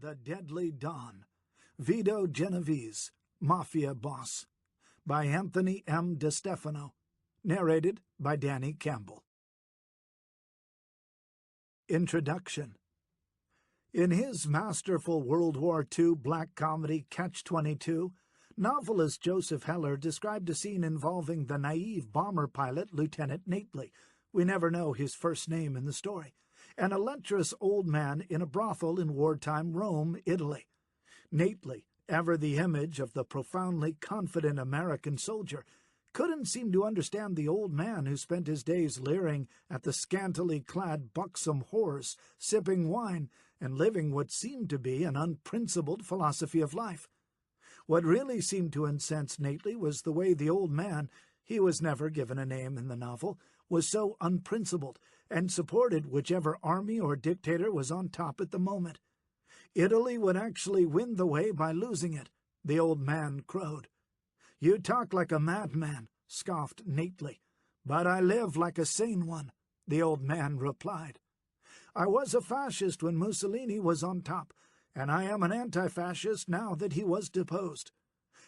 The Deadly Dawn, Vito Genovese, Mafia Boss, by Anthony M. DeStefano, narrated by Danny Campbell. Introduction. In his masterful World War II black comedy Catch-22, novelist Joseph Heller described a scene involving the naive bomber pilot Lieutenant Nately, we never know his first name in the story, and a lecherous old man in a brothel in wartime Rome, Italy. Nately, ever the image of the profoundly confident American soldier, couldn't seem to understand the old man who spent his days leering at the scantily clad buxom whores, sipping wine, and living what seemed to be an unprincipled philosophy of life. What really seemed to incense Nately was the way the old man, he was never given a name in the novel, was so unprincipled and supported whichever army or dictator was on top at the moment. Italy would actually win the way by losing it, the old man crowed. "You talk like a madman," scoffed Nately. "But I live like a sane one," the old man replied. "I was a fascist when Mussolini was on top, and I am an anti-fascist now that he was deposed.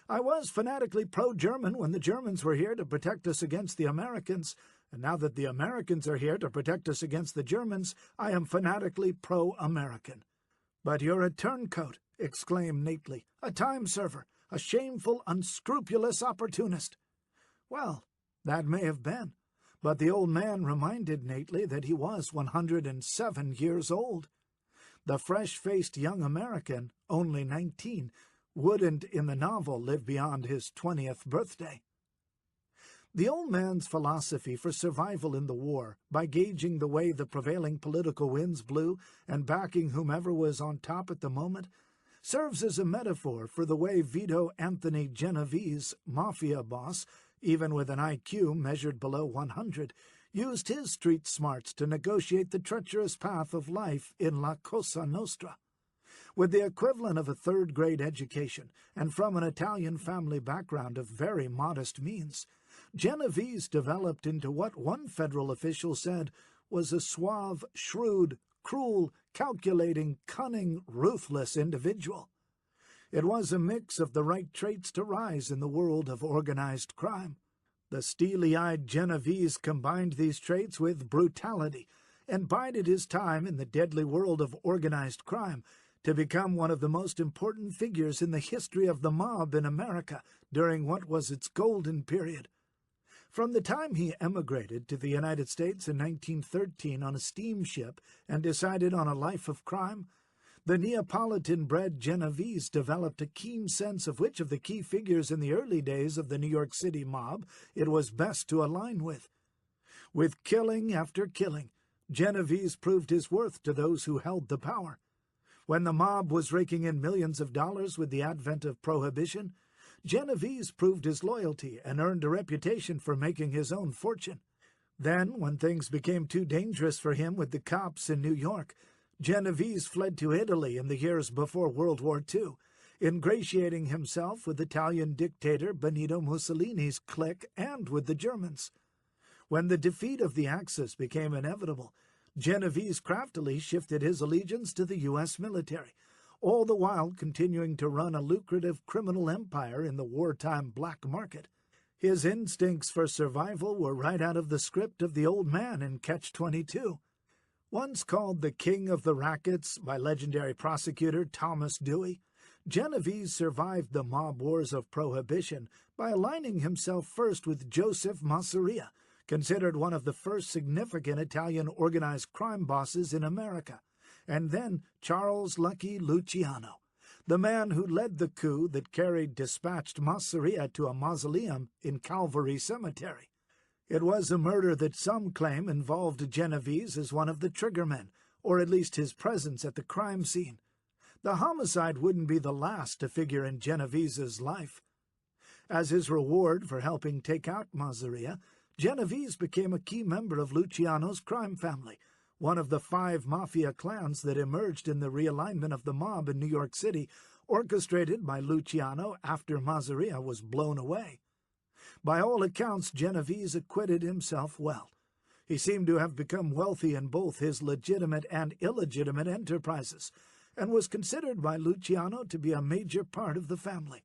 I was fanatically pro-German when the Germans were here to protect us against the Americans, and now that the Americans are here to protect us against the Germans, I am fanatically pro-American." "But you're a turncoat," exclaimed Nately, "a time server, a shameful, unscrupulous opportunist." Well, that may have been, but the old man reminded Nately that he was 107 years old. The fresh-faced young American, only 19, wouldn't in the novel live beyond his 20th birthday. The old man's philosophy for survival in the war, by gauging the way the prevailing political winds blew and backing whomever was on top at the moment, serves as a metaphor for the way Vito Anthony Genovese, Mafia Boss, even with an IQ measured below 100, used his street smarts to negotiate the treacherous path of life in La Cosa Nostra. With the equivalent of a third-grade education, and from an Italian family background of very modest means, Genovese developed into what one federal official said was a suave, shrewd, cruel, calculating, cunning, ruthless individual. It was a mix of the right traits to rise in the world of organized crime. The steely-eyed Genovese combined these traits with brutality and bided his time in the deadly world of organized crime to become one of the most important figures in the history of the mob in America during what was its golden period. From the time he emigrated to the United States in 1913 on a steamship and decided on a life of crime, the Neapolitan-bred Genovese developed a keen sense of which of the key figures in the early days of the New York City mob it was best to align with. With killing after killing, Genovese proved his worth to those who held the power. When the mob was raking in millions of dollars with the advent of Prohibition, Genovese proved his loyalty and earned a reputation for making his own fortune. Then, when things became too dangerous for him with the cops in New York, Genovese fled to Italy in the years before World War II, ingratiating himself with Italian dictator Benito Mussolini's clique and with the Germans. When the defeat of the Axis became inevitable, Genovese craftily shifted his allegiance to the U.S. military, all the while continuing to run a lucrative criminal empire in the wartime black market. His instincts for survival were right out of the script of the old man in Catch-22. Once called the King of the Rackets by legendary prosecutor Thomas Dewey, Genovese survived the mob wars of Prohibition by aligning himself first with Joseph Masseria, considered one of the first significant Italian organized crime bosses in America, and then Charles Lucky Luciano, the man who led the coup that carried dispatched Masseria to a mausoleum in Calvary Cemetery. It was a murder that some claim involved Genovese as one of the triggermen, or at least his presence at the crime scene. The homicide wouldn't be the last to figure in Genovese's life. As his reward for helping take out Masseria, Genovese became a key member of Luciano's crime family, one of the 5 mafia clans that emerged in the realignment of the mob in New York City, orchestrated by Luciano after Masseria was blown away. By all accounts, Genovese acquitted himself well. He seemed to have become wealthy in both his legitimate and illegitimate enterprises, and was considered by Luciano to be a major part of the family.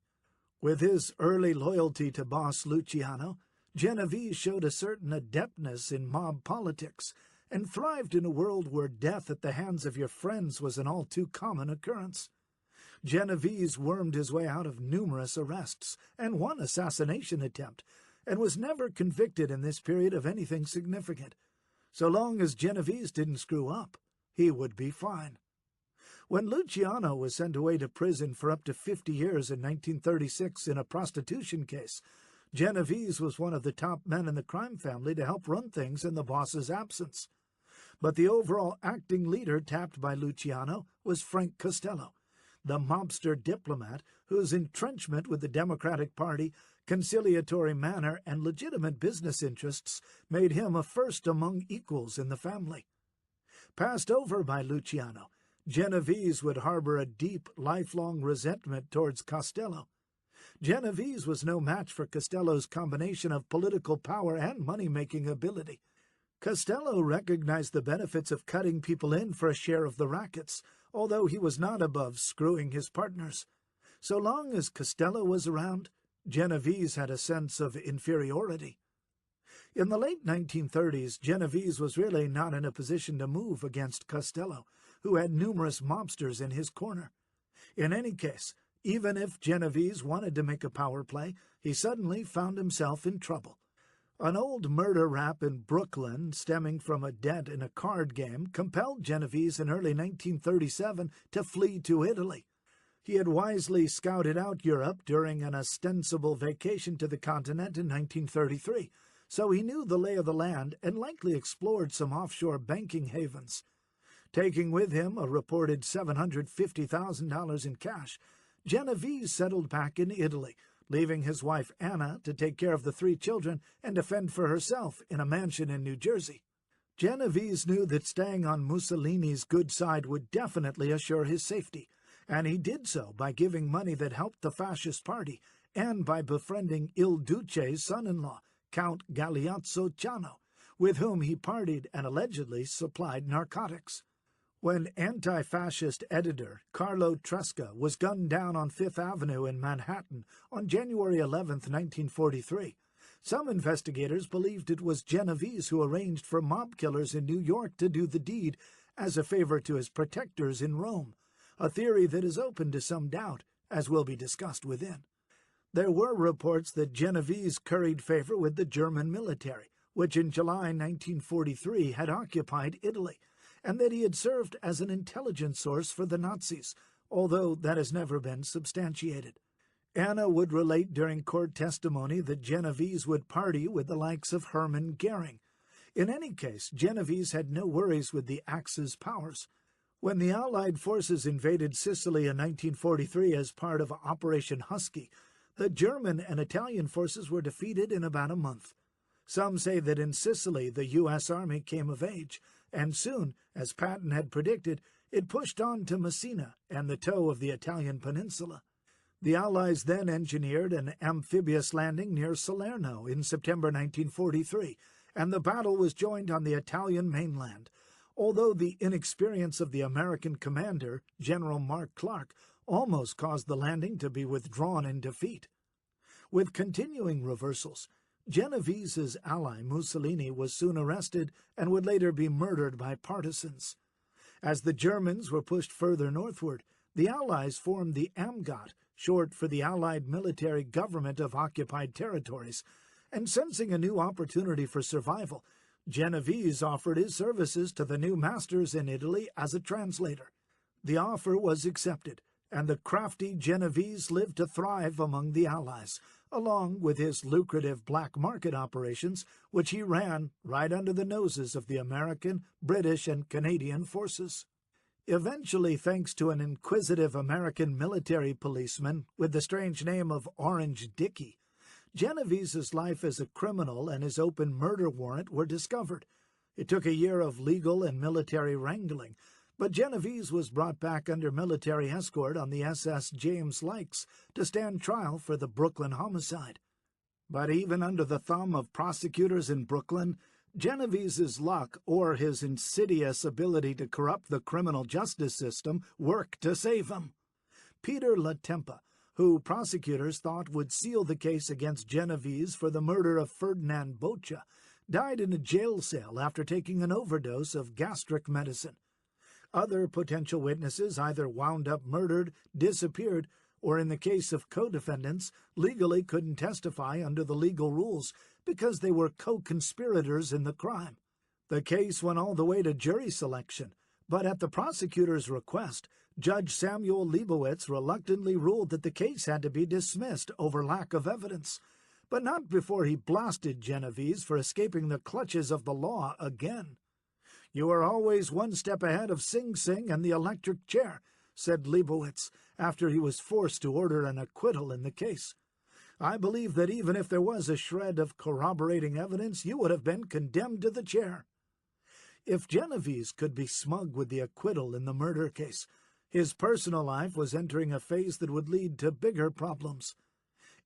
With his early loyalty to boss Luciano, Genovese showed a certain adeptness in mob politics and thrived in a world where death at the hands of your friends was an all too common occurrence. Genovese wormed his way out of numerous arrests and one assassination attempt, and was never convicted in this period of anything significant. So long as Genovese didn't screw up, he would be fine. When Luciano was sent away to prison for up to 50 years in 1936 in a prostitution case, Genovese was one of the top men in the crime family to help run things in the boss's absence. But the overall acting leader tapped by Luciano was Frank Costello, the mobster diplomat whose entrenchment with the Democratic Party, conciliatory manner, and legitimate business interests made him a first among equals in the family. Passed over by Luciano, Genovese would harbor a deep, lifelong resentment towards Costello. Genovese was no match for Costello's combination of political power and money-making ability. Costello recognized the benefits of cutting people in for a share of the rackets, although he was not above screwing his partners. So long as Costello was around, Genovese had a sense of inferiority. In the late 1930s, Genovese was really not in a position to move against Costello, who had numerous mobsters in his corner. In any case, even if Genovese wanted to make a power play, he suddenly found himself in trouble. An old murder rap in Brooklyn, stemming from a debt in a card game, compelled Genovese in early 1937 to flee to Italy. He had wisely scouted out Europe during an ostensible vacation to the continent in 1933, so he knew the lay of the land and likely explored some offshore banking havens. Taking with him a reported $750,000 in cash, Genovese settled back in Italy, leaving his wife Anna to take care of the 3 children and to fend for herself in a mansion in New Jersey. Genovese knew that staying on Mussolini's good side would definitely assure his safety, and he did so by giving money that helped the fascist party and by befriending Il Duce's son-in-law, Count Galeazzo Ciano, with whom he partied and allegedly supplied narcotics. When anti-fascist editor Carlo Tresca was gunned down on Fifth Avenue in Manhattan on January 11, 1943, some investigators believed it was Genovese who arranged for mob killers in New York to do the deed as a favor to his protectors in Rome, a theory that is open to some doubt, as will be discussed within. There were reports that Genovese curried favor with the German military, which in July 1943 had occupied Italy, and that he had served as an intelligence source for the Nazis, although that has never been substantiated. Anna would relate during court testimony that Genovese would party with the likes of Hermann Goering. In any case, Genovese had no worries with the Axis powers. When the Allied forces invaded Sicily in 1943 as part of Operation Husky, the German and Italian forces were defeated in about a month. Some say that in Sicily the U.S. Army came of age, and soon, as Patton had predicted, it pushed on to Messina and the toe of the Italian peninsula. The Allies then engineered an amphibious landing near Salerno in September 1943, and the battle was joined on the Italian mainland, although the inexperience of the American commander, General Mark Clark, almost caused the landing to be withdrawn in defeat. With continuing reversals, Genovese's ally Mussolini was soon arrested and would later be murdered by partisans. As the Germans were pushed further northward, the Allies formed the AMGOT, short for the Allied Military Government of Occupied Territories, and sensing a new opportunity for survival, Genovese offered his services to the new masters in Italy as a translator. The offer was accepted, and the crafty Genovese lived to thrive among the Allies, along with his lucrative black market operations, which he ran right under the noses of the American, British, and Canadian forces. Eventually, thanks to an inquisitive American military policeman with the strange name of Orange Dickey, Genovese's life as a criminal and his open murder warrant were discovered. It took a year of legal and military wrangling, but Genovese was brought back under military escort on the SS James Likes to stand trial for the Brooklyn homicide. But even under the thumb of prosecutors in Brooklyn, Genovese's luck or his insidious ability to corrupt the criminal justice system worked to save him. Peter Latempa, who prosecutors thought would seal the case against Genovese for the murder of Ferdinand Boccia, died in a jail cell after taking an overdose of gastric medicine. Other potential witnesses either wound up murdered, disappeared, or in the case of co-defendants, legally couldn't testify under the legal rules because they were co-conspirators in the crime. The case went all the way to jury selection, but at the prosecutor's request, Judge Samuel Leibowitz reluctantly ruled that the case had to be dismissed over lack of evidence, but not before he blasted Genovese for escaping the clutches of the law again. "You are always one step ahead of Sing Sing and the electric chair," said Leibowitz after he was forced to order an acquittal in the case. "I believe that even if there was a shred of corroborating evidence, you would have been condemned to the chair." If Genovese could be smug with the acquittal in the murder case, his personal life was entering a phase that would lead to bigger problems.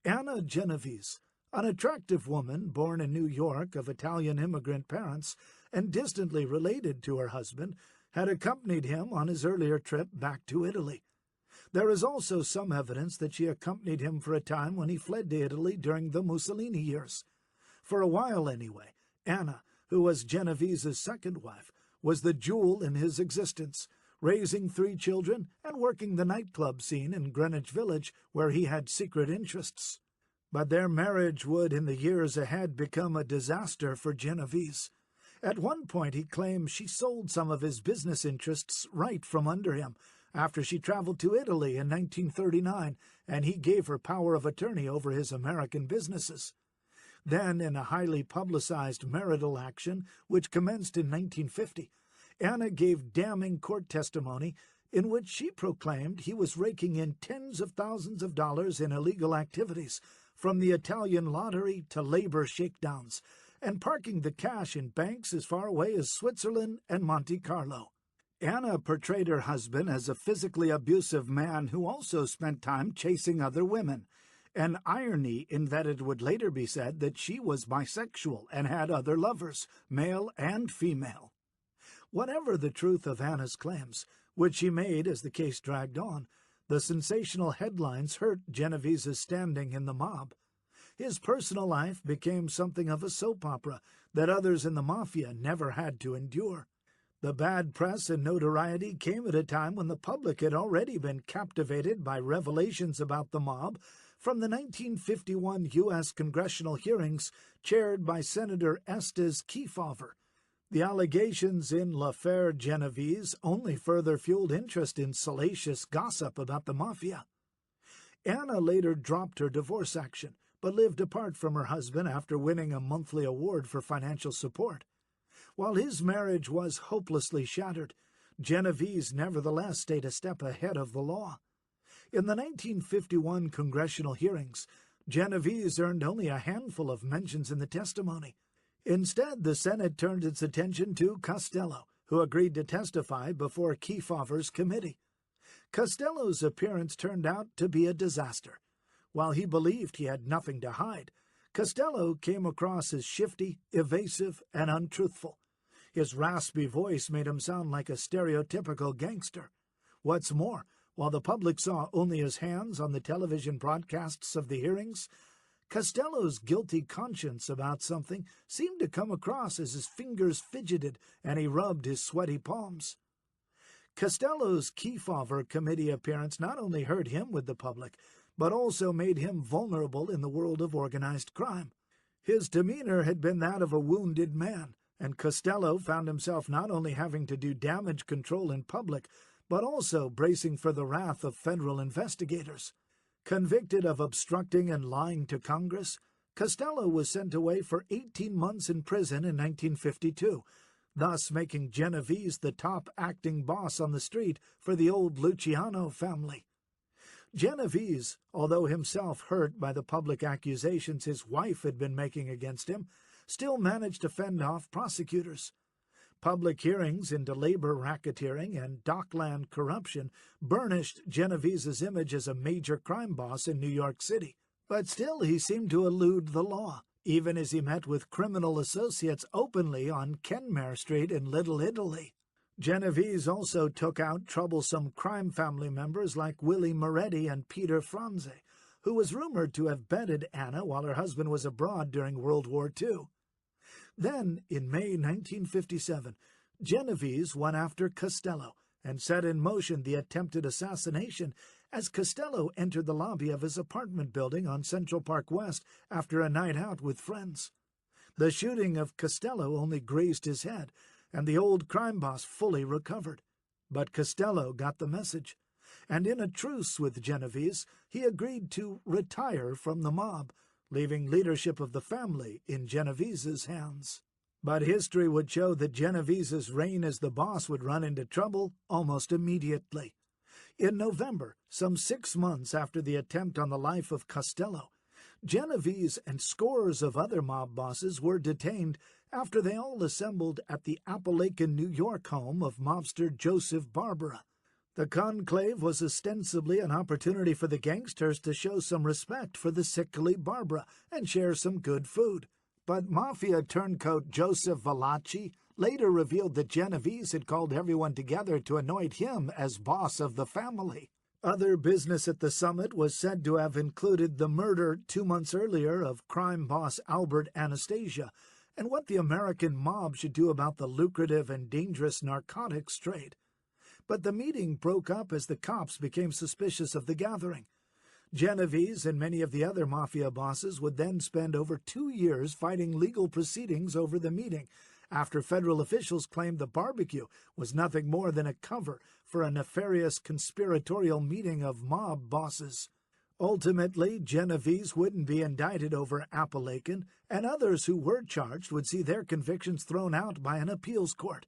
Anna Genovese, an attractive woman born in New York of Italian immigrant parents and distantly related to her husband, had accompanied him on his earlier trip back to Italy. There is also some evidence that she accompanied him for a time when he fled to Italy during the Mussolini years. For a while anyway, Anna, who was Genovese's second wife, was the jewel in his existence, raising 3 children and working the nightclub scene in Greenwich Village where he had secret interests. But their marriage would, in the years ahead, become a disaster for Genovese. At one point he claimed she sold some of his business interests right from under him after she traveled to Italy in 1939, and he gave her power of attorney over his American businesses. Then, in a highly publicized marital action, which commenced in 1950, Anna gave damning court testimony in which she proclaimed he was raking in tens of thousands of dollars in illegal activities, from the Italian lottery to labor shakedowns, and parking the cash in banks as far away as Switzerland and Monte Carlo. Anna portrayed her husband as a physically abusive man who also spent time chasing other women, an irony in that it would later be said that she was bisexual and had other lovers, male and female. Whatever the truth of Anna's claims, which she made as the case dragged on, the sensational headlines hurt Genovese's standing in the mob. His personal life became something of a soap opera that others in the Mafia never had to endure. The bad press and notoriety came at a time when the public had already been captivated by revelations about the mob from the 1951 U.S. congressional hearings chaired by Senator Estes Kefauver. The allegations in L'Affaire Genovese only further fueled interest in salacious gossip about the Mafia. Anna later dropped her divorce action, but lived apart from her husband after winning a monthly award for financial support. While his marriage was hopelessly shattered, Genovese nevertheless stayed a step ahead of the law. In the 1951 congressional hearings, Genovese earned only a handful of mentions in the testimony. Instead, the Senate turned its attention to Costello, who agreed to testify before Kefauver's committee. Costello's appearance turned out to be a disaster. While he believed he had nothing to hide, Costello came across as shifty, evasive, and untruthful. His raspy voice made him sound like a stereotypical gangster. What's more, while the public saw only his hands on the television broadcasts of the hearings, Costello's guilty conscience about something seemed to come across as his fingers fidgeted and he rubbed his sweaty palms. Costello's Kefauver committee appearance not only hurt him with the public, but also made him vulnerable in the world of organized crime. His demeanor had been that of a wounded man, and Costello found himself not only having to do damage control in public, but also bracing for the wrath of federal investigators. Convicted of obstructing and lying to Congress, Costello was sent away for 18 months in prison in 1952, thus making Genovese the top acting boss on the street for the old Luciano family. Genovese, although himself hurt by the public accusations his wife had been making against him, still managed to fend off prosecutors. Public hearings into labor racketeering and dockland corruption burnished Genovese's image as a major crime boss in New York City, but still he seemed to elude the law, even as he met with criminal associates openly on Kenmare Street in Little Italy. Genovese also took out troublesome crime family members like Willie Moretti and Peter Franze, who was rumored to have bedded Anna while her husband was abroad during World War II. Then, in May 1957, Genovese went after Costello and set in motion the attempted assassination as Costello entered the lobby of his apartment building on Central Park West after a night out with friends. The shooting of Costello only grazed his head, and the old crime boss fully recovered. But Costello got the message, and in a truce with Genovese, he agreed to retire from the mob, leaving leadership of the family in Genovese's hands. But history would show that Genovese's reign as the boss would run into trouble almost immediately. In November, some 6 months after the attempt on the life of Costello, Genovese and scores of other mob bosses were detained after they all assembled at the Appalachian, New York home of mobster Joseph Barbara. The conclave was ostensibly an opportunity for the gangsters to show some respect for the sickly Barbara and share some good food. But Mafia turncoat Joseph Valachi later revealed that Genovese had called everyone together to anoint him as boss of the family. Other business at the summit was said to have included the murder 2 months earlier of crime boss Albert Anastasia, and what the American mob should do about the lucrative and dangerous narcotics trade. But the meeting broke up as the cops became suspicious of the gathering. Genovese and many of the other mafia bosses would then spend over 2 years fighting legal proceedings over the meeting, after federal officials claimed the barbecue was nothing more than a cover for a nefarious conspiratorial meeting of mob bosses. Ultimately, Genovese wouldn't be indicted over Appalachian, and others who were charged would see their convictions thrown out by an appeals court.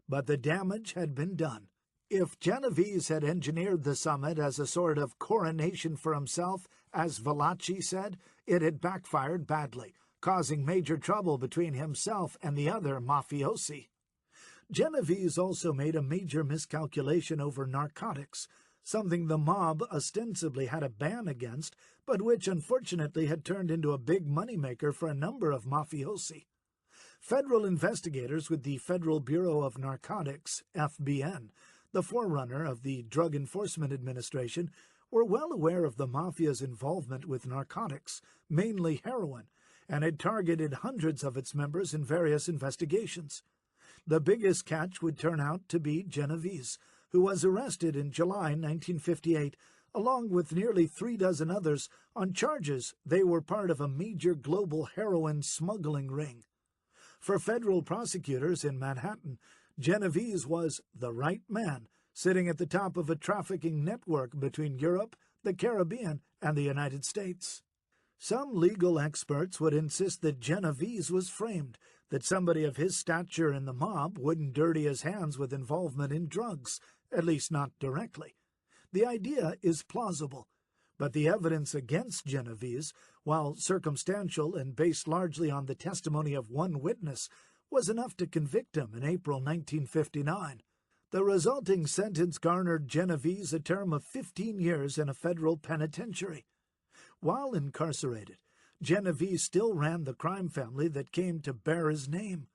But the damage had been done. If Genovese had engineered the summit as a sort of coronation for himself, as Valachi said, it had backfired badly, causing major trouble between himself and the other mafiosi. Genovese also made a major miscalculation over narcotics, something the mob ostensibly had a ban against, but which unfortunately had turned into a big moneymaker for a number of mafiosi. Federal investigators with the Federal Bureau of Narcotics, FBN, the forerunner of the Drug Enforcement Administration, were well aware of the mafia's involvement with narcotics, mainly heroin, and had targeted hundreds of its members in various investigations. The biggest catch would turn out to be Genovese, who was arrested in July 1958, along with nearly 36 others, on charges they were part of a major global heroin smuggling ring. For federal prosecutors in Manhattan, Genovese was the right man, sitting at the top of a trafficking network between Europe, the Caribbean, and the United States. Some legal experts would insist that Genovese was framed, that somebody of his stature in the mob wouldn't dirty his hands with involvement in drugs, at least not directly. The idea is plausible, but the evidence against Genovese, while circumstantial and based largely on the testimony of one witness, was enough to convict him in April 1959. The resulting sentence garnered Genovese a term of 15 years in a federal penitentiary. While incarcerated, Genovese still ran the crime family that came to bear his name.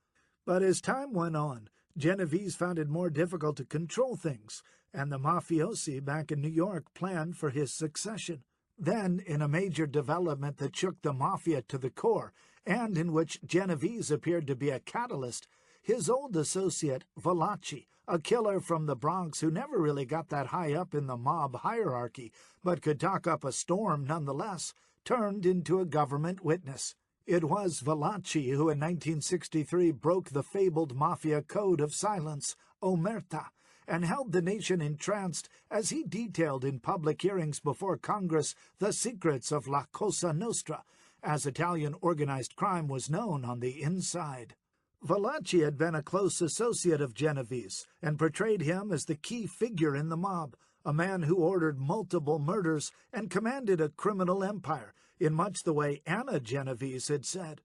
But as time went on, Genovese found it more difficult to control things, and the mafiosi back in New York planned for his succession. Then, in a major development that shook the mafia to the core, and in which Genovese appeared to be a catalyst, his old associate, Valachi, a killer from the Bronx who never really got that high up in the mob hierarchy, but could talk up a storm nonetheless, turned into a government witness. It was Valachi who in 1963 broke the fabled mafia code of silence, omerta, and held the nation entranced as he detailed in public hearings before Congress the secrets of La Cosa Nostra, as Italian organized crime was known on the inside. Valachi had been a close associate of Genovese and portrayed him as the key figure in the mob, a man who ordered multiple murders and commanded a criminal empire, in much the way Anna Genovese had said.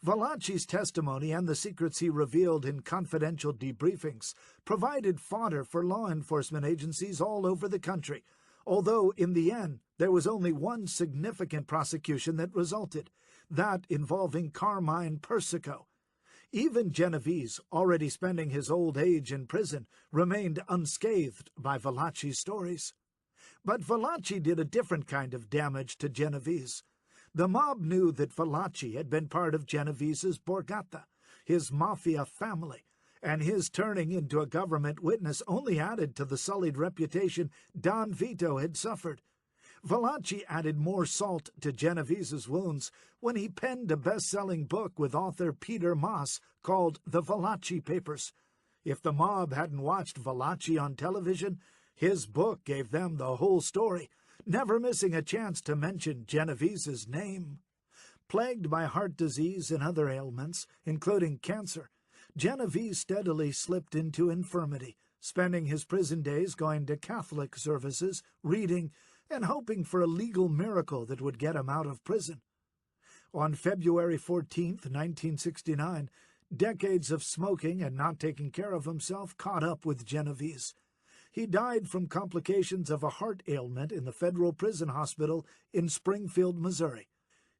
Valachi's testimony and the secrets he revealed in confidential debriefings provided fodder for law enforcement agencies all over the country, although in the end there was only one significant prosecution that resulted, that involving Carmine Persico. Even Genovese, already spending his old age in prison, remained unscathed by Valachi's stories. But Valachi did a different kind of damage to Genovese. The mob knew that Valachi had been part of Genovese's borgata, his mafia family, and his turning into a government witness only added to the sullied reputation Don Vito had suffered. Valachi added more salt to Genovese's wounds when he penned a best-selling book with author Peter Maas called The Valachi Papers. If the mob hadn't watched Valachi on television, his book gave them the whole story, never missing a chance to mention Genovese's name. Plagued by heart disease and other ailments, including cancer, Genovese steadily slipped into infirmity, spending his prison days going to Catholic services, reading, and hoping for a legal miracle that would get him out of prison. On February 14, 1969, decades of smoking and not taking care of himself caught up with Genovese. He died from complications of a heart ailment in the federal prison hospital in Springfield, Missouri.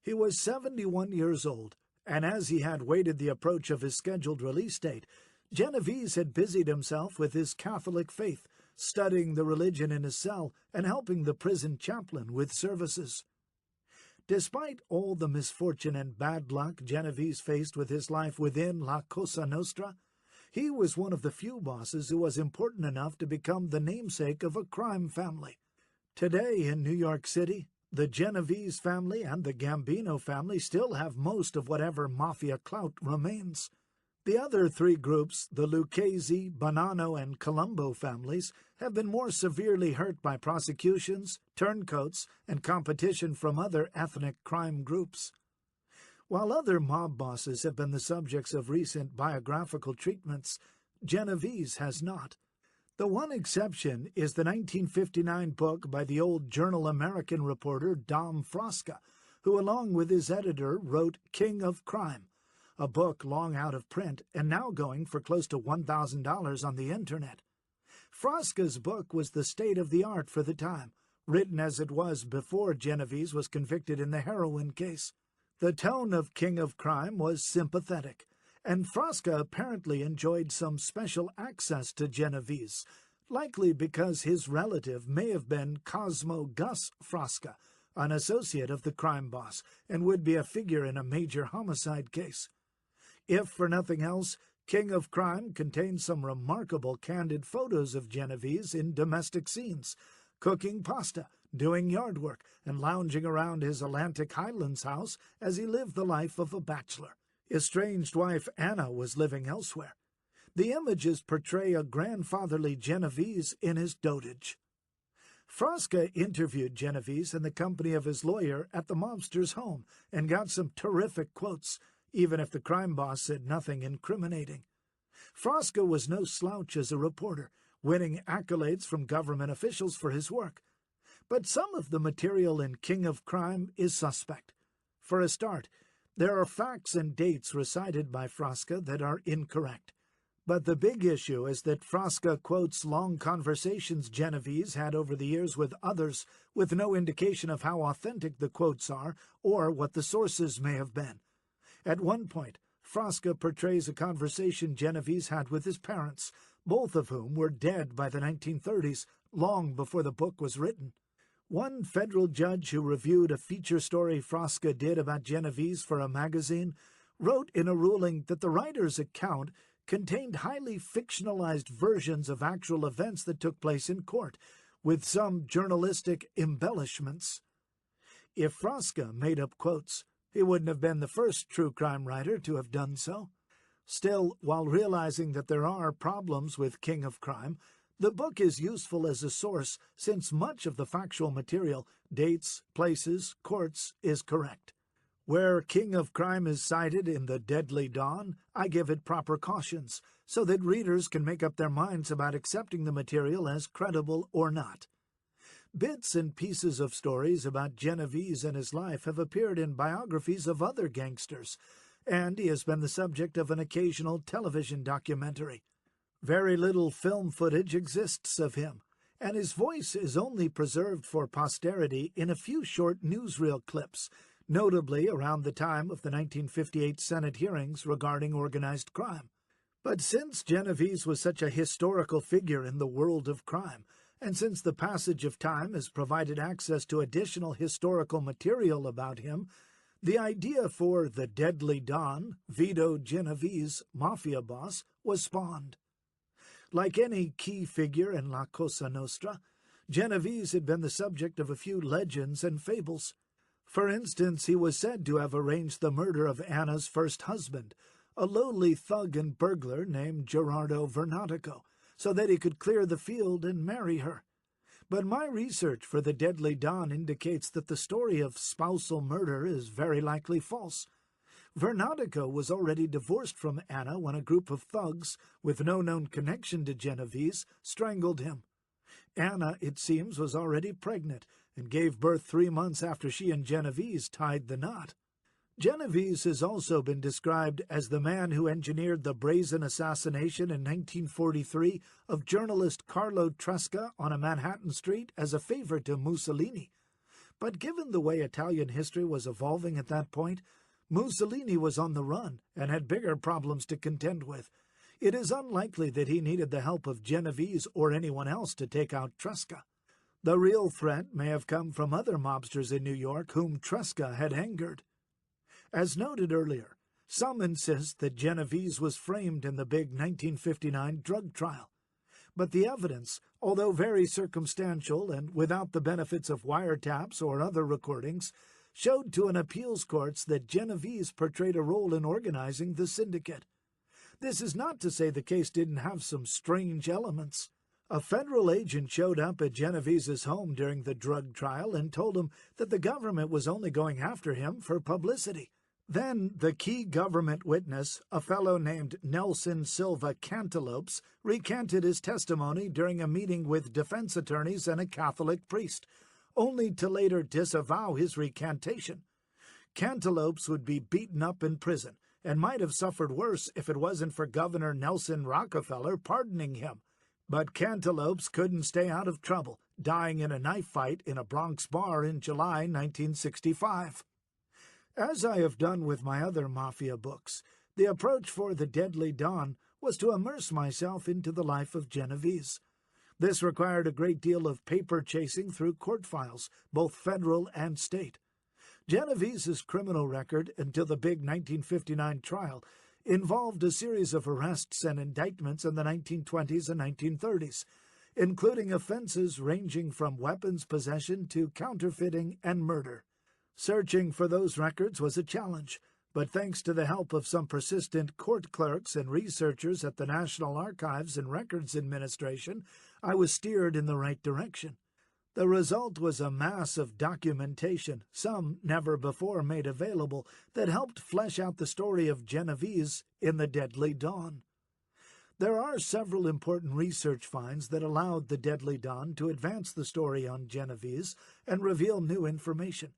He was 71 years old, and as he had waited the approach of his scheduled release date, Genovese had busied himself with his Catholic faith, studying the religion in his cell and helping the prison chaplain with services. Despite all the misfortune and bad luck Genovese faced with his life within La Cosa Nostra, he was one of the few bosses who was important enough to become the namesake of a crime family. Today in New York City, the Genovese family and the Gambino family still have most of whatever mafia clout remains. The other three groups, the Lucchese, Bonanno, and Colombo families, have been more severely hurt by prosecutions, turncoats, and competition from other ethnic crime groups. While other mob bosses have been the subjects of recent biographical treatments, Genovese has not. The one exception is the 1959 book by the old Journal American reporter Dom Frasca, who along with his editor wrote King of Crime, a book long out of print and now going for close to $1,000 on the Internet. Frasca's book was the state-of-the-art for the time, written as it was before Genovese was convicted in the heroin case. The tone of King of Crime was sympathetic, and Frasca apparently enjoyed some special access to Genovese, likely because his relative may have been Cosmo Gus Frasca, an associate of the crime boss, and would be a figure in a major homicide case. If for nothing else, King of Crime contains some remarkable candid photos of Genovese in domestic scenes, cooking pasta, doing yard work, and lounging around his Atlantic Highlands house as he lived the life of a bachelor. Estranged wife Anna was living elsewhere. The images portray a grandfatherly Genovese in his dotage. Frasca interviewed Genovese in the company of his lawyer at the mobster's home and got some terrific quotes, even if the crime boss said nothing incriminating. Frasca was no slouch as a reporter, winning accolades from government officials for his work. But some of the material in King of Crime is suspect. For a start, there are facts and dates recited by Frasca that are incorrect. But the big issue is that Frasca quotes long conversations Genovese had over the years with others, with no indication of how authentic the quotes are or what the sources may have been. At one point, Frasca portrays a conversation Genovese had with his parents, both of whom were dead by the 1930s, long before the book was written. One federal judge who reviewed a feature story Frasca did about Genovese for a magazine wrote in a ruling that the writer's account contained highly fictionalized versions of actual events that took place in court, with some journalistic embellishments. If Frasca made up quotes, he wouldn't have been the first true crime writer to have done so. Still, while realizing that there are problems with King of Crime, the book is useful as a source since much of the factual material, dates, places, courts, is correct. Where King of Crime is cited in The Deadly Dawn, I give it proper cautions, so that readers can make up their minds about accepting the material as credible or not. Bits and pieces of stories about Genovese and his life have appeared in biographies of other gangsters, and he has been the subject of an occasional television documentary. Very little film footage exists of him, and his voice is only preserved for posterity in a few short newsreel clips, notably around the time of the 1958 Senate hearings regarding organized crime. But since Genovese was such a historical figure in the world of crime, and since the passage of time has provided access to additional historical material about him, the idea for the deadly Don, Vito Genovese, mafia boss, was spawned. Like any key figure in La Cosa Nostra, Genovese had been the subject of a few legends and fables. For instance, he was said to have arranged the murder of Anna's first husband, a lowly thug and burglar named Gerardo Vernatico, so that he could clear the field and marry her. But my research for the Deadly Don indicates that the story of spousal murder is very likely false. Vernatico was already divorced from Anna when a group of thugs, with no known connection to Genovese, strangled him. Anna, it seems, was already pregnant and gave birth 3 months after she and Genovese tied the knot. Genovese has also been described as the man who engineered the brazen assassination in 1943 of journalist Carlo Tresca on a Manhattan street as a favor to Mussolini. But given the way Italian history was evolving at that point, Mussolini was on the run and had bigger problems to contend with. It is unlikely that he needed the help of Genovese or anyone else to take out Tresca. The real threat may have come from other mobsters in New York whom Tresca had angered. As noted earlier, some insist that Genovese was framed in the big 1959 drug trial. But the evidence, although very circumstantial and without the benefits of wiretaps or other recordings, showed to an appeals courts that Genovese portrayed a role in organizing the syndicate. This is not to say the case didn't have some strange elements. A federal agent showed up at Genovese's home during the drug trial and told him that the government was only going after him for publicity. Then the key government witness, a fellow named Nelson Silva Cantaloupes, recanted his testimony during a meeting with defense attorneys and a Catholic priest, only to later disavow his recantation. Cantaloupes would be beaten up in prison and might have suffered worse if it wasn't for Governor Nelson Rockefeller pardoning him. But Cantaloupes couldn't stay out of trouble, dying in a knife fight in a Bronx bar in July 1965. As I have done with my other Mafia books, the approach for The Deadly Don was to immerse myself into the life of Genovese. This required a great deal of paper chasing through court files, both federal and state. Genovese's criminal record until the big 1959 trial involved a series of arrests and indictments in the 1920s and 1930s, including offenses ranging from weapons possession to counterfeiting and murder. Searching for those records was a challenge, but thanks to the help of some persistent court clerks and researchers at the National Archives and Records Administration, I was steered in the right direction. The result was a mass of documentation, some never before made available, that helped flesh out the story of Genovese in The Deadly Don. There are several important research finds that allowed The Deadly Don to advance the story on Genovese and reveal new information.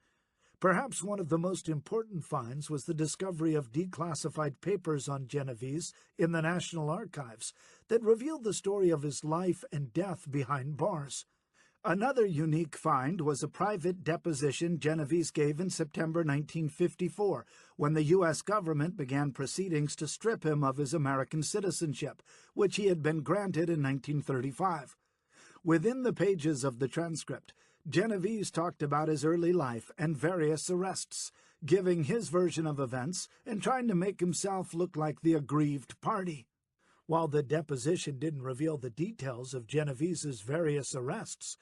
Perhaps one of the most important finds was the discovery of declassified papers on Genovese in the National Archives that revealed the story of his life and death behind bars. Another unique find was a private deposition Genovese gave in September 1954, when the U.S. government began proceedings to strip him of his American citizenship, which he had been granted in 1935. Within the pages of the transcript, Genovese talked about his early life and various arrests, giving his version of events and trying to make himself look like the aggrieved party. While the deposition didn't reveal the details of Genovese's various arrests,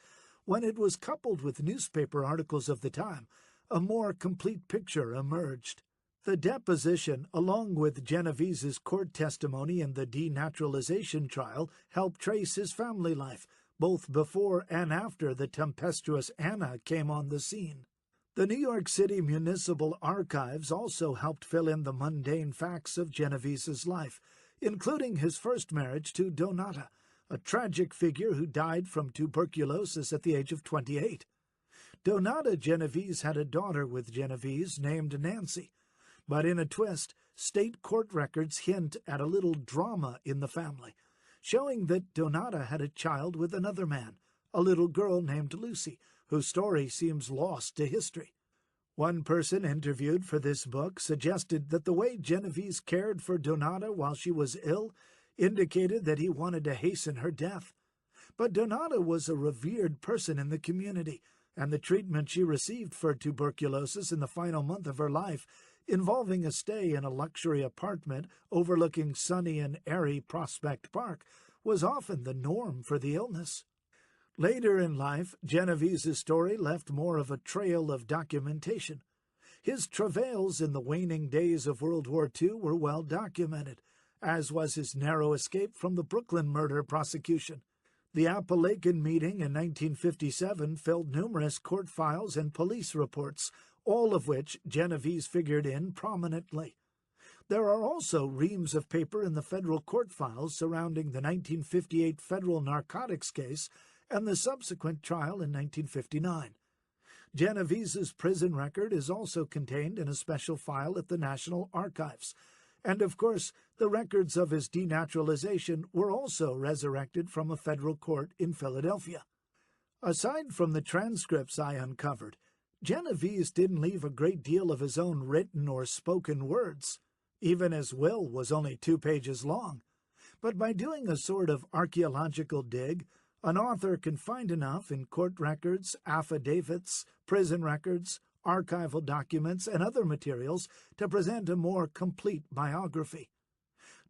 when it was coupled with newspaper articles of the time, a more complete picture emerged. The deposition, along with Genovese's court testimony in the denaturalization trial, helped trace his family life, both before and after the tempestuous Anna came on the scene. The New York City Municipal Archives also helped fill in the mundane facts of Genovese's life, including his first marriage to Donata, a tragic figure who died from tuberculosis at the age of 28. Donata Genovese had a daughter with Genovese named Nancy, but in a twist, state court records hint at a little drama in the family, showing that Donata had a child with another man, a little girl named Lucy, whose story seems lost to history. One person interviewed for this book suggested that the way Genovese cared for Donata while she was ill indicated that he wanted to hasten her death. But Donata was a revered person in the community, and the treatment she received for tuberculosis in the final month of her life, involving a stay in a luxury apartment overlooking sunny and airy Prospect Park, was often the norm for the illness. Later in life, Genovese's story left more of a trail of documentation. His travails in the waning days of World War II were well documented, as was his narrow escape from the Brooklyn murder prosecution. The Apalachin meeting in 1957 filled numerous court files and police reports, all of which Genovese figured in prominently. There are also reams of paper in the federal court files surrounding the 1958 federal narcotics case and the subsequent trial in 1959. Genovese's prison record is also contained in a special file at the National Archives, and of course the records of his denaturalization were also resurrected from a federal court in Philadelphia. Aside from the transcripts I uncovered, Genovese didn't leave a great deal of his own written or spoken words. Even his will was only 2 pages long. But by doing a sort of archaeological dig, an author can find enough in court records, affidavits, prison records, archival documents, and other materials to present a more complete biography.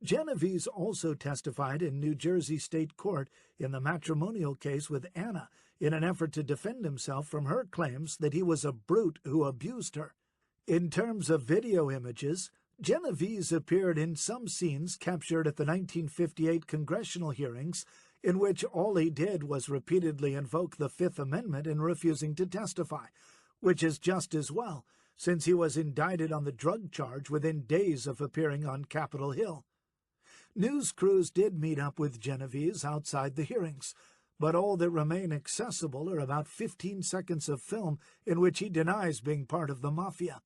Genovese also testified in New Jersey State Court in the matrimonial case with Anna in an effort to defend himself from her claims that he was a brute who abused her. In terms of video images, Genovese appeared in some scenes captured at the 1958 congressional hearings, in which all he did was repeatedly invoke the Fifth Amendment in refusing to testify, which is just as well, since he was indicted on the drug charge within days of appearing on Capitol Hill. News crews did meet up with Genovese outside the hearings, but all that remain accessible are about 15 seconds of film in which he denies being part of the Mafia.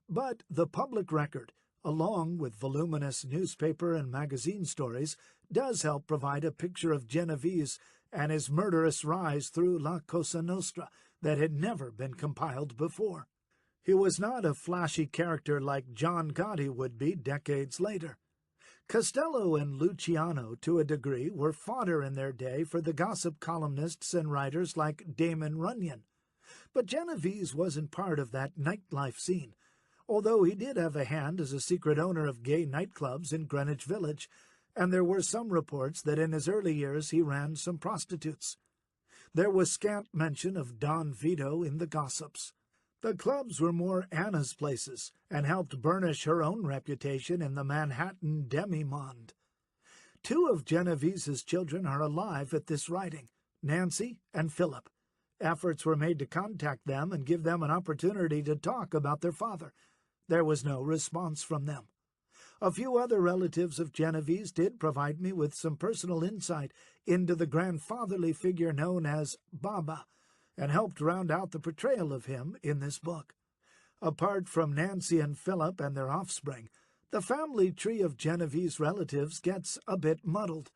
But the public record, along with voluminous newspaper and magazine stories, does help provide a picture of Genovese and his murderous rise through La Cosa Nostra that had never been compiled before. He was not a flashy character like John Gotti would be decades later. Costello and Luciano, to a degree, were fodder in their day for the gossip columnists and writers like Damon Runyon. But Genovese wasn't part of that nightlife scene, although he did have a hand as a secret owner of gay nightclubs in Greenwich Village, and there were some reports that in his early years he ran some prostitutes. There was scant mention of Don Vito in the gossips. The clubs were more Anna's places and helped burnish her own reputation in the Manhattan demi-monde. 2 of Genovese's children are alive at this writing, Nancy and Philip. Efforts were made to contact them and give them an opportunity to talk about their father. There was no response from them. A few other relatives of Genovese did provide me with some personal insight into the grandfatherly figure known as Baba, and helped round out the portrayal of him in this book. Apart from Nancy and Philip and their offspring, the family tree of Genovese relatives gets a bit muddled.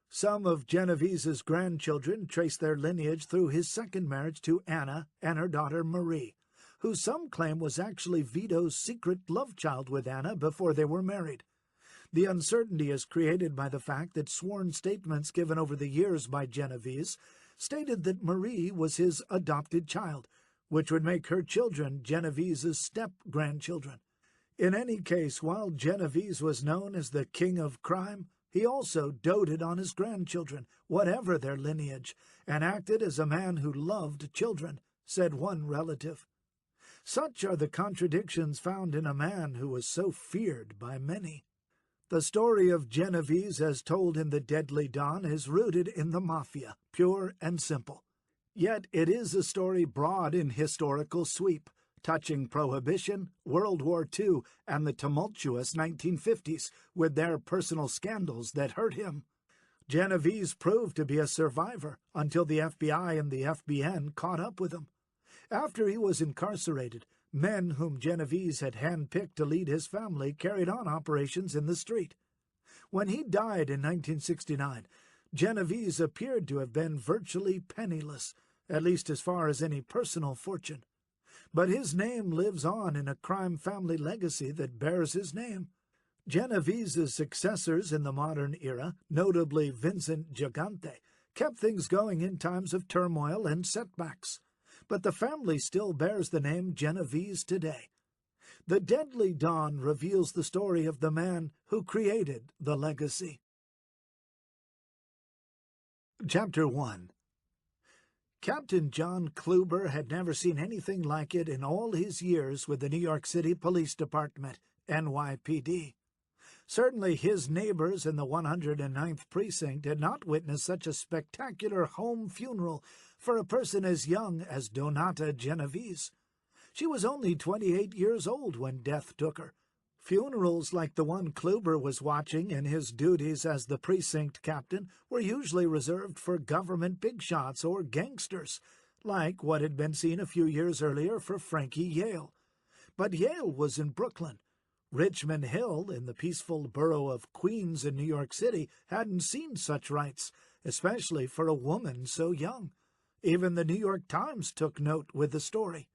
Some of Genovese's grandchildren trace their lineage through his second marriage to Anna and her daughter Marie, who some claim was actually Vito's secret love child with Anna before they were married. The uncertainty is created by the fact that sworn statements given over the years by Genovese stated that Marie was his adopted child, which would make her children Genovese's step-grandchildren. In any case, while Genovese was known as the king of crime, he also doted on his grandchildren, whatever their lineage, and acted as a man who loved children, said one relative. Such are the contradictions found in a man who was so feared by many. The story of Genovese as told in The Deadly Dawn is rooted in the Mafia, pure and simple. Yet it is a story broad in historical sweep, touching Prohibition, World War II, and the tumultuous 1950s, with their personal scandals that hurt him. Genovese proved to be a survivor until the FBI and the FBN caught up with him. After he was incarcerated, men whom Genovese had handpicked to lead his family carried on operations in the street. When he died in 1969, Genovese appeared to have been virtually penniless, at least as far as any personal fortune. But his name lives on in a crime family legacy that bears his name. Genovese's successors in the modern era, notably Vincent Gigante, kept things going in times of turmoil and setbacks. But the family still bears the name Genovese today. The Deadly Dawn reveals the story of the man who created the legacy. Chapter 1. Captain John Kluber had never seen anything like it in all his years with the New York City Police Department, NYPD. Certainly his neighbors in the 109th Precinct had not witnessed such a spectacular home funeral for a person as young as Donata Genovese. She was only 28 years old when death took her. Funerals like the one Kluber was watching in his duties as the precinct captain were usually reserved for government bigshots or gangsters, like what had been seen a few years earlier for Frankie Yale. But Yale was in Brooklyn. Richmond Hill, in the peaceful borough of Queens in New York City, hadn't seen such rites, especially for a woman so young. Even the New York Times took note with the story.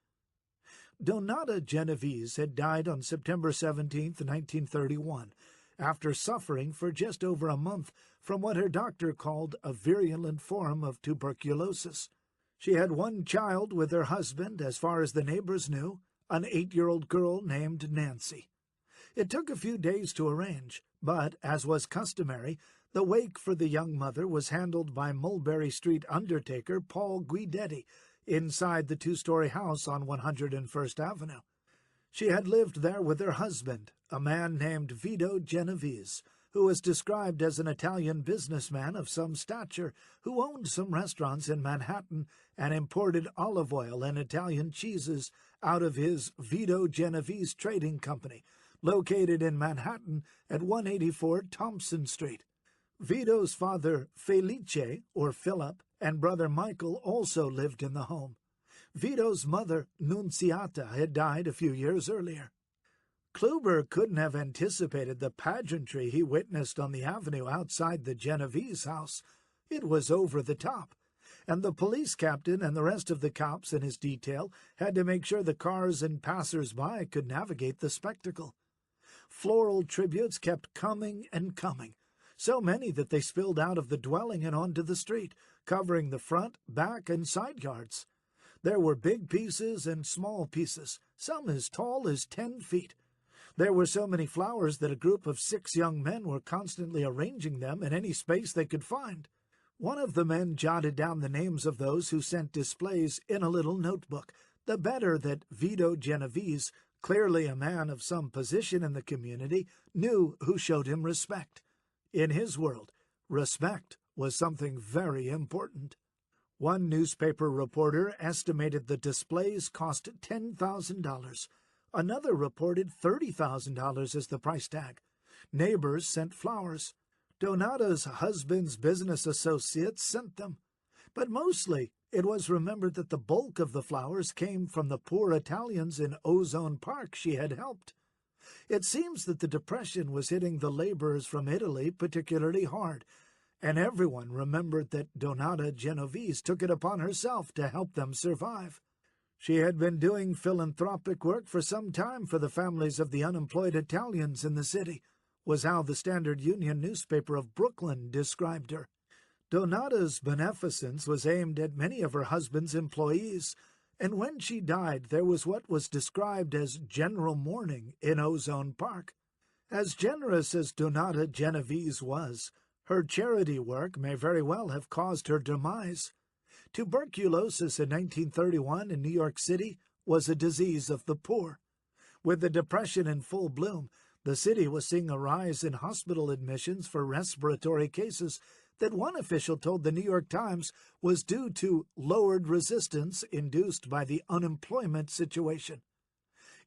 Donata Genovese had died on September 17, 1931, after suffering for just over a month from what her doctor called a virulent form of tuberculosis. She had one child with her husband, as far as the neighbors knew, an 8-year-old girl named Nancy. It took a few days to arrange, but, as was customary, the wake for the young mother was handled by Mulberry Street undertaker Paul Guidetti inside the 2-story house on 101st Avenue. She had lived there with her husband, a man named Vito Genovese, who was described as an Italian businessman of some stature who owned some restaurants in Manhattan and imported olive oil and Italian cheeses out of his Vito Genovese Trading Company, located in Manhattan at 184 Thompson Street. Vito's father, Felice, or Philip, and brother Michael also lived in the home. Vito's mother, Nunziata, had died a few years earlier. Kluber couldn't have anticipated the pageantry he witnessed on the avenue outside the Genovese house. It was over the top, and the police captain and the rest of the cops in his detail had to make sure the cars and passers-by could navigate the spectacle. Floral tributes kept coming and coming, so many that they spilled out of the dwelling and onto the street, covering the front, back, and side yards. There were big pieces and small pieces, some as tall as 10 feet. There were so many flowers that a group of 6 young men were constantly arranging them in any space they could find. One of the men jotted down the names of those who sent displays in a little notebook, the better that Vito Genovese, clearly a man of some position in the community, knew who showed him respect. In his world, respect was something very important. One newspaper reporter estimated the displays cost $10,000. Another reported $30,000 as the price tag. Neighbors sent flowers. Donata's husband's business associates sent them. But mostly, it was remembered that the bulk of the flowers came from the poor Italians in Ozone Park she had helped. It seems that the Depression was hitting the laborers from Italy particularly hard, and everyone remembered that Donata Genovese took it upon herself to help them survive. She had been doing philanthropic work for some time for the families of the unemployed Italians in the city, was how the Standard Union newspaper of Brooklyn described her. Donata's beneficence was aimed at many of her husband's employees, and when she died there was what was described as general mourning in Ozone Park. As generous as Donata Genovese was, her charity work may very well have caused her demise. Tuberculosis in 1931 in New York City was a disease of the poor. With the Depression in full bloom, the city was seeing a rise in hospital admissions for respiratory cases that one official told the New York Times was due to lowered resistance induced by the unemployment situation.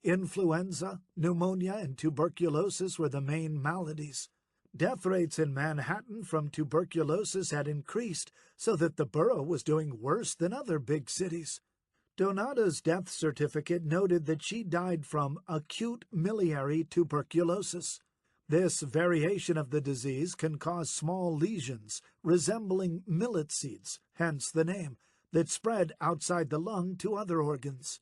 Influenza, pneumonia, and tuberculosis were the main maladies. Death rates in Manhattan from tuberculosis had increased so that the borough was doing worse than other big cities. Donata's death certificate noted that she died from acute miliary tuberculosis. This variation of the disease can cause small lesions resembling millet seeds, hence the name, that spread outside the lung to other organs.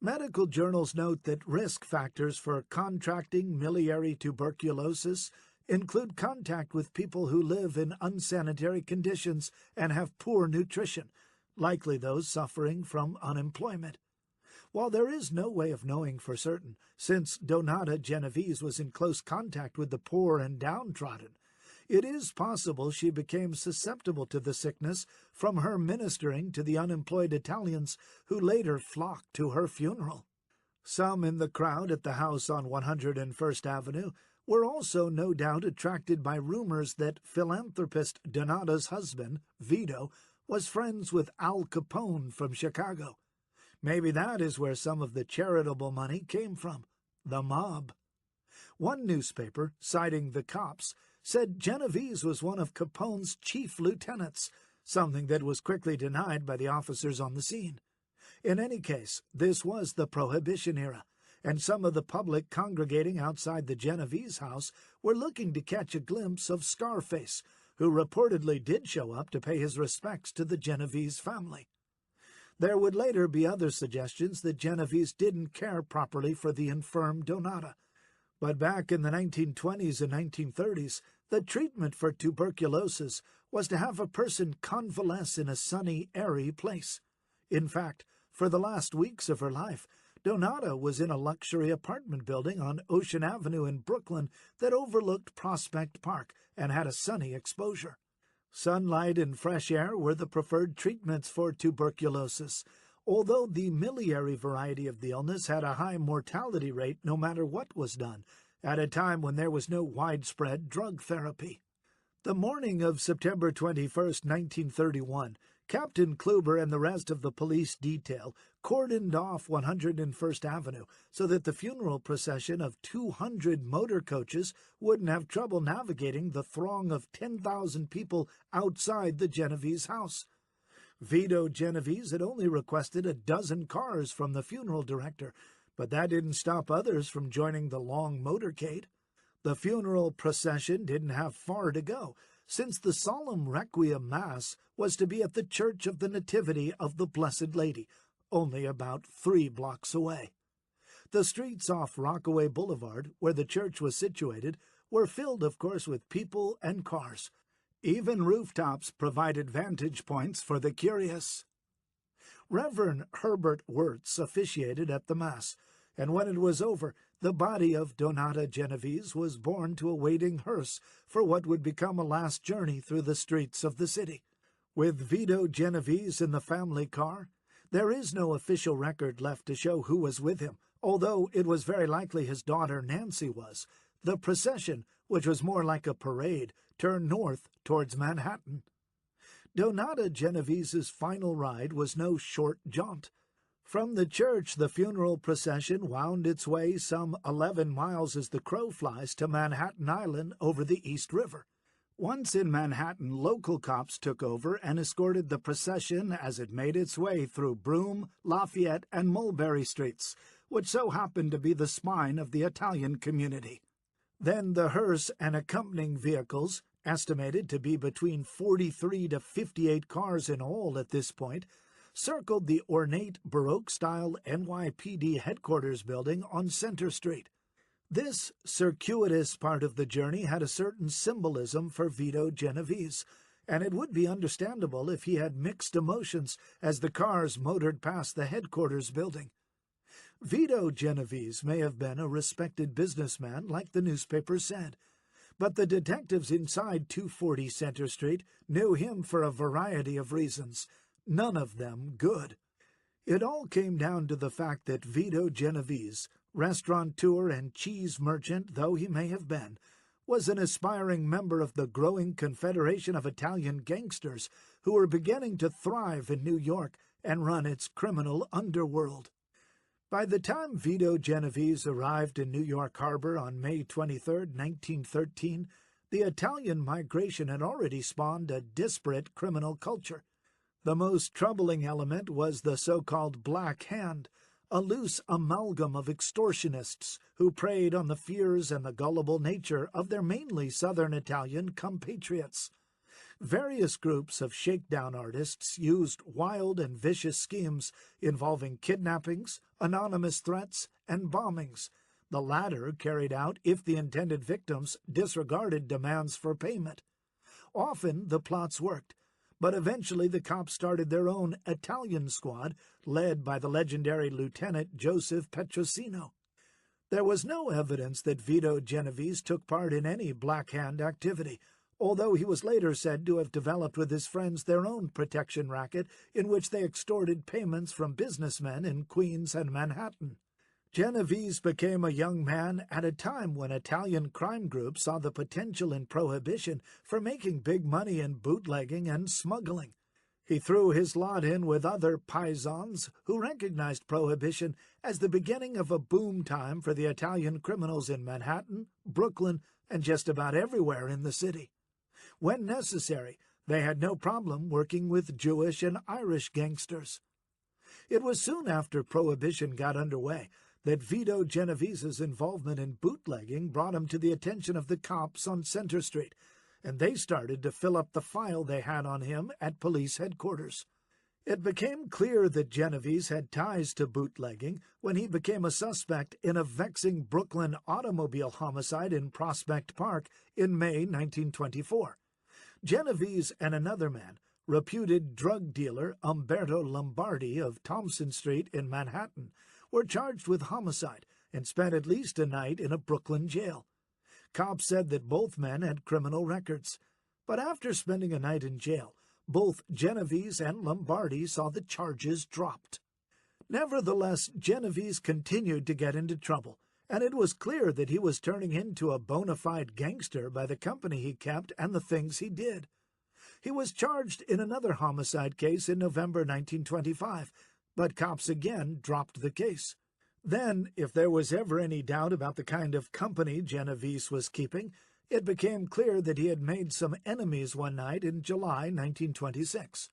Medical journals note that risk factors for contracting miliary tuberculosis include contact with people who live in unsanitary conditions and have poor nutrition, likely those suffering from unemployment. While there is no way of knowing for certain, since Donata Genovese was in close contact with the poor and downtrodden, it is possible she became susceptible to the sickness from her ministering to the unemployed Italians who later flocked to her funeral. Some in the crowd at the house on 101st Avenue were also no doubt attracted by rumors that philanthropist Donata's husband, Vito, was friends with Al Capone from Chicago. Maybe that is where some of the charitable money came from, the mob. One newspaper, citing the cops, said Genovese was one of Capone's chief lieutenants, something that was quickly denied by the officers on the scene. In any case, this was the Prohibition era, and some of the public congregating outside the Genovese house were looking to catch a glimpse of Scarface, who reportedly did show up to pay his respects to the Genovese family. There would later be other suggestions that Genovese didn't care properly for the infirm Donata. But back in the 1920s and 1930s, the treatment for tuberculosis was to have a person convalesce in a sunny, airy place. In fact, for the last weeks of her life, Donata was in a luxury apartment building on Ocean Avenue in Brooklyn that overlooked Prospect Park and had a sunny exposure. Sunlight and fresh air were the preferred treatments for tuberculosis, although the miliary variety of the illness had a high mortality rate no matter what was done, at a time when there was no widespread drug therapy. The morning of September 21, 1931, Captain Kluber and the rest of the police detail cordoned off 101st Avenue so that the funeral procession of 200 motor coaches wouldn't have trouble navigating the throng of 10,000 people outside the Genovese house. Vito Genovese had only requested a dozen cars from the funeral director, but that didn't stop others from joining the long motorcade. The funeral procession didn't have far to go, since the solemn Requiem Mass was to be at the Church of the Nativity of the Blessed Lady, only about 3 blocks away. The streets off Rockaway Boulevard, where the church was situated, were filled, of course, with people and cars. Even rooftops provided vantage points for the curious. Reverend Herbert Wirtz officiated at the Mass, and when it was over, the body of Donata Genovese was borne to a waiting hearse for what would become a last journey through the streets of the city. With Vito Genovese in the family car, there is no official record left to show who was with him, although it was very likely his daughter Nancy was. The procession, which was more like a parade, turned north towards Manhattan. Donata Genovese's final ride was no short jaunt. From the church, the funeral procession wound its way some 11 miles as the crow flies to Manhattan Island over the East River. Once in Manhattan, local cops took over and escorted the procession as it made its way through Broome, Lafayette, and Mulberry Streets, which so happened to be the spine of the Italian community. Then the hearse and accompanying vehicles, estimated to be between 43 to 58 cars in all at this point, circled the ornate Baroque-style NYPD headquarters building on Center Street. This circuitous part of the journey had a certain symbolism for Vito Genovese, and it would be understandable if he had mixed emotions as the cars motored past the headquarters building. Vito Genovese may have been a respected businessman, like the newspapers said, but the detectives inside 240 Center Street knew him for a variety of reasons, none of them good. It all came down to the fact that Vito Genovese, restaurateur and cheese merchant though he may have been, was an aspiring member of the growing confederation of Italian gangsters who were beginning to thrive in New York and run its criminal underworld. By the time Vito Genovese arrived in New York Harbor on May 23, 1913, the Italian migration had already spawned a disparate criminal culture. The most troubling element was the so-called Black Hand, a loose amalgam of extortionists who preyed on the fears and the gullible nature of their mainly southern Italian compatriots. Various groups of shakedown artists used wild and vicious schemes involving kidnappings, anonymous threats, and bombings, the latter carried out if the intended victims disregarded demands for payment. Often the plots worked, but eventually the cops started their own Italian squad, led by the legendary Lieutenant Joseph Petrosino. There was no evidence that Vito Genovese took part in any Black Hand activity, although he was later said to have developed with his friends their own protection racket in which they extorted payments from businessmen in Queens and Manhattan. Genovese became a young man at a time when Italian crime groups saw the potential in prohibition for making big money in bootlegging and smuggling. He threw his lot in with other paisans who recognized prohibition as the beginning of a boom time for the Italian criminals in Manhattan, Brooklyn, and just about everywhere in the city. When necessary, they had no problem working with Jewish and Irish gangsters. It was soon after Prohibition got underway that Vito Genovese's involvement in bootlegging brought him to the attention of the cops on Center Street, and they started to fill up the file they had on him at police headquarters. It became clear that Genovese had ties to bootlegging when he became a suspect in a vexing Brooklyn automobile homicide in Prospect Park in May 1924. Genovese and another man, reputed drug dealer Umberto Lombardi of Thompson Street in Manhattan, were charged with homicide and spent at least a night in a Brooklyn jail. Cops said that both men had criminal records, but after spending a night in jail, both Genovese and Lombardi saw the charges dropped. Nevertheless, Genovese continued to get into trouble, and it was clear that he was turning into a bona fide gangster by the company he kept and the things he did. He was charged in another homicide case in November 1925, but cops again dropped the case. Then, if there was ever any doubt about the kind of company Genovese was keeping, it became clear that he had made some enemies one night in July 1926.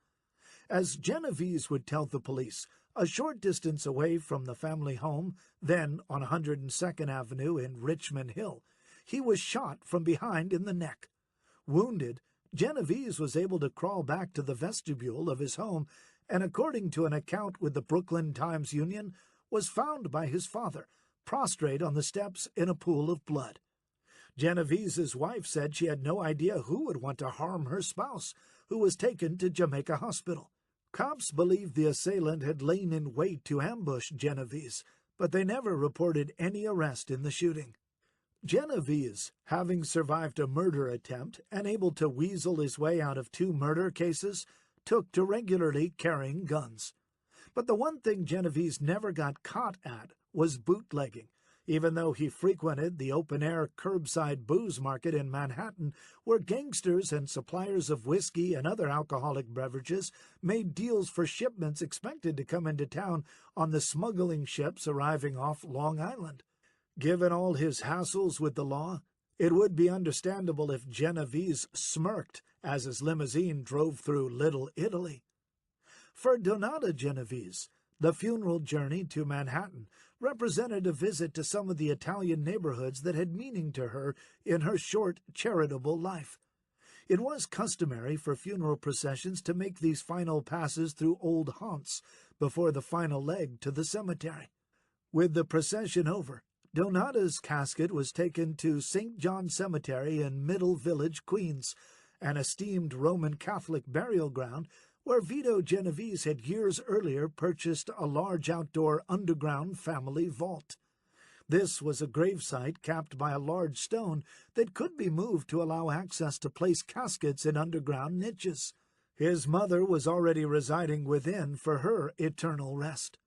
As Genovese would tell the police, a short distance away from the family home, then on 102nd Avenue in Richmond Hill, he was shot from behind in the neck. Wounded, Genovese was able to crawl back to the vestibule of his home and, according to an account with the Brooklyn Times-Union, was found by his father, prostrate on the steps in a pool of blood. Genovese's wife said she had no idea who would want to harm her spouse, who was taken to Jamaica Hospital. Cops believed the assailant had lain in wait to ambush Genovese, but they never reported any arrest in the shooting. Genovese, having survived a murder attempt and able to weasel his way out of 2 murder cases, took to regularly carrying guns. But the one thing Genovese never got caught at was bootlegging, even though he frequented the open-air curbside booze market in Manhattan, where gangsters and suppliers of whiskey and other alcoholic beverages made deals for shipments expected to come into town on the smuggling ships arriving off Long Island. Given all his hassles with the law, it would be understandable if Genovese smirked as his limousine drove through Little Italy. For Donata Genovese, the funeral journey to Manhattan represented a visit to some of the Italian neighborhoods that had meaning to her in her short, charitable life. It was customary for funeral processions to make these final passes through old haunts before the final leg to the cemetery. With the procession over, Donata's casket was taken to St. John Cemetery in Middle Village, Queens, an esteemed Roman Catholic burial ground where Vito Genovese had years earlier purchased a large outdoor underground family vault. This was a gravesite capped by a large stone that could be moved to allow access to place caskets in underground niches. His mother was already residing within for her eternal rest.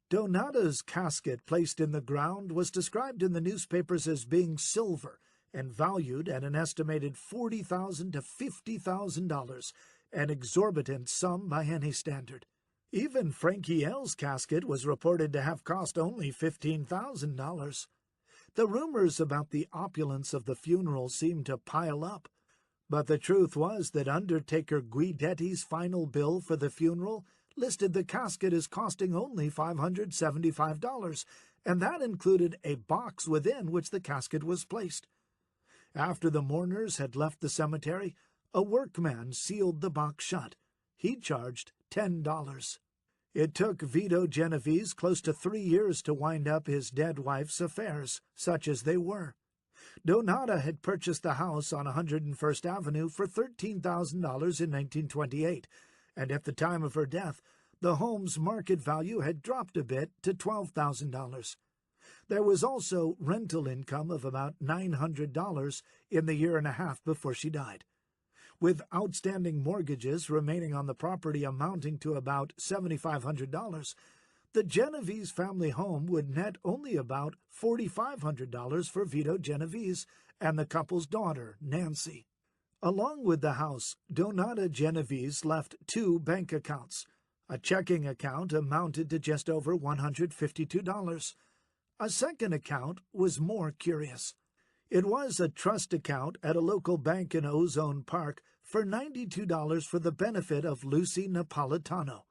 Donata's casket placed in the ground was described in the newspapers as being silver and valued at an estimated $40,000 to $50,000, an exorbitant sum by any standard. Even Frankie L's casket was reported to have cost only $15,000. The rumors about the opulence of the funeral seemed to pile up, but the truth was that undertaker Guidetti's final bill for the funeral listed the casket as costing only $575, and that included a box within which the casket was placed. After the mourners had left the cemetery, A workman sealed the box shut. He charged $10. It took Vito Genovese close to 3 years to wind up his dead wife's affairs, such as they were. Donata had purchased the house on 101st Avenue for $13,000 in 1928, and at the time of her death, the home's market value had dropped a bit to $12,000. There was also rental income of about $900 in the year and a half before she died. With outstanding mortgages remaining on the property amounting to about $7,500, the Genovese family home would net only about $4,500 for Vito Genovese and the couple's daughter, Nancy. Along with the house, Donata Genovese left 2 bank accounts. A checking account amounted to just over $152. A second account was more curious. It was a trust account at a local bank in Ozone Park for $92 for the benefit of Lucy Napolitano.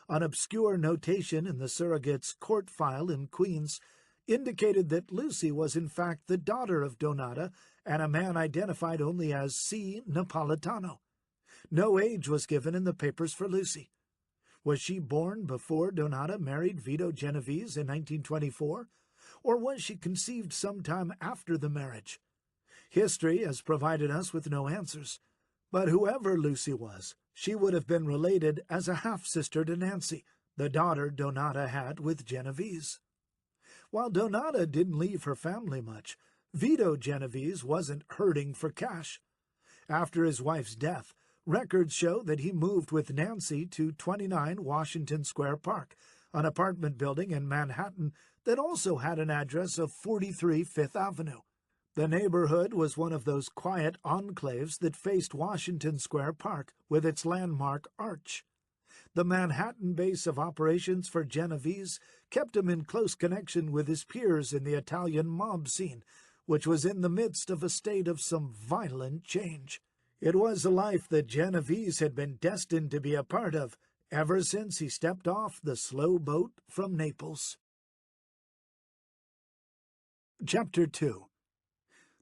An obscure notation in the surrogate's court file in Queens indicated that Lucy was in fact the daughter of Donata and a man identified only as C. Napolitano. No age was given in the papers for Lucy. Was she born before Donata married Vito Genovese in 1924? Or was she conceived sometime after the marriage? History has provided us with no answers. But whoever Lucy was, she would have been related as a half-sister to Nancy, the daughter Donata had with Genovese. While Donata didn't leave her family much, Vito Genovese wasn't hurting for cash. After his wife's death, records show that he moved with Nancy to 29 Washington Square Park, an apartment building in Manhattan that also had an address of 43 Fifth Avenue. The neighborhood was one of those quiet enclaves that faced Washington Square Park with its landmark arch. The Manhattan base of operations for Genovese kept him in close connection with his peers in the Italian mob scene, which was in the midst of a state of some violent change. It was a life that Genovese had been destined to be a part of ever since he stepped off the slow boat from Naples. Chapter 2.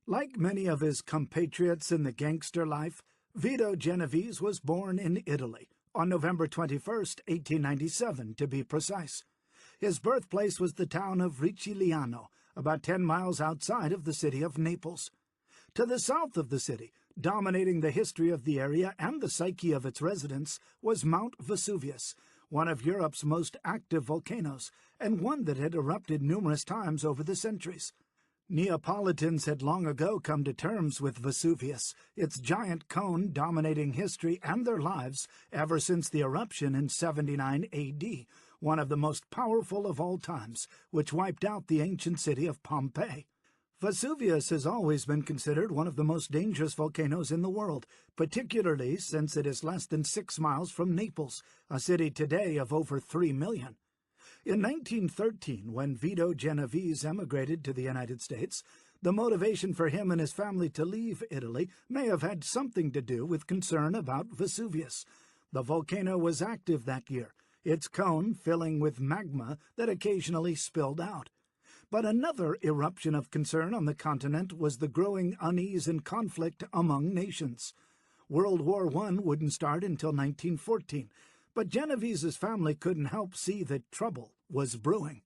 Like many of his compatriots in the gangster life, Vito Genovese was born in Italy on November 21, 1897, to be precise. His birthplace was the town of Ricciliano, about 10 miles outside of the city of Naples. To the south of the city, dominating the history of the area and the psyche of its residents, was Mount Vesuvius, one of Europe's most active volcanoes, and one that had erupted numerous times over the centuries. Neapolitans had long ago come to terms with Vesuvius, its giant cone dominating history and their lives ever since the eruption in 79 A.D., one of the most powerful of all times, which wiped out the ancient city of Pompeii. Vesuvius has always been considered one of the most dangerous volcanoes in the world, particularly since it is less than 6 miles from Naples, a city today of over 3 million. In 1913, when Vito Genovese emigrated to the United States, the motivation for him and his family to leave Italy may have had something to do with concern about Vesuvius. The volcano was active that year, its cone filling with magma that occasionally spilled out. But another eruption of concern on the continent was the growing unease and conflict among nations. World War I wouldn't start until 1914, but Genovese's family couldn't help see that trouble was brewing.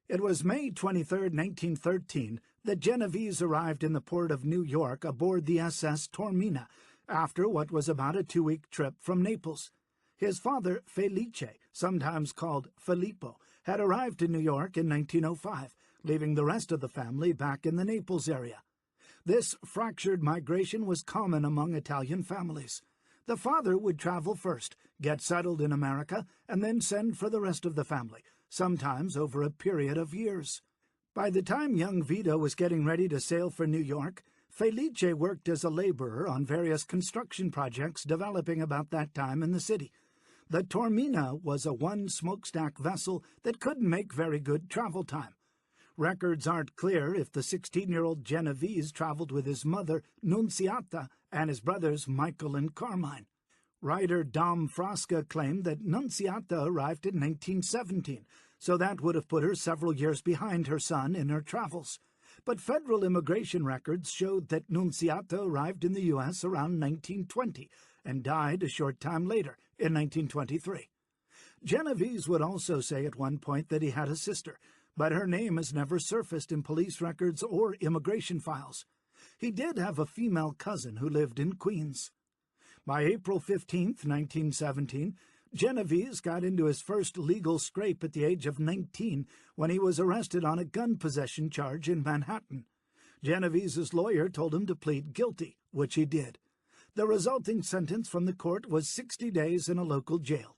It was May 23, 1913, that Genovese arrived in the port of New York aboard the SS Taormina, after what was about a 2-week trip from Naples. His father, Felice, sometimes called Filippo, had arrived in New York in 1905, leaving the rest of the family back in the Naples area. This fractured migration was common among Italian families. The father would travel first, get settled in America, and then send for the rest of the family, sometimes over a period of years. By the time young Vito was getting ready to sail for New York, Felice worked as a laborer on various construction projects developing about that time in the city. The Taormina was a one-smokestack vessel that couldn't make very good travel time. Records aren't clear if the 16-year-old Genovese traveled with his mother, Nunziata, and his brothers Michael and Carmine. Writer Dom Frasca claimed that Nunziata arrived in 1917, so that would have put her several years behind her son in her travels. but federal immigration records showed that Nunziata arrived in the U.S. around 1920 and died a short time later, in 1923. Genovese would also say at one point that he had a sister, but her name has never surfaced in police records or immigration files. He did have a female cousin who lived in Queens. By April 15, 1917, Genovese got into his first legal scrape at the age of 19 when he was arrested on a gun possession charge in Manhattan. Genovese's lawyer told him to plead guilty, which he did. The resulting sentence from the court was 60 days in a local jail.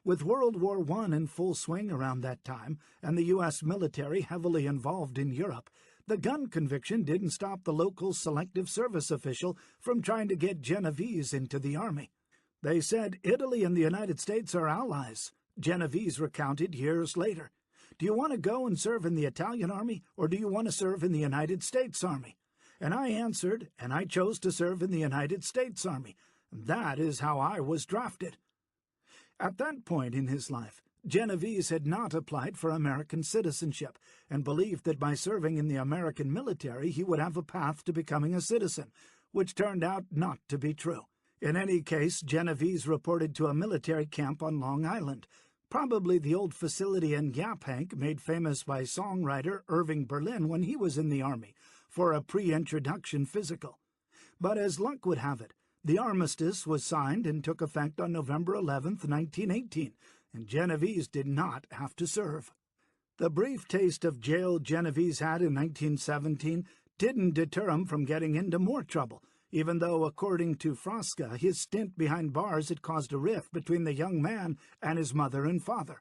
With World War I in full swing around that time, and the U.S. military heavily involved in Europe, the gun conviction didn't stop the local selective service official from trying to get Genovese into the army. They said Italy and the United States are allies. Genovese recounted years later. Do you want to go and serve in the Italian army, or do you want to serve in the United States Army? And I answered, and I chose to serve in the United States Army. That is how I was drafted. At that point in his life, Genovese had not applied for American citizenship and believed that by serving in the American military he would have a path to becoming a citizen, which turned out not to be true. In any case, Genovese reported to a military camp on Long Island, probably the old facility in Yaphank made famous by songwriter Irving Berlin when he was in the Army, for a pre-introduction physical. But as luck would have it, the armistice was signed and took effect on November 11, 1918, and Genovese did not have to serve. The brief taste of jail Genovese had in 1917 didn't deter him from getting into more trouble, even though, according to Frasca, his stint behind bars had caused a rift between the young man and his mother and father.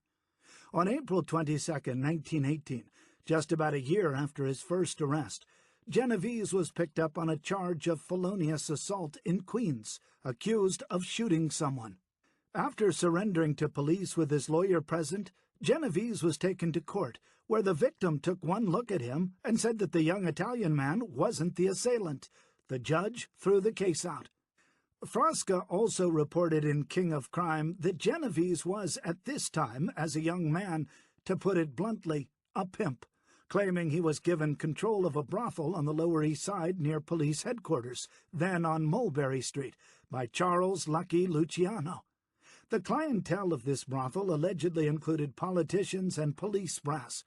On April 22, 1918, just about a year after his first arrest, Genovese was picked up on a charge of felonious assault in Queens, accused of shooting someone. After surrendering to police with his lawyer present, Genovese was taken to court, where the victim took one look at him and said that the young Italian man wasn't the assailant. The judge threw the case out. Frasca also reported in King of Crime that Genovese was, at this time, as a young man, to put it bluntly, a pimp, claiming he was given control of a brothel on the Lower East Side near police headquarters, then on Mulberry Street, by Charles Lucky Luciano. The clientele of this brothel allegedly included politicians and police brass.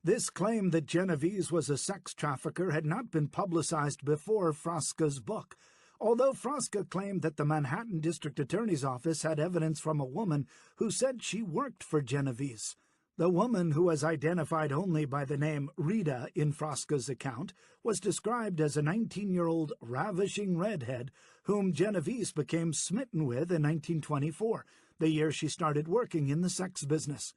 This claim that Genovese was a sex trafficker had not been publicized before Frasca's book, although Frasca claimed that the Manhattan District Attorney's Office had evidence from a woman who said she worked for Genovese. The woman, who was identified only by the name Rita in Frasca's account, was described as a 19-year-old ravishing redhead whom Genovese became smitten with in 1924, the year she started working in the sex business.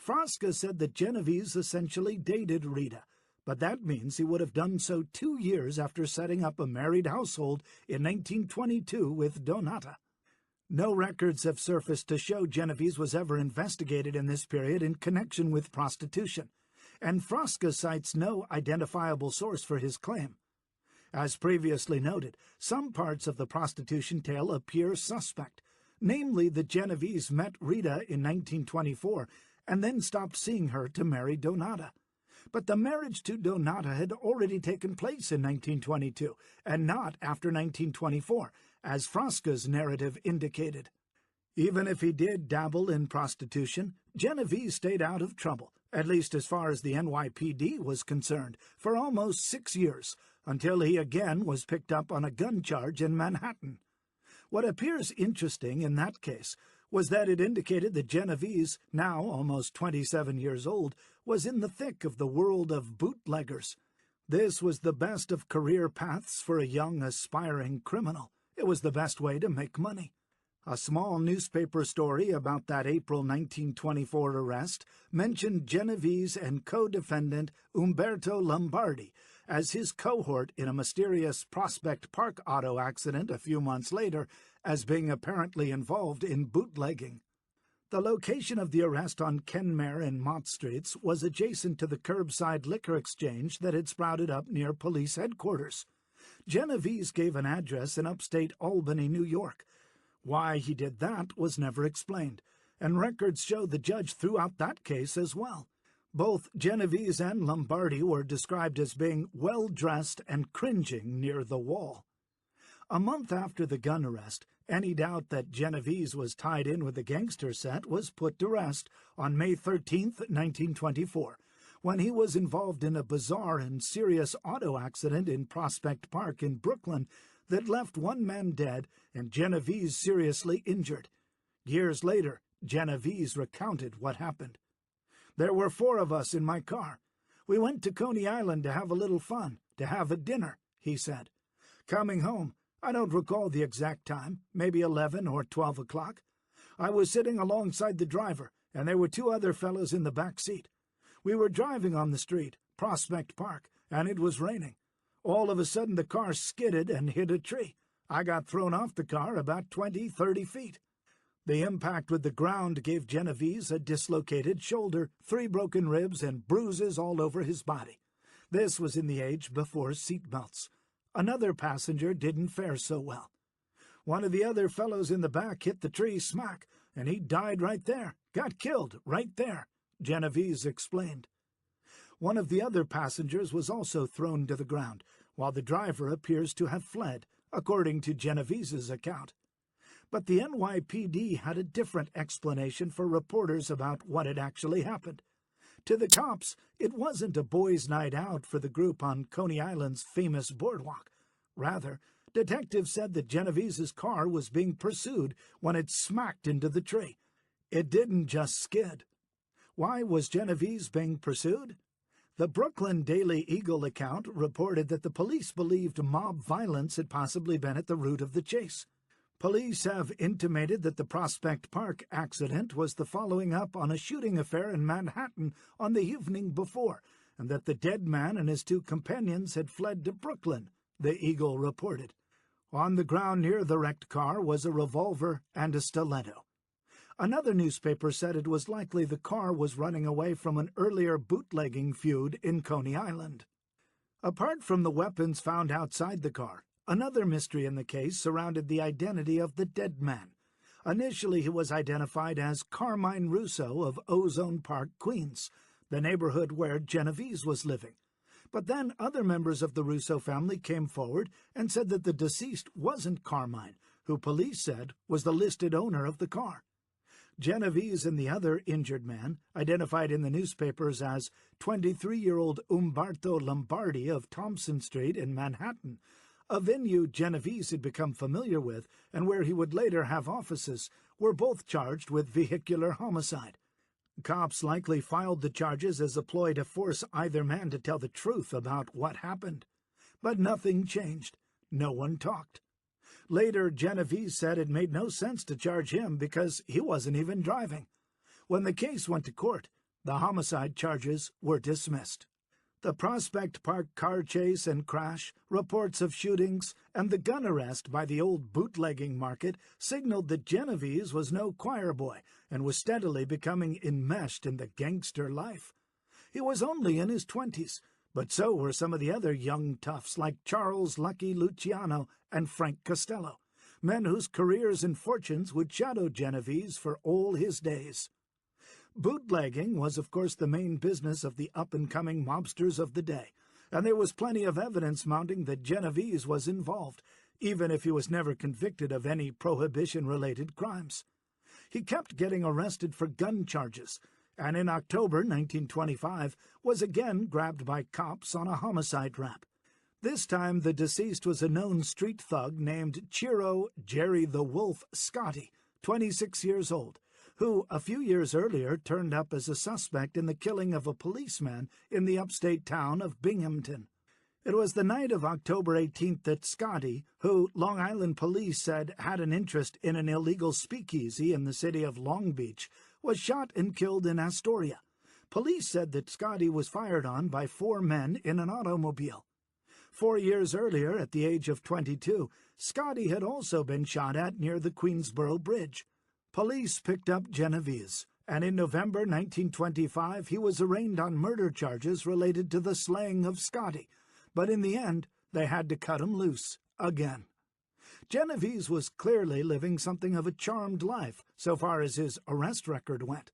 Frasca said that Genovese essentially dated Rita, but that means he would have done so 2 years after setting up a married household in 1922 with Donata. No records have surfaced to show Genovese was ever investigated in this period in connection with prostitution, and Frasca cites no identifiable source for his claim. As previously noted, some parts of the prostitution tale appear suspect, namely that Genovese met Rita in 1924 and then stopped seeing her to marry Donata. But the marriage to Donata had already taken place in 1922, and not after 1924, as Frasca's narrative indicated. Even if he did dabble in prostitution, Genovese stayed out of trouble, at least as far as the NYPD was concerned, for almost 6 years, until he again was picked up on a gun charge in Manhattan. What appears interesting in that case was that it indicated that Genovese, now almost 27 years old, was in the thick of the world of bootleggers. This was the best of career paths for a young, aspiring criminal. It was the best way to make money. A small newspaper story about that April 1924 arrest mentioned Genovese and co-defendant Umberto Lombardi as his cohort in a mysterious Prospect Park auto accident a few months later, as being apparently involved in bootlegging. The location of the arrest on Kenmare and Mott Streets was adjacent to the curbside liquor exchange that had sprouted up near police headquarters. Genovese gave an address in upstate Albany, New York. Why he did that was never explained, and records show the judge threw out that case as well. Both Genovese and Lombardi were described as being well-dressed and cringing near the wall. A month after the gun arrest, any doubt that Genovese was tied in with the gangster set was put to rest on May 13, 1924, when he was involved in a bizarre and serious auto accident in Prospect Park in Brooklyn that left one man dead and Genovese seriously injured. Years later, Genovese recounted what happened. "There were 4 of us in my car. We went to Coney Island to have a little fun, to have a dinner," he said. "Coming home, I don't recall the exact time, maybe 11 or 12 o'clock. I was sitting alongside the driver, and there were 2 other fellows in the back seat. We were driving on the street, Prospect Park, and it was raining. All of a sudden the car skidded and hit a tree. I got thrown off the car about 20-30 feet. The impact with the ground gave Genovese a dislocated shoulder, 3 broken ribs, and bruises all over his body. This was in the age before seat belts. Another passenger didn't fare so well. One of the other fellows in the back hit the tree smack, and he died right there, got killed right there," Genovese explained. One of the other passengers was also thrown to the ground, while the driver appears to have fled, according to Genovese's account. But the NYPD had a different explanation for reporters about what had actually happened. To the cops, it wasn't a boys' night out for the group on Coney Island's famous boardwalk. Rather, detectives said that Genovese's car was being pursued when it smacked into the tree. It didn't just skid. Why was Genovese being pursued? The Brooklyn Daily Eagle account reported that the police believed mob violence had possibly been at the root of the chase. Police have intimated that the Prospect Park accident was the following up on a shooting affair in Manhattan on the evening before, and that the dead man and his 2 companions had fled to Brooklyn, the Eagle reported. On the ground near the wrecked car was a revolver and a stiletto. Another newspaper said it was likely the car was running away from an earlier bootlegging feud in Coney Island. Apart from the weapons found outside the car, another mystery in the case surrounded the identity of the dead man. Initially, he was identified as Carmine Russo of Ozone Park, Queens, the neighborhood where Genovese was living. But then other members of the Russo family came forward and said that the deceased wasn't Carmine, who police said was the listed owner of the car. Genovese and the other injured man, identified in the newspapers as 23-year-old Umberto Lombardi of Thompson Street in Manhattan, a venue Genovese had become familiar with and where he would later have offices, were both charged with vehicular homicide. Cops likely filed the charges as a ploy to force either man to tell the truth about what happened. But nothing changed. No one talked. Later, Genovese said it made no sense to charge him because he wasn't even driving. When the case went to court, the homicide charges were dismissed. The Prospect Park car chase and crash, reports of shootings, and the gun arrest by the old bootlegging market signaled that Genovese was no choir boy and was steadily becoming enmeshed in the gangster life. He was only in his 20s, but so were some of the other young toughs like Charles Lucky Luciano and Frank Costello, men whose careers and fortunes would shadow Genovese for all his days. Bootlegging was, of course, the main business of the up-and-coming mobsters of the day, and there was plenty of evidence mounting that Genovese was involved, even if he was never convicted of any prohibition-related crimes. He kept getting arrested for gun charges, and in October 1925 was again grabbed by cops on a homicide rap. This time the deceased was a known street thug named Chiro Jerry the Wolf Scotty, 26 years old, who a few years earlier turned up as a suspect in the killing of a policeman in the upstate town of Binghamton. It was the night of October 18th that Scotty, who Long Island police said had an interest in an illegal speakeasy in the city of Long Beach, was shot and killed in Astoria. Police said that Scotty was fired on by 4 men in an automobile. 4 years earlier, at the age of 22, Scotty had also been shot at near the Queensboro Bridge. Police picked up Genovese, and in November 1925 he was arraigned on murder charges related to the slaying of Scotty, but in the end they had to cut him loose again. Genovese was clearly living something of a charmed life so far as his arrest record went.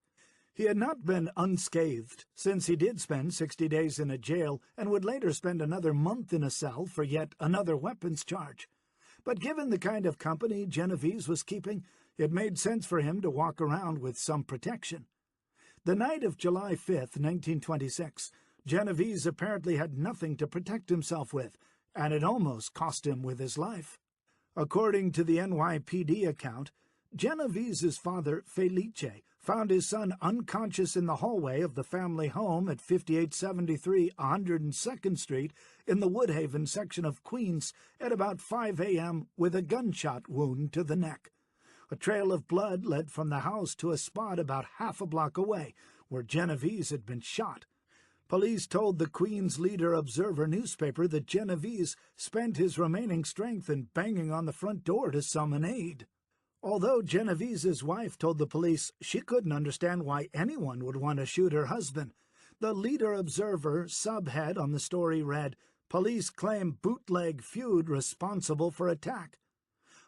He had not been unscathed, since he did spend 60 days in a jail and would later spend another month in a cell for yet another weapons charge. But given the kind of company Genovese was keeping, it made sense for him to walk around with some protection. The night of July 5th, 1926, Genovese apparently had nothing to protect himself with, and it almost cost him with his life. According to the NYPD account, Genovese's father, Felice, found his son unconscious in the hallway of the family home at 5873 102nd Street in the Woodhaven section of Queens at about 5 a.m. with a gunshot wound to the neck. A trail of blood led from the house to a spot about half a block away, where Genovese had been shot. Police told the Queens Leader-Observer newspaper that Genovese spent his remaining strength in banging on the front door to summon aid. Although Genovese's wife told the police she couldn't understand why anyone would want to shoot her husband, the Leader-Observer subhead on the story read, "Police claim bootleg feud responsible for attack."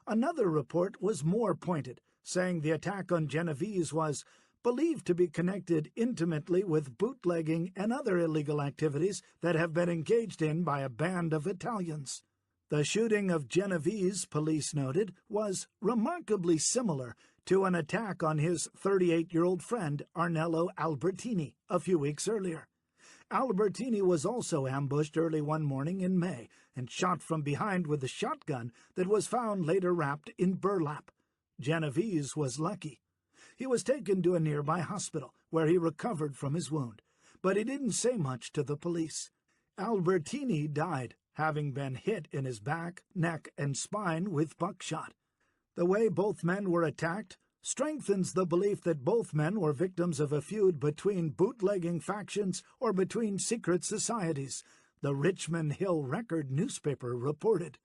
Another report was more pointed, saying the attack on Genovese was believed to be connected intimately with bootlegging and other illegal activities that have been engaged in by a band of Italians. The shooting of Genovese, police noted, was remarkably similar to an attack on his 38-year-old friend Arnello Albertini a few weeks earlier. Albertini was also ambushed early one morning in May and shot from behind with a shotgun that was found later wrapped in burlap. Genovese was lucky. He was taken to a nearby hospital, where he recovered from his wound, but he didn't say much to the police. Albertini died, having been hit in his back, neck, and spine with buckshot. The way both men were attacked strengthens the belief that both men were victims of a feud between bootlegging factions or between secret societies, the Richmond Hill Record newspaper reported.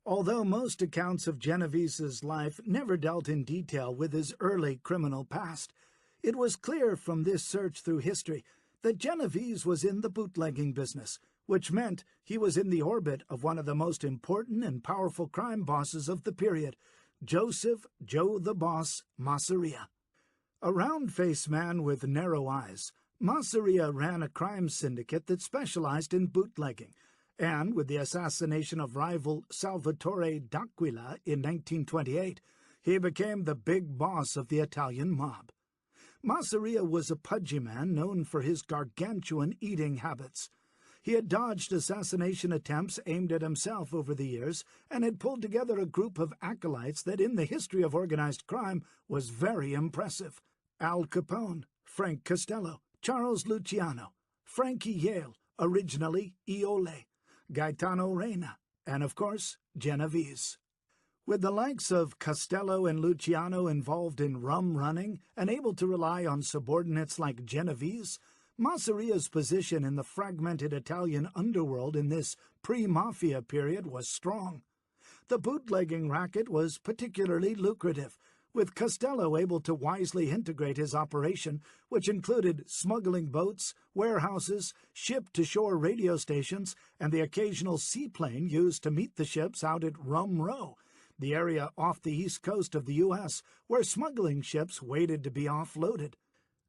Although most accounts of Genovese's life never dealt in detail with his early criminal past, it was clear from this search through history that Genovese was in the bootlegging business, which meant he was in the orbit of one of the most important and powerful crime bosses of the period, Joseph "Joe the Boss" Masseria. A round-faced man with narrow eyes, Masseria ran a crime syndicate that specialized in bootlegging, and with the assassination of rival Salvatore D'Aquila in 1928, he became the big boss of the Italian mob. Masseria was a pudgy man known for his gargantuan eating habits. He had dodged assassination attempts aimed at himself over the years and had pulled together a group of acolytes that in the history of organized crime was very impressive. Al Capone, Frank Costello, Charles Luciano, Frankie Yale, originally Iole, Gaetano Reina, and of course, Genovese. With the likes of Costello and Luciano involved in rum running and able to rely on subordinates like Genovese, Masseria's position in the fragmented Italian underworld in this pre-mafia period was strong. The bootlegging racket was particularly lucrative, with Costello able to wisely integrate his operation, which included smuggling boats, warehouses, ship-to-shore radio stations, and the occasional seaplane used to meet the ships out at Rum Row, the area off the east coast of the U.S., where smuggling ships waited to be offloaded.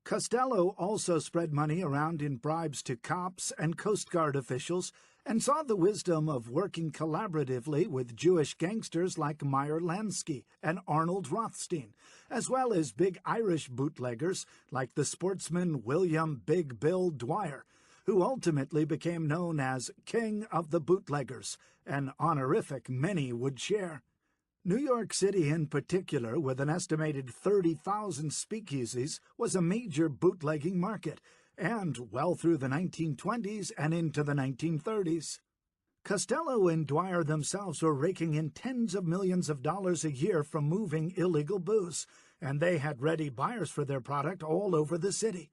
Costello also spread money around in bribes to cops and Coast Guard officials and saw the wisdom of working collaboratively with Jewish gangsters like Meyer Lansky and Arnold Rothstein, as well as big Irish bootleggers like the sportsman William Big Bill Dwyer, who ultimately became known as King of the Bootleggers, an honorific many would share. New York City in particular, with an estimated 30,000 speakeasies, was a major bootlegging market, and well through the 1920s and into the 1930s. Costello and Dwyer themselves were raking in tens of millions of dollars a year from moving illegal booze, and they had ready buyers for their product all over the city.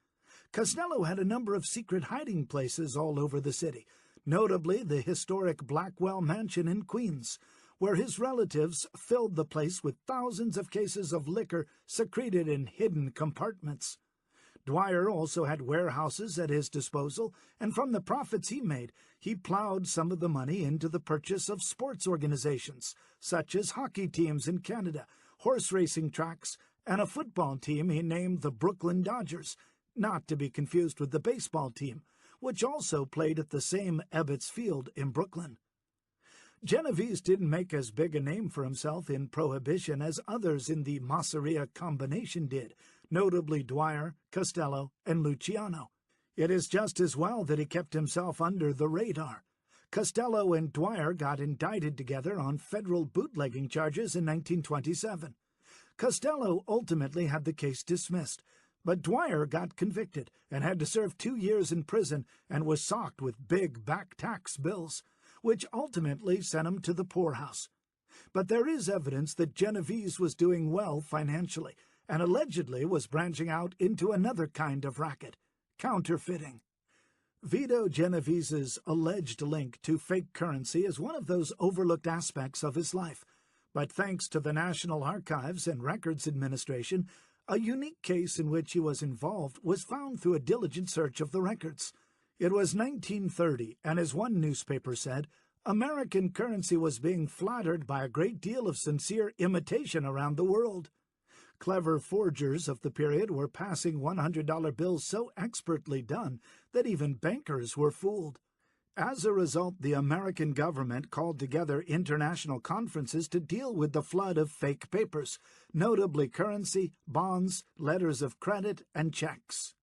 Costello had a number of secret hiding places all over the city, notably the historic Blackwell Mansion in Queens, where his relatives filled the place with thousands of cases of liquor secreted in hidden compartments. Dwyer also had warehouses at his disposal, and from the profits he made, he plowed some of the money into the purchase of sports organizations, such as hockey teams in Canada, horse racing tracks, and a football team he named the Brooklyn Dodgers, not to be confused with the baseball team, which also played at the same Ebbets Field in Brooklyn. Genovese didn't make as big a name for himself in Prohibition as others in the Masseria combination did, notably Dwyer, Costello, and Luciano. It is just as well that he kept himself under the radar. Costello and Dwyer got indicted together on federal bootlegging charges in 1927. Costello ultimately had the case dismissed, but Dwyer got convicted and had to serve 2 years in prison and was socked with big back tax bills, which ultimately sent him to the poorhouse. But there is evidence that Genovese was doing well financially and allegedly was branching out into another kind of racket, counterfeiting. Vito Genovese's alleged link to fake currency is one of those overlooked aspects of his life, but thanks to the National Archives and Records Administration, a unique case in which he was involved was found through a diligent search of the records. It was 1930, and as one newspaper said, American currency was being flattered by a great deal of sincere imitation around the world. Clever forgers of the period were passing $100 bills so expertly done that even bankers were fooled. As a result, the American government called together international conferences to deal with the flood of fake papers, notably currency, bonds, letters of credit, and checks.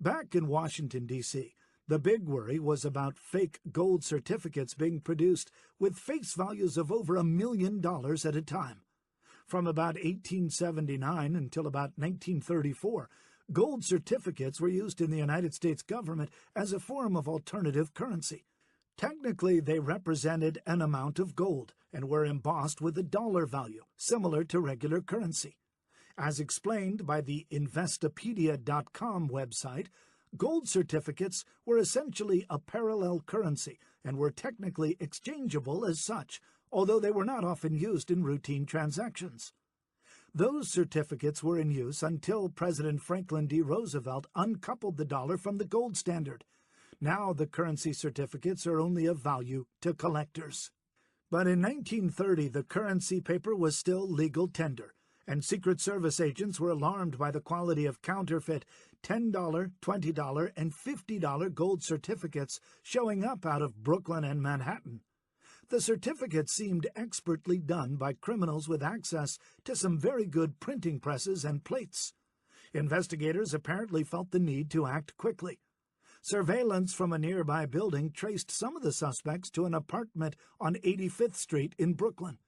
Back in Washington, D.C., the big worry was about fake gold certificates being produced with face values of over $1 million at a time. From about 1879 until about 1934, gold certificates were used in the United States government as a form of alternative currency. Technically, they represented an amount of gold and were embossed with a dollar value, similar to regular currency. As explained by the Investopedia.com website, gold certificates were essentially a parallel currency and were technically exchangeable as such, although they were not often used in routine transactions. Those certificates were in use until President Franklin D. Roosevelt uncoupled the dollar from the gold standard. Now the currency certificates are only of value to collectors. But in 1930, the currency paper was still legal tender, and Secret Service agents were alarmed by the quality of counterfeit $10, $20, and $50 gold certificates showing up out of Brooklyn and Manhattan. The certificates seemed expertly done by criminals with access to some very good printing presses and plates. Investigators apparently felt the need to act quickly. Surveillance from a nearby building traced some of the suspects to an apartment on 85th Street in Brooklyn.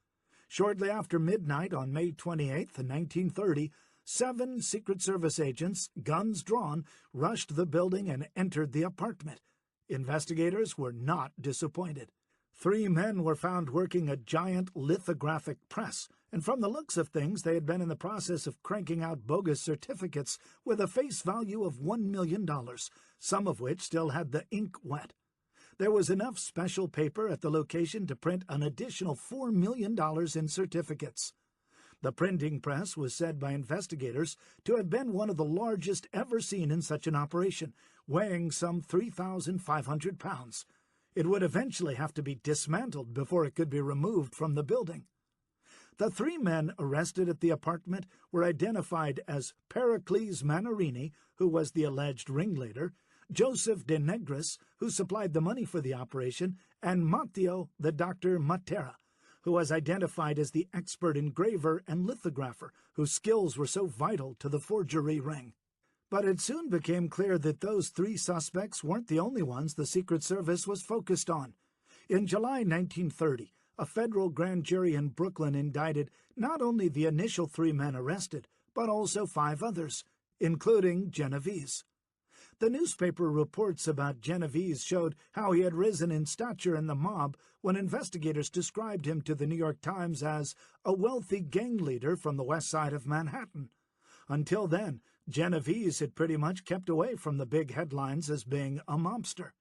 Shortly after midnight on May 28, 1930, 7 Secret Service agents, guns drawn, rushed the building and entered the apartment. Investigators were not disappointed. 3 men were found working a giant lithographic press, and from the looks of things they had been in the process of cranking out bogus certificates with a face value of $1 million, some of which still had the ink wet. There was enough special paper at the location to print an additional $4 million in certificates. The printing press was said by investigators to have been one of the largest ever seen in such an operation, weighing some 3,500 pounds. It would eventually have to be dismantled before it could be removed from the building. The 3 men arrested at the apartment were identified as Pericles Manarini, who was the alleged ringleader, Joseph De Negris, who supplied the money for the operation, and Matteo the Dr. Matera, who was identified as the expert engraver and lithographer, whose skills were so vital to the forgery ring. But it soon became clear that those 3 suspects weren't the only ones the Secret Service was focused on. In July 1930, a federal grand jury in Brooklyn indicted not only the initial 3 men arrested, but also 5 others, including Genovese. The newspaper reports about Genovese showed how he had risen in stature in the mob when investigators described him to the New York Times as a wealthy gang leader from the west side of Manhattan. Until then, Genovese had pretty much kept away from the big headlines as being a mobster.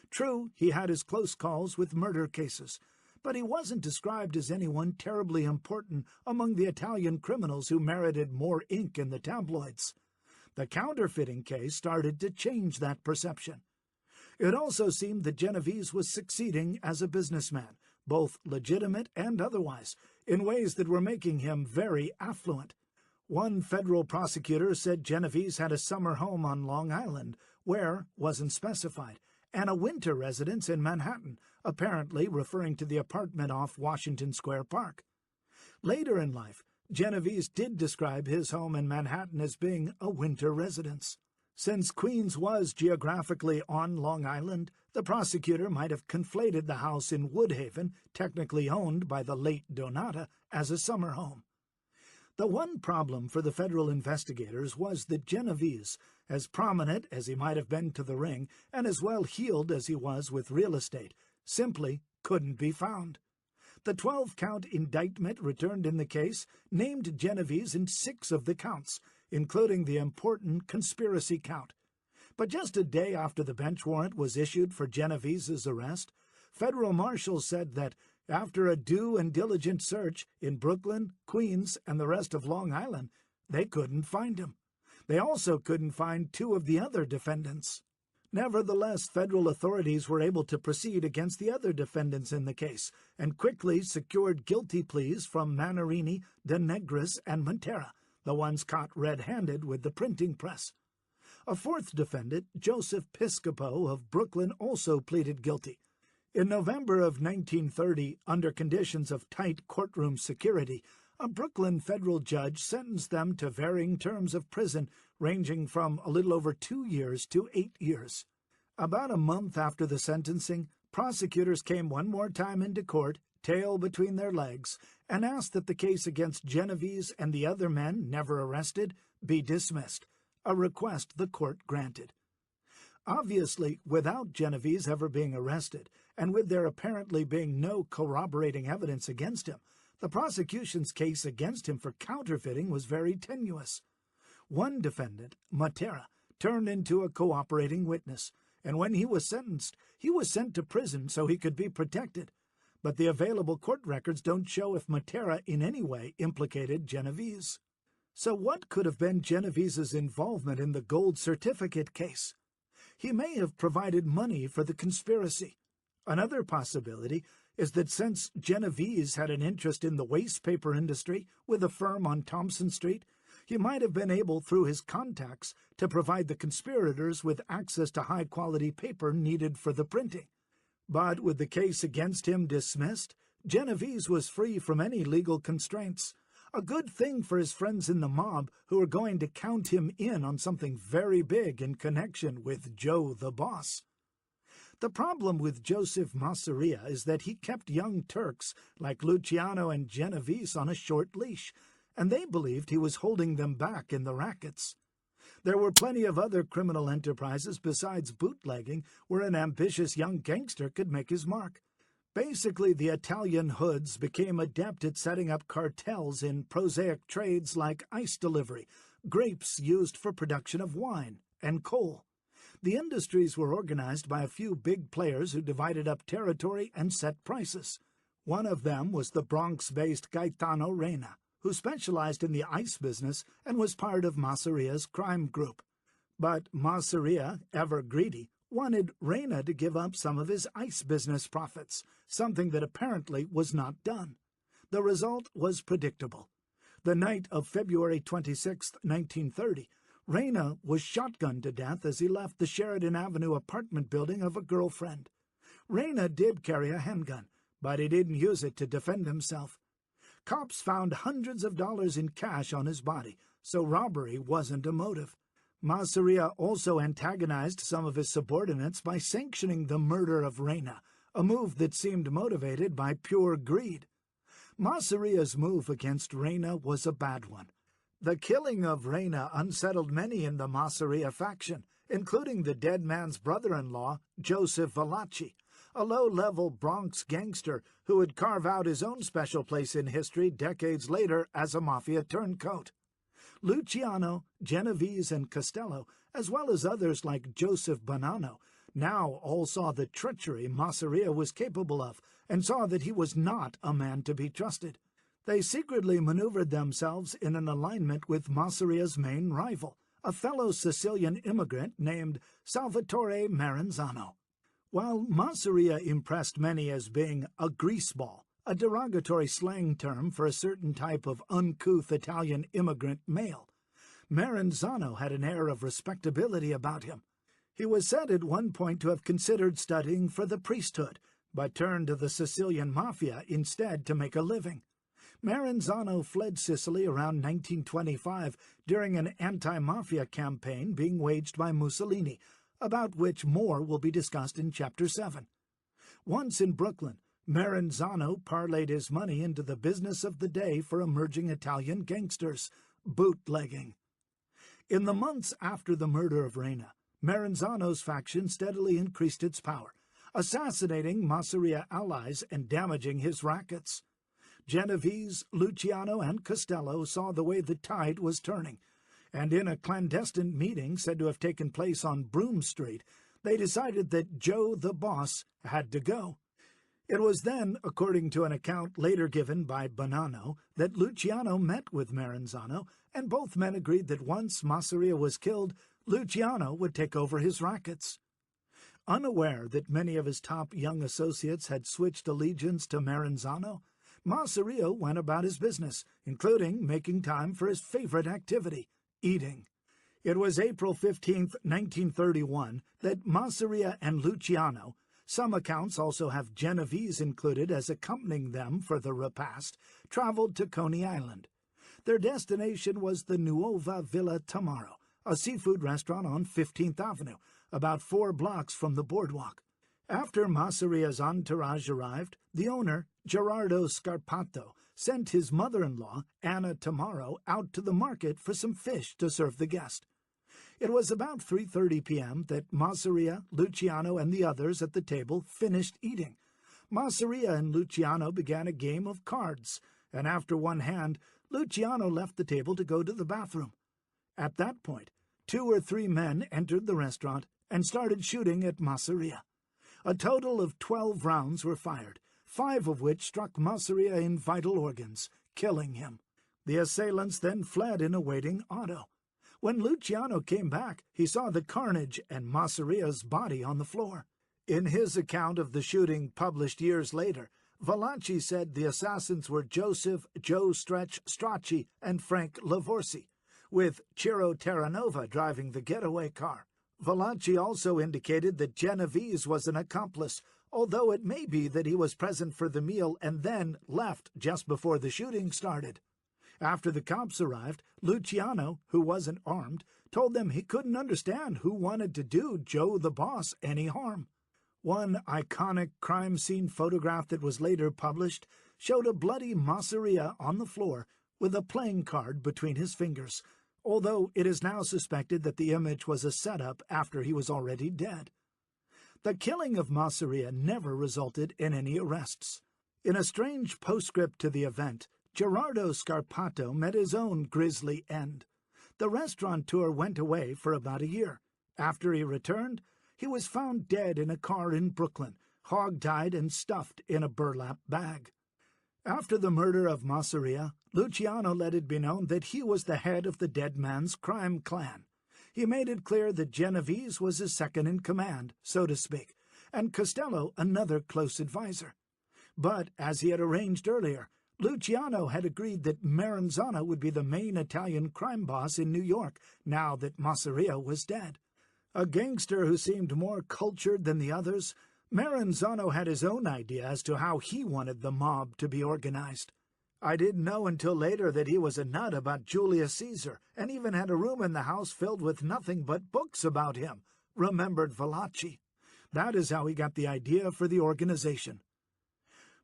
True, he had his close calls with murder cases, but he wasn't described as anyone terribly important among the Italian criminals who merited more ink in the tabloids. The counterfeiting case started to change that perception. It also seemed that Genovese was succeeding as a businessman, both legitimate and otherwise, in ways that were making him very affluent. One federal prosecutor said Genovese had a summer home on Long Island, where wasn't specified, and a winter residence in Manhattan, apparently referring to the apartment off Washington Square Park. Later in life, Genovese did describe his home in Manhattan as being a winter residence. Since Queens was geographically on Long Island, the prosecutor might have conflated the house in Woodhaven, technically owned by the late Donata, as a summer home. The one problem for the federal investigators was that Genovese, as prominent as he might have been to the ring and as well-heeled as he was with real estate, simply couldn't be found. The 12-count indictment returned in the case named Genovese in 6 of the counts, including the important conspiracy count. But just a day after the bench warrant was issued for Genovese's arrest, federal marshals said that after a due and diligent search in Brooklyn, Queens, and the rest of Long Island, they couldn't find him. They also couldn't find 2 of the other defendants. Nevertheless, federal authorities were able to proceed against the other defendants in the case and quickly secured guilty pleas from Manarini, De Negris, and Montera, the ones caught red-handed with the printing press. A 4th defendant, Joseph Piscopo of Brooklyn, also pleaded guilty. In November of 1930, under conditions of tight courtroom security, a Brooklyn federal judge sentenced them to varying terms of prison, ranging from a little over 2 years to 8 years. About a month after the sentencing, prosecutors came one more time into court, tail between their legs, and asked that the case against Genovese and the other men, never arrested, be dismissed, a request the court granted. Obviously, without Genovese ever being arrested, and with there apparently being no corroborating evidence against him, the prosecution's case against him for counterfeiting was very tenuous. One defendant, Montera, turned into a cooperating witness, and when he was sentenced, he was sent to prison so he could be protected. But the available court records don't show if Montera in any way implicated Genovese. So what could have been Genovese's involvement in the gold certificate case? He may have provided money for the conspiracy. Another possibility is that since Genovese had an interest in the waste paper industry with a firm on Thompson Street, he might have been able, through his contacts, to provide the conspirators with access to high-quality paper needed for the printing. But with the case against him dismissed, Genovese was free from any legal constraints. A good thing for his friends in the mob who were going to count him in on something very big in connection with Joe the Boss. The problem with Joseph Masseria is that he kept young Turks like Luciano and Genovese on a short leash, and they believed he was holding them back in the rackets. There were plenty of other criminal enterprises besides bootlegging where an ambitious young gangster could make his mark. Basically, the Italian hoods became adept at setting up cartels in prosaic trades like ice delivery, grapes used for production of wine, and coal. The industries were organized by a few big players who divided up territory and set prices. One of them was the Bronx-based Gaetano Reina, who specialized in the ice business and was part of Masseria's crime group. But Masseria, ever greedy, wanted Reina to give up some of his ice business profits, something that apparently was not done. The result was predictable. The night of February 26, 1930, Reina was shotgunned to death as he left the Sheridan Avenue apartment building of a girlfriend. Reina did carry a handgun, but he didn't use it to defend himself. Cops found hundreds of dollars in cash on his body, so robbery wasn't a motive. Masseria also antagonized some of his subordinates by sanctioning the murder of Reina, a move that seemed motivated by pure greed. Masseria's move against Reina was a bad one. The killing of Reina unsettled many in the Masseria faction, including the dead man's brother-in-law, Joseph Valachi, a low-level Bronx gangster who would carve out his own special place in history decades later as a mafia turncoat. Luciano, Genovese, and Costello, as well as others like Joseph Bonanno, now all saw the treachery Masseria was capable of and saw that he was not a man to be trusted. They secretly maneuvered themselves in an alignment with Masseria's main rival, a fellow Sicilian immigrant named Salvatore Maranzano. While Masseria impressed many as being a greaseball, a derogatory slang term for a certain type of uncouth Italian immigrant male. Maranzano had an air of respectability about him. He was said at one point to have considered studying for the priesthood, but turned to the Sicilian Mafia instead to make a living. Maranzano fled Sicily around 1925 during an anti-mafia campaign being waged by Mussolini, about which more will be discussed in Chapter 7. Once in Brooklyn, Maranzano parlayed his money into the business of the day for emerging Italian gangsters, bootlegging. In the months after the murder of Reina, Maranzano's faction steadily increased its power, assassinating Masseria allies and damaging his rackets. Genovese, Luciano, and Costello saw the way the tide was turning, and in a clandestine meeting said to have taken place on Broome Street, they decided that Joe the Boss had to go. It was then, according to an account later given by Bonanno, that Luciano met with Maranzano, and both men agreed that once Masseria was killed, Luciano would take over his rackets. Unaware that many of his top young associates had switched allegiance to Maranzano, Masseria went about his business, including making time for his favorite activity, eating. It was April 15, 1931, that Masseria and Luciano, some accounts also have Genovese included as accompanying them for the repast, traveled to Coney Island. Their destination was the Nuova Villa Tamaro, a seafood restaurant on 15th Avenue, about 4 blocks from the boardwalk. After Masseria's entourage arrived, the owner, Gerardo Scarpato, sent his mother-in-law, Anna Tamaro, out to the market for some fish to serve the guest. It was about 3:30 p.m. that Masseria, Luciano, and the others at the table finished eating. Masseria and Luciano began a game of cards, and after one hand, Luciano left the table to go to the bathroom. At that point, 2 or 3 men entered the restaurant and started shooting at Masseria. A total of 12 rounds were fired, 5 of which struck Masseria in vital organs, killing him. The assailants then fled in a waiting auto. When Luciano came back, he saw the carnage and Masseria's body on the floor. In his account of the shooting published years later, Valachi said the assassins were Joseph Joe Stretch Stracci and Frank Lavorsi, with Ciro Terranova driving the getaway car. Valachi also indicated that Genovese was an accomplice, although it may be that he was present for the meal and then left just before the shooting started. After the cops arrived, Luciano, who wasn't armed, told them he couldn't understand who wanted to do Joe the Boss any harm. One iconic crime scene photograph that was later published showed a bloody Masseria on the floor with a playing card between his fingers, although it is now suspected that the image was a setup after he was already dead. The killing of Masseria never resulted in any arrests. In a strange postscript to the event, Gerardo Scarpato met his own grisly end. The restaurateur went away for about a year. After he returned, he was found dead in a car in Brooklyn, hog-tied and stuffed in a burlap bag. After the murder of Masseria, Luciano let it be known that he was the head of the dead man's crime clan. He made it clear that Genovese was his second-in-command, so to speak, and Costello another close advisor. But, as he had arranged earlier, Luciano had agreed that Maranzano would be the main Italian crime boss in New York now that Masseria was dead. A gangster who seemed more cultured than the others, Maranzano had his own idea as to how he wanted the mob to be organized. "I didn't know until later that he was a nut about Julius Caesar, and even had a room in the house filled with nothing but books about him," remembered Valachi. That is how he got the idea for the organization.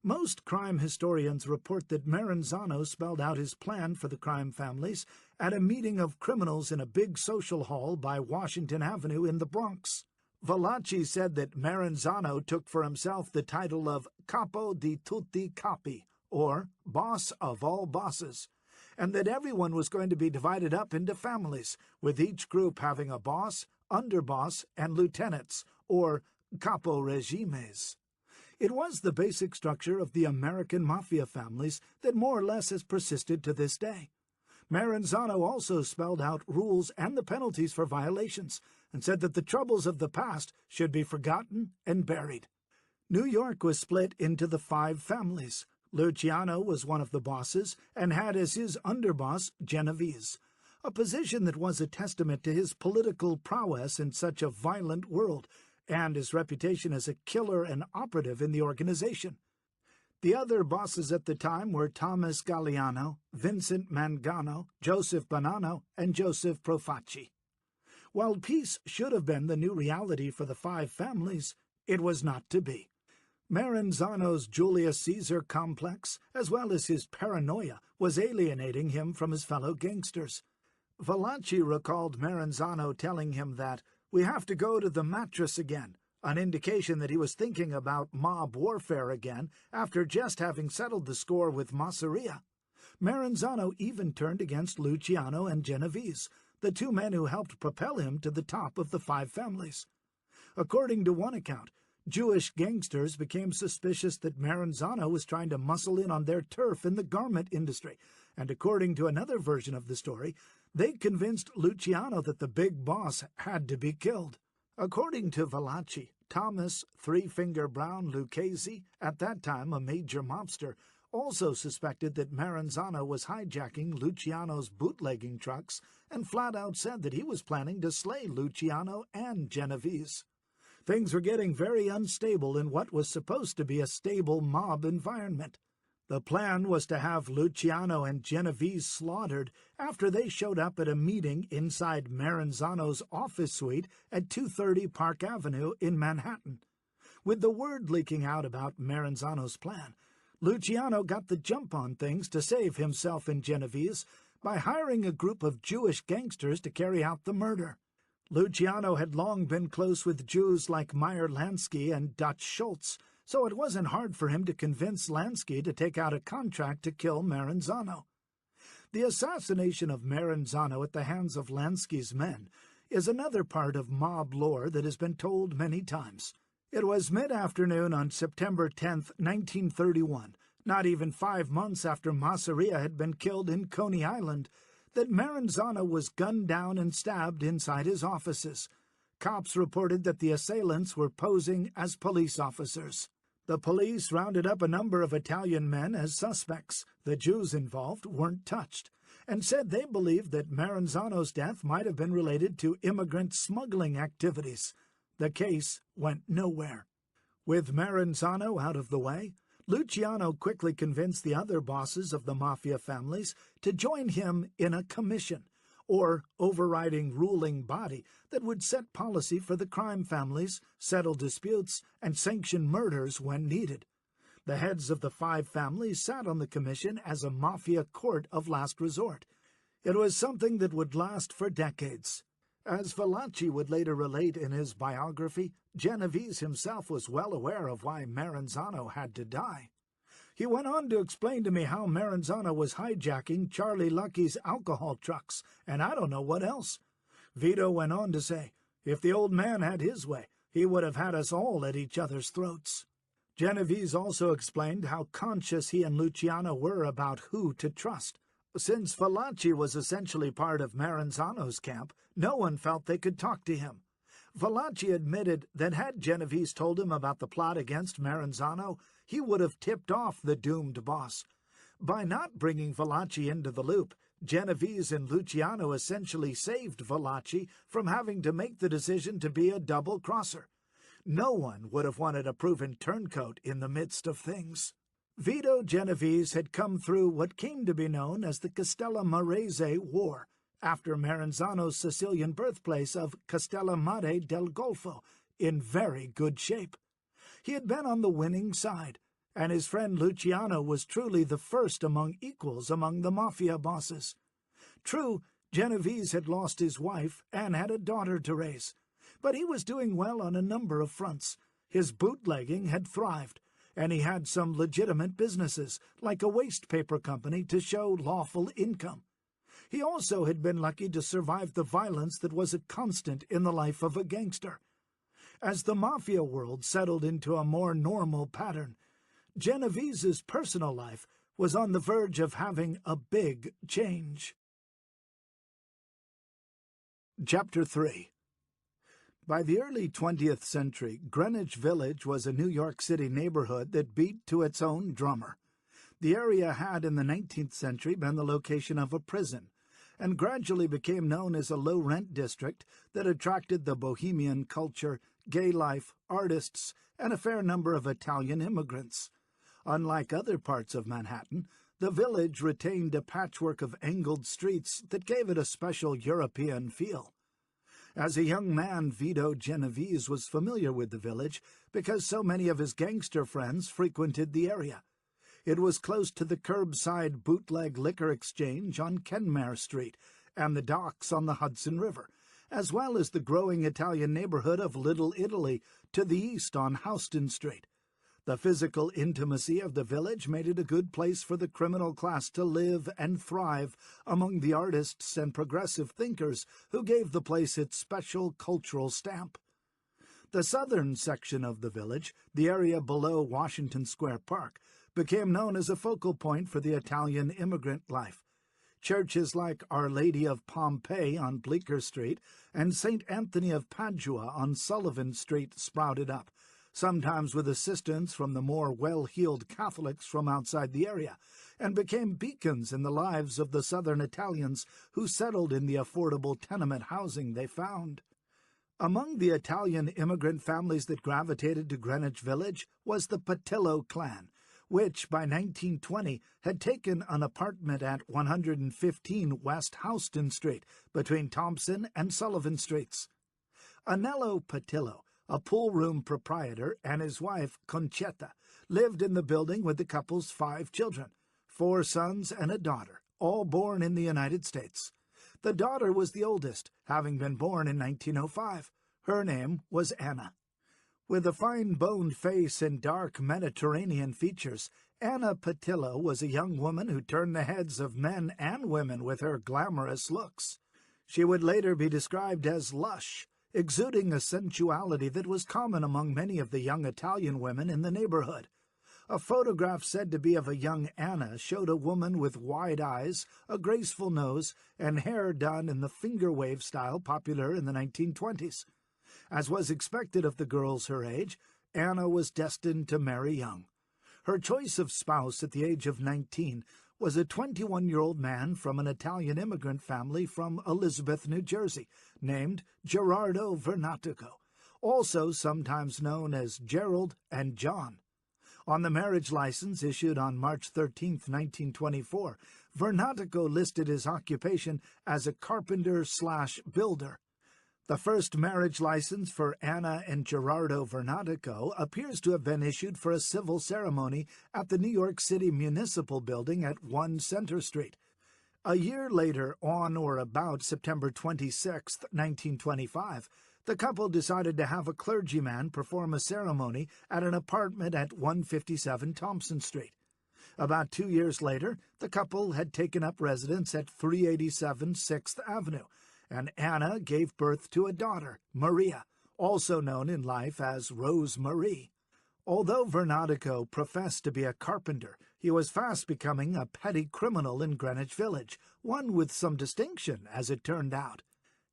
Most crime historians report that Maranzano spelled out his plan for the crime families at a meeting of criminals in a big social hall by Washington Avenue in the Bronx. Valachi said that Maranzano took for himself the title of Capo di tutti capi, or boss of all bosses, and that everyone was going to be divided up into families, with each group having a boss, underboss, and lieutenants, or capo regimes. It was the basic structure of the American Mafia families that more or less has persisted to this day. Maranzano also spelled out rules and the penalties for violations, and said that the troubles of the past should be forgotten and buried. New York was split into the 5 families: Luciano was one of the bosses and had as his underboss Genovese, a position that was a testament to his political prowess in such a violent world and his reputation as a killer and operative in the organization. The other bosses at the time were Thomas Galliano, Vincent Mangano, Joseph Bonanno, and Joseph Profaci. While peace should have been the new reality for the five families, it was not to be. Maranzano's Julius Caesar complex, as well as his paranoia, was alienating him from his fellow gangsters. Valachi recalled Maranzano telling him that, "We have to go to the mattress again," an indication that he was thinking about mob warfare again after just having settled the score with Masseria. Maranzano even turned against Luciano and Genovese, the two men who helped propel him to the top of the five families. According to one account, Jewish gangsters became suspicious that Maranzano was trying to muscle in on their turf in the garment industry, and according to another version of the story, they convinced Luciano that the big boss had to be killed. According to Valachi, Thomas Three-Finger Brown Lucchese, at that time a major mobster, also suspected that Maranzano was hijacking Luciano's bootlegging trucks and flat-out said that he was planning to slay Luciano and Genovese. Things were getting very unstable in what was supposed to be a stable mob environment. The plan was to have Luciano and Genovese slaughtered after they showed up at a meeting inside Maranzano's office suite at 230 Park Avenue in Manhattan. With the word leaking out about Maranzano's plan, Luciano got the jump on things to save himself and Genovese by hiring a group of Jewish gangsters to carry out the murder. Luciano had long been close with Jews like Meyer Lansky and Dutch Schultz, so it wasn't hard for him to convince Lansky to take out a contract to kill Maranzano. The assassination of Maranzano at the hands of Lansky's men is another part of mob lore that has been told many times. It was mid-afternoon on September 10, 1931, not even 5 months after Masseria had been killed in Coney Island, that Maranzano was gunned down and stabbed inside his offices. Cops reported that the assailants were posing as police officers. The police rounded up a number of Italian men as suspects. The Jews involved weren't touched, and said they believed that Maranzano's death might have been related to immigrant smuggling activities. The case went nowhere. With Maranzano out of the way, Luciano quickly convinced the other bosses of the Mafia families to join him in a commission, or overriding ruling body that would set policy for the crime families, settle disputes, and sanction murders when needed. The heads of the five families sat on the commission as a mafia court of last resort. It was something that would last for decades. As Valachi would later relate in his biography, Genovese himself was well aware of why Maranzano had to die. He went on to explain to me how Maranzano was hijacking Charlie Lucky's alcohol trucks, and I don't know what else. Vito went on to say, if the old man had his way, he would have had us all at each other's throats. Genovese also explained how conscious he and Luciano were about who to trust. Since Valachi was essentially part of Maranzano's camp, no one felt they could talk to him. Valachi admitted that had Genovese told him about the plot against Maranzano, he would have tipped off the doomed boss. By not bringing Valachi into the loop, Genovese and Luciano essentially saved Valachi from having to make the decision to be a double-crosser. No one would have wanted a proven turncoat in the midst of things. Vito Genovese had come through what came to be known as the Castellamarese War, after Maranzano's Sicilian birthplace of Castellammare del Golfo, in very good shape. He had been on the winning side, and his friend Luciano was truly the first among equals among the Mafia bosses. True, Genovese had lost his wife and had a daughter to raise, but he was doing well on a number of fronts. His bootlegging had thrived, and he had some legitimate businesses, like a waste paper company, to show lawful income. He also had been lucky to survive the violence that was a constant in the life of a gangster. As the Mafia world settled into a more normal pattern, Genovese's personal life was on the verge of having a big change. Chapter 3. By the early 20th century, Greenwich Village was a New York City neighborhood that beat to its own drummer. The area had in the 19th century been the location of a prison, and gradually became known as a low-rent district that attracted the bohemian culture, gay life, artists, and a fair number of Italian immigrants. Unlike other parts of Manhattan, the village retained a patchwork of angled streets that gave it a special European feel. As a young man, Vito Genovese was familiar with the village because so many of his gangster friends frequented the area. It was close to the curbside bootleg liquor exchange on Kenmare Street and the docks on the Hudson River, as well as the growing Italian neighborhood of Little Italy to the east on Houston Street. The physical intimacy of the village made it a good place for the criminal class to live and thrive among the artists and progressive thinkers who gave the place its special cultural stamp. The southern section of the village, the area below Washington Square Park, became known as a focal point for the Italian immigrant life. Churches like Our Lady of Pompeii on Bleecker Street and St. Anthony of Padua on Sullivan Street sprouted up, sometimes with assistance from the more well-heeled Catholics from outside the area, and became beacons in the lives of the southern Italians who settled in the affordable tenement housing they found. Among the Italian immigrant families that gravitated to Greenwich Village was the Patillo clan, which by 1920 had taken an apartment at 115 West Houston Street between Thompson and Sullivan Streets. Anello Patillo, a pool-room proprietor, and his wife, Concetta, lived in the building with the couple's 5 children, 4 sons and a daughter, all born in the United States. The daughter was the oldest, having been born in 1905. Her name was Anna. With a fine-boned face and dark Mediterranean features, Anna Patillo was a young woman who turned the heads of men and women with her glamorous looks. She would later be described as lush, exuding a sensuality that was common among many of the young Italian women in the neighborhood. A photograph said to be of a young Anna showed a woman with wide eyes, a graceful nose, and hair done in the finger-wave style popular in the 1920s. As was expected of the girls her age, Anna was destined to marry young. Her choice of spouse at the age of 19 was a 21-year-old man from an Italian immigrant family from Elizabeth, New Jersey, named Gerardo Vernatico, also sometimes known as Gerald and John. On the marriage license issued on March 13, 1924, Vernatico listed his occupation as a carpenter/builder. The first marriage license for Anna and Gerardo Vernatico appears to have been issued for a civil ceremony at the New York City Municipal Building at 1 Center Street. A year later, on or about September 26, 1925, the couple decided to have a clergyman perform a ceremony at an apartment at 157 Thompson Street. About 2 years later, the couple had taken up residence at 387 6th Avenue, and Anna gave birth to a daughter, Maria, also known in life as Rose Marie. Although Vernatico professed to be a carpenter, he was fast becoming a petty criminal in Greenwich Village, one with some distinction, as it turned out.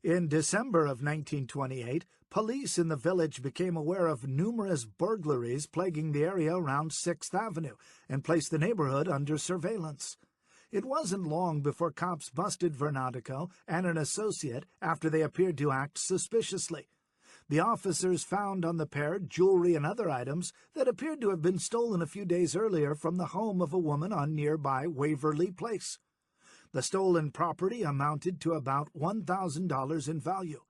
In December of 1928, police in the village became aware of numerous burglaries plaguing the area around 6th Avenue and placed the neighborhood under surveillance. It wasn't long before cops busted Vernatico and an associate after they appeared to act suspiciously. The officers found on the pair jewelry and other items that appeared to have been stolen a few days earlier from the home of a woman on nearby Waverly Place. The stolen property amounted to about $1,000 in value,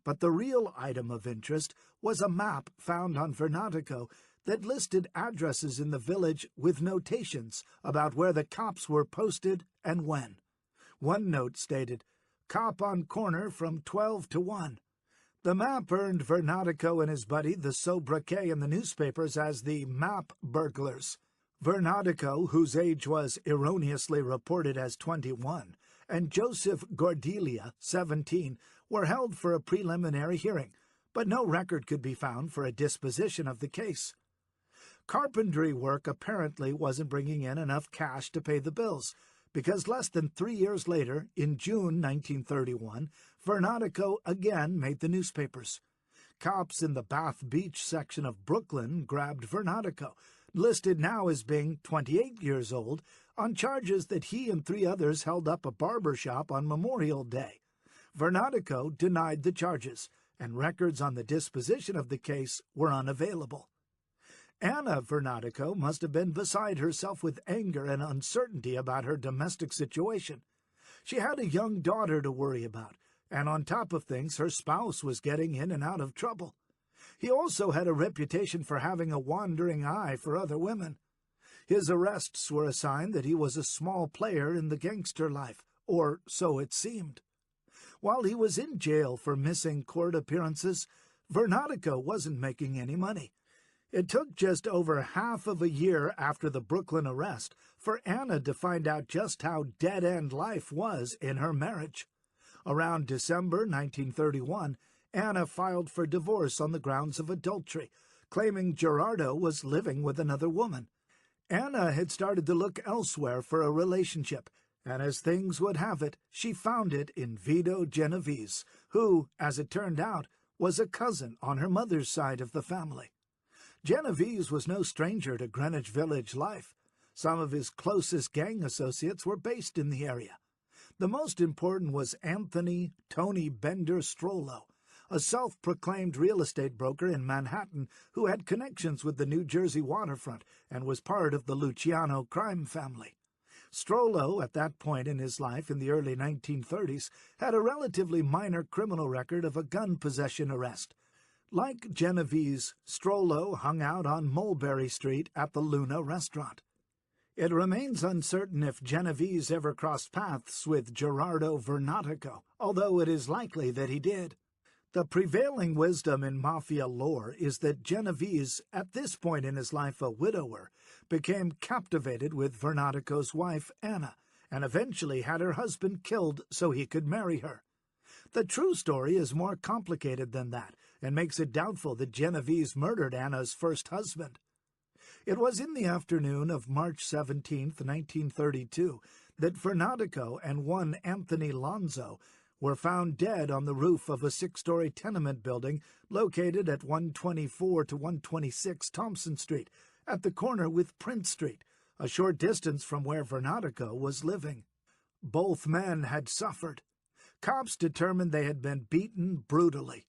but the real item of interest was a map found on Vernatico that listed addresses in the village with notations about where the cops were posted and when. One note stated, "Cop on corner from 12 to 1. The map earned Vernatico and his buddy the sobriquet in the newspapers as the Map Burglars. Vernatico, whose age was erroneously reported as 21, and Joseph Gordelia, 17, were held for a preliminary hearing, but no record could be found for a disposition of the case. Carpentry work apparently wasn't bringing in enough cash to pay the bills, because less than 3 years later, in June 1931, Vernatico again made the newspapers. Cops in the Bath Beach section of Brooklyn grabbed Vernatico, listed now as being 28 years old, on charges that he and 3 others held up a barber shop on Memorial Day. Vernatico denied the charges, and records on the disposition of the case were unavailable. Anna Vernatico must have been beside herself with anger and uncertainty about her domestic situation. She had a young daughter to worry about, and on top of things, her spouse was getting in and out of trouble. He also had a reputation for having a wandering eye for other women. His arrests were a sign that he was a small player in the gangster life, or so it seemed. While he was in jail for missing court appearances, Vernatico wasn't making any money. It took just over half of a year after the Brooklyn arrest for Anna to find out just how dead-end life was in her marriage. Around December 1931, Anna filed for divorce on the grounds of adultery, claiming Gerardo was living with another woman. Anna had started to look elsewhere for a relationship, and as things would have it, she found it in Vito Genovese, who, as it turned out, was a cousin on her mother's side of the family. Genovese was no stranger to Greenwich Village life. Some of his closest gang associates were based in the area. The most important was Anthony "Tony" Bender Strollo, a self-proclaimed real estate broker in Manhattan who had connections with the New Jersey waterfront and was part of the Luciano crime family. Strollo, at that point in his life in the early 1930s, had a relatively minor criminal record of a gun possession arrest. Like Genovese, Strollo hung out on Mulberry Street at the Luna restaurant. It remains uncertain if Genovese ever crossed paths with Gerardo Vernatico, although it is likely that he did. The prevailing wisdom in mafia lore is that Genovese, at this point in his life a widower, became captivated with Vernatico's wife, Anna, and eventually had her husband killed so he could marry her. The true story is more complicated than that, and makes it doubtful that Genovese murdered Anna's first husband. It was in the afternoon of March 17, 1932, that Vernatico and one Anthony Lonzo were found dead on the roof of a 6-story tenement building located at 124 to 126 Thompson Street, at the corner with Prince Street, a short distance from where Vernatico was living. Both men had suffered. Cops determined they had been beaten brutally.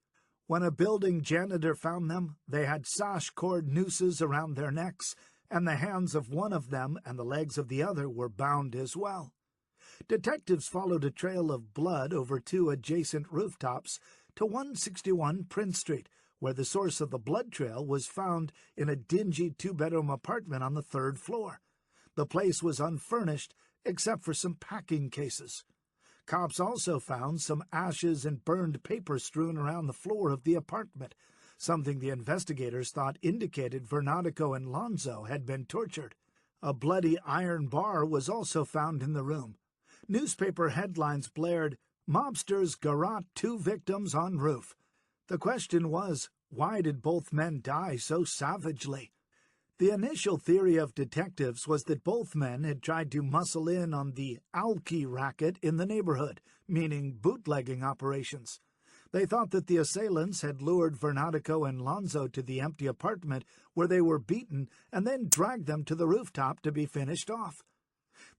When a building janitor found them, they had sash cord nooses around their necks, and the hands of one of them and the legs of the other were bound as well. Detectives followed a trail of blood over 2 adjacent rooftops to 161 Prince Street, where the source of the blood trail was found in a dingy 2-bedroom apartment on the 3rd floor. The place was unfurnished except for some packing cases. Cops also found some ashes and burned paper strewn around the floor of the apartment, something the investigators thought indicated Vernatico and Lonzo had been tortured. A bloody iron bar was also found in the room. Newspaper headlines blared, "Mobsters garrote 2 victims on roof." The question was, why did both men die so savagely? The initial theory of detectives was that both men had tried to muscle in on the alky racket in the neighborhood, meaning bootlegging operations. They thought that the assailants had lured Vernatico and Lonzo to the empty apartment where they were beaten and then dragged them to the rooftop to be finished off.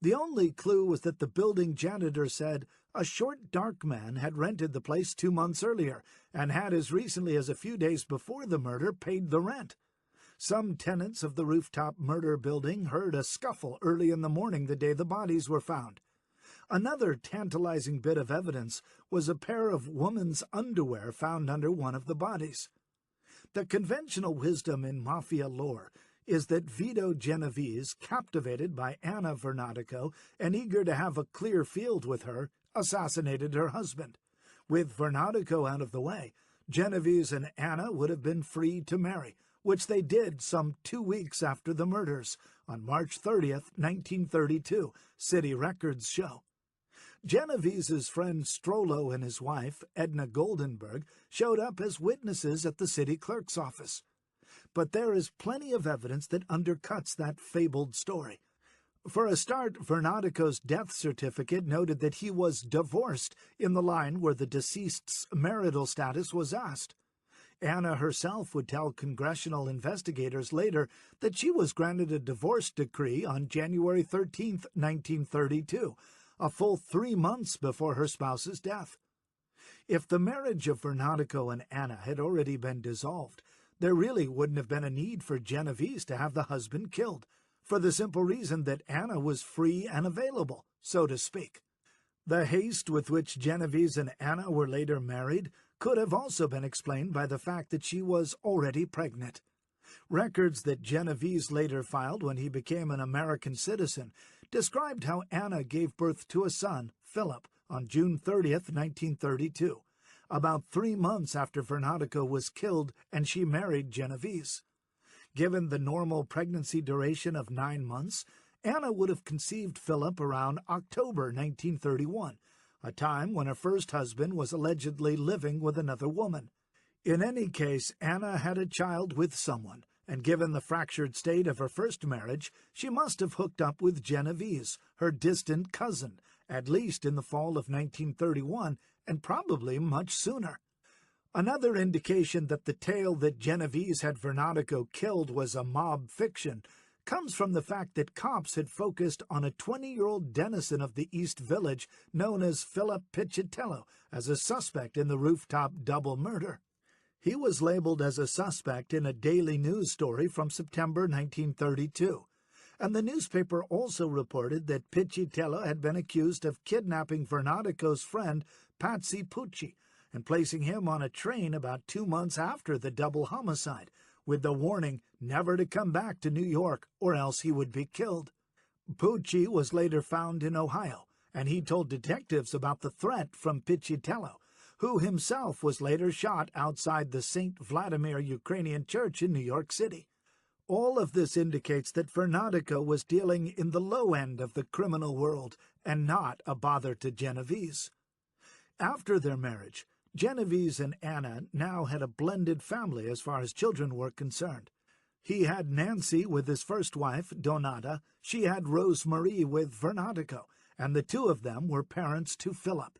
The only clue was that the building janitor said a short, dark man had rented the place 2 months earlier and had, as recently as a few days before the murder, paid the rent. Some tenants of the rooftop murder building heard a scuffle early in the morning the day the bodies were found. Another tantalizing bit of evidence was a pair of women's underwear found under one of the bodies. The conventional wisdom in mafia lore is that Vito Genovese, captivated by Anna Vernatico and eager to have a clear field with her, assassinated her husband. With Vernatico out of the way, Genovese and Anna would have been free to marry, which they did some 2 weeks after the murders, on March 30th, 1932, city records show. Genovese's friend Strollo and his wife, Edna Goldenberg, showed up as witnesses at the city clerk's office. But there is plenty of evidence that undercuts that fabled story. For a start, Vernatico's death certificate noted that he was divorced in the line where the deceased's marital status was asked. Anna herself would tell congressional investigators later that she was granted a divorce decree on January 13, 1932, a full 3 months before her spouse's death. If the marriage of Vernatico and Anna had already been dissolved, there really wouldn't have been a need for Genovese to have the husband killed, for the simple reason that Anna was free and available, so to speak. The haste with which Genovese and Anna were later married could have also been explained by the fact that she was already pregnant. Records that Genovese later filed when he became an American citizen described how Anna gave birth to a son, Philip, on June 30, 1932, about 3 months after Vernatico was killed and she married Genovese. Given the normal pregnancy duration of 9 months, Anna would have conceived Philip around October 1931, a time when her first husband was allegedly living with another woman. In any case, Anna had a child with someone, and given the fractured state of her first marriage, she must have hooked up with Genovese, her distant cousin, at least in the fall of 1931, and probably much sooner. Another indication that the tale that Genovese had Vernatico killed was a mob fiction comes from the fact that cops had focused on a 20-year-old denizen of the East Village known as Philip Piccatello as a suspect in the rooftop double murder. He was labeled as a suspect in a daily news story from September 1932, and the newspaper also reported that Piccatello had been accused of kidnapping Vernatico's friend Patsy Pucci and placing him on a train about 2 months after the double homicide, with the warning never to come back to New York or else he would be killed. Pucci was later found in Ohio, and he told detectives about the threat from Piccatello, who himself was later shot outside the St. Vladimir Ukrainian Church in New York City. All of this indicates that Vernatico was dealing in the low end of the criminal world and not a bother to Genovese. After their marriage, Genovese and Anna now had a blended family as far as children were concerned. He had Nancy with his first wife, Donata. She had Rose-Marie with Vernatico, and the two of them were parents to Philip.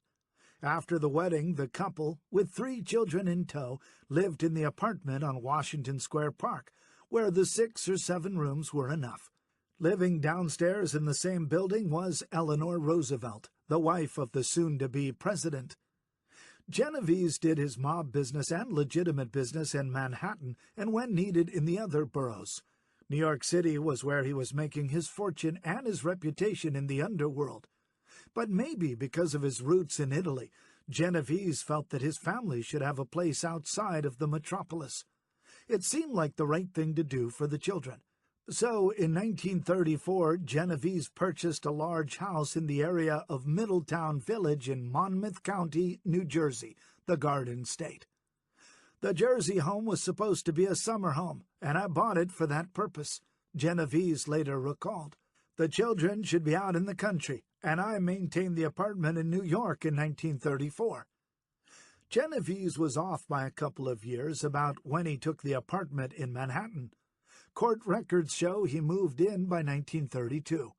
After the wedding, the couple, with 3 children in tow, lived in the apartment on Washington Square Park, where the 6 or 7 rooms were enough. Living downstairs in the same building was Eleanor Roosevelt, the wife of the soon-to-be president. Genovese did his mob business and legitimate business in Manhattan and when needed in the other boroughs. New York City was where he was making his fortune and his reputation in the underworld. But maybe because of his roots in Italy, Genovese felt that his family should have a place outside of the metropolis. It seemed like the right thing to do for the children. So, in 1934, Genovese purchased a large house in the area of Middletown Village in Monmouth County, New Jersey, the Garden State. The Jersey home was supposed to be a summer home, and I bought it for that purpose, Genovese later recalled. The children should be out in the country, and I maintained the apartment in New York in 1934. Genovese was off by a couple of years about when he took the apartment in Manhattan. Court records show he moved in by 1932.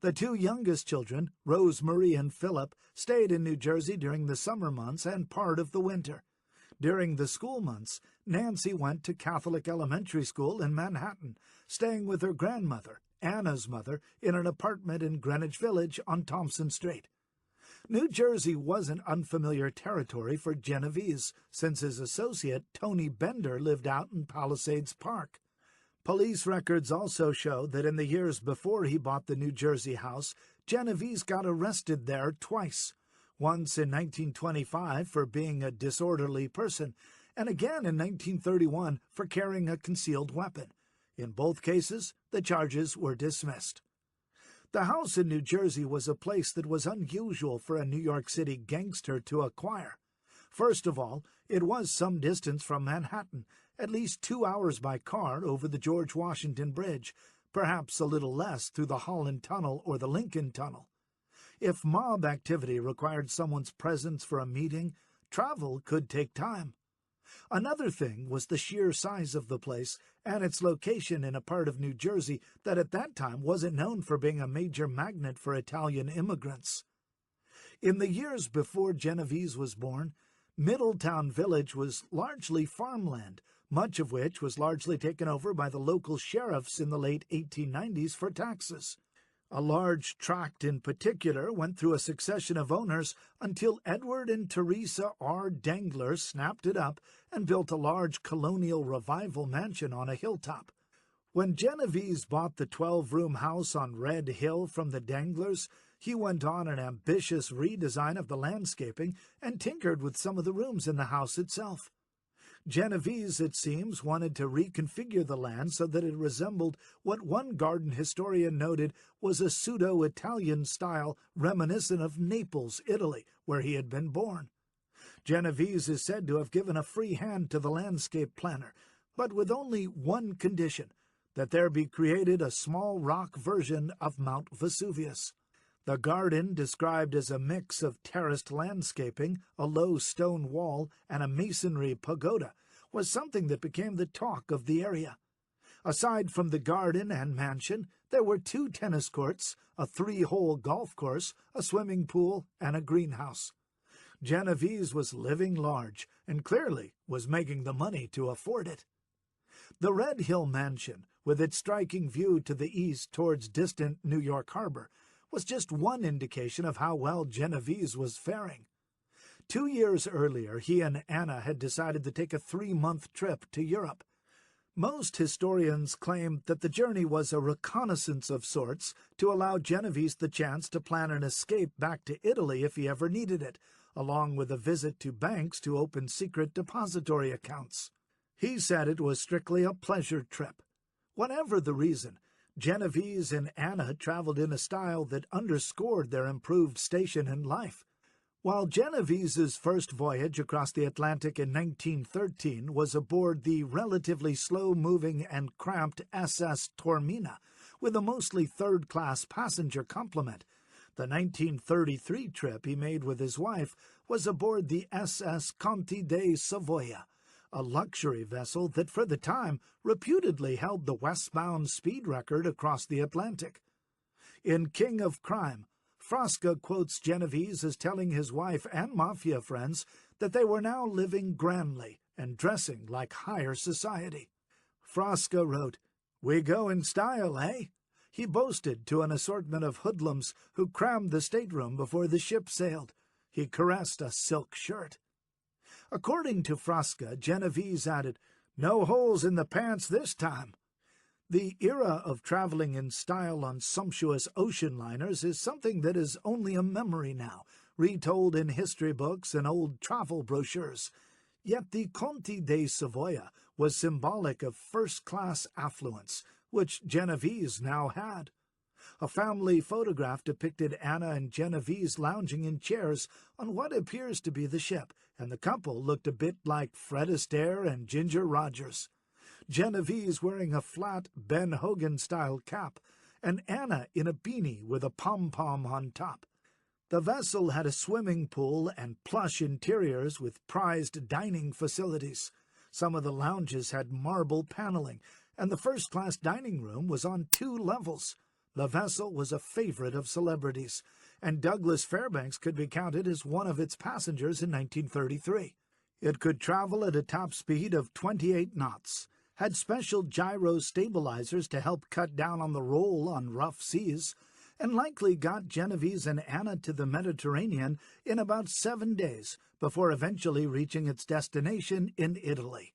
The 2 youngest children, Rose-Marie and Philip, stayed in New Jersey during the summer months and part of the winter. During the school months, Nancy went to Catholic elementary school in Manhattan, staying with her grandmother, Anna's mother, in an apartment in Greenwich Village on Thompson Street. New Jersey wasn't unfamiliar territory for Genovese, since his associate, Tony Bender, lived out in Palisades Park. Police records also show that in the years before he bought the New Jersey house, Genovese got arrested there twice, once in 1925 for being a disorderly person, and again in 1931 for carrying a concealed weapon. In both cases, the charges were dismissed. The house in New Jersey was a place that was unusual for a New York City gangster to acquire. First of all, it was some distance from Manhattan, at least 2 hours by car over the George Washington Bridge, perhaps a little less through the Holland Tunnel or the Lincoln Tunnel. If mob activity required someone's presence for a meeting, travel could take time. Another thing was the sheer size of the place and its location in a part of New Jersey that at that time wasn't known for being a major magnet for Italian immigrants. In the years before Genovese was born, Middletown Village was largely farmland, much of which was largely taken over by the local sheriffs in the late 1890s for taxes. A large tract in particular went through a succession of owners until Edward and Teresa R. Dangler snapped it up and built a large colonial revival mansion on a hilltop. When Genovese bought the 12-room house on Red Hill from the Danglers, he went on an ambitious redesign of the landscaping and tinkered with some of the rooms in the house itself. Genovese, it seems, wanted to reconfigure the land so that it resembled what one garden historian noted was a pseudo-Italian style reminiscent of Naples, Italy, where he had been born. Genovese is said to have given a free hand to the landscape planner, but with only one condition, that there be created a small rock version of Mount Vesuvius. The garden, described as a mix of terraced landscaping, a low stone wall, and a masonry pagoda, was something that became the talk of the area. Aside from the garden and mansion, there were 2 tennis courts, a 3-hole golf course, a swimming pool, and a greenhouse. Genovese was living large, and clearly was making the money to afford it. The Red Hill Mansion, with its striking view to the east towards distant New York Harbor, was just one indication of how well Genovese was faring. 2 years earlier, he and Anna had decided to take a 3-month trip to Europe. Most historians claim that the journey was a reconnaissance of sorts to allow Genovese the chance to plan an escape back to Italy if he ever needed it, along with a visit to banks to open secret depository accounts. He said it was strictly a pleasure trip. Whatever the reason, Genovese and Anna traveled in a style that underscored their improved station in life. While Genovese's first voyage across the Atlantic in 1913 was aboard the relatively slow-moving and cramped SS Tormina, with a mostly third-class passenger complement, the 1933 trip he made with his wife was aboard the SS Conte de Savoia, a luxury vessel that for the time reputedly held the westbound speed record across the Atlantic. In King of Crime, Frasca quotes Genovese as telling his wife and Mafia friends that they were now living grandly and dressing like higher society. Frasca wrote, "We go in style, eh?" He boasted to an assortment of hoodlums who crammed the stateroom before the ship sailed. He caressed a silk shirt. According to Frasca, Genovese added, "No holes in the pants this time." The era of traveling in style on sumptuous ocean liners is something that is only a memory now, retold in history books and old travel brochures. Yet the Conte de Savoia was symbolic of first-class affluence, which Genovese now had. A family photograph depicted Anna and Genovese lounging in chairs on what appears to be the ship, and the couple looked a bit like Fred Astaire and Ginger Rogers. Genovese wearing a flat Ben Hogan-style cap, and Anna in a beanie with a pom-pom on top. The vessel had a swimming pool and plush interiors with prized dining facilities. Some of the lounges had marble paneling, and the first-class dining room was on 2 levels. The vessel was a favorite of celebrities, and Douglas Fairbanks could be counted as one of its passengers in 1933. It could travel at a top speed of 28 knots, had special gyro stabilizers to help cut down on the roll on rough seas, and likely got Genovese and Anna to the Mediterranean in about 7 days before eventually reaching its destination in Italy.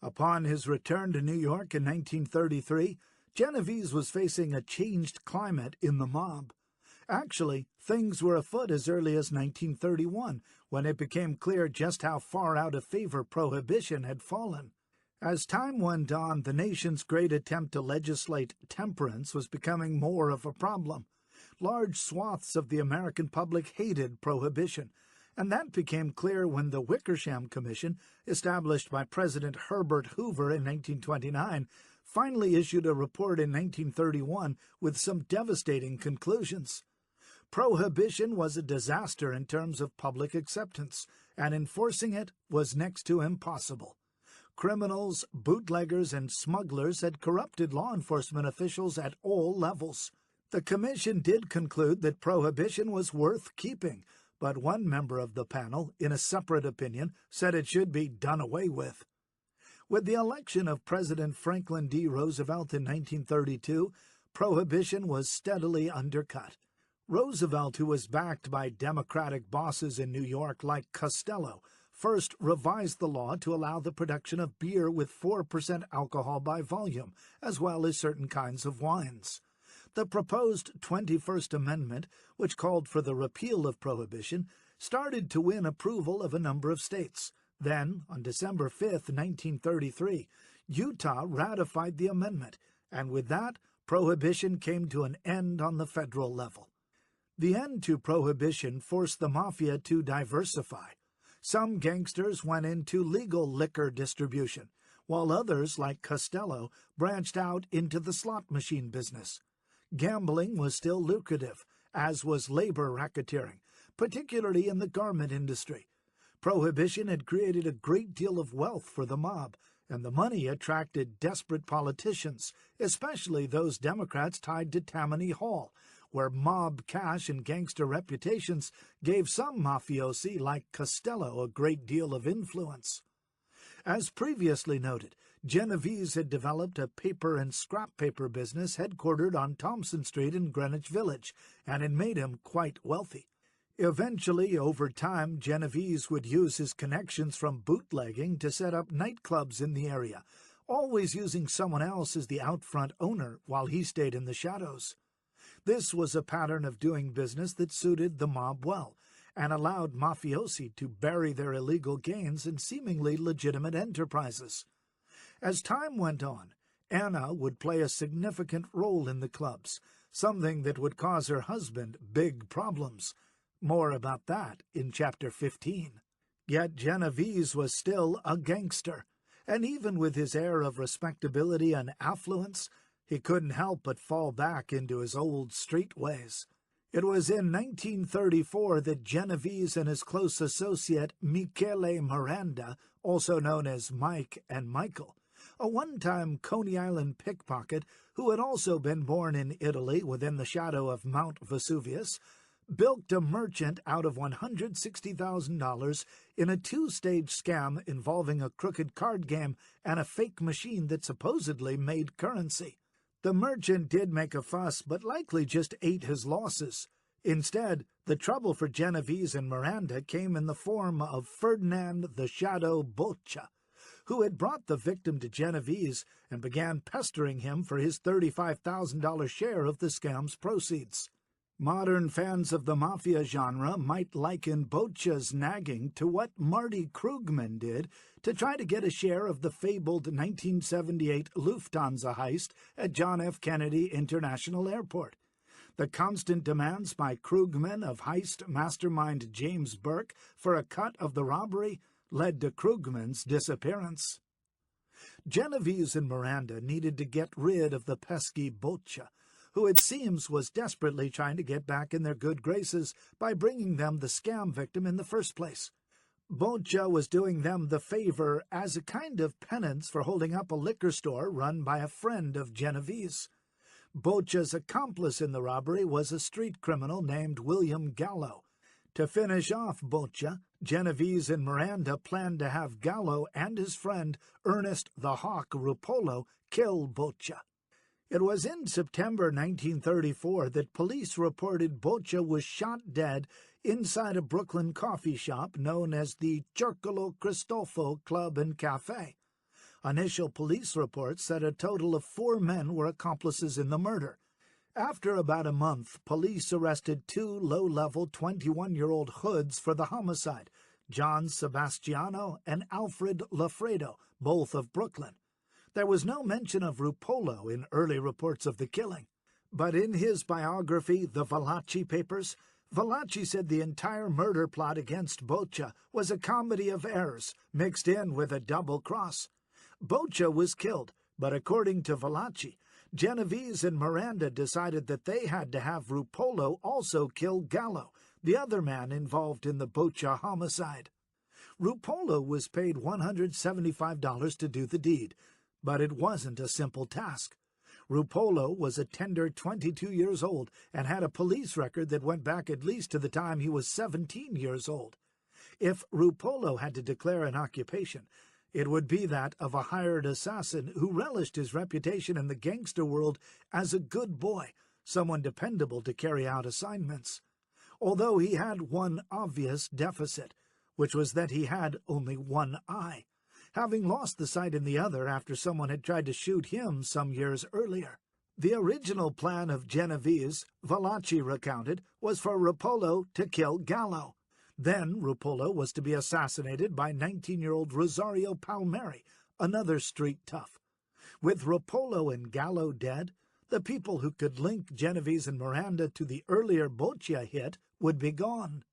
Upon his return to New York in 1933, Genovese was facing a changed climate in the mob. Actually, things were afoot as early as 1931, when it became clear just how far out of favor prohibition had fallen. As time went on, the nation's great attempt to legislate temperance was becoming more of a problem. Large swaths of the American public hated prohibition, and that became clear when the Wickersham Commission, established by President Herbert Hoover in 1929, finally issued a report in 1931 with some devastating conclusions. Prohibition was a disaster in terms of public acceptance, and enforcing it was next to impossible. Criminals, bootleggers, and smugglers had corrupted law enforcement officials at all levels. The commission did conclude that prohibition was worth keeping, but one member of the panel, in a separate opinion, said it should be done away with. With the election of President Franklin D. Roosevelt in 1932, Prohibition was steadily undercut. Roosevelt, who was backed by Democratic bosses in New York like Costello, first revised the law to allow the production of beer with 4% alcohol by volume, as well as certain kinds of wines. The proposed 21st Amendment, which called for the repeal of Prohibition, started to win approval of a number of states. Then, on December 5, 1933, Utah ratified the amendment, and with that, Prohibition came to an end on the federal level. The end to Prohibition forced the Mafia to diversify. Some gangsters went into legal liquor distribution, while others, like Costello, branched out into the slot machine business. Gambling was still lucrative, as was labor racketeering, particularly in the garment industry. Prohibition had created a great deal of wealth for the mob, and the money attracted desperate politicians, especially those Democrats tied to Tammany Hall, where mob cash and gangster reputations gave some mafiosi like Costello a great deal of influence. As previously noted, Genovese had developed a paper and scrap paper business headquartered on Thompson Street in Greenwich Village, and had made him quite wealthy. Eventually, over time, Genovese would use his connections from bootlegging to set up nightclubs in the area, always using someone else as the out-front owner while he stayed in the shadows. This was a pattern of doing business that suited the mob well, and allowed mafiosi to bury their illegal gains in seemingly legitimate enterprises. As time went on, Anna would play a significant role in the clubs, something that would cause her husband big problems. More about that in Chapter 15. Yet Genovese was still a gangster, and even with his air of respectability and affluence, he couldn't help but fall back into his old street ways. It was in 1934 that Genovese and his close associate Michele Miranda, also known as Mike and Michael, a one-time Coney Island pickpocket who had also been born in Italy within the shadow of Mount Vesuvius, bilked a merchant out of $160,000 in a two-stage scam involving a crooked card game and a fake machine that supposedly made currency. The merchant did make a fuss, but likely just ate his losses. Instead, the trouble for Genovese and Miranda came in the form of Ferdinand the Shadow Boccia, who had brought the victim to Genovese and began pestering him for his $35,000 share of the scam's proceeds. Modern fans of the Mafia genre might liken Boccia's nagging to what Marty Krugman did to try to get a share of the fabled 1978 Lufthansa heist at John F. Kennedy International Airport. The constant demands by Krugman of heist mastermind James Burke for a cut of the robbery led to Krugman's disappearance. Genovese and Miranda needed to get rid of the pesky Boccia, who it seems was desperately trying to get back in their good graces by bringing them the scam victim in the first place. Boccia was doing them the favor as a kind of penance for holding up a liquor store run by a friend of Genovese. Boccia's accomplice in the robbery was a street criminal named William Gallo. To finish off Boccia, Genovese and Miranda planned to have Gallo and his friend Ernest the Hawk Rupolo kill Boccia. It was in September 1934 that police reported Boccia was shot dead inside a Brooklyn coffee shop known as the Circolo Cristofo Club and Cafe. Initial police reports said a total of 4 men were accomplices in the murder. After about a month, police arrested 2 low-level 21-year-old hoods for the homicide, John Sebastiano and Alfred Lafredo, both of Brooklyn. There was no mention of Rupolo in early reports of the killing, but in his biography, The Valachi Papers, Valachi said the entire murder plot against Boccia was a comedy of errors mixed in with a double cross. Boccia was killed, but according to Valachi, Genovese and Miranda decided that they had to have Rupolo also kill Gallo, the other man involved in the Boccia homicide. Rupolo was paid $175 to do the deed, but it wasn't a simple task. Rupolo was a tender 22 years old and had a police record that went back at least to the time he was 17 years old. If Rupolo had to declare an occupation, it would be that of a hired assassin who relished his reputation in the gangster world as a good boy, someone dependable to carry out assignments. Although he had one obvious deficit, which was that he had only one eye, having lost the sight in the other after someone had tried to shoot him some years earlier. The original plan of Genovese, Valachi recounted, was for Rupolo to kill Gallo. Then Rupolo was to be assassinated by 19-year-old Rosario Palmieri, another street tough. With Rupolo and Gallo dead, the people who could link Genovese and Miranda to the earlier Boccia hit would be gone.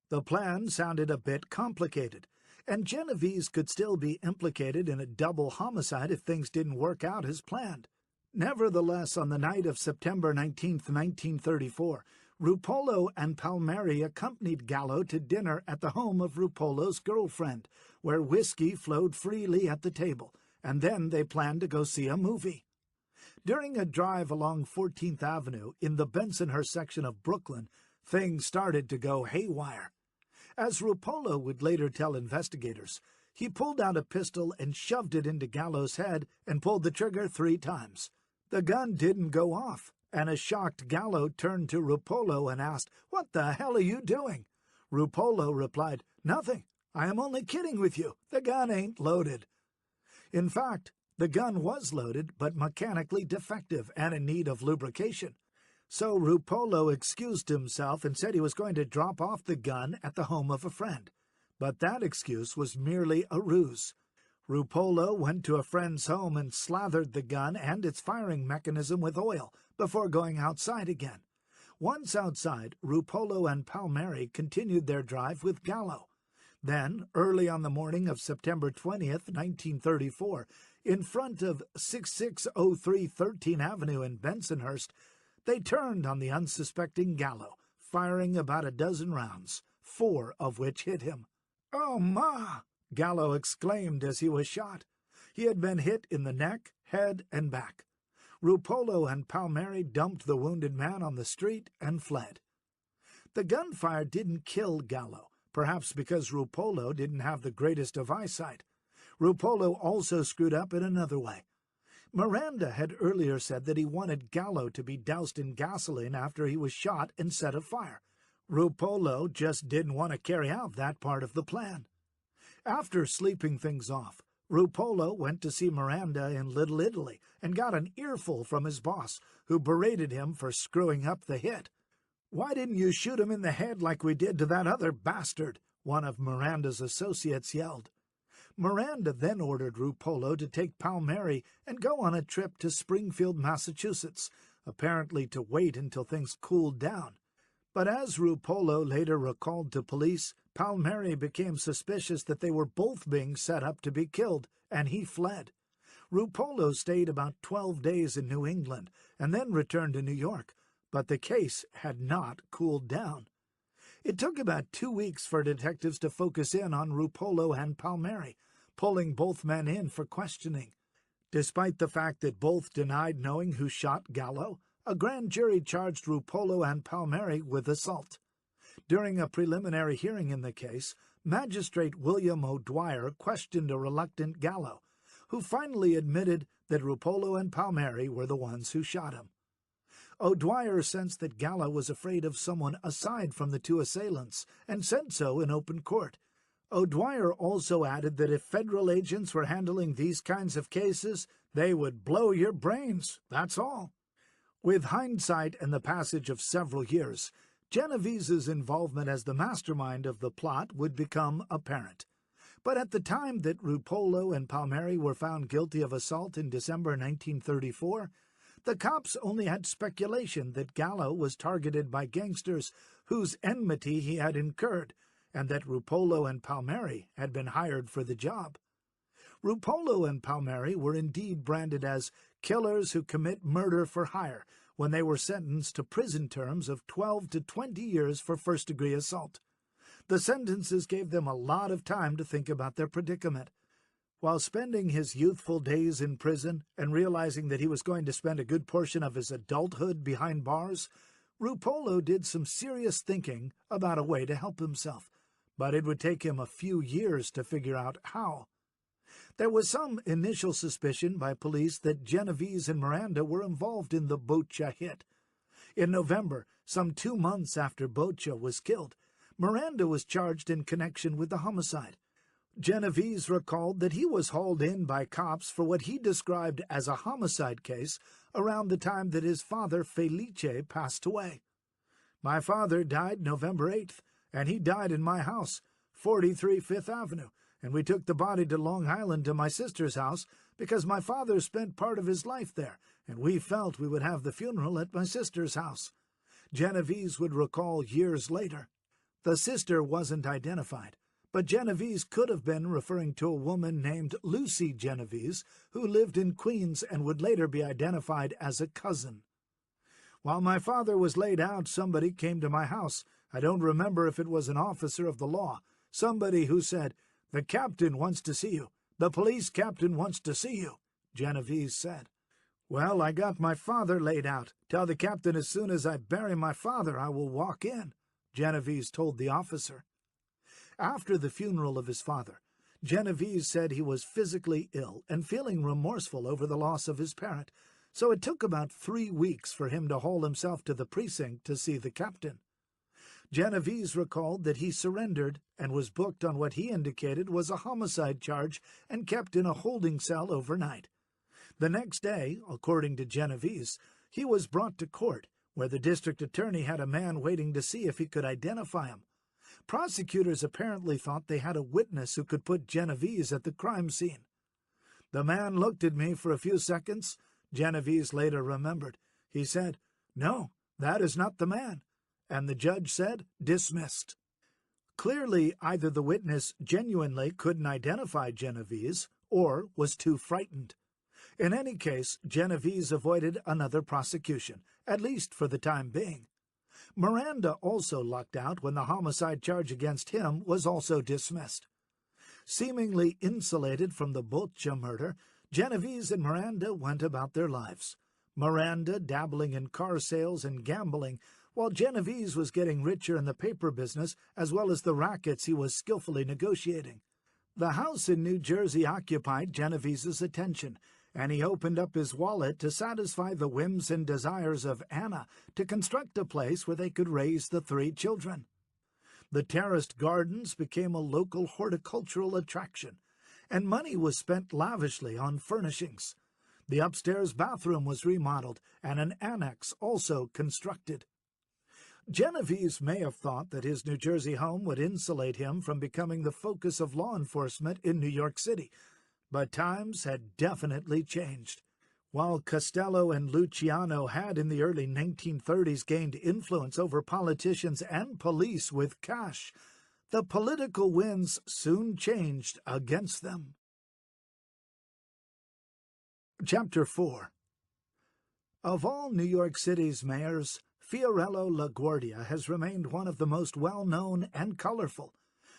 The plan sounded a bit complicated, and Genovese could still be implicated in a double homicide if things didn't work out as planned. Nevertheless, on the night of September 19, 1934, Rupolo and Palmieri accompanied Gallo to dinner at the home of Rupolo's girlfriend, where whiskey flowed freely at the table, and then they planned to go see a movie. During a drive along 14th Avenue in the Bensonhurst section of Brooklyn, things started to go haywire. As Rupolo would later tell investigators, he pulled out a pistol and shoved it into Gallo's head and pulled the trigger 3 times. The gun didn't go off, and a shocked Gallo turned to Rupolo and asked, "What the hell are you doing?" Rupolo replied, "Nothing. I am only kidding with you. The gun ain't loaded." In fact, the gun was loaded, but mechanically defective and in need of lubrication. So Rupolo excused himself and said he was going to drop off the gun at the home of a friend. But that excuse was merely a ruse. Rupolo went to a friend's home and slathered the gun and its firing mechanism with oil before going outside again. Once outside, Rupolo and Palmieri continued their drive with Gallo. Then, early on the morning of September 20th, 1934, in front of 6603 13th Avenue in Bensonhurst, they turned on the unsuspecting Gallo, firing about a dozen rounds, 4 of which hit him. "Oh, ma!" Gallo exclaimed as he was shot. He had been hit in the neck, head, and back. Rupolo and Palmieri dumped the wounded man on the street and fled. The gunfire didn't kill Gallo, perhaps because Rupolo didn't have the greatest of eyesight. Rupolo also screwed up in another way. Miranda had earlier said that he wanted Gallo to be doused in gasoline after he was shot and set afire. Rupolo just didn't want to carry out that part of the plan. After sleeping things off, Rupolo went to see Miranda in Little Italy and got an earful from his boss, who berated him for screwing up the hit. "Why didn't you shoot him in the head like we did to that other bastard?" one of Miranda's associates yelled. Miranda then ordered Rupolo to take Palmieri and go on a trip to Springfield, Massachusetts, apparently to wait until things cooled down. But as Rupolo later recalled to police, Palmieri became suspicious that they were both being set up to be killed, and he fled. Rupolo stayed about 12 days in New England and then returned to New York, but the case had not cooled down. It took about 2 weeks for detectives to focus in on Rupolo and Palmieri, pulling both men in for questioning. Despite the fact that both denied knowing who shot Gallo, a grand jury charged Rupolo and Palmieri with assault. During a preliminary hearing in the case, Magistrate William O'Dwyer questioned a reluctant Gallo, who finally admitted that Rupolo and Palmieri were the ones who shot him. O'Dwyer sensed that Gallo was afraid of someone aside from the 2 assailants, and said so in open court. O'Dwyer also added that if federal agents were handling these kinds of cases, they would blow your brains, that's all. With hindsight and the passage of several years, Genovese's involvement as the mastermind of the plot would become apparent. But at the time that Rupolo and Palmieri were found guilty of assault in December 1934, the cops only had speculation that Gallo was targeted by gangsters whose enmity he had incurred, and that Rupolo and Palmieri had been hired for the job. Rupolo and Palmieri were indeed branded as killers who commit murder for hire when they were sentenced to prison terms of 12 to 20 years for first-degree assault. The sentences gave them a lot of time to think about their predicament. While spending his youthful days in prison and realizing that he was going to spend a good portion of his adulthood behind bars, Rupolo did some serious thinking about a way to help himself, but it would take him a few years to figure out how. There was some initial suspicion by police that Genovese and Miranda were involved in the Boccia hit. In November, some 2 months after Boccia was killed, Miranda was charged in connection with the homicide. Genovese recalled that he was hauled in by cops for what he described as a homicide case around the time that his father, Felice, passed away. "My father died November 8th, and he died in my house, 43 Fifth Avenue, and we took the body to Long Island to my sister's house because my father spent part of his life there, and we felt we would have the funeral at my sister's house," Genovese would recall years later. The sister wasn't identified, but Genovese could have been referring to a woman named Lucy Genovese, who lived in Queens and would later be identified as a cousin. "While my father was laid out, somebody came to my house. I don't remember if it was an officer of the law. Somebody who said, 'The captain wants to see you. The police captain wants to see you,'" Genovese said. "Well, I got my father laid out. Tell the captain as soon as I bury my father I will walk in," Genovese told the officer. After the funeral of his father, Genovese said he was physically ill and feeling remorseful over the loss of his parent, so it took about 3 weeks for him to haul himself to the precinct to see the captain. Genovese recalled that he surrendered and was booked on what he indicated was a homicide charge and kept in a holding cell overnight. The next day, according to Genovese, he was brought to court, where the district attorney had a man waiting to see if he could identify him. Prosecutors apparently thought they had a witness who could put Genovese at the crime scene. "The man looked at me for a few seconds," Genovese later remembered. "He said, 'No, that is not the man,' and the judge said, 'Dismissed.'" Clearly, either the witness genuinely couldn't identify Genovese or was too frightened. In any case, Genovese avoided another prosecution, at least for the time being. Miranda also lucked out when the homicide charge against him was also dismissed. Seemingly insulated from the Boccia murder, Genovese and Miranda went about their lives. Miranda dabbling in car sales and gambling, while Genovese was getting richer in the paper business as well as the rackets he was skillfully negotiating. The house in New Jersey occupied Genovese's attention, and he opened up his wallet to satisfy the whims and desires of Anna to construct a place where they could raise the 3 children. The terraced gardens became a local horticultural attraction, and money was spent lavishly on furnishings. The upstairs bathroom was remodeled, and an annex also constructed. Genovese may have thought that his New Jersey home would insulate him from becoming the focus of law enforcement in New York City, but times had definitely changed. While Costello and Luciano had in the early 1930s gained influence over politicians and police with cash, the political winds soon changed against them. Chapter 4. Of all New York City's mayors, Fiorello LaGuardia has remained one of the most well-known and colorful.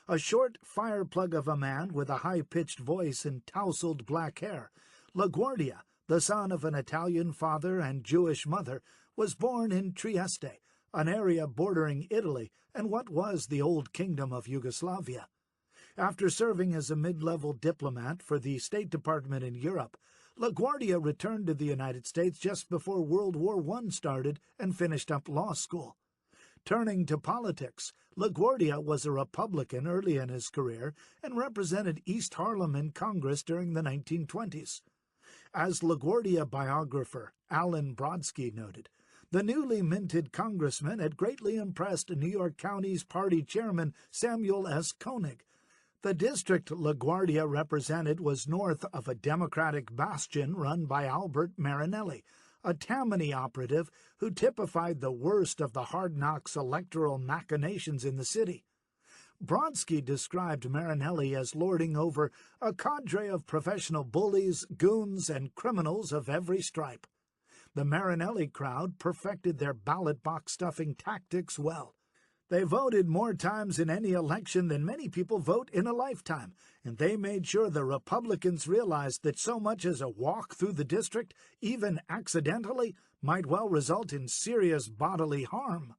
A short fireplug of a man with a high-pitched voice and tousled black hair, LaGuardia, the son of an Italian father and Jewish mother, was born in Trieste, an area bordering Italy and what was the old kingdom of Yugoslavia. After serving as a mid-level diplomat for the State Department in Europe, LaGuardia returned to the United States just before World War I started and finished up law school. Turning to politics, LaGuardia was a Republican early in his career and represented East Harlem in Congress during the 1920s. As LaGuardia biographer Alan Brodsky noted, the newly minted congressman had greatly impressed New York County's party chairman Samuel S. Koenig. The district LaGuardia represented was north of a Democratic bastion run by Albert Marinelli, a Tammany operative who typified the worst of the hard-knocks electoral machinations in the city. Brodsky described Marinelli as lording over a cadre of professional bullies, goons, and criminals of every stripe. The Marinelli crowd perfected their ballot box stuffing tactics well. They voted more times in any election than many people vote in a lifetime, and they made sure the Republicans realized that so much as a walk through the district, even accidentally, might well result in serious bodily harm.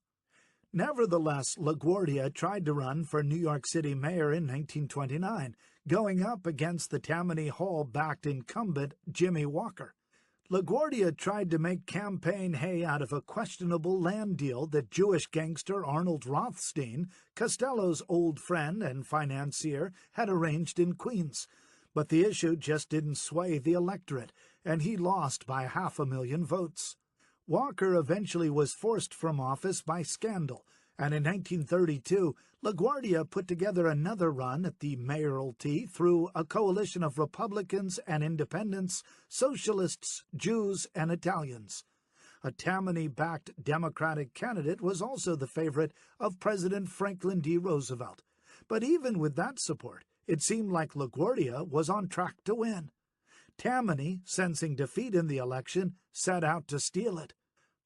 Nevertheless, LaGuardia tried to run for New York City mayor in 1929, going up against the Tammany Hall-backed incumbent Jimmy Walker. LaGuardia tried to make campaign hay out of a questionable land deal that Jewish gangster Arnold Rothstein, Costello's old friend and financier, had arranged in Queens. But the issue just didn't sway the electorate, and he lost by 500,000 votes. Walker eventually was forced from office by scandal, and in 1932, LaGuardia put together another run at the mayoralty through a coalition of Republicans and Independents, Socialists, Jews, and Italians. A Tammany-backed Democratic candidate was also the favorite of President Franklin D. Roosevelt. But even with that support, it seemed like LaGuardia was on track to win. Tammany, sensing defeat in the election, set out to steal it.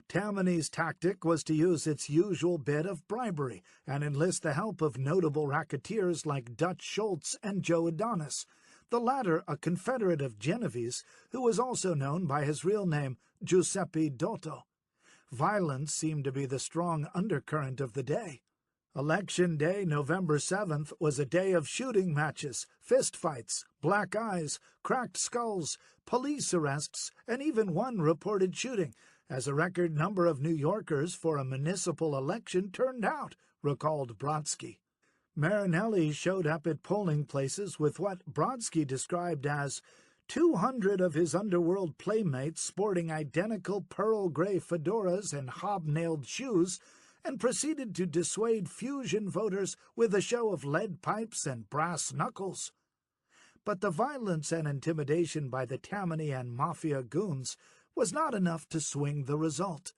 Tammany's tactic was to use its usual bit of bribery and enlist the help of notable racketeers like Dutch Schultz and Joe Adonis, the latter a confederate of Genovese who was also known by his real name Giuseppe Dotto. Violence seemed to be the strong undercurrent of the day. Election Day, November 7th, was a day of shooting matches, fistfights, black eyes, cracked skulls, police arrests, and even one reported shooting, as a record number of New Yorkers for a municipal election turned out, recalled Brodsky. Marinelli showed up at polling places with what Brodsky described as 200 of his underworld playmates sporting identical pearl-gray fedoras and hobnailed shoes, and proceeded to dissuade fusion voters with a show of lead pipes and brass knuckles. But the violence and intimidation by the Tammany and Mafia goons was not enough to swing the result.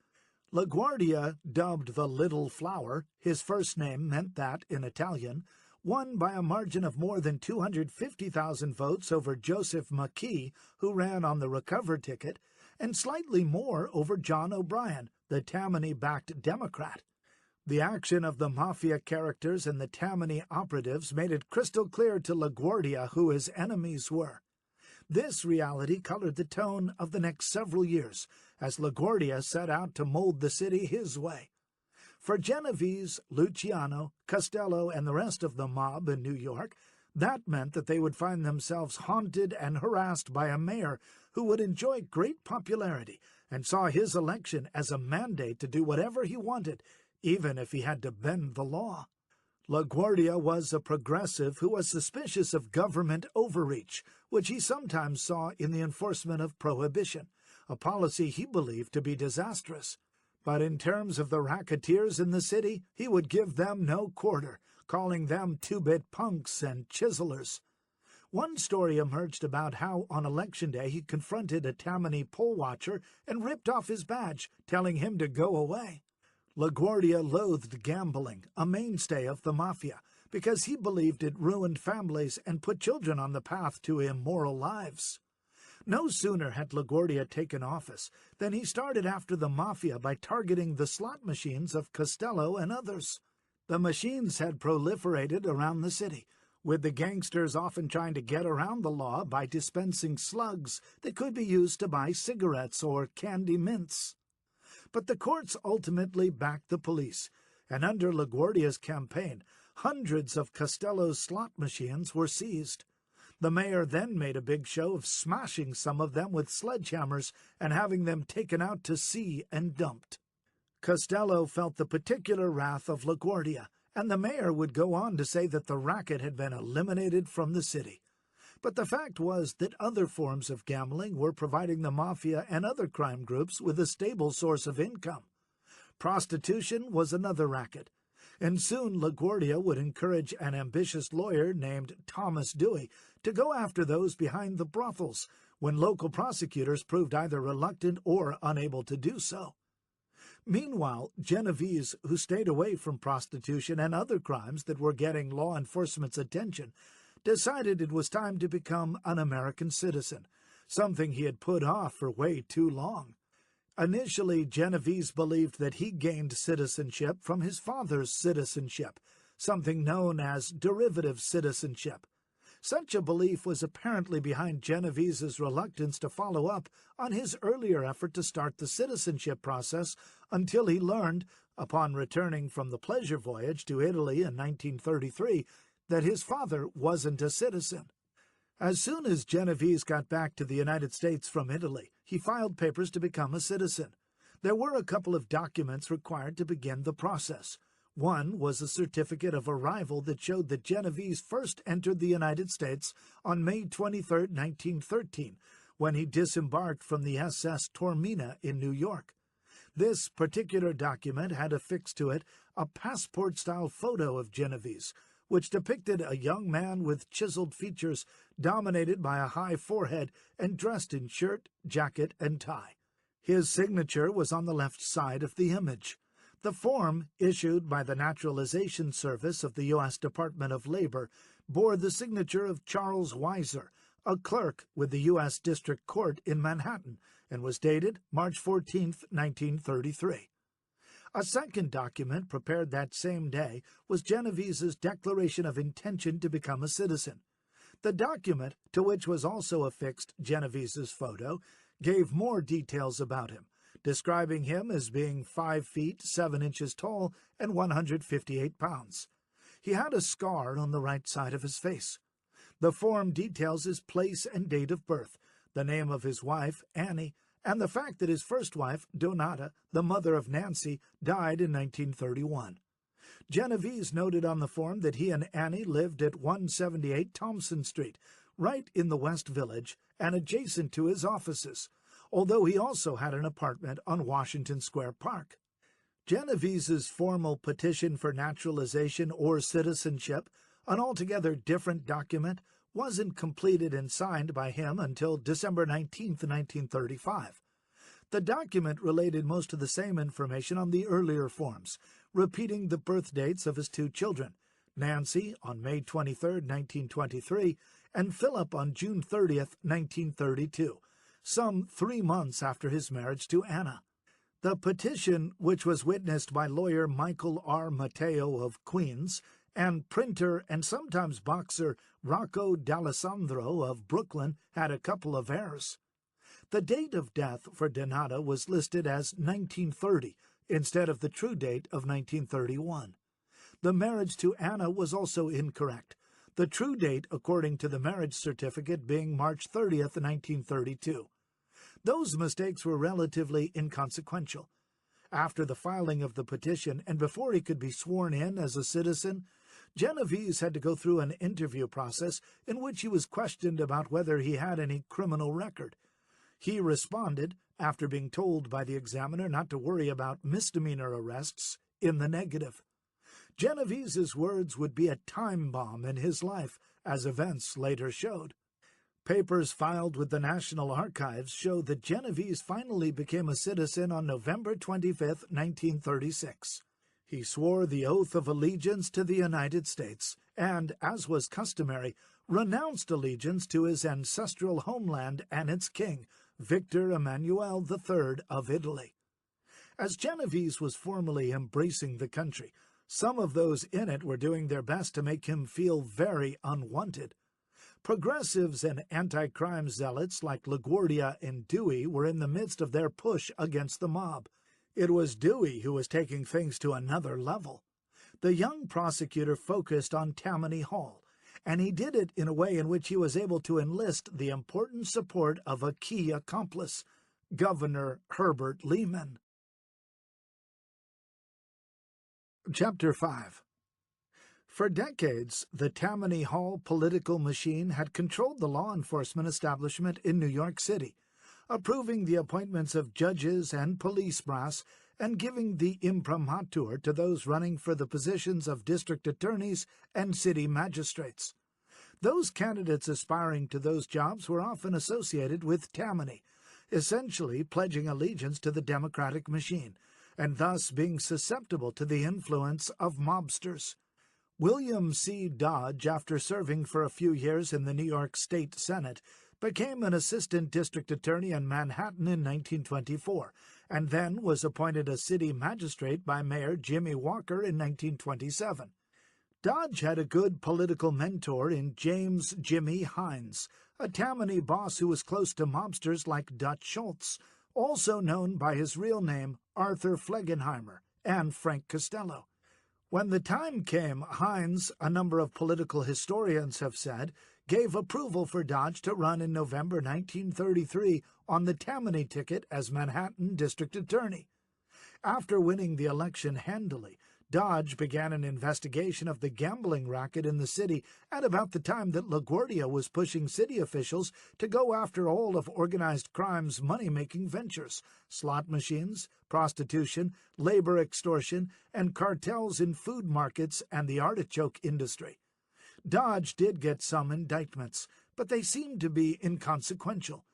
LaGuardia, dubbed the Little Flower, his first name meant that in Italian, won by a margin of more than 250,000 votes over Joseph McKee, who ran on the Recover ticket, and slightly more over John O'Brien, the Tammany-backed Democrat. The action of the Mafia characters and the Tammany operatives made it crystal clear to LaGuardia who his enemies were. This reality colored the tone of the next several years, as LaGuardia set out to mold the city his way. For Genovese, Luciano, Costello, and the rest of the mob in New York, that meant that they would find themselves haunted and harassed by a mayor who would enjoy great popularity and saw his election as a mandate to do whatever he wanted, even if he had to bend the law. LaGuardia was a progressive who was suspicious of government overreach, which he sometimes saw in the enforcement of prohibition, a policy he believed to be disastrous. But in terms of the racketeers in the city, he would give them no quarter, calling them two-bit punks and chiselers. One story emerged about how on Election Day he confronted a Tammany poll watcher and ripped off his badge, telling him to go away. LaGuardia loathed gambling, a mainstay of the Mafia, because he believed it ruined families and put children on the path to immoral lives. No sooner had LaGuardia taken office than he started after the Mafia by targeting the slot machines of Costello and others. The machines had proliferated around the city, with the gangsters often trying to get around the law by dispensing slugs that could be used to buy cigarettes or candy mints. But the courts ultimately backed the police, and under LaGuardia's campaign, hundreds of Costello's slot machines were seized. The mayor then made a big show of smashing some of them with sledgehammers and having them taken out to sea and dumped. Costello felt the particular wrath of LaGuardia, and the mayor would go on to say that the racket had been eliminated from the city. But the fact was that other forms of gambling were providing the Mafia and other crime groups with a stable source of income. Prostitution was another racket, and soon LaGuardia would encourage an ambitious lawyer named Thomas Dewey to go after those behind the brothels, when local prosecutors proved either reluctant or unable to do so. Meanwhile, Genovese, who stayed away from prostitution and other crimes that were getting law enforcement's attention, decided it was time to become an American citizen, something he had put off for way too long. Initially, Genovese believed that he gained citizenship from his father's citizenship, something known as derivative citizenship. Such a belief was apparently behind Genovese's reluctance to follow up on his earlier effort to start the citizenship process until he learned, upon returning from the pleasure voyage to Italy in 1933, that his father wasn't a citizen. As soon as Genovese got back to the United States from Italy, he filed papers to become a citizen. There were a couple of documents required to begin the process. One was a certificate of arrival that showed that Genovese first entered the United States on May 23, 1913, when he disembarked from the SS Taormina in New York. This particular document had affixed to it a passport-style photo of Genovese, which depicted a young man with chiseled features dominated by a high forehead and dressed in shirt, jacket, and tie. His signature was on the left side of the image. The form, issued by the Naturalization Service of the U.S. Department of Labor, bore the signature of Charles Weiser, a clerk with the U.S. District Court in Manhattan, and was dated March 14, 1933. A second document prepared that same day was Genovese's declaration of intention to become a citizen. The document, to which was also affixed Genovese's photo, gave more details about him, describing him as being 5 feet 7 inches tall and 158 pounds. He had a scar on the right side of his face. The form details his place and date of birth, the name of his wife, Annie, and the fact that his first wife, Donata, the mother of Nancy, died in 1931. Genovese noted on the form that he and Annie lived at 178 Thompson Street, right in the West Village and adjacent to his offices, although he also had an apartment on Washington Square Park. Genovese's formal petition for naturalization or citizenship, an altogether different document, wasn't completed and signed by him until December 19, 1935. The document related most of the same information on the earlier forms, repeating the birth dates of his 2 children, Nancy on May 23, 1923, and Philip on June 30, 1932, some 3 months after his marriage to Anna. The petition, which was witnessed by lawyer Michael R. Matteo of Queens and printer and sometimes boxer Rocco D'Alessandro of Brooklyn, had a couple of errors. The date of death for Donata was listed as 1930 instead of the true date of 1931. The marriage to Anna was also incorrect, the true date according to the marriage certificate being March 30, 1932. Those mistakes were relatively inconsequential. After the filing of the petition and before he could be sworn in as a citizen, Genovese had to go through an interview process in which he was questioned about whether he had any criminal record. He responded, after being told by the examiner not to worry about misdemeanor arrests, in the negative. Genovese's words would be a time bomb in his life, as events later showed. Papers filed with the National Archives show that Genovese finally became a citizen on November 25, 1936. He swore the oath of allegiance to the United States and, as was customary, renounced allegiance to his ancestral homeland and its king, Victor Emmanuel III of Italy. As Genovese was formally embracing the country, some of those in it were doing their best to make him feel very unwanted. Progressives and anti-crime zealots like LaGuardia and Dewey were in the midst of their push against the mob. It was Dewey who was taking things to another level. The young prosecutor focused on Tammany Hall, and he did it in a way in which he was able to enlist the important support of a key accomplice, Governor Herbert Lehman. Chapter 5. For decades, the Tammany Hall political machine had controlled the law enforcement establishment in New York City, approving the appointments of judges and police brass and giving the imprimatur to those running for the positions of district attorneys and city magistrates. Those candidates aspiring to those jobs were often associated with Tammany, essentially pledging allegiance to the Democratic machine, and thus being susceptible to the influence of mobsters. William C. Dodge, after serving for a few years in the New York State Senate, became an assistant district attorney in Manhattan in 1924, and then was appointed a city magistrate by Mayor Jimmy Walker in 1927. Dodge had a good political mentor in James "Jimmy" Hines, a Tammany boss who was close to mobsters like Dutch Schultz, also known by his real name Arthur Flegenheimer, and Frank Costello. When the time came, Hines, a number of political historians have said, gave approval for Dodge to run in November 1933 on the Tammany ticket as Manhattan District Attorney. After winning the election handily, Dodge began an investigation of the gambling racket in the city at about the time that LaGuardia was pushing city officials to go after all of organized crime's money-making ventures: slot machines, prostitution, labor extortion, and cartels in food markets and the artichoke industry. Dodge did get some indictments, but they seemed to be inconsequential.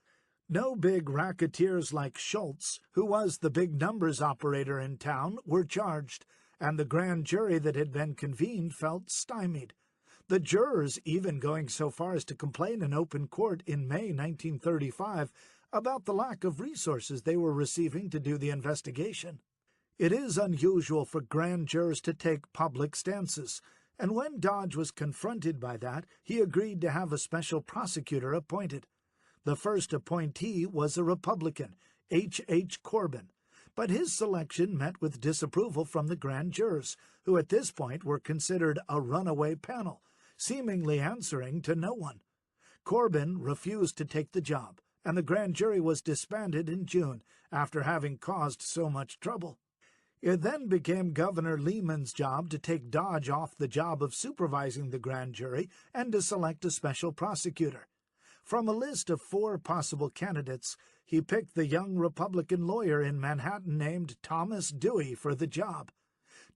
No big racketeers like Schultz, who was the big numbers operator in town, were charged, and the grand jury that had been convened felt stymied. The jurors even going so far as to complain in open court in May 1935 about the lack of resources they were receiving to do the investigation. It is unusual for grand jurors to take public stances, and when Dodge was confronted by that, he agreed to have a special prosecutor appointed. The first appointee was a Republican, H. Corbin, but his selection met with disapproval from the grand jurors, who at this point were considered a runaway panel, seemingly answering to no one. Corbin refused to take the job, and the grand jury was disbanded in June after having caused so much trouble. It then became Governor Lehman's job to take Dodge off the job of supervising the grand jury and to select a special prosecutor. From a list of 4 possible candidates, he picked the young Republican lawyer in Manhattan named Thomas Dewey for the job.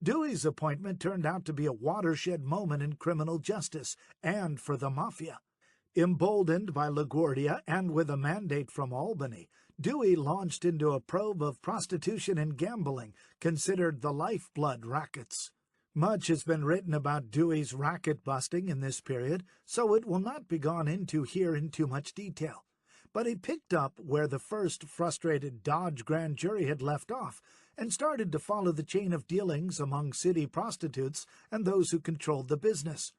Dewey's appointment turned out to be a watershed moment in criminal justice and for the Mafia. Emboldened by LaGuardia and with a mandate from Albany, Dewey launched into a probe of prostitution and gambling, considered the lifeblood rackets. Much has been written about Dewey's racket busting in this period, so it will not be gone into here in too much detail. But he picked up where the first frustrated Dodge grand jury had left off and started to follow the chain of dealings among city prostitutes and those who controlled the business.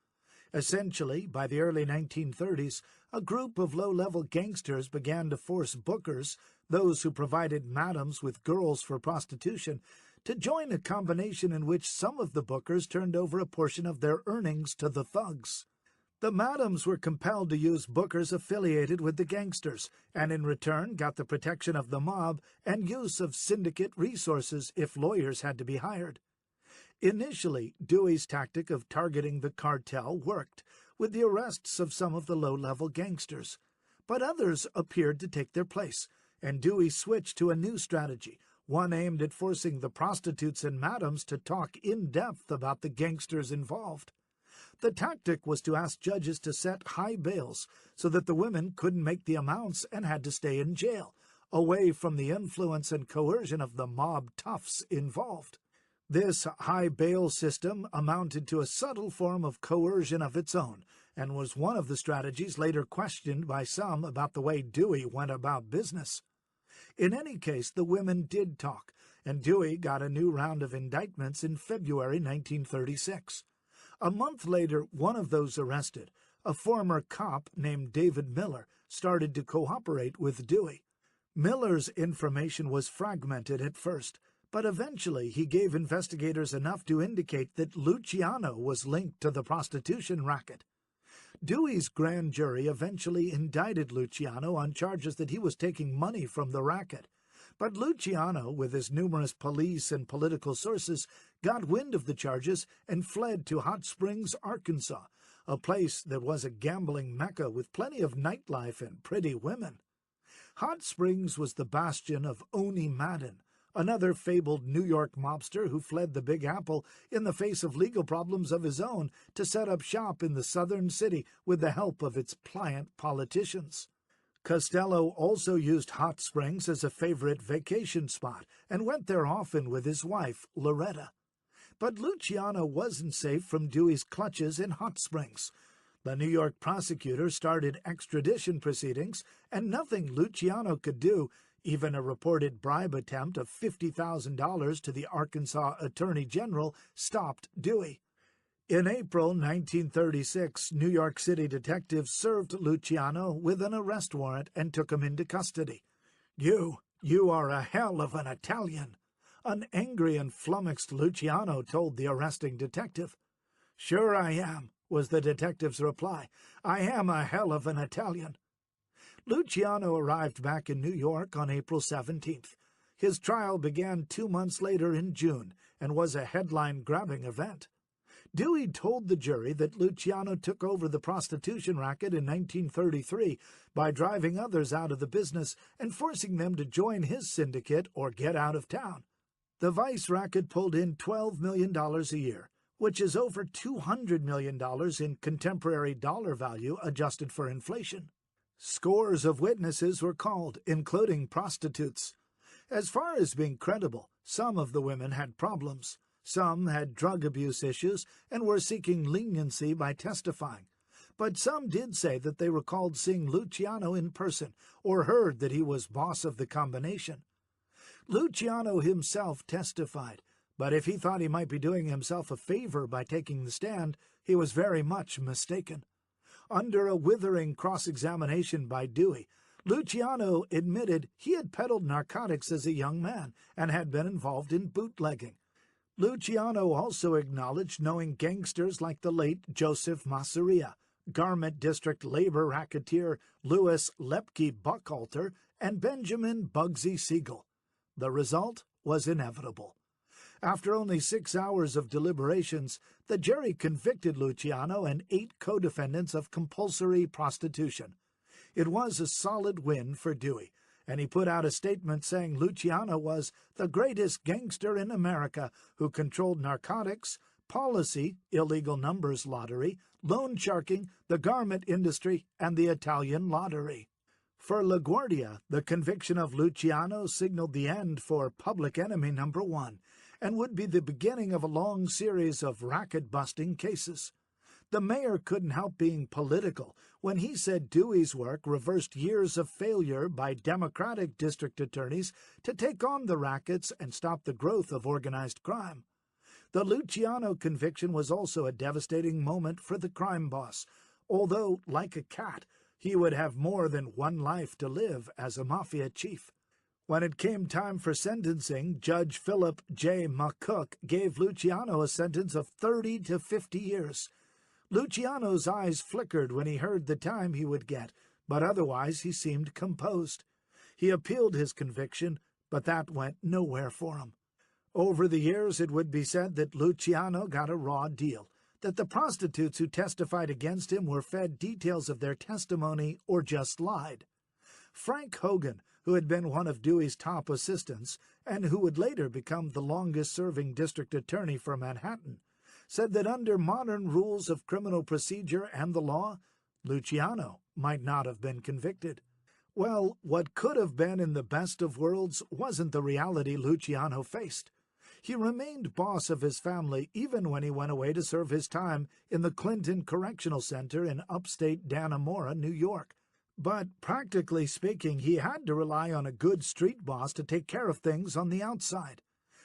Essentially, by the early 1930s, a group of low-level gangsters began to force bookers, those who provided madams with girls for prostitution, to join a combination in which some of the bookers turned over a portion of their earnings to the thugs. The madams were compelled to use bookers affiliated with the gangsters, and in return got the protection of the mob and use of syndicate resources if lawyers had to be hired. Initially, Dewey's tactic of targeting the cartel worked, with the arrests of some of the low-level gangsters. But others appeared to take their place, and Dewey switched to a new strategy, one aimed at forcing the prostitutes and madams to talk in depth about the gangsters involved. The tactic was to ask judges to set high bails so that the women couldn't make the amounts and had to stay in jail, away from the influence and coercion of the mob toughs involved. This high bail system amounted to a subtle form of coercion of its own, and was one of the strategies later questioned by some about the way Dewey went about business. In any case, the women did talk, and Dewey got a new round of indictments in February 1936. A month later, one of those arrested, a former cop named David Miller, started to cooperate with Dewey. Miller's information was fragmented at first, but eventually he gave investigators enough to indicate that Luciano was linked to the prostitution racket. Dewey's grand jury eventually indicted Luciano on charges that he was taking money from the racket, but Luciano, with his numerous police and political sources, got wind of the charges and fled to Hot Springs, Arkansas, a place that was a gambling mecca with plenty of nightlife and pretty women. Hot Springs was the bastion of Oni Madden, another fabled New York mobster who fled the Big Apple in the face of legal problems of his own to set up shop in the southern city with the help of its pliant politicians. Costello also used Hot Springs as a favorite vacation spot and went there often with his wife, Loretta. But Luciano wasn't safe from Dewey's clutches in Hot Springs. The New York prosecutor started extradition proceedings, and nothing Luciano could do, Even a reported bribe attempt of $50,000 to the Arkansas Attorney General stopped Dewey. In April 1936, New York City detectives served Luciano with an arrest warrant and took him into custody. You are a hell of an Italian," an angry and flummoxed Luciano told the arresting detective. "Sure I am," was the detective's reply. "I am a hell of an Italian." Luciano arrived back in New York on April 17th. His trial began 2 months later in June and was a headline-grabbing event. Dewey told the jury that Luciano took over the prostitution racket in 1933 by driving others out of the business and forcing them to join his syndicate or get out of town. The vice racket pulled in $12 million a year, which is over $200 million in contemporary dollar value adjusted for inflation. Scores of witnesses were called, including prostitutes. As far as being credible, some of the women had problems. Some had drug abuse issues and were seeking leniency by testifying. But some did say that they recalled seeing Luciano in person or heard that he was boss of the combination. Luciano himself testified, but if he thought he might be doing himself a favor by taking the stand, he was very much mistaken. Under a withering cross-examination by Dewey, Luciano admitted he had peddled narcotics as a young man and had been involved in bootlegging. Luciano also acknowledged knowing gangsters like the late Joseph Masseria, Garment District labor racketeer Louis Lepke Buckhalter, and Benjamin Bugsy Siegel. The result was inevitable. After only 6 hours of deliberations, the jury convicted Luciano and 8 co-defendants of compulsory prostitution. It was a solid win for Dewey, and he put out a statement saying Luciano was the greatest gangster in America who controlled narcotics, policy, illegal numbers lottery, loan sharking, the garment industry, and the Italian lottery. For LaGuardia, the conviction of Luciano signaled the end for public enemy number 1 and would be the beginning of a long series of racket-busting cases. The mayor couldn't help being political when he said Dewey's work reversed years of failure by Democratic district attorneys to take on the rackets and stop the growth of organized crime. The Luciano conviction was also a devastating moment for the crime boss, although, like a cat, he would have more than one life to live as a mafia chief. When it came time for sentencing, Judge Philip J. McCook gave Luciano a sentence of 30 to 50 years. Luciano's eyes flickered when he heard the time he would get, but otherwise he seemed composed. He appealed his conviction, but that went nowhere for him. Over the years, it would be said that Luciano got a raw deal, that the prostitutes who testified against him were fed details of their testimony or just lied. Frank Hogan, who had been one of Dewey's top assistants and who would later become the longest-serving district attorney for Manhattan, said that under modern rules of criminal procedure and the law, Luciano might not have been convicted. Well, what could have been in the best of worlds wasn't the reality Luciano faced. He remained boss of his family even when he went away to serve his time in the Clinton Correctional Center in upstate Dannemora, New York. But practically speaking, he had to rely on a good street boss to take care of things on the outside.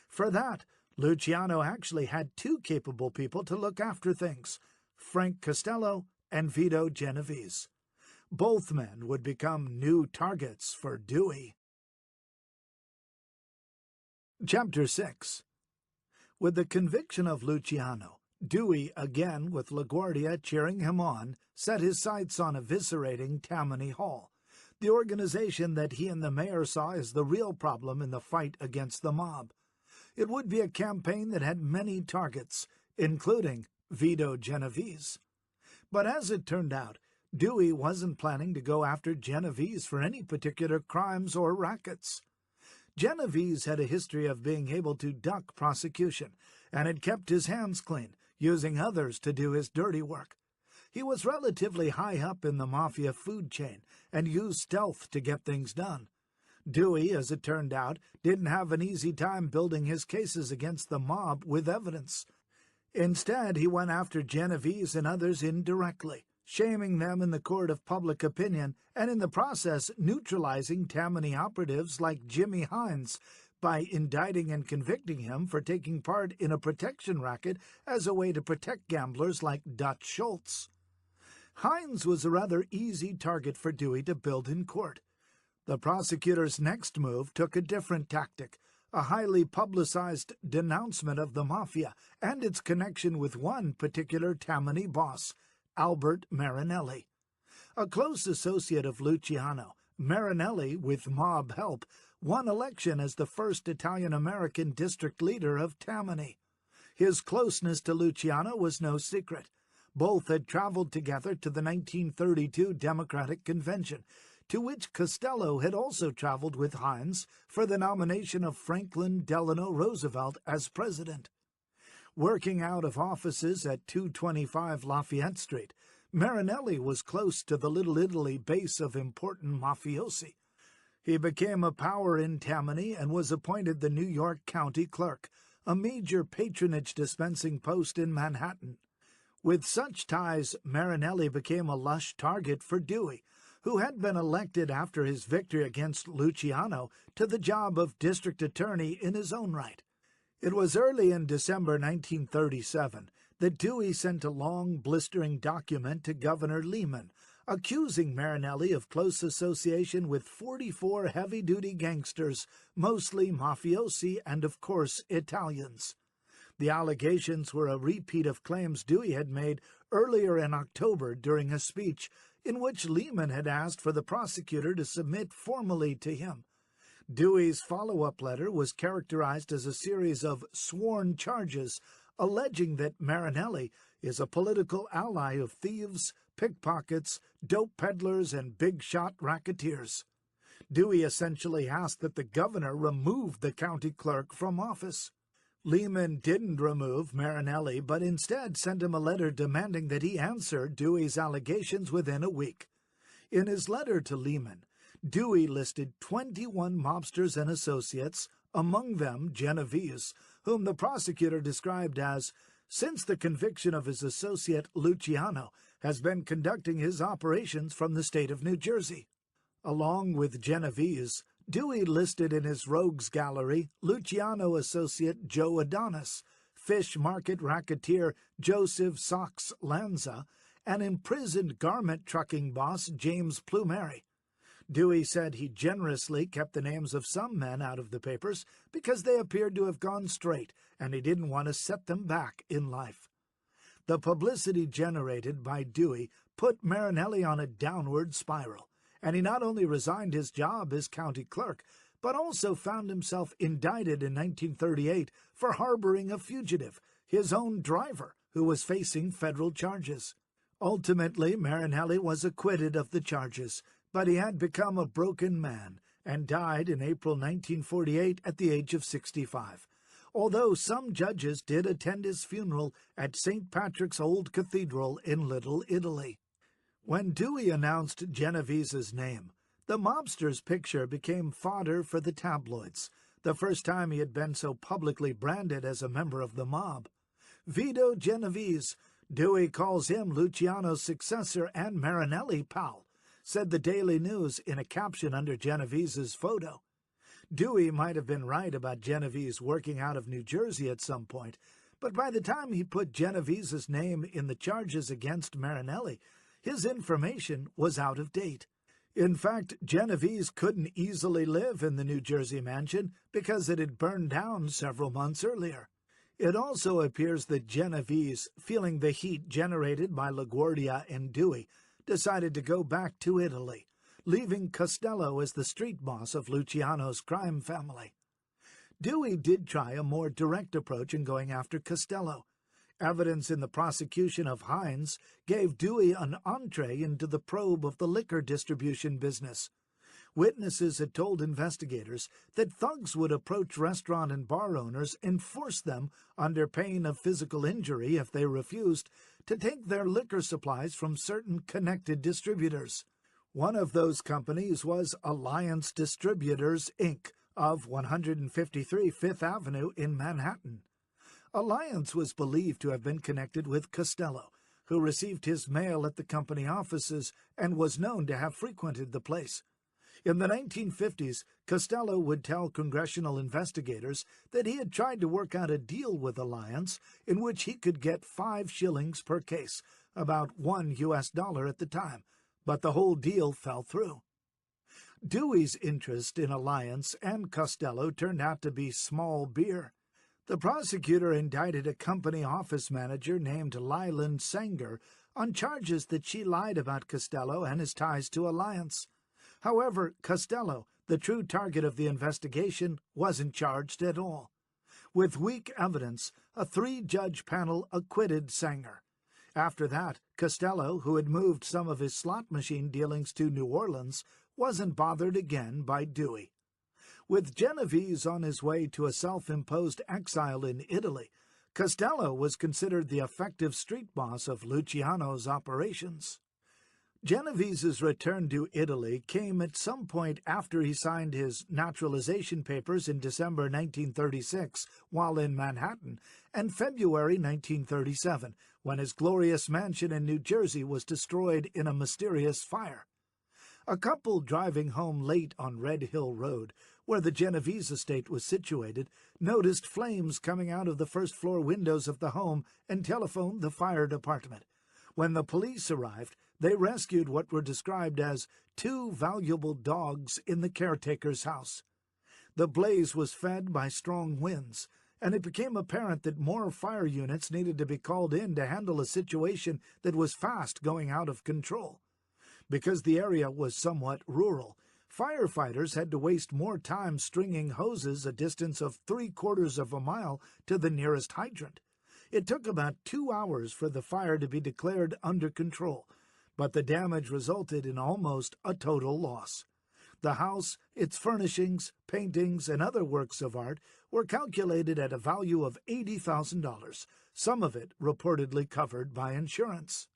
For that, Luciano actually had 2 capable people to look after things, Frank Costello and Vito Genovese. Both men would become new targets for Dewey. Chapter 6. With the conviction of Luciano, Dewey, again with LaGuardia cheering him on, set his sights on eviscerating Tammany Hall, the organization that he and the mayor saw as the real problem in the fight against the mob. It would be a campaign that had many targets, including Vito Genovese. But as it turned out, Dewey wasn't planning to go after Genovese for any particular crimes or rackets. Genovese had a history of being able to duck prosecution and had kept his hands clean, using others to do his dirty work. He was relatively high up in the mafia food chain and used stealth to get things done. Dewey, as it turned out, didn't have an easy time building his cases against the mob with evidence. Instead, he went after Genovese and others indirectly, shaming them in the court of public opinion and in the process neutralizing Tammany operatives like Jimmy Hines by indicting and convicting him for taking part in a protection racket as a way to protect gamblers like Dutch Schultz. Hines was a rather easy target for Dewey to build in court. The prosecutor's next move took a different tactic, a highly publicized denouncement of the Mafia and its connection with one particular Tammany boss, Albert Marinelli. A close associate of Luciano, Marinelli, with mob help, won election as the first Italian-American district leader of Tammany. His closeness to Luciano was no secret. Both had traveled together to the 1932 Democratic Convention, to which Costello had also traveled with Hines for the nomination of Franklin Delano Roosevelt as president. Working out of offices at 225 Lafayette Street, Marinelli was close to the Little Italy base of important mafiosi. He became a power in Tammany and was appointed the New York County Clerk, a major patronage-dispensing post in Manhattan. With such ties, Marinelli became a lush target for Dewey, who had been elected after his victory against Luciano to the job of district attorney in his own right. It was early in December 1937 that Dewey sent a long, blistering document to Governor Lehman, accusing Marinelli of close association with 44 heavy-duty gangsters, mostly mafiosi and, of course, Italians. The allegations were a repeat of claims Dewey had made earlier in October during a speech in which Lehman had asked for the prosecutor to submit formally to him. Dewey's follow-up letter was characterized as a series of sworn charges alleging that Marinelli is a political ally of thieves, pickpockets, dope peddlers, and big-shot racketeers. Dewey essentially asked that the governor remove the county clerk from office. Lehman didn't remove Marinelli, but instead sent him a letter demanding that he answer Dewey's allegations within a week. In his letter to Lehman, Dewey listed 21 mobsters and associates, among them Genovese, whom the prosecutor described as, since the conviction of his associate Luciano, has been conducting his operations from the state of New Jersey. Along with Genovese, Dewey listed in his rogues gallery Luciano associate Joe Adonis, fish market racketeer Joseph Sox Lanza, and imprisoned garment trucking boss James Plumeri. Dewey said he generously kept the names of some men out of the papers because they appeared to have gone straight, and he didn't want to set them back in life. The publicity generated by Dewey put Marinelli on a downward spiral, and he not only resigned his job as county clerk, but also found himself indicted in 1938 for harboring a fugitive, his own driver, who was facing federal charges. Ultimately, Marinelli was acquitted of the charges, but he had become a broken man and died in April 1948 at the age of 65, although some judges did attend his funeral at St. Patrick's Old Cathedral in Little Italy. When Dewey announced Genovese's name, the mobster's picture became fodder for the tabloids, the first time he had been so publicly branded as a member of the mob. Vito Genovese, Dewey calls him Luciano's successor and Marinelli pal, said the Daily News in a caption under Genovese's photo. Dewey might have been right about Genovese working out of New Jersey at some point, but by the time he put Genovese's name in the charges against Marinelli, his information was out of date. In fact, Genovese couldn't easily live in the New Jersey mansion because it had burned down several months earlier. It also appears that Genovese, feeling the heat generated by LaGuardia and Dewey, decided to go back to Italy, leaving Costello as the street boss of Luciano's crime family. Dewey did try a more direct approach in going after Costello. Evidence in the prosecution of Hines gave Dewey an entree into the probe of the liquor distribution business. Witnesses had told investigators that thugs would approach restaurant and bar owners and force them, under pain of physical injury if they refused, to take their liquor supplies from certain connected distributors. One of those companies was Alliance Distributors, Inc., of 153 Fifth Avenue in Manhattan. Alliance was believed to have been connected with Costello, who received his mail at the company offices and was known to have frequented the place. In the 1950s, Costello would tell congressional investigators that he had tried to work out a deal with Alliance in which he could get 5 shillings per case, about $1 at the time, but the whole deal fell through. Dewey's interest in Alliance and Costello turned out to be small beer. The prosecutor indicted a company office manager named Leland Sanger on charges that she lied about Costello and his ties to Alliance. However, Costello, the true target of the investigation, wasn't charged at all. With weak evidence, a 3-judge panel acquitted Sanger. After that, Costello, who had moved some of his slot machine dealings to New Orleans, wasn't bothered again by Dewey. With Genovese on his way to a self-imposed exile in Italy, Costello was considered the effective street boss of Luciano's operations. Genovese's return to Italy came at some point after he signed his naturalization papers in December 1936 while in Manhattan, and February 1937, when his glorious mansion in New Jersey was destroyed in a mysterious fire. A couple driving home late on Red Hill Road, where the Genovese estate was situated, noticed flames coming out of the first-floor windows of the home and telephoned the fire department. When the police arrived, they rescued what were described as 2 valuable dogs in the caretaker's house. The blaze was fed by strong winds, and it became apparent that more fire units needed to be called in to handle a situation that was fast going out of control. Because the area was somewhat rural, firefighters had to waste more time stringing hoses a distance of 3/4 of a mile to the nearest hydrant. It took about 2 hours for the fire to be declared under control, but the damage resulted in almost a total loss. The house, its furnishings, paintings, and other works of art were calculated at a value of $80,000, some of it reportedly covered by insurance.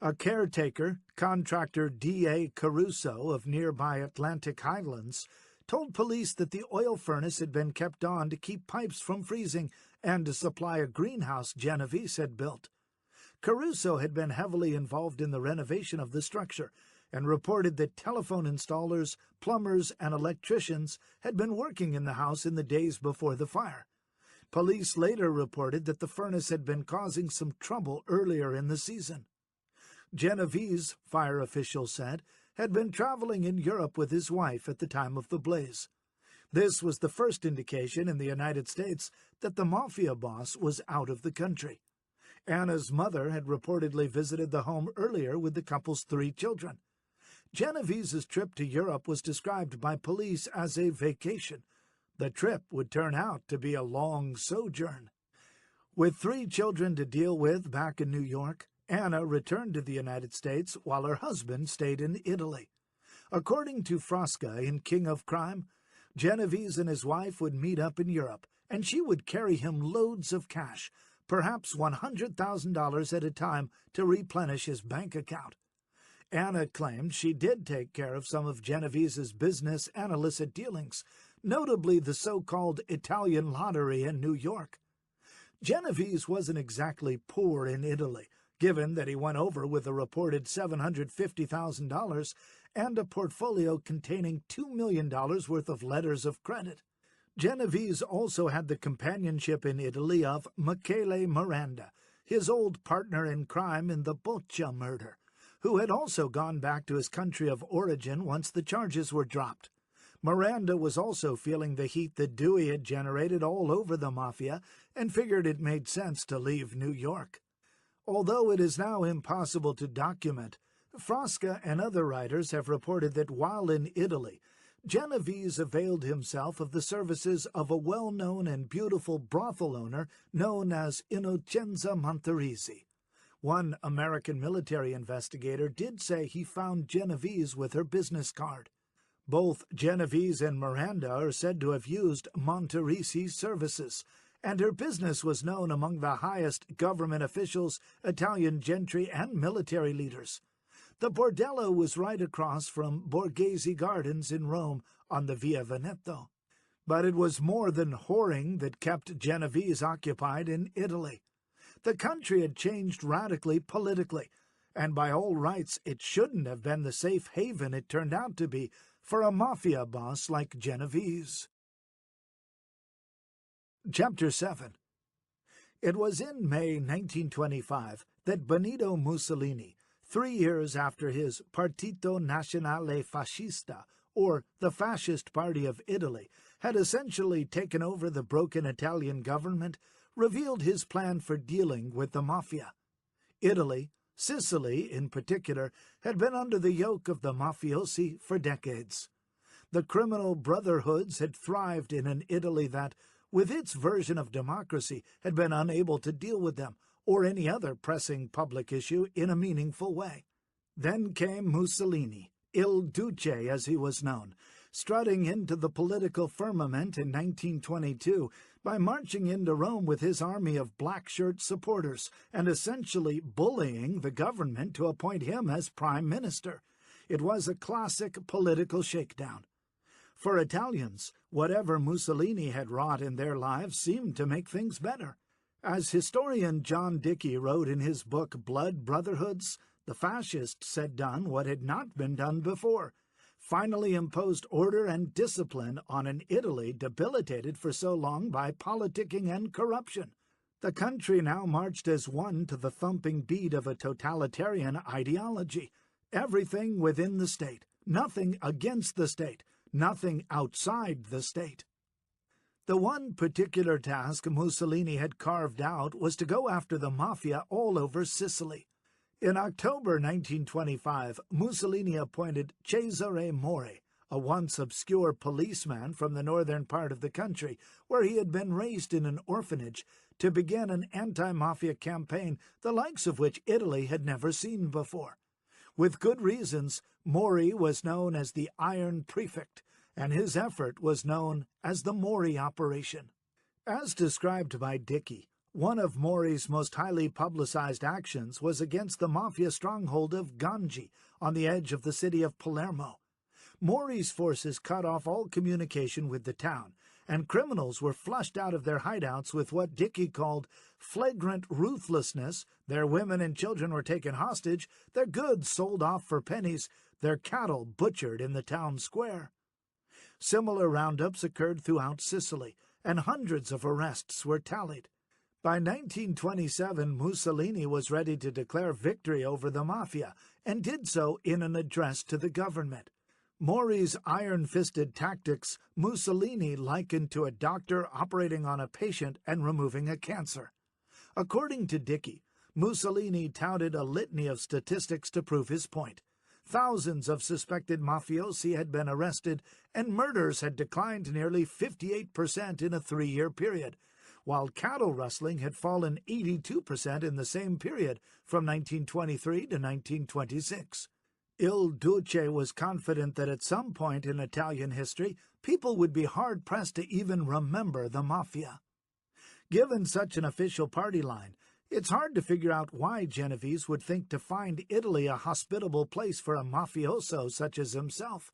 A caretaker, contractor D.A. Caruso of nearby Atlantic Highlands, told police that the oil furnace had been kept on to keep pipes from freezing and to supply a greenhouse Genovese had built. Caruso had been heavily involved in the renovation of the structure and reported that telephone installers, plumbers, and electricians had been working in the house in the days before the fire. Police later reported that the furnace had been causing some trouble earlier in the season. Genovese, fire officials said, had been traveling in Europe with his wife at the time of the blaze. This was the first indication in the United States that the Mafia boss was out of the country. Anna's mother had reportedly visited the home earlier with the couple's 3 children. Genovese's trip to Europe was described by police as a vacation. The trip would turn out to be a long sojourn. With 3 children to deal with back in New York, Anna returned to the United States while her husband stayed in Italy. According to Frasca in King of Crime, Genovese and his wife would meet up in Europe, and she would carry him loads of cash, perhaps $100,000 at a time, to replenish his bank account. Anna claimed she did take care of some of Genovese's business and illicit dealings, notably the so-called Italian lottery in New York. Genovese wasn't exactly poor in Italy, given that he went over with a reported $750,000 and a portfolio containing $2 million worth of letters of credit. Genovese also had the companionship in Italy of Michele Miranda, his old partner in crime in the Boccia murder, who had also gone back to his country of origin once the charges were dropped. Miranda was also feeling the heat that Dewey had generated all over the Mafia and figured it made sense to leave New York. Although it is now impossible to document, Frasca and other writers have reported that while in Italy, Genovese availed himself of the services of a well-known and beautiful brothel owner known as Innocenza Monterisi. One American military investigator did say he found Genovese with her business card. Both Genovese and Miranda are said to have used Monterisi's services, and her business was known among the highest government officials, Italian gentry, and military leaders. The bordello was right across from Borghese Gardens in Rome on the Via Veneto. But it was more than whoring that kept Genovese occupied in Italy. The country had changed radically politically, and by all rights it shouldn't have been the safe haven it turned out to be for a mafia boss like Genovese. Chapter 7. It was in May 1925 that Benito Mussolini, 3 years after his Partito Nazionale Fascista, or the Fascist Party of Italy, had essentially taken over the broken Italian government, revealed his plan for dealing with the mafia. Italy, Sicily in particular, had been under the yoke of the mafiosi for decades. The criminal brotherhoods had thrived in an Italy that, with its version of democracy, had been unable to deal with them or any other pressing public issue in a meaningful way. Then came Mussolini, Il Duce as he was known, strutting into the political firmament in 1922 by marching into Rome with his army of black-shirt supporters and essentially bullying the government to appoint him as prime minister. It was a classic political shakedown. For Italians, whatever Mussolini had wrought in their lives seemed to make things better. As historian John Dickey wrote in his book Blood Brotherhoods, the fascists had done what had not been done before, finally imposed order and discipline on an Italy debilitated for so long by politicking and corruption. The country now marched as one to the thumping beat of a totalitarian ideology. Everything within the state, nothing against the state, nothing outside the state. The one particular task Mussolini had carved out was to go after the mafia all over Sicily. In October 1925, Mussolini appointed Cesare Mori, a once obscure policeman from the northern part of the country, where he had been raised in an orphanage, to begin an anti-mafia campaign the likes of which Italy had never seen before. With good reasons, Mori was known as the Iron Prefect, and his effort was known as the Mori Operation. As described by Dickey, one of Mori's most highly publicized actions was against the mafia stronghold of Ganji on the edge of the city of Palermo. Mori's forces cut off all communication with the town, and criminals were flushed out of their hideouts with what Dickey called flagrant ruthlessness. Their women and children were taken hostage, their goods sold off for pennies, their cattle butchered in the town square. Similar roundups occurred throughout Sicily, and hundreds of arrests were tallied. By 1927, Mussolini was ready to declare victory over the mafia, and did so in an address to the government. Mori's iron-fisted tactics Mussolini likened to a doctor operating on a patient and removing a cancer. According to Dickey, Mussolini touted a litany of statistics to prove his point. Thousands of suspected mafiosi had been arrested, and murders had declined nearly 58% in a 3-year period, while cattle rustling had fallen 82% in the same period from 1923 to 1926. Il Duce was confident that at some point in Italian history, people would be hard-pressed to even remember the mafia. Given such an official party line, it's hard to figure out why Genovese would think to find Italy a hospitable place for a mafioso such as himself.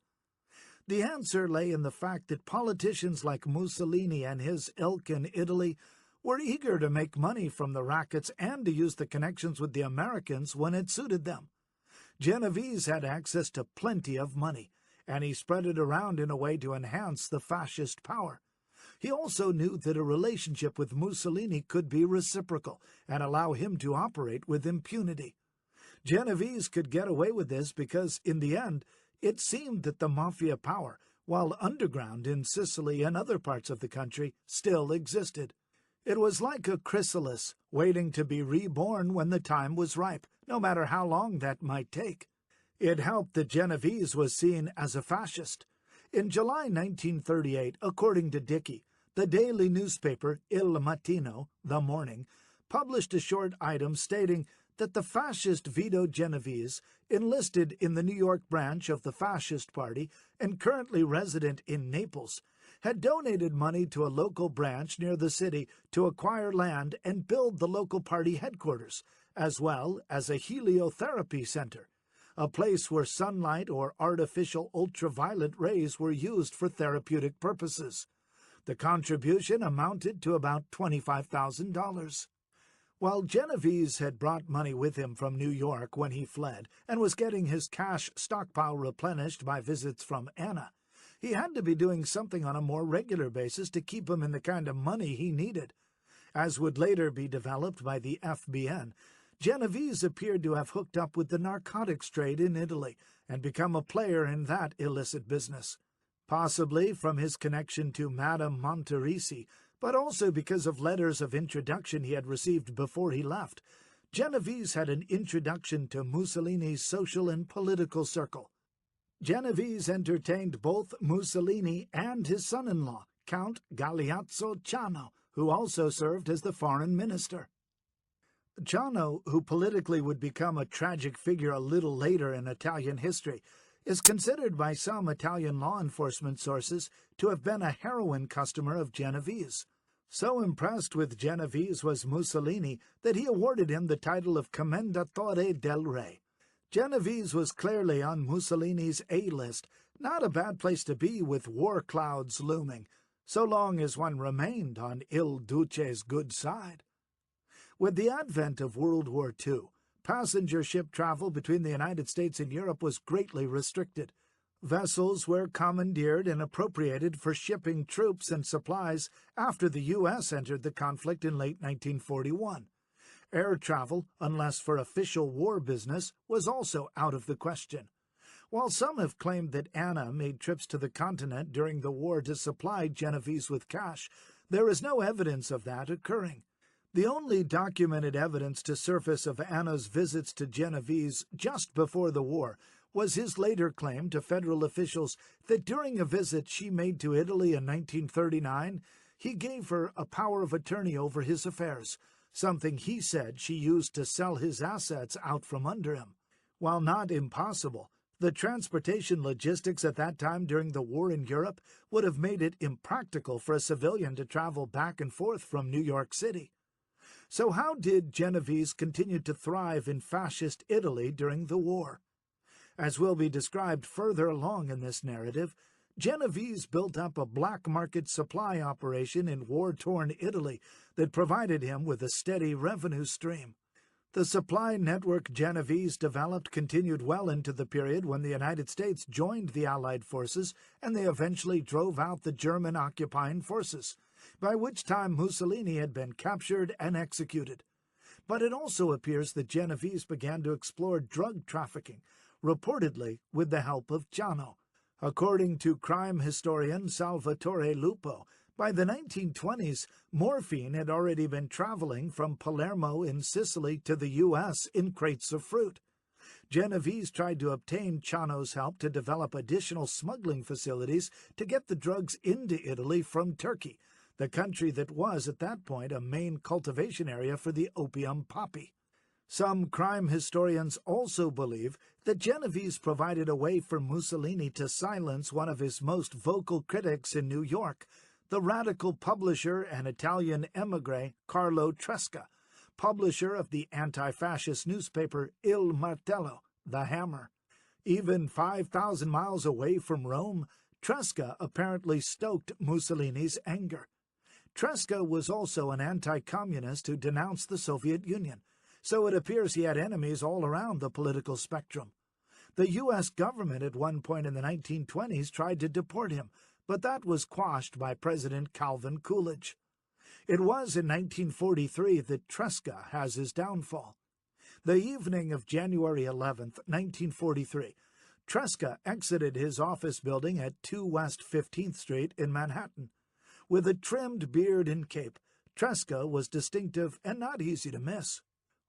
The answer lay in the fact that politicians like Mussolini and his ilk in Italy were eager to make money from the rackets and to use the connections with the Americans when it suited them. Genovese had access to plenty of money, and he spread it around in a way to enhance the fascist power. He also knew that a relationship with Mussolini could be reciprocal and allow him to operate with impunity. Genovese could get away with this because, in the end, it seemed that the mafia power, while underground in Sicily and other parts of the country, still existed. It was like a chrysalis, waiting to be reborn when the time was ripe, no matter how long that might take. It helped that Genovese was seen as a fascist. In July 1938, according to Dickey, the daily newspaper Il Mattino, The Morning, published a short item stating that the fascist Vito Genovese, enlisted in the New York branch of the Fascist Party and currently resident in Naples, had donated money to a local branch near the city to acquire land and build the local party headquarters, as well as a heliotherapy center, a place where sunlight or artificial ultraviolet rays were used for therapeutic purposes. The contribution amounted to about $25,000. While Genovese had brought money with him from New York when he fled and was getting his cash stockpile replenished by visits from Anna, he had to be doing something on a more regular basis to keep him in the kind of money he needed. As would later be developed by the FBN, Genovese appeared to have hooked up with the narcotics trade in Italy and become a player in that illicit business. Possibly from his connection to Madame Monterisi, but also because of letters of introduction he had received before he left, Genovese had an introduction to Mussolini's social and political circle. Genovese entertained both Mussolini and his son-in-law, Count Galeazzo Ciano, who also served as the foreign minister. Ciano, who politically would become a tragic figure a little later in Italian history, is considered by some Italian law enforcement sources to have been a heroin customer of Genovese. So impressed with Genovese was Mussolini that he awarded him the title of Commendatore del Re. Genovese was clearly on Mussolini's A-list, not a bad place to be with war clouds looming, so long as one remained on Il Duce's good side. With the advent of World War II, passenger ship travel between the United States and Europe was greatly restricted. Vessels were commandeered and appropriated for shipping troops and supplies after the U.S. entered the conflict in late 1941. Air travel, unless for official war business, was also out of the question. While some have claimed that Anna made trips to the continent during the war to supply Genovese with cash, there is no evidence of that occurring. The only documented evidence to surface of Anna's visits to Genovese just before the war was his later claim to federal officials that during a visit she made to Italy in 1939, he gave her a power of attorney over his affairs, something he said she used to sell his assets out from under him. While not impossible, the transportation logistics at that time during the war in Europe would have made it impractical for a civilian to travel back and forth from New York City. So how did Genovese continue to thrive in fascist Italy during the war? As will be described further along in this narrative, Genovese built up a black market supply operation in war-torn Italy that provided him with a steady revenue stream. The supply network Genovese developed continued well into the period when the United States joined the Allied forces and they eventually drove out the German occupying forces, by which time Mussolini had been captured and executed. But it also appears that Genovese began to explore drug trafficking, reportedly with the help of Ciano. According to crime historian Salvatore Lupo, by the 1920s, morphine had already been traveling from Palermo in Sicily to the U.S. in crates of fruit. Genovese tried to obtain Ciano's help to develop additional smuggling facilities to get the drugs into Italy from Turkey, the country that was at that point a main cultivation area for the opium poppy. Some crime historians also believe that Genovese provided a way for Mussolini to silence one of his most vocal critics in New York, the radical publisher and Italian émigré Carlo Tresca, publisher of the anti-fascist newspaper Il Martello, the Hammer. Even 5,000 miles away from Rome, Tresca apparently stoked Mussolini's anger. Tresca was also an anti-communist who denounced the Soviet Union, so it appears he had enemies all around the political spectrum. The U.S. government at one point in the 1920s tried to deport him, but that was quashed by President Calvin Coolidge. It was in 1943 that Tresca has his downfall. The evening of January 11, 1943, Tresca exited his office building at 2 West 15th Street in Manhattan. With a trimmed beard and cape, Tresca was distinctive and not easy to miss.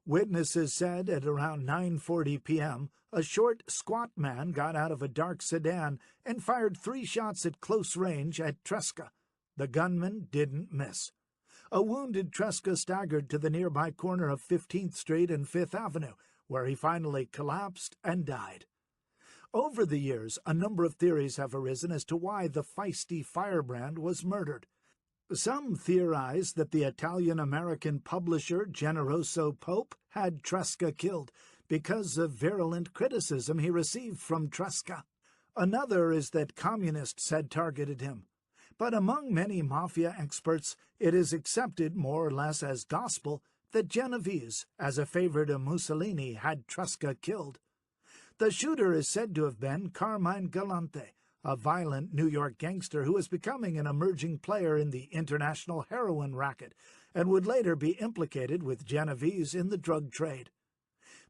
Witnesses said at around 9:40 p.m., a short, squat man got out of a dark sedan and fired 3 shots at close range at Tresca. The gunman didn't miss. A wounded Tresca staggered to the nearby corner of 15th Street and 5th Avenue, where he finally collapsed and died. Over the years, a number of theories have arisen as to why the feisty firebrand was murdered. Some theorize that the Italian-American publisher Generoso Pope had Tresca killed because of virulent criticism he received from Tresca. Another is that communists had targeted him. But among many mafia experts, it is accepted more or less as gospel that Genovese, as a favor to Mussolini, had Tresca killed. The shooter is said to have been Carmine Galante, a violent New York gangster who was becoming an emerging player in the international heroin racket and would later be implicated with Genovese in the drug trade.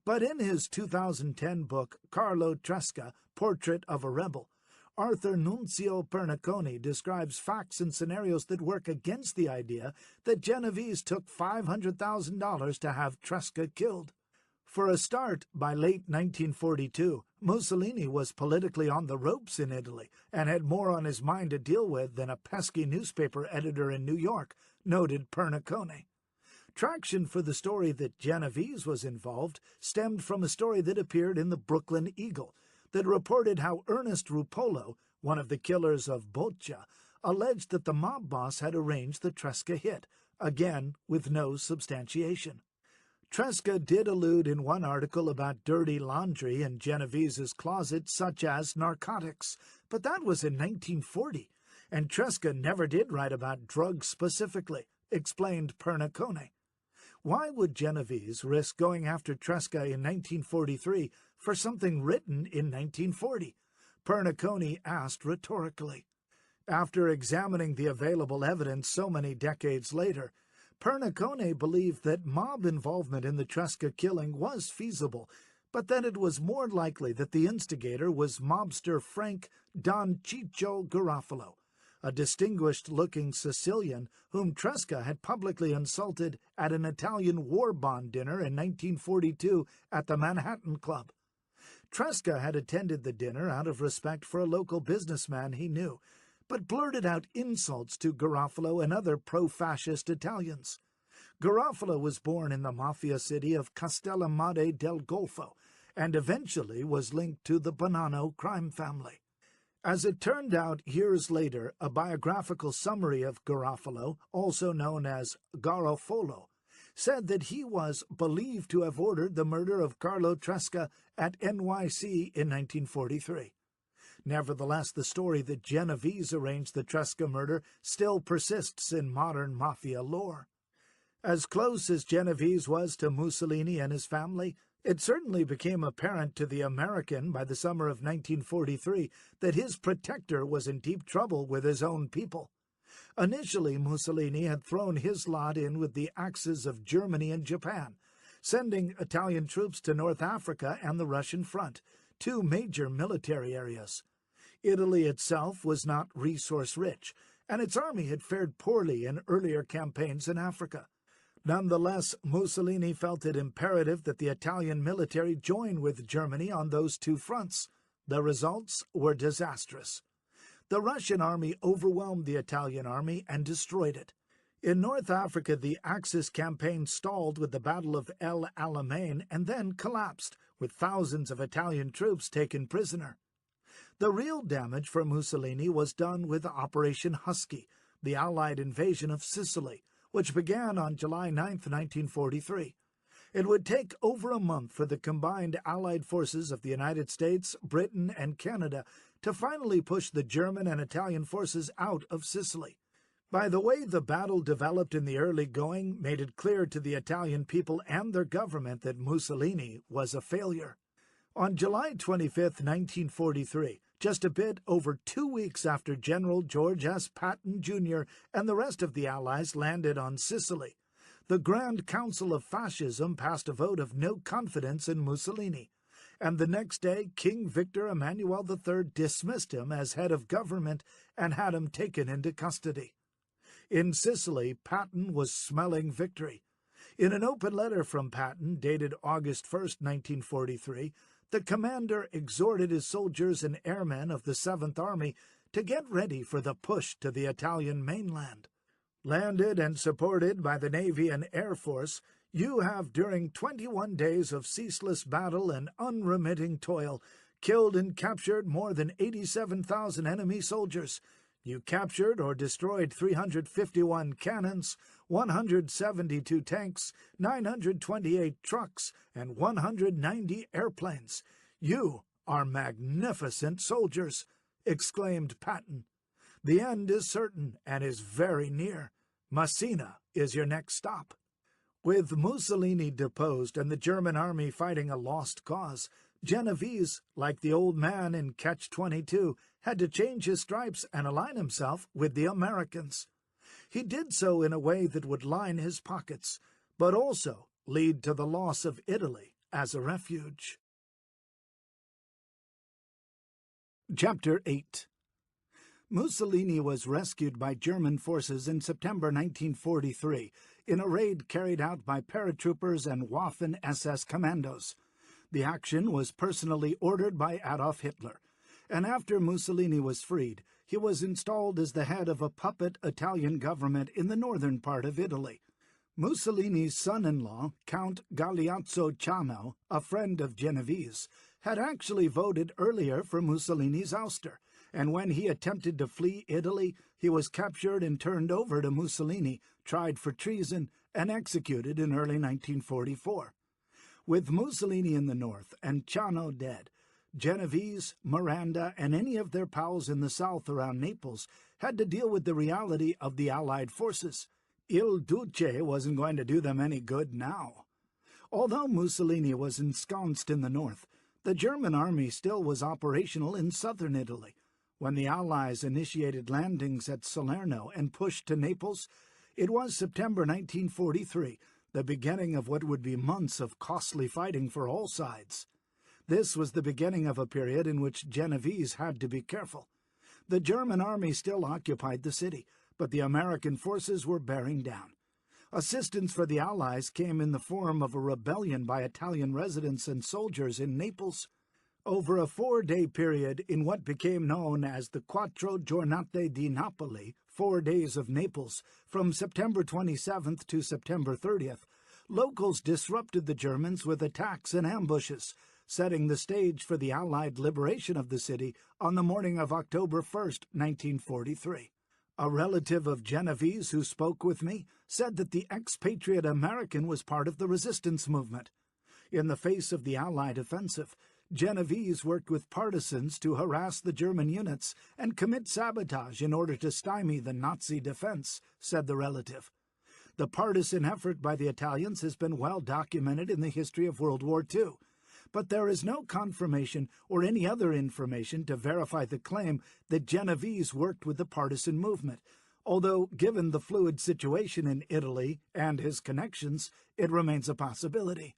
But in his 2010 book, Carlo Tresca, Portrait of a Rebel, Arthur Nunzio Perniconi describes facts and scenarios that work against the idea that Genovese took $500,000 to have Tresca killed. For a start, by late 1942, Mussolini was politically on the ropes in Italy and had more on his mind to deal with than a pesky newspaper editor in New York, noted Perniconi. Traction for the story that Genovese was involved stemmed from a story that appeared in the Brooklyn Eagle that reported how Ernest Rupolo, one of the killers of Boccia, alleged that the mob boss had arranged the Tresca hit, again with no substantiation. Tresca did allude in one article about dirty laundry in Genovese's closet, such as narcotics, but that was in 1940, and Tresca never did write about drugs specifically, explained Perniconi. Why would Genovese risk going after Tresca in 1943 for something written in 1940? Perniconi asked rhetorically. After examining the available evidence so many decades later, Perniconi believed that mob involvement in the Tresca killing was feasible, but that it was more likely that the instigator was mobster Frank Don Ciccio Garofalo, a distinguished-looking Sicilian whom Tresca had publicly insulted at an Italian war bond dinner in 1942 at the Manhattan Club. Tresca had attended the dinner out of respect for a local businessman he knew, but blurted out insults to Garofalo and other pro-fascist Italians. Garofalo was born in the mafia city of Castellammare del Golfo and eventually was linked to the Bonanno crime family. As it turned out years later, a biographical summary of Garofalo, also known as Garofolo, said that he was believed to have ordered the murder of Carlo Tresca at NYC in 1943. Nevertheless, the story that Genovese arranged the Tresca murder still persists in modern mafia lore. As close as Genovese was to Mussolini and his family, it certainly became apparent to the American by the summer of 1943 that his protector was in deep trouble with his own people. Initially, Mussolini had thrown his lot in with the Axis of Germany and Japan, sending Italian troops to North Africa and the Russian front, two major military areas. Italy itself was not resource-rich, and its army had fared poorly in earlier campaigns in Africa. Nonetheless, Mussolini felt it imperative that the Italian military join with Germany on those two fronts. The results were disastrous. The Russian army overwhelmed the Italian army and destroyed it. In North Africa, the Axis campaign stalled with the Battle of El Alamein and then collapsed, with thousands of Italian troops taken prisoner. The real damage for Mussolini was done with Operation Husky, the Allied invasion of Sicily, which began on July 9, 1943. It would take over a month for the combined Allied forces of the United States, Britain, and Canada to finally push the German and Italian forces out of Sicily. By the way the battle developed in the early going made it clear to the Italian people and their government that Mussolini was a failure. On July 25, 1943, just a bit over 2 weeks after General George S. Patton, Jr. and the rest of the Allies landed on Sicily, the Grand Council of Fascism passed a vote of no confidence in Mussolini, and the next day King Victor Emmanuel III dismissed him as head of government and had him taken into custody. In Sicily, Patton was smelling victory. In an open letter from Patton, dated August 1, 1943, the commander exhorted his soldiers and airmen of the 7th Army to get ready for the push to the Italian mainland. Landed and supported by the Navy and Air Force, you have, during 21 days of ceaseless battle and unremitting toil, killed and captured more than 87,000 enemy soldiers. You captured or destroyed 351 cannons, 172 tanks, 928 trucks, and 190 airplanes. You are magnificent soldiers, exclaimed Patton. The end is certain and is very near. Messina is your next stop. With Mussolini deposed and the German army fighting a lost cause, Genovese, like the old man in Catch-22, had to change his stripes and align himself with the Americans. He did so in a way that would line his pockets, but also lead to the loss of Italy as a refuge. Chapter 8. Mussolini was rescued by German forces in September 1943 in a raid carried out by paratroopers and Waffen-SS commandos. The action was personally ordered by Adolf Hitler, and after Mussolini was freed, he was installed as the head of a puppet Italian government in the northern part of Italy. Mussolini's son-in-law, Count Galeazzo Ciano, a friend of Genovese, had actually voted earlier for Mussolini's ouster, and when he attempted to flee Italy, he was captured and turned over to Mussolini, tried for treason, and executed in early 1944. With Mussolini in the north and Ciano dead, Genovese, Miranda, and any of their pals in the south around Naples had to deal with the reality of the Allied forces. Il Duce wasn't going to do them any good now. Although Mussolini was ensconced in the north, the German army still was operational in southern Italy. When the Allies initiated landings at Salerno and pushed to Naples, it was September 1943, the beginning of what would be months of costly fighting for all sides. This was the beginning of a period in which Genovese had to be careful. The German army still occupied the city, but the American forces were bearing down. Assistance for the Allies came in the form of a rebellion by Italian residents and soldiers in Naples. Over a 4-day period in what became known as the Quattro Giornate di Napoli, 4 days of Naples, from September 27th to September 30th, locals disrupted the Germans with attacks and ambushes, setting the stage for the Allied liberation of the city on the morning of October 1st, 1943. A relative of Genovese who spoke with me said that the expatriate American was part of the resistance movement. In the face of the Allied offensive, Genovese worked with partisans to harass the German units and commit sabotage in order to stymie the Nazi defense, said the relative. The partisan effort by the Italians has been well documented in the history of World War II, but there is no confirmation or any other information to verify the claim that Genovese worked with the partisan movement, although given the fluid situation in Italy and his connections, it remains a possibility.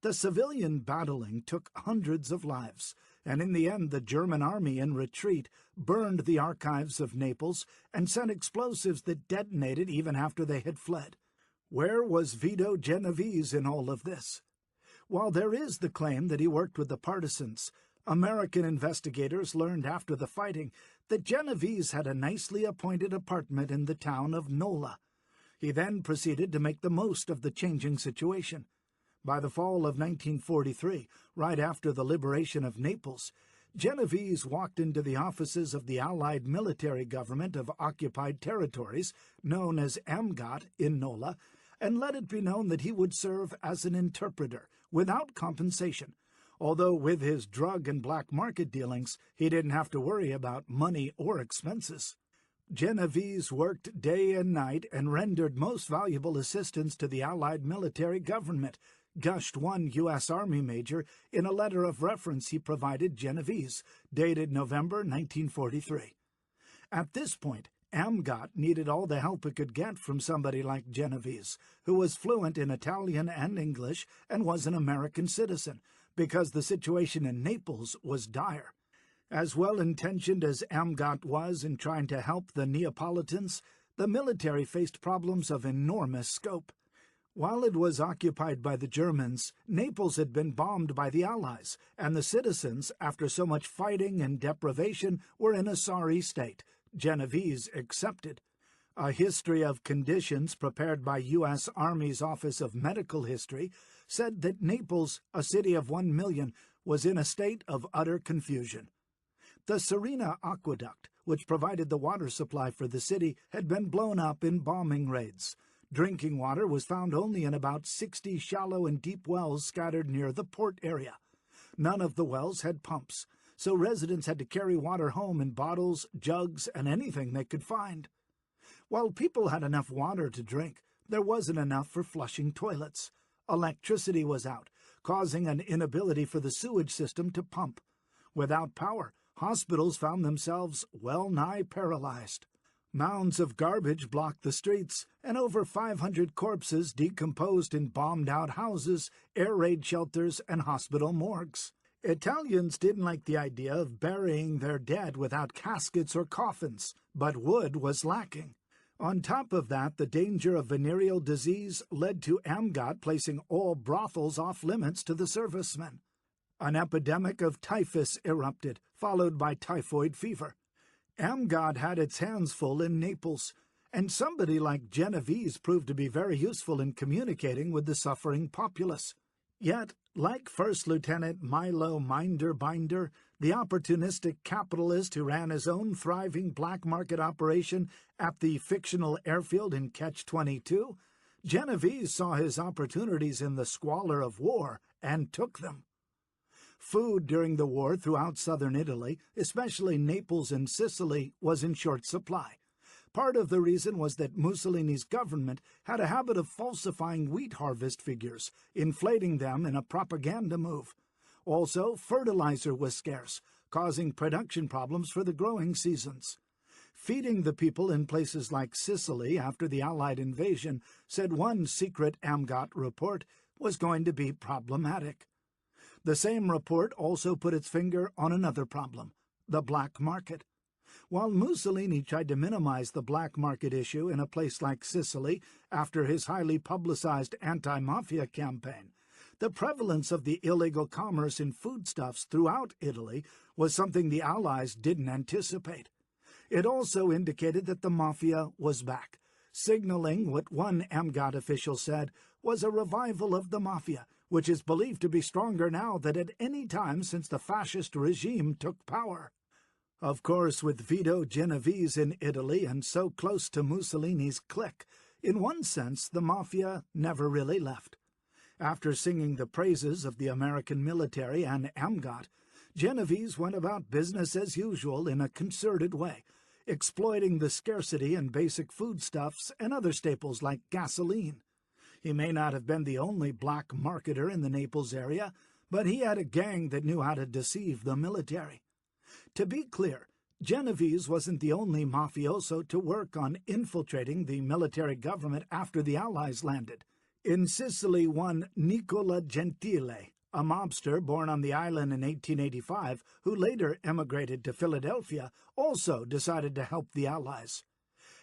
The civilian battling took hundreds of lives, and in the end the German army in retreat burned the archives of Naples and sent explosives that detonated even after they had fled. Where was Vito Genovese in all of this? While there is the claim that he worked with the partisans, American investigators learned after the fighting that Genovese had a nicely appointed apartment in the town of Nola. He then proceeded to make the most of the changing situation. By the fall of 1943, right after the liberation of Naples, Genovese walked into the offices of the Allied military government of occupied territories, known as AMGOT in Nola, and let it be known that he would serve as an interpreter, without compensation, although with his drug and black market dealings, he didn't have to worry about money or expenses. Genovese worked day and night and rendered most valuable assistance to the Allied military government, gushed one U.S. Army major in a letter of reference he provided Genovese, dated November 1943. At this point, AMGOT needed all the help it could get from somebody like Genovese, who was fluent in Italian and English and was an American citizen, because the situation in Naples was dire. As well-intentioned as AMGOT was in trying to help the Neapolitans, the military faced problems of enormous scope. While it was occupied by the Germans, Naples had been bombed by the Allies, and the citizens, after so much fighting and deprivation, were in a sorry state, Genovese accepted. A history of conditions prepared by U.S. Army's Office of Medical History said that Naples, a city of 1 million, was in a state of utter confusion. The Serena Aqueduct, which provided the water supply for the city, had been blown up in bombing raids. Drinking water was found only in about 60 shallow and deep wells scattered near the port area. None of the wells had pumps, so residents had to carry water home in bottles, jugs, and anything they could find. While people had enough water to drink, There wasn't enough for flushing toilets. Electricity was out, causing an inability for the sewage system to pump. Without power, hospitals found themselves well-nigh paralyzed. Mounds of garbage blocked the streets, and over 500 corpses decomposed in bombed-out houses, air raid shelters, and hospital morgues. Italians didn't like the idea of burying their dead without caskets or coffins, but wood was lacking. On top of that, the danger of venereal disease led to AMGOT placing all brothels off-limits to the servicemen. An epidemic of typhus erupted, followed by typhoid fever. AMGOT had its hands full in Naples, and somebody like Genovese proved to be very useful in communicating with the suffering populace. Yet, like First Lieutenant Milo Binder, the opportunistic capitalist who ran his own thriving black market operation at the fictional airfield in Catch-22, Genovese saw his opportunities in the squalor of war and took them. Food during the war throughout southern Italy, especially Naples and Sicily, was in short supply. Part of the reason was that Mussolini's government had a habit of falsifying wheat harvest figures, inflating them in a propaganda move. Also, fertilizer was scarce, causing production problems for the growing seasons. Feeding the people in places like Sicily after the Allied invasion, said one secret AMGOT report, was going to be problematic. The same report also put its finger on another problem, the black market. While Mussolini tried to minimize the black market issue in a place like Sicily after his highly publicized anti-mafia campaign, the prevalence of the illegal commerce in foodstuffs throughout Italy was something the Allies didn't anticipate. It also indicated that the mafia was back, signaling what one AMGOT official said was a revival of the mafia, which is believed to be stronger now than at any time since the fascist regime took power. Of course, with Vito Genovese in Italy and so close to Mussolini's clique, in one sense the mafia never really left. After singing the praises of the American military and AMGOT, Genovese went about business as usual in a concerted way, exploiting the scarcity in basic foodstuffs and other staples like gasoline. He may not have been the only black marketer in the Naples area, but he had a gang that knew how to deceive the military. To be clear, Genovese wasn't the only mafioso to work on infiltrating the military government after the Allies landed. In Sicily, one Nicola Gentile, a mobster born on the island in 1885, who later emigrated to Philadelphia, also decided to help the Allies.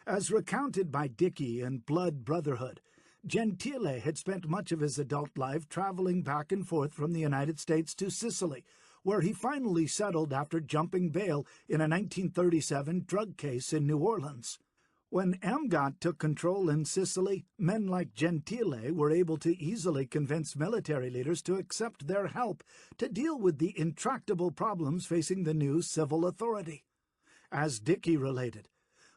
As recounted by Dickey in Blood Brotherhood, Gentile had spent much of his adult life traveling back and forth from the United States to Sicily, where he finally settled after jumping bail in a 1937 drug case in New Orleans. When AMGOT took control in Sicily, men like Gentile were able to easily convince military leaders to accept their help to deal with the intractable problems facing the new civil authority. As Dickey related,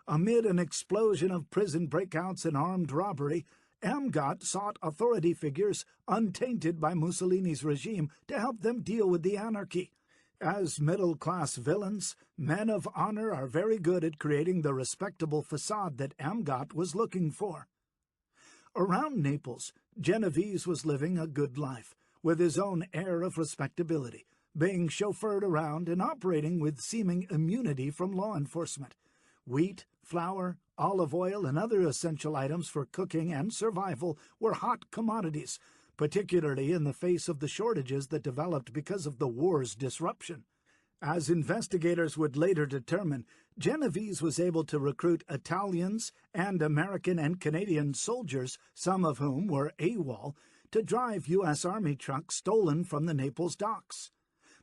amid an explosion of prison breakouts and armed robbery, AMGOT sought authority figures untainted by Mussolini's regime to help them deal with the anarchy. As middle-class villains, men of honor are very good at creating the respectable facade that AMGOT was looking for. Around Naples, Genovese was living a good life, with his own air of respectability, being chauffeured around and operating with seeming immunity from law enforcement. Wheat, flour, olive oil, and other essential items for cooking and survival were hot commodities, particularly in the face of the shortages that developed because of the war's disruption. As investigators would later determine, Genovese was able to recruit Italians and American and Canadian soldiers, some of whom were AWOL, to drive U.S. Army trucks stolen from the Naples docks.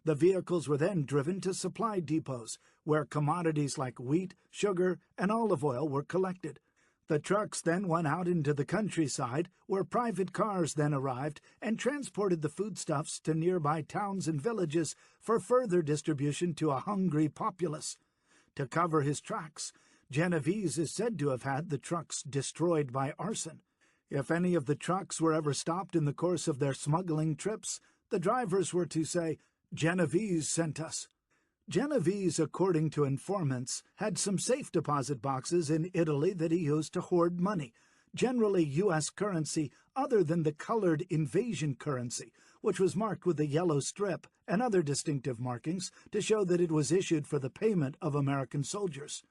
The vehicles were then driven to supply depots, where commodities like wheat, sugar, and olive oil were collected. The trucks then went out into the countryside, where private cars then arrived and transported the foodstuffs to nearby towns and villages for further distribution to a hungry populace. To cover his tracks, Genovese is said to have had the trucks destroyed by arson. If any of the trucks were ever stopped in the course of their smuggling trips, the drivers were to say, "Genovese sent us." Genovese, according to informants, had some safe deposit boxes in Italy that he used to hoard money, generally U.S. currency other than the colored invasion currency, which was marked with a yellow strip and other distinctive markings to show that it was issued for the payment of American soldiers.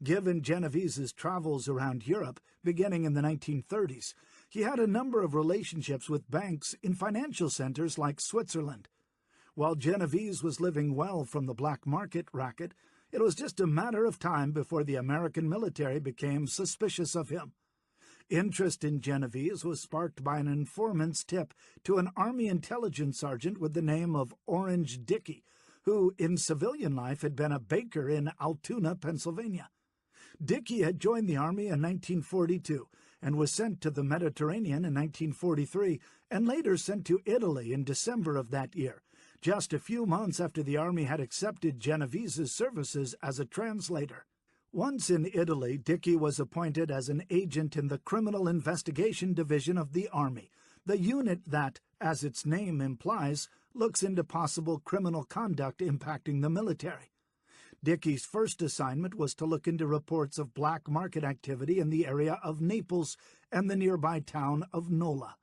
Given Genovese's travels around Europe, beginning in the 1930s, he had a number of relationships with banks in financial centers like Switzerland. While Genovese was living well from the black market racket, it was just a matter of time before the American military became suspicious of him. Interest in Genovese was sparked by an informant's tip to an Army intelligence sergeant with the name of Orange Dickey, who in civilian life had been a baker in Altoona, Pennsylvania. Dickey had joined the Army in 1942 and was sent to the Mediterranean in 1943 and later sent to Italy in December of that year, just a few months after the Army had accepted Genovese's services as a translator. Once in Italy, Dickey was appointed as an agent in the Criminal Investigation Division of the Army, the unit that, as its name implies, looks into possible criminal conduct impacting the military. Dickey's first assignment was to look into reports of black market activity in the area of Naples and the nearby town of Nola.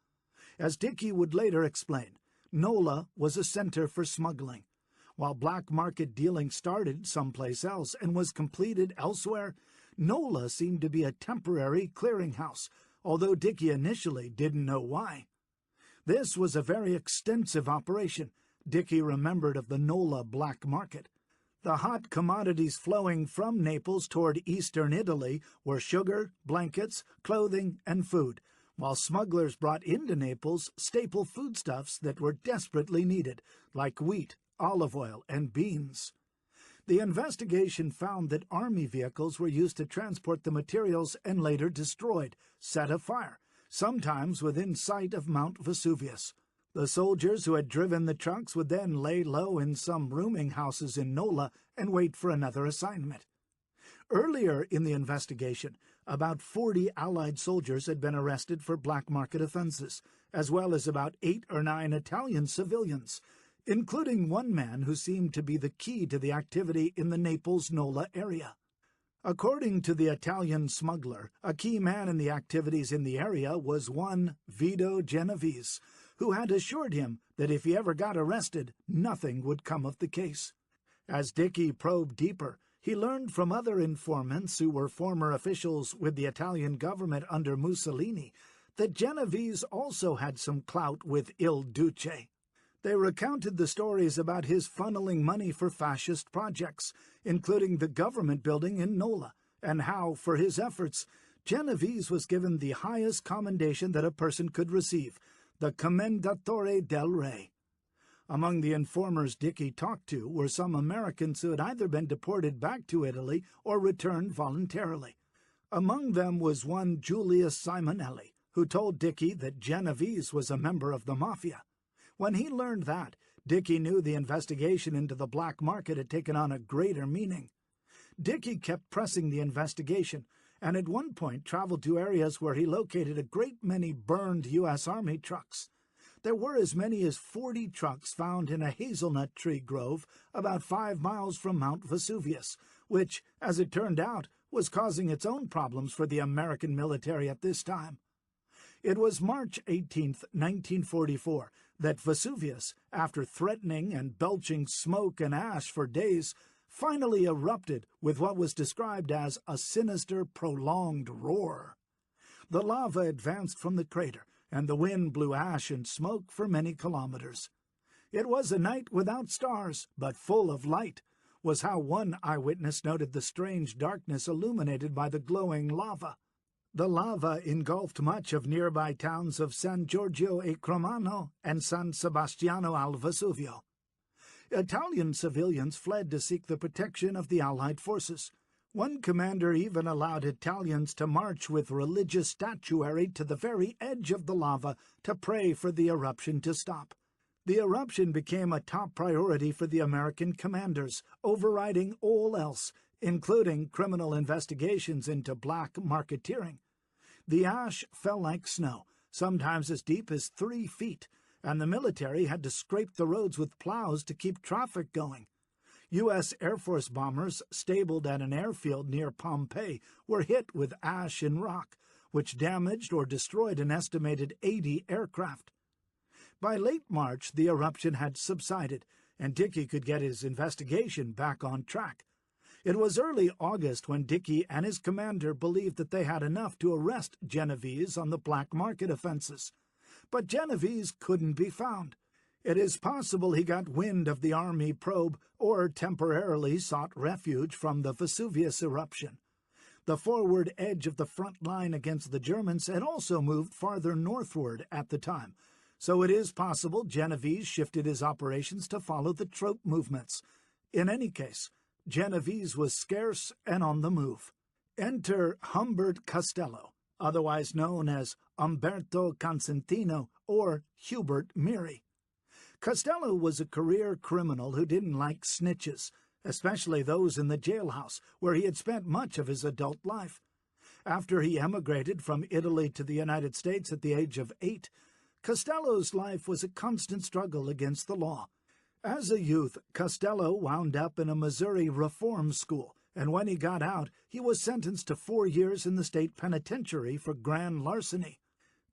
As Dickey would later explain, Nola was a center for smuggling. While black market dealing started someplace else and was completed elsewhere, Nola seemed to be a temporary clearinghouse, although Dickey initially didn't know why. This was a very extensive operation, Dickey remembered of the Nola black market. The hot commodities flowing from Naples toward eastern Italy were sugar, blankets, clothing, and food, while smugglers brought into Naples staple foodstuffs that were desperately needed, like wheat, olive oil, and beans. The investigation found that Army vehicles were used to transport the materials and later destroyed, set afire, sometimes within sight of Mount Vesuvius. The soldiers who had driven the trucks would then lay low in some rooming houses in Nola and wait for another assignment. Earlier in the investigation, about 40 Allied soldiers had been arrested for black market offenses, as well as about 8 or 9 Italian civilians, including one man who seemed to be the key to the activity in the Naples-Nola area. According to the Italian smuggler, a key man in the activities in the area was one Vito Genovese, who had assured him that if he ever got arrested, nothing would come of the case. As Dickey probed deeper, he learned from other informants who were former officials with the Italian government under Mussolini that Genovese also had some clout with Il Duce. They recounted the stories about his funneling money for fascist projects, including the government building in Nola, and how, for his efforts, Genovese was given the highest commendation that a person could receive, the Commendatore del Re. Among the informers Dickey talked to were some Americans who had either been deported back to Italy or returned voluntarily. Among them was one Julius Simonelli, who told Dickey that Genovese was a member of the Mafia. When he learned that, Dickey knew the investigation into the black market had taken on a greater meaning. Dickey kept pressing the investigation, and at one point traveled to areas where he located a great many burned U.S. Army trucks. There were as many as 40 trucks found in a hazelnut tree grove about 5 miles from Mount Vesuvius, which, as it turned out, was causing its own problems for the American military at this time. It was March 18, 1944, that Vesuvius, after threatening and belching smoke and ash for days, finally erupted with what was described as a sinister, prolonged roar. The lava advanced from the crater, and the wind blew ash and smoke for many kilometers. It was a night without stars, but full of light, was how one eyewitness noted the strange darkness illuminated by the glowing lava. The lava engulfed much of nearby towns of San Giorgio e Cromano and San Sebastiano al Vesuvio. Italian civilians fled to seek the protection of the Allied forces. One commander even allowed Italians to march with religious statuary to the very edge of the lava to pray for the eruption to stop. The eruption became a top priority for the American commanders, overriding all else, including criminal investigations into black marketeering. The ash fell like snow, sometimes as deep as 3 feet, and the military had to scrape the roads with plows to keep traffic going. U.S. Air Force bombers stabled at an airfield near Pompeii were hit with ash and rock, which damaged or destroyed an estimated 80 aircraft. By late March, the eruption had subsided, and Dickey could get his investigation back on track. It was early August when Dickey and his commander believed that they had enough to arrest Genovese on the black market offenses. But Genovese couldn't be found. It is possible he got wind of the Army probe or temporarily sought refuge from the Vesuvius eruption. The forward edge of the front line against the Germans had also moved farther northward at the time, so it is possible Genovese shifted his operations to follow the troop movements. In any case, Genovese was scarce and on the move. Enter Humbert Costello, otherwise known as Umberto Consentino or Hubert Miri. Costello was a career criminal who didn't like snitches, especially those in the jailhouse, where he had spent much of his adult life. After he emigrated from Italy to the United States at the age of 8, Costello's life was a constant struggle against the law. As a youth, Costello wound up in a Missouri reform school, and when he got out, he was sentenced to 4 years in the state penitentiary for grand larceny.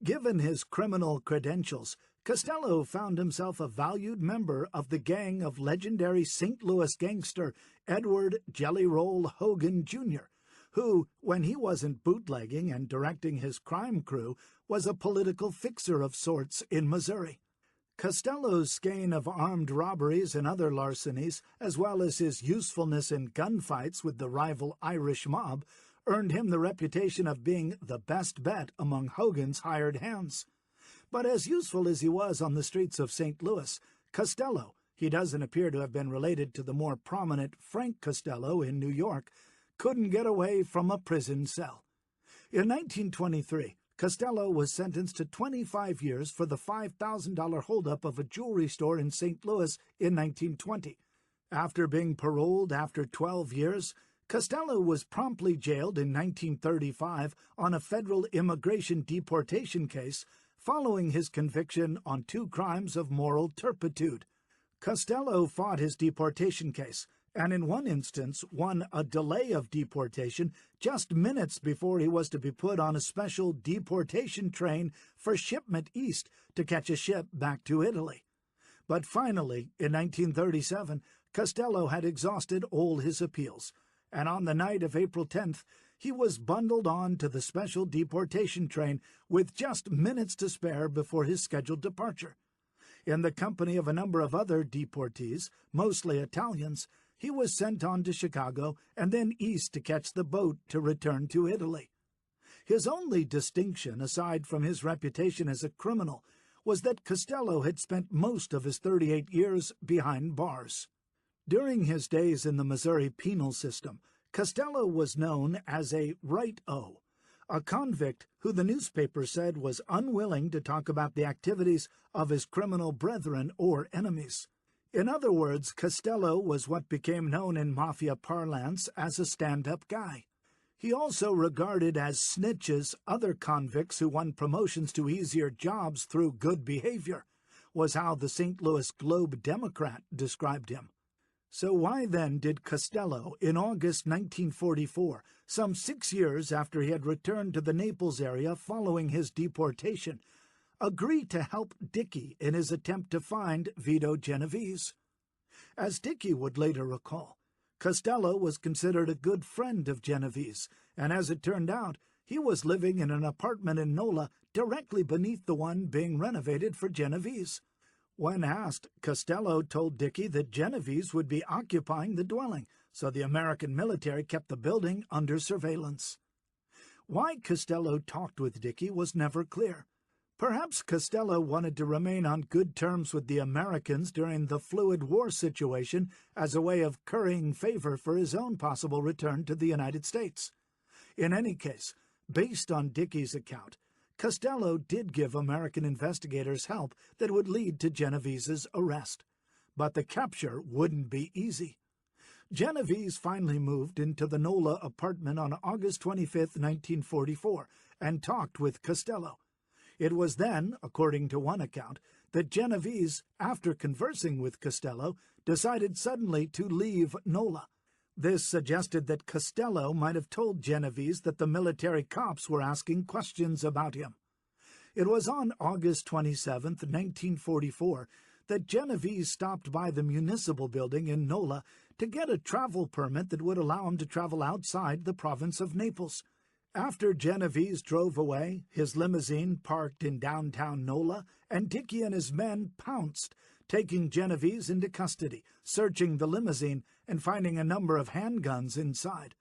Given his criminal credentials, Costello found himself a valued member of the gang of legendary St. Louis gangster Edward Jelly Roll Hogan, Jr., who, when he wasn't bootlegging and directing his crime crew, was a political fixer of sorts in Missouri. Costello's skein of armed robberies and other larcenies, as well as his usefulness in gunfights with the rival Irish mob, earned him the reputation of being the best bet among Hogan's hired hands. But as useful as he was on the streets of St. Louis, Costello, he doesn't appear to have been related to the more prominent Frank Costello in New York, couldn't get away from a prison cell. In 1923, Costello was sentenced to 25 years for the $5,000 holdup of a jewelry store in St. Louis in 1920. After being paroled after 12 years, Costello was promptly jailed in 1935 on a federal immigration deportation case following his conviction on 2 crimes of moral turpitude. Costello fought his deportation case, and in one instance won a delay of deportation just minutes before he was to be put on a special deportation train for shipment east to catch a ship back to Italy. But finally, in 1937, Costello had exhausted all his appeals, and on the night of April 10th, he was bundled on to the special deportation train with just minutes to spare before his scheduled departure. In the company of a number of other deportees, mostly Italians, he was sent on to Chicago and then east to catch the boat to return to Italy. His only distinction, aside from his reputation as a criminal, was that Costello had spent most of his 38 years behind bars. During his days in the Missouri penal system, Costello was known as a right-o, a convict who the newspaper said was unwilling to talk about the activities of his criminal brethren or enemies. In other words, Costello was what became known in Mafia parlance as a stand-up guy. He also regarded as snitches other convicts who won promotions to easier jobs through good behavior, was how the St. Louis Globe-Democrat described him. So why then did Costello, in August 1944, some 6 years after he had returned to the Naples area following his deportation, agree to help Dickey in his attempt to find Vito Genovese? As Dickey would later recall, Costello was considered a good friend of Genovese, and as it turned out, he was living in an apartment in Nola directly beneath the one being renovated for Genovese. When asked, Costello told Dickey that Genovese would be occupying the dwelling, so the American military kept the building under surveillance. Why Costello talked with Dickey was never clear. Perhaps Costello wanted to remain on good terms with the Americans during the fluid war situation as a way of currying favor for his own possible return to the United States. In any case, based on Dickey's account, Costello did give American investigators help that would lead to Genovese's arrest. But the capture wouldn't be easy. Genovese finally moved into the Nola apartment on August 25, 1944, and talked with Costello. It was then, according to one account, that Genovese, after conversing with Costello, decided suddenly to leave Nola. This suggested that Costello might have told Genovese that the military cops were asking questions about him. It was on August 27, 1944, that Genovese stopped by the municipal building in Nola to get a travel permit that would allow him to travel outside the province of Naples. After Genovese drove away, his limousine parked in downtown Nola, and Dickey and his men pounced, taking Genovese into custody, searching the limousine, and finding a number of handguns inside.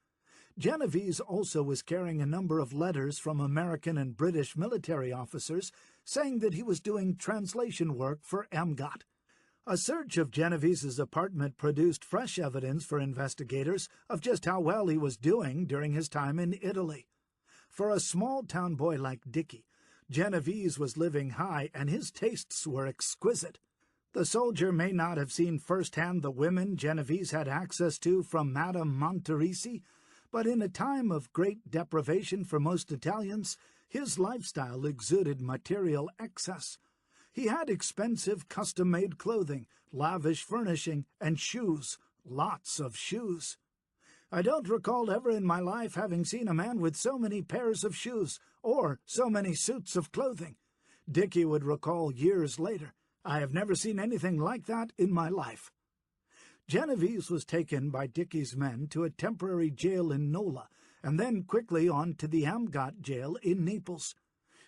Genovese also was carrying a number of letters from American and British military officers saying that he was doing translation work for MGOT. A search of Genovese's apartment produced fresh evidence for investigators of just how well he was doing during his time in Italy. For a small-town boy like Dickey, Genovese was living high, and his tastes were exquisite. The soldier may not have seen firsthand the women Genovese had access to from Madame Monterisi, but in a time of great deprivation for most Italians, his lifestyle exuded material excess. He had expensive custom-made clothing, lavish furnishing, and shoes, lots of shoes. I don't recall ever in my life having seen a man with so many pairs of shoes, or so many suits of clothing. Dickey would recall years later, I have never seen anything like that in my life. Genovese was taken by Dickey's men to a temporary jail in Nola, and then quickly on to the MGOT jail in Naples.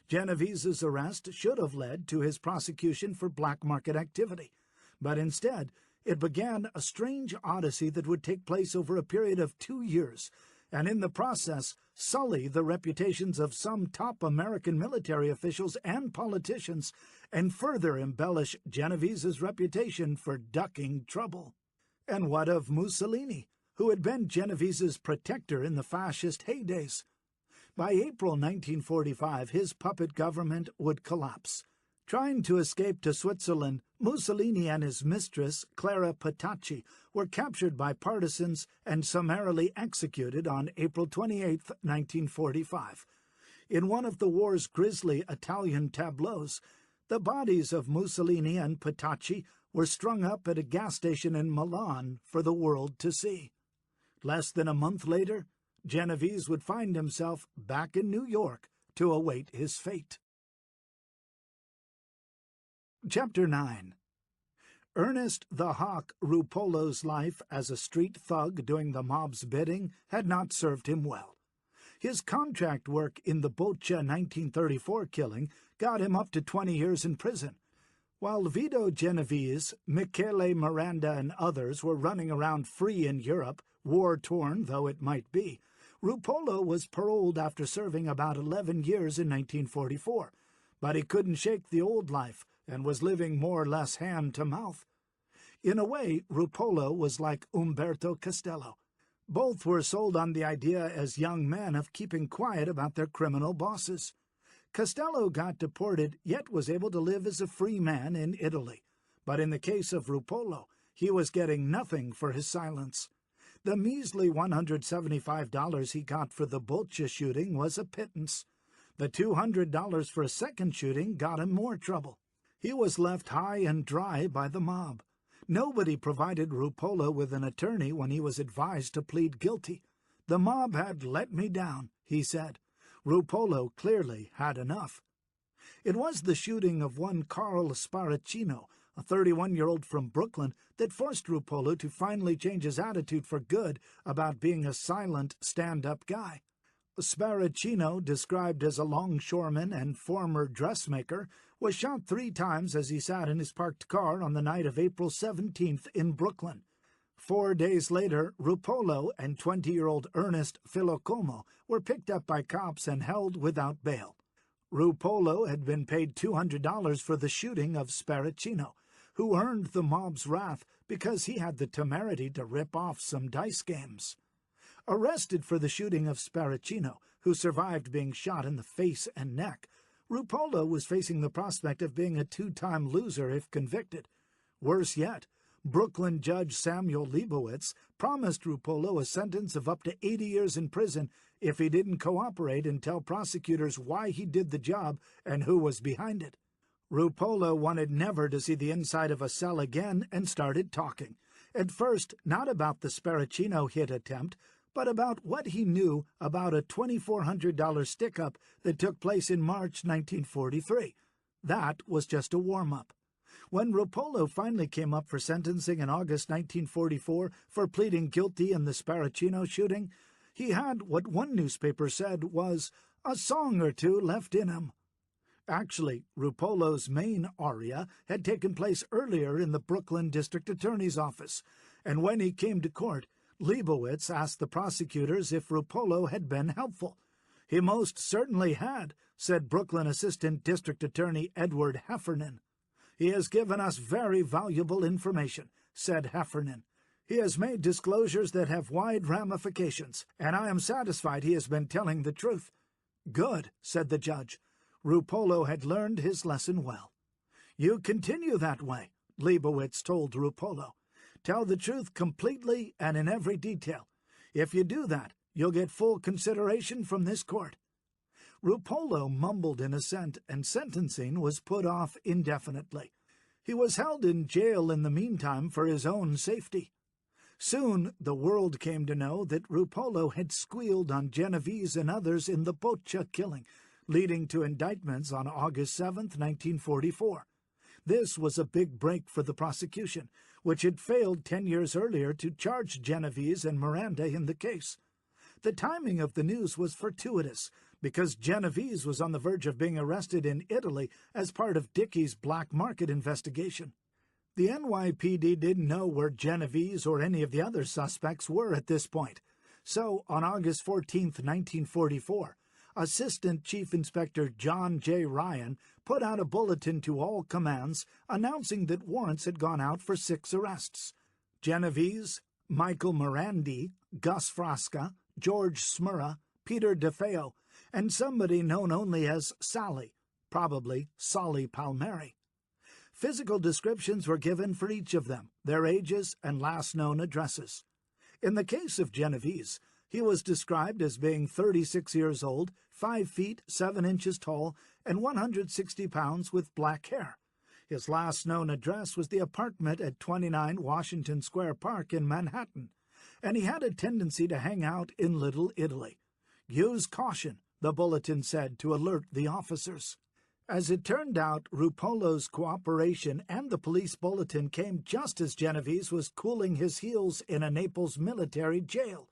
Genovese's arrest should have led to his prosecution for black market activity, but instead it began a strange odyssey that would take place over a period of 2 years, and in the process sully the reputations of some top American military officials and politicians, and further embellish Genovese's reputation for ducking trouble. And what of Mussolini, who had been Genovese's protector in the fascist heydays? By April 1945, his puppet government would collapse. Trying to escape to Switzerland, Mussolini and his mistress, Clara Petacci, were captured by partisans and summarily executed on April 28, 1945. In one of the war's grisly Italian tableaus, the bodies of Mussolini and Petacci were strung up at a gas station in Milan for the world to see. Less than a month later, Genovese would find himself back in New York to await his fate. Chapter 9. Ernest the Hawk Ruppolo's life as a street thug doing the mob's bidding had not served him well. His contract work in the Boccia 1934 killing got him up to 20 years in prison. While Vito Genovese, Michele Miranda, and others were running around free in Europe, war-torn though it might be, Ruppolo was paroled after serving about 11 years in 1944, but he couldn't shake the old life and was living more or less hand-to-mouth. In a way, Ruppolo was like Umberto Costello. Both were sold on the idea as young men of keeping quiet about their criminal bosses. Costello got deported, yet was able to live as a free man in Italy. But in the case of Ruppolo, he was getting nothing for his silence. The measly $175 he got for the Boccia shooting was a pittance. The $200 for a second shooting got him more trouble. He was left high and dry by the mob. Nobody provided Ruppolo with an attorney when he was advised to plead guilty. The mob had let me down, he said. Ruppolo clearly had enough. It was the shooting of one Carl Sparacino, a 31-year-old from Brooklyn, that forced Ruppolo to finally change his attitude for good about being a silent, stand-up guy. Sparacino, described as a longshoreman and former dressmaker, was shot 3 times as he sat in his parked car on the night of April 17th in Brooklyn. 4 days later, Ruppolo and 20-year-old Ernest Filocomo were picked up by cops and held without bail. Ruppolo had been paid $200 for the shooting of Sparacino, who earned the mob's wrath because he had the temerity to rip off some dice games. Arrested for the shooting of Sparacino, who survived being shot in the face and neck, Ruppolo was facing the prospect of being a 2-time loser if convicted. Worse yet, Brooklyn Judge Samuel Leibowitz promised Ruppolo a sentence of up to 80 years in prison if he didn't cooperate and tell prosecutors why he did the job and who was behind it. Ruppolo wanted never to see the inside of a cell again and started talking, At first, not about the Sparacino hit attempt, but about what he knew about a $2,400 stick-up that took place in March 1943. That was just a warm-up. When Ruppolo finally came up for sentencing in August 1944 for pleading guilty in the Sparacino shooting, he had what one newspaper said was a song or two left in him. Actually, Ruppolo's main aria had taken place earlier in the Brooklyn District Attorney's office, and when he came to court, Leibowitz asked the prosecutors if Ruppolo had been helpful. "He most certainly had," said Brooklyn Assistant District Attorney Edward Heffernan. "He has given us very valuable information," said Heffernan. "He has made disclosures that have wide ramifications, and I am satisfied he has been telling the truth." "Good," said the judge. Ruppolo had learned his lesson well. "You continue that way," Leibowitz told Ruppolo. "Tell the truth completely and in every detail. If you do that, you'll get full consideration from this court." Ruppolo mumbled in assent, and sentencing was put off indefinitely. He was held in jail in the meantime for his own safety. Soon the world came to know that Ruppolo had squealed on Genovese and others in the Boccia killing, leading to indictments on August 7, 1944. This was a big break for the prosecution, which had failed 10 years earlier to charge Genovese and Miranda in the case. The timing of the news was fortuitous, because Genovese was on the verge of being arrested in Italy as part of Dickey's black market investigation. The NYPD didn't know where Genovese or any of the other suspects were at this point, so on August 14, 1944, Assistant Chief Inspector John J. Ryan put out a bulletin to all commands announcing that warrants had gone out for 6 arrests: Genovese, Michael Morandi, Gus Frasca, George Smurra, Peter DeFeo, and somebody known only as Sally, probably Solly Palmieri. Physical descriptions were given for each of them, their ages and last known addresses. In the case of Genovese, he was described as being 36 years old, 5 feet 7 inches tall, and 160 pounds with black hair. His last known address was the apartment at 29 Washington Square Park in Manhattan, and he had a tendency to hang out in Little Italy. "Use caution," the bulletin said to alert the officers. As it turned out, Ruppolo's cooperation and the police bulletin came just as Genovese was cooling his heels in a Naples military jail,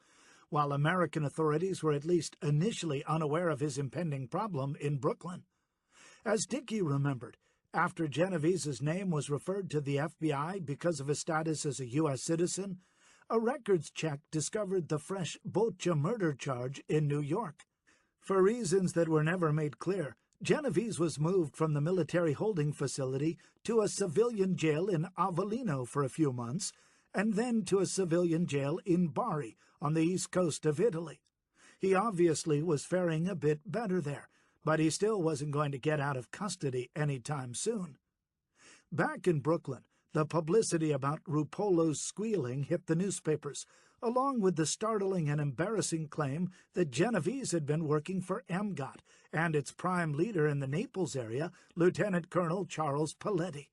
while American authorities were at least initially unaware of his impending problem in Brooklyn. As Dickey remembered, after Genovese's name was referred to the FBI because of his status as a U.S. citizen, a records check discovered the fresh Boccia murder charge in New York. For reasons that were never made clear, Genovese was moved from the military holding facility to a civilian jail in Avellino for a few months, and then to a civilian jail in Bari on the east coast of Italy. He obviously was faring a bit better there, but he still wasn't going to get out of custody anytime soon. Back in Brooklyn, the publicity about Ruppolo's squealing hit the newspapers, along with the startling and embarrassing claim that Genovese had been working for MGOT and its prime leader in the Naples area, Lieutenant Colonel Charles Paletti.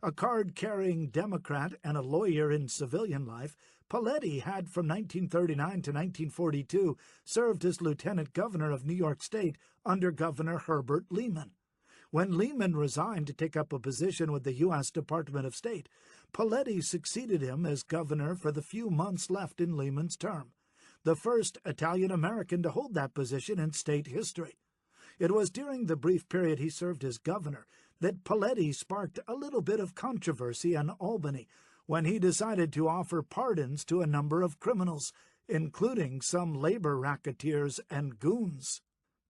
A card-carrying Democrat and a lawyer in civilian life, Paletti had from 1939 to 1942 served as lieutenant governor of New York State under Governor Herbert Lehman. When Lehman resigned to take up a position with the U.S. Department of State, Paletti succeeded him as governor for the few months left in Lehman's term, the first Italian-American to hold that position in state history. It was during the brief period he served as governor that Paletti sparked a little bit of controversy in Albany when he decided to offer pardons to a number of criminals, including some labor racketeers and goons.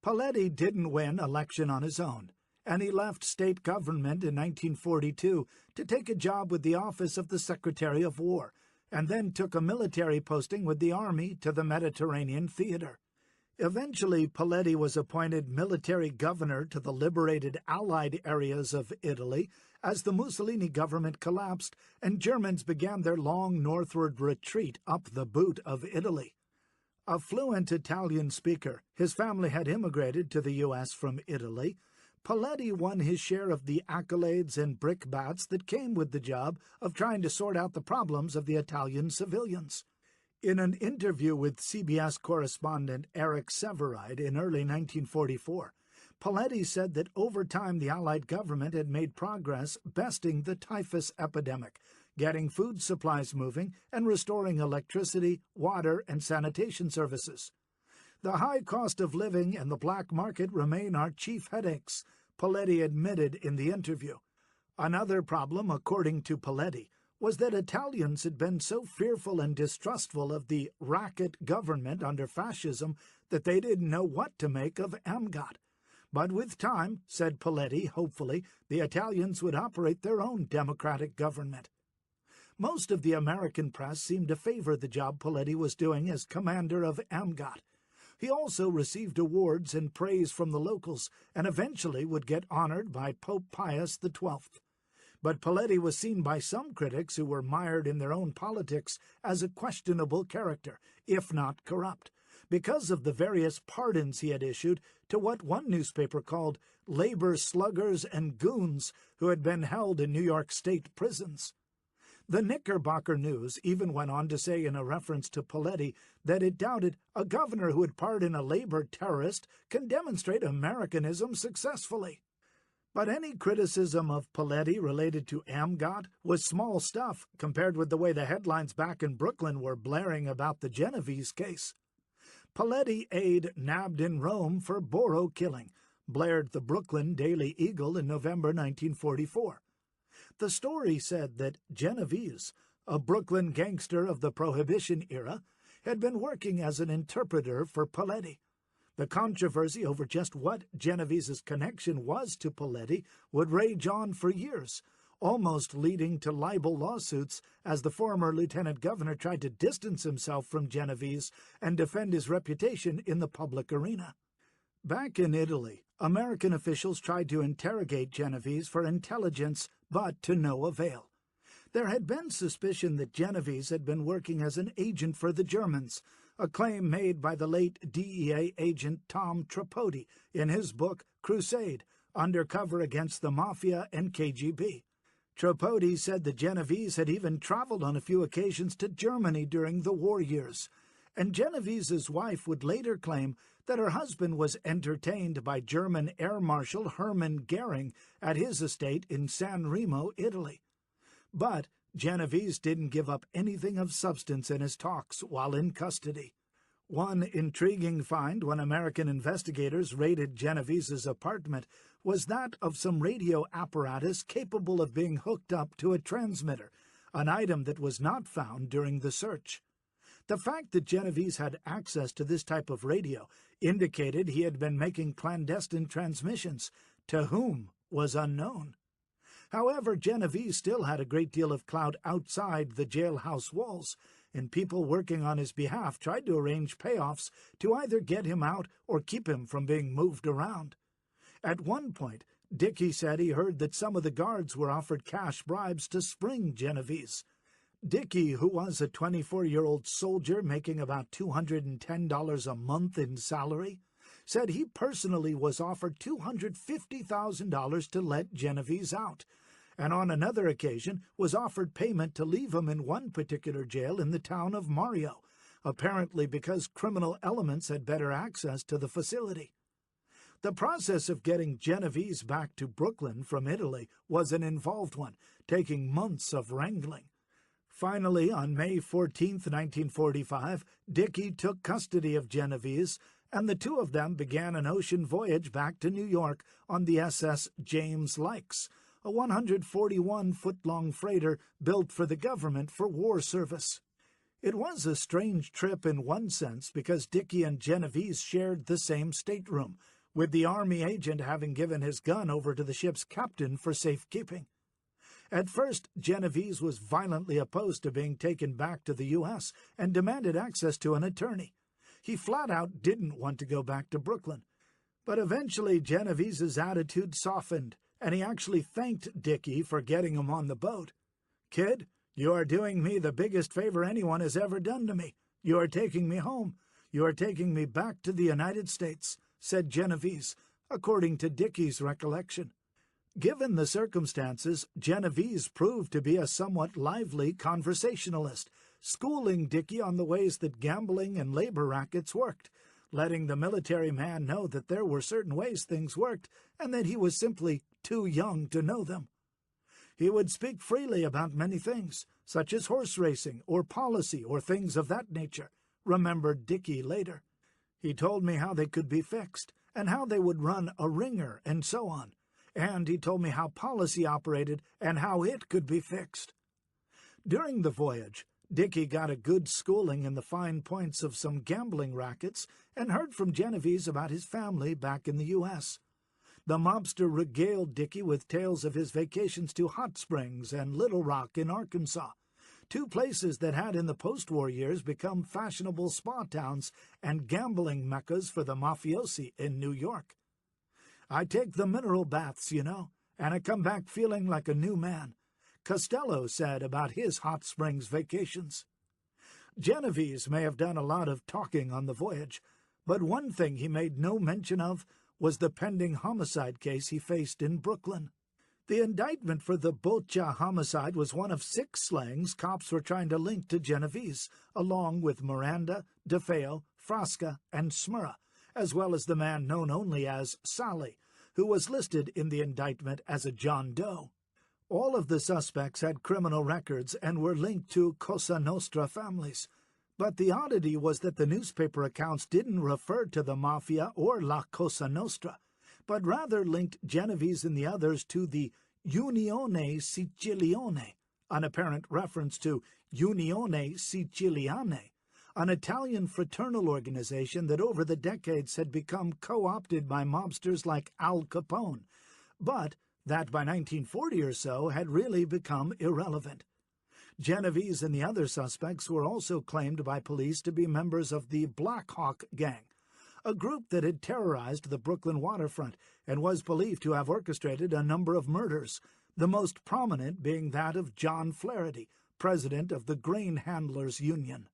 Paletti didn't win election on his own, and he left state government in 1942 to take a job with the Office of the Secretary of War, and then took a military posting with the Army to the Mediterranean Theater. Eventually, Paletti was appointed military governor to the liberated Allied areas of Italy as the Mussolini government collapsed and Germans began their long northward retreat up the boot of Italy. A fluent Italian speaker, his family had immigrated to the U.S. from Italy. Paletti won his share of the accolades and brickbats that came with the job of trying to sort out the problems of the Italian civilians. In an interview with CBS correspondent Eric Severide in early 1944, Paletti said that over time the Allied government had made progress besting the typhus epidemic, getting food supplies moving, and restoring electricity, water, and sanitation services. "The high cost of living and the black market remain our chief headaches," Paletti admitted in the interview. Another problem, according to Paletti, was that Italians had been so fearful and distrustful of the racket government under fascism that they didn't know what to make of AMGOT. But with time, said Paletti hopefully, the Italians would operate their own democratic government. Most of the American press seemed to favor the job Paletti was doing as commander of AMGOT. He also received awards and praise from the locals, and eventually would get honored by Pope Pius XII. But Paletti was seen by some critics who were mired in their own politics as a questionable character, if not corrupt, because of the various pardons he had issued to what one newspaper called labor sluggers and goons who had been held in New York state prisons. The Knickerbocker News even went on to say in a reference to Paletti that it doubted a governor who would pardon a labor terrorist can demonstrate Americanism successfully. But any criticism of Paletti related to AMGOT was small stuff compared with the way the headlines back in Brooklyn were blaring about the Genovese case. "Paletti aide nabbed in Rome for Boro killing," blared the Brooklyn Daily Eagle in November 1944. The story said that Genovese, a Brooklyn gangster of the Prohibition era, had been working as an interpreter for Paletti. The controversy over just what Genovese's connection was to Paletti would rage on for years, almost leading to libel lawsuits as the former lieutenant governor tried to distance himself from Genovese and defend his reputation in the public arena. Back in Italy, American officials tried to interrogate Genovese for intelligence, but to no avail. There had been suspicion that Genovese had been working as an agent for the Germans, a claim made by the late DEA agent Tom Tripodi in his book Crusade, Undercover Against the Mafia and KGB. Tripodi said that Genovese had even traveled on a few occasions to Germany during the war years, and Genovese's wife would later claim that her husband was entertained by German Air Marshal Hermann Goering at his estate in San Remo, Italy. But Genovese didn't give up anything of substance in his talks while in custody. One intriguing find when American investigators raided Genovese's apartment was that of some radio apparatus capable of being hooked up to a transmitter, an item that was not found during the search. The fact that Genovese had access to this type of radio indicated he had been making clandestine transmissions. To whom was unknown. However, Genovese still had a great deal of clout outside the jailhouse walls, and people working on his behalf tried to arrange payoffs to either get him out or keep him from being moved around. At one point, Dickey said he heard that some of the guards were offered cash bribes to spring Genovese. Dickey, who was a 24-year-old soldier making about $210 a month in salary, said he personally was offered $250,000 to let Genovese out, and on another occasion was offered payment to leave him in one particular jail in the town of Mario, apparently because criminal elements had better access to the facility. The process of getting Genovese back to Brooklyn from Italy was an involved one, taking months of wrangling. Finally, on May 14, 1945, Dickey took custody of Genovese, and the two of them began an ocean voyage back to New York on the SS James Likes, a 141-foot-long freighter built for the government for war service. It was a strange trip in one sense because Dickey and Genovese shared the same stateroom, with the Army agent having given his gun over to the ship's captain for safekeeping. At first, Genovese was violently opposed to being taken back to the U.S. and demanded access to an attorney. He flat out didn't want to go back to Brooklyn. But eventually Genovese's attitude softened, and he actually thanked Dickey for getting him on the boat. "Kid, you are doing me the biggest favor anyone has ever done to me. You are taking me home. You are taking me back to the United States," said Genovese. according to Dickie's recollection. Given the circumstances, Genovese proved to be a somewhat lively conversationalist, schooling Dickie on the ways that gambling and labor rackets worked, letting the military man know that there were certain ways things worked and that he was simply too young to know them. He would speak freely about many things, such as horse racing or policy or things of that nature, remembered Dickie later. He told me how they could be fixed and how they would run a ringer and so on. And he told me how policy operated and how it could be fixed. During the voyage, Dickie got a good schooling in the fine points of some gambling rackets and heard from Genovese about his family back in the U.S. The mobster regaled Dickie with tales of his vacations to Hot Springs and Little Rock in Arkansas, two places that had in the post-war years become fashionable spa towns and gambling meccas for the mafiosi in New York. "I take the mineral baths, you know, and I come back feeling like a new man," Costello said about his Hot Springs vacations. Genovese may have done a lot of talking on the voyage, but one thing he made no mention of was the pending homicide case he faced in Brooklyn. The indictment for the Bocha homicide was one of 6 slangs cops were trying to link to Genovese, along with Miranda, DeFeo, Frasca, and Smurra, as well as the man known only as Sally, who was listed in the indictment as a John Doe. All of the suspects had criminal records and were linked to Cosa Nostra families, but the oddity was that the newspaper accounts didn't refer to the Mafia or La Cosa Nostra, but rather linked Genovese and the others to the Unione Sicilione, an apparent reference to Unione Siciliane, an Italian fraternal organization that over the decades had become co-opted by mobsters like Al Capone, but that by 1940 or so had really become irrelevant. Genovese and the other suspects were also claimed by police to be members of the Black Hawk Gang, a group that had terrorized the Brooklyn waterfront and was believed to have orchestrated a number of murders, the most prominent being that of John Flaherty, president of the Grain Handlers Union.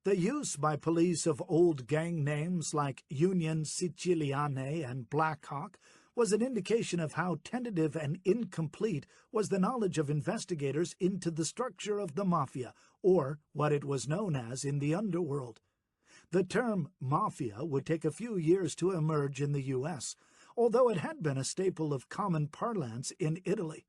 The use by police of old gang names like Union Siciliane and Black Hawk was an indication of how tentative and incomplete was the knowledge of investigators into the structure of the Mafia, or what it was known as in the underworld. The term Mafia would take a few years to emerge in the U.S., although it had been a staple of common parlance in Italy.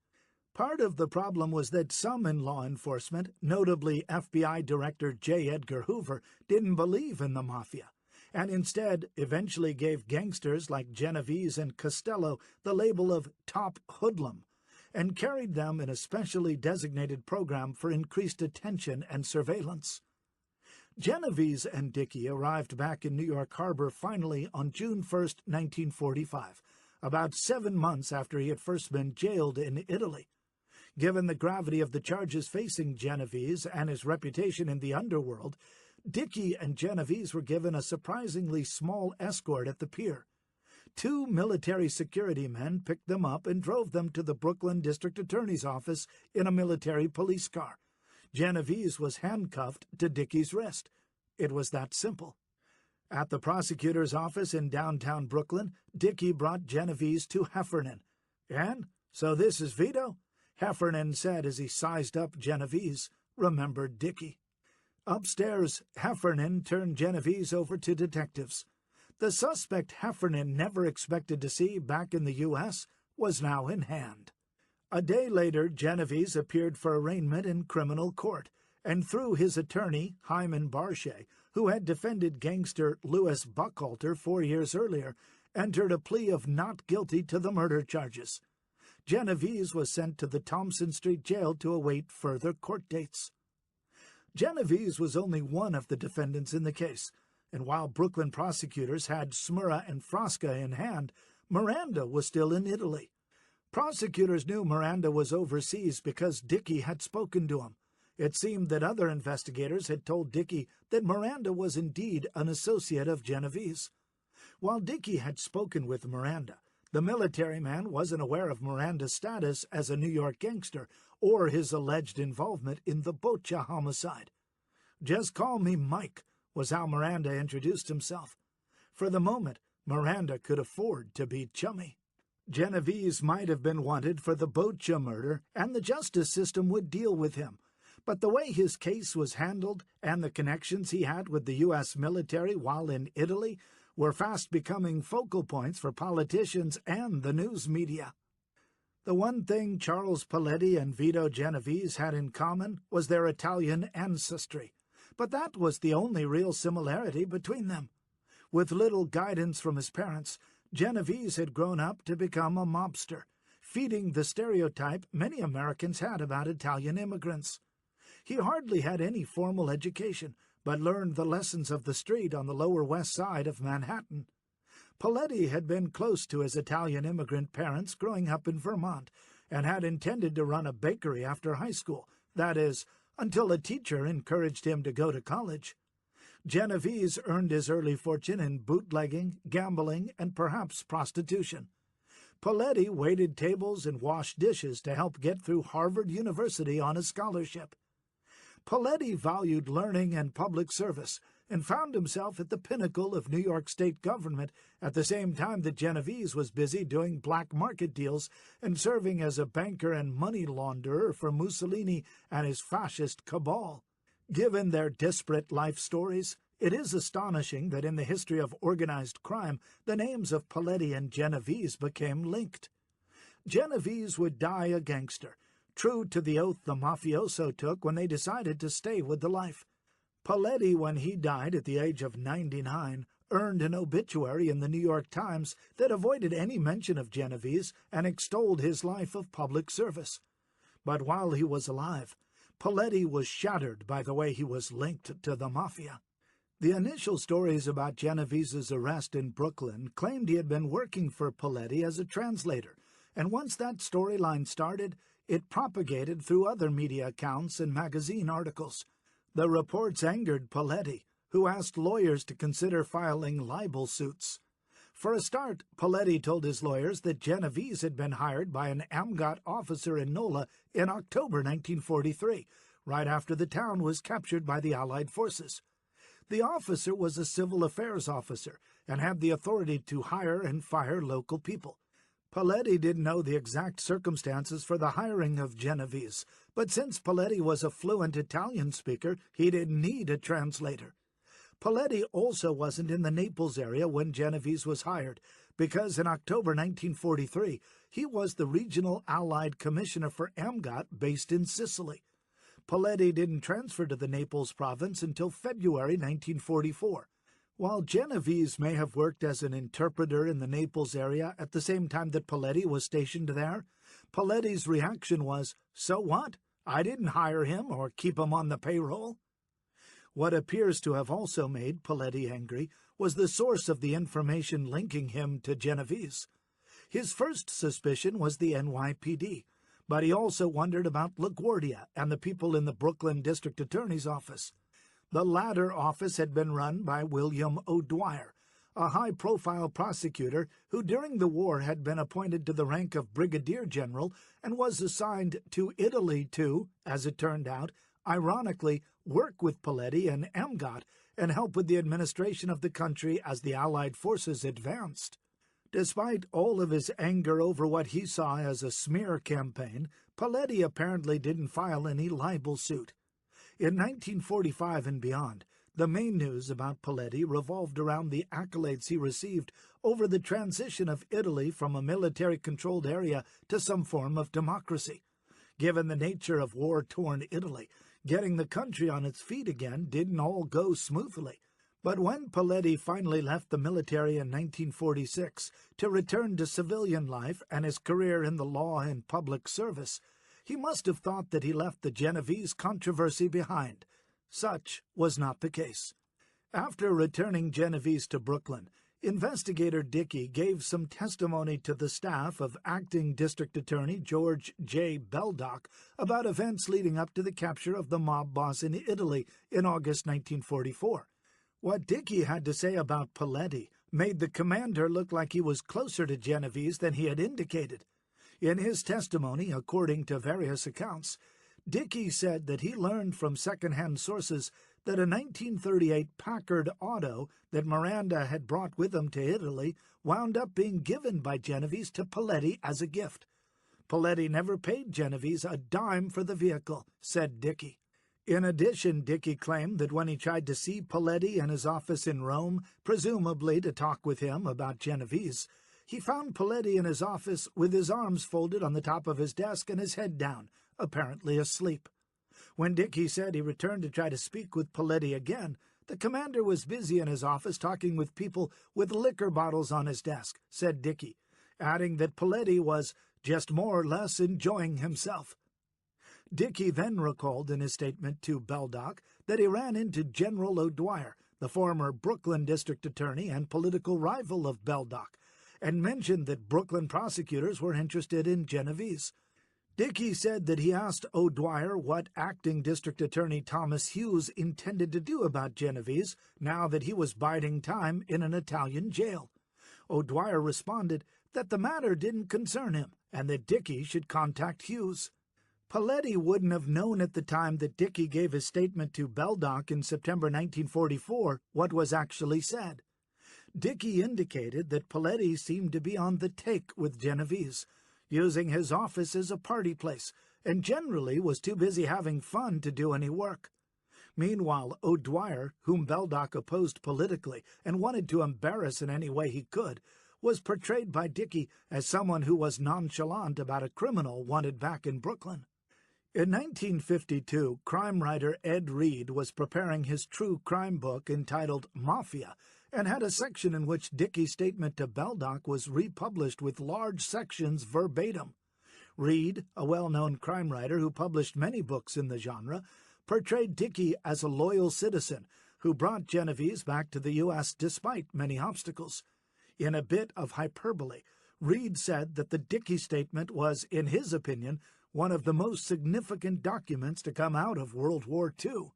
Part of the problem was that some in law enforcement, notably FBI Director J. Edgar Hoover, didn't believe in the Mafia, and instead eventually gave gangsters like Genovese and Costello the label of top hoodlum, and carried them in a specially designated program for increased attention and surveillance. Genovese and Dickie arrived back in New York Harbor finally on June 1, 1945, about 7 months after he had first been jailed in Italy. Given the gravity of the charges facing Genovese and his reputation in the underworld, Dickie and Genovese were given a surprisingly small escort at the pier. 2 military security men picked them up and drove them to the Brooklyn District Attorney's office in a military police car. Genovese was handcuffed to Dickie's wrist. It was that simple. At the prosecutor's office in downtown Brooklyn, Dickie brought Genovese to Heffernan. "And so this is Vito?" Heffernan said as he sized up Genovese, remembered Dickie. Upstairs, Heffernan turned Genovese over to detectives. The suspect Heffernan never expected to see back in the U.S. was now in hand. A day later, Genovese appeared for arraignment in criminal court, and through his attorney, Hyman Barshay, who had defended gangster Louis Buckhalter 4 years earlier, entered a plea of not guilty to the murder charges. Genovese was sent to the Thompson Street Jail to await further court dates. Genovese was only one of the defendants in the case, and while Brooklyn prosecutors had Smurra and Frasca in hand, Miranda was still in Italy. Prosecutors knew Miranda was overseas because Dickie had spoken to him. It seemed that other investigators had told Dickie that Miranda was indeed an associate of Genovese. While Dickie had spoken with Miranda, the military man wasn't aware of Miranda's status as a New York gangster or his alleged involvement in the Bocha homicide. "Just call me Mike," was how Miranda introduced himself. For the moment, Miranda could afford to be chummy. Genovese might have been wanted for the Boccia murder, and the justice system would deal with him. But the way his case was handled and the connections he had with the U.S. military while in Italy were fast becoming focal points for politicians and the news media. The one thing Charles Paletti and Vito Genovese had in common was their Italian ancestry, but that was the only real similarity between them. With little guidance from his parents, Genovese had grown up to become a mobster, feeding the stereotype many Americans had about Italian immigrants. He hardly had any formal education, but learned the lessons of the street on the Lower West Side of Manhattan. Paletti had been close to his Italian immigrant parents growing up in Vermont, and had intended to run a bakery after high school, that is, until a teacher encouraged him to go to college. Genovese earned his early fortune in bootlegging, gambling, and perhaps prostitution. Paletti waited tables and washed dishes to help get through Harvard University on a scholarship. Paletti valued learning and public service, and found himself at the pinnacle of New York state government at the same time that Genovese was busy doing black market deals and serving as a banker and money launderer for Mussolini and his fascist cabal. Given their disparate life stories, it is astonishing that in the history of organized crime, the names of Paletti and Genovese became linked. Genovese would die a gangster, true to the oath the mafioso took when they decided to stay with the life. Paletti, when he died at the age of 99, earned an obituary in the New York Times that avoided any mention of Genovese and extolled his life of public service. But while he was alive, Paletti was shattered by the way he was linked to the Mafia. The initial stories about Genovese's arrest in Brooklyn claimed he had been working for Paletti as a translator, and once that storyline started, it propagated through other media accounts and magazine articles. The reports angered Paletti, who asked lawyers to consider filing libel suits. For a start, Paletti told his lawyers that Genovese had been hired by an AMGOT officer in NOLA in October 1943, right after the town was captured by the Allied forces. The officer was a civil affairs officer and had the authority to hire and fire local people. Paletti didn't know the exact circumstances for the hiring of Genovese, but since Paletti was a fluent Italian speaker, he didn't need a translator. Paletti also wasn't in the Naples area when Genovese was hired, because in October 1943, he was the regional Allied commissioner for AMGOT based in Sicily. Paletti didn't transfer to the Naples province until February 1944. While Genovese may have worked as an interpreter in the Naples area at the same time that Paletti was stationed there, Paletti's reaction was, "So what? I didn't hire him or keep him on the payroll." What appears to have also made Paletti angry was the source of the information linking him to Genovese. His first suspicion was the NYPD, but he also wondered about LaGuardia and the people in the Brooklyn District Attorney's office. The latter office had been run by William O'Dwyer, a high-profile prosecutor who during the war had been appointed to the rank of brigadier general and was assigned to Italy to, as it turned out, ironically, work with Paletti and AMGOT and help with the administration of the country as the Allied forces advanced. Despite all of his anger over what he saw as a smear campaign, Paletti apparently didn't file any libel suit. In 1945 and beyond, the main news about Paletti revolved around the accolades he received over the transition of Italy from a military-controlled area to some form of democracy. Given the nature of war-torn Italy, getting the country on its feet again didn't all go smoothly. But when Paletti finally left the military in 1946 to return to civilian life and his career in the law and public service, he must have thought that he left the Genovese controversy behind. Such was not the case. After returning Genovese to Brooklyn, Investigator Dickey gave some testimony to the staff of Acting District Attorney George J. Beldock about events leading up to the capture of the mob boss in Italy in August 1944. What Dickey had to say about Paletti made the commander look like he was closer to Genovese than he had indicated. In his testimony, according to various accounts, Dickey said that he learned from second-hand sources that a 1938 Packard auto that Miranda had brought with him to Italy wound up being given by Genovese to Paletti as a gift. Paletti never paid Genovese a dime for the vehicle, said Dickey. In addition, Dickey claimed that when he tried to see Paletti in his office in Rome, presumably to talk with him about Genovese, he found Paletti in his office with his arms folded on the top of his desk and his head down, apparently asleep. When Dickey said he returned to try to speak with Paletti again, the commander was busy in his office talking with people with liquor bottles on his desk, said Dickey, adding that Paletti was just more or less enjoying himself. Dickey then recalled in his statement to Beldock that he ran into General O'Dwyer, the former Brooklyn district attorney and political rival of Beldock, and mentioned that Brooklyn prosecutors were interested in Genovese. Dickey said that he asked O'Dwyer what acting district attorney Thomas Hughes intended to do about Genovese now that he was biding time in an Italian jail. O'Dwyer responded that the matter didn't concern him and that Dickey should contact Hughes. Paletti wouldn't have known at the time that Dickey gave his statement to Beldock in September 1944 what was actually said. Dickey indicated that Paletti seemed to be on the take with Genovese, using his office as a party place, and generally was too busy having fun to do any work. Meanwhile, O'Dwyer, whom Beldock opposed politically and wanted to embarrass in any way he could, was portrayed by Dickey as someone who was nonchalant about a criminal wanted back in Brooklyn. In 1952, crime writer Ed Reed was preparing his true crime book entitled Mafia, and had a section in which Dickey's statement to Beldock was republished with large sections verbatim. Reed, a well-known crime writer who published many books in the genre, portrayed Dickey as a loyal citizen who brought Genovese back to the U.S. despite many obstacles. In a bit of hyperbole, Reed said that the Dickey statement was, in his opinion, one of the most significant documents to come out of World War II.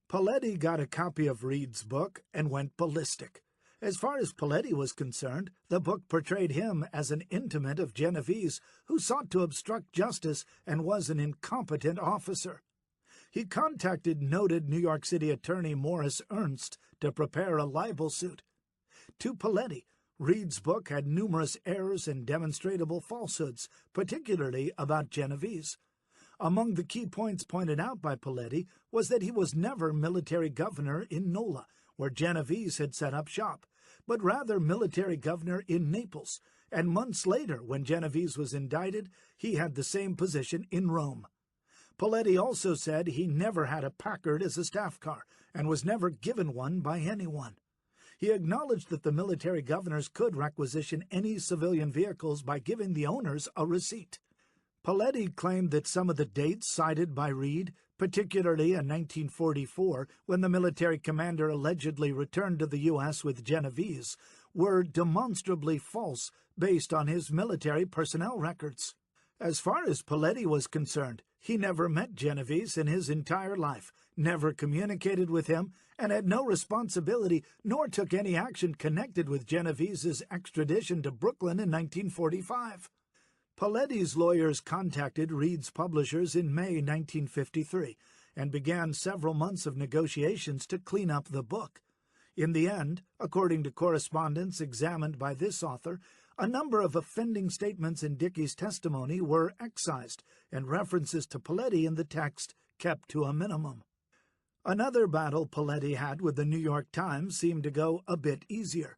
Paletti got a copy of Reed's book and went ballistic. As far as Paletti was concerned, the book portrayed him as an intimate of Genovese who sought to obstruct justice and was an incompetent officer. He contacted noted New York City attorney Morris Ernst to prepare a libel suit. To Paletti, Reed's book had numerous errors and demonstrable falsehoods, particularly about Genovese. Among the key points pointed out by Paletti was that he was never military governor in Nola, where Genovese had set up shop, but rather military governor in Naples, and months later, when Genovese was indicted, he had the same position in Rome. Paletti also said he never had a Packard as a staff car, and was never given one by anyone. He acknowledged that the military governors could requisition any civilian vehicles by giving the owners a receipt. Paletti claimed that some of the dates cited by Reed, particularly in 1944, when the military commander allegedly returned to the U.S. with Genovese, were demonstrably false based on his military personnel records. As far as Paletti was concerned, he never met Genovese in his entire life, never communicated with him, and had no responsibility nor took any action connected with Genovese's extradition to Brooklyn in 1945. Paletti's lawyers contacted Reed's publishers in May 1953 and began several months of negotiations to clean up the book. In the end, according to correspondence examined by this author, a number of offending statements in Dickey's testimony were excised, and references to Paletti in the text kept to a minimum. Another battle Paletti had with the New York Times seemed to go a bit easier.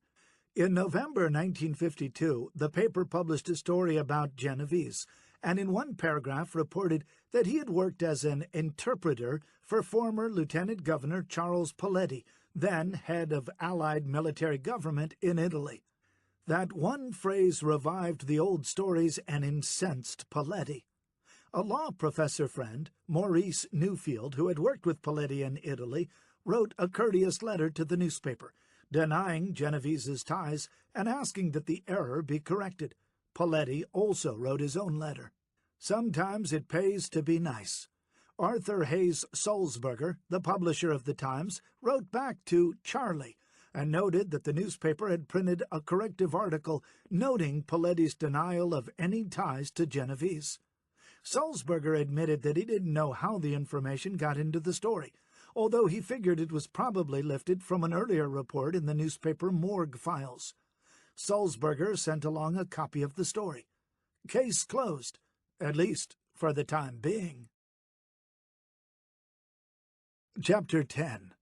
In November 1952, the paper published a story about Genovese, and in one paragraph reported that he had worked as an interpreter for former Lieutenant Governor Charles Paletti, then head of Allied military government in Italy. That one phrase revived the old stories and incensed Paletti. A law professor friend, Maurice Newfield, who had worked with Paletti in Italy, wrote a courteous letter to the newspaper, denying Genovese's ties and asking that the error be corrected. Paletti also wrote his own letter. Sometimes it pays to be nice. Arthur Hayes Sulzberger, the publisher of the Times, wrote back to Charlie and noted that the newspaper had printed a corrective article noting Paletti's denial of any ties to Genovese. Sulzberger admitted that he didn't know how the information got into the story, although he figured it was probably lifted from an earlier report in the newspaper Morgue Files. Sulzberger sent along a copy of the story. Case closed, at least for the time being. Chapter 10.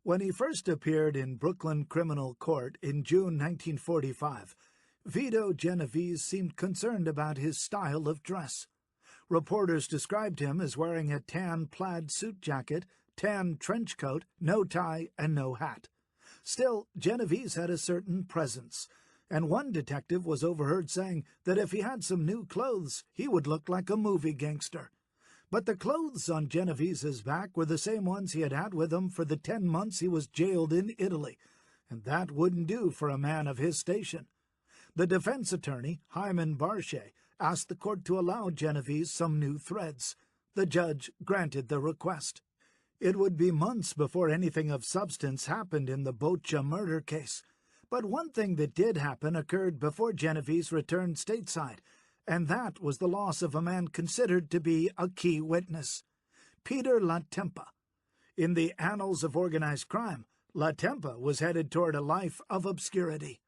When he first appeared in Brooklyn Criminal Court in June 1945, Vito Genovese seemed concerned about his style of dress. Reporters described him as wearing a tan plaid suit jacket, tan trench coat, no tie, and no hat. Still, Genovese had a certain presence, and one detective was overheard saying that if he had some new clothes, he would look like a movie gangster. But the clothes on Genovese's back were the same ones he had had with him for the 10 months he was jailed in Italy, and that wouldn't do for a man of his station. The defense attorney, Hyman Barchet, asked the court to allow Genovese some new threads. The judge granted the request. It would be months before anything of substance happened in the Boccia murder case. But one thing that did happen occurred before Genovese returned stateside, and that was the loss of a man considered to be a key witness, Peter Latempa. In the annals of organized crime, Latempa was headed toward a life of obscurity.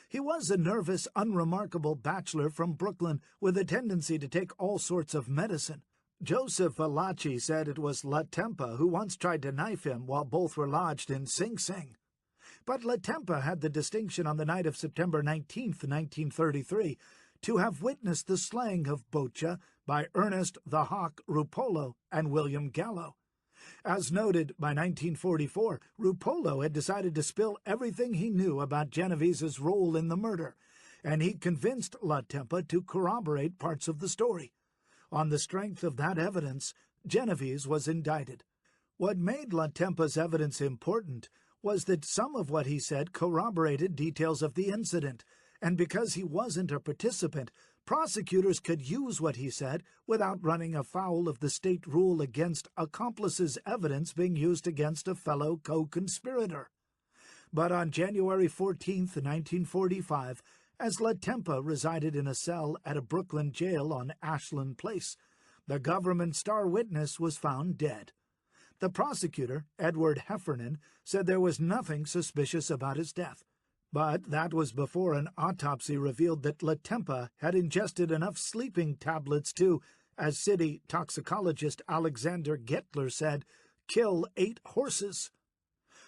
He was a nervous, unremarkable bachelor from Brooklyn with a tendency to take all sorts of medicine. Joseph Valachi said it was Latempa who once tried to knife him while both were lodged in Sing Sing. But Latempa had the distinction on the night of September 19, 1933, to have witnessed the slaying of Boccia by Ernest the Hawk Rupolo and William Gallo. As noted, by 1944, Rupolo had decided to spill everything he knew about Genovese's role in the murder, and he convinced Latempa to corroborate parts of the story. On the strength of that evidence, Genovese was indicted. What made Latempa's evidence important was that some of what he said corroborated details of the incident, and because he wasn't a participant, prosecutors could use what he said without running afoul of the state rule against accomplices' evidence being used against a fellow co-conspirator. But on January 14, 1945, as Latempa resided in a cell at a Brooklyn jail on Ashland Place, the government star witness was found dead. The prosecutor, Edward Heffernan, said there was nothing suspicious about his death. But that was before an autopsy revealed that Latempa had ingested enough sleeping tablets to, as city toxicologist Alexander Gettler said, kill 8 horses.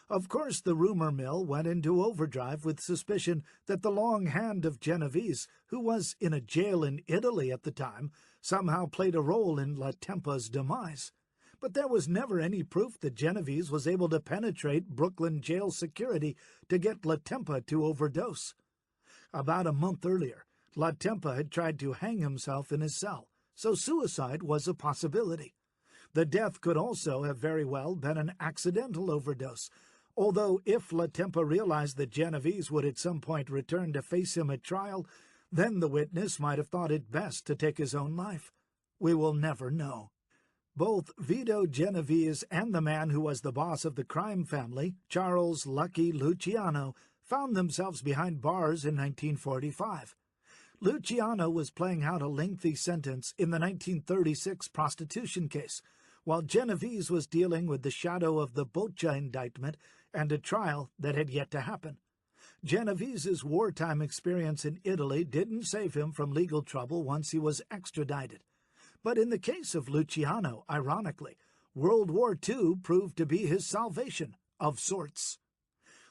Of course, the rumor mill went into overdrive with suspicion that the long hand of Genovese, who was in a jail in Italy at the time, somehow played a role in Latempa's demise. But there was never any proof that Genovese was able to penetrate Brooklyn jail security to get Latempa to overdose. About a month earlier, Latempa had tried to hang himself in his cell, so suicide was a possibility. The death could also have very well been an accidental overdose, although if Latempa realized that Genovese would at some point return to face him at trial, then the witness might have thought it best to take his own life. We will never know. Both Vito Genovese and the man who was the boss of the crime family, Charles Lucky Luciano, found themselves behind bars in 1945. Luciano was playing out a lengthy sentence in the 1936 prostitution case, while Genovese was dealing with the shadow of the Boccia indictment and a trial that had yet to happen. Genovese's wartime experience in Italy didn't save him from legal trouble once he was extradited. But in the case of Luciano, ironically, World War II proved to be his salvation, of sorts.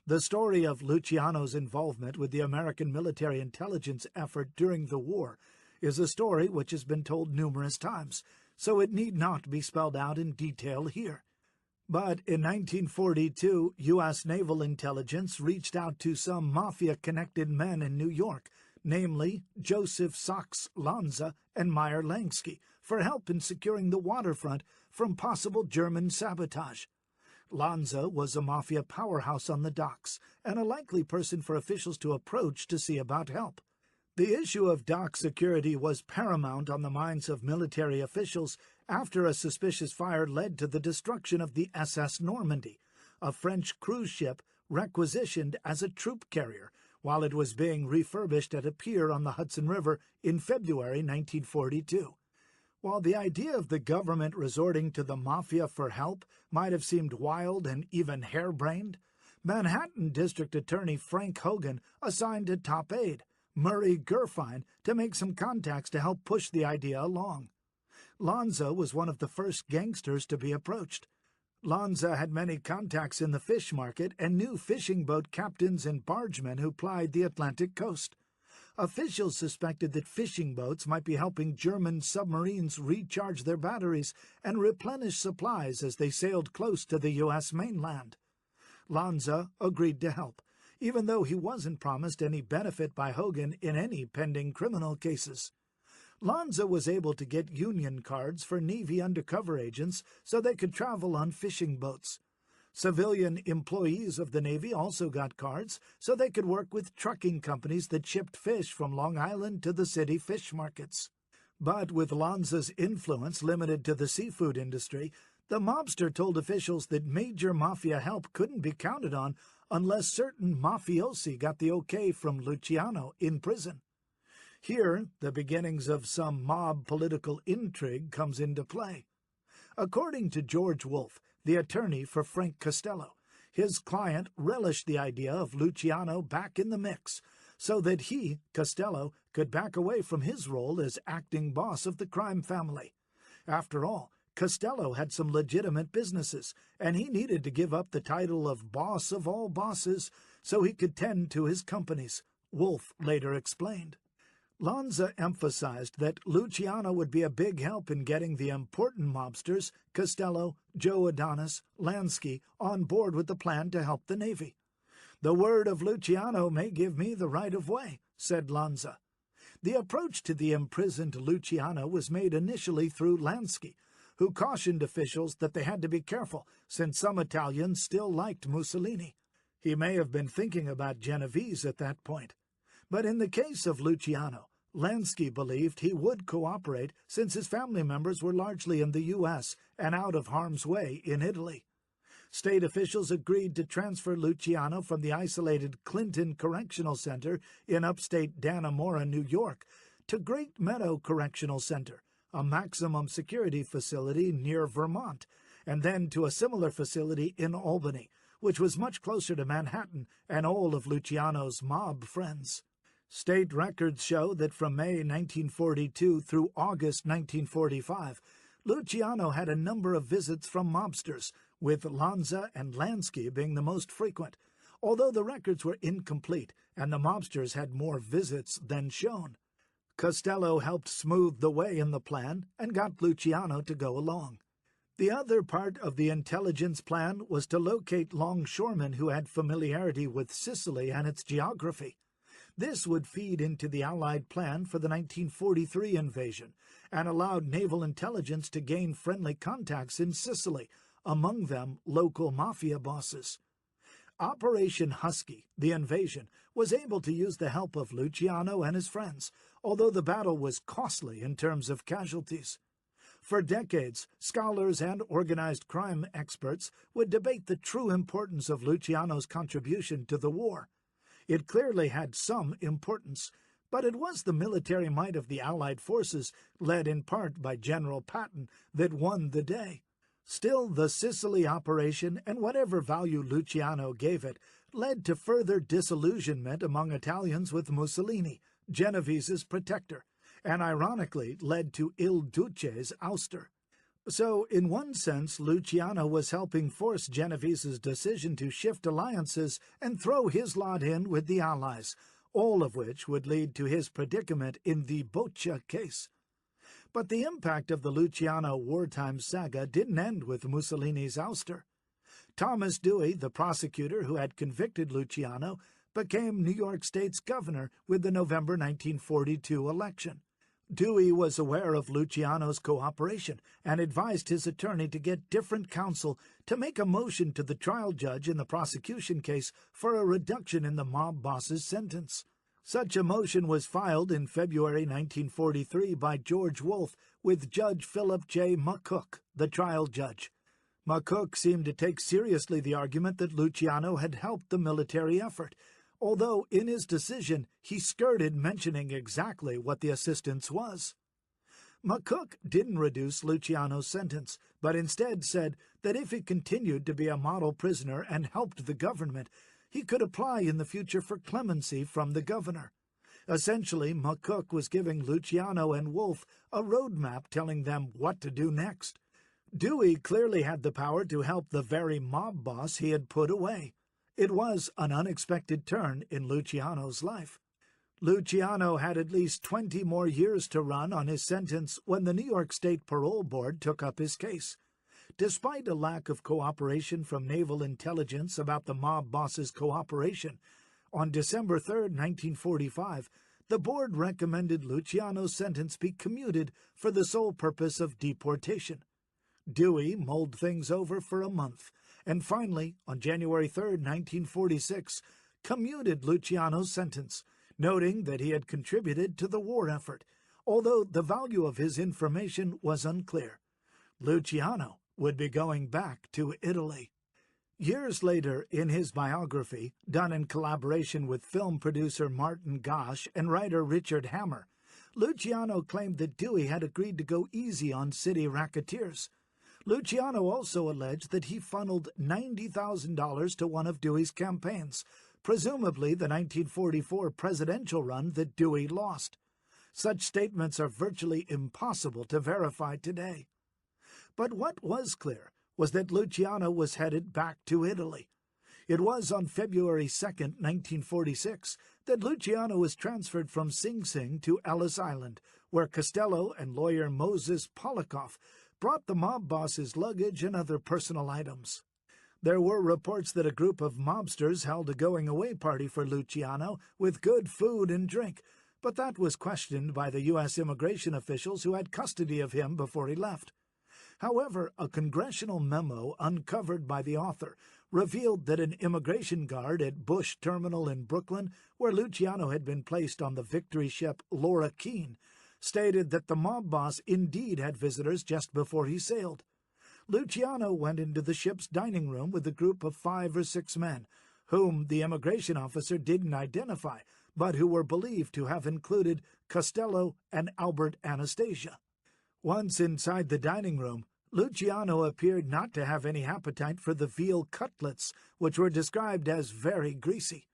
The story of Luciano's involvement with the American military intelligence effort during the war is a story which has been told numerous times, so it need not be spelled out in detail here. But in 1942, U.S. naval intelligence reached out to some mafia-connected men in New York, namely Joseph Sachs Lanza and Meyer Lansky, for help in securing the waterfront from possible German sabotage. Lanza was a mafia powerhouse on the docks, and a likely person for officials to approach to see about help. The issue of dock security was paramount on the minds of military officials after a suspicious fire led to the destruction of the SS Normandy, a French cruise ship requisitioned as a troop carrier, while it was being refurbished at a pier on the Hudson River in February 1942. While the idea of the government resorting to the Mafia for help might have seemed wild and even harebrained, Manhattan District Attorney Frank Hogan assigned a top aide, Murray Gurfein, to make some contacts to help push the idea along. Lanza was one of the first gangsters to be approached. Lanza had many contacts in the fish market and knew fishing boat captains and bargemen who plied the Atlantic coast. Officials suspected that fishing boats might be helping German submarines recharge their batteries and replenish supplies as they sailed close to the U.S. mainland. Lanza agreed to help, even though he wasn't promised any benefit by Hogan in any pending criminal cases. Lanza was able to get union cards for Navy undercover agents so they could travel on fishing boats. Civilian employees of the Navy also got cards so they could work with trucking companies that shipped fish from Long Island to the city fish markets. But with Lanza's influence limited to the seafood industry, the mobster told officials that major mafia help couldn't be counted on unless certain mafiosi got the okay from Luciano in prison. Here, the beginnings of some mob political intrigue comes into play. According to George Wolfe, the attorney for Frank Costello, his client relished the idea of Luciano back in the mix, so that he, Costello, could back away from his role as acting boss of the crime family. After all, Costello had some legitimate businesses, and he needed to give up the title of boss of all bosses so he could tend to his companies, Wolfe later explained. Lanza emphasized that Luciano would be a big help in getting the important mobsters, Costello, Joe Adonis, Lansky, on board with the plan to help the Navy. "The word of Luciano may give me the right of way," said Lanza. The approach to the imprisoned Luciano was made initially through Lansky, who cautioned officials that they had to be careful since some Italians still liked Mussolini. He may have been thinking about Genovese at that point. But in the case of Luciano, Lansky believed he would cooperate since his family members were largely in the U.S. and out of harm's way in Italy. State officials agreed to transfer Luciano from the isolated Clinton Correctional Center in upstate Dannemora, New York, to Great Meadow Correctional Center, a maximum security facility near Vermont, and then to a similar facility in Albany, which was much closer to Manhattan and all of Luciano's mob friends. State records show that from May 1942 through August 1945, Luciano had a number of visits from mobsters, with Lanza and Lansky being the most frequent, although the records were incomplete and the mobsters had more visits than shown. Costello helped smooth the way in the plan and got Luciano to go along. The other part of the intelligence plan was to locate longshoremen who had familiarity with Sicily and its geography. This would feed into the Allied plan for the 1943 invasion and allowed naval intelligence to gain friendly contacts in Sicily, among them local mafia bosses. Operation Husky, the invasion, was able to use the help of Luciano and his friends, although the battle was costly in terms of casualties. For decades, scholars and organized crime experts would debate the true importance of Luciano's contribution to the war. It clearly had some importance, but it was the military might of the Allied forces, led in part by General Patton, that won the day. Still, the Sicily operation, and whatever value Luciano gave it, led to further disillusionment among Italians with Mussolini, Genovese's protector, and ironically led to Il Duce's ouster. So, in one sense, Luciano was helping force Genovese's decision to shift alliances and throw his lot in with the Allies, all of which would lead to his predicament in the Boccia case. But the impact of the Luciano wartime saga didn't end with Mussolini's ouster. Thomas Dewey, the prosecutor who had convicted Luciano, became New York State's governor with the November 1942 election. Dewey was aware of Luciano's cooperation and advised his attorney to get different counsel to make a motion to the trial judge in the prosecution case for a reduction in the mob boss's sentence. Such a motion was filed in February 1943 by George Wolfe with Judge Philip J. McCook, the trial judge. McCook seemed to take seriously the argument that Luciano had helped the military effort, although in his decision he skirted mentioning exactly what the assistance was. McCook didn't reduce Luciano's sentence, but instead said that if he continued to be a model prisoner and helped the government, he could apply in the future for clemency from the governor. Essentially, McCook was giving Luciano and Wolfe a roadmap telling them what to do next. Dewey clearly had the power to help the very mob boss he had put away. It was an unexpected turn in Luciano's life. Luciano had at least 20 more years to run on his sentence when the New York State Parole Board took up his case. Despite a lack of cooperation from naval intelligence about the mob boss's cooperation, on December 3, 1945, the board recommended Luciano's sentence be commuted for the sole purpose of deportation. Dewey mulled things over for a month, and finally, on January 3, 1946, commuted Luciano's sentence, noting that he had contributed to the war effort, although the value of his information was unclear. Luciano would be going back to Italy. Years later, in his biography, done in collaboration with film producer Martin Gosch and writer Richard Hammer, Luciano claimed that Dewey had agreed to go easy on city racketeers. Luciano also alleged that he funneled $90,000 to one of Dewey's campaigns, presumably the 1944 presidential run that Dewey lost. Such statements are virtually impossible to verify today. But what was clear was that Luciano was headed back to Italy. It was on February 2, 1946, that Luciano was transferred from Sing Sing to Ellis Island, where Costello and lawyer Moses Polikoff brought the mob boss's luggage and other personal items. There were reports that a group of mobsters held a going-away party for Luciano with good food and drink, but that was questioned by the U.S. immigration officials who had custody of him before he left. However, a congressional memo uncovered by the author revealed that an immigration guard at Bush Terminal in Brooklyn, where Luciano had been placed on the victory ship Laura Keene, stated that the mob boss indeed had visitors just before he sailed. Luciano went into the ship's dining room with a group of 5 or 6 men, whom the immigration officer didn't identify, but who were believed to have included Costello and Albert Anastasia. Once inside the dining room, Luciano appeared not to have any appetite for the veal cutlets, which were described as very greasy.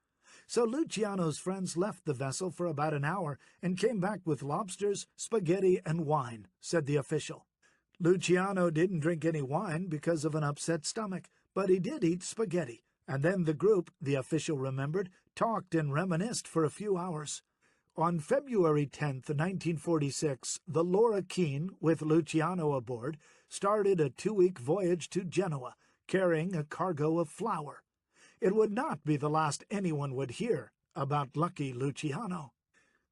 So Luciano's friends left the vessel for about an hour and came back with lobsters, spaghetti, and wine, said the official. Luciano didn't drink any wine because of an upset stomach, but he did eat spaghetti, and then the group, the official remembered, talked and reminisced for a few hours. On February 10, 1946, the Laura Keene, with Luciano aboard, started a 2-week voyage to Genoa, carrying a cargo of flour. It would not be the last anyone would hear about lucky Luciano.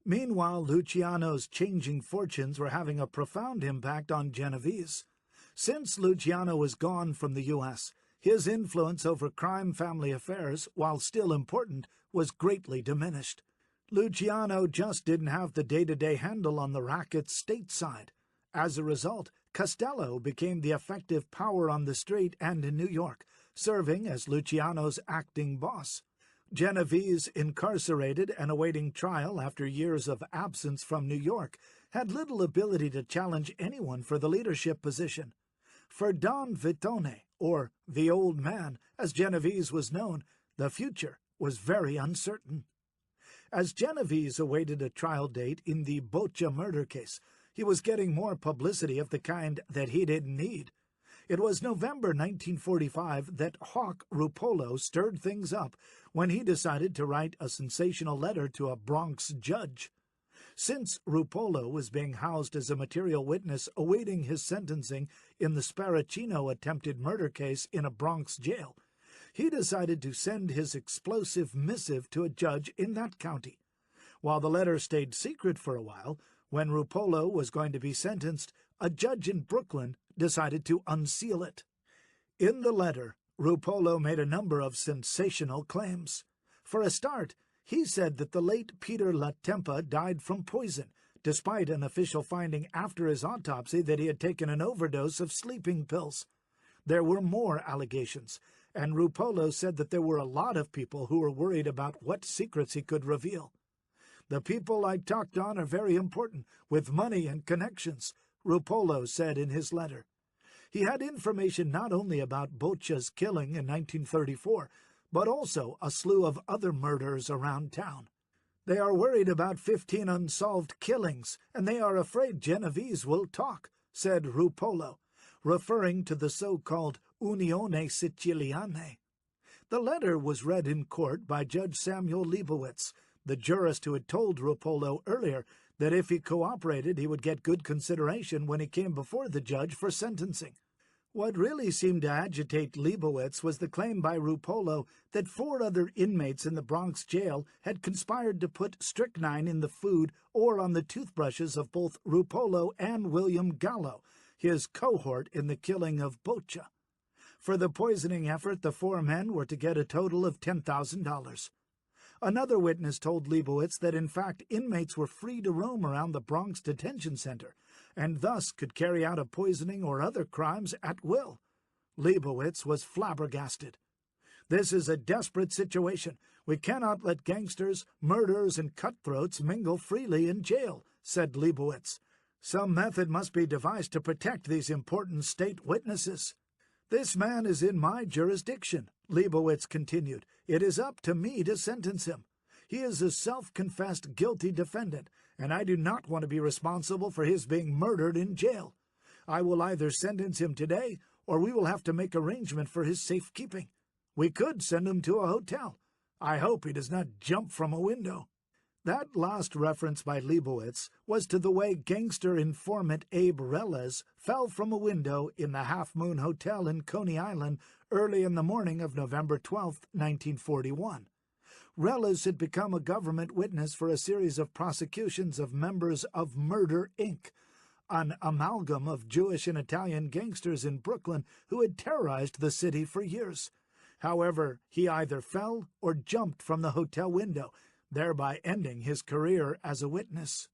Meanwhile, Luciano's changing fortunes were having a profound impact on Genovese. Since Luciano was gone from the U.S., his influence over crime-family affairs, while still important, was greatly diminished. Luciano just didn't have the day-to-day handle on the rackets stateside. As a result, Costello became the effective power on the street and in New York, serving as Luciano's acting boss. Genovese, incarcerated and awaiting trial after years of absence from New York, had little ability to challenge anyone for the leadership position. For Don Vitone, or the Old Man, as Genovese was known, the future was very uncertain. As Genovese awaited a trial date in the Boccia murder case, he was getting more publicity of the kind that he didn't need. It was November 1945 that Hawk Rupolo stirred things up when he decided to write a sensational letter to a Bronx judge. Since Rupolo was being housed as a material witness awaiting his sentencing in the Sparacino attempted murder case in a Bronx jail, he decided to send his explosive missive to a judge in that county. While the letter stayed secret for a while, when Rupolo was going to be sentenced, a judge in Brooklyn decided to unseal it. In the letter, Rupolo made a number of sensational claims. For a start, he said that the late Peter Latempa died from poison, despite an official finding after his autopsy that he had taken an overdose of sleeping pills. There were more allegations, and Rupolo said that there were a lot of people who were worried about what secrets he could reveal. The people I talked on are very important, with money and connections, Ruppolo said in his letter. He had information not only about Boccia's killing in 1934, but also a slew of other murders around town. They are worried about 15 unsolved killings, and they are afraid Genovese will talk, said Ruppolo, referring to the so-called Unione Siciliane. The letter was read in court by Judge Samuel Leibowitz, the jurist who had told Ruppolo earlier that if he cooperated he would get good consideration when he came before the judge for sentencing. What really seemed to agitate Leibowitz was the claim by Ruppolo that 4 other inmates in the Bronx jail had conspired to put strychnine in the food or on the toothbrushes of both Ruppolo and William Gallo, his cohort in the killing of Boccia. For the poisoning effort, the 4 men were to get a total of $10,000. Another witness told Leibowitz that in fact inmates were free to roam around the Bronx detention center, and thus could carry out a poisoning or other crimes at will. Leibowitz was flabbergasted. "This is a desperate situation. We cannot let gangsters, murderers, and cutthroats mingle freely in jail," said Leibowitz. "Some method must be devised to protect these important state witnesses." "This man is in my jurisdiction," Leibowitz continued. "It is up to me to sentence him. He is a self-confessed guilty defendant, and I do not want to be responsible for his being murdered in jail. I will either sentence him today, or we will have to make arrangement for his safekeeping. We could send him to a hotel. I hope he does not jump from a window." That last reference by Leibowitz was to the way gangster informant Abe Reles fell from a window in the Half Moon Hotel in Coney Island early in the morning of November 12, 1941. Reles had become a government witness for a series of prosecutions of members of Murder, Inc., an amalgam of Jewish and Italian gangsters in Brooklyn who had terrorized the city for years. However, he either fell or jumped from the hotel window, thereby ending his career as a witness.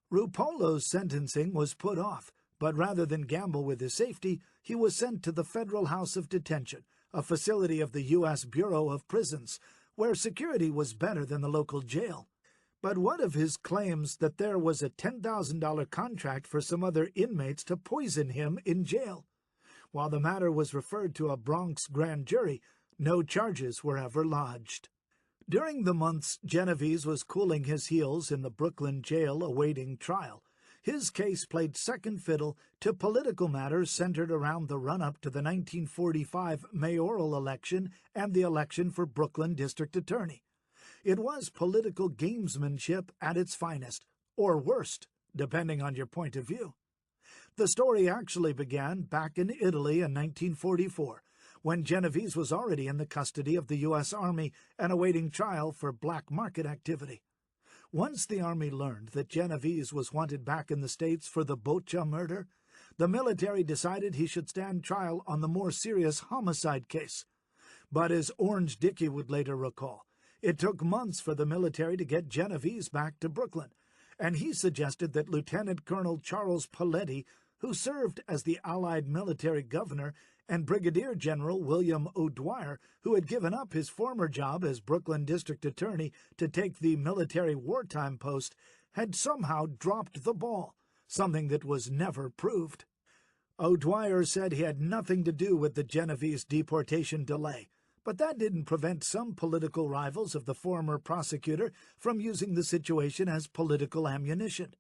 Ruppolo's sentencing was put off, but rather than gamble with his safety, he was sent to the Federal House of Detention, a facility of the U.S. Bureau of Prisons, where security was better than the local jail. But what of his claims that there was a $10,000 contract for some other inmates to poison him in jail? While the matter was referred to a Bronx grand jury, no charges were ever lodged. During the months Genovese was cooling his heels in the Brooklyn jail awaiting trial, his case played second fiddle to political matters centered around the run-up to the 1945 mayoral election and the election for Brooklyn District Attorney. It was political gamesmanship at its finest, or worst, depending on your point of view. The story actually began back in Italy in 1944, when Genovese was already in the custody of the U.S. Army and awaiting trial for black market activity. Once the Army learned that Genovese was wanted back in the States for the Boccia murder, the military decided he should stand trial on the more serious homicide case. But as Orange Dickey would later recall, it took months for the military to get Genovese back to Brooklyn, and he suggested that Lieutenant Colonel Charles Paletti, who served as the Allied military governor, and Brigadier General William O'Dwyer, who had given up his former job as Brooklyn District Attorney to take the military wartime post, had somehow dropped the ball, something that was never proved. O'Dwyer said he had nothing to do with the Genovese deportation delay, but that didn't prevent some political rivals of the former prosecutor from using the situation as political ammunition.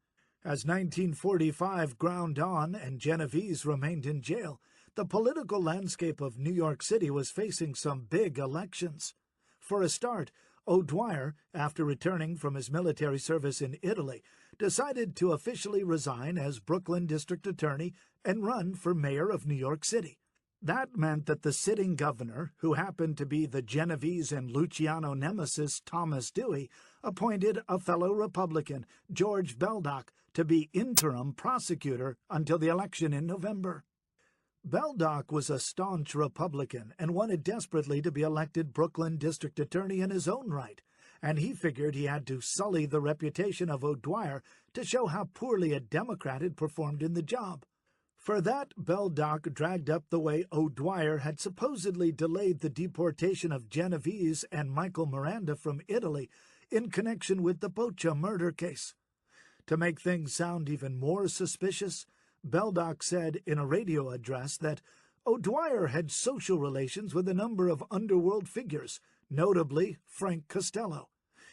As 1945 ground on and Genovese remained in jail, the political landscape of New York City was facing some big elections. For a start, O'Dwyer, after returning from his military service in Italy, decided to officially resign as Brooklyn District Attorney and run for mayor of New York City. That meant that the sitting governor, who happened to be the Genovese and Luciano nemesis Thomas Dewey, appointed a fellow Republican, George Beldock, to be interim prosecutor until the election in November. Beldock was a staunch Republican and wanted desperately to be elected Brooklyn District Attorney in his own right, and he figured he had to sully the reputation of O'Dwyer to show how poorly a Democrat had performed in the job. For that, Beldock dragged up the way O'Dwyer had supposedly delayed the deportation of Genovese and Michael Miranda from Italy in connection with the Bocha murder case. To make things sound even more suspicious, Beldock said in a radio address that O'Dwyer had social relations with a number of underworld figures, notably Frank Costello.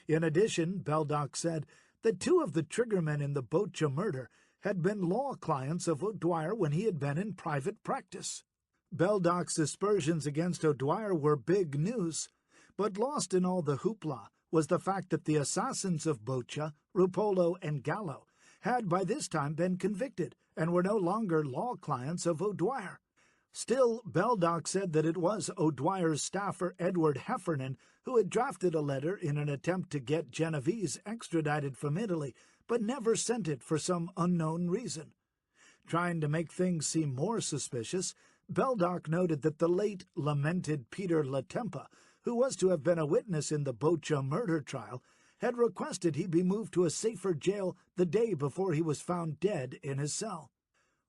In addition, Beldock said that two of the triggermen in the Bocha murder had been law clients of O'Dwyer when he had been in private practice. Beldock's aspersions against O'Dwyer were big news, but lost in all the hoopla was the fact that the assassins of Bocha, Rupolo, and Gallo had by this time been convicted and were no longer law clients of O'Dwyer. Still, Beldock said that it was O'Dwyer's staffer Edward Heffernan who had drafted a letter in an attempt to get Genovese extradited from Italy, but never sent it for some unknown reason. Trying to make things seem more suspicious, Beldock noted that the late lamented Peter Latempa, who was to have been a witness in the Bocha murder trial, had requested he be moved to a safer jail the day before he was found dead in his cell.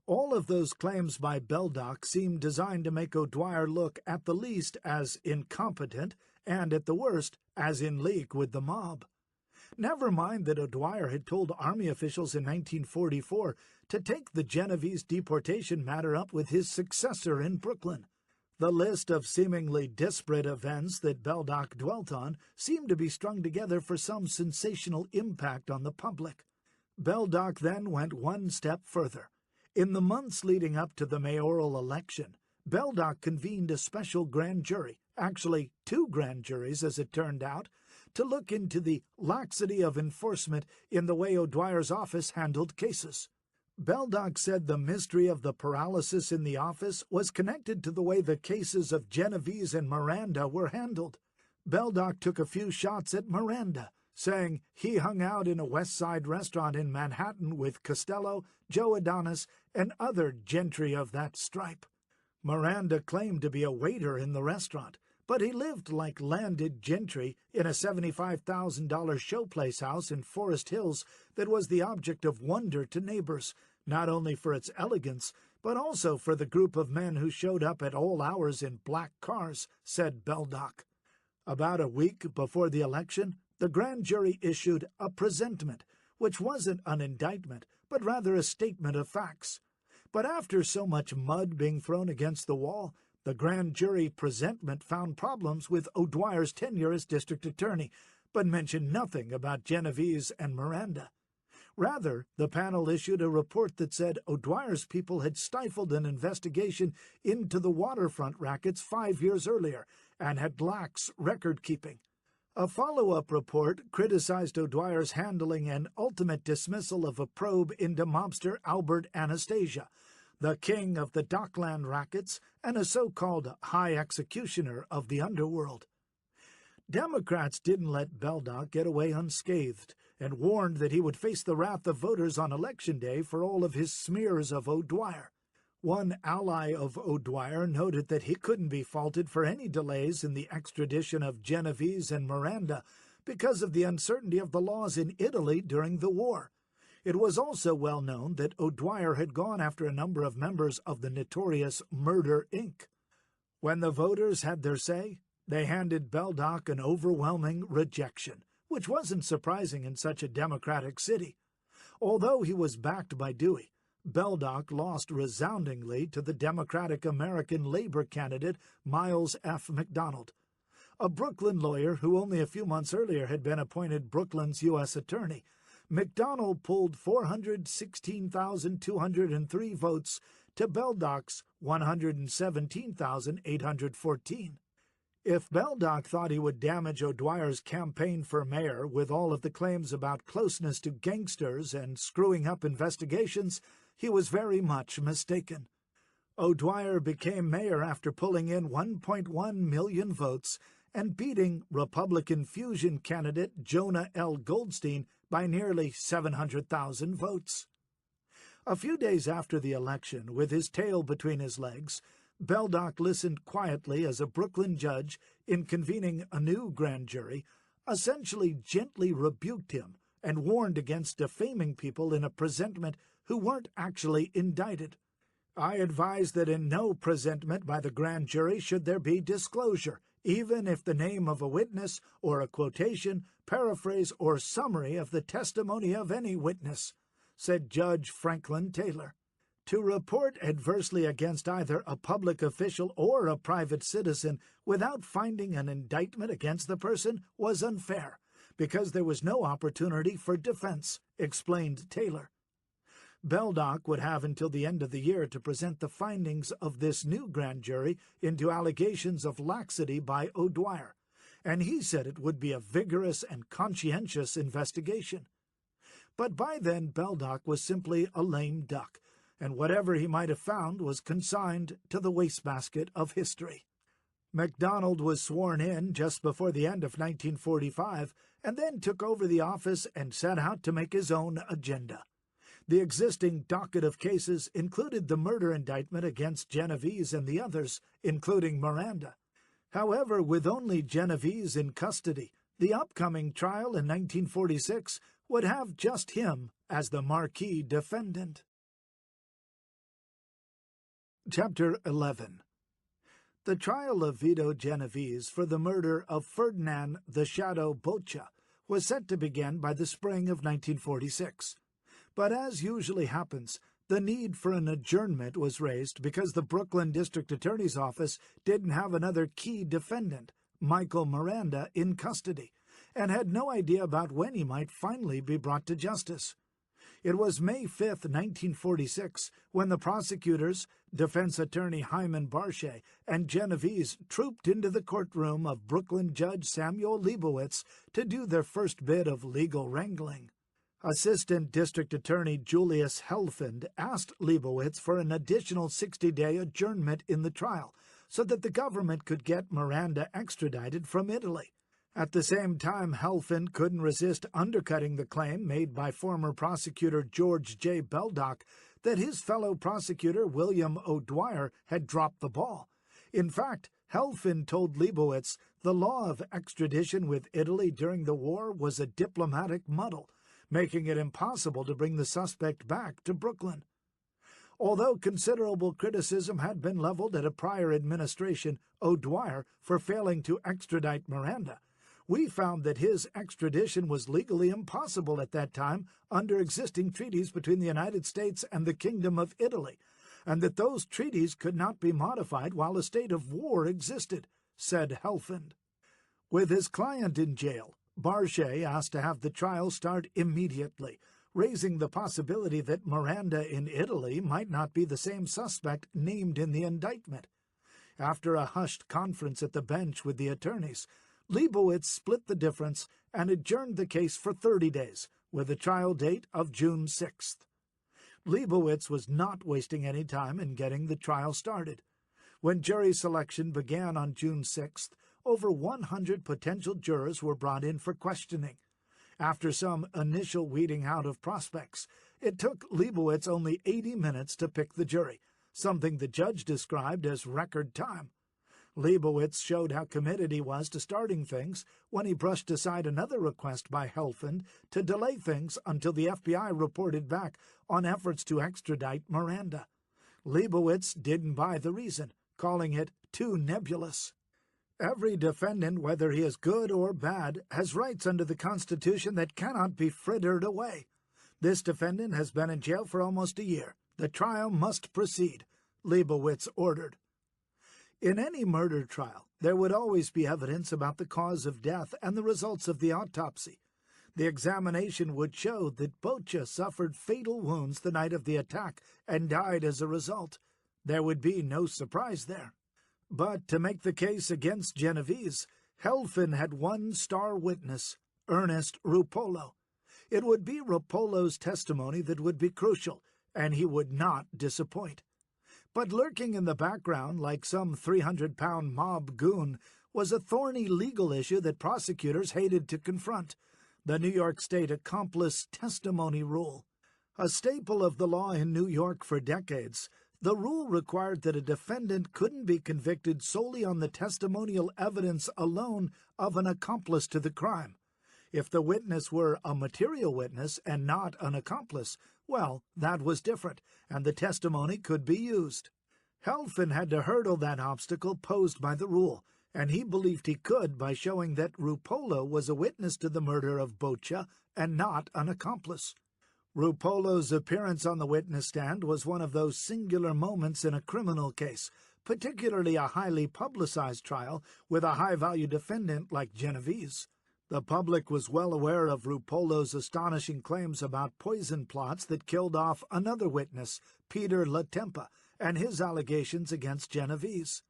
All of those claims by Beldock seemed designed to make O'Dwyer look at the least as incompetent and at the worst as in league with the mob. Never mind that O'Dwyer had told Army officials in 1944 to take the Genovese deportation matter up with his successor in Brooklyn. The list of seemingly disparate events that Beldock dwelt on seemed to be strung together for some sensational impact on the public. Beldock then went one step further. In the months leading up to the mayoral election, Beldock convened a special grand jury, actually two grand juries as it turned out, to look into the laxity of enforcement in the way O'Dwyer's office handled cases. Beldock said the mystery of the paralysis in the office was connected to the way the cases of Genovese and Miranda were handled. Beldock took a few shots at Miranda, saying he hung out in a West Side restaurant in Manhattan with Costello, Joe Adonis, and other gentry of that stripe. Miranda claimed to be a waiter in the restaurant, but he lived like landed gentry in a $75,000 showplace house in Forest Hills that was the object of wonder to neighbors, not only for its elegance, but also for the group of men who showed up at all hours in black cars, said Beldock. About a week before the election, the grand jury issued a presentment, which wasn't an indictment, but rather a statement of facts. But after so much mud being thrown against the wall, the grand jury presentment found problems with O'Dwyer's tenure as district attorney, but mentioned nothing about Genovese and Miranda. Rather, the panel issued a report that said O'Dwyer's people had stifled an investigation into the waterfront rackets 5 years earlier and had lax record-keeping. A follow-up report criticized O'Dwyer's handling and ultimate dismissal of a probe into mobster Albert Anastasia, the king of the Dockland rackets and a so-called high executioner of the underworld. Democrats didn't let Beldock get away unscathed and warned that he would face the wrath of voters on Election Day for all of his smears of O'Dwyer. One ally of O'Dwyer noted that he couldn't be faulted for any delays in the extradition of Genovese and Miranda because of the uncertainty of the laws in Italy during the war. It was also well known that O'Dwyer had gone after a number of members of the notorious Murder, Inc. When the voters had their say, they handed Beldock an overwhelming rejection, which wasn't surprising in such a democratic city. Although he was backed by Dewey, Beldock lost resoundingly to the Democratic American Labor candidate Miles F. McDonald, a Brooklyn lawyer who only a few months earlier had been appointed Brooklyn's U.S. attorney. McDonald pulled 416,203 votes to Beldock's 117,814. If Beldock thought he would damage O'Dwyer's campaign for mayor with all of the claims about closeness to gangsters and screwing up investigations, he was very much mistaken. O'Dwyer became mayor after pulling in 1.1 million votes and beating Republican fusion candidate Jonah L. Goldstein by nearly 700,000 votes. A few days after the election, with his tail between his legs, Beldock listened quietly as a Brooklyn judge, in convening a new grand jury, essentially gently rebuked him and warned against defaming people in a presentment who weren't actually indicted. "I advise that in no presentment by the grand jury should there be disclosure, even if the name of a witness or a quotation, paraphrase, or summary of the testimony of any witness, said Judge Franklin Taylor. To report adversely against either a public official or a private citizen without finding an indictment against the person was unfair, because there was no opportunity for defense, explained Taylor. Beldock would have until the end of the year to present the findings of this new grand jury into allegations of laxity by O'Dwyer, and he said it would be a vigorous and conscientious investigation. But by then Beldock was simply a lame duck, and whatever he might have found was consigned to the wastebasket of history. MacDonald was sworn in just before the end of 1945, and then took over the office and set out to make his own agenda. The existing docket of cases included the murder indictment against Genovese and the others, including Miranda. However, with only Genovese in custody, the upcoming trial in 1946 would have just him as the marquee defendant. Chapter 11. The trial of Vito Genovese for the murder of Ferdinand the Shadow Boccia was set to begin by the spring of 1946. But as usually happens, the need for an adjournment was raised because the Brooklyn District Attorney's Office didn't have another key defendant, Michael Miranda, in custody, and had no idea about when he might finally be brought to justice. It was May 5, 1946, when the prosecutors, defense attorney Hyman Barshey, and Genovese trooped into the courtroom of Brooklyn Judge Samuel Leibowitz to do their first bit of legal wrangling. Assistant District Attorney Julius Helfand asked Leibowitz for an additional 60-day adjournment in the trial so that the government could get Miranda extradited from Italy. At the same time, Helfand couldn't resist undercutting the claim made by former prosecutor George J. Beldock that his fellow prosecutor William O'Dwyer had dropped the ball. In fact, Helfand told Leibowitz the law of extradition with Italy during the war was a diplomatic muddle, making it impossible to bring the suspect back to Brooklyn. Although considerable criticism had been leveled at a prior administration, O'Dwyer, for failing to extradite Miranda, we found that his extradition was legally impossible at that time under existing treaties between the United States and the Kingdom of Italy, and that those treaties could not be modified while a state of war existed, said Helfand. With his client in jail, Barshey asked to have the trial start immediately, raising the possibility that Miranda in Italy might not be the same suspect named in the indictment. After a hushed conference at the bench with the attorneys, Leibowitz split the difference and adjourned the case for 30 days, with a trial date of June 6th. Leibowitz was not wasting any time in getting the trial started. When jury selection began on June 6th, over 100 potential jurors were brought in for questioning. After some initial weeding out of prospects, it took Leibowitz only 80 minutes to pick the jury, something the judge described as record time. Leibowitz showed how committed he was to starting things when he brushed aside another request by Helfand to delay things until the FBI reported back on efforts to extradite Miranda. Leibowitz didn't buy the reason, calling it too nebulous. Every defendant, whether he is good or bad, has rights under the Constitution that cannot be frittered away. This defendant has been in jail for almost a year. The trial must proceed, Leibowitz ordered. In any murder trial, there would always be evidence about the cause of death and the results of the autopsy. The examination would show that Boccia suffered fatal wounds the night of the attack and died as a result. There would be no surprise there. But to make the case against Genovese, Helfand had one star witness, Ernest Ruppolo. It would be Ruppolo's testimony that would be crucial, and he would not disappoint. But lurking in the background, like some 300-pound mob goon, was a thorny legal issue that prosecutors hated to confront: the New York State accomplice testimony rule. A staple of the law in New York for decades, the rule required that a defendant couldn't be convicted solely on the testimonial evidence alone of an accomplice to the crime. If the witness were a material witness and not an accomplice, well, that was different, and the testimony could be used. Helfand had to hurdle that obstacle posed by the rule, and he believed he could by showing that Rupolo was a witness to the murder of Boccia and not an accomplice. Rupolo's appearance on the witness stand was one of those singular moments in a criminal case, particularly a highly publicized trial with a high-value defendant like Genovese. The public was well aware of Rupolo's astonishing claims about poison plots that killed off another witness, Peter Latempa, and his allegations against Genovese.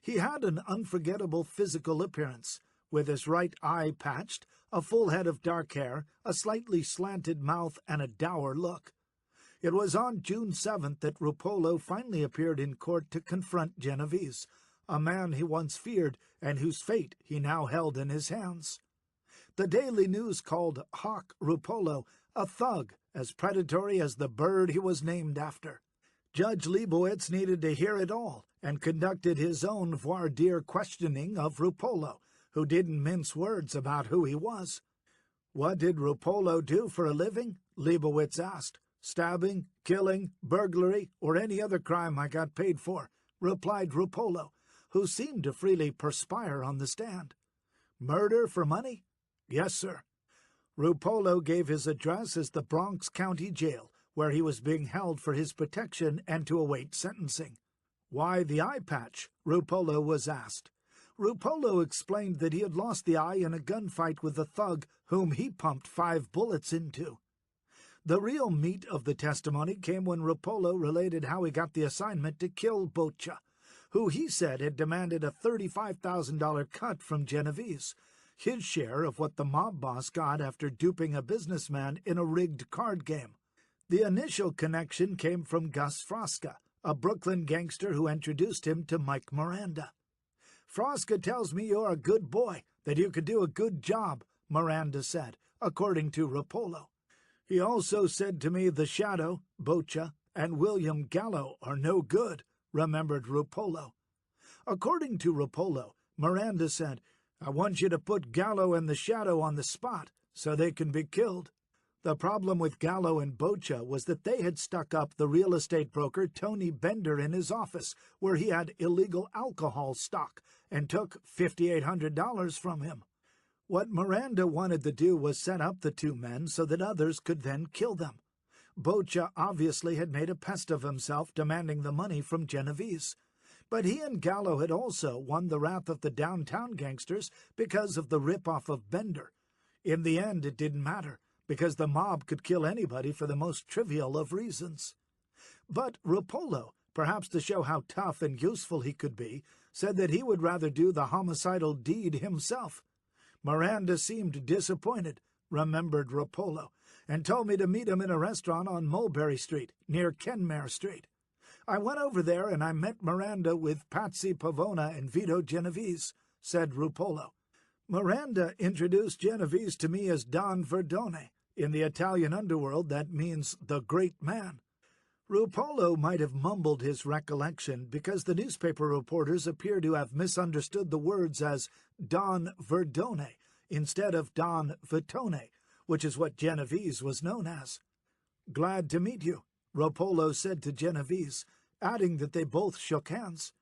He had an unforgettable physical appearance, with his right eye patched, a full head of dark hair, a slightly slanted mouth, and a dour look. It was on June 7th that Rupolo finally appeared in court to confront Genovese, a man he once feared and whose fate he now held in his hands. The Daily News called Hawk Rupolo a thug as predatory as the bird he was named after. Judge Leibowitz needed to hear it all and conducted his own voir dire questioning of Rupolo, who didn't mince words about who he was. "What did Rupolo do for a living?" Leibowitz asked. "Stabbing, killing, burglary, or any other crime I got paid for," replied Rupolo, who seemed to freely perspire on the stand. "Murder for money?" "Yes, sir." Rupolo gave his address as the Bronx County Jail, where he was being held for his protection and to await sentencing. "Why the eye patch?" Rupolo was asked. Rupolo explained that he had lost the eye in a gunfight with a thug whom he pumped 5 bullets into. The real meat of the testimony came when Rupolo related how he got the assignment to kill Boccia, who he said had demanded a $35,000 cut from Genovese, his share of what the mob boss got after duping a businessman in a rigged card game. The initial connection came from Gus Frasca, a Brooklyn gangster who introduced him to Mike Miranda. "Frasca tells me you're a good boy, that you could do a good job," Miranda said, according to Rupolo. "He also said to me the Shadow, Boccia, and William Gallo are no good," remembered Rupolo. According to Rupolo, Miranda said, "I want you to put Gallo and the Shadow on the spot so they can be killed." The problem with Gallo and Boccia was that they had stuck up the real estate broker Tony Bender in his office, where he had illegal alcohol stock, and took $5,800 from him. What Miranda wanted to do was set up the two men so that others could then kill them. Boccia obviously had made a pest of himself demanding the money from Genovese. But he and Gallo had also won the wrath of the downtown gangsters because of the rip-off of Bender. In the end, it didn't matter, because the mob could kill anybody for the most trivial of reasons. But Rupolo, perhaps to show how tough and useful he could be, said that he would rather do the homicidal deed himself. "Miranda seemed disappointed," remembered Rupolo, "and told me to meet him in a restaurant on Mulberry Street, near Kenmare Street. I went over there and I met Miranda with Patsy Pavona and Vito Genovese," said Rupolo. "Miranda introduced Genovese to me as Don Verdone. In the Italian underworld, that means the great man." Rupolo might have mumbled his recollection because the newspaper reporters appear to have misunderstood the words as Don Verdone instead of Don Vitone, which is what Genovese was known as. "Glad to meet you," Rupolo said to Genovese, adding that they both shook hands.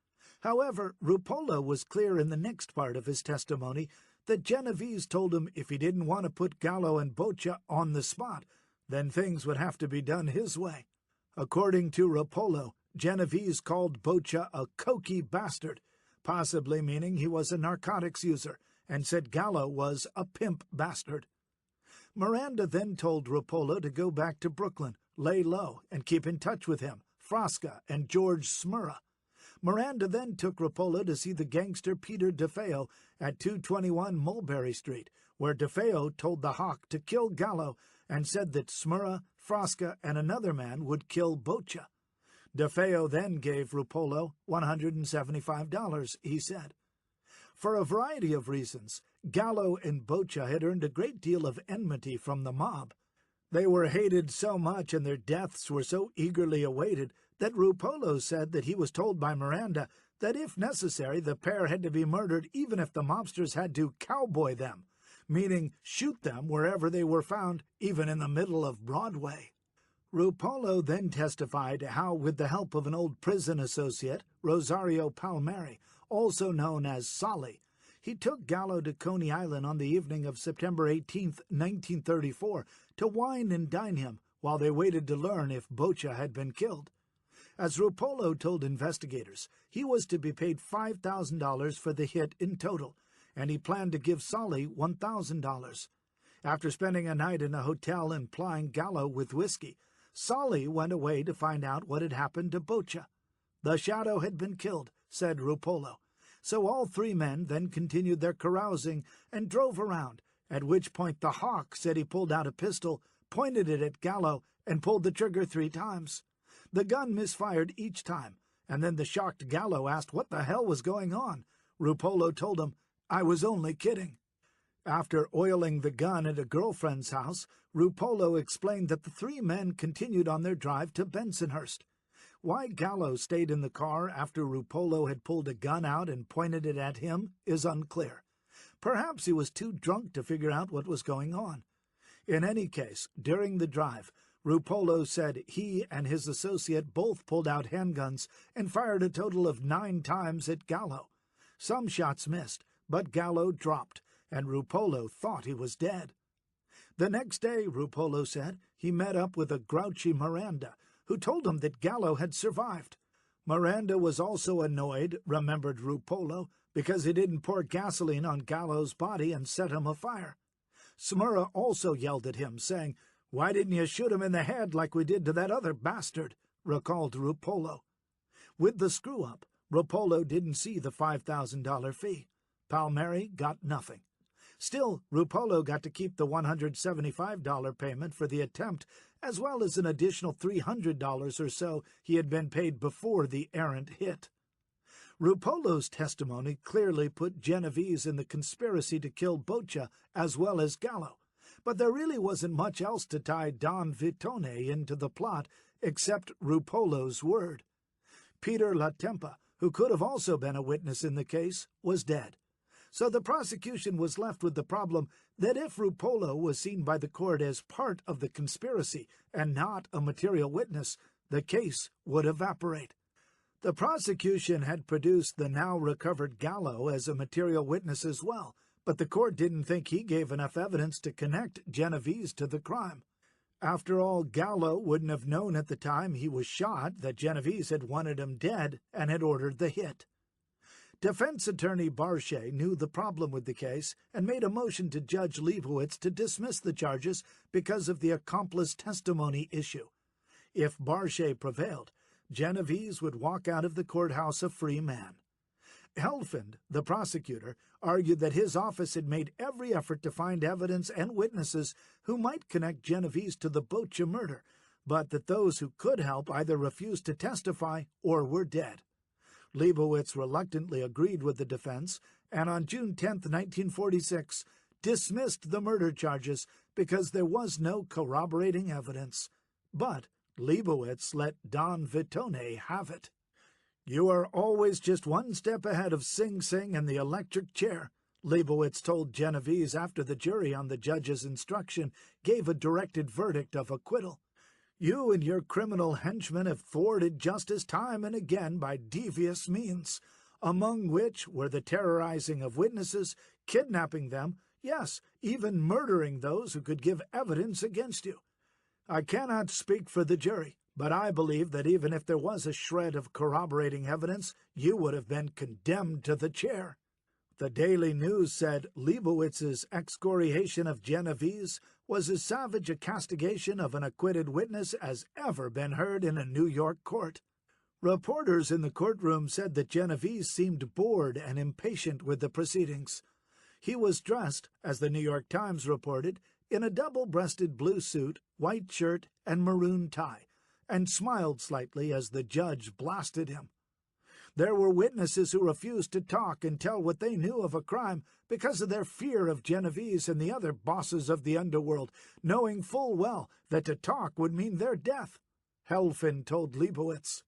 However, Rupolo was clear in the next part of his testimony that Genovese told him if he didn't want to put Gallo and Boccia on the spot, then things would have to be done his way. According to Rupolo, Genovese called Boccia a cokey bastard, possibly meaning he was a narcotics user, and said Gallo was a pimp bastard. Miranda then told Rupolo to go back to Brooklyn, lay low, and keep in touch with him, Frasca, and George Smurra. Miranda then took Rupolo to see the gangster Peter DeFeo at 221 Mulberry Street, where DeFeo told the Hawk to kill Gallo and said that Smurra, Frasca, and another man would kill Boccia. DeFeo then gave Rupolo $175, he said. For a variety of reasons, Gallo and Boccia had earned a great deal of enmity from the mob. They were hated so much and their deaths were so eagerly awaited that Rupolo said that he was told by Miranda that if necessary the pair had to be murdered even if the mobsters had to cowboy them, meaning shoot them wherever they were found, even in the middle of Broadway. Rupolo then testified how, with the help of an old prison associate, Rosario Palmieri, also known as Solly. He took Gallo to Coney Island on the evening of September 18, 1934, to wine and dine him while they waited to learn if Boccia had been killed. As Ruppolo told investigators, he was to be paid $5,000 for the hit in total, and he planned to give Solly $1,000. After spending a night in a hotel and plying Gallo with whiskey, Solly went away to find out what had happened to Boccia. The Shadow had been killed, said Ruppolo. So all three men then continued their carousing and drove around, at which point the Hawk said he pulled out a pistol, pointed it at Gallo, and pulled the trigger 3 times. The gun misfired each time, and then the shocked Gallo asked what the hell was going on. Ruppolo told him, "I was only kidding." After oiling the gun at a girlfriend's house, Ruppolo explained that the three men continued on their drive to Bensonhurst. Why Gallo stayed in the car after Ruppolo had pulled a gun out and pointed it at him is unclear. Perhaps he was too drunk to figure out what was going on. In any case, during the drive, Ruppolo said he and his associate both pulled out handguns and fired a total of 9 times at Gallo. Some shots missed, but Gallo dropped, and Ruppolo thought he was dead. The next day, Ruppolo said, he met up with a grouchy Miranda, who told him that Gallo had survived. Miranda was also annoyed, remembered Ruppolo, because he didn't pour gasoline on Gallo's body and set him afire. Smurra also yelled at him, saying, "Why didn't you shoot him in the head like we did to that other bastard?" recalled Ruppolo. With the screw-up, Ruppolo didn't see the $5,000 fee. Palmieri got nothing. Still, Ruppolo got to keep the $175 payment for the attempt, as well as an additional $300 or so he had been paid before the errant hit. Ruppolo's testimony clearly put Genovese in the conspiracy to kill Boccia as well as Gallo, but there really wasn't much else to tie Don Vitone into the plot except Ruppolo's word. Peter Latempa, who could have also been a witness in the case, was dead. So the prosecution was left with the problem that if Ruppolo was seen by the court as part of the conspiracy and not a material witness, the case would evaporate. The prosecution had produced the now-recovered Gallo as a material witness as well, but the court didn't think he gave enough evidence to connect Genovese to the crime. After all, Gallo wouldn't have known at the time he was shot that Genovese had wanted him dead and had ordered the hit. Defense attorney Barchet knew the problem with the case and made a motion to Judge Leibowitz to dismiss the charges because of the accomplice testimony issue. If Barchet prevailed, Genovese would walk out of the courthouse a free man. Helfand, the prosecutor, argued that his office had made every effort to find evidence and witnesses who might connect Genovese to the Boccia murder, but that those who could help either refused to testify or were dead. Leibowitz reluctantly agreed with the defense, and on June 10, 1946, dismissed the murder charges because there was no corroborating evidence. But Leibowitz let Don Vitone have it. "You are always just one step ahead of Sing Sing and the electric chair," Leibowitz told Genovese after the jury on the judge's instruction gave a directed verdict of acquittal. "You and your criminal henchmen have thwarted justice time and again by devious means, among which were the terrorizing of witnesses, kidnapping them, yes, even murdering those who could give evidence against you. I cannot speak for the jury, but I believe that even if there was a shred of corroborating evidence, you would have been condemned to the chair." The Daily News said Leibowitz's excoriation of Genovese was as savage a castigation of an acquitted witness as ever been heard in a New York court. Reporters in the courtroom said that Genovese seemed bored and impatient with the proceedings. He was dressed, as the New York Times reported, in a double-breasted blue suit, white shirt, and maroon tie, and smiled slightly as the judge blasted him. There were witnesses who refused to talk and tell what they knew of a crime because of their fear of Genovese and the other bosses of the underworld, knowing full well that to talk would mean their death, Helfand told Leibowitz.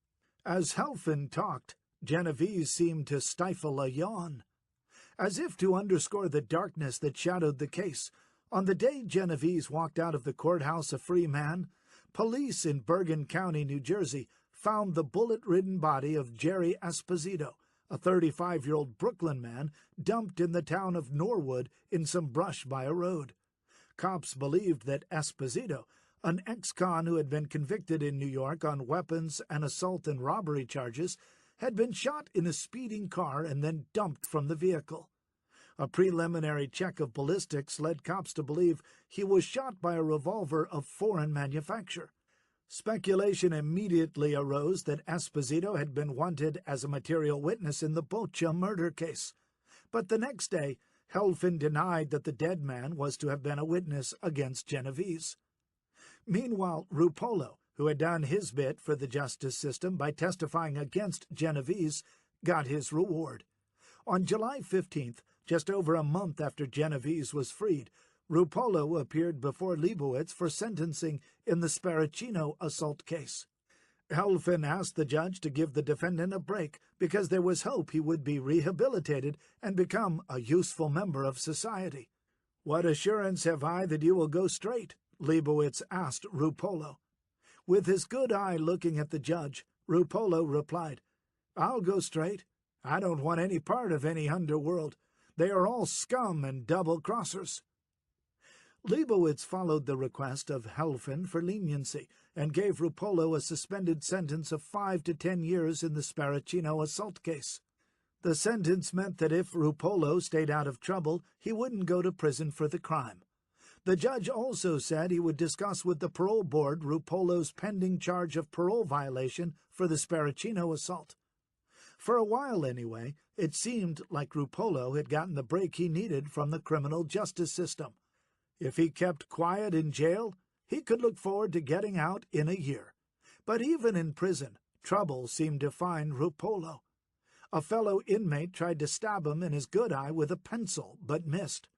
As Helfand talked, Genovese seemed to stifle a yawn. As if to underscore the darkness that shadowed the case, on the day Genovese walked out of the courthouse a free man, police in Bergen County, New Jersey, found the bullet-ridden body of Jerry Esposito, a 35-year-old Brooklyn man dumped in the town of Norwood in some brush by a road. Cops believed that Esposito, an ex-con who had been convicted in New York on weapons and assault and robbery charges, had been shot in a speeding car and then dumped from the vehicle. A preliminary check of ballistics led cops to believe he was shot by a revolver of foreign manufacture. Speculation immediately arose that Esposito had been wanted as a material witness in the Boccia murder case. But the next day, Helfand denied that the dead man was to have been a witness against Genovese. Meanwhile, Ruppolo, who had done his bit for the justice system by testifying against Genovese, got his reward. On July 15th, just over a month after Genovese was freed, Ruppolo appeared before Leibowitz for sentencing in the Sparacino assault case. Helfand asked the judge to give the defendant a break because there was hope he would be rehabilitated and become a useful member of society. "What assurance have I that you will go straight?" Leibowitz asked Ruppolo. With his good eye looking at the judge, Ruppolo replied, "I'll go straight. I don't want any part of any underworld. They are all scum and double-crossers." Leibowitz followed the request of Helfand for leniency and gave Ruppolo a suspended sentence of 5 to 10 years in the Sparacino assault case. The sentence meant that if Ruppolo stayed out of trouble, he wouldn't go to prison for the crime. The judge also said he would discuss with the parole board Ruppolo's pending charge of parole violation for the Sparacino assault. For a while, anyway, it seemed like Ruppolo had gotten the break he needed from the criminal justice system. If he kept quiet in jail, he could look forward to getting out in a year. But even in prison, trouble seemed to find Ruppolo. A fellow inmate tried to stab him in his good eye with a pencil, but missed.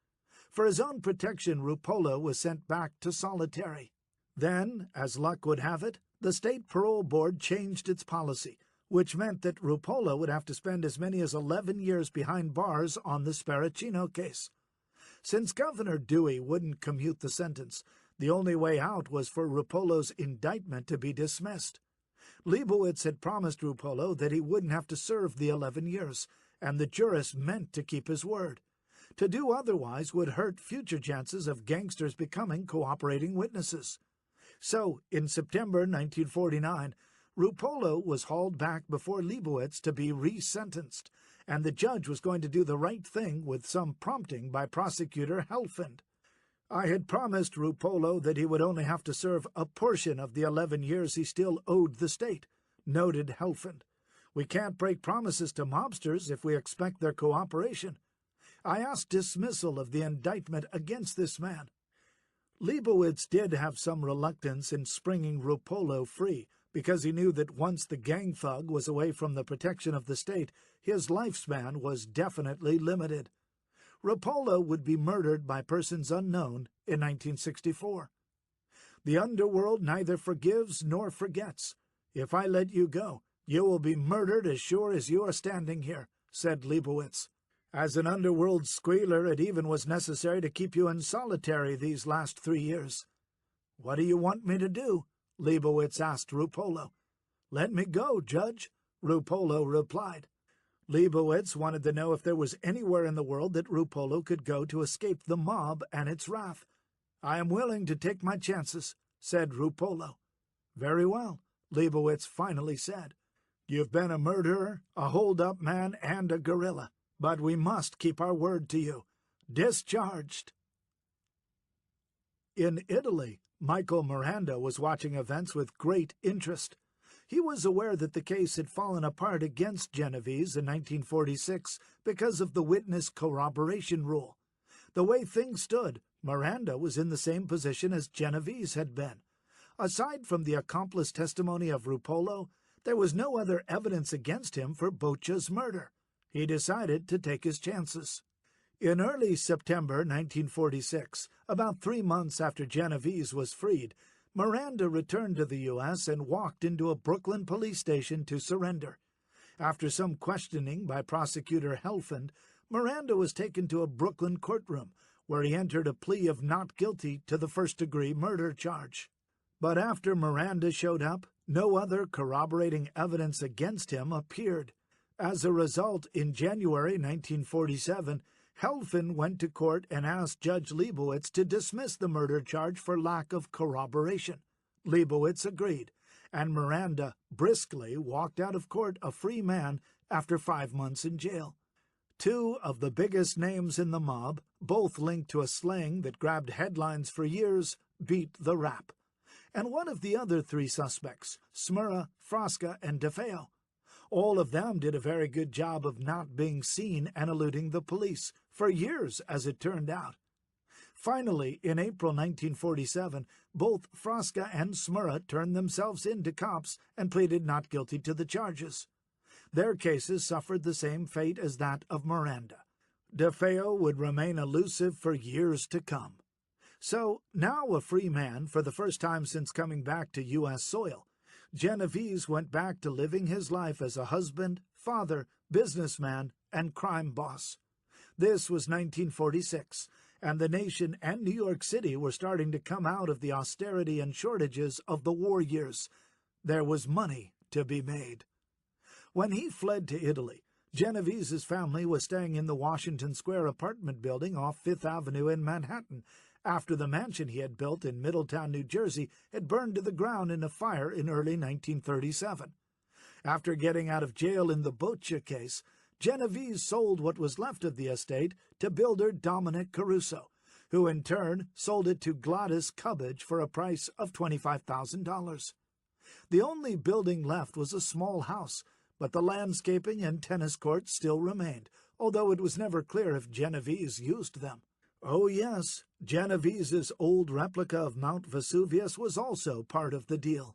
For his own protection, Ruppolo was sent back to solitary. Then, as luck would have it, the state parole board changed its policy, which meant that Ruppolo would have to spend as many as 11 years behind bars on the Sparacino case. Since Governor Dewey wouldn't commute the sentence, the only way out was for Ruppolo's indictment to be dismissed. Leibowitz had promised Ruppolo that he wouldn't have to serve the 11 years, and the jurist meant to keep his word. To do otherwise would hurt future chances of gangsters becoming cooperating witnesses. So, in September 1949, Ruppolo was hauled back before Leibowitz to be resentenced, and the judge was going to do the right thing with some prompting by prosecutor Helfand. "I had promised Ruppolo that he would only have to serve a portion of the 11 years he still owed the state," noted Helfand. "We can't break promises to mobsters if we expect their cooperation. I asked dismissal of the indictment against this man." Leibowitz did have some reluctance in springing Ruppolo free, because he knew that once the gang thug was away from the protection of the state, his lifespan was definitely limited. Ruppolo would be murdered by persons unknown in 1964. "The underworld neither forgives nor forgets. If I let you go, you will be murdered as sure as you are standing here," said Leibowitz. "As an underworld squealer, it even was necessary to keep you in solitary these last 3 years." "What do you want me to do?" Leibowitz asked Ruppolo. "Let me go, Judge," Ruppolo replied. Leibowitz wanted to know if there was anywhere in the world that Ruppolo could go to escape the mob and its wrath. "I am willing to take my chances," said Ruppolo. "Very well," Leibowitz finally said. "You've been a murderer, a hold-up man, and a guerrilla, but we must keep our word to you. Discharged." In Italy, Michael Miranda was watching events with great interest. He was aware that the case had fallen apart against Genovese in 1946 because of the witness corroboration rule. The way things stood, Miranda was in the same position as Genovese had been. Aside from the accomplice testimony of Ruppolo, there was no other evidence against him for Boccia's murder. He decided to take his chances. In early September 1946, about 3 months after Genovese was freed, Miranda returned to the U.S. and walked into a Brooklyn police station to surrender. After some questioning by prosecutor Helfand, Miranda was taken to a Brooklyn courtroom, where he entered a plea of not guilty to the first-degree murder charge. But after Miranda showed up, no other corroborating evidence against him appeared. As a result, in January 1947, Helfin went to court and asked Judge Leibowitz to dismiss the murder charge for lack of corroboration. Leibowitz agreed, and Miranda briskly walked out of court a free man after 5 months in jail. Two of the biggest names in the mob, both linked to a slaying that grabbed headlines for years, beat the rap. And one of the other three suspects, Smurra, Frasca, and DeFeo. All of them did a very good job of not being seen and eluding the police, for years as it turned out. Finally, in April 1947, both Frasca and Smurra turned themselves in to cops and pleaded not guilty to the charges. Their cases suffered the same fate as that of Miranda. DeFeo would remain elusive for years to come. So, now a free man for the first time since coming back to U.S. soil, Genovese went back to living his life as a husband, father, businessman, and crime boss. This was 1946, and the nation and New York City were starting to come out of the austerity and shortages of the war years. There was money to be made. When he fled to Italy, Genovese's family was staying in the Washington Square apartment building off Fifth Avenue in Manhattan, after the mansion he had built in Middletown, New Jersey, had burned to the ground in a fire in early 1937. After getting out of jail in the Boccia case, Genovese sold what was left of the estate to builder Dominic Caruso, who in turn sold it to Gladys Cubbage for a price of $25,000. The only building left was a small house, but the landscaping and tennis courts still remained, although it was never clear if Genovese used them. Oh yes, Genovese's old replica of Mount Vesuvius was also part of the deal.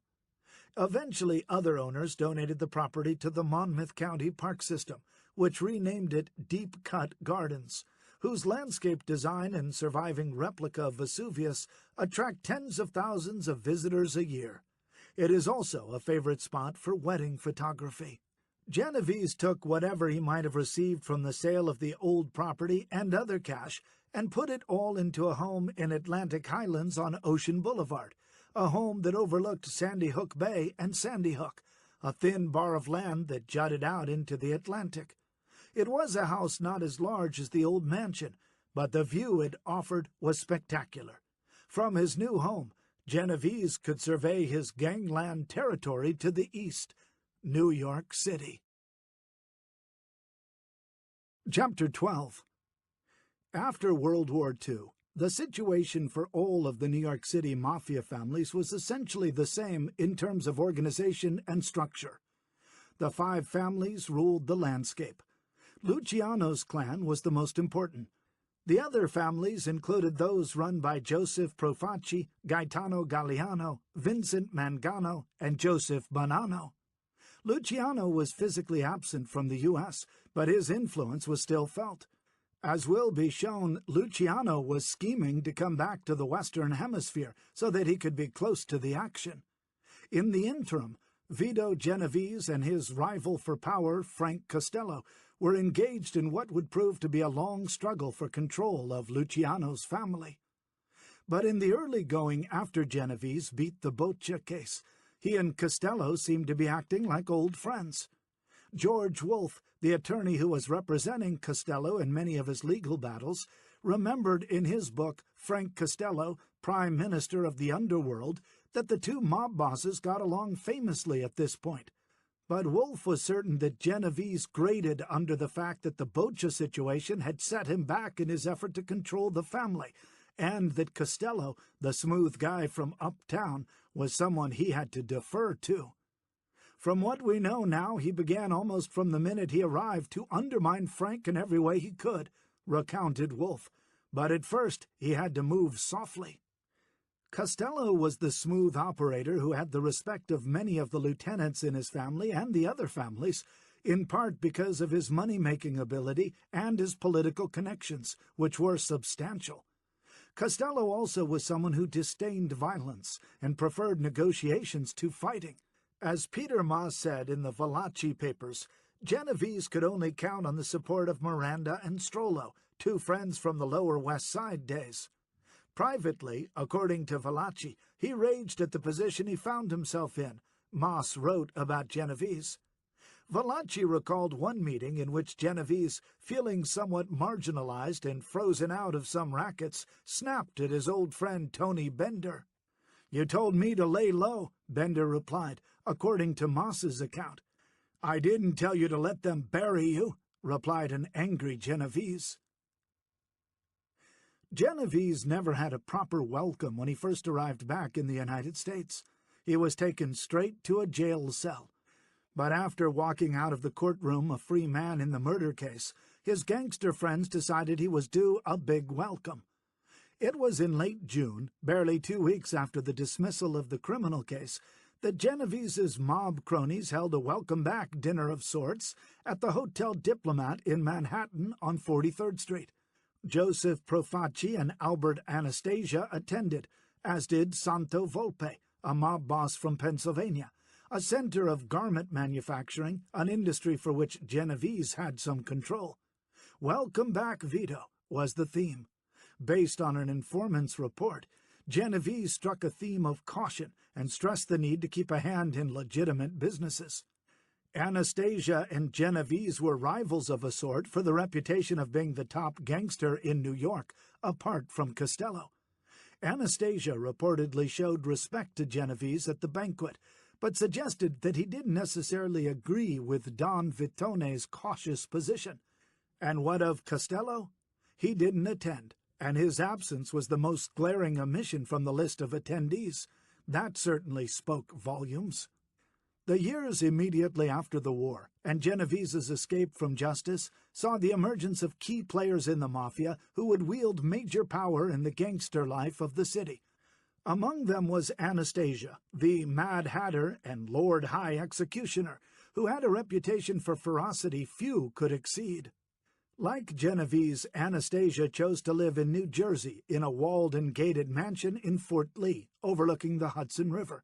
Eventually, other owners donated the property to the Monmouth County Park System, which renamed it Deep Cut Gardens, whose landscape design and surviving replica of Vesuvius attract tens of thousands of visitors a year. It is also a favorite spot for wedding photography. Genovese took whatever he might have received from the sale of the old property and other cash and put it all into a home in Atlantic Highlands on Ocean Boulevard, a home that overlooked Sandy Hook Bay and Sandy Hook, a thin bar of land that jutted out into the Atlantic. It was a house not as large as the old mansion, but the view it offered was spectacular. From his new home, Genovese could survey his gangland territory to the east, New York City. Chapter 12. After World War II, the situation for all of the New York City Mafia families was essentially the same in terms of organization and structure. The 5 families ruled the landscape. Luciano's clan was the most important. The other families included those run by Joseph Profaci, Gaetano Galliano, Vincent Mangano, and Joseph Bonanno. Luciano was physically absent from the U.S., but his influence was still felt. As will be shown, Luciano was scheming to come back to the Western Hemisphere so that he could be close to the action. In the interim, Vito Genovese and his rival for power, Frank Costello, were engaged in what would prove to be a long struggle for control of Luciano's family. But in the early going after Genovese beat the Boccia case, he and Costello seemed to be acting like old friends. George Wolfe, the attorney who was representing Costello in many of his legal battles, remembered in his book, Frank Costello, Prime Minister of the Underworld, that the two mob bosses got along famously at this point. But Wolfe was certain that Genovese grated under the fact that the Boccia situation had set him back in his effort to control the family, and that Costello, the smooth guy from uptown, was someone he had to defer to. From what we know now, he began almost from the minute he arrived to undermine Frank in every way he could, recounted Wolfe, but at first he had to move softly. Costello was the smooth operator who had the respect of many of the lieutenants in his family and the other families, in part because of his money-making ability and his political connections, which were substantial. Costello also was someone who disdained violence and preferred negotiations to fighting. As Peter Maas said in the Valachi papers, Genovese could only count on the support of Miranda and Strollo, 2 friends from the Lower West Side days. Privately, according to Valachi, he raged at the position he found himself in, Maas wrote about Genovese. Valachi recalled one meeting in which Genovese, feeling somewhat marginalized and frozen out of some rackets, snapped at his old friend Tony Bender. "You told me to lay low," Bender replied, according to Moss's account. "I didn't tell you to let them bury you," replied an angry Genovese. Genovese never had a proper welcome when he first arrived back in the United States. He was taken straight to a jail cell. But after walking out of the courtroom a free man in the murder case, his gangster friends decided he was due a big welcome. It was in late June, barely 2 weeks after the dismissal of the criminal case, that Genovese's mob cronies held a welcome-back dinner of sorts at the Hotel Diplomat in Manhattan on 43rd Street. Joseph Profaci and Albert Anastasia attended, as did Santo Volpe, a mob boss from Pennsylvania, a center of garment manufacturing, an industry for which Genovese had some control. "Welcome back, Vito," was the theme. Based on an informant's report, Genovese struck a theme of caution and stressed the need to keep a hand in legitimate businesses. Anastasia and Genovese were rivals of a sort for the reputation of being the top gangster in New York, apart from Costello. Anastasia reportedly showed respect to Genovese at the banquet, but suggested that he didn't necessarily agree with Don Vitone's cautious position. And what of Costello? He didn't attend, and his absence was the most glaring omission from the list of attendees. That certainly spoke volumes. The years immediately after the war, and Genovese's escape from justice, saw the emergence of key players in the Mafia who would wield major power in the gangster life of the city. Among them was Anastasia, the Mad Hatter and Lord High Executioner, who had a reputation for ferocity few could exceed. Like Genovese, Anastasia chose to live in New Jersey in a walled and gated mansion in Fort Lee, overlooking the Hudson River.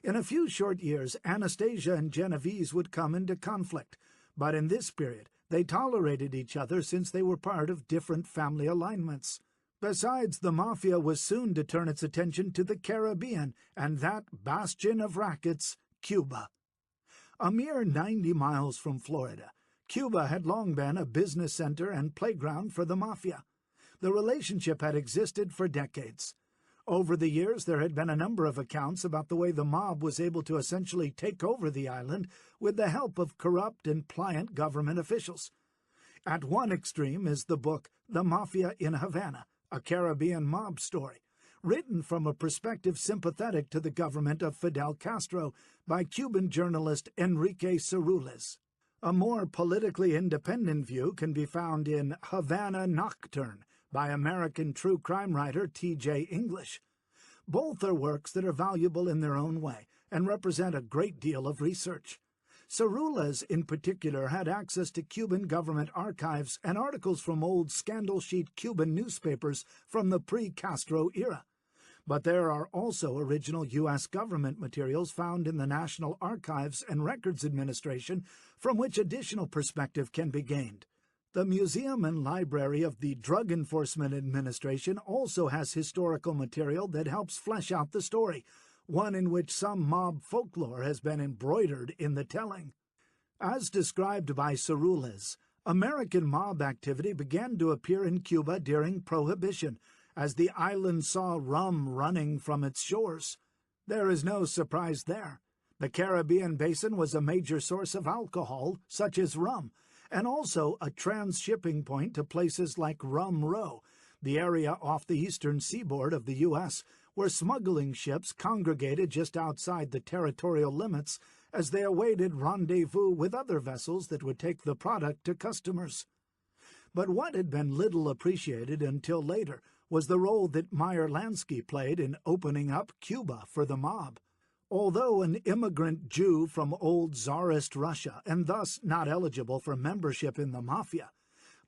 In a few short years, Anastasia and Genovese would come into conflict, but in this period they tolerated each other since they were part of different family alignments. Besides, the Mafia was soon to turn its attention to the Caribbean and that bastion of rackets, Cuba. A mere 90 miles from Florida, Cuba had long been a business center and playground for the Mafia. The relationship had existed for decades. Over the years, there had been a number of accounts about the way the mob was able to essentially take over the island with the help of corrupt and pliant government officials. At one extreme is the book The Mafia in Havana, a Caribbean mob story, written from a perspective sympathetic to the government of Fidel Castro by Cuban journalist Enrique Cerulles. A more politically independent view can be found in Havana Nocturne by American true crime writer T.J. English. Both are works that are valuable in their own way and represent a great deal of research. Cerulles, in particular, had access to Cuban government archives and articles from old scandal-sheet Cuban newspapers from the pre-Castro era. But there are also original U.S. government materials found in the National Archives and Records Administration from which additional perspective can be gained. The Museum and Library of the Drug Enforcement Administration also has historical material that helps flesh out the story, one in which some mob folklore has been embroidered in the telling. As described by Cerulles, American mob activity began to appear in Cuba during Prohibition, as the island saw rum running from its shores. There is no surprise there. The Caribbean basin was a major source of alcohol, such as rum, and also a trans-shipping point to places like Rum Row, the area off the eastern seaboard of the U.S., where smuggling ships congregated just outside the territorial limits as they awaited rendezvous with other vessels that would take the product to customers. But what had been little appreciated until later was the role that Meyer Lansky played in opening up Cuba for the mob. Although an immigrant Jew from old Tsarist Russia and thus not eligible for membership in the Mafia,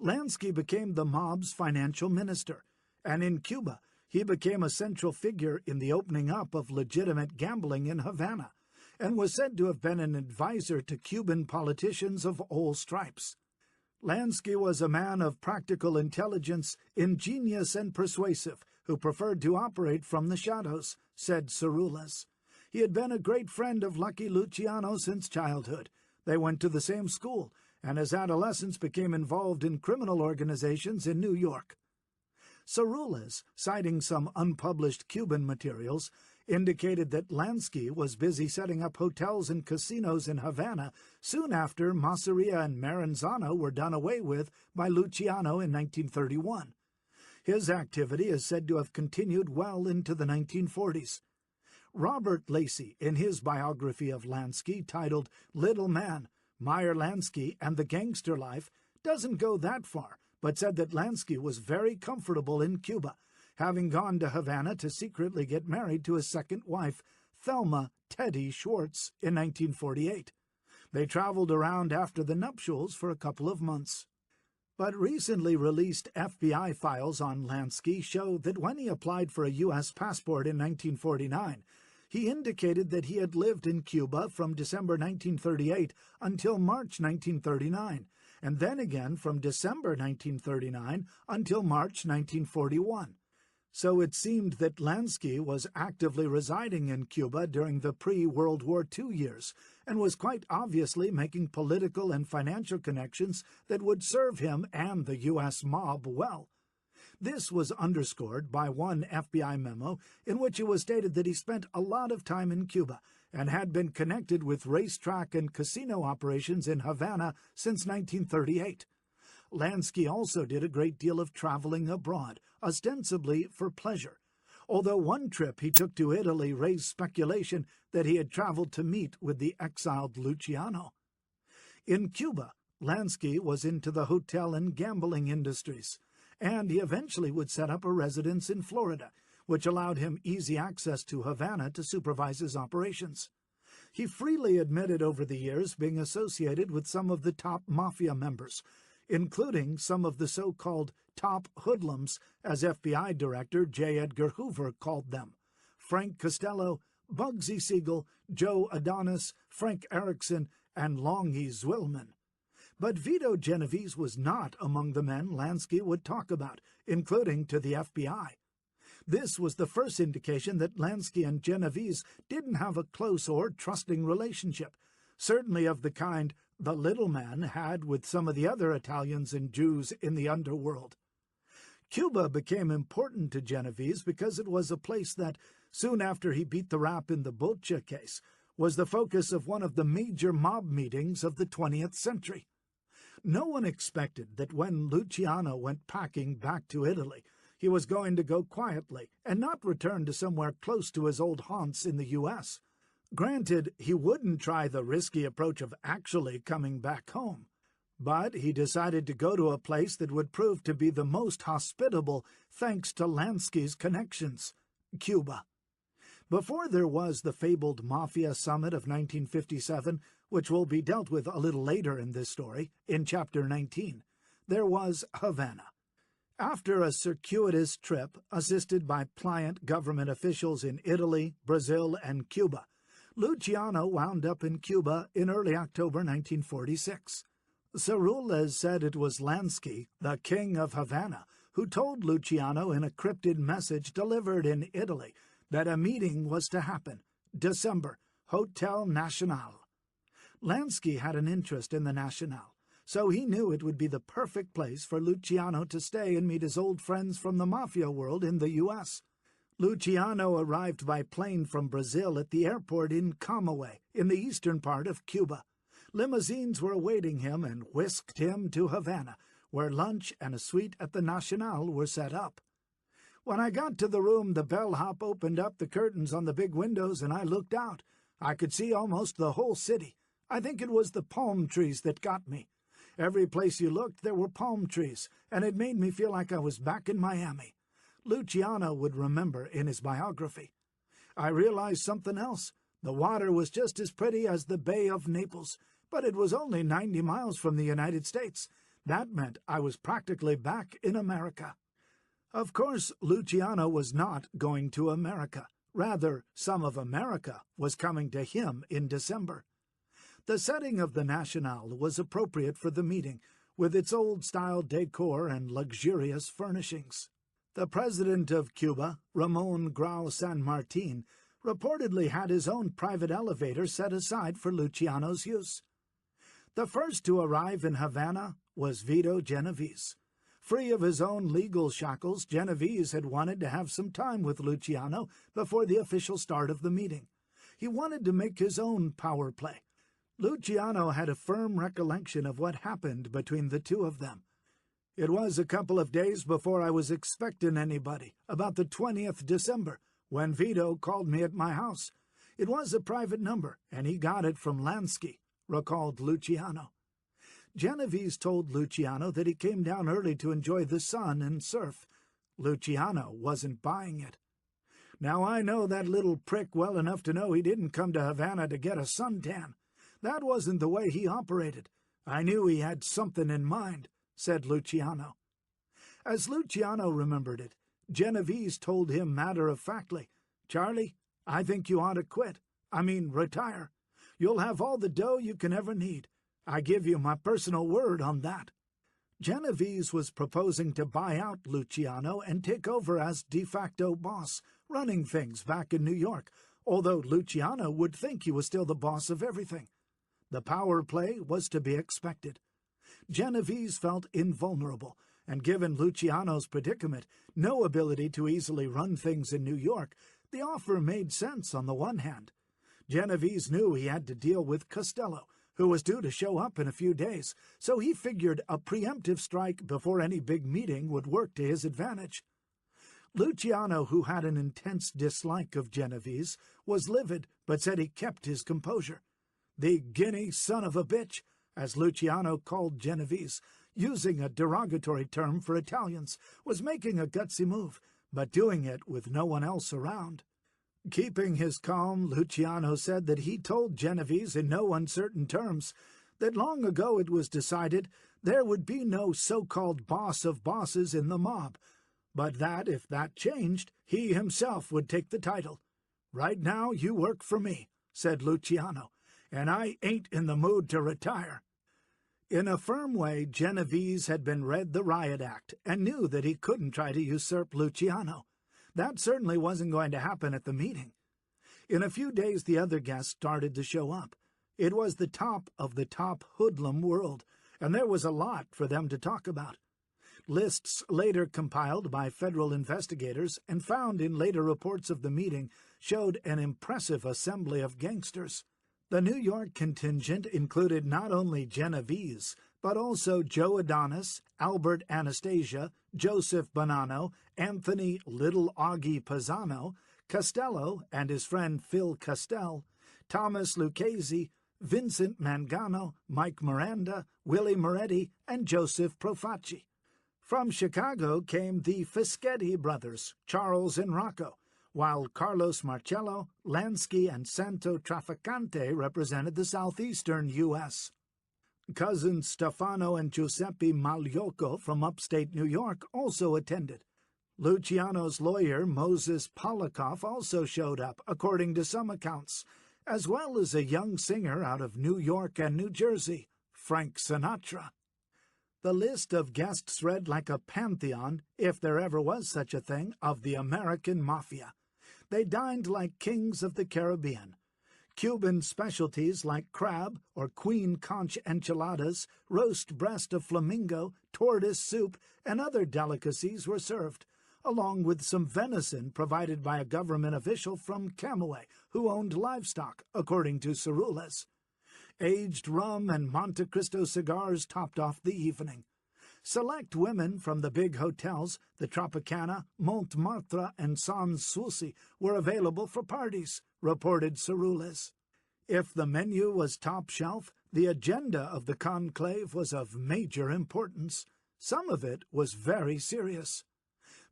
Lansky became the mob's financial minister, and in Cuba he became a central figure in the opening up of legitimate gambling in Havana, and was said to have been an advisor to Cuban politicians of all stripes. Lansky was a man of practical intelligence, ingenious and persuasive, who preferred to operate from the shadows, said Cerulles. He had been a great friend of Lucky Luciano since childhood, They went to the same school, and as adolescents became involved in criminal organizations in New York. Cerulles, citing some unpublished Cuban materials, indicated that Lansky was busy setting up hotels and casinos in Havana soon after Masseria and Maranzano were done away with by Luciano in 1931. His activity is said to have continued well into the 1940s. Robert Lacey, in his biography of Lansky titled Little Man, Meyer Lansky and the Gangster Life, doesn't go that far, but said that Lansky was very comfortable in Cuba, having gone to Havana to secretly get married to his second wife, Thelma Teddy Schwartz, in 1948. They traveled around after the nuptials for a couple of months. But recently released FBI files on Lansky show that when he applied for a U.S. passport in 1949, he indicated that he had lived in Cuba from December 1938 until March 1939, and then again from December 1939 until March 1941. So it seemed that Lansky was actively residing in Cuba during the pre-World War II years, and was quite obviously making political and financial connections that would serve him and the U.S. mob well. This was underscored by one FBI memo in which it was stated that he spent a lot of time in Cuba and had been connected with racetrack and casino operations in Havana since 1938. Lansky also did a great deal of traveling abroad, ostensibly for pleasure, although one trip he took to Italy raised speculation that he had traveled to meet with the exiled Luciano. In Cuba, Lansky was into the hotel and gambling industries, and he eventually would set up a residence in Florida, which allowed him easy access to Havana to supervise his operations. He freely admitted over the years being associated with some of the top mafia members, including some of the so-called top hoodlums, as FBI Director J. Edgar Hoover called them: Frank Costello, Bugsy Siegel, Joe Adonis, Frank Erickson, and Longy Zwillman. But Vito Genovese was not among the men Lansky would talk about, including to the FBI. This was the first indication that Lansky and Genovese didn't have a close or trusting relationship, certainly of the kind the little man had with some of the other Italians and Jews in the underworld. Cuba became important to Genovese because it was a place that, soon after he beat the rap in the Boccia case, was the focus of one of the major mob meetings of the 20th century. No one expected that when Luciano went packing back to Italy, he was going to go quietly and not return to somewhere close to his old haunts in the U.S. Granted, he wouldn't try the risky approach of actually coming back home, but he decided to go to a place that would prove to be the most hospitable thanks to Lansky's connections: Cuba. Before there was the fabled Mafia Summit of 1957, which will be dealt with a little later in this story, in Chapter 19, there was Havana. After a circuitous trip assisted by pliant government officials in Italy, Brazil, and Cuba, Luciano wound up in Cuba in early October 1946. Cerulles said it was Lansky, the king of Havana, who told Luciano in a cryptid message delivered in Italy that a meeting was to happen, December, Hotel Nacional. Lansky had an interest in the Nacional, so he knew it would be the perfect place for Luciano to stay and meet his old friends from the mafia world in the U.S. Luciano arrived by plane from Brazil at the airport in Camagüey, in the eastern part of Cuba. Limousines were awaiting him and whisked him to Havana, where lunch and a suite at the Nacional were set up. When I got to the room, the bellhop opened up the curtains on the big windows and I looked out. I could see almost the whole city. I think it was the palm trees that got me. Every place you looked, there were palm trees, and it made me feel like I was back in Miami. Luciano would remember in his biography. I realized something else. The water was just as pretty as the Bay of Naples, but it was only 90 miles from the United States. That meant I was practically back in America. Of course, Luciano was not going to America. Rather, some of America was coming to him in December. The setting of the Nacional was appropriate for the meeting, with its old-style decor and luxurious furnishings. The president of Cuba, Ramon Grau San Martin, reportedly had his own private elevator set aside for Luciano's use. The first to arrive in Havana was Vito Genovese. Free of his own legal shackles, Genovese had wanted to have some time with Luciano before the official start of the meeting. He wanted to make his own power play. Luciano had a firm recollection of what happened between the two of them. "It was a couple of days before I was expecting anybody, about the 20th December, when Vito called me at my house. It was a private number, and he got it from Lansky," recalled Luciano. Genovese told Luciano that he came down early to enjoy the sun and surf. Luciano wasn't buying it. "Now I know that little prick well enough to know he didn't come to Havana to get a suntan. That wasn't the way he operated. I knew he had something in mind," said Luciano. As Luciano remembered it, Genovese told him matter-of-factly, "Charlie, I think you ought to quit. Retire. You'll have all the dough you can ever need. I give you my personal word on that." Genovese was proposing to buy out Luciano and take over as de facto boss, running things back in New York, although Luciano would think he was still the boss of everything. The power play was to be expected. Genovese felt invulnerable, and given Luciano's predicament, no ability to easily run things in New York, the offer made sense on the one hand. Genovese knew he had to deal with Costello, who was due to show up in a few days, so he figured a preemptive strike before any big meeting would work to his advantage. Luciano, who had an intense dislike of Genovese, was livid but said he kept his composure. "The Guinea son of a bitch," as Luciano called Genovese, using a derogatory term for Italians, was making a gutsy move, but doing it with no one else around. Keeping his calm, Luciano said that he told Genovese in no uncertain terms that long ago it was decided there would be no so-called boss of bosses in the mob, but that if that changed, he himself would take the title. "Right now you work for me," said Luciano, "and I ain't in the mood to retire." In a firm way, Genovese had been read the riot act and knew that he couldn't try to usurp Luciano. That certainly wasn't going to happen at the meeting. In a few days the other guests started to show up. It was the top of the top hoodlum world, and there was a lot for them to talk about. Lists later compiled by federal investigators and found in later reports of the meeting showed an impressive assembly of gangsters. The New York contingent included not only Genovese, but also Joe Adonis, Albert Anastasia, Joseph Bonanno, Anthony Little Augie Pisano, Costello and his friend Phil Castell, Thomas Lucchese, Vincent Mangano, Mike Miranda, Willie Moretti, and Joseph Profaci. From Chicago came the Fischetti brothers, Charles and Rocco, while Carlos Marcello, Lansky, and Santo Trafficante represented the southeastern U.S. Cousins Stefano and Giuseppe Magliocco from upstate New York also attended. Luciano's lawyer, Moses Polikoff, also showed up, according to some accounts, as well as a young singer out of New York and New Jersey, Frank Sinatra. The list of guests read like a pantheon, if there ever was such a thing, of the American Mafia. They dined like kings of the Caribbean. Cuban specialties like crab or queen conch enchiladas, roast breast of flamingo, tortoise soup, and other delicacies were served, along with some venison provided by a government official from Camagüey, who owned livestock, according to Cerulles. Aged rum and Monte Cristo cigars topped off the evening. Select women from the big hotels, the Tropicana, Montmartre, and Sans Souci, were available for parties, reported Cerulles. If the menu was top shelf, the agenda of the conclave was of major importance. Some of it was very serious.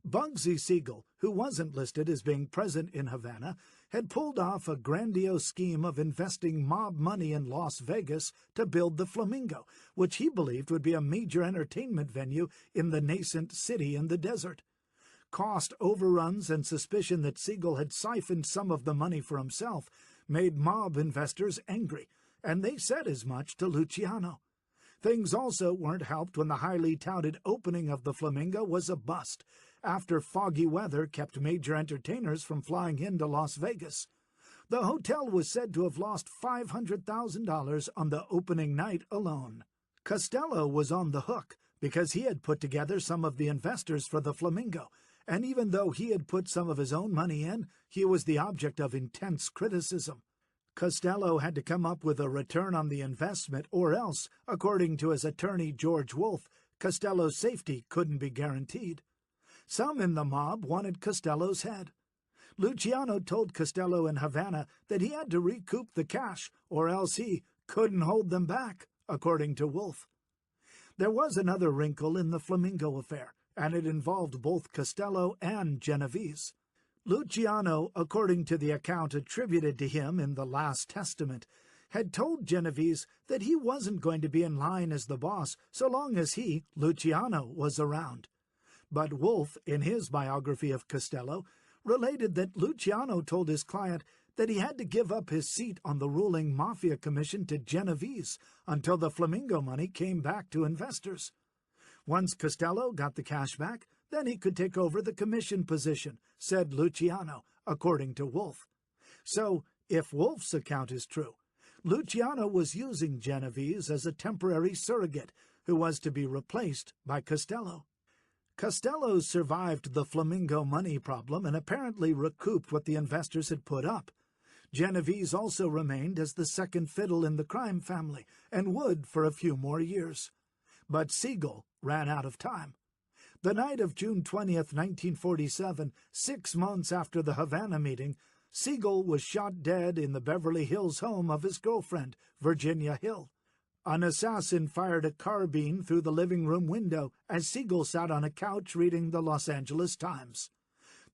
Bugsy Siegel, who wasn't listed as being present in Havana, had pulled off a grandiose scheme of investing mob money in Las Vegas to build the Flamingo, which he believed would be a major entertainment venue in the nascent city in the desert. Cost overruns and suspicion that Siegel had siphoned some of the money for himself made mob investors angry, and they said as much to Luciano. Things also weren't helped when the highly touted opening of the Flamingo was a bust, after foggy weather kept major entertainers from flying into Las Vegas. The hotel was said to have lost $500,000 on the opening night alone. Costello was on the hook because he had put together some of the investors for the Flamingo, and even though he had put some of his own money in, he was the object of intense criticism. Costello had to come up with a return on the investment, or else, according to his attorney George Wolfe, Costello's safety couldn't be guaranteed. Some in the mob wanted Costello's head. Luciano told Costello in Havana that he had to recoup the cash, or else he couldn't hold them back, according to Wolfe. There was another wrinkle in the Flamingo affair, and it involved both Costello and Genovese. Luciano, according to the account attributed to him in the Last Testament, had told Genovese that he wasn't going to be in line as the boss so long as he, Luciano, was around. But Wolfe, in his biography of Costello, related that Luciano told his client that he had to give up his seat on the ruling Mafia Commission to Genovese until the Flamingo money came back to investors. Once Costello got the cash back, then he could take over the commission position, said Luciano, according to Wolfe. So, if Wolfe's account is true, Luciano was using Genovese as a temporary surrogate who was to be replaced by Costello. Costello survived the Flamingo money problem and apparently recouped what the investors had put up. Genovese also remained as the second fiddle in the crime family and would for a few more years. But Siegel ran out of time. The night of June 20th, 1947, 6 months after the Havana meeting, Siegel was shot dead in the Beverly Hills home of his girlfriend, Virginia Hill. An assassin fired a carbine through the living room window as Siegel sat on a couch reading the Los Angeles Times.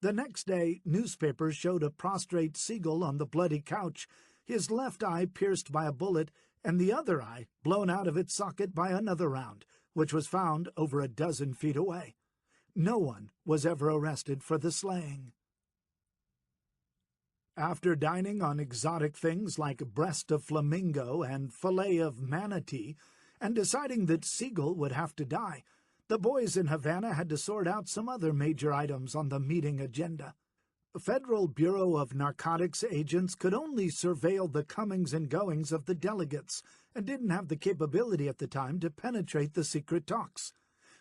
The next day, newspapers showed a prostrate Siegel on the bloody couch, his left eye pierced by a bullet and the other eye blown out of its socket by another round, which was found over a dozen feet away. No one was ever arrested for the slaying. After dining on exotic things like breast of flamingo and fillet of manatee, and deciding that Siegel would have to die, the boys in Havana had to sort out some other major items on the meeting agenda. The Federal Bureau of Narcotics agents could only surveil the comings and goings of the delegates, and didn't have the capability at the time to penetrate the secret talks.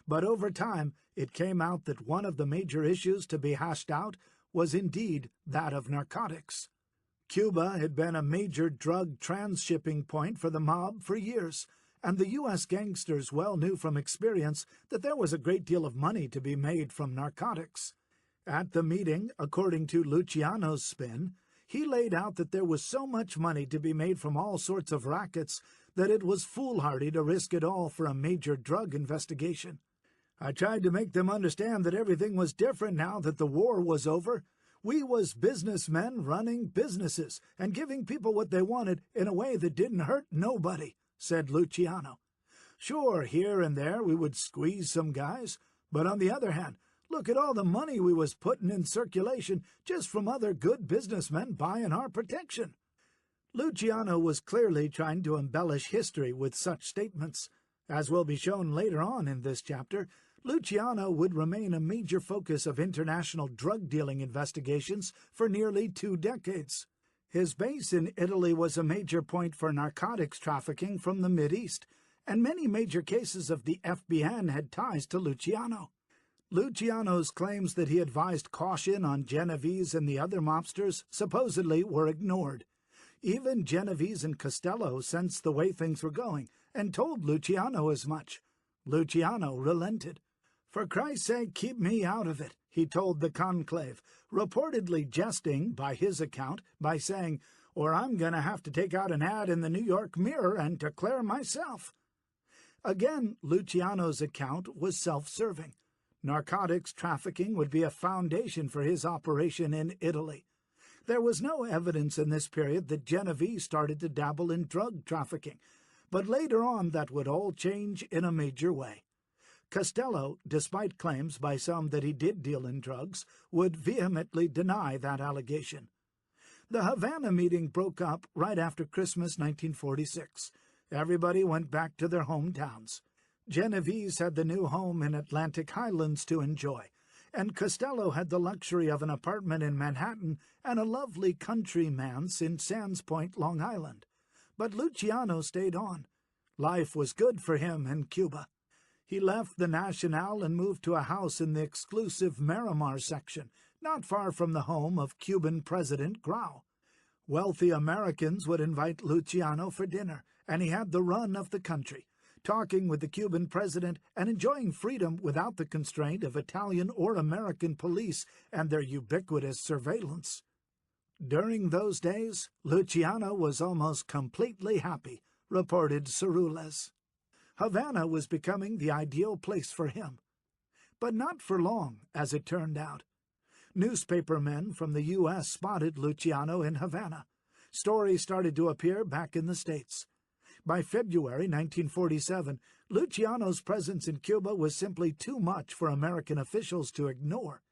But over time, it came out that one of the major issues to be hashed out was indeed that of narcotics. Cuba had been a major drug transshipping point for the mob for years, and the U.S. gangsters well knew from experience that there was a great deal of money to be made from narcotics. At the meeting, according to Luciano's spin, he laid out that there was so much money to be made from all sorts of rackets that it was foolhardy to risk it all for a major drug investigation. I tried to make them understand that everything was different now that the war was over. We was businessmen running businesses and giving people what they wanted in a way that didn't hurt nobody, said Luciano. Sure, here and there we would squeeze some guys, but on the other hand, look at all the money we was putting in circulation just from other good businessmen buying our protection. Luciano was clearly trying to embellish history with such statements. As will be shown later on in this chapter, Luciano would remain a major focus of international drug-dealing investigations for nearly 2 decades. His base in Italy was a major point for narcotics trafficking from the Mideast, and many major cases of the FBN had ties to Luciano. Luciano's claims that he advised caution on Genovese and the other mobsters supposedly were ignored. Even Genovese and Costello sensed the way things were going and told Luciano as much. Luciano relented. "For Christ's sake, keep me out of it," he told the conclave, reportedly jesting, by his account, by saying, "Or I'm going to have to take out an ad in the New York Mirror and declare myself." Again, Luciano's account was self-serving. Narcotics trafficking would be a foundation for his operation in Italy. There was no evidence in this period that Genovese started to dabble in drug trafficking, but later on that would all change in a major way. Costello, despite claims by some that he did deal in drugs, would vehemently deny that allegation. The Havana meeting broke up right after Christmas 1946. Everybody went back to their hometowns. Genovese had the new home in Atlantic Highlands to enjoy, and Costello had the luxury of an apartment in Manhattan and a lovely country manse in Sands Point, Long Island. But Luciano stayed on. Life was good for him in Cuba. He left the Nacional and moved to a house in the exclusive Miramar section, not far from the home of Cuban President Grau. Wealthy Americans would invite Luciano for dinner, and he had the run of the country, talking with the Cuban president and enjoying freedom without the constraint of Italian or American police and their ubiquitous surveillance. During those days, Luciano was almost completely happy, reported Cerulles. Havana was becoming the ideal place for him. But not for long, as it turned out. Newspapermen from the U.S. spotted Luciano in Havana. Stories started to appear back in the States. By February 1947, Luciano's presence in Cuba was simply too much for American officials to ignore.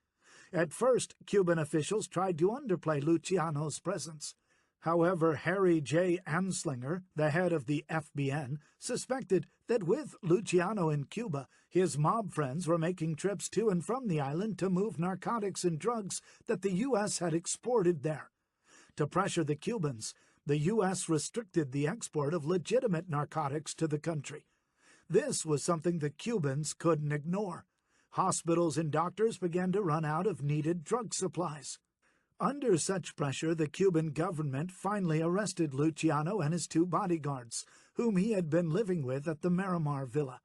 At first, Cuban officials tried to underplay Luciano's presence. However, Harry J. Anslinger, the head of the FBN, suspected that with Luciano in Cuba, his mob friends were making trips to and from the island to move narcotics and drugs that the U.S. had exported there. To pressure the Cubans, the U.S. restricted the export of legitimate narcotics to the country. This was something the Cubans couldn't ignore. Hospitals and doctors began to run out of needed drug supplies. Under such pressure, the Cuban government finally arrested Luciano and his 2 bodyguards, whom he had been living with at the Miramar Villa.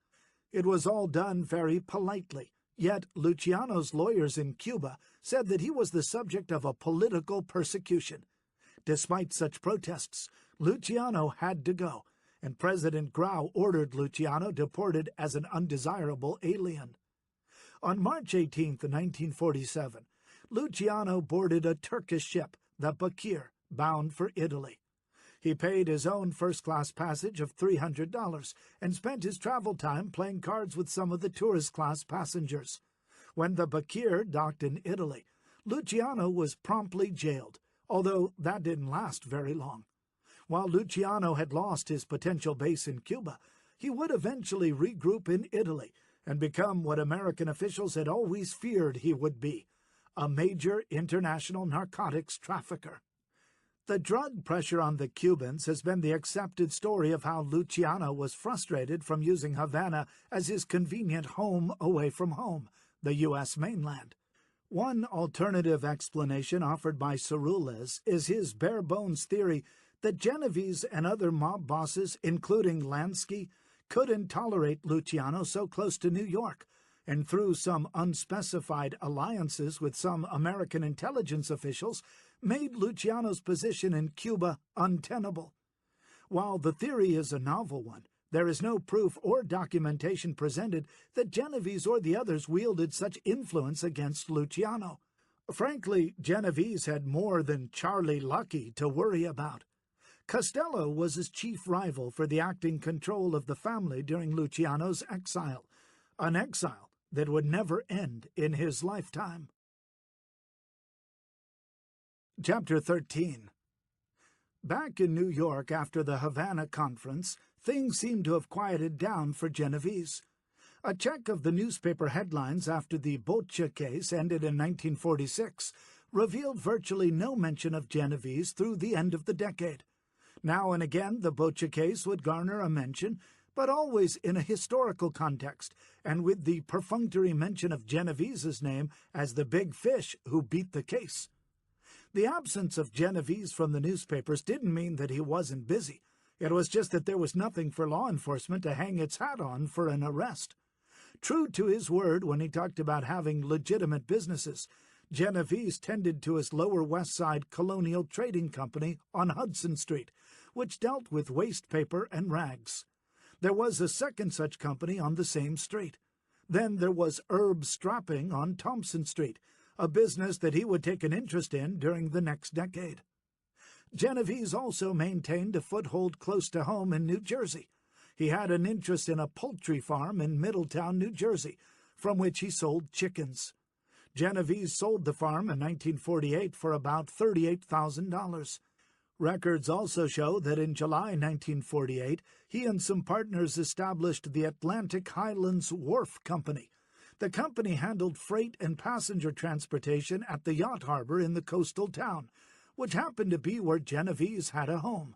It was all done very politely, yet Luciano's lawyers in Cuba said that he was the subject of a political persecution. Despite such protests, Luciano had to go, and President Grau ordered Luciano deported as an undesirable alien. On March 18, 1947, Luciano boarded a Turkish ship, the Bakir, bound for Italy. He paid his own first-class passage of $300 and spent his travel time playing cards with some of the tourist-class passengers. When the Bakir docked in Italy, Luciano was promptly jailed, although that didn't last very long. While Luciano had lost his potential base in Cuba, he would eventually regroup in Italy and become what American officials had always feared he would be, a major international narcotics trafficker. The drug pressure on the Cubans has been the accepted story of how Luciano was frustrated from using Havana as his convenient home away from home, the U.S. mainland. One alternative explanation offered by Cerulles is his bare-bones theory that Genovese and other mob bosses, including Lansky, couldn't tolerate Luciano so close to New York, and through some unspecified alliances with some American intelligence officials, made Luciano's position in Cuba untenable. While the theory is a novel one, there is no proof or documentation presented that Genovese or the others wielded such influence against Luciano. Frankly, Genovese had more than Charlie Lucky to worry about. Costello was his chief rival for the acting control of the family during Luciano's exile, an exile that would never end in his lifetime. Chapter 13. Back in New York after the Havana Conference, things seemed to have quieted down for Genovese. A check of the newspaper headlines after the Boccia case ended in 1946 revealed virtually no mention of Genovese through the end of the decade. Now and again, the Boccia case would garner a mention, but always in a historical context, and with the perfunctory mention of Genovese's name as the big fish who beat the case. The absence of Genovese from the newspapers didn't mean that he wasn't busy. It was just that there was nothing for law enforcement to hang its hat on for an arrest. True to his word when he talked about having legitimate businesses, Genovese tended to his Lower West Side Colonial Trading Company on Hudson Street, which dealt with waste paper and rags. There was a second such company on the same street. Then there was Herb Strapping on Thompson Street, a business that he would take an interest in during the next decade. Genovese also maintained a foothold close to home in New Jersey. He had an interest in a poultry farm in Middletown, New Jersey, from which he sold chickens. Genovese sold the farm in 1948 for about $38,000. Records also show that in July 1948, he and some partners established the Atlantic Highlands Wharf Company. The company handled freight and passenger transportation at the yacht harbor in the coastal town, which happened to be where Genovese had a home.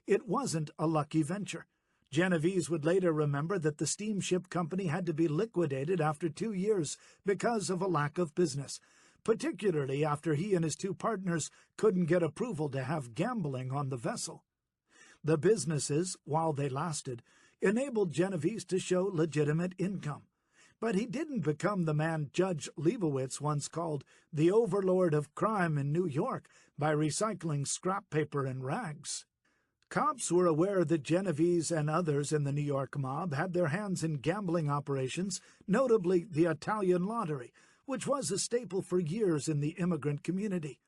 It wasn't a lucky venture. Genovese would later remember that the steamship company had to be liquidated after 2 years because of a lack of business, particularly after he and his 2 partners couldn't get approval to have gambling on the vessel. The businesses, while they lasted, enabled Genovese to show legitimate income. But he didn't become the man Judge Leibowitz once called the overlord of crime in New York by recycling scrap paper and rags. Cops were aware that Genovese and others in the New York mob had their hands in gambling operations, notably the Italian lottery, which was a staple for years in the immigrant community.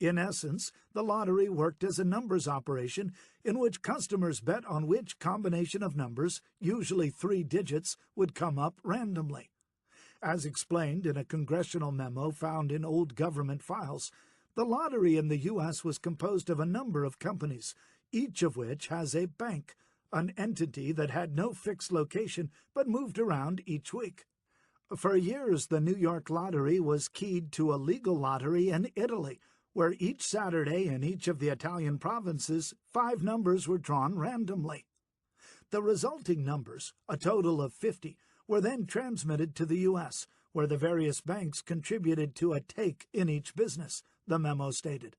In essence, the lottery worked as a numbers operation in which customers bet on which combination of numbers, usually 3 digits, would come up randomly. As explained in a congressional memo found in old government files, the lottery in the U.S. was composed of a number of companies, each of which has a bank, an entity that had no fixed location but moved around each week. For years, the New York lottery was keyed to a legal lottery in Italy, where each Saturday in each of the Italian provinces 5 numbers were drawn randomly. The resulting numbers, a total of 50, were then transmitted to the U.S., where the various banks contributed to a take in each business, the memo stated.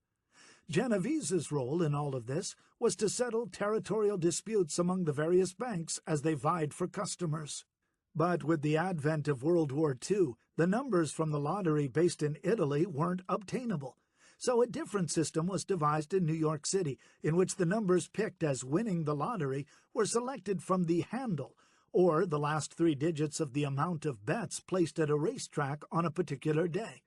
Genovese's role in all of this was to settle territorial disputes among the various banks as they vied for customers. But with the advent of World War II, the numbers from the lottery based in Italy weren't obtainable. So a different system was devised in New York City, in which the numbers picked as winning the lottery were selected from the handle, or the last 3 digits of the amount of bets placed at a racetrack on a particular day.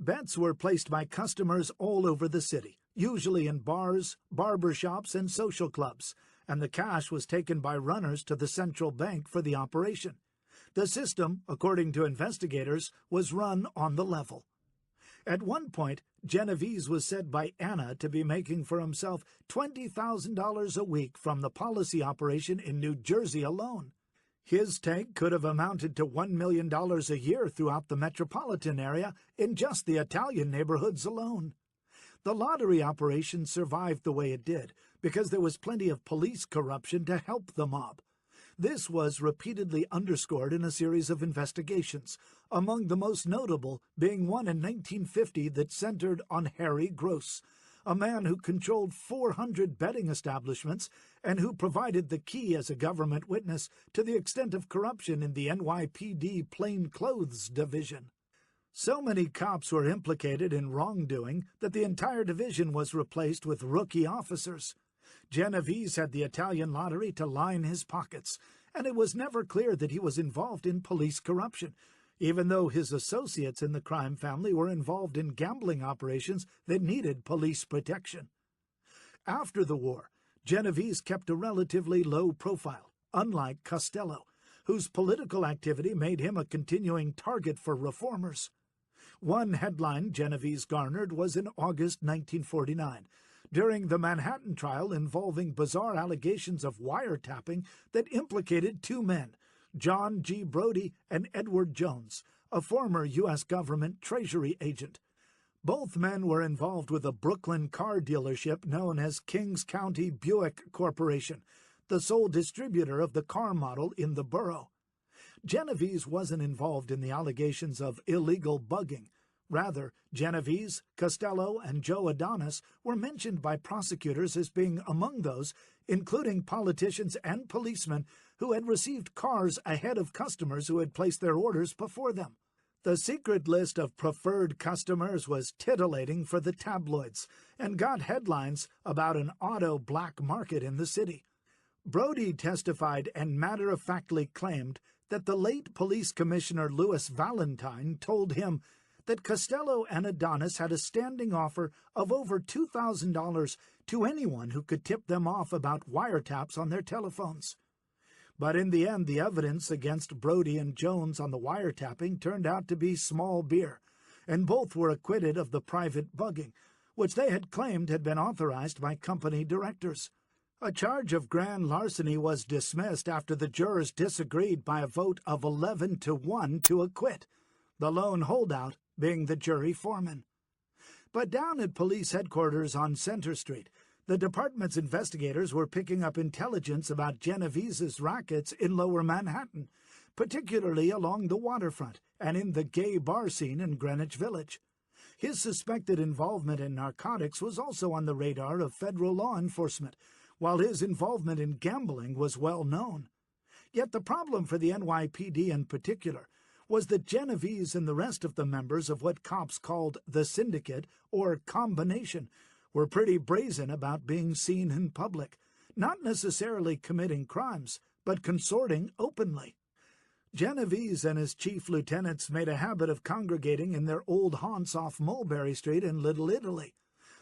Bets were placed by customers all over the city, usually in bars, barber shops, and social clubs, and the cash was taken by runners to the central bank for the operation. The system, according to investigators, was run on the level. At one point, Genovese was said by Anna to be making for himself $20,000 a week from the policy operation in New Jersey alone. His take could have amounted to $1 million a year throughout the metropolitan area in just the Italian neighborhoods alone. The lottery operation survived the way it did because there was plenty of police corruption to help the mob. This was repeatedly underscored in a series of investigations, among the most notable being one in 1950 that centered on Harry Gross, a man who controlled 400 betting establishments and who provided the key as a government witness to the extent of corruption in the NYPD plainclothes division. So many cops were implicated in wrongdoing that the entire division was replaced with rookie officers. Genovese had the Italian lottery to line his pockets, and it was never clear that he was involved in police corruption, even though his associates in the crime family were involved in gambling operations that needed police protection. After the war, Genovese kept a relatively low profile, unlike Costello, whose political activity made him a continuing target for reformers. One headline Genovese garnered was in August 1949, during the Manhattan trial involving bizarre allegations of wiretapping that implicated 2 men, John G. Brody and Edward Jones, a former U.S. government Treasury agent. Both men were involved with a Brooklyn car dealership known as Kings County Buick Corporation, the sole distributor of the car model in the borough. Genovese wasn't involved in the allegations of illegal bugging. Rather, Genovese, Costello, and Joe Adonis were mentioned by prosecutors as being among those, including politicians and policemen, who had received cars ahead of customers who had placed their orders before them. The secret list of preferred customers was titillating for the tabloids and got headlines about an auto black market in the city. Brody testified and matter-of-factly claimed that the late police commissioner Louis Valentine told him that Costello and Adonis had a standing offer of over $2,000 to anyone who could tip them off about wiretaps on their telephones. But in the end, the evidence against Brody and Jones on the wiretapping turned out to be small beer, and both were acquitted of the private bugging, which they had claimed had been authorized by company directors. A charge of grand larceny was dismissed after the jurors disagreed by a vote of 11-1 to acquit, the lone holdout being the jury foreman. But down at police headquarters on Center Street, the department's investigators were picking up intelligence about Genovese's rackets in Lower Manhattan, particularly along the waterfront and in the gay bar scene in Greenwich Village. His suspected involvement in narcotics was also on the radar of federal law enforcement, while his involvement in gambling was well known. Yet the problem for the NYPD in particular was that Genovese and the rest of the members of what cops called the syndicate, or combination, were pretty brazen about being seen in public, not necessarily committing crimes, but consorting openly. Genovese and his chief lieutenants made a habit of congregating in their old haunts off Mulberry Street in Little Italy.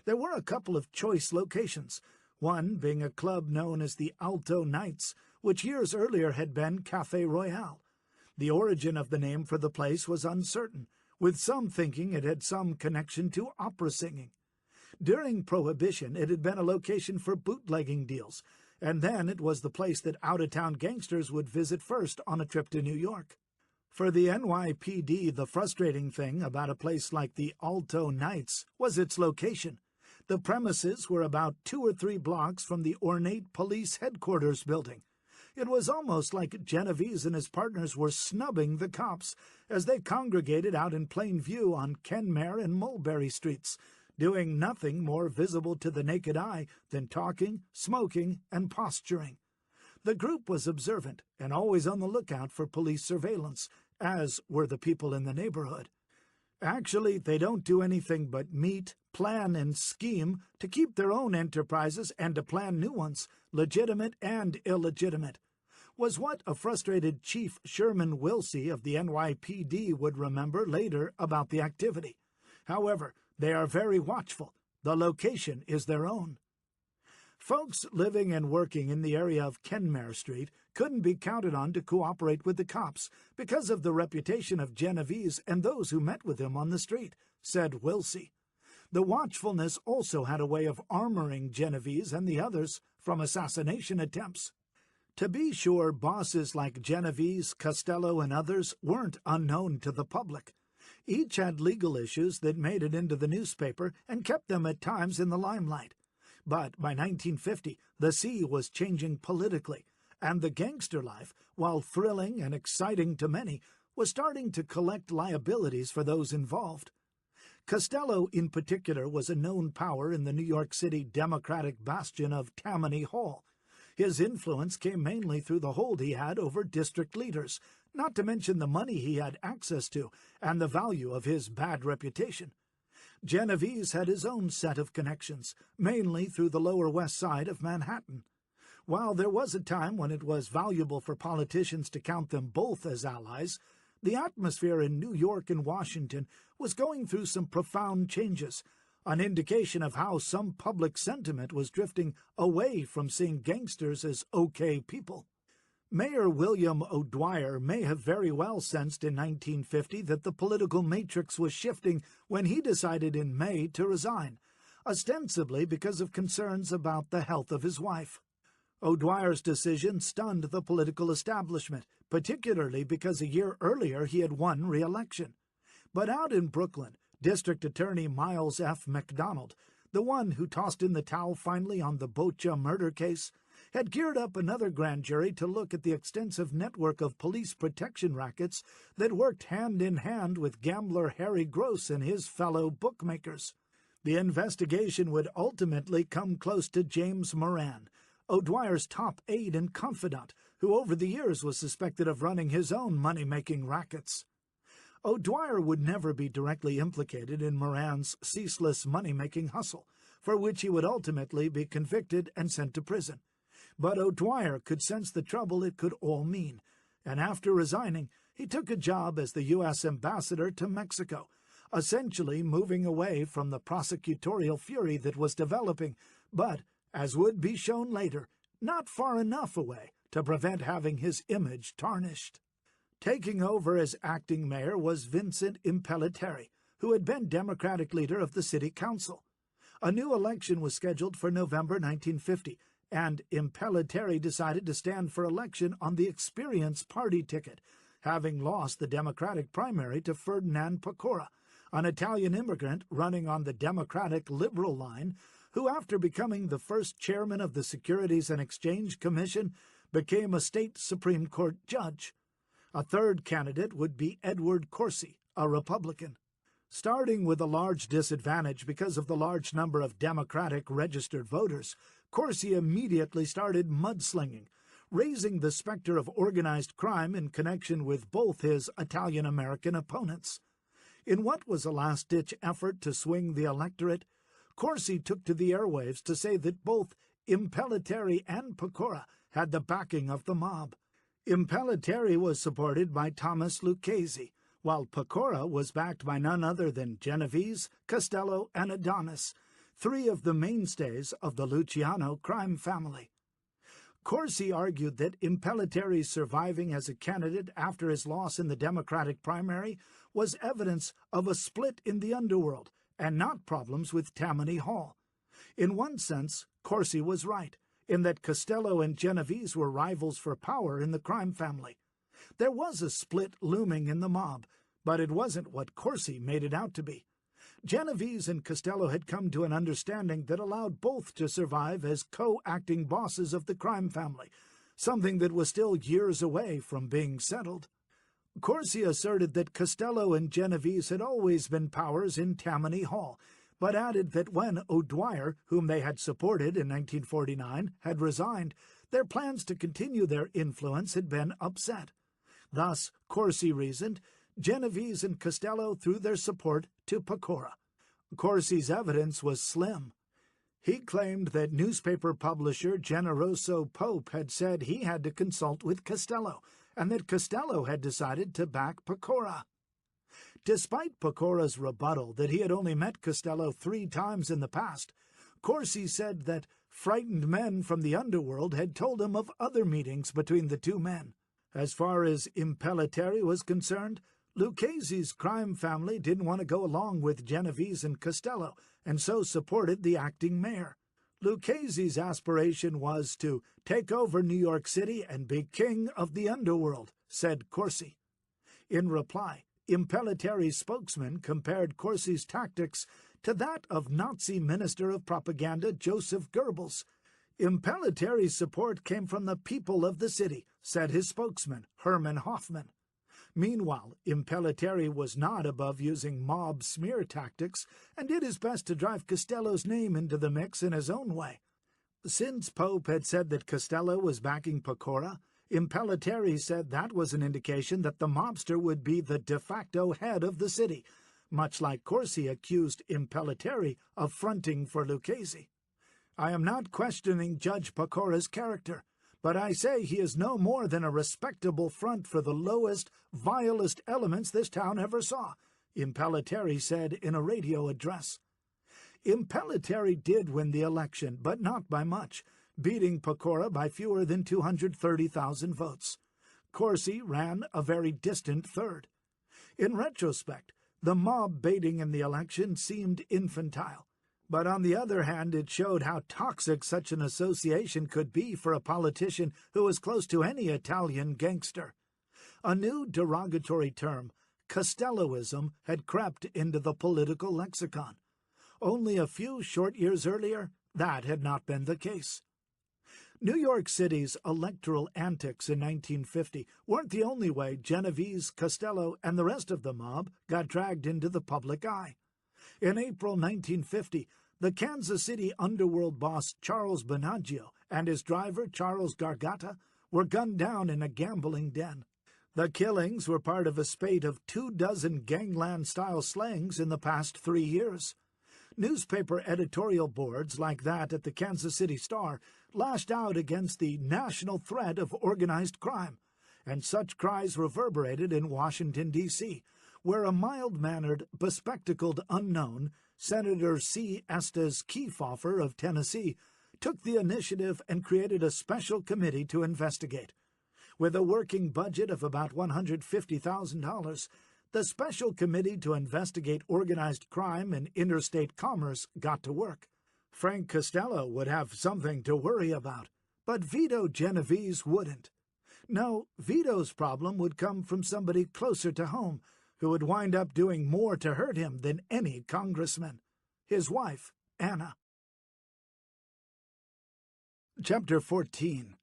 There were a couple of choice locations, one being a club known as the Alto Nights, which years earlier had been Café Royale. The origin of the name for the place was uncertain, with some thinking it had some connection to opera singing. During Prohibition, it had been a location for bootlegging deals, and then it was the place that out-of-town gangsters would visit first on a trip to New York. For the NYPD, the frustrating thing about a place like the Alto Nights was its location. The premises were about 2 or 3 blocks from the ornate police headquarters building. It was almost like Genovese and his partners were snubbing the cops as they congregated out in plain view on Kenmare and Mulberry Streets, doing nothing more visible to the naked eye than talking, smoking, and posturing. The group was observant and always on the lookout for police surveillance, as were the people in the neighborhood. Actually, they don't do anything but meet, plan, and scheme to keep their own enterprises and to plan new ones, legitimate and illegitimate, was what a frustrated Chief Sherman Wilsey of the NYPD would remember later about the activity. However, they are very watchful. The location is their own. Folks living and working in the area of Kenmare Street couldn't be counted on to cooperate with the cops because of the reputation of Genovese and those who met with him on the street, said Wilsey. The watchfulness also had a way of armoring Genovese and the others from assassination attempts. To be sure, bosses like Genovese, Costello, and others weren't unknown to the public. Each had legal issues that made it into the newspaper and kept them at times in the limelight. But by 1950, the sea was changing politically, and the gangster life, while thrilling and exciting to many, was starting to collect liabilities for those involved. Costello, in particular, was a known power in the New York City Democratic bastion of Tammany Hall. His influence came mainly through the hold he had over district leaders, not to mention the money he had access to and the value of his bad reputation. Genovese had his own set of connections, mainly through the Lower West Side of Manhattan. While there was a time when it was valuable for politicians to count them both as allies, the atmosphere in New York and Washington was going through some profound changes, an indication of how some public sentiment was drifting away from seeing gangsters as okay people. Mayor William O'Dwyer may have very well sensed in 1950 that the political matrix was shifting when he decided in May to resign, ostensibly because of concerns about the health of his wife. O'Dwyer's decision stunned the political establishment, particularly because a year earlier he had won re-election. But out in Brooklyn, District Attorney Miles F. McDonald, the one who tossed in the towel finally on the Bocha murder case, had geared up another grand jury to look at the extensive network of police protection rackets that worked hand in hand with gambler Harry Gross and his fellow bookmakers. The investigation would ultimately come close to James Moran, O'Dwyer's top aide and confidant, who over the years was suspected of running his own money-making rackets. O'Dwyer would never be directly implicated in Moran's ceaseless money-making hustle, for which he would ultimately be convicted and sent to prison. But O'Dwyer could sense the trouble it could all mean, and after resigning, he took a job as the U.S. ambassador to Mexico, essentially moving away from the prosecutorial fury that was developing, but, as would be shown later, not far enough away to prevent having his image tarnished. Taking over as acting mayor was Vincent Impellitteri, who had been Democratic leader of the city council. A new election was scheduled for November 1950, and Impellitteri decided to stand for election on the Experience Party ticket, having lost the Democratic primary to Ferdinand Pecora, an Italian immigrant running on the Democratic Liberal line, who, after becoming the first chairman of the Securities and Exchange Commission, became a state Supreme Court judge. A third candidate would be Edward Corsi, a Republican. Starting with a large disadvantage because of the large number of Democratic registered voters, Corsi immediately started mudslinging, raising the specter of organized crime in connection with both his Italian-American opponents. In what was a last-ditch effort to swing the electorate, Corsi took to the airwaves to say that both Impellitteri and Pecora had the backing of the mob. Impellitteri was supported by Thomas Lucchese, while Pecora was backed by none other than Genovese, Costello, and Adonis, three of the mainstays of the Luciano crime family. Corsi argued that Impellitteri surviving as a candidate after his loss in the Democratic primary was evidence of a split in the underworld and not problems with Tammany Hall. In one sense, Corsi was right, in that Costello and Genovese were rivals for power in the crime family. There was a split looming in the mob, but it wasn't what Corsi made it out to be. Genovese and Costello had come to an understanding that allowed both to survive as co-acting bosses of the crime family, something that was still years away from being settled. Corsi asserted that Costello and Genovese had always been powers in Tammany Hall, but added that when O'Dwyer, whom they had supported in 1949, had resigned, their plans to continue their influence had been upset. Thus, Corsi reasoned, Genovese and Costello threw their support to Pecora. Corsi's evidence was slim. He claimed that newspaper publisher Generoso Pope had said he had to consult with Costello, and that Costello had decided to back Pecora. Despite Pecora's rebuttal that he had only met Costello 3 times in the past, Corsi said that frightened men from the underworld had told him of other meetings between the two men. As far as Impellitteri was concerned, Lucchese's crime family didn't want to go along with Genovese and Costello, and so supported the acting mayor. Lucchese's aspiration was to take over New York City and be king of the underworld, said Corsi. In reply, Impellitteri's spokesman compared Corsi's tactics to that of Nazi Minister of Propaganda Joseph Goebbels. Impellitteri's support came from the people of the city, said his spokesman, Herman Hoffman. Meanwhile, Impellitteri was not above using mob smear tactics and did his best to drive Costello's name into the mix in his own way. Since Pope had said that Costello was backing Pecora, Impellitteri said that was an indication that the mobster would be the de facto head of the city, much like Corsi accused Impellitteri of fronting for Lucchese. I am not questioning Judge Pecora's character, but I say he is no more than a respectable front for the lowest, vilest elements this town ever saw, Impellitteri said in a radio address. Impellitteri did win the election, but not by much, beating Pecora by fewer than 230,000 votes. Corsi ran a very distant third. In retrospect, the mob baiting in the election seemed infantile. But on the other hand, it showed how toxic such an association could be for a politician who was close to any Italian gangster. A new derogatory term, Costelloism, had crept into the political lexicon. Only a few short years earlier, that had not been the case. New York City's electoral antics in 1950 weren't the only way Genovese, Costello, and the rest of the mob got dragged into the public eye. In April 1950, the Kansas City underworld boss Charles Bonaggio and his driver Charles Gargata were gunned down in a gambling den. The killings were part of a spate of 24 gangland-style slayings in the past 3 years. Newspaper editorial boards like that at the Kansas City Star lashed out against the national threat of organized crime, and such cries reverberated in Washington, D.C., where a mild-mannered, bespectacled unknown, Senator C. Estes Kefauver of Tennessee, took the initiative and created a special committee to investigate. With a working budget of about $150,000, the special committee to investigate organized crime and interstate commerce got to work. Frank Costello would have something to worry about, but Vito Genovese wouldn't. No, Vito's problem would come from somebody closer to home, who would wind up doing more to hurt him than any congressman: his wife, Anna. Chapter 14.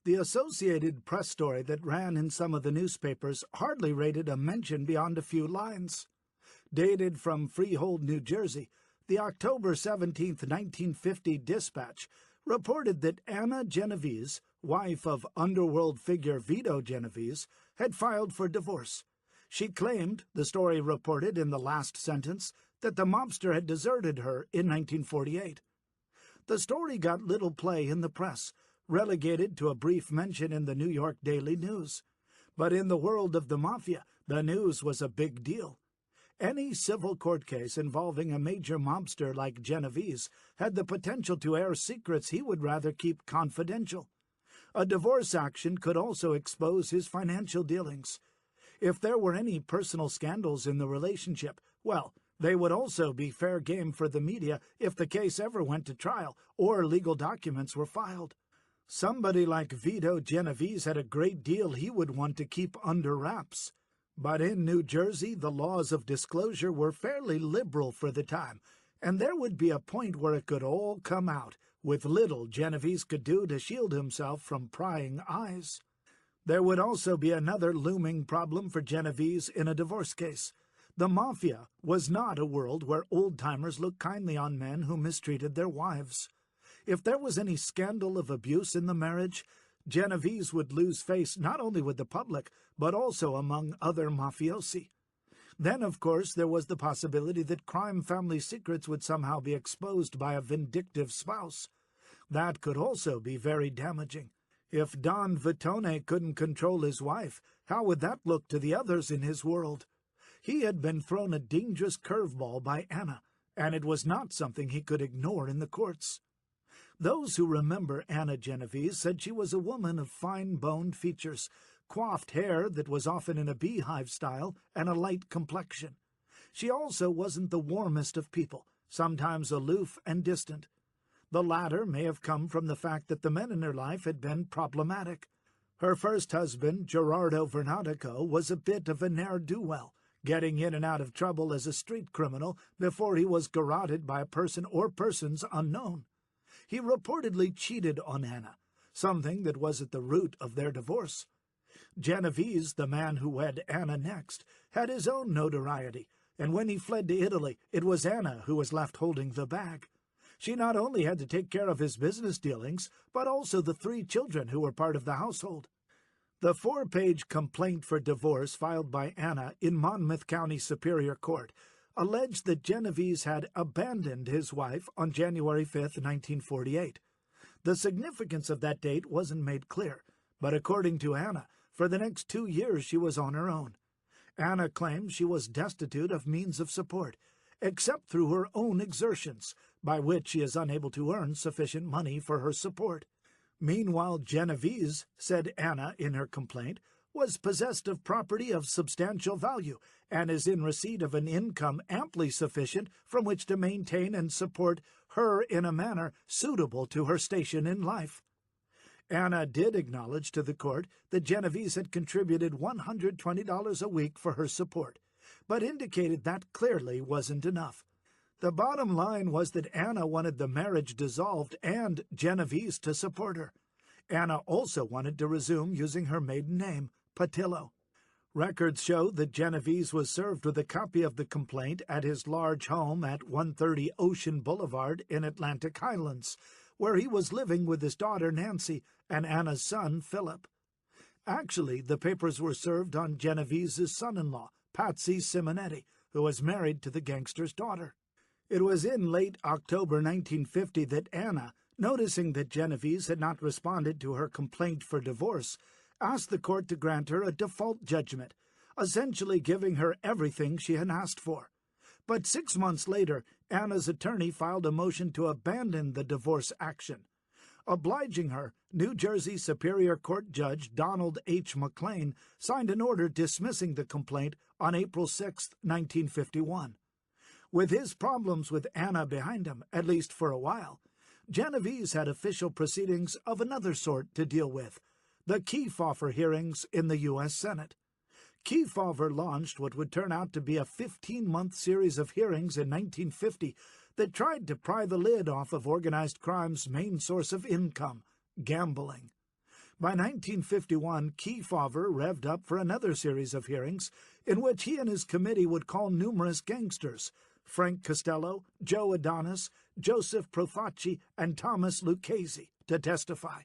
The Associated Press story that ran in some of the newspapers hardly rated a mention beyond a few lines. Dated from Freehold, New Jersey, the October 17, 1950 Dispatch reported that Anna Genovese, wife of underworld figure Vito Genovese, had filed for divorce. She claimed, the story reported in the last sentence, that the mobster had deserted her in 1948. The story got little play in the press, relegated to a brief mention in the New York Daily News. But in the world of the Mafia, the news was a big deal. Any civil court case involving a major mobster like Genovese had the potential to air secrets he would rather keep confidential. A divorce action could also expose his financial dealings. If there were any personal scandals in the relationship, well, they would also be fair game for the media if the case ever went to trial or legal documents were filed. Somebody like Vito Genovese had a great deal he would want to keep under wraps. But in New Jersey, the laws of disclosure were fairly liberal for the time, and there would be a point where it could all come out, with little Genovese could do to shield himself from prying eyes. There would also be another looming problem for Genovese in a divorce case. The Mafia was not a world where old-timers looked kindly on men who mistreated their wives. If there was any scandal of abuse in the marriage, Genovese would lose face not only with the public, but also among other mafiosi. Then, of course, there was the possibility that crime family secrets would somehow be exposed by a vindictive spouse. That could also be very damaging. If Don Vitone couldn't control his wife, how would that look to the others in his world? He had been thrown a dangerous curveball by Anna, and it was not something he could ignore in the courts. Those who remember Anna Genovese said she was a woman of fine-boned features, coiffed hair that was often in a beehive style, and a light complexion. She also wasn't the warmest of people, sometimes aloof and distant. The latter may have come from the fact that the men in her life had been problematic. Her first husband, Gerardo Vernatico, was a bit of a ne'er-do-well, getting in and out of trouble as a street criminal before he was garroted by a person or persons unknown. He reportedly cheated on Anna, something that was at the root of their divorce. Genovese, the man who wed Anna next, had his own notoriety, and when he fled to Italy, it was Anna who was left holding the bag. She not only had to take care of his business dealings, but also the 3 children who were part of the household. The 4-page complaint for divorce filed by Anna in Monmouth County Superior Court alleged that Genovese had abandoned his wife on January 5, 1948. The significance of that date wasn't made clear, but according to Anna, for the next 2 years she was on her own. Anna claims she was destitute of means of support, except through her own exertions, by which she is unable to earn sufficient money for her support. Meanwhile, Genovese, said Anna in her complaint, was possessed of property of substantial value and is in receipt of an income amply sufficient from which to maintain and support her in a manner suitable to her station in life. Anna did acknowledge to the court that Genovese had contributed $120 a week for her support, but indicated that clearly wasn't enough. The bottom line was that Anna wanted the marriage dissolved and Genovese to support her. Anna also wanted to resume using her maiden name, Patillo. Records show that Genovese was served with a copy of the complaint at his large home at 130 Ocean Boulevard in Atlantic Highlands, where he was living with his daughter Nancy and Anna's son Philip. Actually, the papers were served on Genovese's son-in-law, Patsy Simonetti, who was married to the gangster's daughter. It was in late October 1950 that Anna, noticing that Genovese had not responded to her complaint for divorce, asked the court to grant her a default judgment, essentially giving her everything she had asked for. But 6 months later, Anna's attorney filed a motion to abandon the divorce action. Obliging her, New Jersey Superior Court Judge Donald H. McLean signed an order dismissing the complaint on April 6, 1951. With his problems with Anna behind him, at least for a while, Genovese had official proceedings of another sort to deal with, the Kefauver hearings in the U.S. Senate. Kefauver launched what would turn out to be a 15-month series of hearings in 1950 that tried to pry the lid off of organized crime's main source of income, gambling. By 1951, Kefauver revved up for another series of hearings in which he and his committee would call numerous gangsters, Frank Costello, Joe Adonis, Joseph Profaci, and Thomas Lucchese, to testify.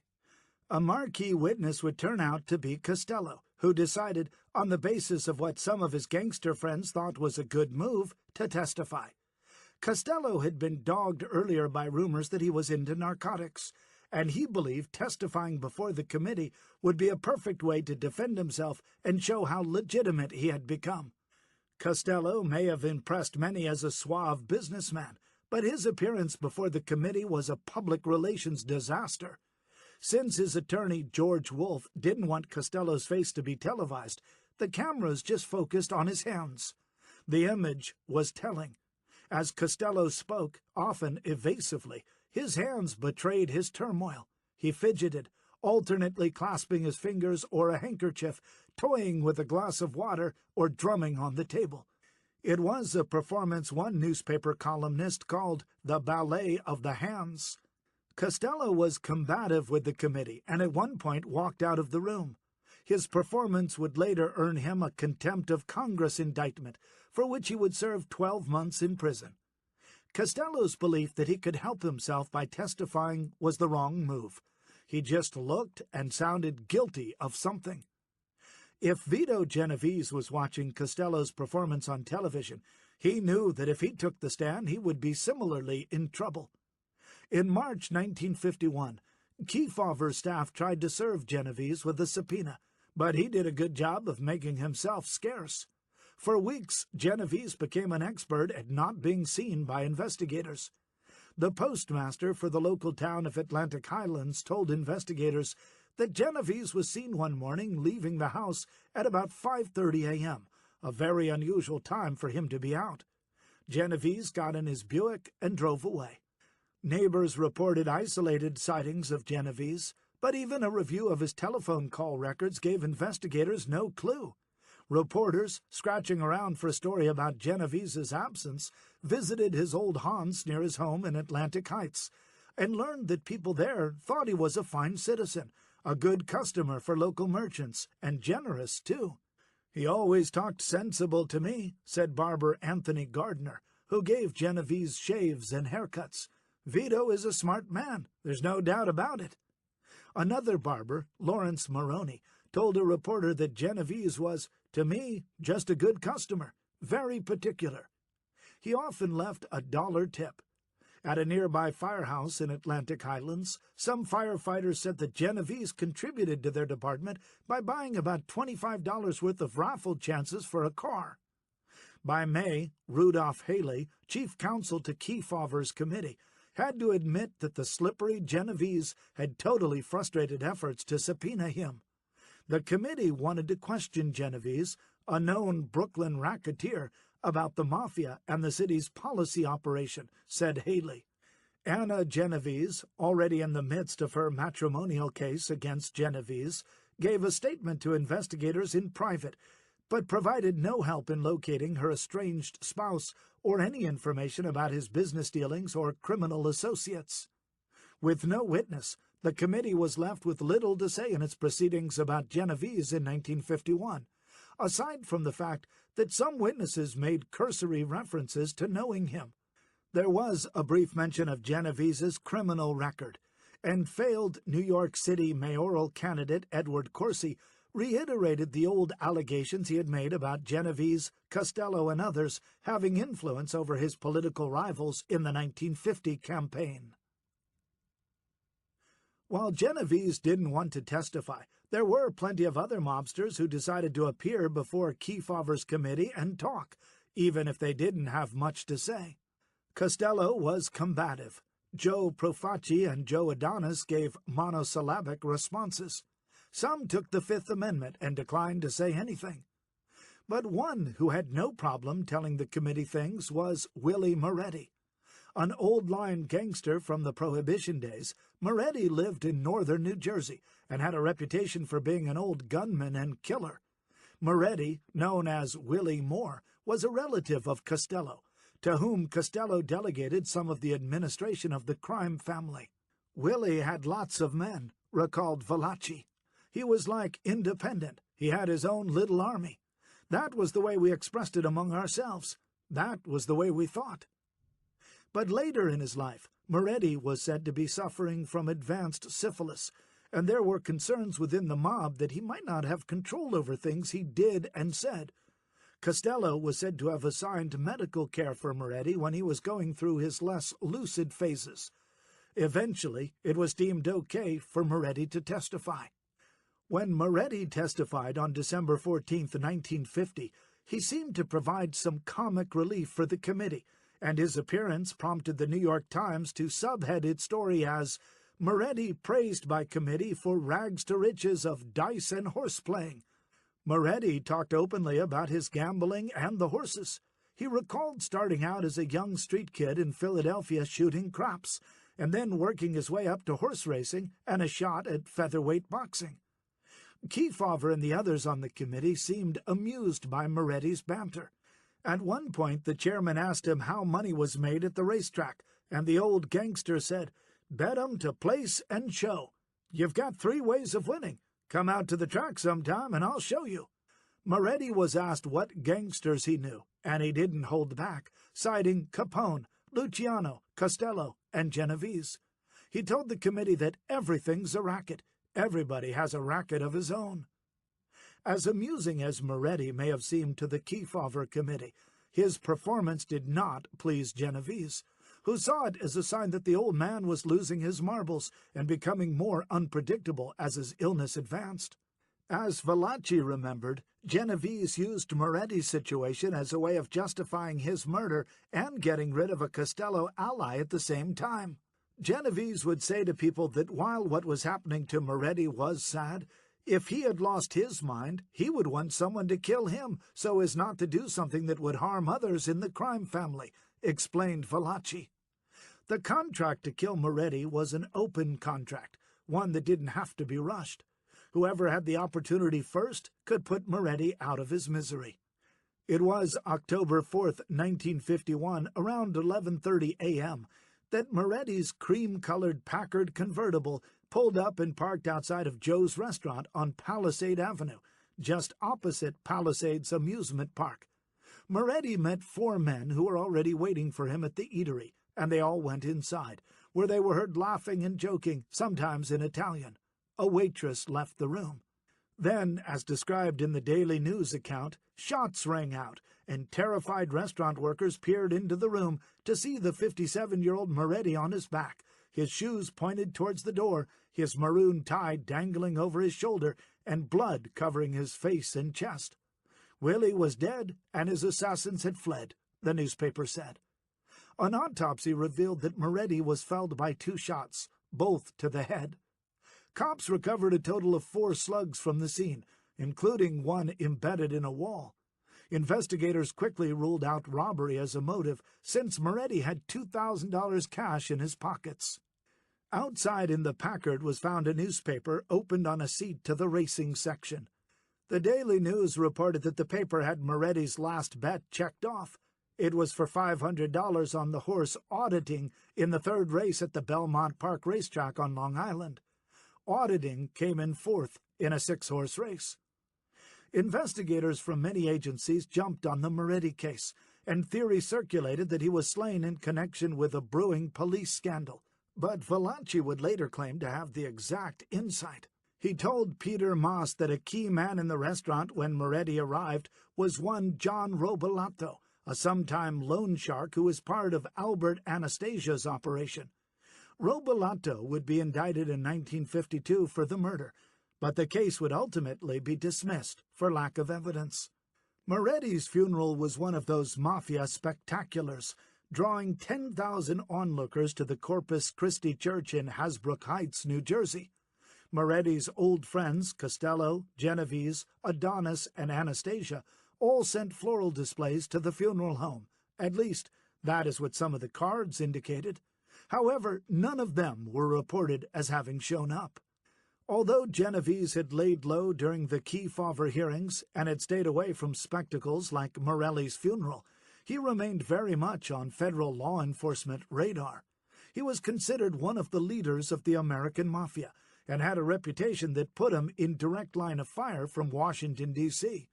A marquee witness would turn out to be Costello, who decided, on the basis of what some of his gangster friends thought was a good move, to testify. Costello had been dogged earlier by rumors that he was into narcotics, and he believed testifying before the committee would be a perfect way to defend himself and show how legitimate he had become. Costello may have impressed many as a suave businessman, but his appearance before the committee was a public relations disaster. Since his attorney, George Wolfe, didn't want Costello's face to be televised, the cameras just focused on his hands. The image was telling. As Costello spoke, often evasively, his hands betrayed his turmoil. He fidgeted, alternately clasping his fingers or a handkerchief, toying with a glass of water, or drumming on the table. It was a performance one newspaper columnist called the Ballet of the Hands. Costello was combative with the committee and at one point walked out of the room. His performance would later earn him a contempt of Congress indictment, for which he would serve 12 months in prison. Costello's belief that he could help himself by testifying was the wrong move. He just looked and sounded guilty of something. If Vito Genovese was watching Costello's performance on television, he knew that if he took the stand, he would be similarly in trouble. In March 1951, Kefauver's staff tried to serve Genovese with a subpoena, but he did a good job of making himself scarce. For weeks, Genovese became an expert at not being seen by investigators. The postmaster for the local town of Atlantic Highlands told investigators that Genovese was seen one morning leaving the house at about 5:30 a.m., a very unusual time for him to be out. Genovese got in his Buick and drove away. Neighbors reported isolated sightings of Genovese, but even a review of his telephone call records gave investigators no clue. Reporters, scratching around for a story about Genovese's absence, visited his old haunts near his home in Atlantic Heights, and learned that people there thought he was a fine citizen, a good customer for local merchants, and generous, too. "He always talked sensible to me," said barber Anthony Gardner, who gave Genovese shaves and haircuts. "Vito is a smart man, there's no doubt about it." Another barber, Lawrence Maroney, told a reporter that Genovese was, to me, just a good customer, very particular. He often left a $1 tip. At a nearby firehouse in Atlantic Highlands, some firefighters said that Genovese contributed to their department by buying about $25 worth of raffle chances for a car. By May, Rudolph Haley, chief counsel to Kefauver's committee, had to admit that the slippery Genovese had totally frustrated efforts to subpoena him. The committee wanted to question Genovese, a known Brooklyn racketeer, about the Mafia and the city's policy operation, said Haley. Anna Genovese, already in the midst of her matrimonial case against Genovese, gave a statement to investigators in private, but provided no help in locating her estranged spouse or any information about his business dealings or criminal associates. With no witness, the committee was left with little to say in its proceedings about Genovese in 1951, aside from the fact that some witnesses made cursory references to knowing him. There was a brief mention of Genovese's criminal record, and failed New York City mayoral candidate Edward Corsi reiterated the old allegations he had made about Genovese, Costello, and others having influence over his political rivals in the 1950 campaign. While Genovese didn't want to testify, there were plenty of other mobsters who decided to appear before Kefauver's committee and talk, even if they didn't have much to say. Costello was combative. Joe Profaci and Joe Adonis gave monosyllabic responses. Some took the Fifth Amendment and declined to say anything. But one who had no problem telling the committee things was Willie Moretti. An old-line gangster from the Prohibition days, Moretti lived in northern New Jersey and had a reputation for being an old gunman and killer. Moretti, known as Willie Moore, was a relative of Costello, to whom Costello delegated some of the administration of the crime family. Willie had lots of men, recalled Valachi. He was like independent. He had his own little army. That was the way we expressed it among ourselves. That was the way we thought. But later in his life, Moretti was said to be suffering from advanced syphilis, and there were concerns within the mob that he might not have control over things he did and said. Costello was said to have assigned medical care for Moretti when he was going through his less lucid phases. Eventually, it was deemed okay for Moretti to testify. When Moretti testified on December 14, 1950, he seemed to provide some comic relief for the committee, and his appearance prompted the New York Times to subhead its story as "Moretti praised by committee for rags to riches of dice and horse-playing." Moretti talked openly about his gambling and the horses. He recalled starting out as a young street kid in Philadelphia shooting craps, and then working his way up to horse racing and a shot at featherweight boxing. Kefauver and the others on the committee seemed amused by Moretti's banter. At one point, the chairman asked him how money was made at the racetrack, and the old gangster said, "Bet 'em to place and show. You've got 3 ways of winning. Come out to the track sometime and I'll show you." Moretti was asked what gangsters he knew, and he didn't hold back, citing Capone, Luciano, Costello, and Genovese. He told the committee that everything's a racket. Everybody has a racket of his own. As amusing as Moretti may have seemed to the Kefauver committee, his performance did not please Genovese, who saw it as a sign that the old man was losing his marbles and becoming more unpredictable as his illness advanced. As Valachi remembered, Genovese used Moretti's situation as a way of justifying his murder and getting rid of a Costello ally at the same time. Genovese would say to people that while what was happening to Moretti was sad, if he had lost his mind, he would want someone to kill him so as not to do something that would harm others in the crime family, explained Valachi. The contract to kill Moretti was an open contract, one that didn't have to be rushed. Whoever had the opportunity first could put Moretti out of his misery. It was October 4th, 1951, around 11:30 a.m., that Moretti's cream-colored Packard convertible pulled up and parked outside of Joe's restaurant on Palisade Avenue, just opposite Palisades Amusement Park. Moretti met 4 men who were already waiting for him at the eatery, and they all went inside, where they were heard laughing and joking, sometimes in Italian. A waitress left the room. Then, as described in the Daily News account, shots rang out, and terrified restaurant workers peered into the room to see the 57-year-old Moretti on his back, his shoes pointed towards the door, his maroon tie dangling over his shoulder, and blood covering his face and chest. Willie was dead, and his assassins had fled, the newspaper said. An autopsy revealed that Moretti was felled by 2 shots, both to the head. Cops recovered a total of 4 slugs from the scene, including one embedded in a wall. Investigators quickly ruled out robbery as a motive, since Moretti had $2,000 cash in his pockets. Outside in the Packard was found a newspaper opened on a seat to the racing section. The Daily News reported that the paper had Moretti's last bet checked off. It was for $500 on the horse Auditing in the 3rd race at the Belmont Park racetrack on Long Island. Auditing came in 4th in a 6-horse race. Investigators from many agencies jumped on the Moretti case, and theory circulated that he was slain in connection with a brewing police scandal. But Valachi would later claim to have the exact insight. He told Peter Moss that a key man in the restaurant when Moretti arrived was one John Robolato, a sometime loan shark who was part of Albert Anastasia's operation. Robolato would be indicted in 1952 for the murder, but the case would ultimately be dismissed for lack of evidence. Moretti's funeral was one of those mafia spectaculars, drawing 10,000 onlookers to the Corpus Christi Church in Hasbrook Heights, New Jersey. Moretti's old friends, Costello, Genovese, Adonis, and Anastasia, all sent floral displays to the funeral home. At least, that is what some of the cards indicated. However, none of them were reported as having shown up. Although Genovese had laid low during the Kefauver hearings and had stayed away from spectacles like Morelli's funeral, he remained very much on federal law enforcement radar. He was considered one of the leaders of the American Mafia and had a reputation that put him in direct line of fire from Washington, D.C.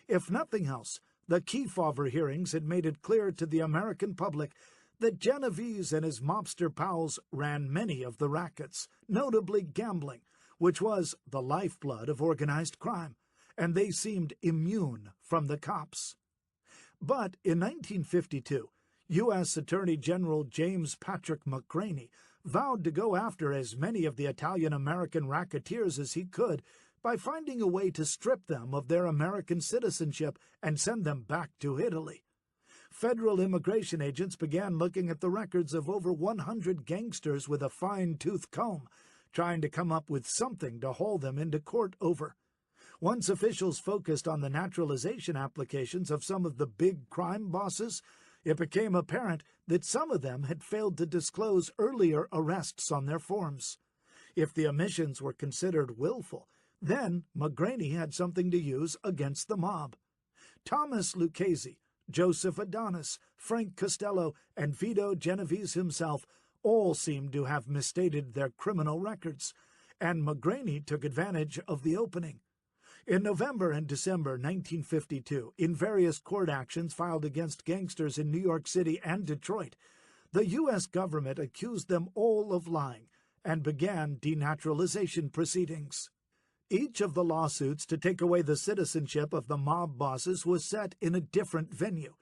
If nothing else, the Kefauver hearings had made it clear to the American public that Genovese and his mobster pals ran many of the rackets, notably gambling, which was the lifeblood of organized crime, and they seemed immune from the cops. But in 1952, U.S. Attorney General James Patrick McGraney vowed to go after as many of the Italian-American racketeers as he could by finding a way to strip them of their American citizenship and send them back to Italy. Federal immigration agents began looking at the records of over 100 gangsters with a fine-tooth comb, trying to come up with something to haul them into court over. Once officials focused on the naturalization applications of some of the big crime bosses, it became apparent that some of them had failed to disclose earlier arrests on their forms. If the omissions were considered willful, then McGraney had something to use against the mob. Thomas Lucchese, Joseph Adonis, Frank Costello, and Vito Genovese himself all seemed to have misstated their criminal records, and McGraney took advantage of the opening. In November and December 1952, in various court actions filed against gangsters in New York City and Detroit, the U.S. government accused them all of lying and began denaturalization proceedings. Each of the lawsuits to take away the citizenship of the mob bosses was set in a different venue.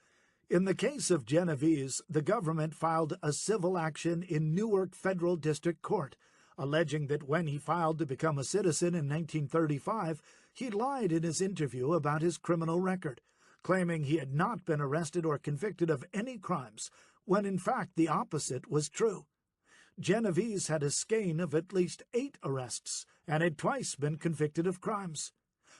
In the case of Genovese, the government filed a civil action in Newark Federal District Court, alleging that when he filed to become a citizen in 1935, he lied in his interview about his criminal record, claiming he had not been arrested or convicted of any crimes, when in fact the opposite was true. Genovese had a skein of at least 8 arrests and had twice been convicted of crimes.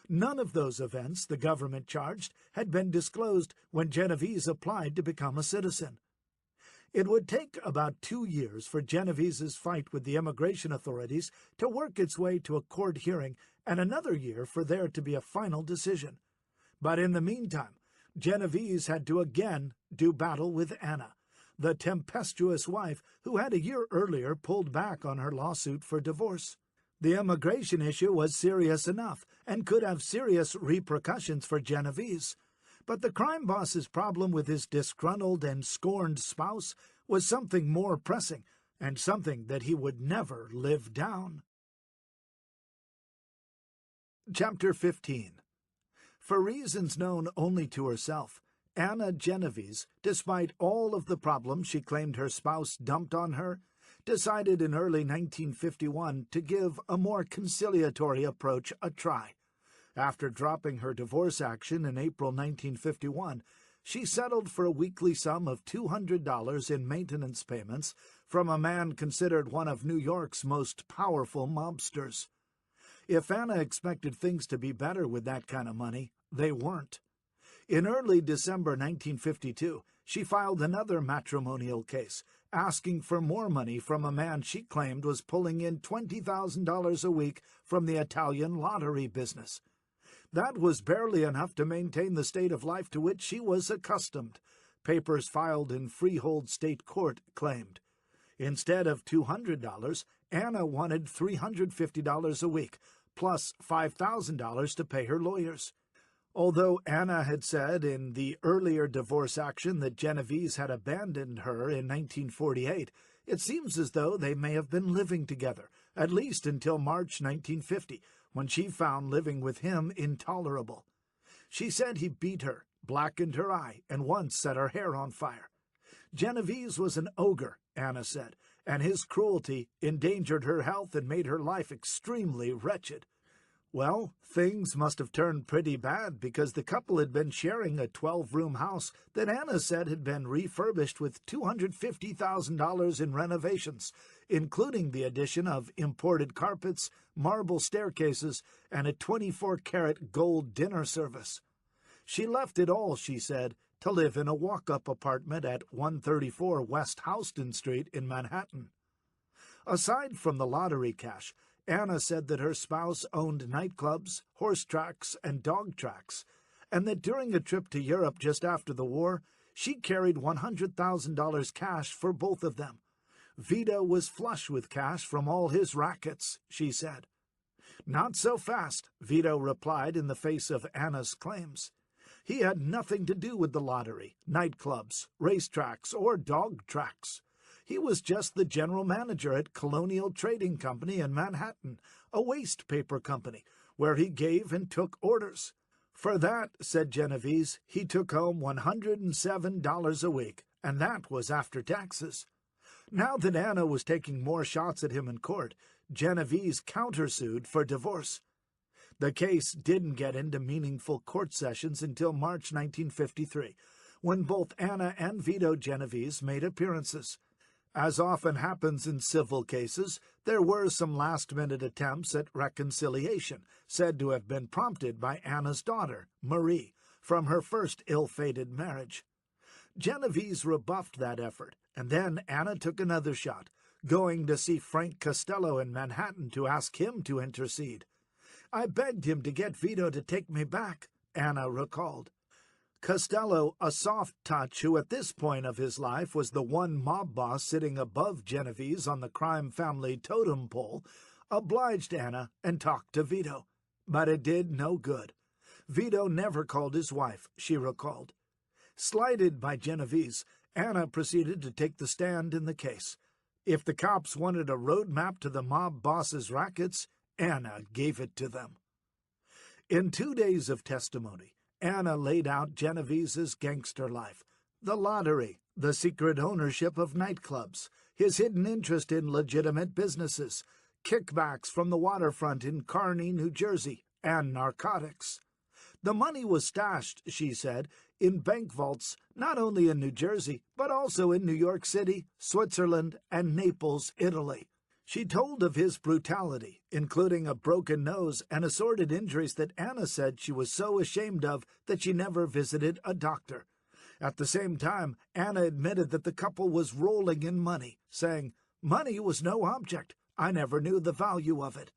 None of those events, the government charged, had been disclosed when Genovese applied to become a citizen. It would take about 2 years for Genovese's fight with the immigration authorities to work its way to a court hearing and another year for there to be a final decision. But in the meantime, Genovese had to again do battle with Anna, the tempestuous wife who had a year earlier pulled back on her lawsuit for divorce. The immigration issue was serious enough and could have serious repercussions for Genovese. But the crime boss's problem with his disgruntled and scorned spouse was something more pressing and something that he would never live down. Chapter 15. For reasons known only to herself, Anna Genovese, despite all of the problems she claimed her spouse dumped on her, decided in early 1951 to give a more conciliatory approach a try. After dropping her divorce action in April 1951, she settled for a weekly sum of $200 in maintenance payments from a man considered one of New York's most powerful mobsters. If Anna expected things to be better with that kind of money, they weren't. In early December 1952, she filed another matrimonial case, asking for more money from a man she claimed was pulling in $20,000 a week from the Italian lottery business. That was barely enough to maintain the state of life to which she was accustomed, papers filed in Freehold State Court claimed. Instead of $200, Anna wanted $350 a week, plus $5,000 to pay her lawyers. Although Anna had said in the earlier divorce action that Genovese had abandoned her in 1948, it seems as though they may have been living together, at least until March 1950, when she found living with him intolerable. She said he beat her, blackened her eye, and once set her hair on fire. Genovese was an ogre, Anna said, and his cruelty endangered her health and made her life extremely wretched. Well, things must have turned pretty bad because the couple had been sharing a 12-room house that Anna said had been refurbished with $250,000 in renovations, including the addition of imported carpets, marble staircases, and a 24-karat gold dinner service. She left it all, she said, to live in a walk-up apartment at 134 West Houston Street in Manhattan. Aside from the lottery cash, Anna said that her spouse owned nightclubs, horse tracks, and dog tracks, and that during a trip to Europe just after the war, she carried $100,000 cash for both of them. Vito was flush with cash from all his rackets, she said. Not so fast, Vito replied in the face of Anna's claims. He had nothing to do with the lottery, nightclubs, racetracks, or dog tracks. He was just the general manager at Colonial Trading Company in Manhattan, a waste paper company, where he gave and took orders. For that, said Genovese, he took home $107 a week, and that was after taxes. Now that Anna was taking more shots at him in court, Genovese countersued for divorce. The case didn't get into meaningful court sessions until March 1953, when both Anna and Vito Genovese made appearances. As often happens in civil cases, there were some last-minute attempts at reconciliation, said to have been prompted by Anna's daughter, Marie, from her first ill-fated marriage. Genovese rebuffed that effort, and then Anna took another shot, going to see Frank Costello in Manhattan to ask him to intercede. I begged him to get Vito to take me back, Anna recalled. Costello, a soft touch who at this point of his life was the one mob boss sitting above Genovese on the crime family totem pole, obliged Anna and talked to Vito. But it did no good. Vito never called his wife, she recalled. Slighted by Genovese, Anna proceeded to take the stand in the case. If the cops wanted a roadmap to the mob boss's rackets, Anna gave it to them. In 2 days of testimony, Anna laid out Genovese's gangster life, the lottery, the secret ownership of nightclubs, his hidden interest in legitimate businesses, kickbacks from the waterfront in Kearny, New Jersey, and narcotics. The money was stashed, she said, in bank vaults not only in New Jersey, but also in New York City, Switzerland, and Naples, Italy. She told of his brutality, including a broken nose and assorted injuries that Anna said she was so ashamed of that she never visited a doctor. At the same time, Anna admitted that the couple was rolling in money, saying, "Money was no object. I never knew the value of it."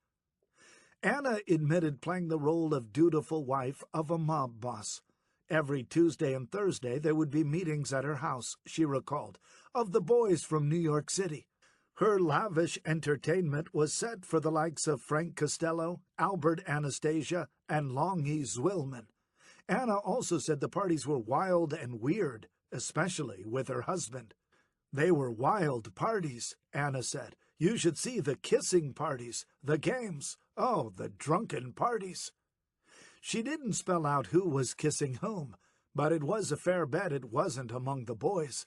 Anna admitted playing the role of dutiful wife of a mob boss. Every Tuesday and Thursday there would be meetings at her house, she recalled, of the boys from New York City. Her lavish entertainment was set for the likes of Frank Costello, Albert Anastasia, and Longy Zwillman. Anna also said the parties were wild and weird, especially with her husband. They were wild parties, Anna said. You should see the kissing parties, the games, oh, the drunken parties. She didn't spell out who was kissing whom, but it was a fair bet it wasn't among the boys.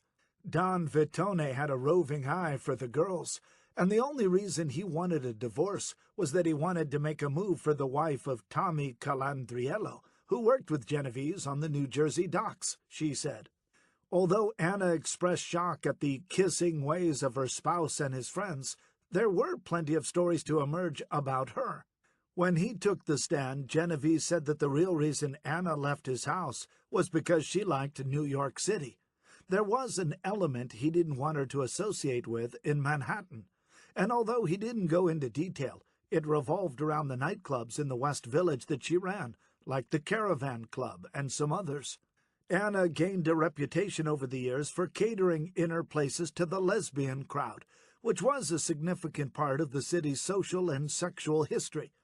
Don Vittone had a roving eye for the girls, and the only reason he wanted a divorce was that he wanted to make a move for the wife of Tommy Calandriello, who worked with Genovese on the New Jersey docks, she said. Although Anna expressed shock at the kissing ways of her spouse and his friends, there were plenty of stories to emerge about her. When he took the stand, Genovese said that the real reason Anna left his house was because she liked New York City. There was an element he didn't want her to associate with in Manhattan, and although he didn't go into detail, it revolved around the nightclubs in the West Village that she ran, like the Caravan Club and some others. Anna gained a reputation over the years for catering inner places to the lesbian crowd, which was a significant part of the city's social and sexual history.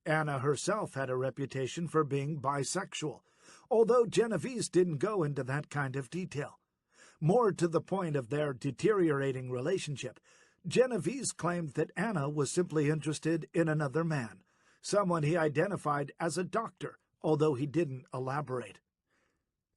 Anna herself had a reputation for being bisexual, although Genovese didn't go into that kind of detail. More to the point of their deteriorating relationship, Genovese claimed that Anna was simply interested in another man, someone he identified as a doctor, although he didn't elaborate.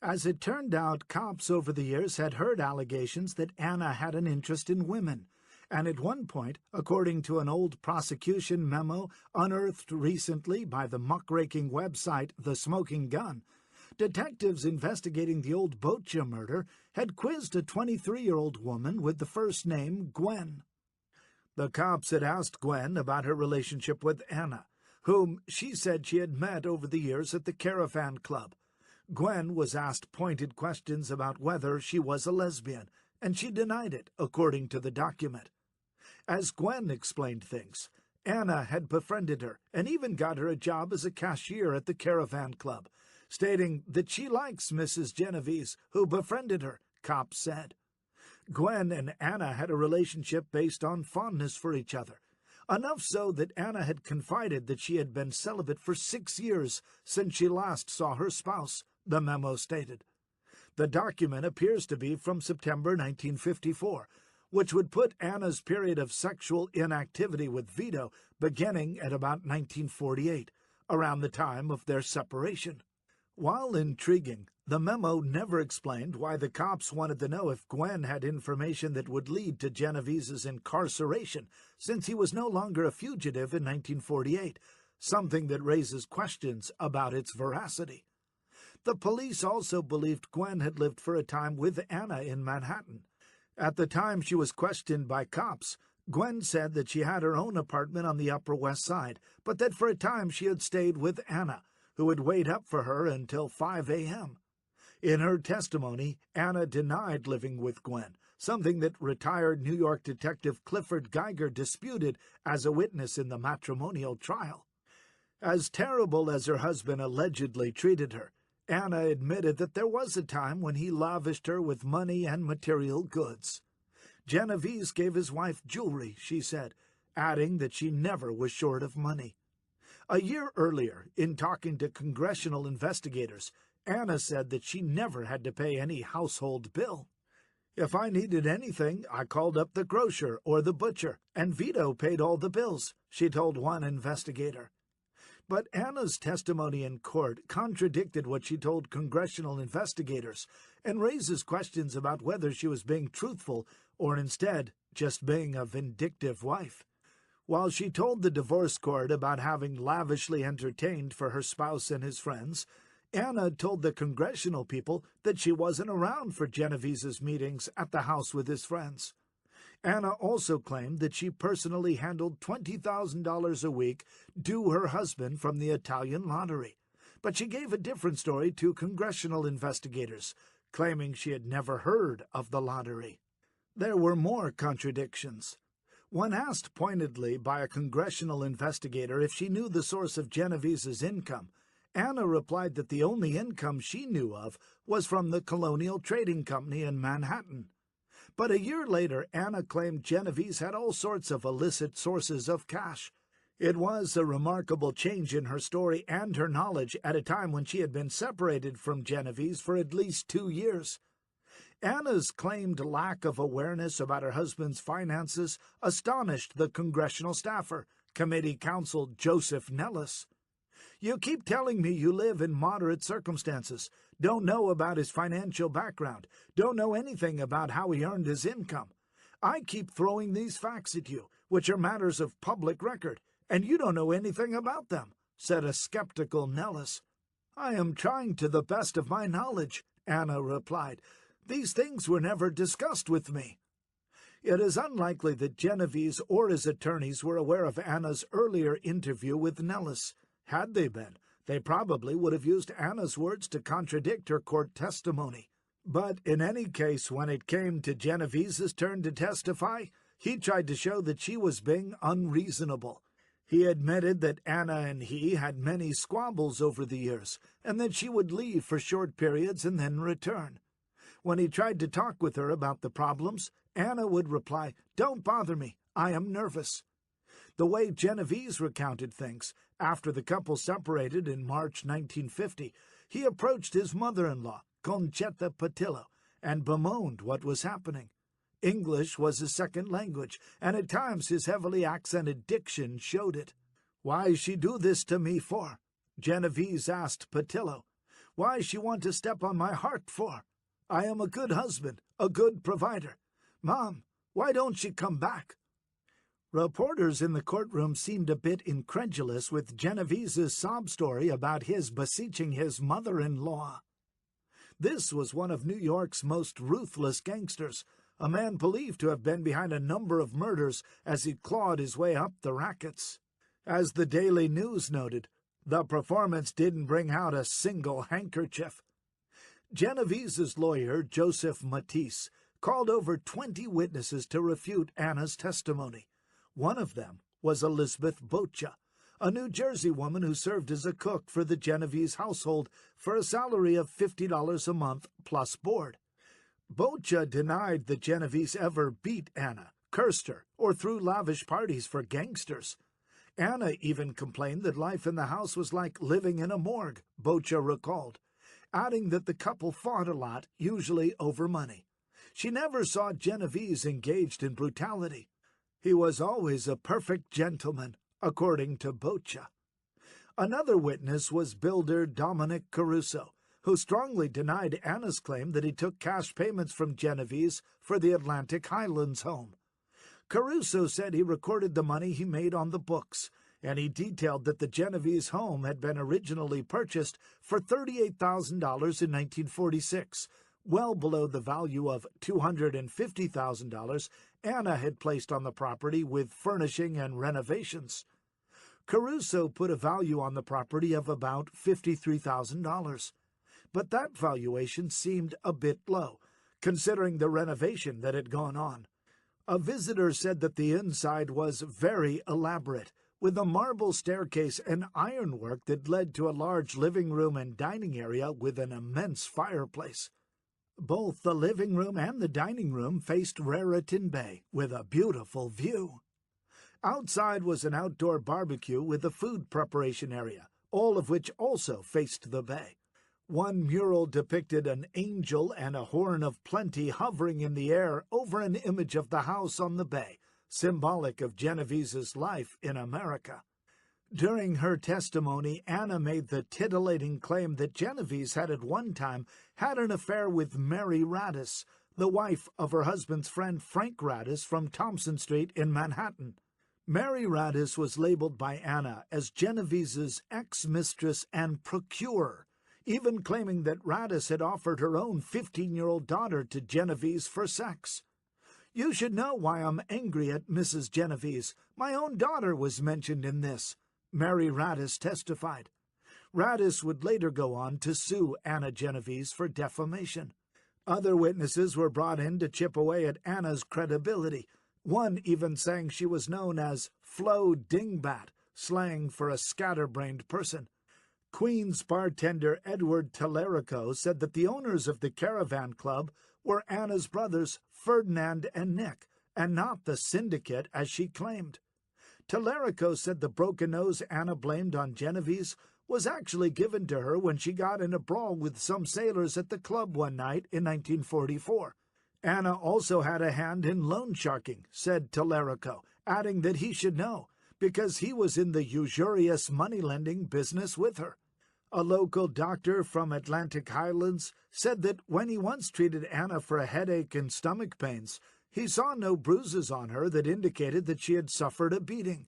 As it turned out, cops over the years had heard allegations that Anna had an interest in women, and at one point, according to an old prosecution memo unearthed recently by the muckraking website The Smoking Gun, detectives investigating the old Bocha murder had quizzed a 23-year-old woman with the first name Gwen. The cops had asked Gwen about her relationship with Anna, whom she said she had met over the years at the Caravan Club. Gwen was asked pointed questions about whether she was a lesbian, and she denied it, according to the document. As Gwen explained things, Anna had befriended her and even got her a job as a cashier at the Caravan Club, stating that she likes Mrs. Genovese, who befriended her, cops said. Gwen and Anna had a relationship based on fondness for each other, enough so that Anna had confided that she had been celibate for 6 years since she last saw her spouse, the memo stated. The document appears to be from September 1954, which would put Anna's period of sexual inactivity with Vito beginning at about 1948, around the time of their separation. While intriguing, the memo never explained why the cops wanted to know if Gwen had information that would lead to Genovese's incarceration, since he was no longer a fugitive in 1948, something that raises questions about its veracity. The police also believed Gwen had lived for a time with Anna in Manhattan. At the time she was questioned by cops, Gwen said that she had her own apartment on the Upper West Side, but that for a time she had stayed with Anna, who would wait up for her until 5 a.m. In her testimony, Anna denied living with Gwen, something that retired New York detective Clifford Geiger disputed as a witness in the matrimonial trial. As terrible as her husband allegedly treated her, Anna admitted that there was a time when he lavished her with money and material goods. Genovese gave his wife jewelry, she said, adding that she never was short of money. A year earlier, in talking to congressional investigators, Anna said that she never had to pay any household bill. If I needed anything, I called up the grocer or the butcher, and Vito paid all the bills, she told one investigator. But Anna's testimony in court contradicted what she told congressional investigators and raises questions about whether she was being truthful or instead just being a vindictive wife. While she told the divorce court about having lavishly entertained for her spouse and his friends, Anna told the congressional people that she wasn't around for Genovese's meetings at the house with his friends. Anna also claimed that she personally handled $20,000 a week due her husband from the Italian lottery, but she gave a different story to congressional investigators, claiming she had never heard of the lottery. There were more contradictions. When asked pointedly by a congressional investigator if she knew the source of Genovese's income, Anna replied that the only income she knew of was from the Colonial Trading Company in Manhattan. But a year later, Anna claimed Genovese had all sorts of illicit sources of cash. It was a remarkable change in her story and her knowledge at a time when she had been separated from Genovese for at least 2 years. Anna's claimed lack of awareness about her husband's finances astonished the congressional staffer, committee counsel Joseph Nellis. "You keep telling me you live in moderate circumstances, don't know about his financial background, don't know anything about how he earned his income. I keep throwing these facts at you, which are matters of public record, and you don't know anything about them," said a skeptical Nellis. "I am trying to the best of my knowledge," Anna replied. "These things were never discussed with me." It is unlikely that Genovese or his attorneys were aware of Anna's earlier interview with Nellis. Had they been, they probably would have used Anna's words to contradict her court testimony. But in any case, when it came to Genovese's turn to testify, he tried to show that she was being unreasonable. He admitted that Anna and he had many squabbles over the years, and that she would leave for short periods and then return. When he tried to talk with her about the problems, Anna would reply, "Don't bother me, I am nervous." The way Genovese recounted things, after the couple separated in March 1950, he approached his mother-in-law, Concetta Patillo, and bemoaned what was happening. English was his second language, and at times his heavily accented diction showed it. "Why she do this to me for?" Genovese asked Patillo. "Why she want to step on my heart for? I am a good husband, a good provider. Mom, why don't she come back?" Reporters in the courtroom seemed a bit incredulous with Genovese's sob story about his beseeching his mother-in-law. This was one of New York's most ruthless gangsters, a man believed to have been behind a number of murders as he clawed his way up the rackets. As the Daily News noted, the performance didn't bring out a single handkerchief. Genovese's lawyer, Joseph Matisse, called over 20 witnesses to refute Anna's testimony. One of them was Elizabeth Boccia, a New Jersey woman who served as a cook for the Genovese household for a salary of $50 a month plus board. Boccia denied that Genovese ever beat Anna, cursed her, or threw lavish parties for gangsters. Anna even complained that life in the house was like living in a morgue, Boccia recalled, adding that the couple fought a lot, usually over money. She never saw Genovese engaged in brutality. He was always a perfect gentleman, according to Boccia. Another witness was builder Dominic Caruso, who strongly denied Anna's claim that he took cash payments from Genovese for the Atlantic Highlands home. Caruso said he recorded the money he made on the books, and he detailed that the Genovese home had been originally purchased for $38,000 in 1946, well below the value of $250,000 Anna had placed on the property with furnishing and renovations. Caruso put a value on the property of about $53,000, but that valuation seemed a bit low, considering the renovation that had gone on. A visitor said that the inside was very elaborate, with a marble staircase and ironwork that led to a large living room and dining area with an immense fireplace. Both the living room and the dining room faced Raritan Bay, with a beautiful view. Outside was an outdoor barbecue with a food preparation area, all of which also faced the bay. One mural depicted an angel and a horn of plenty hovering in the air over an image of the house on the bay, symbolic of Genovese's life in America. During her testimony, Anna made the titillating claim that Genovese had at one time had an affair with Mary Radis, the wife of her husband's friend Frank Radis from Thompson Street in Manhattan. Mary Radis was labeled by Anna as Genovese's ex-mistress and procurer, even claiming that Radis had offered her own 15-year-old daughter to Genovese for sex. "You should know why I'm angry at Mrs. Genovese. My own daughter was mentioned in this," Mary Radis testified. Radis would later go on to sue Anna Genovese for defamation. Other witnesses were brought in to chip away at Anna's credibility. One even saying she was known as Flo Dingbat, slang for a scatterbrained person. Queens bartender Edward Tellerico said that the owners of the Caravan Club were Anna's brothers Ferdinand and Nick, and not the syndicate as she claimed. Tellerico said the broken nose Anna blamed on Genovese was actually given to her when she got in a brawl with some sailors at the club one night in 1944. Anna also had a hand in loan sharking, said Tellerico, adding that he should know, because he was in the usurious money-lending business with her. A local doctor from Atlantic Highlands said that when he once treated Anna for a headache and stomach pains, he saw no bruises on her that indicated that she had suffered a beating.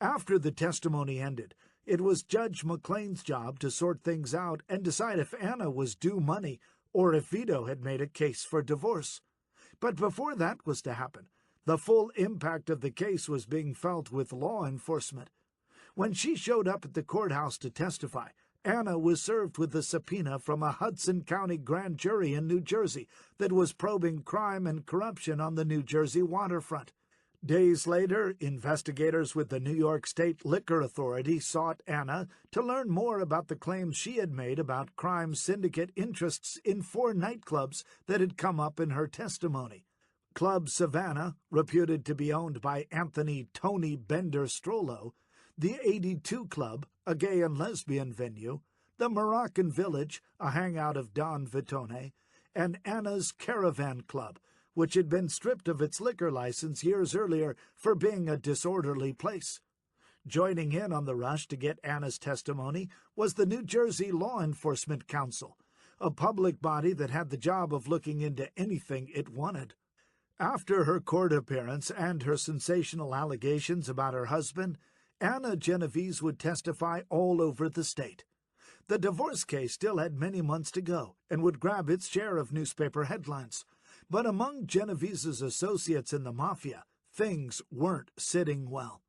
After the testimony ended, it was Judge McLean's job to sort things out and decide if Anna was due money or if Vito had made a case for divorce. But before that was to happen, the full impact of the case was being felt with law enforcement. When she showed up at the courthouse to testify, Anna was served with a subpoena from a Hudson County grand jury in New Jersey that was probing crime and corruption on the New Jersey waterfront. Days later, investigators with the New York State Liquor Authority sought Anna to learn more about the claims she had made about crime syndicate interests in 4 nightclubs that had come up in her testimony. Club Savannah, reputed to be owned by Anthony Tony Bender Strollo, the 82 Club, a gay and lesbian venue, the Moroccan Village, a hangout of Don Vitone, and Anna's Caravan Club, which had been stripped of its liquor license years earlier for being a disorderly place. Joining in on the rush to get Anna's testimony was the New Jersey Law Enforcement Council, a public body that had the job of looking into anything it wanted. After her court appearance and her sensational allegations about her husband, Anna Genovese would testify all over the state. The divorce case still had many months to go and would grab its share of newspaper headlines. But among Genovese's associates in the Mafia, things weren't sitting well.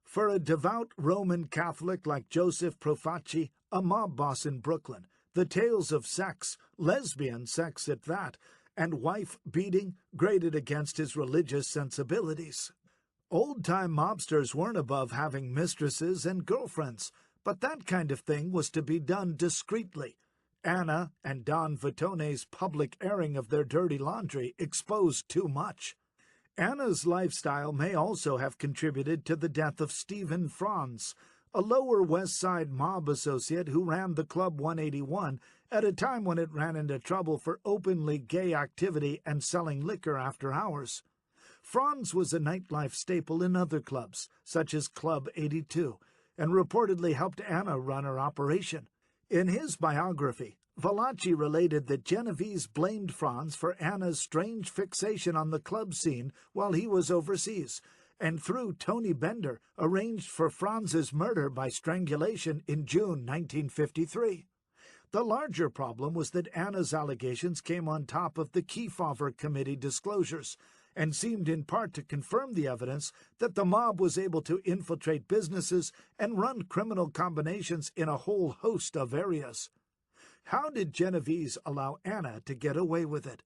For a devout Roman Catholic like Joseph Profaci, a mob boss in Brooklyn, The tales of sex, lesbian sex at that, and wife beating grated against his religious sensibilities. Old-time mobsters weren't above having mistresses and girlfriends, but that kind of thing was to be done discreetly. Anna and Don Vitone's public airing of their dirty laundry exposed too much. Anna's lifestyle may also have contributed to the death of Stephen Franz, a Lower West Side mob associate who ran the Club 181 at a time when it ran into trouble for openly gay activity and selling liquor after hours. Franz was a nightlife staple in other clubs, such as Club 82, and reportedly helped Anna run her operation. In his biography, Valachi related that Genovese blamed Franz for Anna's strange fixation on the club scene while he was overseas, and through Tony Bender arranged for Franz's murder by strangulation in June 1953. The larger problem was that Anna's allegations came on top of the Kefauver Committee disclosures, and seemed in part to confirm the evidence that the mob was able to infiltrate businesses and run criminal combinations in a whole host of areas. How did Genovese allow Anna to get away with it?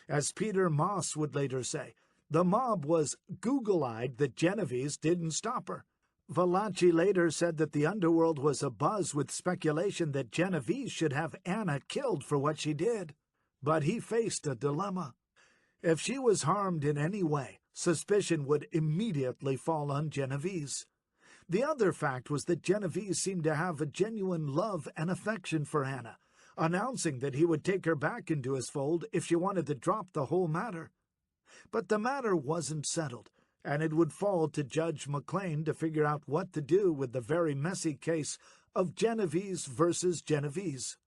As Peter Moss would later say, the mob was Google-eyed that Genovese didn't stop her. Valachi later said that the underworld was abuzz with speculation that Genovese should have Anna killed for what she did. But he faced a dilemma. If she was harmed in any way, suspicion would immediately fall on Genovese. The other fact was that Genovese seemed to have a genuine love and affection for Anna, announcing that he would take her back into his fold if she wanted to drop the whole matter. But the matter wasn't settled, and it would fall to Judge McLean to figure out what to do with the very messy case of Genovese versus Genovese.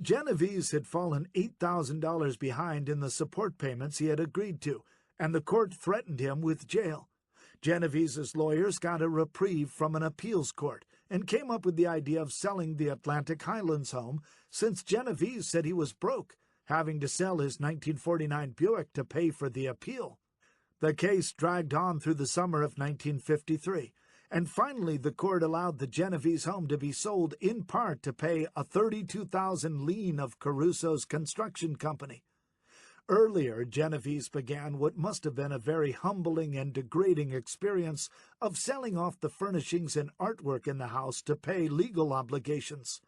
Genovese had fallen $8,000 behind in the support payments he had agreed to, and the court threatened him with jail. Genovese's lawyers got a reprieve from an appeals court and came up with the idea of selling the Atlantic Highlands home, since Genovese said he was broke, having to sell his 1949 Buick to pay for the appeal. The case dragged on through the summer of 1953, and finally the court allowed the Genovese home to be sold in part to pay a $32,000 lien of Caruso's construction company. Earlier, Genovese began what must have been a very humbling and degrading experience of selling off the furnishings and artwork in the house to pay legal obligations.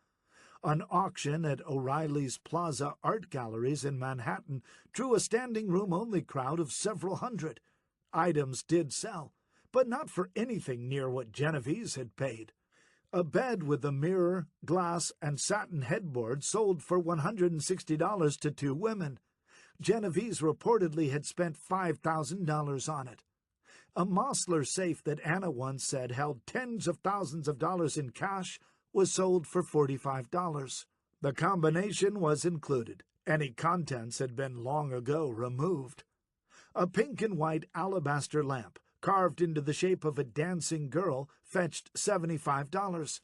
An auction at O'Reilly's Plaza Art Galleries in Manhattan drew a standing-room-only crowd of several hundred. Items did sell, but not for anything near what Genovese had paid. A bed with a mirror, glass, and satin headboard sold for $160 to two women. Genovese reportedly had spent $5,000 on it. A Mosler safe that Anna once said held tens of thousands of dollars in cash was sold for $45. The combination was included. Any contents had been long ago removed. A pink and white alabaster lamp, carved into the shape of a dancing girl, fetched $75.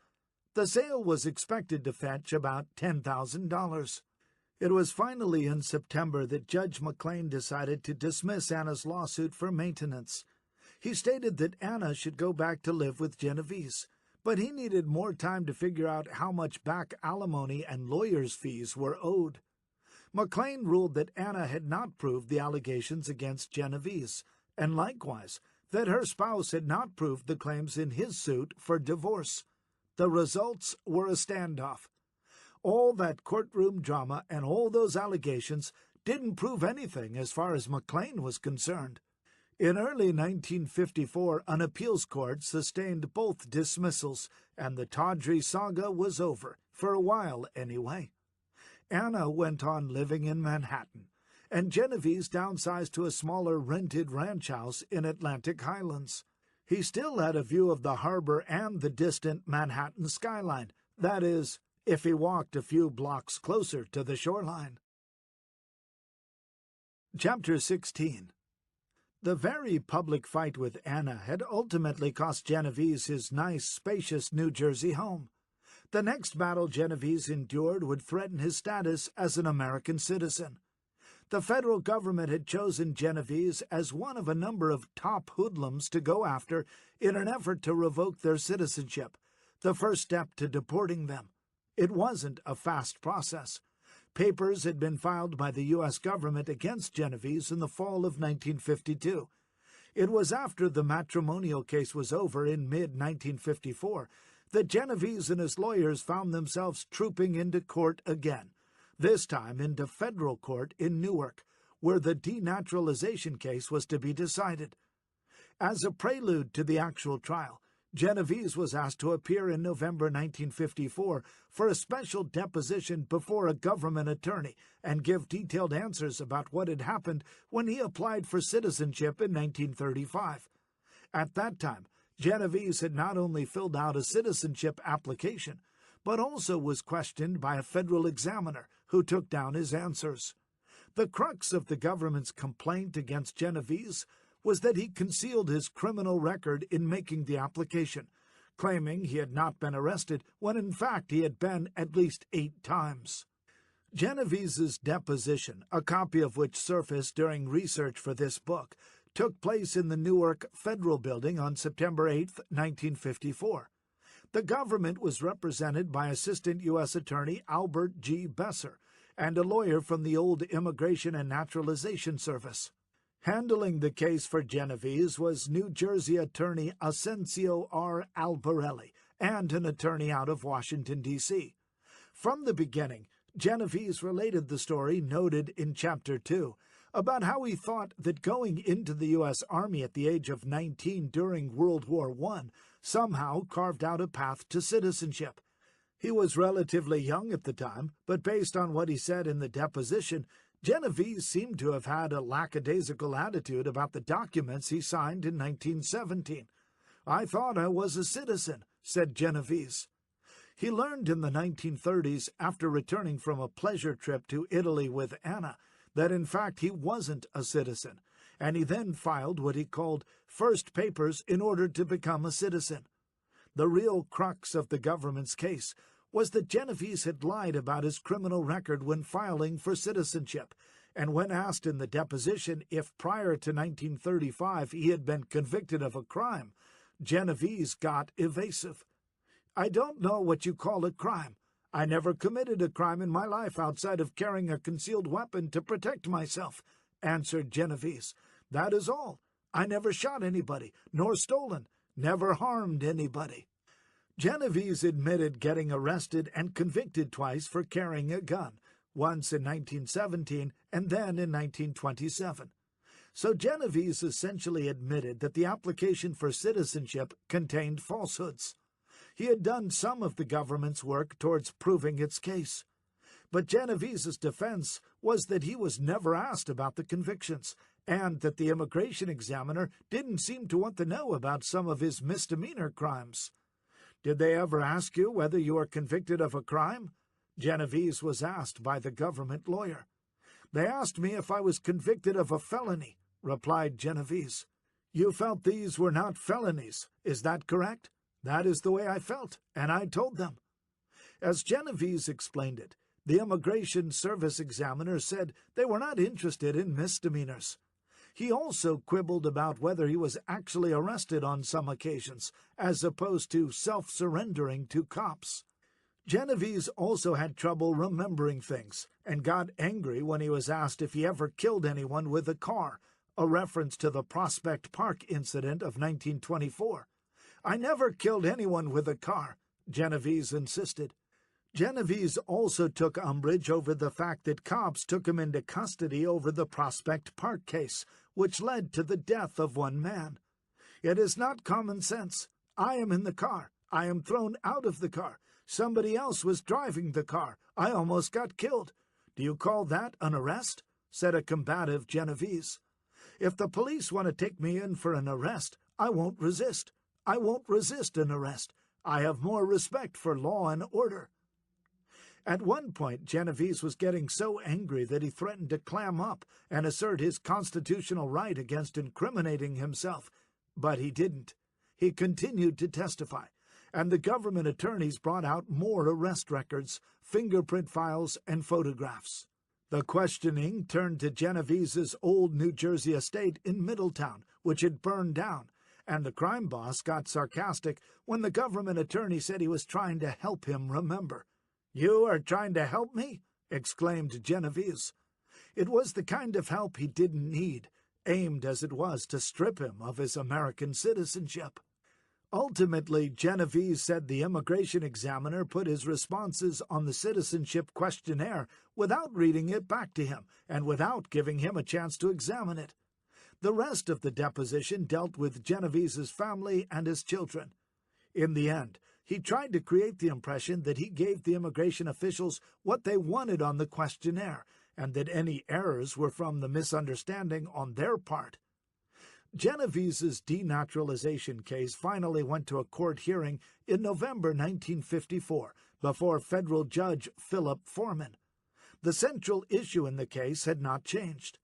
The sale was expected to fetch about $10,000. It was finally in September that Judge McLean decided to dismiss Anna's lawsuit for maintenance. He stated that Anna should go back to live with Genovese, but he needed more time to figure out how much back alimony and lawyers' fees were owed. McLean ruled that Anna had not proved the allegations against Genovese, and likewise that her spouse had not proved the claims in his suit for divorce. The results were a standoff. All that courtroom drama and all those allegations didn't prove anything as far as McLean was concerned. In early 1954, an appeals court sustained both dismissals, and the tawdry saga was over, for a while anyway. Anna went on living in Manhattan, and Genovese downsized to a smaller rented ranch house in Atlantic Highlands. He still had a view of the harbor and the distant Manhattan skyline, that is, if he walked a few blocks closer to the shoreline. Chapter 16. The very public fight with Anna had ultimately cost Genovese his nice, spacious New Jersey home. The next battle Genovese endured would threaten his status as an American citizen. The federal government had chosen Genovese as one of a number of top hoodlums to go after in an effort to revoke their citizenship, the first step to deporting them. It wasn't a fast process. Papers had been filed by the U.S. government against Genovese in the fall of 1952. It was after the matrimonial case was over in mid-1954 that Genovese and his lawyers found themselves trooping into court again, this time into federal court in Newark, where the denaturalization case was to be decided. As a prelude to the actual trial, Genovese was asked to appear in November 1954 for a special deposition before a government attorney and give detailed answers about what had happened when he applied for citizenship in 1935. At that time, Genovese had not only filled out a citizenship application, but also was questioned by a federal examiner who took down his answers. The crux of the government's complaint against Genovese was that he concealed his criminal record in making the application, claiming he had not been arrested when in fact he had been at least 8 times. Genovese's deposition, a copy of which surfaced during research for this book, took place in the Newark Federal Building on September 8, 1954. The government was represented by Assistant U.S. Attorney Albert G. Besser and a lawyer from the old Immigration and Naturalization Service. Handling the case for Genovese was New Jersey attorney Asensio R. Albarelli and an attorney out of Washington, D.C. From the beginning, Genovese related the story noted in Chapter 2 about how he thought that going into the U.S. Army at the age of 19 during World War I somehow carved out a path to citizenship. He was relatively young at the time, but based on what he said in the deposition, Genovese seemed to have had a lackadaisical attitude about the documents he signed in 1917. "I thought I was a citizen," said Genovese. He learned in the 1930s, after returning from a pleasure trip to Italy with Anna, that in fact he wasn't a citizen, and he then filed what he called first papers in order to become a citizen. The real crux of the government's case was that Genovese had lied about his criminal record when filing for citizenship, and when asked in the deposition if prior to 1935 he had been convicted of a crime, Genovese got evasive. "I don't know what you call a crime. I never committed a crime in my life outside of carrying a concealed weapon to protect myself," answered Genovese. "That is all. I never shot anybody, nor stolen, never harmed anybody." Genovese admitted getting arrested and convicted twice for carrying a gun, once in 1917 and then in 1927. So Genovese essentially admitted that the application for citizenship contained falsehoods. He had done some of the government's work towards proving its case. But Genovese's defense was that he was never asked about the convictions, and that the immigration examiner didn't seem to want to know about some of his misdemeanor crimes. "Did they ever ask you whether you were convicted of a crime?" Genovese was asked by the government lawyer. "They asked me if I was convicted of a felony," replied Genovese. "You felt these were not felonies, is that correct?" "That is the way I felt, and I told them." As Genovese explained it, the Immigration Service examiner said they were not interested in misdemeanors. He also quibbled about whether he was actually arrested on some occasions, as opposed to self-surrendering to cops. Genovese also had trouble remembering things, and got angry when he was asked if he ever killed anyone with a car, a reference to the Prospect Park incident of 1924. "I never killed anyone with a car," Genovese insisted. Genovese also took umbrage over the fact that cops took him into custody over the Prospect Park case, which led to the death of one man. "It is not common sense. I am in the car. I am thrown out of the car. Somebody else was driving the car. I almost got killed. Do you call that an arrest?" said a combative Genovese. "If the police want to take me in for an arrest, I won't resist. I won't resist an arrest. I have more respect for law and order." At one point, Genovese was getting so angry that he threatened to clam up and assert his constitutional right against incriminating himself. But he didn't. He continued to testify, and the government attorneys brought out more arrest records, fingerprint files, and photographs. The questioning turned to Genovese's old New Jersey estate in Middletown, which had burned down, and the crime boss got sarcastic when the government attorney said he was trying to help him remember. "You are trying to help me?" exclaimed Genovese. It was the kind of help he didn't need, aimed as it was to strip him of his American citizenship. Ultimately, Genovese said the immigration examiner put his responses on the citizenship questionnaire without reading it back to him and without giving him a chance to examine it. The rest of the deposition dealt with Genovese's family and his children. In the end, he tried to create the impression that he gave the immigration officials what they wanted on the questionnaire, and that any errors were from the misunderstanding on their part. Genovese's denaturalization case finally went to a court hearing in November 1954 before federal judge Philip Foreman. The central issue in the case had not changed.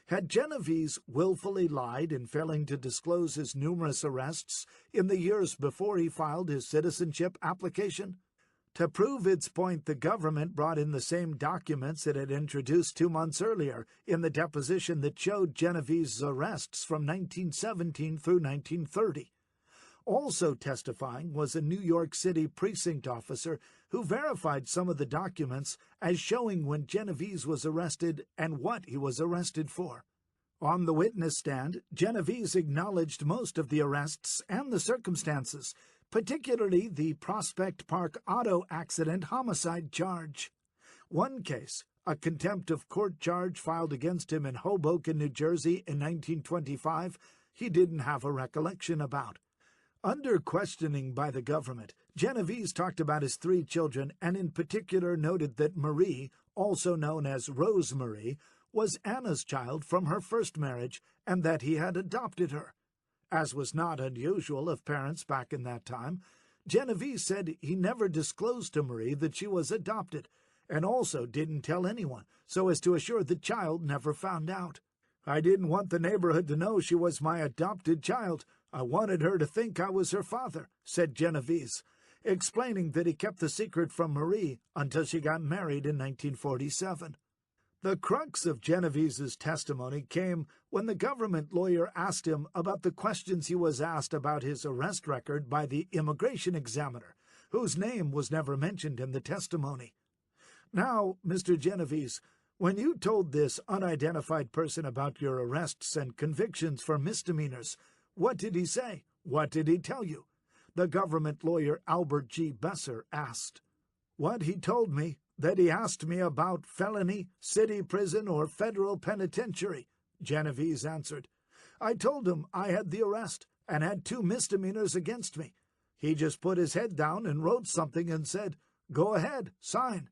Had Genovese willfully lied in failing to disclose his numerous arrests in the years before he filed his citizenship application? To prove its point, the government brought in the same documents it had introduced 2 months earlier in the deposition that showed Genovese's arrests from 1917 through 1930. Also testifying was a New York City precinct officer who verified some of the documents as showing when Genovese was arrested and what he was arrested for. On the witness stand, Genovese acknowledged most of the arrests and the circumstances, particularly the Prospect Park auto accident homicide charge. One case, a contempt of court charge filed against him in Hoboken, New Jersey in 1925, he didn't have a recollection about. Under questioning by the government, Genovese talked about his 3 children and in particular noted that Marie, also known as Rosemarie, was Anna's child from her first marriage and that he had adopted her. As was not unusual of parents back in that time, Genovese said he never disclosed to Marie that she was adopted, and also didn't tell anyone, so as to assure the child never found out. "I didn't want the neighborhood to know she was my adopted child. I wanted her to think I was her father," said Genovese, explaining that he kept the secret from Marie until she got married in 1947. The crux of Genovese's testimony came when the government lawyer asked him about the questions he was asked about his arrest record by the immigration examiner, whose name was never mentioned in the testimony. "Now, Mr. Genovese, when you told this unidentified person about your arrests and convictions for misdemeanors, what did he say? What did he tell you?" the government lawyer Albert G. Besser asked. "What he told me, that he asked me about felony, city prison, or federal penitentiary," Genovese answered. "I told him I had the arrest and had 2 misdemeanors against me. He just put his head down and wrote something and said, 'Go ahead, sign.'"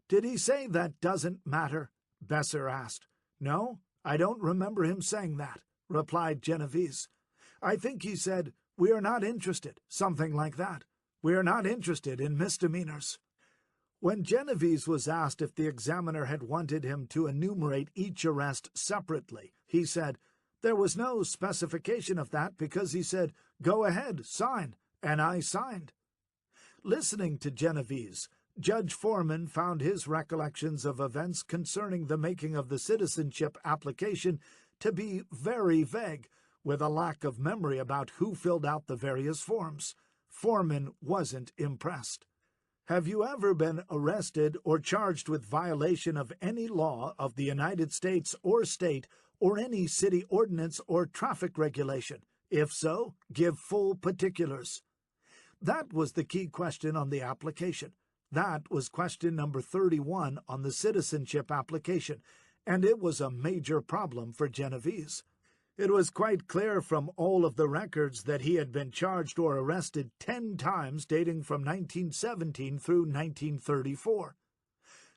"Did he say that doesn't matter?" Besser asked. "No, I don't remember him saying that," replied Genovese. "I think he said, 'We are not interested,' something like that. 'We are not interested in misdemeanors.'" When Genovese was asked if the examiner had wanted him to enumerate each arrest separately, he said, "There was no specification of that because he said, 'Go ahead, sign,' and I signed." Listening to Genovese, Judge Foreman found his recollections of events concerning the making of the citizenship application to be very vague, with a lack of memory about who filled out the various forms. Foreman wasn't impressed. "Have you ever been arrested or charged with violation of any law of the United States or state or any city ordinance or traffic regulation? If so, give full particulars." That was the key question on the application. That was question number 31 on the citizenship application, and it was a major problem for Genovese. It was quite clear from all of the records that he had been charged or arrested 10 times dating from 1917 through 1934.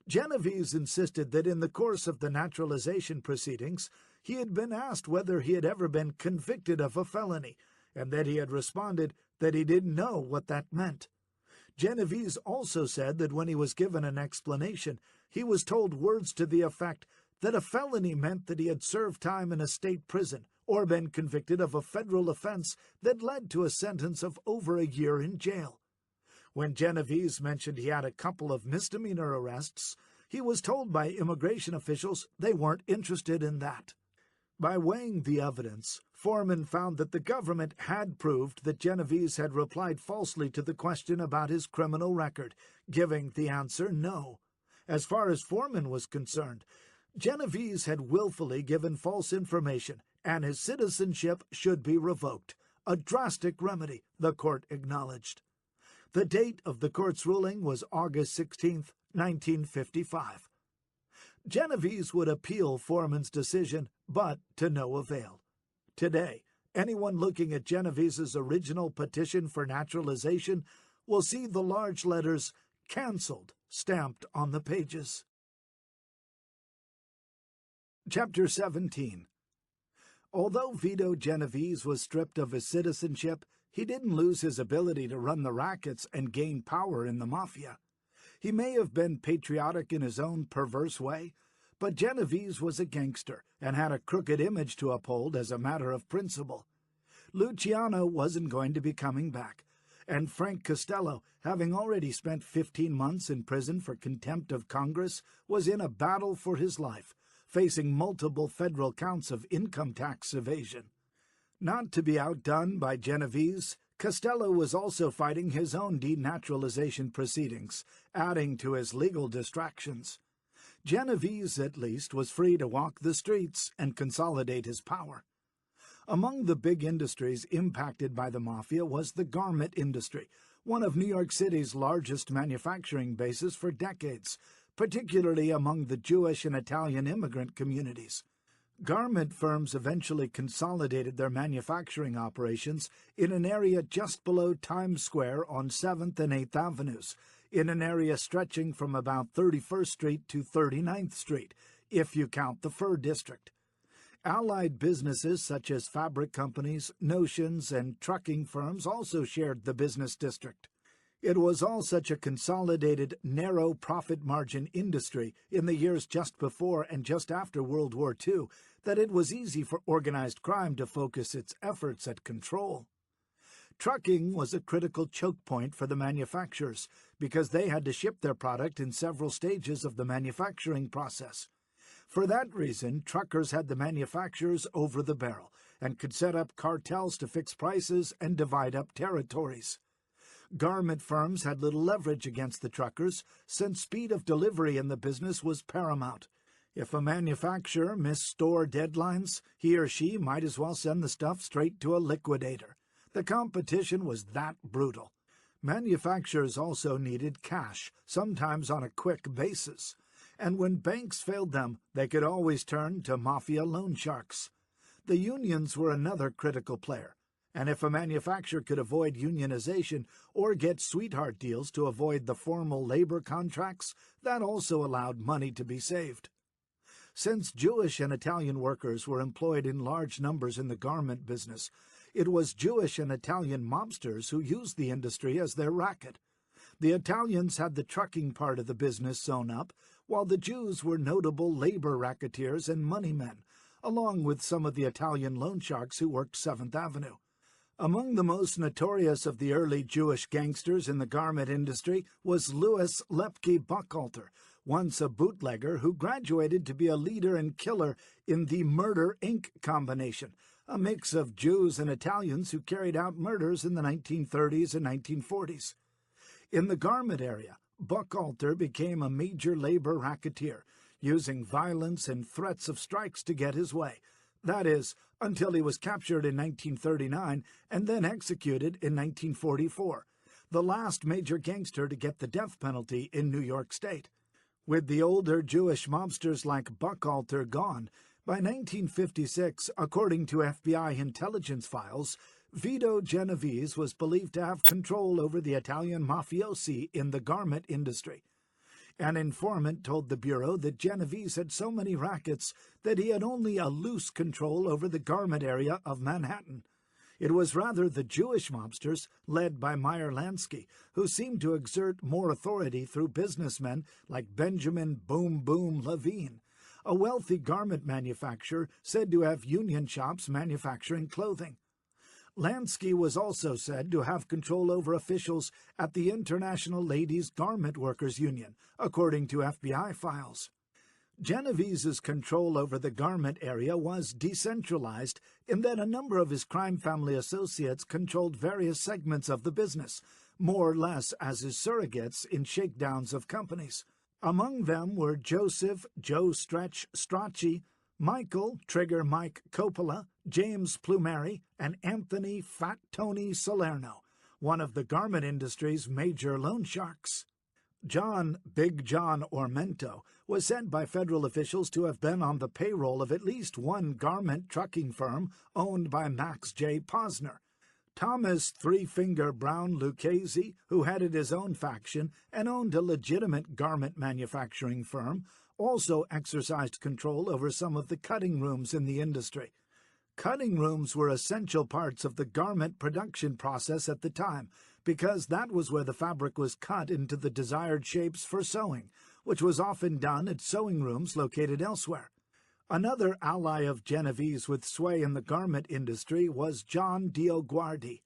Genovese insisted that in the course of the naturalization proceedings, he had been asked whether he had ever been convicted of a felony, and that he had responded that he didn't know what that meant. Genovese also said that when he was given an explanation, he was told words to the effect that a felony meant that he had served time in a state prison or been convicted of a federal offense that led to a sentence of over a year in jail. When Genovese mentioned he had a couple of misdemeanor arrests, he was told by immigration officials they weren't interested in that. By weighing the evidence, Foreman found that the government had proved that Genovese had replied falsely to the question about his criminal record, giving the answer no. As far as Foreman was concerned, Genovese had willfully given false information, and his citizenship should be revoked. A drastic remedy, the court acknowledged. The date of the court's ruling was August 16, 1955. Genovese would appeal Foreman's decision, but to no avail. Today, anyone looking at Genovese's original petition for naturalization will see the large letters "Cancelled" stamped on the pages. Chapter 17. Although Vito Genovese was stripped of his citizenship, he didn't lose his ability to run the rackets and gain power in the Mafia. He may have been patriotic in his own perverse way, but Genovese was a gangster and had a crooked image to uphold as a matter of principle. Luciano wasn't going to be coming back, and Frank Costello, having already spent 15 months in prison for contempt of Congress, was in a battle for his life, facing multiple federal counts of income tax evasion. Not to be outdone by Genovese, Costello was also fighting his own denaturalization proceedings, adding to his legal distractions. Genovese, at least, was free to walk the streets and consolidate his power. Among the big industries impacted by the Mafia was the garment industry, one of New York City's largest manufacturing bases for decades, particularly among the Jewish and Italian immigrant communities. Garment firms eventually consolidated their manufacturing operations in an area just below Times Square on 7th and 8th Avenues, in an area stretching from about 31st Street to 39th Street, if you count the Fur District. Allied businesses such as fabric companies, notions, and trucking firms also shared the business district. It was all such a consolidated, narrow profit margin industry in the years just before and just after World War II that it was easy for organized crime to focus its efforts at control. Trucking was a critical choke point for the manufacturers because they had to ship their product in several stages of the manufacturing process. For that reason, truckers had the manufacturers over the barrel and could set up cartels to fix prices and divide up territories. Garment firms had little leverage against the truckers, since speed of delivery in the business was paramount. If a manufacturer missed store deadlines, he or she might as well send the stuff straight to a liquidator. The competition was that brutal. Manufacturers also needed cash, sometimes on a quick basis. And when banks failed them, they could always turn to Mafia loan sharks. The unions were another critical player. And if a manufacturer could avoid unionization or get sweetheart deals to avoid the formal labor contracts, that also allowed money to be saved. Since Jewish and Italian workers were employed in large numbers in the garment business, it was Jewish and Italian mobsters who used the industry as their racket. The Italians had the trucking part of the business sewn up, while the Jews were notable labor racketeers and moneymen, along with some of the Italian loan sharks who worked 7th Avenue. Among the most notorious of the early Jewish gangsters in the garment industry was Louis Lepke Buchalter, once a bootlegger who graduated to be a leader and killer in the Murder, Inc. combination, a mix of Jews and Italians who carried out murders in the 1930s and 1940s. In the garment area, Buchalter became a major labor racketeer, using violence and threats of strikes to get his way. That is, until he was captured in 1939 and then executed in 1944, the last major gangster to get the death penalty in New York State. With the older Jewish mobsters like Buchalter gone, by 1956, according to FBI intelligence files, Vito Genovese was believed to have control over the Italian mafiosi in the garment industry. An informant told the Bureau that Genovese had so many rackets that he had only a loose control over the garment area of Manhattan. It was rather the Jewish mobsters, led by Meyer Lansky, who seemed to exert more authority through businessmen like Benjamin Boom Boom Levine, a wealthy garment manufacturer said to have union shops manufacturing clothing. Lansky was also said to have control over officials at the International Ladies Garment Workers Union, according to FBI files. Genovese's control over the garment area was decentralized in that a number of his crime family associates controlled various segments of the business, more or less as his surrogates in shakedowns of companies. Among them were Joseph Joe Stretch Strachey, Michael Trigger Mike Coppola, James Plumeri, and Anthony Fat Tony Salerno, one of the garment industry's major loan sharks. John Big John Ormento was said by federal officials to have been on the payroll of at least one garment trucking firm owned by Max J. Posner. Thomas Three-Finger Brown Lucchese, who headed his own faction and owned a legitimate garment manufacturing firm, also exercised control over some of the cutting rooms in the industry. Cutting rooms were essential parts of the garment production process at the time, because that was where the fabric was cut into the desired shapes for sewing, which was often done at sewing rooms located elsewhere. Another ally of Genovese with sway in the garment industry was John Dio Guardi.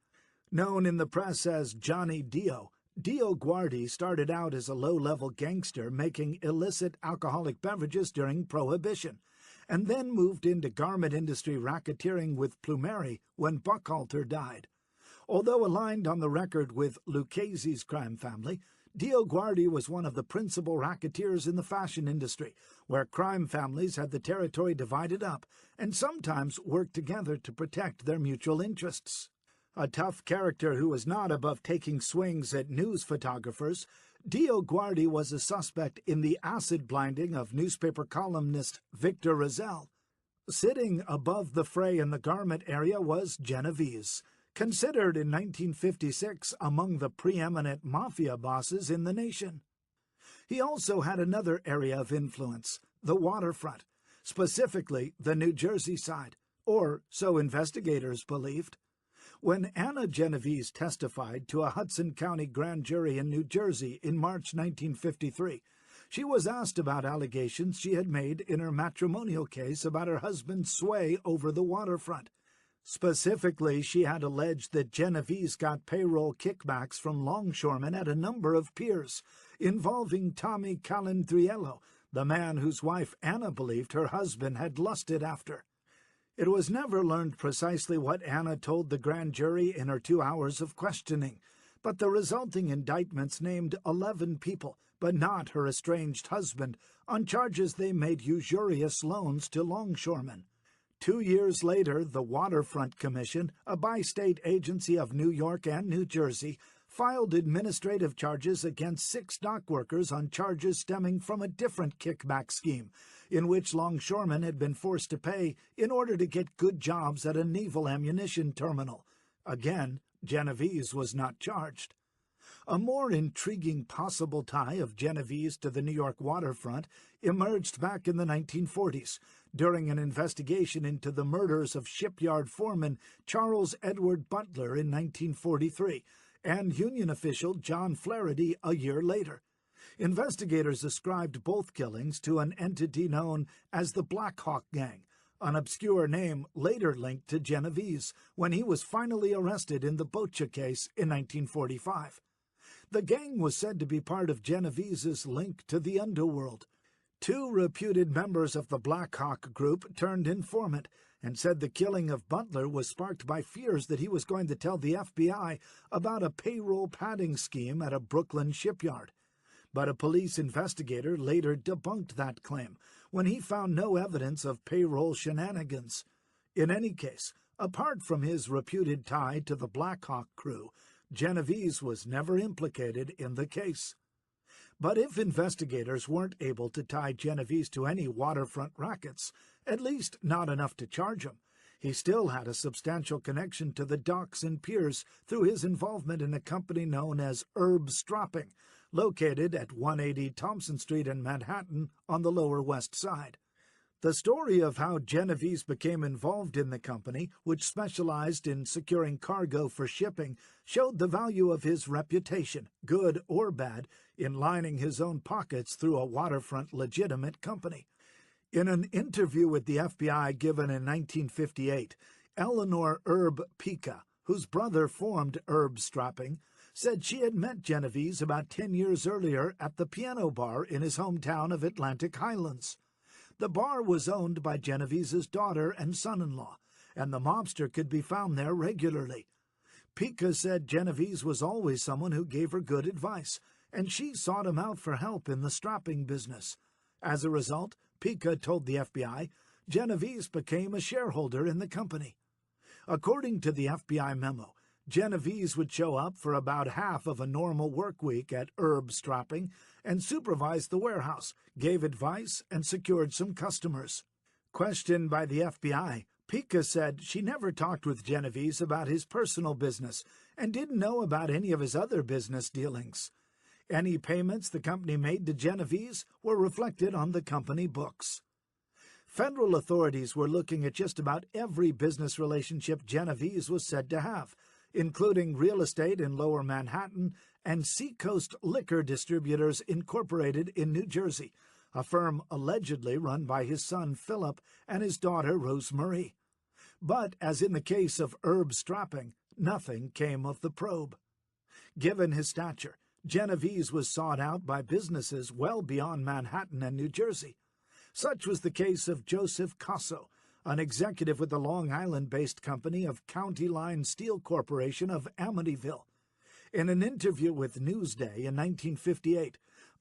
Known in the press as Johnny Dio, Dio Guardi started out as a low-level gangster making illicit alcoholic beverages during Prohibition, and then moved into garment industry racketeering with Plumeri when Buckhalter died. Although aligned on the record with Lucchese's crime family, Dio Guardi was one of the principal racketeers in the fashion industry, where crime families had the territory divided up and sometimes worked together to protect their mutual interests. A tough character who was not above taking swings at news photographers, Dio Guardi was a suspect in the acid blinding of newspaper columnist Victor Razell. Sitting above the fray in the garment area was Genovese, considered in 1956 among the preeminent mafia bosses in the nation. He also had another area of influence, the waterfront, specifically the New Jersey side, or so investigators believed. When Anna Genovese testified to a Hudson County grand jury in New Jersey in March 1953, she was asked about allegations she had made in her matrimonial case about her husband's sway over the waterfront. Specifically, she had alleged that Genovese got payroll kickbacks from longshoremen at a number of piers, involving Tommy Calandriello, the man whose wife Anna believed her husband had lusted after. It was never learned precisely what Anna told the grand jury in her 2 hours of questioning, but the resulting indictments named 11 people, but not her estranged husband, on charges they made usurious loans to longshoremen. 2 years later, the Waterfront Commission, a bi-state agency of New York and New Jersey, filed administrative charges against 6 dock workers on charges stemming from a different kickback scheme, in which longshoremen had been forced to pay in order to get good jobs at a naval ammunition terminal. Again, Genovese was not charged. A more intriguing possible tie of Genovese to the New York waterfront emerged back in the 1940s, during an investigation into the murders of shipyard foreman Charles Edward Butler in 1943, and Union official John Flaherty a year later. Investigators ascribed both killings to an entity known as the Black Hawk Gang, an obscure name later linked to Genovese when he was finally arrested in the Bocha case in 1945. The gang was said to be part of Genovese's link to the underworld. 2 reputed members of the Black Hawk group turned informant and said the killing of Butler was sparked by fears that he was going to tell the FBI about a payroll padding scheme at a Brooklyn shipyard. But a police investigator later debunked that claim when he found no evidence of payroll shenanigans. In any case, apart from his reputed tie to the Black Hawk crew, Genovese was never implicated in the case. But if investigators weren't able to tie Genovese to any waterfront rackets, at least not enough to charge him, he still had a substantial connection to the docks and piers through his involvement in a company known as Herb Stropping, located at 180 Thompson Street in Manhattan on the Lower West Side. The story of how Genovese became involved in the company, which specialized in securing cargo for shipping, showed the value of his reputation, good or bad, in lining his own pockets through a waterfront legitimate company. In an interview with the FBI given in 1958, Eleanor Herb Pica, whose brother formed Herb Stropping, said she had met Genovese about 10 years earlier at the Piano Bar in his hometown of Atlantic Highlands. The bar was owned by Genovese's daughter and son-in-law, and the mobster could be found there regularly. Pica said Genovese was always someone who gave her good advice, and she sought him out for help in the strapping business. As a result, Pica told the FBI, Genovese became a shareholder in the company. According to the FBI memo, Genovese would show up for about half of a normal work week at Herb Strapping and supervised the warehouse, gave advice, and secured some customers. Questioned by the FBI, Pica said she never talked with Genovese about his personal business and didn't know about any of his other business dealings. Any payments the company made to Genovese were reflected on the company books. Federal authorities were looking at just about every business relationship Genovese was said to have, including real estate in Lower Manhattan and Seacoast Liquor Distributors Incorporated in New Jersey, a firm allegedly run by his son Philip and his daughter Rosemarie. But, as in the case of Herb Strapping, nothing came of the probe. Given his stature, Genovese was sought out by businesses well beyond Manhattan and New Jersey. Such was the case of Joseph Casso, an executive with the Long Island-based company of County Line Steel Corporation of Amityville. In an interview with Newsday in 1958,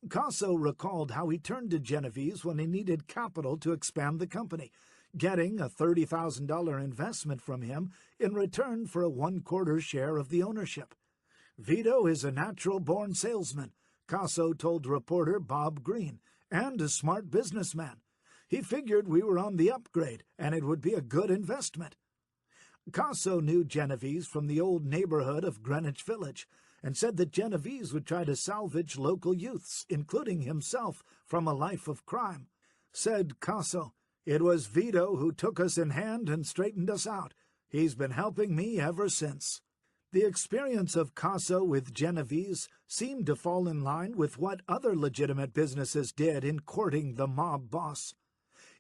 Casso recalled how he turned to Genovese when he needed capital to expand the company, getting a $30,000 investment from him in return for a 1/4 share of the ownership. Vito is a natural-born salesman, Casso told reporter Bob Green, and a smart businessman. He figured we were on the upgrade, and it would be a good investment. Casso knew Genovese from the old neighborhood of Greenwich Village, and said that Genovese would try to salvage local youths, including himself, from a life of crime. Said Casso, "It was Vito who took us in hand and straightened us out. He's been helping me ever since." The experience of Casso with Genovese seemed to fall in line with what other legitimate businesses did in courting the mob boss.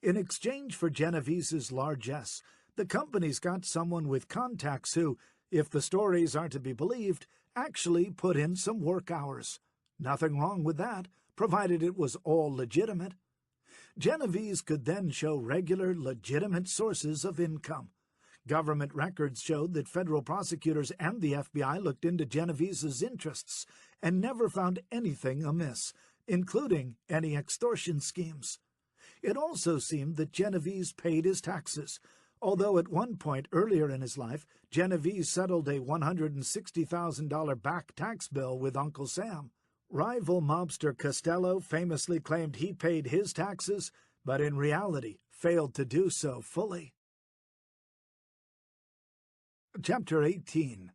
In exchange for Genovese's largesse, the companies got someone with contacts who, if the stories are to be believed, actually put in some work hours. Nothing wrong with that, provided it was all legitimate. Genovese could then show regular, legitimate sources of income. Government records showed that federal prosecutors and the FBI looked into Genovese's interests and never found anything amiss, including any extortion schemes. It also seemed that Genovese paid his taxes, although at one point earlier in his life, Genovese settled a $160,000 back tax bill with Uncle Sam. Rival mobster Costello famously claimed he paid his taxes, but in reality failed to do so fully. Chapter 18.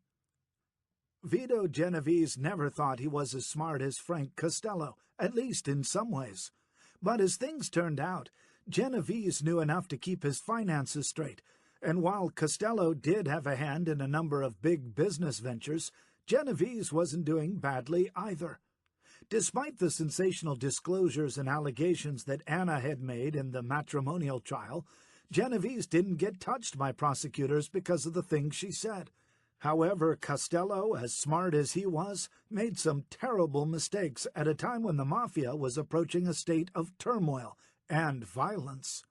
Vito Genovese never thought he was as smart as Frank Costello, at least in some ways. But as things turned out, Genovese knew enough to keep his finances straight, and while Costello did have a hand in a number of big business ventures, Genovese wasn't doing badly either. Despite the sensational disclosures and allegations that Anna had made in the matrimonial trial, Genovese didn't get touched by prosecutors because of the things she said. However, Costello, as smart as he was, made some terrible mistakes at a time when the Mafia was approaching a state of turmoil and violence.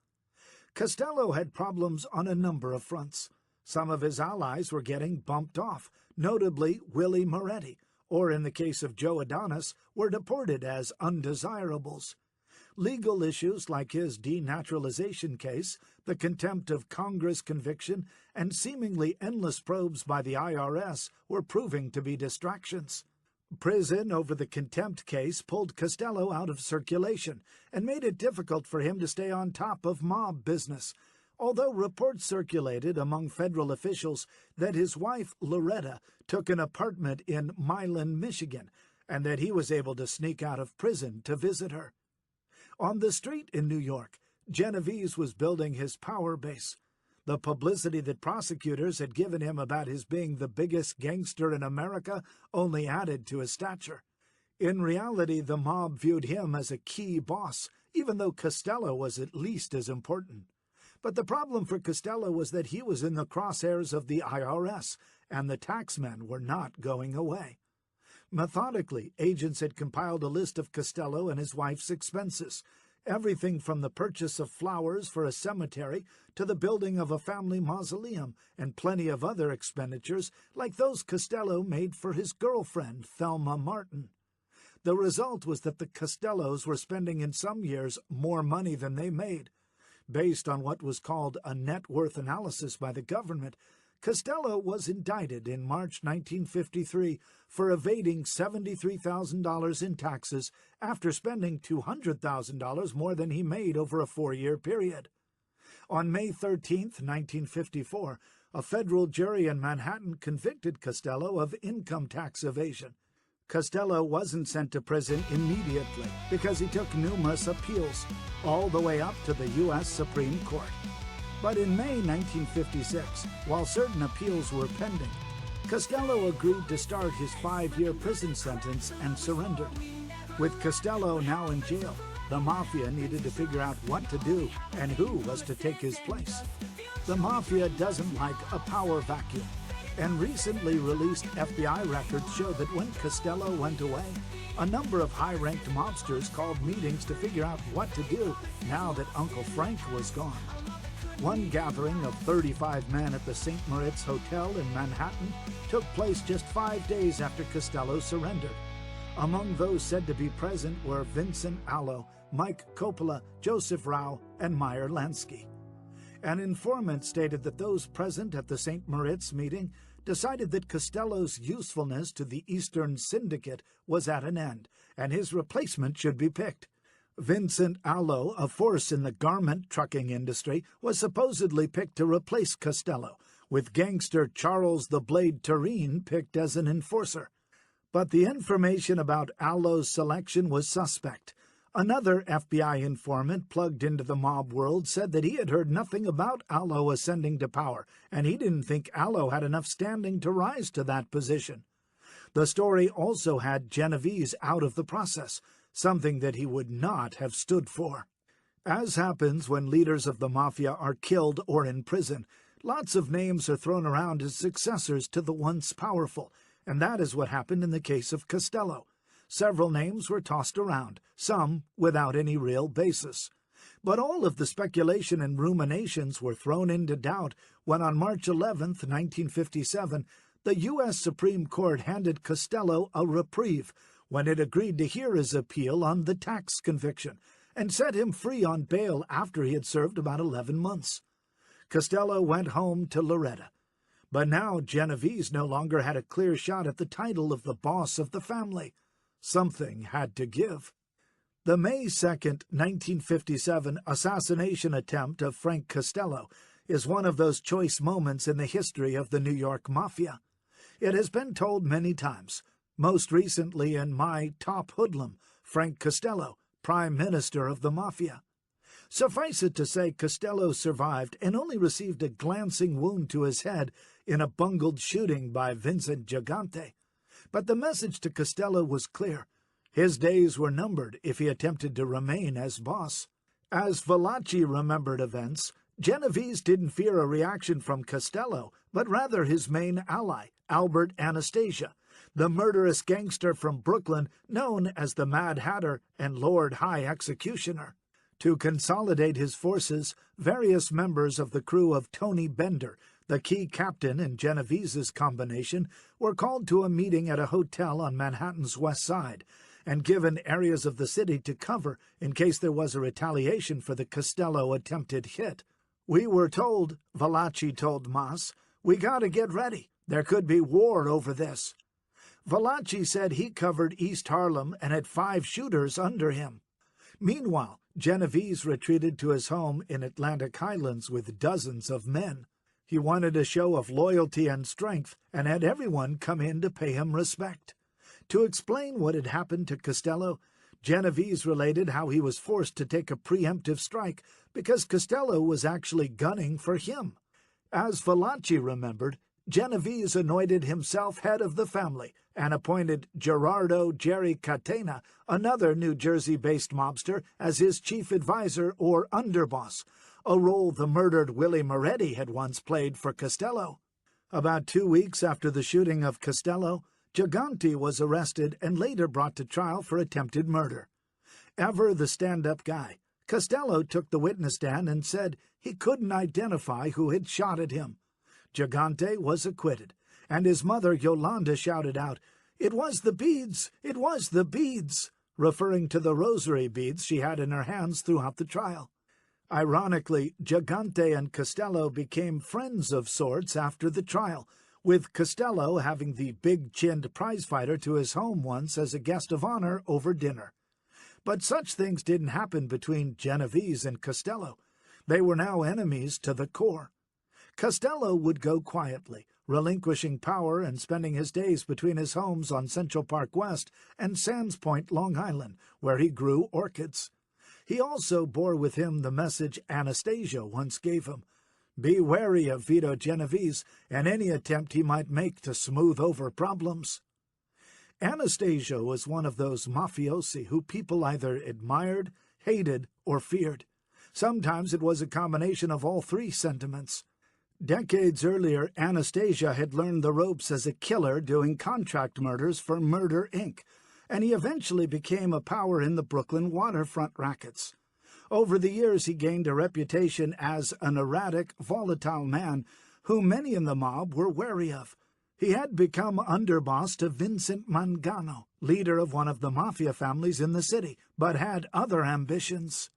Costello had problems on a number of fronts. Some of his allies were getting bumped off, notably Willie Moretti, or in the case of Joe Adonis, were deported as undesirables. Legal issues like his denaturalization case, the contempt of Congress conviction, and seemingly endless probes by the IRS were proving to be distractions. Prison over the contempt case pulled Costello out of circulation and made it difficult for him to stay on top of mob business, although reports circulated among federal officials that his wife, Loretta, took an apartment in Milan, Michigan, and that he was able to sneak out of prison to visit her. On the street in New York, Genovese was building his power base. The publicity that prosecutors had given him about his being the biggest gangster in America only added to his stature. In reality, the mob viewed him as a key boss, even though Costello was at least as important. But the problem for Costello was that he was in the crosshairs of the IRS, and the taxmen were not going away. Methodically, agents had compiled a list of Costello and his wife's expenses, everything from the purchase of flowers for a cemetery to the building of a family mausoleum, and plenty of other expenditures like those Costello made for his girlfriend, Thelma Martin. The result was that the Costellos were spending in some years more money than they made. Based on what was called a net worth analysis by the government, Costello was indicted in March 1953 for evading $73,000 in taxes after spending $200,000 more than he made over a 4-year period. On May 13, 1954, a federal jury in Manhattan convicted Costello of income tax evasion. Costello wasn't sent to prison immediately because he took numerous appeals, all the way up to the U.S. Supreme Court. But in May 1956, while certain appeals were pending, Costello agreed to start his 5-year prison sentence and surrendered. With Costello now in jail, the Mafia needed to figure out what to do and who was to take his place. The Mafia doesn't like a power vacuum, and recently released FBI records show that when Costello went away, a number of high-ranked mobsters called meetings to figure out what to do now that Uncle Frank was gone. One gathering of 35 men at the St. Moritz Hotel in Manhattan took place just 5 days after Costello surrendered. Among those said to be present were Vincent Allo, Mike Coppola, Joseph Rau, and Meyer Lansky. An informant stated that those present at the St. Moritz meeting decided that Costello's usefulness to the Eastern Syndicate was at an end, and his replacement should be picked. Vincent Allo, a force in the garment trucking industry, was supposedly picked to replace Costello, with gangster Charles the Blade Turenne picked as an enforcer. But the information about Allo's selection was suspect. Another FBI informant plugged into the mob world said that he had heard nothing about Allo ascending to power, and he didn't think Allo had enough standing to rise to that position. The story also had Genovese out of the process, something that he would not have stood for. As happens when leaders of the Mafia are killed or in prison, lots of names are thrown around as successors to the once powerful, and that is what happened in the case of Costello. Several names were tossed around, some without any real basis. But all of the speculation and ruminations were thrown into doubt when on March 11, 1957, the U.S. Supreme Court handed Costello a reprieve when it agreed to hear his appeal on the tax conviction and set him free on bail after he had served about 11 months. Costello went home to Loretta. But now Genovese no longer had a clear shot at the title of the boss of the family. Something had to give. The May 2, 1957 assassination attempt of Frank Costello is one of those choice moments in the history of the New York Mafia. It has been told many times, most recently in My Top Hoodlum, Frank Costello, Prime Minister of the Mafia. Suffice it to say, Costello survived and only received a glancing wound to his head in a bungled shooting by Vincent Gigante. But the message to Costello was clear. His days were numbered if he attempted to remain as boss. As Valachi remembered events, Genovese didn't fear a reaction from Costello, but rather his main ally, Albert Anastasia, the murderous gangster from Brooklyn known as the Mad Hatter and Lord High Executioner. To consolidate his forces, various members of the crew of Tony Bender, the key captain in Genovese's combination, were called to a meeting at a hotel on Manhattan's West Side and given areas of the city to cover in case there was a retaliation for the Costello attempted hit. "We were told," Valachi told Mas, "we gotta get ready. There could be war over this." Valachi said he covered East Harlem and had 5 shooters under him. Meanwhile, Genovese retreated to his home in Atlantic Highlands with dozens of men. He wanted a show of loyalty and strength and had everyone come in to pay him respect. To explain what had happened to Costello, Genovese related how he was forced to take a preemptive strike because Costello was actually gunning for him. As Valachi remembered, Genovese anointed himself head of the family and appointed Gerardo Jerry Catena, another New Jersey-based mobster, as his chief advisor or underboss, a role the murdered Willie Moretti had once played for Costello. About 2 weeks after the shooting of Costello, Gigante was arrested and later brought to trial for attempted murder. Ever the stand-up guy, Costello took the witness stand and said he couldn't identify who had shot at him. Gigante was acquitted, and his mother Yolanda shouted out, "It was the beads! It was the beads!" referring to the rosary beads she had in her hands throughout the trial. Ironically, Gigante and Costello became friends of sorts after the trial, with Costello having the big-chinned prizefighter to his home once as a guest of honor over dinner. But such things didn't happen between Genovese and Costello. They were now enemies to the core. Costello would go quietly, relinquishing power and spending his days between his homes on Central Park West and Sands Point, Long Island, where he grew orchids. He also bore with him the message Anastasia once gave him: "Be wary of Vito Genovese and any attempt he might make to smooth over problems." Anastasia was one of those mafiosi who people either admired, hated, or feared. Sometimes it was a combination of all three sentiments. Decades earlier, Anastasia had learned the ropes as a killer doing contract murders for Murder, Inc., and he eventually became a power in the Brooklyn waterfront rackets. Over the years, he gained a reputation as an erratic, volatile man whom many in the mob were wary of. He had become underboss to Vincent Mangano, leader of one of the mafia families in the city, but had other ambitions.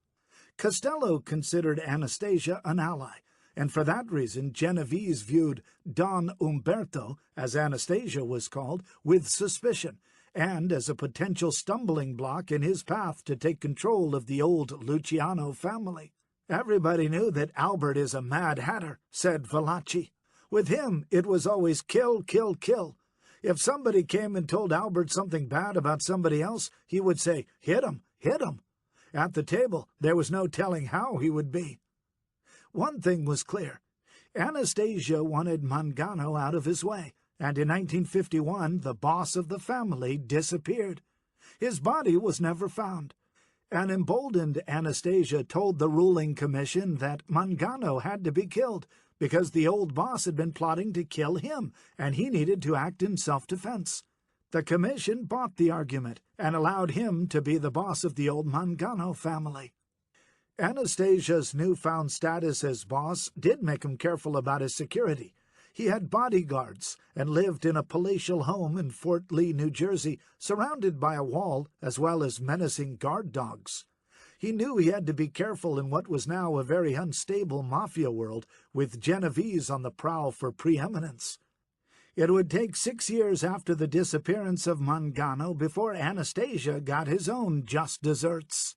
Costello considered Anastasia an ally, and for that reason Genovese viewed Don Umberto, as Anastasia was called, with suspicion, and as a potential stumbling block in his path to take control of the old Luciano family. "Everybody knew that Albert is a Mad Hatter," said Valachi. "With him, it was always kill, kill, kill. If somebody came and told Albert something bad about somebody else, he would say, 'Hit him, hit him.' At the table, there was no telling how he would be." One thing was clear. Anastasia wanted Mangano out of his way, and in 1951 the boss of the family disappeared. His body was never found. An emboldened Anastasia told the ruling commission that Mangano had to be killed because the old boss had been plotting to kill him, and he needed to act in self-defense. The commission bought the argument and allowed him to be the boss of the old Mangano family. Anastasia's newfound status as boss did make him careful about his security. He had bodyguards and lived in a palatial home in Fort Lee, New Jersey, surrounded by a wall as well as menacing guard dogs. He knew he had to be careful in what was now a very unstable mafia world, with Genovese on the prowl for preeminence. It would take 6 years after the disappearance of Mangano before Anastasia got his own just desserts.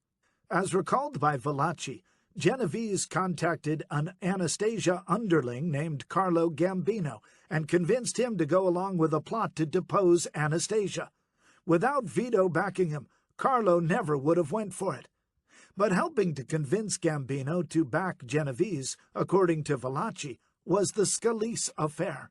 As recalled by Valachi, Genovese contacted an Anastasia underling named Carlo Gambino and convinced him to go along with a plot to depose Anastasia. Without Vito backing him, Carlo never would have went for it. But helping to convince Gambino to back Genovese, according to Valachi, was the Scalise affair.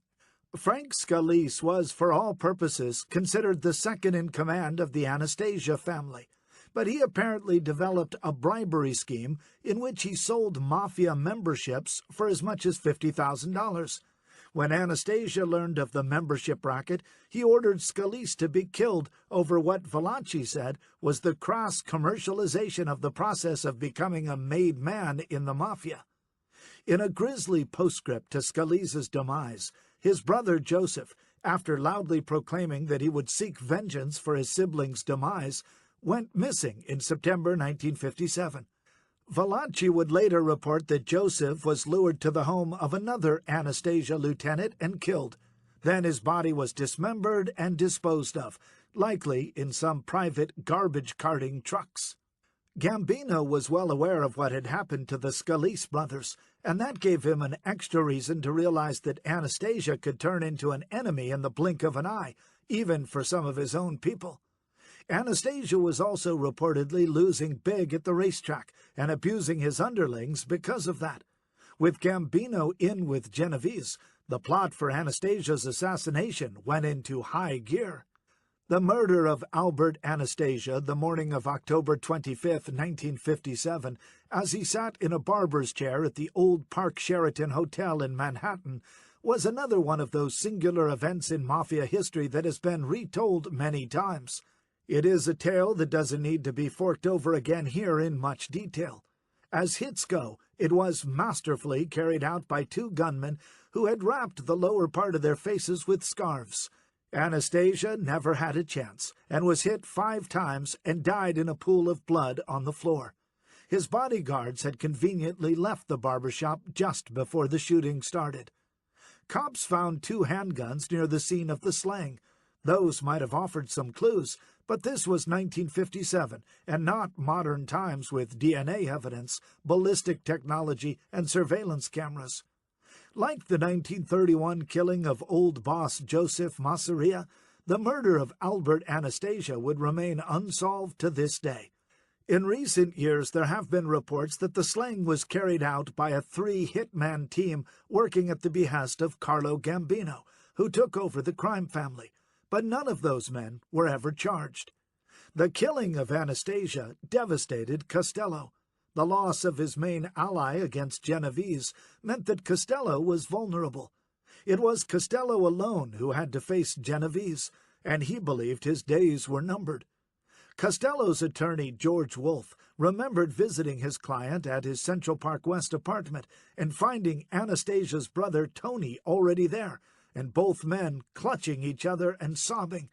Frank Scalise was, for all purposes, considered the second in command of the Anastasia family, but he apparently developed a bribery scheme in which he sold mafia memberships for as much as $50,000. When Anastasia learned of the membership racket, he ordered Scalise to be killed over what Valachi said was the crass commercialization of the process of becoming a made man in the mafia. In a grisly postscript to Scalise's demise, his brother Joseph, after loudly proclaiming that he would seek vengeance for his siblings' demise, went missing in September 1957. Valachi would later report that Joseph was lured to the home of another Anastasia lieutenant and killed. Then his body was dismembered and disposed of, likely in some private garbage-carting trucks. Gambino was well aware of what had happened to the Scalise brothers, and that gave him an extra reason to realize that Anastasia could turn into an enemy in the blink of an eye, even for some of his own people. Anastasia was also reportedly losing big at the racetrack and abusing his underlings because of that. With Gambino in with Genovese, the plot for Anastasia's assassination went into high gear. The murder of Albert Anastasia the morning of October 25, 1957, as he sat in a barber's chair at the Old Park Sheraton Hotel in Manhattan, was another one of those singular events in mafia history that has been retold many times. It is a tale that doesn't need to be forked over again here in much detail. As hits go, it was masterfully carried out by two gunmen who had wrapped the lower part of their faces with scarves. Anastasia never had a chance, and was hit 5 times and died in a pool of blood on the floor. His bodyguards had conveniently left the barbershop just before the shooting started. Cops found 2 handguns near the scene of the slaying. Those might have offered some clues, but this was 1957, and not modern times with DNA evidence, ballistic technology, and surveillance cameras. Like the 1931 killing of old boss Joseph Masseria, the murder of Albert Anastasia would remain unsolved to this day. In recent years, there have been reports that the slaying was carried out by a 3-hitman team working at the behest of Carlo Gambino, who took over the crime family, but none of those men were ever charged. The killing of Anastasia devastated Costello. The loss of his main ally against Genovese meant that Costello was vulnerable. It was Costello alone who had to face Genovese, and he believed his days were numbered. Costello's attorney, George Wolfe, remembered visiting his client at his Central Park West apartment and finding Anastasia's brother Tony already there, and both men clutching each other and sobbing.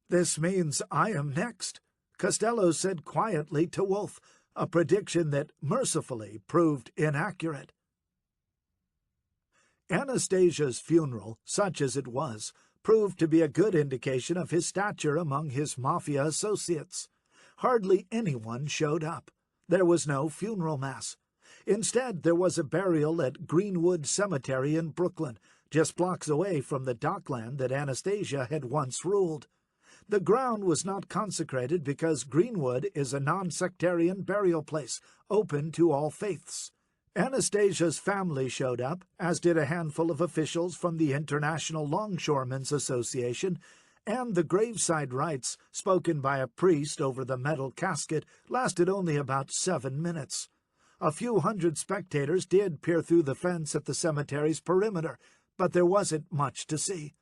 "This means I am next," Costello said quietly to Wolfe, a prediction that mercifully proved inaccurate. Anastasia's funeral, such as it was, proved to be a good indication of his stature among his mafia associates. Hardly anyone showed up. There was no funeral mass. Instead, there was a burial at Greenwood Cemetery in Brooklyn, just blocks away from the dockland that Anastasia had once ruled. The ground was not consecrated because Greenwood is a non-sectarian burial place, open to all faiths. Anastasia's family showed up, as did a handful of officials from the International Longshoremen's Association, and the graveside rites, spoken by a priest over the metal casket, lasted only about 7 minutes. A few hundred spectators did peer through the fence at the cemetery's perimeter, but there wasn't much to see.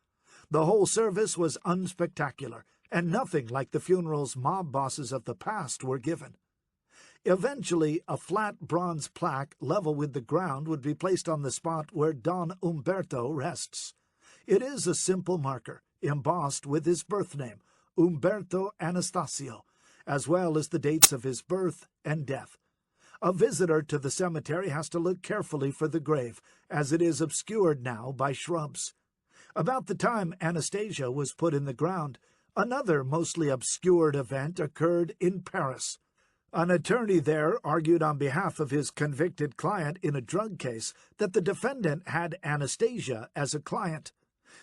The whole service was unspectacular, and nothing like the funerals mob bosses of the past were given. Eventually, a flat bronze plaque level with the ground would be placed on the spot where Don Umberto rests. It is a simple marker, embossed with his birth name, Umberto Anastasio, as well as the dates of his birth and death. A visitor to the cemetery has to look carefully for the grave, as it is obscured now by shrubs. About the time Anastasia was put in the ground, another mostly obscured event occurred in Paris. An attorney there argued on behalf of his convicted client in a drug case that the defendant had Anastasia as a client.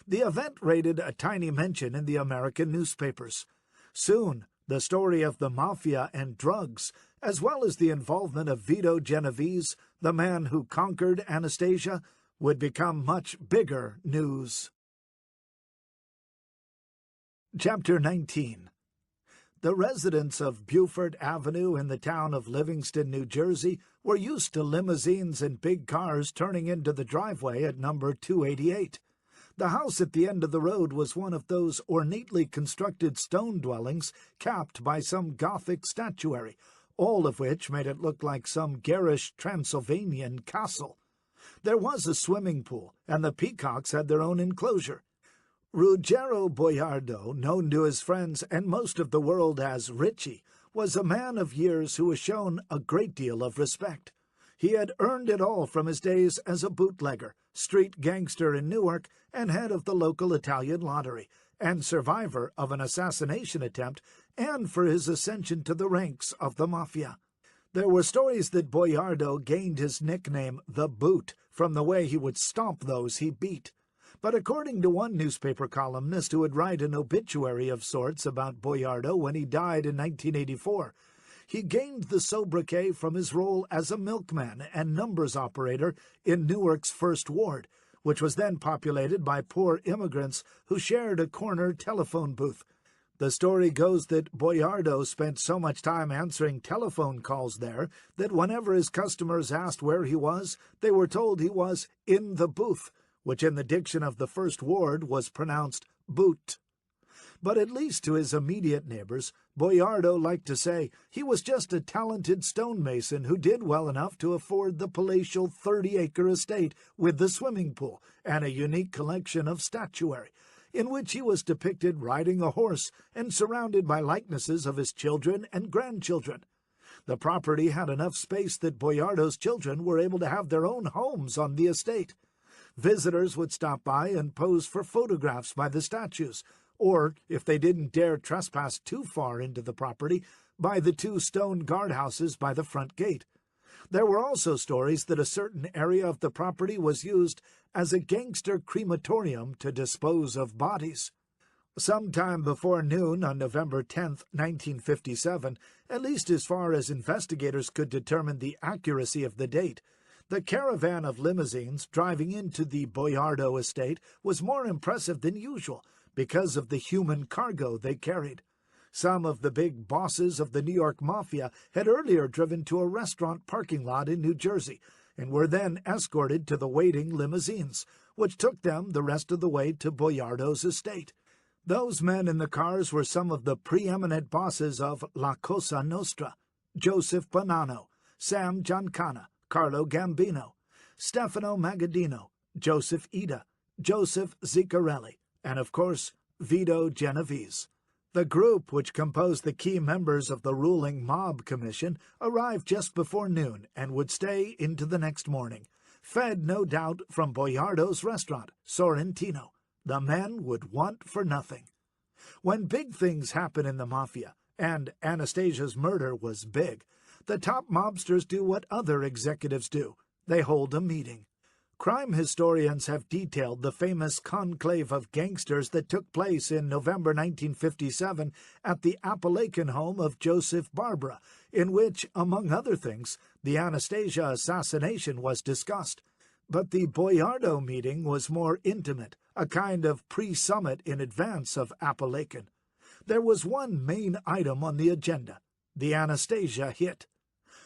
The event rated a tiny mention in the American newspapers. Soon, the story of the Mafia and drugs, as well as the involvement of Vito Genovese, the man who conquered Anastasia, would become much bigger news. Chapter 19. The residents of Beaufort Avenue in the town of Livingston, New Jersey, were used to limousines and big cars turning into the driveway at number 288. The house at the end of the road was one of those ornately constructed stone dwellings capped by some Gothic statuary, all of which made it look like some garish Transylvanian castle. There was a swimming pool, and the peacocks had their own enclosure. Ruggero Boiardo, known to his friends and most of the world as Richie, was a man of years who was shown a great deal of respect. He had earned it all from his days as a bootlegger, street gangster in Newark, and head of the local Italian lottery, and survivor of an assassination attempt, and for his ascension to the ranks of the Mafia. There were stories that Boiardo gained his nickname, the Boot, from the way he would stomp those he beat. But according to one newspaper columnist who would write an obituary of sorts about Boiardo when he died in 1984, he gained the sobriquet from his role as a milkman and numbers operator in Newark's First Ward, which was then populated by poor immigrants who shared a corner telephone booth. The story goes that Boiardo spent so much time answering telephone calls there that whenever his customers asked where he was, they were told he was in the booth, which in the diction of the First Ward was pronounced boot. But at least to his immediate neighbors, Boiardo liked to say he was just a talented stonemason who did well enough to afford the palatial 30-acre estate with the swimming pool and a unique collection of statuary, in which he was depicted riding a horse and surrounded by likenesses of his children and grandchildren. The property had enough space that Boiardo's children were able to have their own homes on the estate. Visitors would stop by and pose for photographs by the statues, or, if they didn't dare trespass too far into the property, by the 2 stone guardhouses by the front gate. There were also stories that a certain area of the property was used as a gangster crematorium to dispose of bodies. Sometime before noon on November 10, 1957, at least as far as investigators could determine the accuracy of the date, the caravan of limousines driving into the Boiardo estate was more impressive than usual because of the human cargo they carried. Some of the big bosses of the New York Mafia had earlier driven to a restaurant parking lot in New Jersey and were then escorted to the waiting limousines, which took them the rest of the way to Boiardo's estate. Those men in the cars were some of the preeminent bosses of La Cosa Nostra: Joseph Bonanno, Sam Giancana, Carlo Gambino, Stefano Magaddino, Joseph Ida, Joseph Ziccarelli, and of course, Vito Genovese. The group, which composed the key members of the ruling mob commission, arrived just before noon and would stay into the next morning, fed no doubt from Boiardo's restaurant, Sorrentino. The men would want for nothing. When big things happen in the Mafia, and Anastasia's murder was big, the top mobsters do what other executives do. They hold a meeting. Crime historians have detailed the famous conclave of gangsters that took place in November 1957 at the Appalachian home of Joseph Barbara, in which, among other things, the Anastasia assassination was discussed. But the Boiardo meeting was more intimate, a kind of pre-summit in advance of Appalachian. There was one main item on the agenda: the Anastasia hit.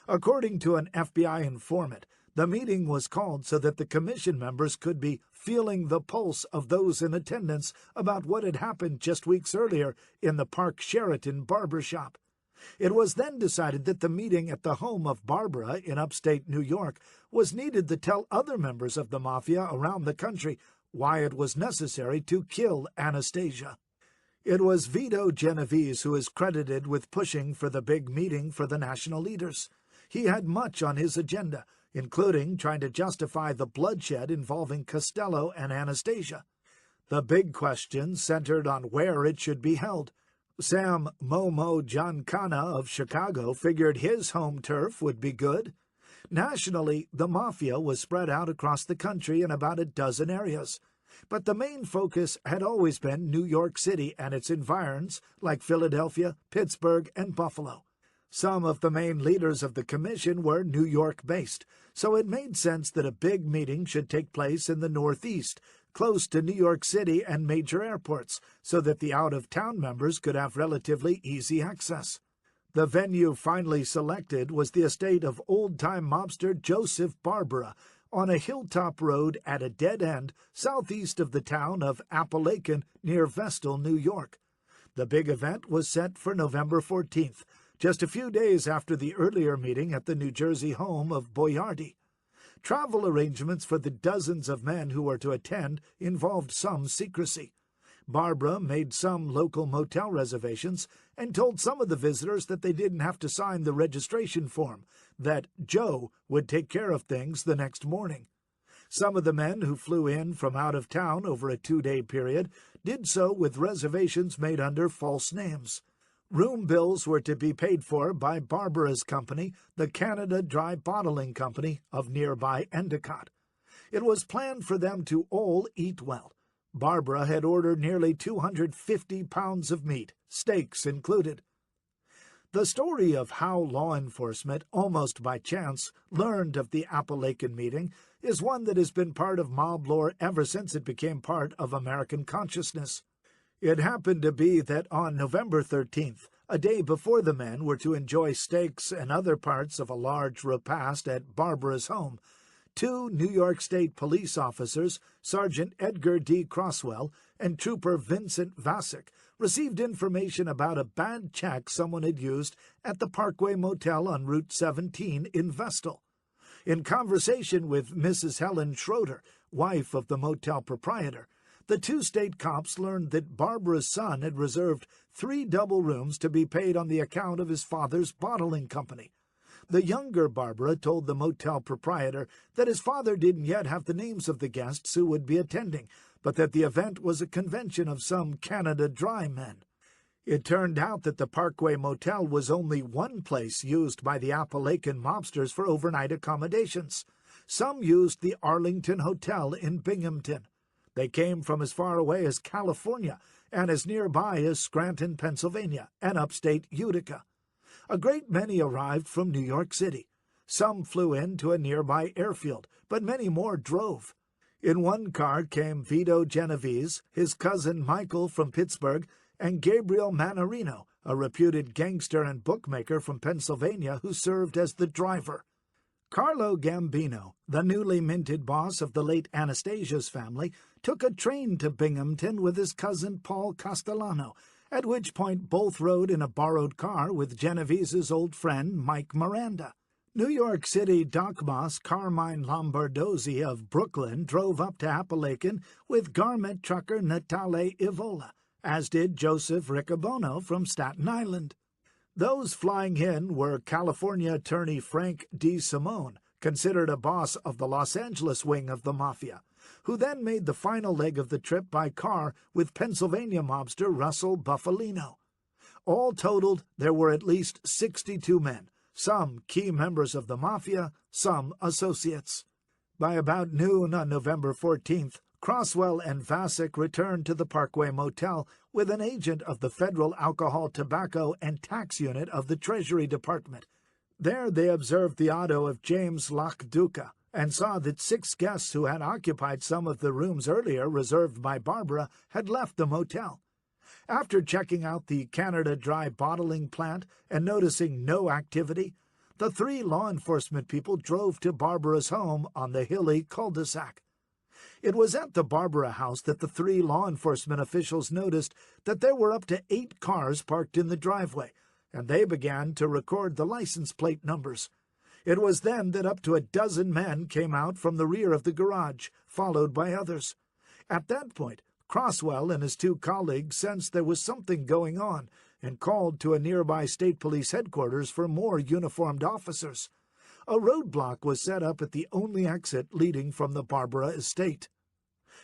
According to an FBI informant, the meeting was called so that the commission members could be feeling the pulse of those in attendance about what had happened just weeks earlier in the Park Sheraton barbershop. It was then decided that the meeting at the home of Barbara in upstate New York was needed to tell other members of the Mafia around the country why it was necessary to kill Anastasia. It was Vito Genovese who is credited with pushing for the big meeting for the national leaders. He had much on his agenda, including trying to justify the bloodshed involving Costello and Anastasia. The big question centered on where it should be held. Sam Momo Giancana of Chicago figured his home turf would be good. Nationally, the Mafia was spread out across the country in about a dozen areas. But the main focus had always been New York City and its environs, like Philadelphia, Pittsburgh, and Buffalo. Some of the main leaders of the commission were New York-based, so it made sense that a big meeting should take place in the Northeast, close to New York City and major airports, so that the out-of-town members could have relatively easy access. The venue finally selected was the estate of old-time mobster Joseph Barbara, on a hilltop road at a dead end southeast of the town of Appalachian near Vestal, New York. The big event was set for November 14th, just a few days after the earlier meeting at the New Jersey home of Boiardi. Travel arrangements for the dozens of men who were to attend involved some secrecy. Barbara made some local motel reservations and told some of the visitors that they didn't have to sign the registration form, that Joe would take care of things the next morning. Some of the men who flew in from out of town over a 2-day period did so with reservations made under false names. Room bills were to be paid for by Barbara's company, the Canada Dry Bottling Company of nearby Endicott. It was planned for them to all eat well. Barbara had ordered nearly 250 pounds of meat, steaks included. The story of how law enforcement, almost by chance, learned of the Appalachian meeting is one that has been part of mob lore ever since it became part of American consciousness. It happened to be that on November 13th, a day before the men were to enjoy steaks and other parts of a large repast at Barbara's home, 2 New York State police officers, Sergeant Edgar D. Crosswell and Trooper Vincent Vasick, received information about a bad check someone had used at the Parkway Motel on Route 17 in Vestal. In conversation with Mrs. Helen Schroeder, wife of the motel proprietor, the two state cops learned that Barbara's son had reserved 3 double rooms to be paid on the account of his father's bottling company. The younger Barbara told the motel proprietor that his father didn't yet have the names of the guests who would be attending, but that the event was a convention of some Canada Dry men. It turned out that the Parkway Motel was only one place used by the Appalachian mobsters for overnight accommodations. Some used the Arlington Hotel in Binghamton. They came from as far away as California and as nearby as Scranton, Pennsylvania, and upstate Utica. A great many arrived from New York City. Some flew in to a nearby airfield, but many more drove. In one car came Vito Genovese, his cousin Michael from Pittsburgh, and Gabriel Manarino, a reputed gangster and bookmaker from Pennsylvania who served as the driver. Carlo Gambino, the newly minted boss of the late Anastasia's family, took a train to Binghamton with his cousin Paul Castellano, at which point both rode in a borrowed car with Genovese's old friend Mike Miranda. New York City dock boss Carmine Lombardozzi of Brooklyn drove up to Appalachian with garment trucker Natale Ivola, as did Joseph Riccobono from Staten Island. Those flying in were California attorney Frank D. Simone, considered a boss of the Los Angeles wing of the Mafia, who then made the final leg of the trip by car with Pennsylvania mobster Russell Buffalino. All totaled, there were at least 62 men, some key members of the Mafia, some associates. By about noon on November 14th, Croswell and Vasek returned to the Parkway Motel with an agent of the Federal Alcohol, Tobacco, and Tax Unit of the Treasury Department. There they observed the auto of James Lochduca and saw that 6 guests who had occupied some of the rooms earlier reserved by Barbara had left the motel. After checking out the Canada Dry bottling plant and noticing no activity, the 3 law enforcement people drove to Barbara's home on the hilly cul-de-sac. It was at the Barbara house that the 3 law enforcement officials noticed that there were up to 8 cars parked in the driveway, and they began to record the license plate numbers. It was then that up to a dozen men came out from the rear of the garage, followed by others. At that point, Croswell and his 2 colleagues sensed there was something going on and called to a nearby state police headquarters for more uniformed officers. A roadblock was set up at the only exit leading from the Barbara estate.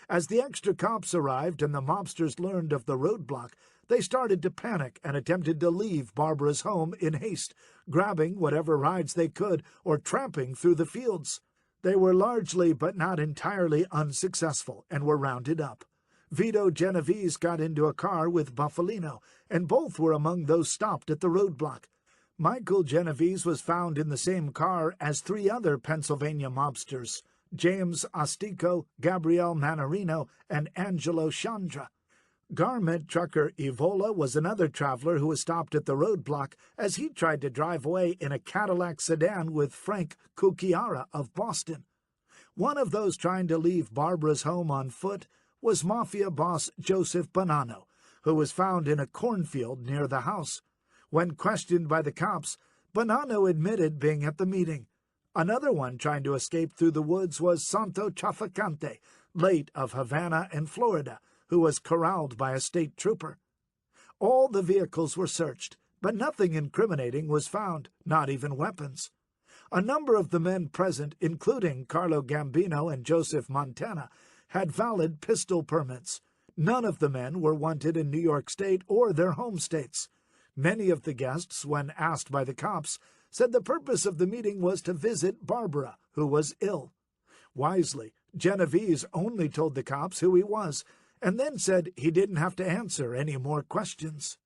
As the extra cops arrived and the mobsters learned of the roadblock, they started to panic and attempted to leave Barbara's home in haste, grabbing whatever rides they could or tramping through the fields. They were largely but not entirely unsuccessful and were rounded up. Vito Genovese got into a car with Buffalino, and both were among those stopped at the roadblock. Michael Genovese was found in the same car as 3 other Pennsylvania mobsters, James Ostico, Gabriel Manarino, and Angelo Chandra. Garment trucker Ivola was another traveler who was stopped at the roadblock as he tried to drive away in a Cadillac sedan with Frank Cucchiara of Boston. One of those trying to leave Barbara's home on foot was Mafia boss Joseph Bonanno, who was found in a cornfield near the house. When questioned by the cops, Bonanno admitted being at the meeting. Another one trying to escape through the woods was Santo Chafacante, late of Havana and Florida, who was corralled by a state trooper. All the vehicles were searched, but nothing incriminating was found, not even weapons. A number of the men present, including Carlo Gambino and Joseph Montana, had valid pistol permits. None of the men were wanted in New York State or their home states. Many of the guests, when asked by the cops, said the purpose of the meeting was to visit Barbara, who was ill. Wisely, Genovese only told the cops who he was, and then said he didn't have to answer any more questions.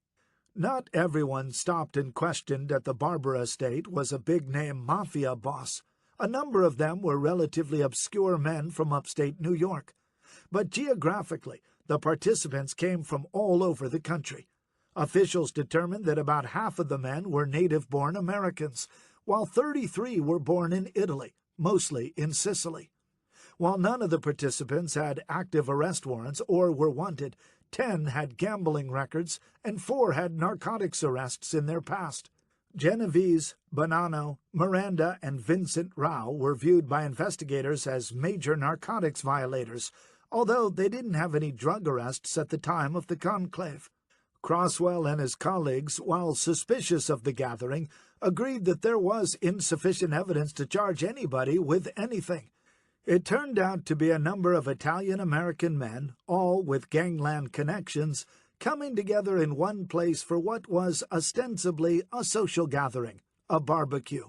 Not everyone stopped and questioned at the Barbara estate was a big-name mafia boss. A number of them were relatively obscure men from upstate New York. But geographically, the participants came from all over the country. Officials determined that about half of the men were native-born Americans, while 33 were born in Italy, mostly in Sicily. While none of the participants had active arrest warrants or were wanted, 10 had gambling records, and 4 had narcotics arrests in their past. Genovese, Bonanno, Miranda, and Vincent Rao were viewed by investigators as major narcotics violators, although they didn't have any drug arrests at the time of the conclave. Croswell and his colleagues, while suspicious of the gathering, agreed that there was insufficient evidence to charge anybody with anything. It turned out to be a number of Italian-American men, all with gangland connections, coming together in one place for what was ostensibly a social gathering, a barbecue.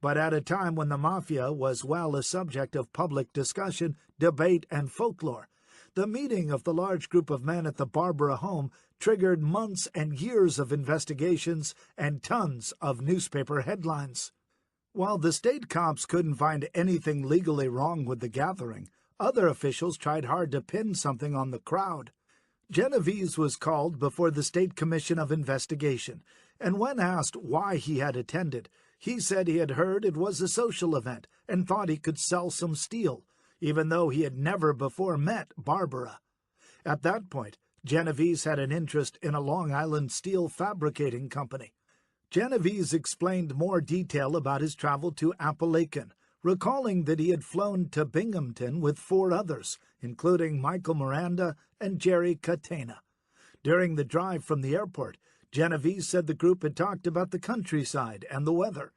But at a time when the Mafia was well a subject of public discussion, debate, and folklore, the meeting of the large group of men at the Barbara home triggered months and years of investigations and tons of newspaper headlines. While the state cops couldn't find anything legally wrong with the gathering, other officials tried hard to pin something on the crowd. Genovese was called before the State Commission of Investigation, and when asked why he had attended, he said he had heard it was a social event and thought he could sell some steel, even though he had never before met Barbara. At that point, Genovese had an interest in a Long Island steel fabricating company. Genovese explained more detail about his travel to Appalachian, recalling that he had flown to Binghamton with 4 others, including Michael Miranda and Jerry Catena. During the drive from the airport, Genovese said the group had talked about the countryside and the weather.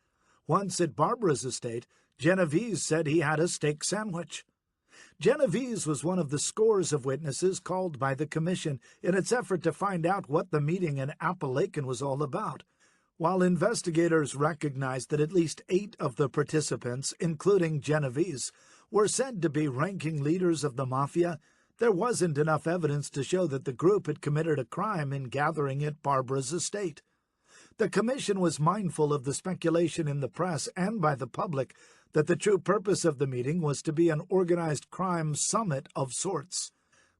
Once at Barbara's estate, Genovese said he had a steak sandwich. Genovese was one of the scores of witnesses called by the commission in its effort to find out what the meeting in Appalachian was all about. While investigators recognized that at least 8 of the participants, including Genovese, were said to be ranking leaders of the Mafia, there wasn't enough evidence to show that the group had committed a crime in gathering at Barbara's estate. The commission was mindful of the speculation in the press and by the public that the true purpose of the meeting was to be an organized crime summit of sorts.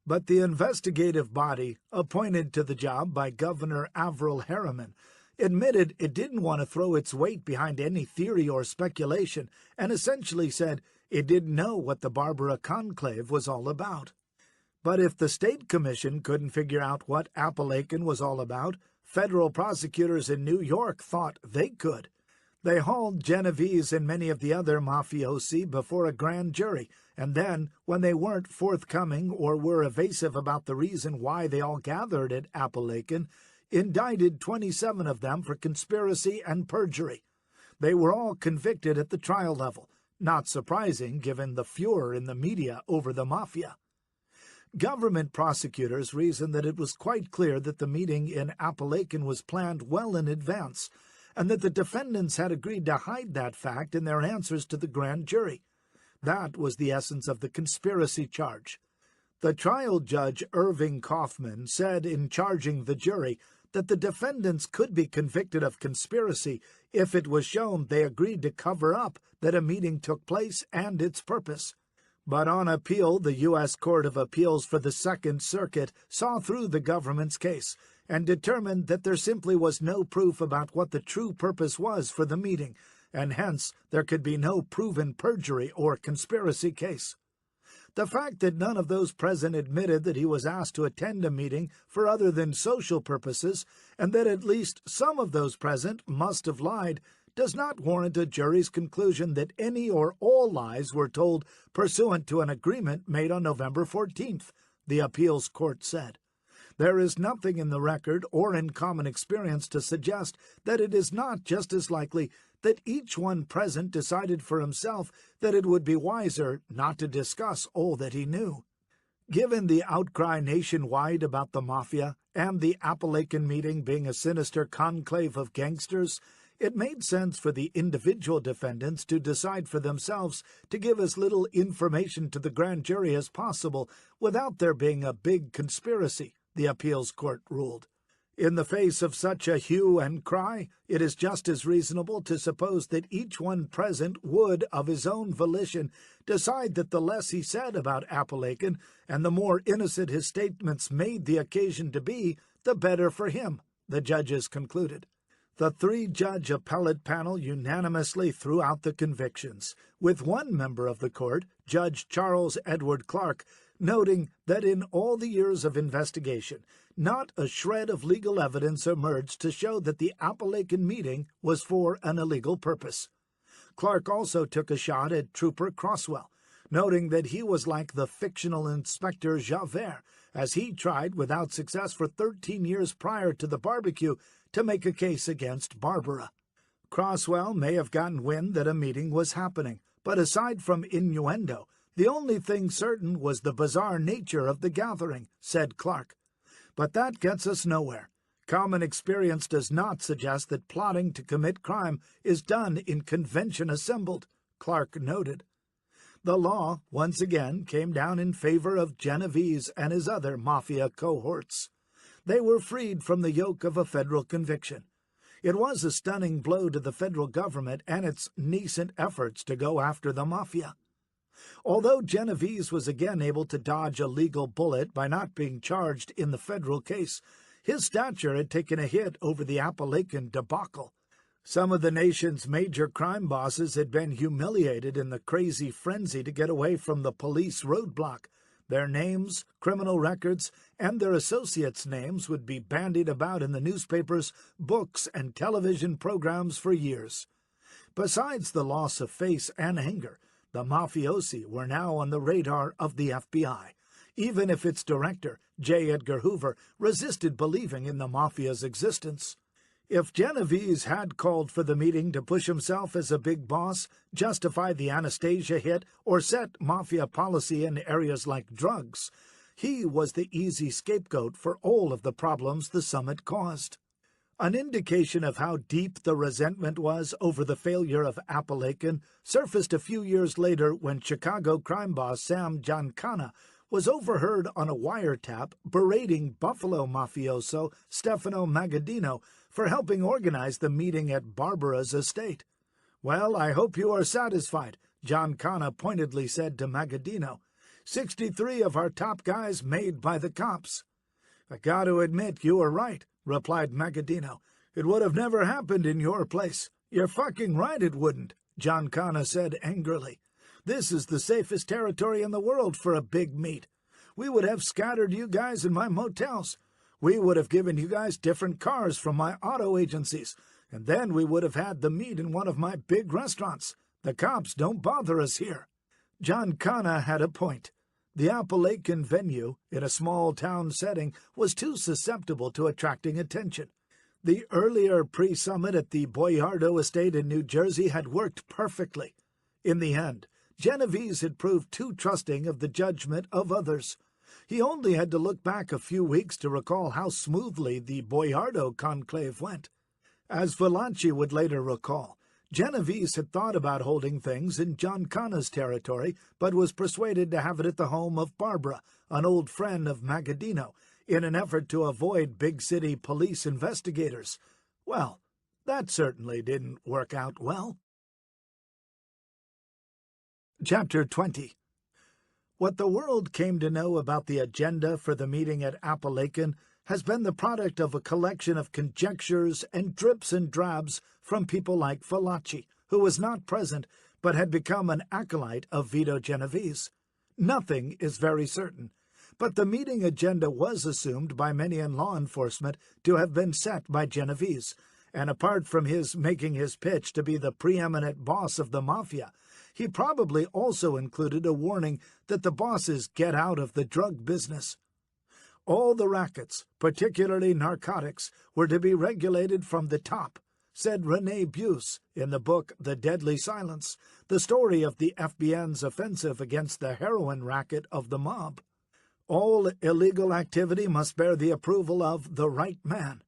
But the investigative body, appointed to the job by Governor Averell Harriman, admitted it didn't want to throw its weight behind any theory or speculation, and essentially said it didn't know what the Barbara conclave was all about. But if the state commission couldn't figure out what Appalachian was all about, federal prosecutors in New York thought they could. They hauled Genovese and many of the other mafiosi before a grand jury, and then, when they weren't forthcoming or were evasive about the reason why they all gathered at Appalachian, indicted 27 of them for conspiracy and perjury. They were all convicted at the trial level, not surprising given the furor in the media over the Mafia. Government prosecutors reasoned that it was quite clear that the meeting in Appalachian was planned well in advance, and that the defendants had agreed to hide that fact in their answers to the grand jury. That was the essence of the conspiracy charge. The trial judge Irving Kaufman said in charging the jury that the defendants could be convicted of conspiracy if it was shown they agreed to cover up that a meeting took place and its purpose. But on appeal, the U.S. Court of Appeals for the Second Circuit saw through the government's case and determined that there simply was no proof about what the true purpose was for the meeting, and hence there could be no proven perjury or conspiracy case. The fact that none of those present admitted that he was asked to attend a meeting for other than social purposes, and that at least some of those present must have lied, does not warrant a jury's conclusion that any or all lies were told pursuant to an agreement made on November 14th, the appeals court said. There is nothing in the record or in common experience to suggest that it is not just as likely that each one present decided for himself that it would be wiser not to discuss all that he knew. Given the outcry nationwide about the Mafia and the Appalachian meeting being a sinister conclave of gangsters, it made sense for the individual defendants to decide for themselves to give as little information to the grand jury as possible without there being a big conspiracy, the appeals court ruled. In the face of such a hue and cry, it is just as reasonable to suppose that each one present would, of his own volition, decide that the less he said about Appalachian, and the more innocent his statements made the occasion to be, the better for him, the judges concluded. The 3-judge appellate panel unanimously threw out the convictions, with one member of the court, Judge Charles Edward Clark, noting that in all the years of investigation, not a shred of legal evidence emerged to show that the Appalachian meeting was for an illegal purpose. Clark also took a shot at Trooper Croswell, noting that he was like the fictional Inspector Javert, as he tried without success for 13 years prior to the barbecue to make a case against Barbara. Croswell may have gotten wind that a meeting was happening, but aside from innuendo, the only thing certain was the bizarre nature of the gathering, said Clark. But that gets us nowhere. Common experience does not suggest that plotting to commit crime is done in convention assembled, Clark noted. The law, once again, came down in favor of Genovese and his other mafia cohorts. They were freed from the yoke of a federal conviction. It was a stunning blow to the federal government and its nascent efforts to go after the mafia. Although Genovese was again able to dodge a legal bullet by not being charged in the federal case, his stature had taken a hit over the Appalachian debacle. Some of the nation's major crime bosses had been humiliated in the crazy frenzy to get away from the police roadblock. Their names, criminal records, and their associates' names would be bandied about in the newspapers, books, and television programs for years. Besides the loss of face and anger, the mafiosi were now on the radar of the FBI, even if its director, J. Edgar Hoover, resisted believing in the mafia's existence. If Genovese had called for the meeting to push himself as a big boss, justify the Anastasia hit, or set mafia policy in areas like drugs, he was the easy scapegoat for all of the problems the summit caused. An indication of how deep the resentment was over the failure of Appalachian surfaced a few years later when Chicago crime boss Sam Giancana was overheard on a wiretap berating Buffalo mafioso Stefano Magaddino for helping organize the meeting at Barbara's estate. "Well, I hope you are satisfied," Giancana pointedly said to Magaddino. 63 of our top guys made by the cops." "I got to admit you were right," replied Magaddino. "It would have never happened in your place." "You're fucking right it wouldn't," Giancana said angrily. "This is the safest territory in the world for a big meet. We would have scattered you guys in my motels. We would have given you guys different cars from my auto agencies, and then we would have had the meet in one of my big restaurants. The cops don't bother us here." Giancana had a point. The Appalachian venue, in a small-town setting, was too susceptible to attracting attention. The earlier pre-summit at the Boiardo estate in New Jersey had worked perfectly. In the end, Genovese had proved too trusting of the judgment of others. He only had to look back a few weeks to recall how smoothly the Boiardo conclave went. As Valachi would later recall, Genovese had thought about holding things in Giancana's territory, but was persuaded to have it at the home of Barbara, an old friend of Magaddino, in an effort to avoid big-city police investigators. Well, that certainly didn't work out well. Chapter 20. What the world came to know about the agenda for the meeting at Appalachian has been the product of a collection of conjectures and drips and drabs from people like Valachi, who was not present but had become an acolyte of Vito Genovese. Nothing is very certain, but the meeting agenda was assumed by many in law enforcement to have been set by Genovese, and apart from his making his pitch to be the preeminent boss of the mafia, he probably also included a warning that the bosses get out of the drug business. All the rackets, particularly narcotics, were to be regulated from the top, said René Buse in the book The Deadly Silence, the story of the FBN's offensive against the heroin racket of the mob. All illegal activity must bear the approval of the right man.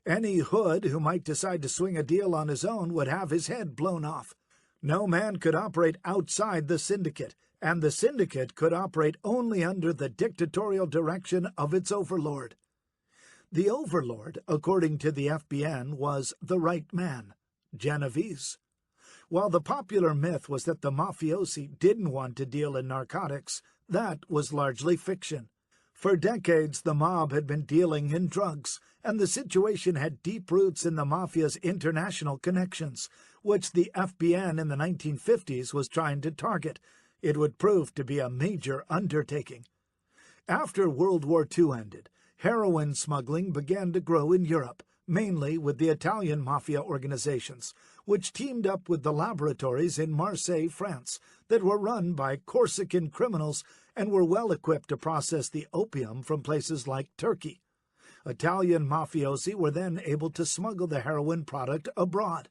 Any hood who might decide to swing a deal on his own would have his head blown off. No man could operate outside the syndicate, and the syndicate could operate only under the dictatorial direction of its overlord. The overlord, according to the FBN, was the right man, Genovese. While the popular myth was that the mafiosi didn't want to deal in narcotics, that was largely fiction. For decades, the mob had been dealing in drugs, and the situation had deep roots in the mafia's international connections, which the FBN in the 1950s was trying to target. It would prove to be a major undertaking. After World War II ended, heroin smuggling began to grow in Europe, mainly with the Italian Mafia organizations, which teamed up with the laboratories in Marseille, France, that were run by Corsican criminals and were well equipped to process the opium from places like Turkey. Italian mafiosi were then able to smuggle the heroin product abroad.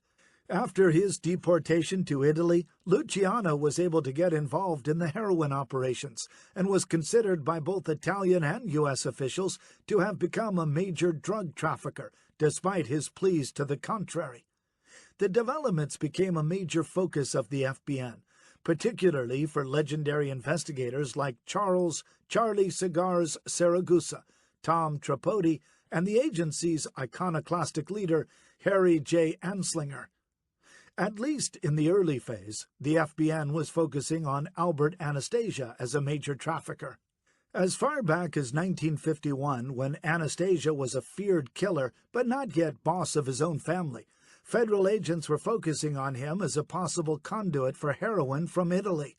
After his deportation to Italy, Luciano was able to get involved in the heroin operations and was considered by both Italian and U.S. officials to have become a major drug trafficker, despite his pleas to the contrary. The developments became a major focus of the FBN, particularly for legendary investigators like Charlie Cigars Saragusa, Tom Tripodi, and the agency's iconoclastic leader, Harry J. Anslinger. At least in the early phase, the FBN was focusing on Albert Anastasia as a major trafficker. As far back as 1951, when Anastasia was a feared killer but not yet boss of his own family, federal agents were focusing on him as a possible conduit for heroin from Italy.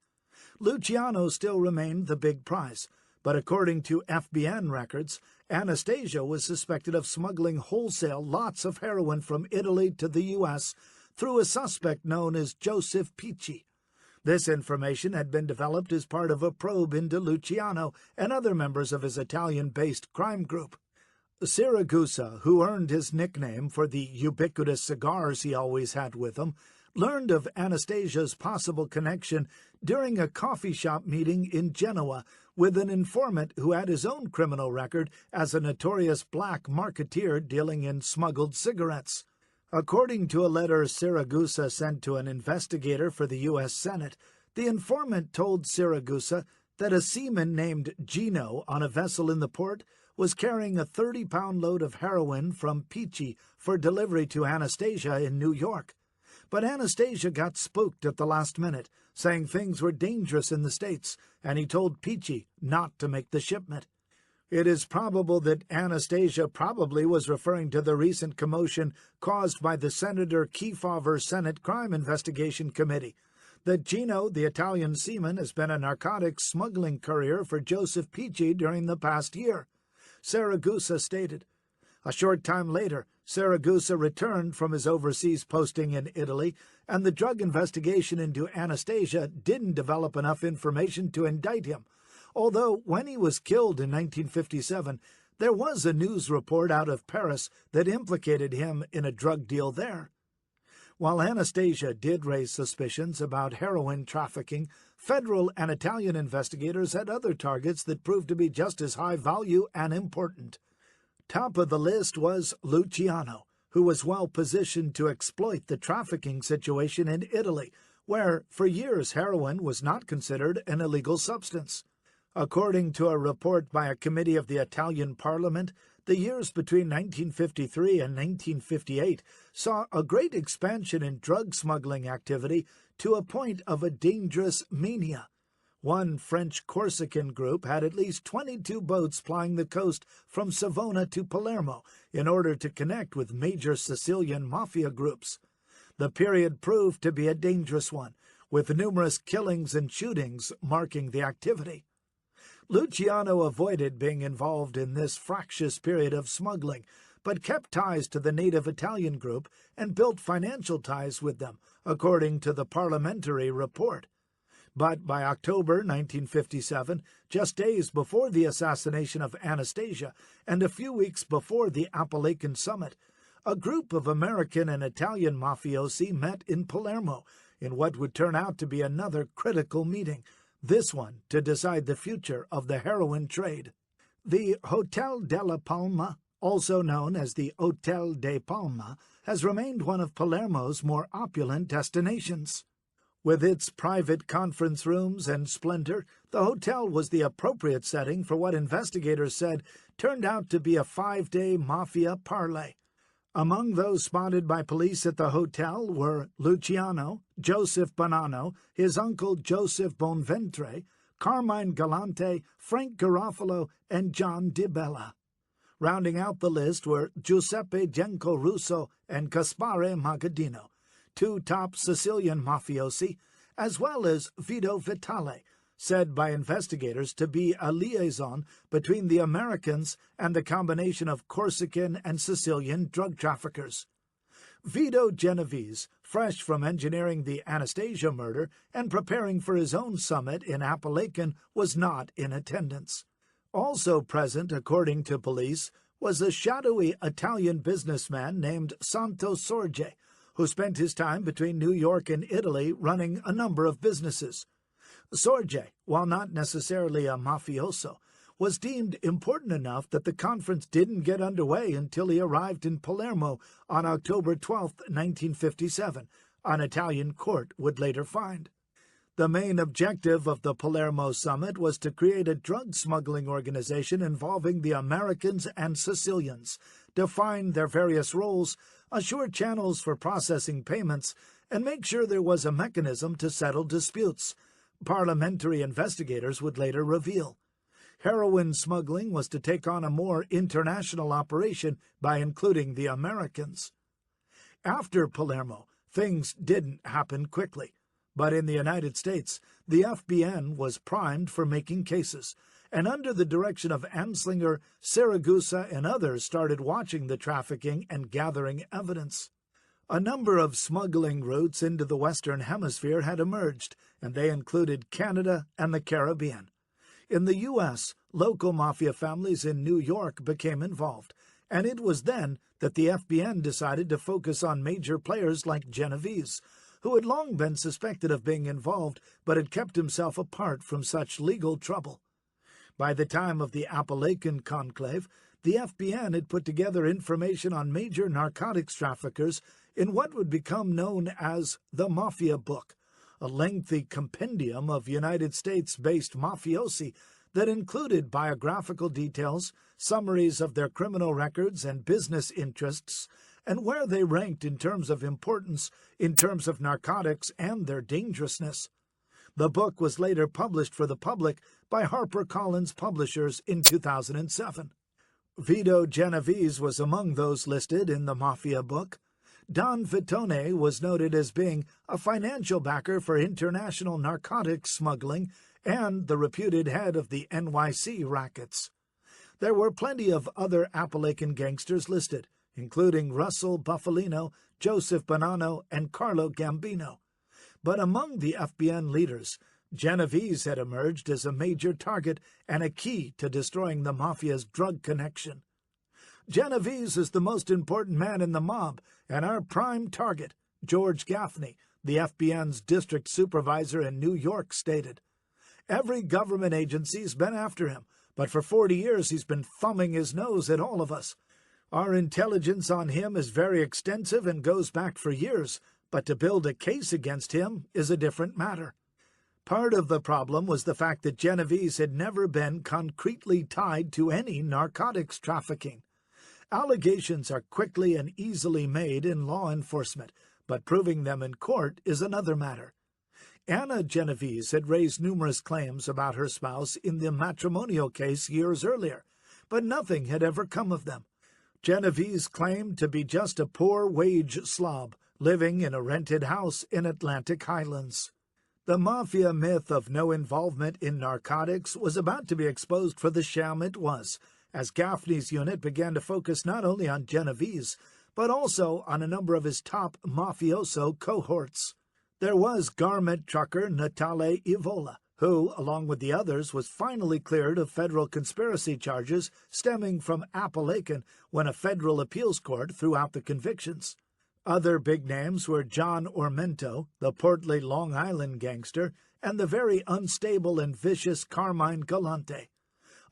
Luciano still remained the big prize, but according to FBN records, Anastasia was suspected of smuggling wholesale lots of heroin from Italy to the U.S., through a suspect known as Joseph Picci. This information had been developed as part of a probe into Luciano and other members of his Italian-based crime group. Siragusa, who earned his nickname for the ubiquitous cigars he always had with him, learned of Anastasia's possible connection during a coffee shop meeting in Genoa with an informant who had his own criminal record as a notorious black marketeer dealing in smuggled cigarettes. According to a letter Siragusa sent to an investigator for the U.S. Senate, the informant told Siragusa that a seaman named Gino on a vessel in the port was carrying a 30-pound load of heroin from Picci for delivery to Anastasia in New York. But Anastasia got spooked at the last minute, saying things were dangerous in the States, and he told Picci not to make the shipment. It is probable that Anastasia probably was referring to the recent commotion caused by the Senator Kefauver Senate Crime Investigation Committee, that Gino, the Italian seaman, has been a narcotics smuggling courier for Joseph Picci during the past year. Saragusa stated. A short time later, Saragusa returned from his overseas posting in Italy, and the drug investigation into Anastasia didn't develop enough information to indict him, although when he was killed in 1957, there was a news report out of Paris that implicated him in a drug deal there. While Anastasia did raise suspicions about heroin trafficking, federal and Italian investigators had other targets that proved to be just as high value and important. Top of the list was Luciano, who was well positioned to exploit the trafficking situation in Italy, where for years heroin was not considered an illegal substance. According to a report by a committee of the Italian Parliament, the years between 1953 and 1958 saw a great expansion in drug smuggling activity to a point of a dangerous mania. One French Corsican group had at least 22 boats plying the coast from Savona to Palermo in order to connect with major Sicilian mafia groups. The period proved to be a dangerous one, with numerous killings and shootings marking the activity. Luciano avoided being involved in this fractious period of smuggling, but kept ties to the native Italian group and built financial ties with them, according to the parliamentary report. But by October 1957, just days before the assassination of Anastasia and a few weeks before the Apalachin summit, a group of American and Italian mafiosi met in Palermo in what would turn out to be another critical meeting, this one to decide the future of the heroin trade. The Hotel della Palma, also known as the Hotel de Palma, has remained one of Palermo's more opulent destinations. With its private conference rooms and splendor, the hotel was the appropriate setting for what investigators said turned out to be a 5-day mafia parley. Among those spotted by police at the hotel were Luciano, Joseph Bonanno, his uncle Joseph Bonventre, Carmine Galante, Frank Garofalo, and John Di Bella. Rounding out the list were Giuseppe Genco Russo and Gaspare Magaddino, two top Sicilian mafiosi, as well as Vito Vitale, said by investigators to be a liaison between the Americans and the combination of Corsican and Sicilian drug traffickers. Vito Genovese, fresh from engineering the Anastasia murder and preparing for his own summit in Appalachian, was not in attendance. Also present, according to police, was a shadowy Italian businessman named Santo Sorge, who spent his time between New York and Italy running a number of businesses. Sorge, while not necessarily a mafioso, was deemed important enough that the conference didn't get underway until he arrived in Palermo on October 12, 1957, an Italian court would later find. The main objective of the Palermo summit was to create a drug smuggling organization involving the Americans and Sicilians, define their various roles, assure channels for processing payments, and make sure there was a mechanism to settle disputes. Parliamentary investigators would later reveal. Heroin smuggling was to take on a more international operation by including the Americans. After Palermo, things didn't happen quickly, but in the United States, the FBN was primed for making cases, and under the direction of Anslinger, Siragusa, and others started watching the trafficking and gathering evidence. A number of smuggling routes into the Western Hemisphere had emerged, and they included Canada and the Caribbean. In the U.S., local mafia families in New York became involved, and it was then that the FBN decided to focus on major players like Genovese, who had long been suspected of being involved but had kept himself apart from such legal trouble. By the time of the Appalachian conclave, the FBN had put together information on major narcotics traffickers in what would become known as the Mafia Book, a lengthy compendium of United States-based mafiosi that included biographical details, summaries of their criminal records and business interests, and where they ranked in terms of importance, in terms of narcotics and their dangerousness. The book was later published for the public by HarperCollins Publishers in 2007. Vito Genovese was among those listed in the Mafia Book. Don Vitone was noted as being a financial backer for international narcotics smuggling and the reputed head of the NYC rackets. There were plenty of other Appalachian gangsters listed, including Russell Buffalino, Joseph Bonanno, and Carlo Gambino. But among the FBN leaders, Genovese had emerged as a major target and a key to destroying the mafia's drug connection. Genovese is the most important man in the mob and our prime target, George Gaffney, the FBN's district supervisor in New York, stated. Every government agency's been after him, but for 40 years he's been thumbing his nose at all of us. Our intelligence on him is very extensive and goes back for years, but to build a case against him is a different matter. Part of the problem was the fact that Genovese had never been concretely tied to any narcotics trafficking. Allegations are quickly and easily made in law enforcement, but proving them in court is another matter. Anna Genovese had raised numerous claims about her spouse in the matrimonial case years earlier, but nothing had ever come of them. Genovese claimed to be just a poor-wage slob living in a rented house in Atlantic Highlands. The mafia myth of no involvement in narcotics was about to be exposed for the sham it was, as Gaffney's unit began to focus not only on Genovese, but also on a number of his top mafioso cohorts. There was garment trucker Natale Ivola, who, along with the others, was finally cleared of federal conspiracy charges stemming from Appalachian when a federal appeals court threw out the convictions. Other big names were John Ormento, the portly Long Island gangster, and the very unstable and vicious Carmine Galante.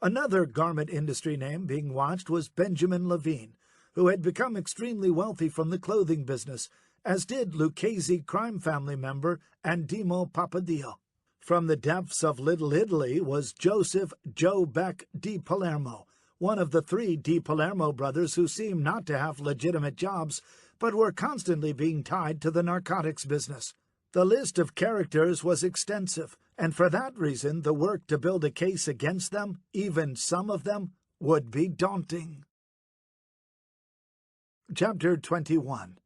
Another garment industry name being watched was Benjamin Levine, who had become extremely wealthy from the clothing business, as did Lucchese crime family member Andimo Papadio. From the depths of Little Italy was Joseph Joe Beck di Palermo, one of the 3 Di Palermo brothers who seemed not to have legitimate jobs, but were constantly being tied to the narcotics business. The list of characters was extensive, and for that reason the work to build a case against them, even some of them, would be daunting. Chapter 21.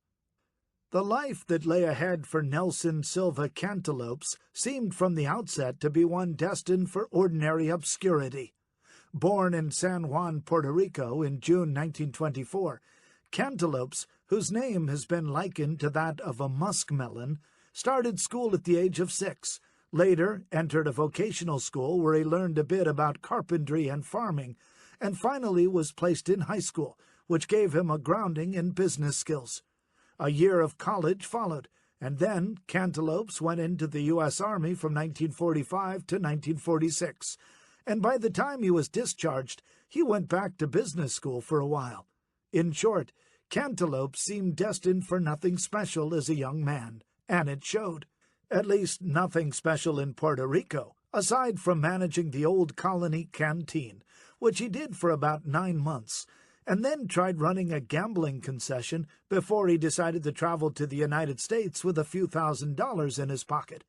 The life that lay ahead for Nelson Silva Cantaloupes seemed from the outset to be one destined for ordinary obscurity. Born in San Juan, Puerto Rico in June 1924, Cantaloupes, whose name has been likened to that of a muskmelon, started school at the age of 6, later entered a vocational school where he learned a bit about carpentry and farming, and finally was placed in high school, which gave him a grounding in business skills. A year of college followed, and then Cantaloupes went into the U.S. Army from 1945 to 1946, and by the time he was discharged, he went back to business school for a while. In short, Cantaloupes seemed destined for nothing special as a young man, and it showed. At least nothing special in Puerto Rico, aside from managing the old colony canteen, which he did for about 9 months, and then tried running a gambling concession before he decided to travel to the United States with a few $1,000s in his pocket.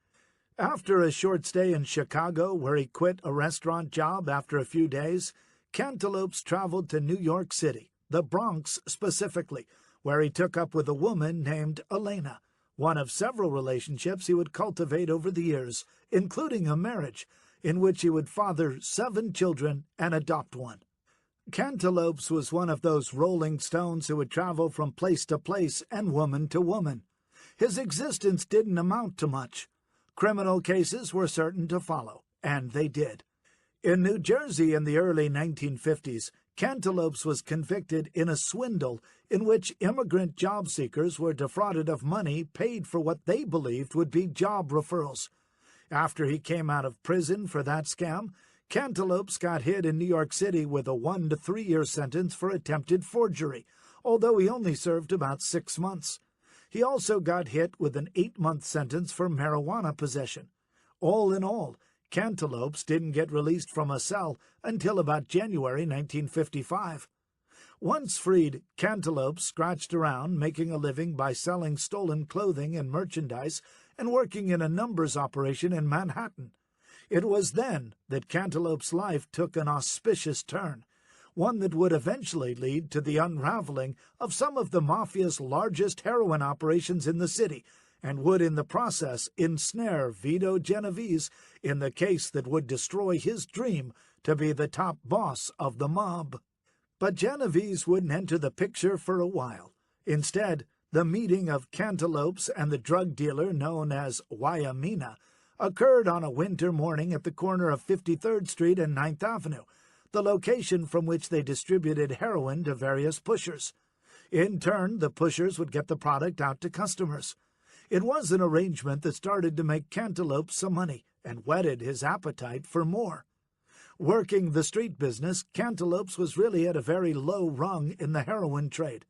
After a short stay in Chicago, where he quit a restaurant job after a few days, Cantaloupes traveled to New York City, the Bronx specifically, where he took up with a woman named Elena, one of several relationships he would cultivate over the years, including a marriage, in which he would father 7 children and adopt one. Cantaloupes was one of those rolling stones who would travel from place to place and woman to woman. His existence didn't amount to much. Criminal cases were certain to follow, and they did. In New Jersey in the early 1950s, Cantaloupes was convicted in a swindle in which immigrant job seekers were defrauded of money paid for what they believed would be job referrals. After he came out of prison for that scam, Cantaloupes got hit in New York City with a 1 to 3 year sentence for attempted forgery, although he only served about 6 months. He also got hit with an 8-month sentence for marijuana possession. All in all, Cantaloupes didn't get released from a cell until about January 1955. Once freed, Cantaloupes scratched around, making a living by selling stolen clothing and merchandise and working in a numbers operation in Manhattan. It was then that Cantaloupes' life took an auspicious turn, one that would eventually lead to the unraveling of some of the Mafia's largest heroin operations in the city, and would in the process ensnare Vito Genovese in the case that would destroy his dream to be the top boss of the mob. But Genovese wouldn't enter the picture for a while. Instead, the meeting of Cantaloupes and the drug dealer known as Guayamina occurred on a winter morning at the corner of 53rd Street and 9th Avenue, the location from which they distributed heroin to various pushers. In turn, the pushers would get the product out to customers. It was an arrangement that started to make Cantaloupes some money and whetted his appetite for more. Working the street business, Cantaloupes was really at a very low rung in the heroin trade.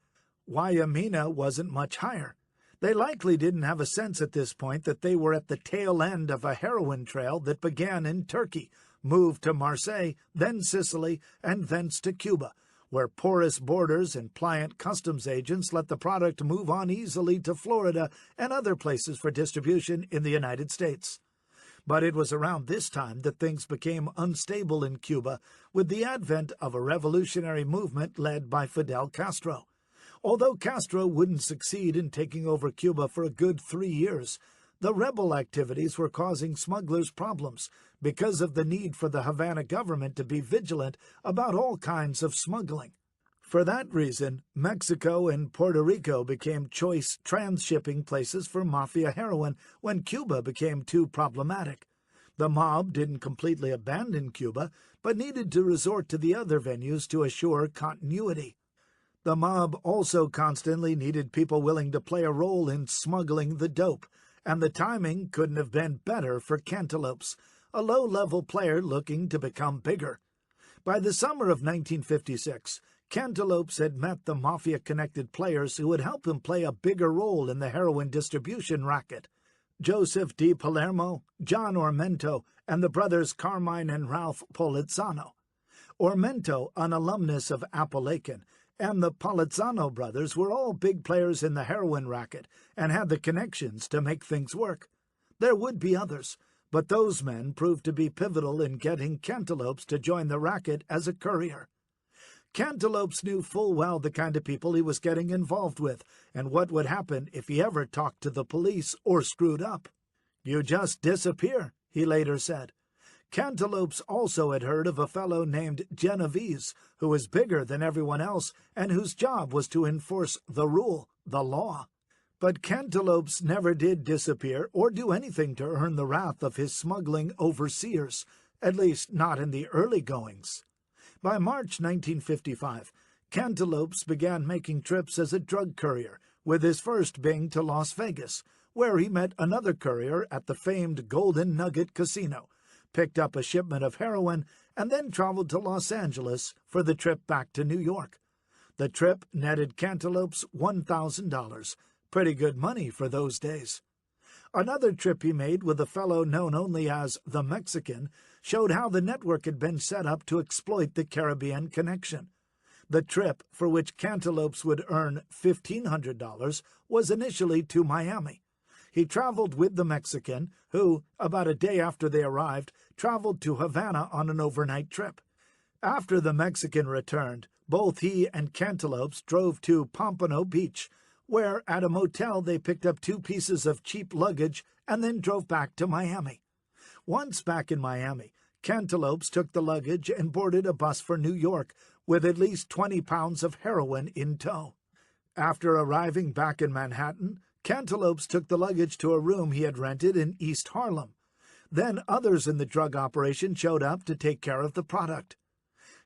Guayamina wasn't much higher. They likely didn't have a sense at this point that they were at the tail end of a heroin trail that began in Turkey, moved to Marseille, then Sicily, and thence to Cuba, where porous borders and pliant customs agents let the product move on easily to Florida and other places for distribution in the United States. But it was around this time that things became unstable in Cuba with the advent of a revolutionary movement led by Fidel Castro. Although Castro wouldn't succeed in taking over Cuba for a good 3 years, the rebel activities were causing smugglers problems because of the need for the Havana government to be vigilant about all kinds of smuggling. For that reason, Mexico and Puerto Rico became choice transshipping places for mafia heroin when Cuba became too problematic. The mob didn't completely abandon Cuba, but needed to resort to the other venues to assure continuity. The mob also constantly needed people willing to play a role in smuggling the dope, and the timing couldn't have been better for Cantaloupes, a low-level player looking to become bigger. By the summer of 1956, Cantaloupes had met the mafia-connected players who would help him play a bigger role in the heroin distribution racket. Joseph Di Palermo, John Ormento, and the brothers Carmine and Ralph Polizzano. Ormento, an alumnus of Appalachian, and the Polizzano brothers were all big players in the heroin racket and had the connections to make things work. There would be others, but those men proved to be pivotal in getting Cantaloupes to join the racket as a courier. Cantaloupes knew full well the kind of people he was getting involved with, and what would happen if he ever talked to the police or screwed up. "You just disappear," he later said. Cantaloupes also had heard of a fellow named Genovese, who was bigger than everyone else and whose job was to enforce the rule, the law. But Cantaloupes never did disappear or do anything to earn the wrath of his smuggling overseers, at least not in the early goings. By March 1955, Cantaloupes began making trips as a drug courier, with his first being to Las Vegas, where he met another courier at the famed Golden Nugget Casino, picked up a shipment of heroin, and then traveled to Los Angeles for the trip back to New York. The trip netted Cantaloupes $1,000, pretty good money for those days. Another trip he made with a fellow known only as the Mexican showed how the network had been set up to exploit the Caribbean connection. The trip, for which Cantaloupes would earn $1,500, was initially to Miami. He traveled with the Mexican, who, about a day after they arrived, traveled to Havana on an overnight trip. After the Mexican returned, both he and Cantaloupes drove to Pompano Beach, where at a motel they picked up 2 pieces of cheap luggage and then drove back to Miami. Once back in Miami, Cantaloupes took the luggage and boarded a bus for New York with at least 20 pounds of heroin in tow. After arriving back in Manhattan, Cantaloupes took the luggage to a room he had rented in East Harlem. Then others in the drug operation showed up to take care of the product.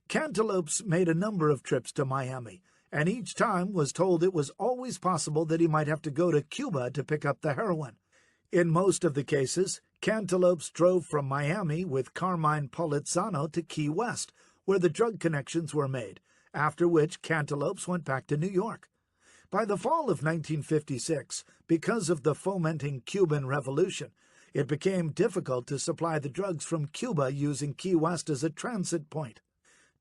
Cantaloupes made a number of trips to Miami, and each time was told it was always possible that he might have to go to Cuba to pick up the heroin. In most of the cases, Cantaloupes drove from Miami with Carmine Polizzano to Key West, where the drug connections were made, after which Cantaloupes went back to New York. By the fall of 1956, because of the fomenting Cuban Revolution, it became difficult to supply the drugs from Cuba using Key West as a transit point.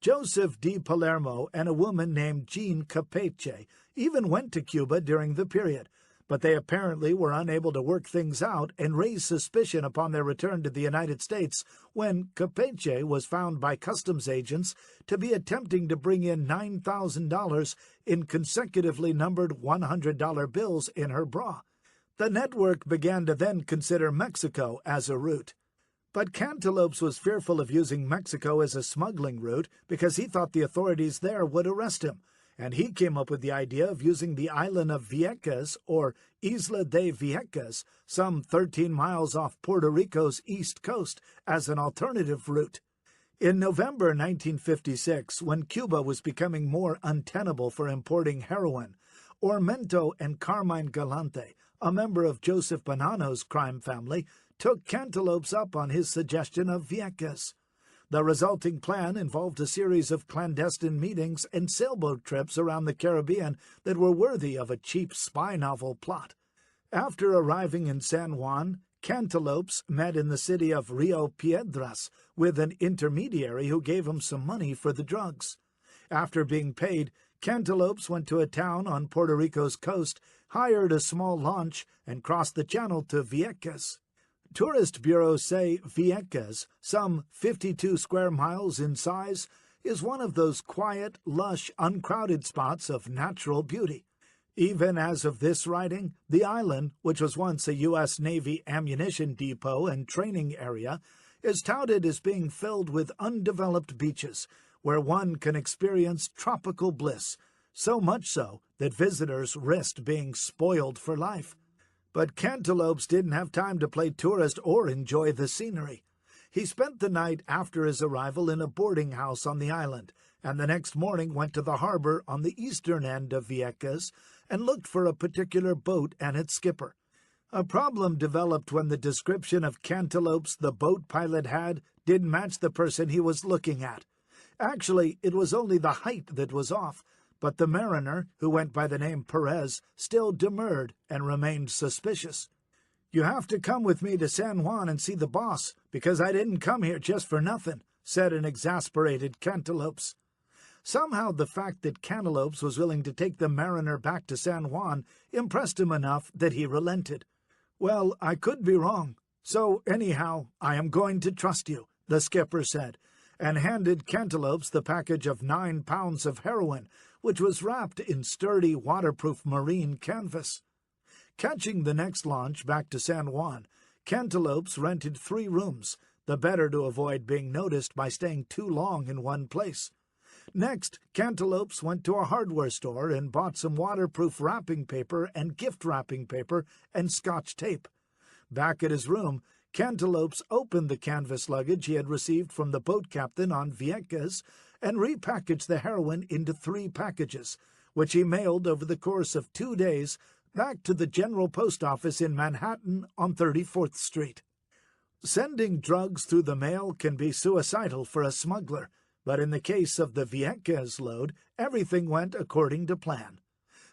Joseph Di Palermo and a woman named Jean Capeche even went to Cuba during the period, but they apparently were unable to work things out and raised suspicion upon their return to the United States when Capeche was found by customs agents to be attempting to bring in $9,000 in consecutively numbered $100 bills in her bra. The network began to then consider Mexico as a route. But Cantaloupes was fearful of using Mexico as a smuggling route because he thought the authorities there would arrest him, and he came up with the idea of using the island of Vieques, or Isla de Vieques, some 13 miles off Puerto Rico's east coast, as an alternative route. In November 1956, when Cuba was becoming more untenable for importing heroin, Ormento and Carmine Galante, a member of Joseph Bonanno's crime family, took Cantaloupes up on his suggestion of Vieques. The resulting plan involved a series of clandestine meetings and sailboat trips around the Caribbean that were worthy of a cheap spy novel plot. After arriving in San Juan, Cantaloupes met in the city of Rio Piedras with an intermediary who gave him some money for the drugs. After being paid, Cantaloupes went to a town on Puerto Rico's coast, hired a small launch, and crossed the channel to Vieques. Tourist bureaus say Vieques, some 52 square miles in size, is one of those quiet, lush, uncrowded spots of natural beauty. Even as of this writing, the island, which was once a U.S. Navy ammunition depot and training area, is touted as being filled with undeveloped beaches, where one can experience tropical bliss, so much so that visitors risked being spoiled for life. But Cantaloupes didn't have time to play tourist or enjoy the scenery. He spent the night after his arrival in a boarding house on the island, and the next morning went to the harbor on the eastern end of Vieques and looked for a particular boat and its skipper. A problem developed when the description of Cantaloupes the boat pilot had didn't match the person he was looking at. Actually, it was only the height that was off, but the mariner, who went by the name Perez, still demurred and remained suspicious. "You have to come with me to San Juan and see the boss, because I didn't come here just for nothing," said an exasperated Cantaloupes. Somehow the fact that Cantaloupes was willing to take the mariner back to San Juan impressed him enough that he relented. "Well, I could be wrong. So, anyhow, I am going to trust you," the skipper said, and handed Cantaloupes the package of 9 pounds of heroin, which was wrapped in sturdy, waterproof marine canvas. Catching the next launch back to San Juan, Cantaloupes rented 3 rooms, the better to avoid being noticed by staying too long in one place. Next, Cantaloupes went to a hardware store and bought some waterproof wrapping paper and gift wrapping paper and Scotch tape. Back at his room, Cantaloupes opened the canvas luggage he had received from the boat captain on Vieques and repackaged the heroin into 3 packages, which he mailed over the course of 2 days back to the General Post Office in Manhattan on 34th Street. Sending drugs through the mail can be suicidal for a smuggler, but in the case of the Vieques load, everything went according to plan.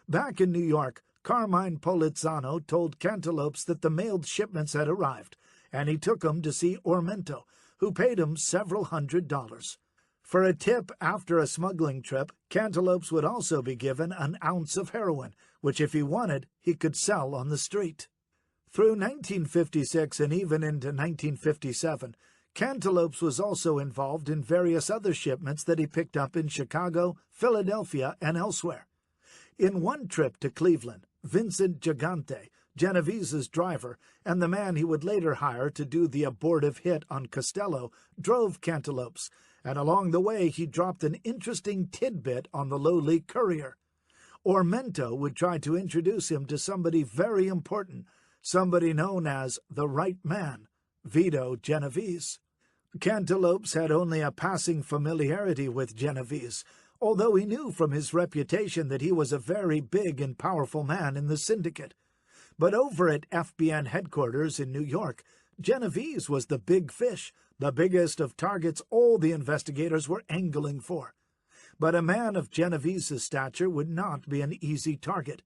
Back in New York, Carmine Polizzano told Cantaloupes that the mailed shipments had arrived, and he took him to see Ormento, who paid him several $100s. For a tip after a smuggling trip, Cantaloupes would also be given an ounce of heroin, which if he wanted, he could sell on the street. Through 1956 and even into 1957, Cantaloupes was also involved in various other shipments that he picked up in Chicago, Philadelphia, and elsewhere. In one trip to Cleveland, Vincent Gigante, Genovese's driver, and the man he would later hire to do the abortive hit on Costello, drove Cantaloupes, and along the way he dropped an interesting tidbit on the lowly courier. Ormento would try to introduce him to somebody very important, somebody known as the right man, Vito Genovese. Cantaloupes had only a passing familiarity with Genovese, although he knew from his reputation that he was a very big and powerful man in the syndicate. But over at FBN headquarters in New York, Genovese was the big fish, the biggest of targets all the investigators were angling for. But a man of Genovese's stature would not be an easy target.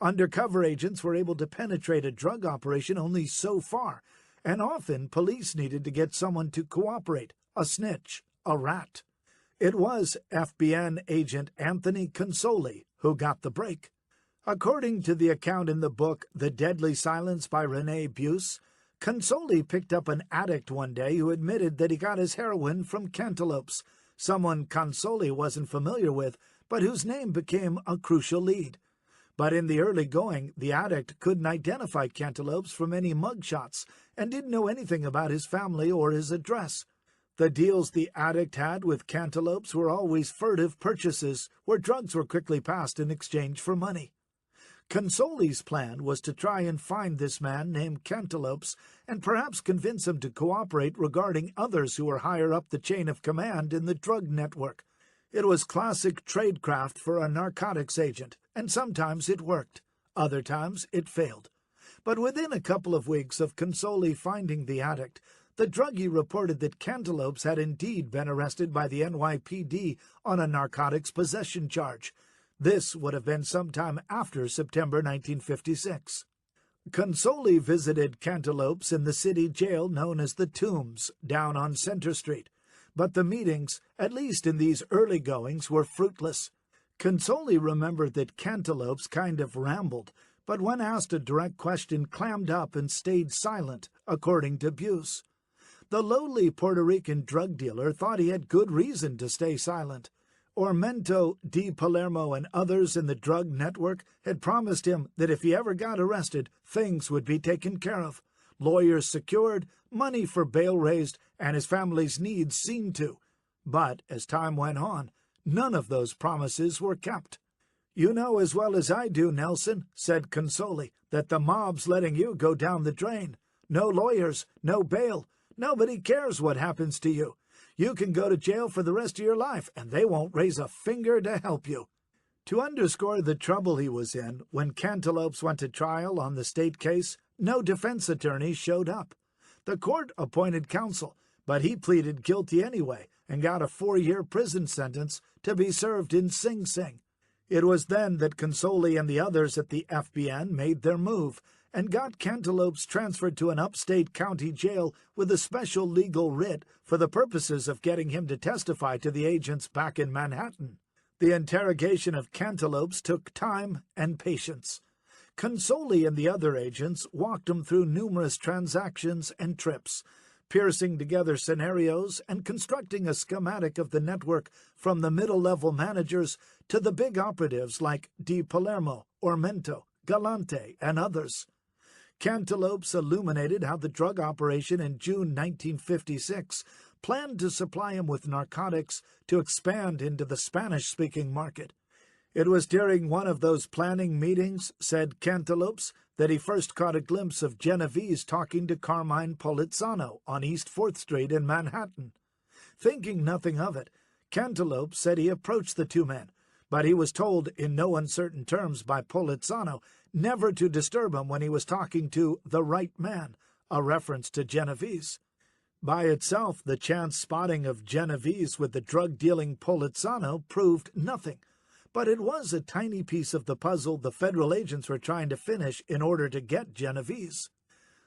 Undercover agents were able to penetrate a drug operation only so far, and often police needed to get someone to cooperate, a snitch, a rat. It was FBN agent Anthony Consoli who got the break. According to the account in the book The Deadly Silence by Rene Buse, Consoli picked up an addict one day who admitted that he got his heroin from Cantaloupes, someone Consoli wasn't familiar with, but whose name became a crucial lead. But in the early going, the addict couldn't identify Cantaloupes from any mugshots and didn't know anything about his family or his address. The deals the addict had with Cantaloupes were always furtive purchases where drugs were quickly passed in exchange for money. Consoli's plan was to try and find this man named Cantaloupes and perhaps convince him to cooperate regarding others who were higher up the chain of command in the drug network. It was classic tradecraft for a narcotics agent, and sometimes it worked. Other times it failed. But within a couple of weeks of Consoli finding the addict, the druggie reported that Cantaloupes had indeed been arrested by the NYPD on a narcotics possession charge. This would have been sometime after September 1956. Consoli visited Cantaloupes in the city jail known as the Tombs, down on Center Street. But the meetings, at least in these early goings, were fruitless. Consoli remembered that Cantaloupes kind of rambled, but when asked a direct question clammed up and stayed silent, according to Buse. The lowly Puerto Rican drug dealer thought he had good reason to stay silent. Ormento, Di Palermo, and others in the drug network had promised him that if he ever got arrested, things would be taken care of. Lawyers secured, money for bail raised, and his family's needs seen to. But as time went on, none of those promises were kept. "You know as well as I do, Nelson," said Consoli, "that the mob's letting you go down the drain. No lawyers, no bail. Nobody cares what happens to you. You can go to jail for the rest of your life, and they won't raise a finger to help you." To underscore the trouble he was in, when Cantaloupes went to trial on the state case, no defense attorneys showed up. The court appointed counsel, but he pleaded guilty anyway and got a 4-year prison sentence to be served in Sing Sing. It was then that Consoli and the others at the FBN made their move and got Cantaloupes transferred to an upstate county jail with a special legal writ for the purposes of getting him to testify to the agents back in Manhattan. The interrogation of Cantaloupes took time and patience. Consoli and the other agents walked him through numerous transactions and trips, piercing together scenarios and constructing a schematic of the network from the middle-level managers to the big operatives like Di Palermo, Ormento, Galante, and others. Cantalopes illuminated how the drug operation in June 1956 planned to supply him with narcotics to expand into the Spanish-speaking market. It was during one of those planning meetings, said Cantalopes, that he first caught a glimpse of Genovese talking to Carmine Polizzano on East 4th Street in Manhattan. Thinking nothing of it, Cantalopes said he approached the two men, but he was told in no uncertain terms by Polizzano never to disturb him when he was talking to the right man, a reference to Genovese. By itself, the chance spotting of Genovese with the drug-dealing Polizzano proved nothing, but it was a tiny piece of the puzzle the federal agents were trying to finish in order to get Genovese.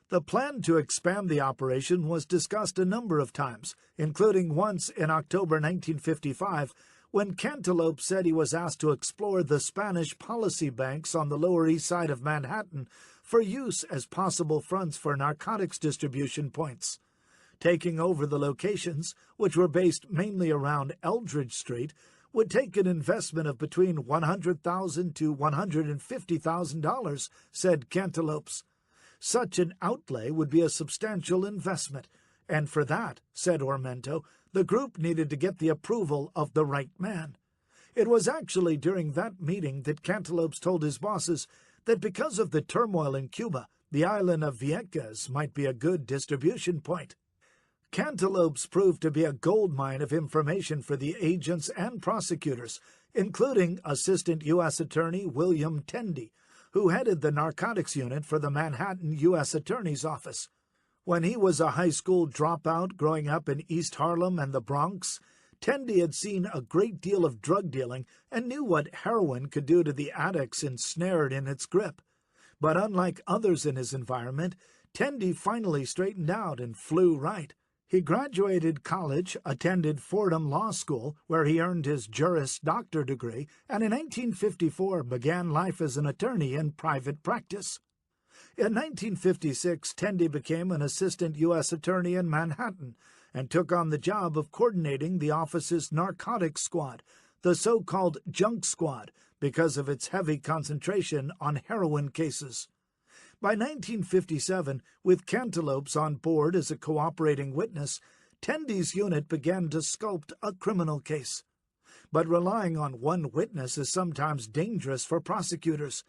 The plan to expand the operation was discussed a number of times, including once in October 1955, when Cantaloupe said he was asked to explore the Spanish policy banks on the Lower East Side of Manhattan for use as possible fronts for narcotics distribution points. Taking over the locations, which were based mainly around Eldridge Street, would take an investment of between $100,000 to $150,000, said Cantalopes. Such an outlay would be a substantial investment, and for that, said Ormento, the group needed to get the approval of the right man. It was actually during that meeting that Cantalopes told his bosses that because of the turmoil in Cuba, the island of Vieques might be a good distribution point. Cantalopes proved to be a goldmine of information for the agents and prosecutors, including Assistant U.S. Attorney William Tendy, who headed the narcotics unit for the Manhattan U.S. Attorney's Office. When he was a high school dropout growing up in East Harlem and the Bronx, Tendy had seen a great deal of drug dealing and knew what heroin could do to the addicts ensnared in its grip. But unlike others in his environment, Tendy finally straightened out and flew right. He graduated college, attended Fordham Law School, where he earned his Juris Doctor degree, and in 1954 began life as an attorney in private practice. In 1956, Tendy became an assistant U.S. attorney in Manhattan and took on the job of coordinating the office's narcotics squad, the so-called junk squad, because of its heavy concentration on heroin cases. By 1957, with Cantalopes on board as a cooperating witness, Tendy's unit began to sculpt a criminal case. But relying on one witness is sometimes dangerous for prosecutors.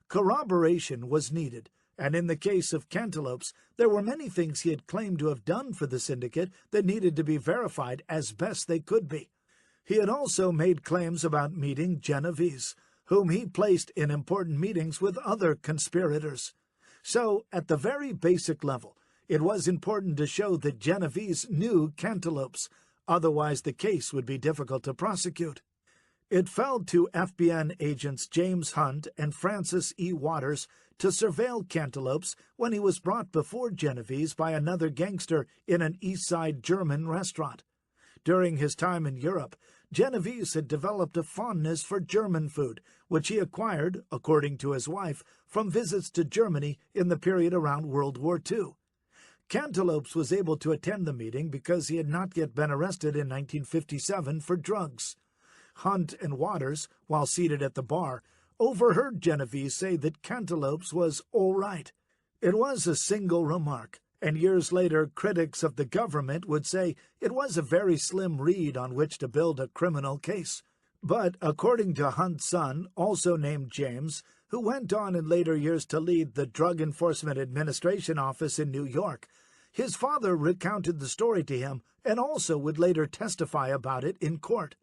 Corroboration was needed, and in the case of Cantalopes, there were many things he had claimed to have done for the syndicate that needed to be verified as best they could be. He had also made claims about meeting Genovese, whom he placed in important meetings with other conspirators. So, at the very basic level, it was important to show that Genovese knew Cantalopes, otherwise the case would be difficult to prosecute. It fell to FBN agents James Hunt and Francis E. Waters to surveil Cantalopes when he was brought before Genovese by another gangster in an East Side German restaurant. During his time in Europe, Genovese had developed a fondness for German food, which he acquired, according to his wife, from visits to Germany in the period around World War II. Cantalopes was able to attend the meeting because he had not yet been arrested in 1957 for drugs. Hunt and Waters, while seated at the bar, overheard Genovese say that Cantalopes was all right. It was a single remark, and years later critics of the government would say it was a very slim reed on which to build a criminal case. But according to Hunt's son, also named James, who went on in later years to lead the Drug Enforcement Administration office in New York, his father recounted the story to him and also would later testify about it in court.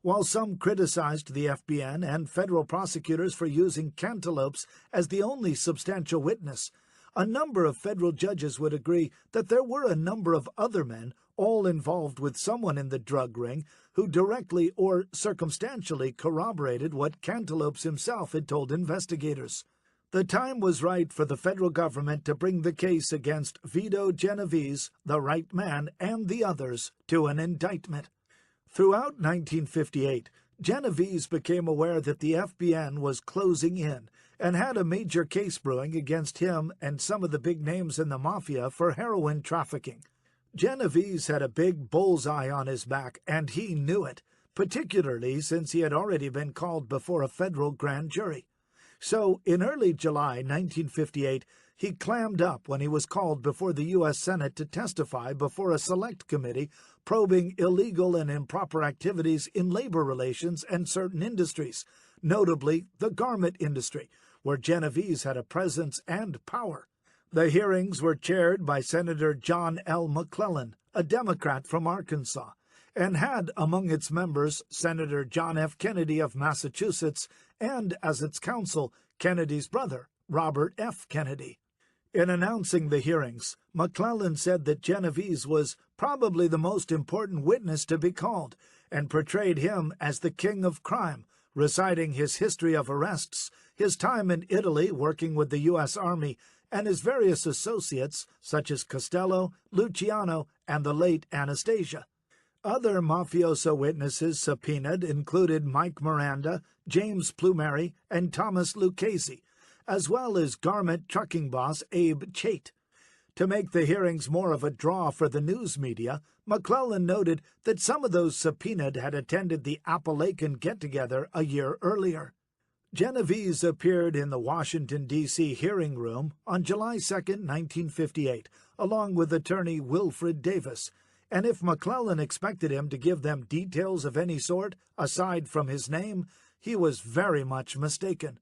While some criticized the FBN and federal prosecutors for using Cantalopes as the only substantial witness, a number of federal judges would agree that there were a number of other men, all involved with someone in the drug ring, who directly or circumstantially corroborated what Cantalopes himself had told investigators. The time was right for the federal government to bring the case against Vito Genovese, the right man, and the others to an indictment. Throughout 1958, Genovese became aware that the FBN was closing in and had a major case brewing against him and some of the big names in the Mafia for heroin trafficking. Genovese had a big bullseye on his back, and he knew it, particularly since he had already been called before a federal grand jury. So, in early July 1958, he clammed up when he was called before the U.S. Senate to testify before a select committee probing illegal and improper activities in labor relations and certain industries, notably the garment industry, where Genovese had a presence and power. The hearings were chaired by Senator John L. McClellan, a Democrat from Arkansas, and had among its members Senator John F. Kennedy of Massachusetts and, as its counsel, Kennedy's brother, Robert F. Kennedy. In announcing the hearings, McClellan said that Genovese was probably the most important witness to be called, and portrayed him as the king of crime, reciting his history of arrests, his time in Italy working with the U.S. Army, and his various associates such as Costello, Luciano, and the late Anastasia. Other mafioso witnesses subpoenaed included Mike Miranda, James Plumeri, and Thomas Lucchese, as well as garment trucking boss Abe Chait. To make the hearings more of a draw for the news media, McClellan noted that some of those subpoenaed had attended the Appalachian get-together a year earlier. Genovese appeared in the Washington, D.C. hearing room on July 2, 1958, along with attorney Wilfred Davis, and if McClellan expected him to give them details of any sort, aside from his name, he was very much mistaken.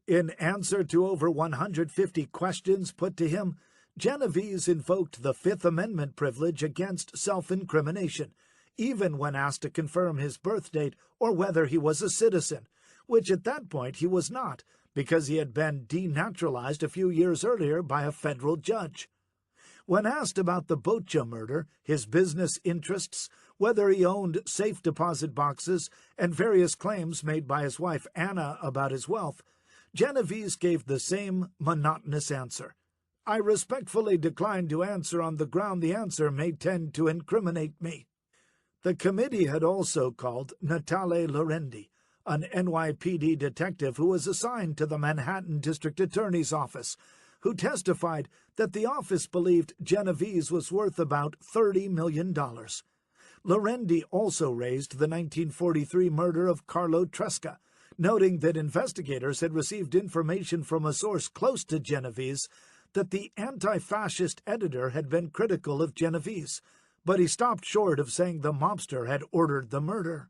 In answer to over 150 questions put to him, Genovese invoked the Fifth Amendment privilege against self-incrimination, even when asked to confirm his birth date or whether he was a citizen, which at that point he was not, because he had been denaturalized a few years earlier by a federal judge. When asked about the Bocha murder, his business interests, whether he owned safe deposit boxes, and various claims made by his wife Anna about his wealth, Genovese gave the same monotonous answer. I respectfully decline to answer on the ground the answer may tend to incriminate me. The committee had also called Natale Lorendi, an NYPD detective who was assigned to the Manhattan District Attorney's Office, who testified that the office believed Genovese was worth about $30 million. Lorendi also raised the 1943 murder of Carlo Tresca, noting that investigators had received information from a source close to Genovese that the anti-fascist editor had been critical of Genovese, but he stopped short of saying the mobster had ordered the murder.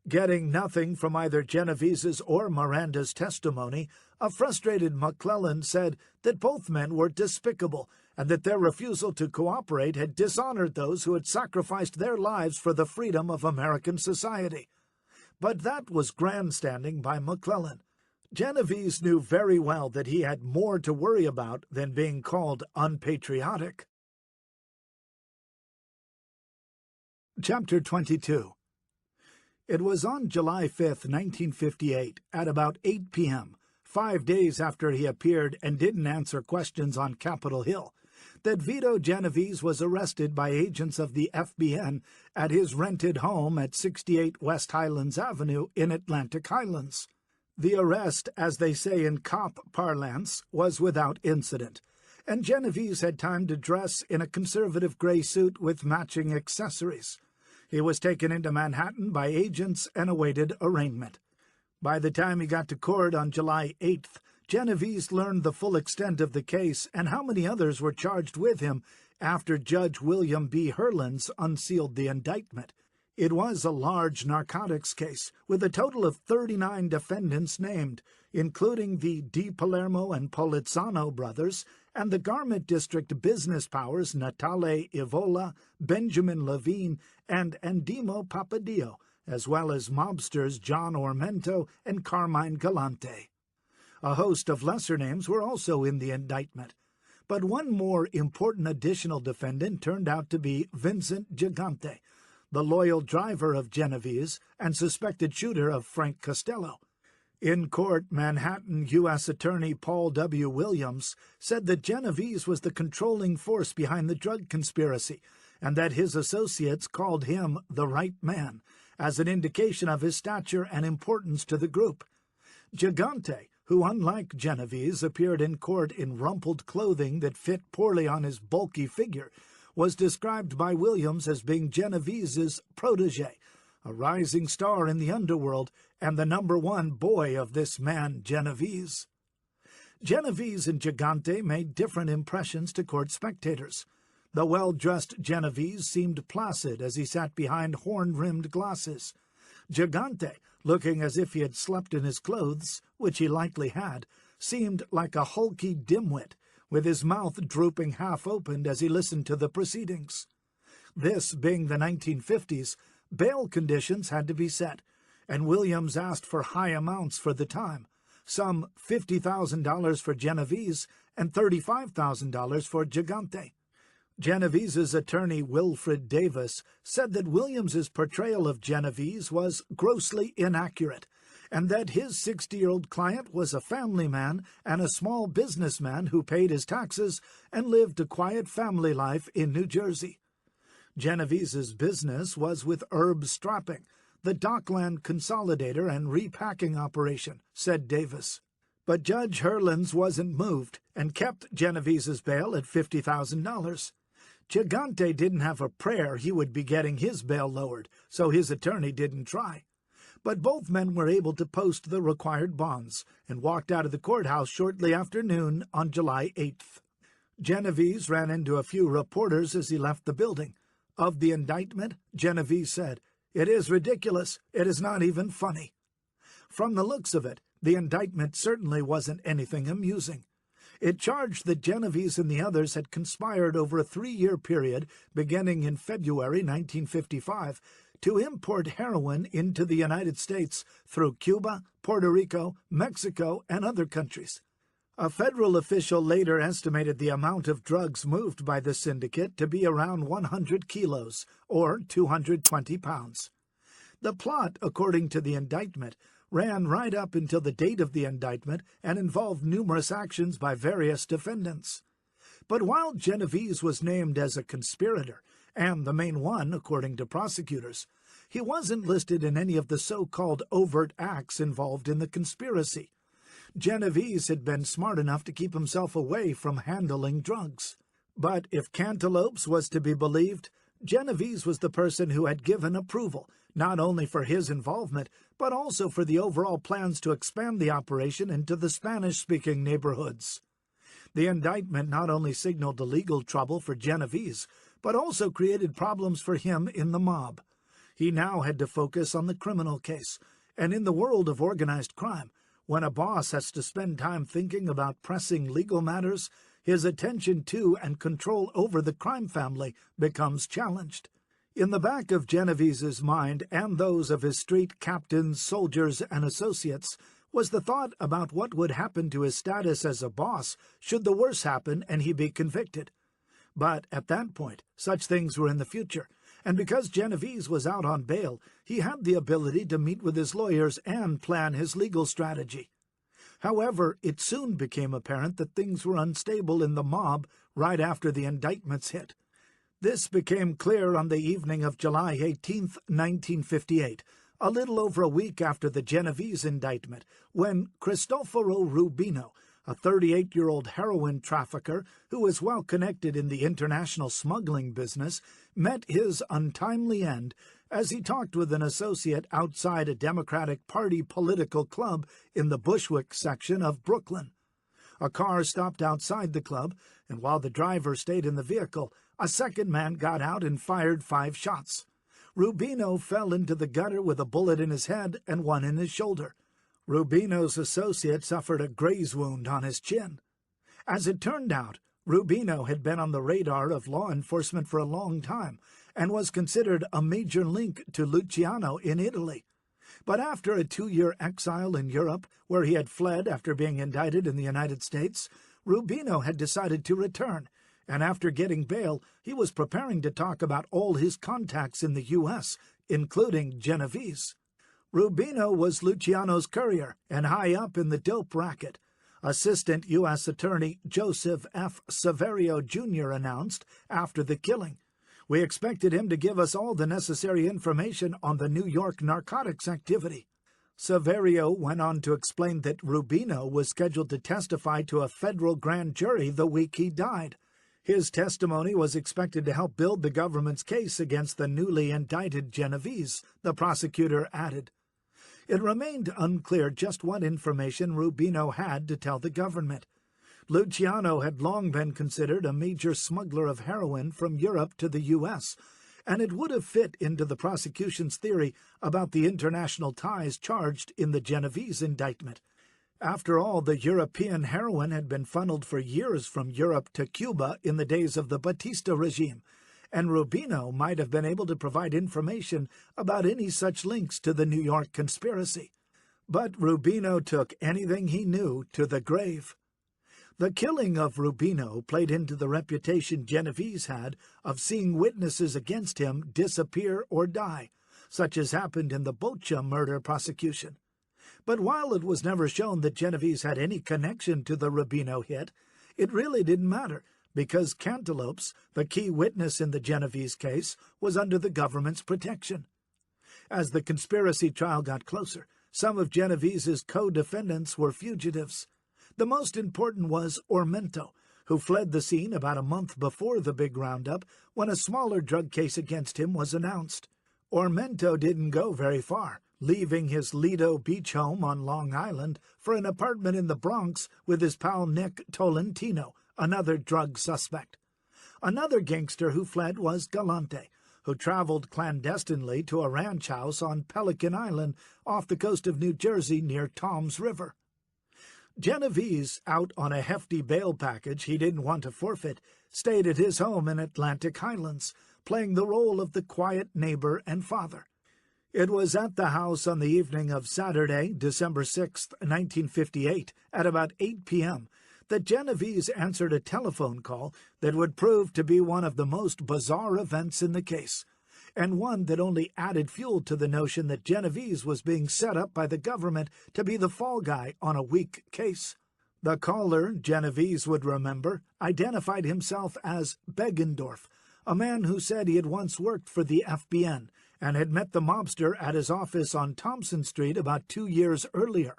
Getting nothing from either Genovese's or Miranda's testimony, a frustrated McClellan said that both men were despicable and that their refusal to cooperate had dishonored those who had sacrificed their lives for the freedom of American society. But that was grandstanding by McClellan. Genovese knew very well that he had more to worry about than being called unpatriotic. Chapter 22. It was on July 5, 1958, at about 8 p.m., 5 days after he appeared and didn't answer questions on Capitol Hill, that Vito Genovese was arrested by agents of the FBN at his rented home at 68 West Highlands Avenue in Atlantic Highlands. The arrest, as they say in cop parlance, was without incident, and Genovese had time to dress in a conservative gray suit with matching accessories. He was taken into Manhattan by agents and awaited arraignment. By the time he got to court on July 8th, Genovese learned the full extent of the case and how many others were charged with him after Judge William B. Herlins unsealed the indictment. It was a large narcotics case, with a total of 39 defendants named, including the Di Palermo and Polizzano brothers, and the Garment District business powers Natale Ivola, Benjamin Levine, and Andimo Papadio, as well as mobsters John Ormento and Carmine Galante. A host of lesser names were also in the indictment, but one more important additional defendant turned out to be Vincent Gigante, the loyal driver of Genovese and suspected shooter of Frank Costello. In court, Manhattan U.S. Attorney Paul W. Williams said that Genovese was the controlling force behind the drug conspiracy, and that his associates called him the right man, as an indication of his stature and importance to the group. Gigante, who unlike Genovese appeared in court in rumpled clothing that fit poorly on his bulky figure, was described by Williams as being Genovese's protege, a rising star in the underworld and the #1 boy of this man Genovese. Genovese and Gigante made different impressions to court spectators. The well-dressed Genovese seemed placid as he sat behind horn-rimmed glasses. Gigante, looking as if he had slept in his clothes, which he likely had, seemed like a hulky dimwit, with his mouth drooping half-opened as he listened to the proceedings. This being the 1950s, bail conditions had to be set, and Williams asked for high amounts for the time, some $50,000 for Genovese and $35,000 for Gigante. Genovese's attorney Wilfred Davis said that Williams's portrayal of Genovese was grossly inaccurate, and that his 60-year-old client was a family man and a small businessman who paid his taxes and lived a quiet family life in New Jersey. Genovese's business was with Herb Strapping, the Dockland consolidator and repacking operation, said Davis. But Judge Hurlins wasn't moved and kept Genovese's bail at $50,000. Gigante didn't have a prayer he would be getting his bail lowered, so his attorney didn't try. But both men were able to post the required bonds and walked out of the courthouse shortly after noon on July 8th. Genovese ran into a few reporters as he left the building. Of the indictment, Genovese said, "It is ridiculous. It is not even funny." From the looks of it, the indictment certainly wasn't anything amusing. It charged that Genovese and the others had conspired over a 3-year period, beginning in February 1955, to import heroin into the United States through Cuba, Puerto Rico, Mexico, and other countries. A federal official later estimated the amount of drugs moved by the syndicate to be around 100 kilos, or 220 pounds. The plot, according to the indictment, ran right up until the date of the indictment and involved numerous actions by various defendants. But while Genovese was named as a conspirator, and the main one according to prosecutors, he wasn't listed in any of the so-called overt acts involved in the conspiracy. Genovese had been smart enough to keep himself away from handling drugs. But if Cantaloupes was to be believed, Genovese was the person who had given approval, not only for his involvement, but also for the overall plans to expand the operation into the Spanish-speaking neighborhoods. The indictment not only signaled the legal trouble for Genovese, but also created problems for him in the mob. He now had to focus on the criminal case, and in the world of organized crime, when a boss has to spend time thinking about pressing legal matters, his attention to and control over the crime family becomes challenged. In the back of Genovese's mind and those of his street captains, soldiers, and associates was the thought about what would happen to his status as a boss should the worst happen and he be convicted. But at that point, such things were in the future, and because Genovese was out on bail, he had the ability to meet with his lawyers and plan his legal strategy. However, it soon became apparent that things were unstable in the mob right after the indictments hit. This became clear on the evening of July 18, 1958, a little over a week after the Genovese indictment, when Cristoforo Rubino, a 38-year-old heroin trafficker who was well connected in the international smuggling business, met his untimely end as he talked with an associate outside a Democratic Party political club in the Bushwick section of Brooklyn. A car stopped outside the club, and while the driver stayed in the vehicle, a second man got out and fired 5 shots. Rubino fell into the gutter with a bullet in his head and one in his shoulder. Rubino's associate suffered a graze wound on his chin. As it turned out, Rubino had been on the radar of law enforcement for a long time and was considered a major link to Luciano in Italy. But after a 2-year exile in Europe, where he had fled after being indicted in the United States, Rubino had decided to return, and after getting bail, he was preparing to talk about all his contacts in the U.S., including Genovese. Rubino was Luciano's courier and high up in the dope racket. Assistant U.S. Attorney Joseph F. Severio Jr. announced after the killing, "We expected him to give us all the necessary information on the New York narcotics activity." Severio went on to explain that Rubino was scheduled to testify to a federal grand jury the week he died. His testimony was expected to help build the government's case against the newly indicted Genovese, the prosecutor added. It remained unclear just what information Rubino had to tell the government. Luciano had long been considered a major smuggler of heroin from Europe to the U.S., and it would have fit into the prosecution's theory about the international ties charged in the Genovese indictment. After all, the European heroin had been funneled for years from Europe to Cuba in the days of the Batista regime, and Rubino might have been able to provide information about any such links to the New York conspiracy. But Rubino took anything he knew to the grave. The killing of Rubino played into the reputation Genovese had of seeing witnesses against him disappear or die, such as happened in the Boccia murder prosecution. But while it was never shown that Genovese had any connection to the Rubino hit, it really didn't matter, because Cantaloupes, the key witness in the Genovese case, was under the government's protection. As the conspiracy trial got closer, some of Genovese's co-defendants were fugitives. The most important was Ormento, who fled the scene about a month before the big roundup when a smaller drug case against him was announced. Ormento didn't go very far, leaving his Lido beach home on Long Island for an apartment in the Bronx with his pal Nick Tolentino, another drug suspect. Another gangster who fled was Galante, who traveled clandestinely to a ranch house on Pelican Island off the coast of New Jersey near Toms River. Genovese, out on a hefty bail package he didn't want to forfeit, stayed at his home in Atlantic Highlands, playing the role of the quiet neighbor and father. It was at the house on the evening of Saturday, December 6, 1958, at about 8 p.m., that Genovese answered a telephone call that would prove to be one of the most bizarre events in the case, and one that only added fuel to the notion that Genovese was being set up by the government to be the fall guy on a weak case. The caller, Genovese would remember, identified himself as Beggendorf, a man who said he had once worked for the FBN and had met the mobster at his office on Thompson Street about 2 years earlier.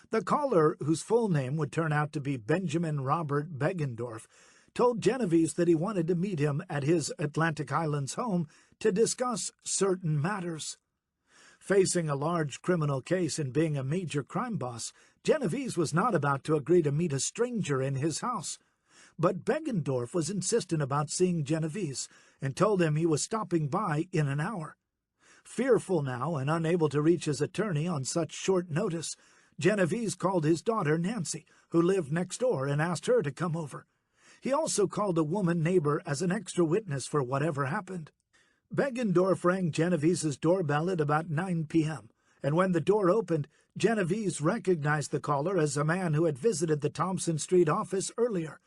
The caller, whose full name would turn out to be Benjamin Robert Beggendorf, told Genovese that he wanted to meet him at his Atlantic Highlands home to discuss certain matters. Facing a large criminal case and being a major crime boss, Genovese was not about to agree to meet a stranger in his house. But Beggendorf was insistent about seeing Genovese and told him he was stopping by in an hour. Fearful now and unable to reach his attorney on such short notice, Genovese called his daughter Nancy, who lived next door, and asked her to come over. He also called a woman neighbor as an extra witness for whatever happened. Beggendorf rang Genovese's doorbell at about 9 p.m., and when the door opened, Genovese recognized the caller as a man who had visited the Thompson Street office earlier.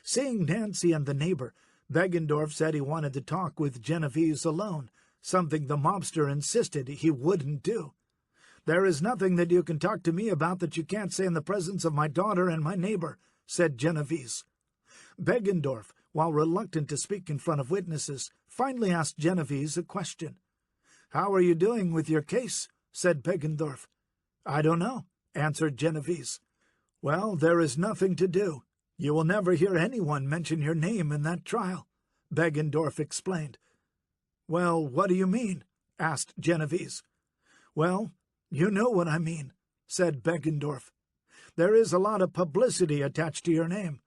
Seeing Nancy and the neighbor, Beggendorf said he wanted to talk with Genovese alone, something the mobster insisted he wouldn't do. "There is nothing that you can talk to me about that you can't say in the presence of my daughter and my neighbor," said Genovese. Beggendorf, while reluctant to speak in front of witnesses, finally asked Genovese a question. "How are you doing with your case?" said Beggendorf. "I don't know," answered Genovese. "Well, there is nothing to do. You will never hear anyone mention your name in that trial," Beggendorf explained. "Well, what do you mean?" asked Genovese. "Well, you know what I mean," said Beggendorf. "There is a lot of publicity attached to your name.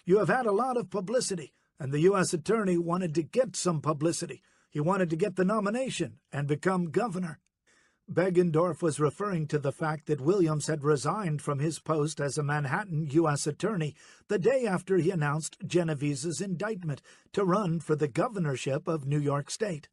You have had a lot of publicity, and the U.S. Attorney wanted to get some publicity. He wanted to get the nomination and become governor." Beggendorf was referring to the fact that Williams had resigned from his post as a Manhattan U.S. Attorney the day after he announced Genovese's indictment to run for the governorship of New York State.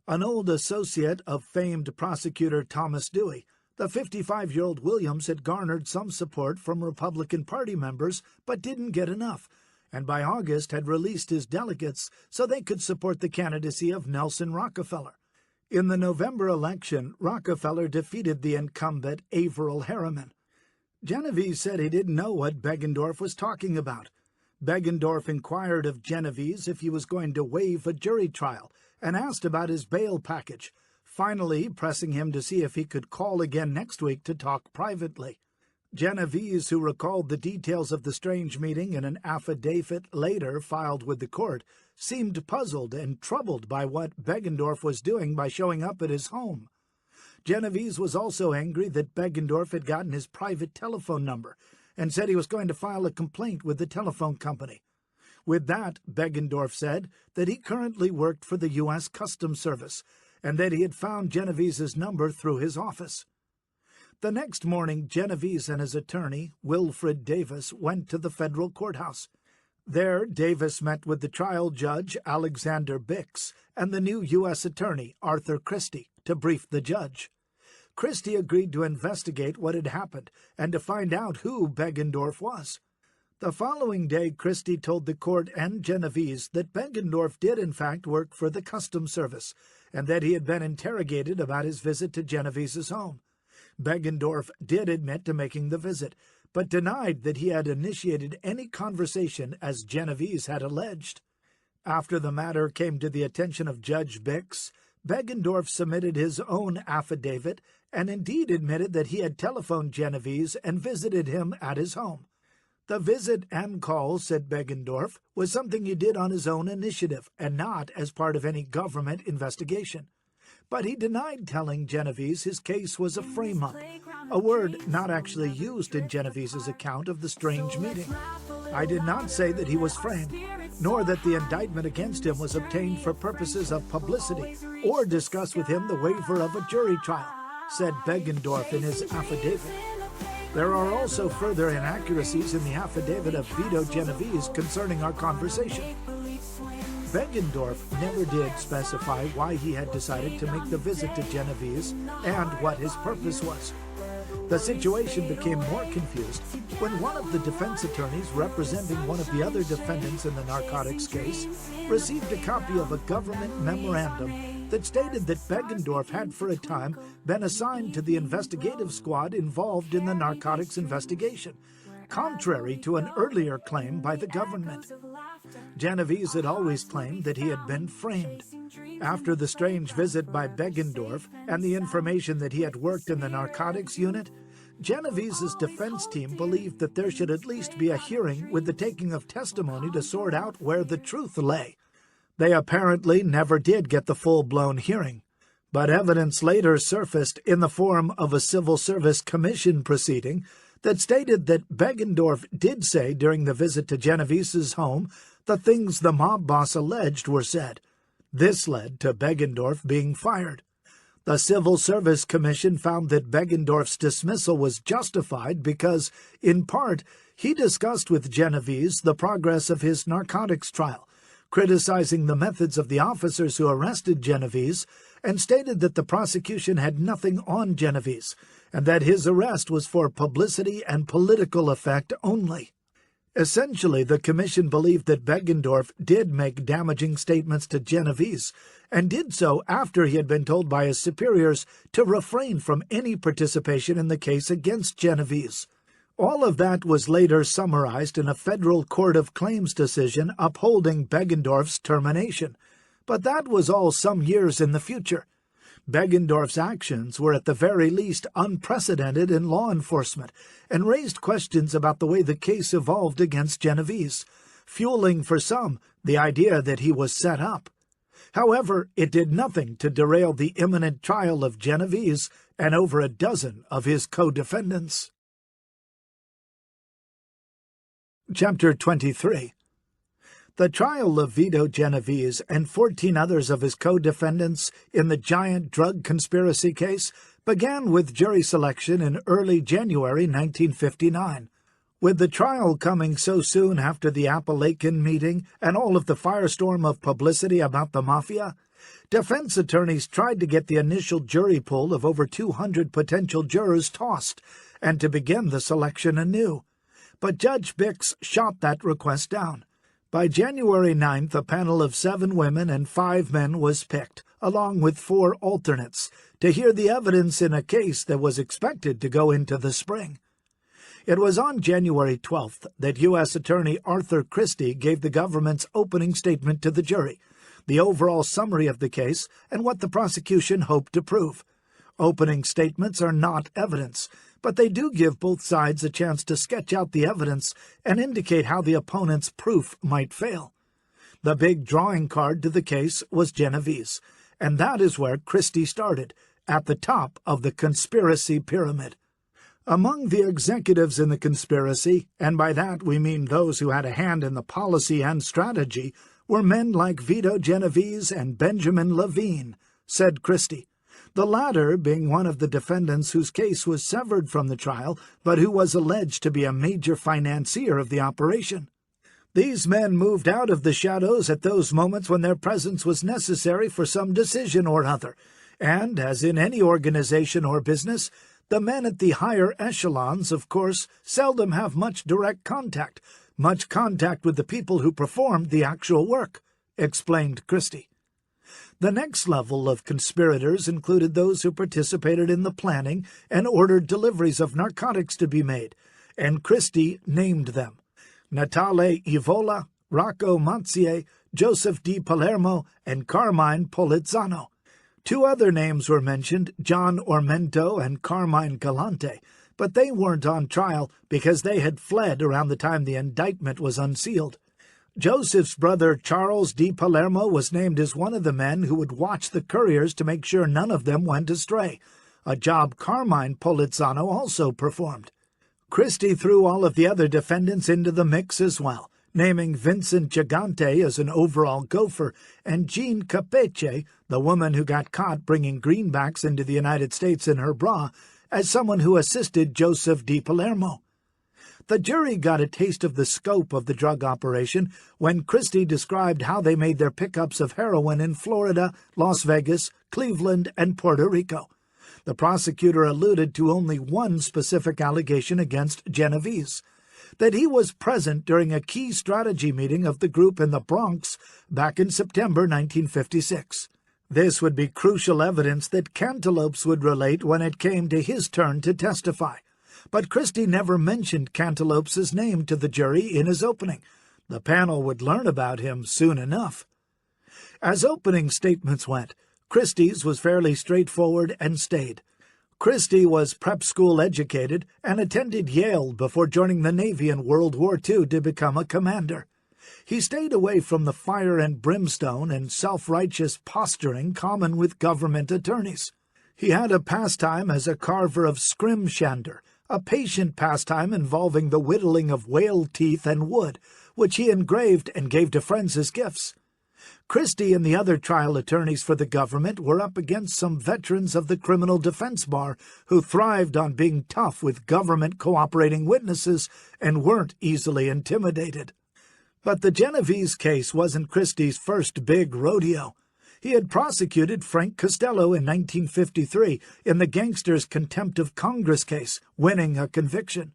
An old associate of famed prosecutor Thomas Dewey, the 55-year-old Williams had garnered some support from Republican Party members but didn't get enough, and by August had released his delegates so they could support the candidacy of Nelson Rockefeller. In the November election, Rockefeller defeated the incumbent Averell Harriman. Genovese said he didn't know what Beggendorf was talking about. Beggendorf inquired of Genovese if he was going to waive a jury trial and asked about his bail package, finally pressing him to see if he could call again next week to talk privately. Genovese, who recalled the details of the strange meeting in an affidavit later filed with the court, seemed puzzled and troubled by what Beggendorf was doing by showing up at his home. Genovese was also angry that Beggendorf had gotten his private telephone number and said he was going to file a complaint with the telephone company. With that, Beggendorf said that he currently worked for the U.S. Customs Service and that he had found Genovese's number through his office. The next morning, Genovese and his attorney, Wilfred Davis, went to the federal courthouse. There, Davis met with the trial judge, Alexander Bix, and the new U.S. attorney, Arthur Christie, to brief the judge. Christie agreed to investigate what had happened and to find out who Beggendorf was. The following day, Christie told the court and Genovese that Beggendorf did in fact work for the Customs Service and that he had been interrogated about his visit to Genovese's home. Beggendorf did admit to making the visit, but denied that he had initiated any conversation as Genovese had alleged. After the matter came to the attention of Judge Bix, Beggendorf submitted his own affidavit and indeed admitted that he had telephoned Genovese and visited him at his home. The visit and call, said Beggendorf, was something he did on his own initiative and not as part of any government investigation. But he denied telling Genovese his case was a frame-up, a word not actually used in Genovese's account of the strange meeting. I did not say that he was framed, nor that the indictment against him was obtained for purposes of publicity, or discussed with him the waiver of a jury trial, said Beggendorf in his affidavit. There are also further inaccuracies in the affidavit of Vito Genovese concerning our conversation. Beggendorf never did specify why he had decided to make the visit to Genovese and what his purpose was. The situation became more confused when one of the defense attorneys representing one of the other defendants in the narcotics case received a copy of a government memorandum that stated that Beggendorf had for a time been assigned to the investigative squad involved in the narcotics investigation, contrary to an earlier claim by the government. Genovese had always claimed that he had been framed. After the strange visit by Beggendorf and the information that he had worked in the narcotics unit, Genovese's defense team believed that there should at least be a hearing with the taking of testimony to sort out where the truth lay. They apparently never did get the full-blown hearing, but evidence later surfaced in the form of a Civil Service Commission proceeding that stated that Beggendorf did say during the visit to Genovese's home the things the mob boss alleged were said. This led to Beggendorf being fired. The Civil Service Commission found that Beggendorf's dismissal was justified because, in part, he discussed with Genovese the progress of his narcotics trial, criticizing the methods of the officers who arrested Genovese, and stated that the prosecution had nothing on Genovese, and that his arrest was for publicity and political effect only. Essentially, the commission believed that Beggendorf did make damaging statements to Genovese, and did so after he had been told by his superiors to refrain from any participation in the case against Genovese. All of that was later summarized in a federal court of claims decision upholding Beggendorf's termination, but that was all some years in the future. Beggendorf's actions were at the very least unprecedented in law enforcement and raised questions about the way the case evolved against Genovese, fueling for some the idea that he was set up. However, it did nothing to derail the imminent trial of Genovese and over a dozen of his co-defendants. Chapter 23. The trial of Vito Genovese and 14 others of his co-defendants in the giant drug conspiracy case began with jury selection in early January 1959. With the trial coming so soon after the Appalachian meeting and all of the firestorm of publicity about the Mafia, defense attorneys tried to get the initial jury pool of over 200 potential jurors tossed and to begin the selection anew. But Judge Bix shot that request down. By January 9th, a panel of 7 women and 5 men was picked, along with 4 alternates, to hear the evidence in a case that was expected to go into the spring. It was on January 12th that U.S. Attorney Arthur Christie gave the government's opening statement to the jury, the overall summary of the case, and what the prosecution hoped to prove. Opening statements are not evidence, but they do give both sides a chance to sketch out the evidence and indicate how the opponent's proof might fail. The big drawing card to the case was Genovese, and that is where Christie started, at the top of the conspiracy pyramid. Among the executives in the conspiracy, and by that we mean those who had a hand in the policy and strategy, were men like Vito Genovese and Benjamin Levine, said Christie, the latter being one of the defendants whose case was severed from the trial, but who was alleged to be a major financier of the operation. These men moved out of the shadows at those moments when their presence was necessary for some decision or other, and, as in any organization or business, the men at the higher echelons, of course, seldom have much direct contact with the people who performed the actual work, explained Christie. The next level of conspirators included those who participated in the planning and ordered deliveries of narcotics to be made, and Christie named them: Natale Evola, Rocco Mazzier, Joseph di Palermo, and Carmine Polizzano. Two other names were mentioned, John Ormento and Carmine Galante, but they weren't on trial because they had fled around the time the indictment was unsealed. Joseph's brother Charles di Palermo was named as one of the men who would watch the couriers to make sure none of them went astray, a job Carmine Polizzano also performed. Christie threw all of the other defendants into the mix as well, naming Vincent Gigante as an overall gopher and Jean Capece, the woman who got caught bringing greenbacks into the United States in her bra, as someone who assisted Joseph di Palermo. The jury got a taste of the scope of the drug operation when Christie described how they made their pickups of heroin in Florida, Las Vegas, Cleveland, and Puerto Rico. The prosecutor alluded to only one specific allegation against Genovese, that he was present during a key strategy meeting of the group in the Bronx back in September 1956. This would be crucial evidence that Cantaloupes would relate when it came to his turn to testify. But Christie never mentioned Cantalopes' name to the jury in his opening. The panel would learn about him soon enough. As opening statements went, Christie's was fairly straightforward and staid. Christie was prep school educated and attended Yale before joining the Navy in World War II to become a commander. He stayed away from the fire and brimstone and self-righteous posturing common with government attorneys. He had a pastime as a carver of scrimshander, a patient pastime involving the whittling of whale teeth and wood, which he engraved and gave to friends as gifts. Christie and the other trial attorneys for the government were up against some veterans of the criminal defense bar who thrived on being tough with government cooperating witnesses and weren't easily intimidated. But the Genovese case wasn't Christie's first big rodeo. He had prosecuted Frank Costello in 1953 in the gangster's contempt of Congress case, winning a conviction.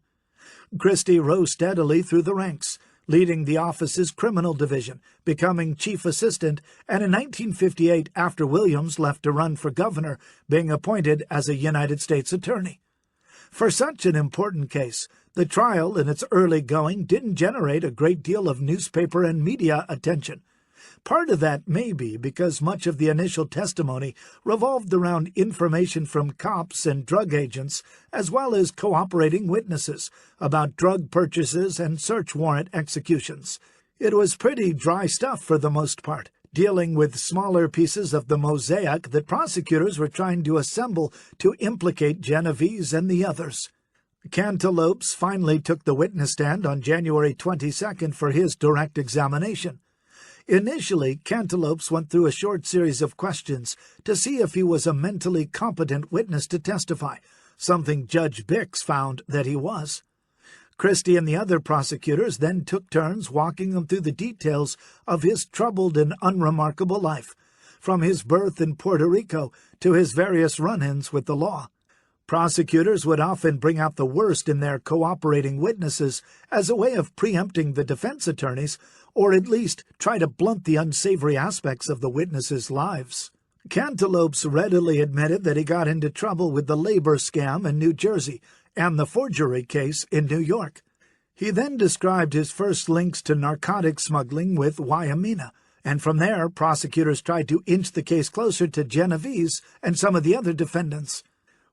Christie rose steadily through the ranks, leading the office's criminal division, becoming chief assistant, and in 1958, after Williams left to run for governor, being appointed as a United States attorney. For such an important case, the trial in its early going didn't generate a great deal of newspaper and media attention. Part of that may be because much of the initial testimony revolved around information from cops and drug agents, as well as cooperating witnesses, about drug purchases and search warrant executions. It was pretty dry stuff for the most part, dealing with smaller pieces of the mosaic that prosecutors were trying to assemble to implicate Genovese and the others. Cantalopes finally took the witness stand on January 22nd for his direct examination. Initially, Cantalopes went through a short series of questions to see if he was a mentally competent witness to testify, something Judge Bix found that he was. Christie and the other prosecutors then took turns walking him through the details of his troubled and unremarkable life, from his birth in Puerto Rico to his various run-ins with the law. Prosecutors would often bring out the worst in their cooperating witnesses as a way of preempting the defense attorneys, or at least try to blunt the unsavory aspects of the witnesses' lives. Cantalopes readily admitted that he got into trouble with the labor scam in New Jersey and the forgery case in New York. He then described his first links to narcotic smuggling with Wyomina, and from there prosecutors tried to inch the case closer to Genovese and some of the other defendants.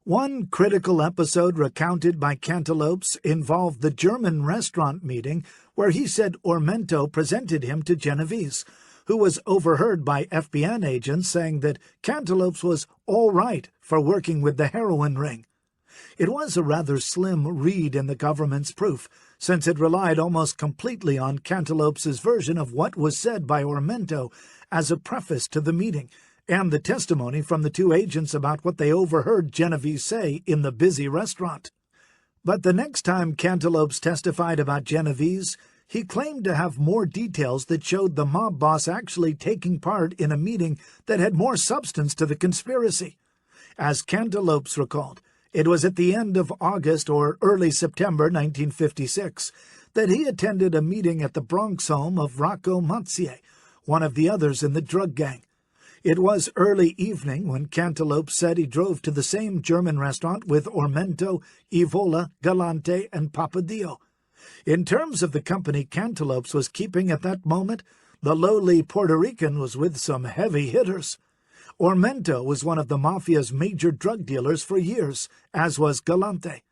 One critical episode recounted by Cantalopes involved the German restaurant meeting where he said Ormento presented him to Genovese, who was overheard by FBN agents saying that Cantalopes was all right for working with the heroin ring. It was a rather slim read in the government's proof, since it relied almost completely on Cantalopes' version of what was said by Ormento as a preface to the meeting, and the testimony from the two agents about what they overheard Genovese say in the busy restaurant. But the next time Cantalopes testified about Genovese, he claimed to have more details that showed the mob boss actually taking part in a meeting that had more substance to the conspiracy. As Cantalopes recalled, it was at the end of August or early September 1956 that he attended a meeting at the Bronx home of Rocco Mazzier, one of the others in the drug gang. It was early evening when Cantalopes said he drove to the same German restaurant with Ormento, Evola, Galante, and Papadio. In terms of the company Cantalopes was keeping at that moment, the lowly Puerto Rican was with some heavy hitters. Ormento was one of the Mafia's major drug dealers for years, as was Galante.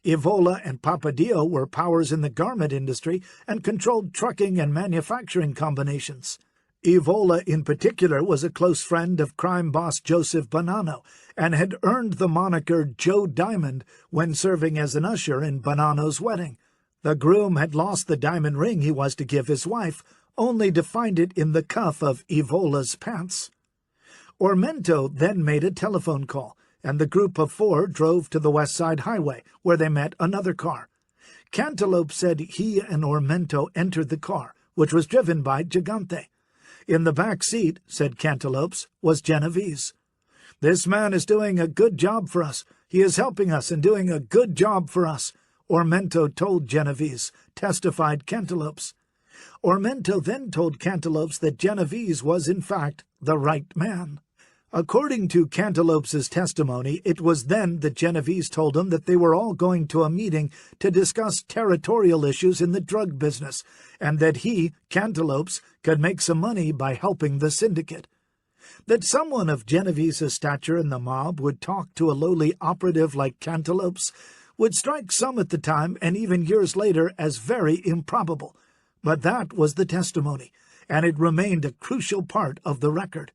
Evola and Papadio were powers in the garment industry and controlled trucking and manufacturing combinations. Evola in particular was a close friend of crime boss Joseph Bonanno and had earned the moniker Joe Diamond when serving as an usher in Bonanno's wedding. The groom had lost the diamond ring he was to give his wife, only to find it in the cuff of Evola's pants. Ormento then made a telephone call, and the group of four drove to the West Side Highway, where they met another car. Cantalopes said he and Ormento entered the car, which was driven by Gigante. In the back seat, said Cantalopes, was Genovese. "This man is doing a good job for us. He is helping us and doing a good job for us," Ormento told Genovese, testified Cantalopes. Ormento then told Cantalopes that Genovese was, in fact, the right man. According to Cantalopes' testimony, it was then that Genovese told him that they were all going to a meeting to discuss territorial issues in the drug business, and that he, Cantalopes, could make some money by helping the syndicate. That someone of Genovese's stature in the mob would talk to a lowly operative like Cantalopes would strike some at the time and even years later as very improbable. But that was the testimony, and it remained a crucial part of the record.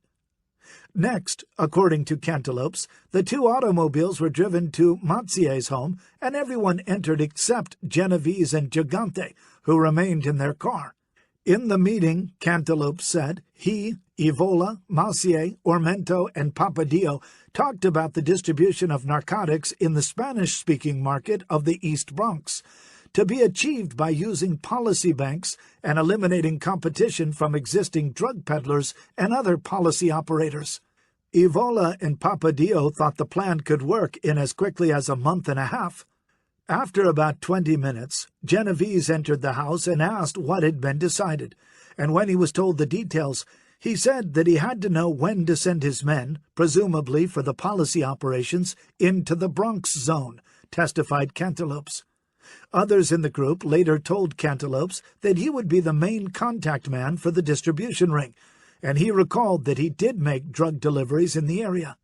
Next, according to Cantalopes, the two automobiles were driven to Mazzier's home, and everyone entered except Genovese and Gigante, who remained in their car. In the meeting, Cantalopes said, he, Evola, Mazzier, Ormento, and Papadio talked about the distribution of narcotics in the Spanish-speaking market of the East Bronx, to be achieved by using policy banks and eliminating competition from existing drug peddlers and other policy operators. Evola and Papadio thought the plan could work in as quickly as a month and a half. After about 20 minutes, Genovese entered the house and asked what had been decided, and when he was told the details, he said that he had to know when to send his men, presumably for the policy operations, into the Bronx zone, testified Cantalopes. Others in the group later told Cantalopes that he would be the main contact man for the distribution ring, and he recalled that he did make drug deliveries in the area.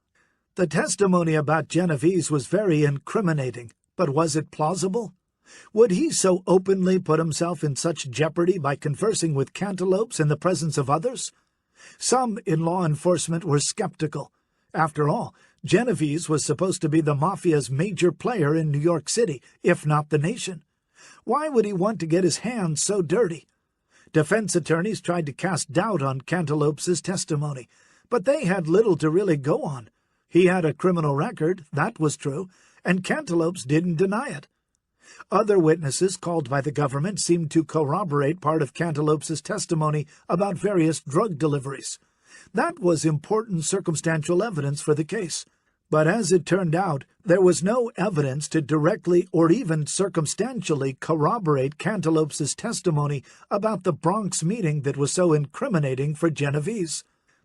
The testimony about Genovese was very incriminating, but was it plausible? Would he so openly put himself in such jeopardy by conversing with Cantalopes in the presence of others? Some in law enforcement were skeptical. After all, Genovese was supposed to be the Mafia's major player in New York City, if not the nation. Why would he want to get his hands so dirty? Defense attorneys tried to cast doubt on Cantalopes' testimony, but they had little to really go on. He had a criminal record, that was true, and Cantalopes didn't deny it. Other witnesses called by the government seemed to corroborate part of Cantalopes' testimony about various drug deliveries. That was important circumstantial evidence for the case. But as it turned out, there was no evidence to directly or even circumstantially corroborate Cantalopes' testimony about the Bronx meeting that was so incriminating for Genovese.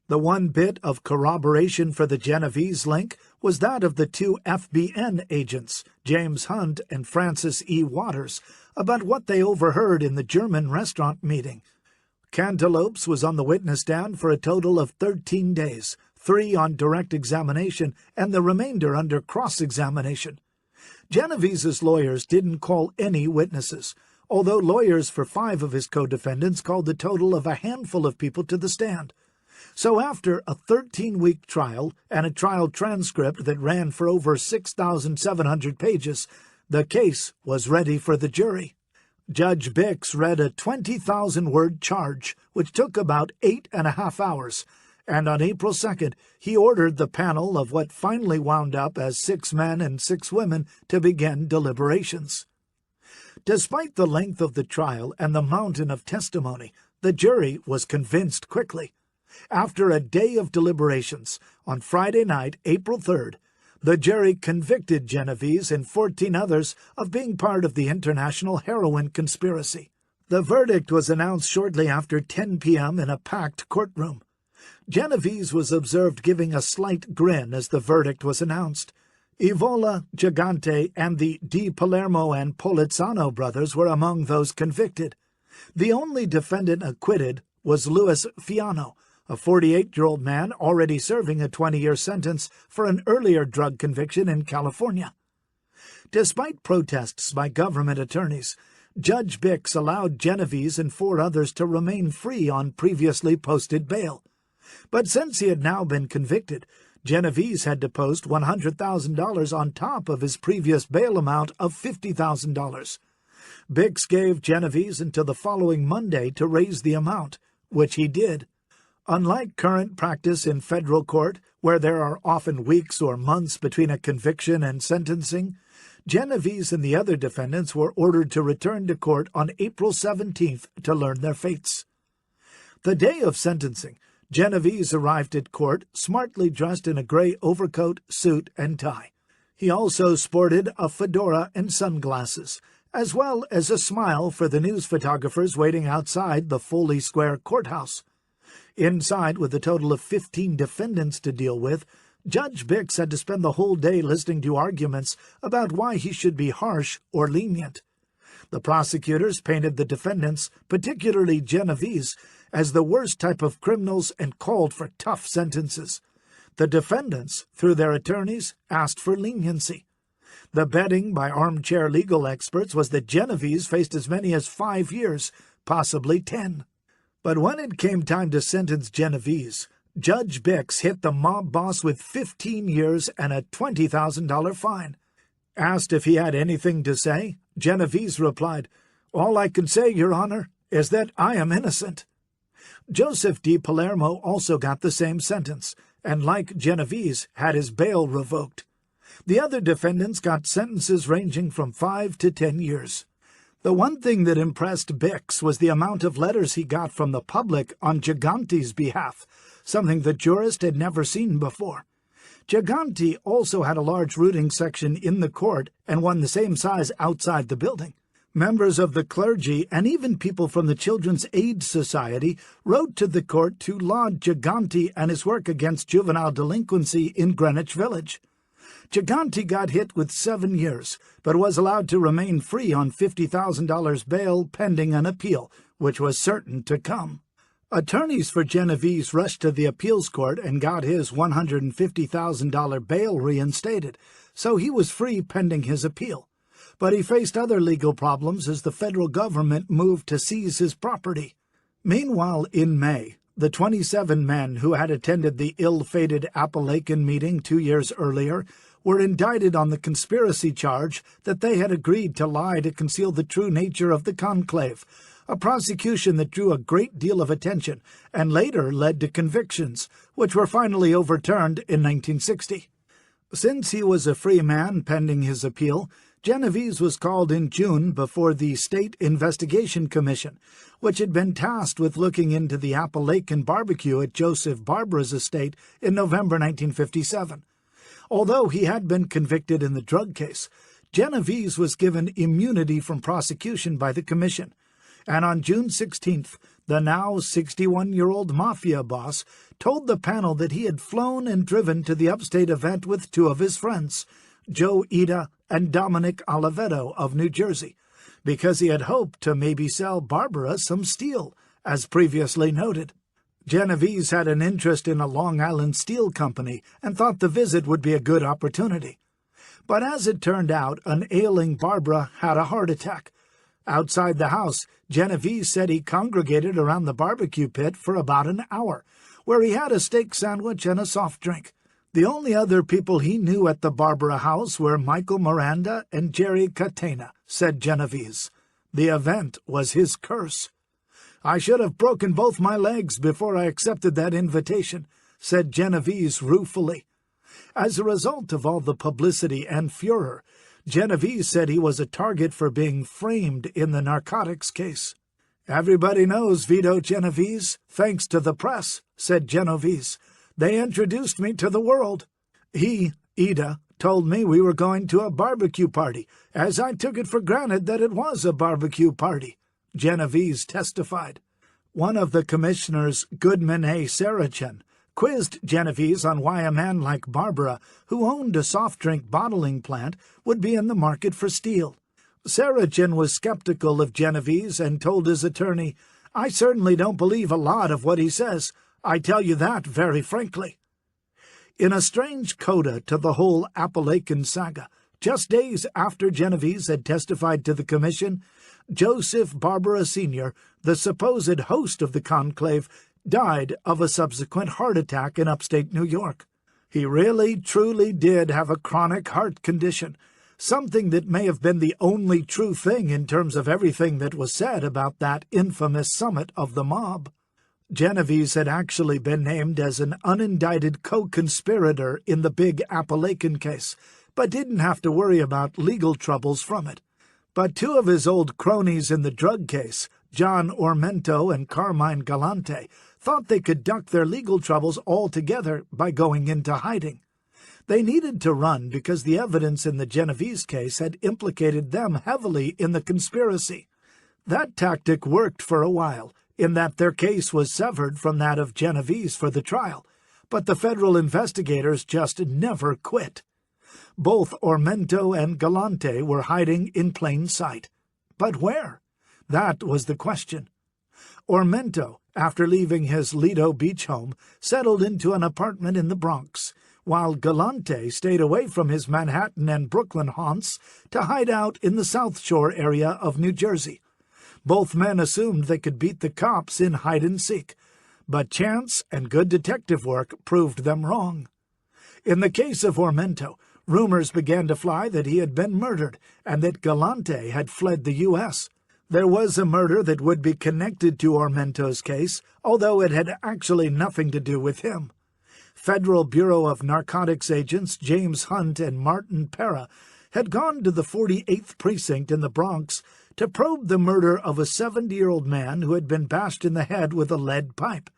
The one bit of corroboration for the Genovese link was that of the two FBN agents, James Hunt and Francis E. Waters, about what they overheard in the German restaurant meeting. Cantalopes was on the witness stand for a total of 13 days, 3 on direct examination, and the remainder under cross-examination. Genovese's lawyers didn't call any witnesses, although lawyers for 5 of his co-defendants called a total of a handful of people to the stand. So after a 13-week trial and a trial transcript that ran for over 6,700 pages, the case was ready for the jury. Judge Bix read a 20,000-word charge, which took about 8.5 hours, and on April 2nd, he ordered the panel of what finally wound up as 6 men and 6 women to begin deliberations. Despite the length of the trial and the mountain of testimony, the jury was convinced quickly. After a day of deliberations, on Friday night, April 3rd, the jury convicted Genovese and 14 others of being part of the international heroin conspiracy. The verdict was announced shortly after 10 p.m. in a packed courtroom. Genovese was observed giving a slight grin as the verdict was announced. Evola, Gigante, and the Di Palermo and Polizzano brothers were among those convicted. The only defendant acquitted was Louis Fiano, a 48-year-old man already serving a 20-year sentence for an earlier drug conviction in California. Despite protests by government attorneys, Judge Bix allowed Genovese and 4 others to remain free on previously posted bail. But since he had now been convicted, Genovese had to post $100,000 on top of his previous bail amount of $50,000. Bix gave Genovese until the following Monday to raise the amount, which he did. Unlike current practice in federal court, where there are often weeks or months between a conviction and sentencing, Genovese and the other defendants were ordered to return to court on April 17th to learn their fates. The day of sentencing, Genovese arrived at court smartly dressed in a gray overcoat, suit, and tie. He also sported a fedora and sunglasses, as well as a smile for the news photographers waiting outside the Foley Square courthouse. Inside, with a total of 15 defendants to deal with, Judge Bix had to spend the whole day listening to arguments about why he should be harsh or lenient. The prosecutors painted the defendants, particularly Genovese, as the worst type of criminals and called for tough sentences. The defendants, through their attorneys, asked for leniency. The betting by armchair legal experts was that Genovese faced as many as 5 years, possibly 10. But when it came time to sentence Genovese, Judge Bix hit the mob boss with 15 years and a $20,000 fine. Asked if he had anything to say, Genovese replied, "All I can say, Your Honor, is that I am innocent." Joseph Di Palermo also got the same sentence, and like Genovese, had his bail revoked. The other defendants got sentences ranging from 5 to 10 years. The one thing that impressed Bix was the amount of letters he got from the public on Gigante's behalf, something the jurist had never seen before. Gigante also had a large rooting section in the court and one the same size outside the building. Members of the clergy and even people from the Children's Aid Society wrote to the court to laud Gigante and his work against juvenile delinquency in Greenwich Village. Gigante got hit with 7 years, but was allowed to remain free on $50,000 bail pending an appeal, which was certain to come. Attorneys for Genovese rushed to the appeals court and got his $150,000 bail reinstated, so he was free pending his appeal. But he faced other legal problems as the federal government moved to seize his property. Meanwhile, in May, the 27 men who had attended the ill-fated Appalachian meeting 2 years earlier were indicted on the conspiracy charge that they had agreed to lie to conceal the true nature of the conclave, a prosecution that drew a great deal of attention and later led to convictions, which were finally overturned in 1960. Since he was a free man pending his appeal, Genovese was called in June before the State Investigation Commission, which had been tasked with looking into the Appalachian barbecue at Joseph Barbara's estate in November 1957. Although he had been convicted in the drug case, Genovese was given immunity from prosecution by the commission, and on June 16th, the now 61-year-old mafia boss told the panel that he had flown and driven to the upstate event with 2 of his friends, Joe Ida and Dominic Oliveto of New Jersey, because he had hoped to maybe sell Barbara some steel, as previously noted. Genovese had an interest in a Long Island steel company and thought the visit would be a good opportunity. But as it turned out, an ailing Barbara had a heart attack. Outside the house, Genovese said he congregated around the barbecue pit for about an hour, where he had a steak sandwich and a soft drink. The only other people he knew at the Barbara house were Michael Miranda and Jerry Catena, said Genovese. The event was his curse. "I should have broken both my legs before I accepted that invitation," said Genovese ruefully. As a result of all the publicity and furor, Genovese said he was a target for being framed in the narcotics case. "Everybody knows Vito Genovese, thanks to the press," said Genovese. "They introduced me to the world. Ida, told me we were going to a barbecue party, as I took it for granted that it was a barbecue party," Genovese testified. One of the commissioners, Goodman A. Saracen, quizzed Genovese on why a man like Barbara, who owned a soft drink bottling plant, would be in the market for steel. Saracen was skeptical of Genovese and told his attorney, "I certainly don't believe a lot of what he says. I tell you that very frankly." In a strange coda to the whole Appalachian saga, just days after Genovese had testified to the commission, Joseph Barbara Sr., the supposed host of the conclave, died of a subsequent heart attack in upstate New York. He really, truly did have a chronic heart condition, something that may have been the only true thing in terms of everything that was said about that infamous summit of the mob. Genovese had actually been named as an unindicted co-conspirator in the big Appalachian case, but didn't have to worry about legal troubles from it. But two of his old cronies in the drug case, John Ormento and Carmine Galante, thought they could duck their legal troubles altogether by going into hiding. They needed to run because the evidence in the Genovese case had implicated them heavily in the conspiracy. That tactic worked for a while, in that their case was severed from that of Genovese for the trial, but the federal investigators just never quit. Both Ormento and Galante were hiding in plain sight. But where? That was the question. Ormento, after leaving his Lido Beach home, settled into an apartment in the Bronx, while Galante stayed away from his Manhattan and Brooklyn haunts to hide out in the South Shore area of New Jersey. Both men assumed they could beat the cops in hide-and-seek, but chance and good detective work proved them wrong. In the case of Ormento, rumors began to fly that he had been murdered and that Galante had fled the U.S. There was a murder that would be connected to Ormento's case, although it had actually nothing to do with him. Federal Bureau of Narcotics agents James Hunt and Martin Pera had gone to the 48th Precinct in the Bronx to probe the murder of a 70-year-old man who had been bashed in the head with a lead pipe.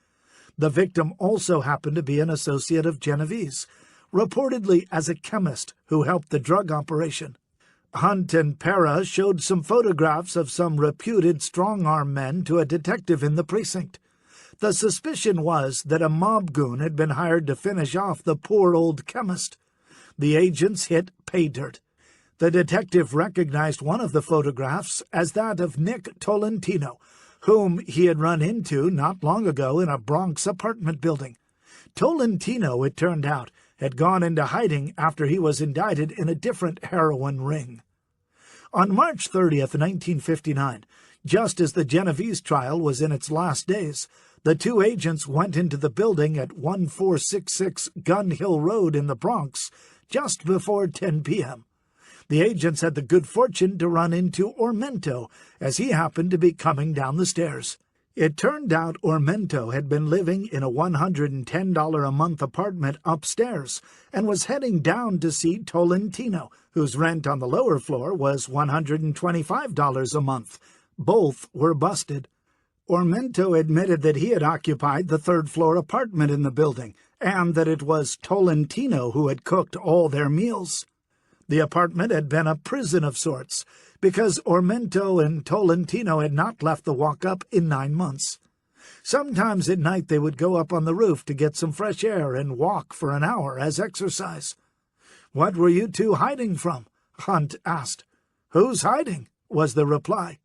The victim also happened to be an associate of Genovese, reportedly as a chemist who helped the drug operation. Hunt and Pera showed some photographs of some reputed strong-arm men to a detective in the precinct. The suspicion was that a mob goon had been hired to finish off the poor old chemist. The agents hit pay dirt. The detective recognized one of the photographs as that of Nick Tolentino, whom he had run into not long ago in a Bronx apartment building. Tolentino, it turned out, had gone into hiding after he was indicted in a different heroin ring. On March 30th, 1959, just as the Genovese trial was in its last days, the two agents went into the building at 1466 Gun Hill Road in the Bronx just before 10 p.m. The agents had the good fortune to run into Ormento as he happened to be coming down the stairs. It turned out Ormento had been living in a $110 a month apartment upstairs and was heading down to see Tolentino, whose rent on the lower floor was $125 a month. Both were busted. Ormento admitted that he had occupied the third-floor apartment in the building and that it was Tolentino who had cooked all their meals. The apartment had been a prison of sorts, because Ormento and Tolentino had not left the walk-up in 9 months. Sometimes at night they would go up on the roof to get some fresh air and walk for an hour as exercise. "What were you two hiding from?" Hunt asked. "Who's hiding?" was the reply.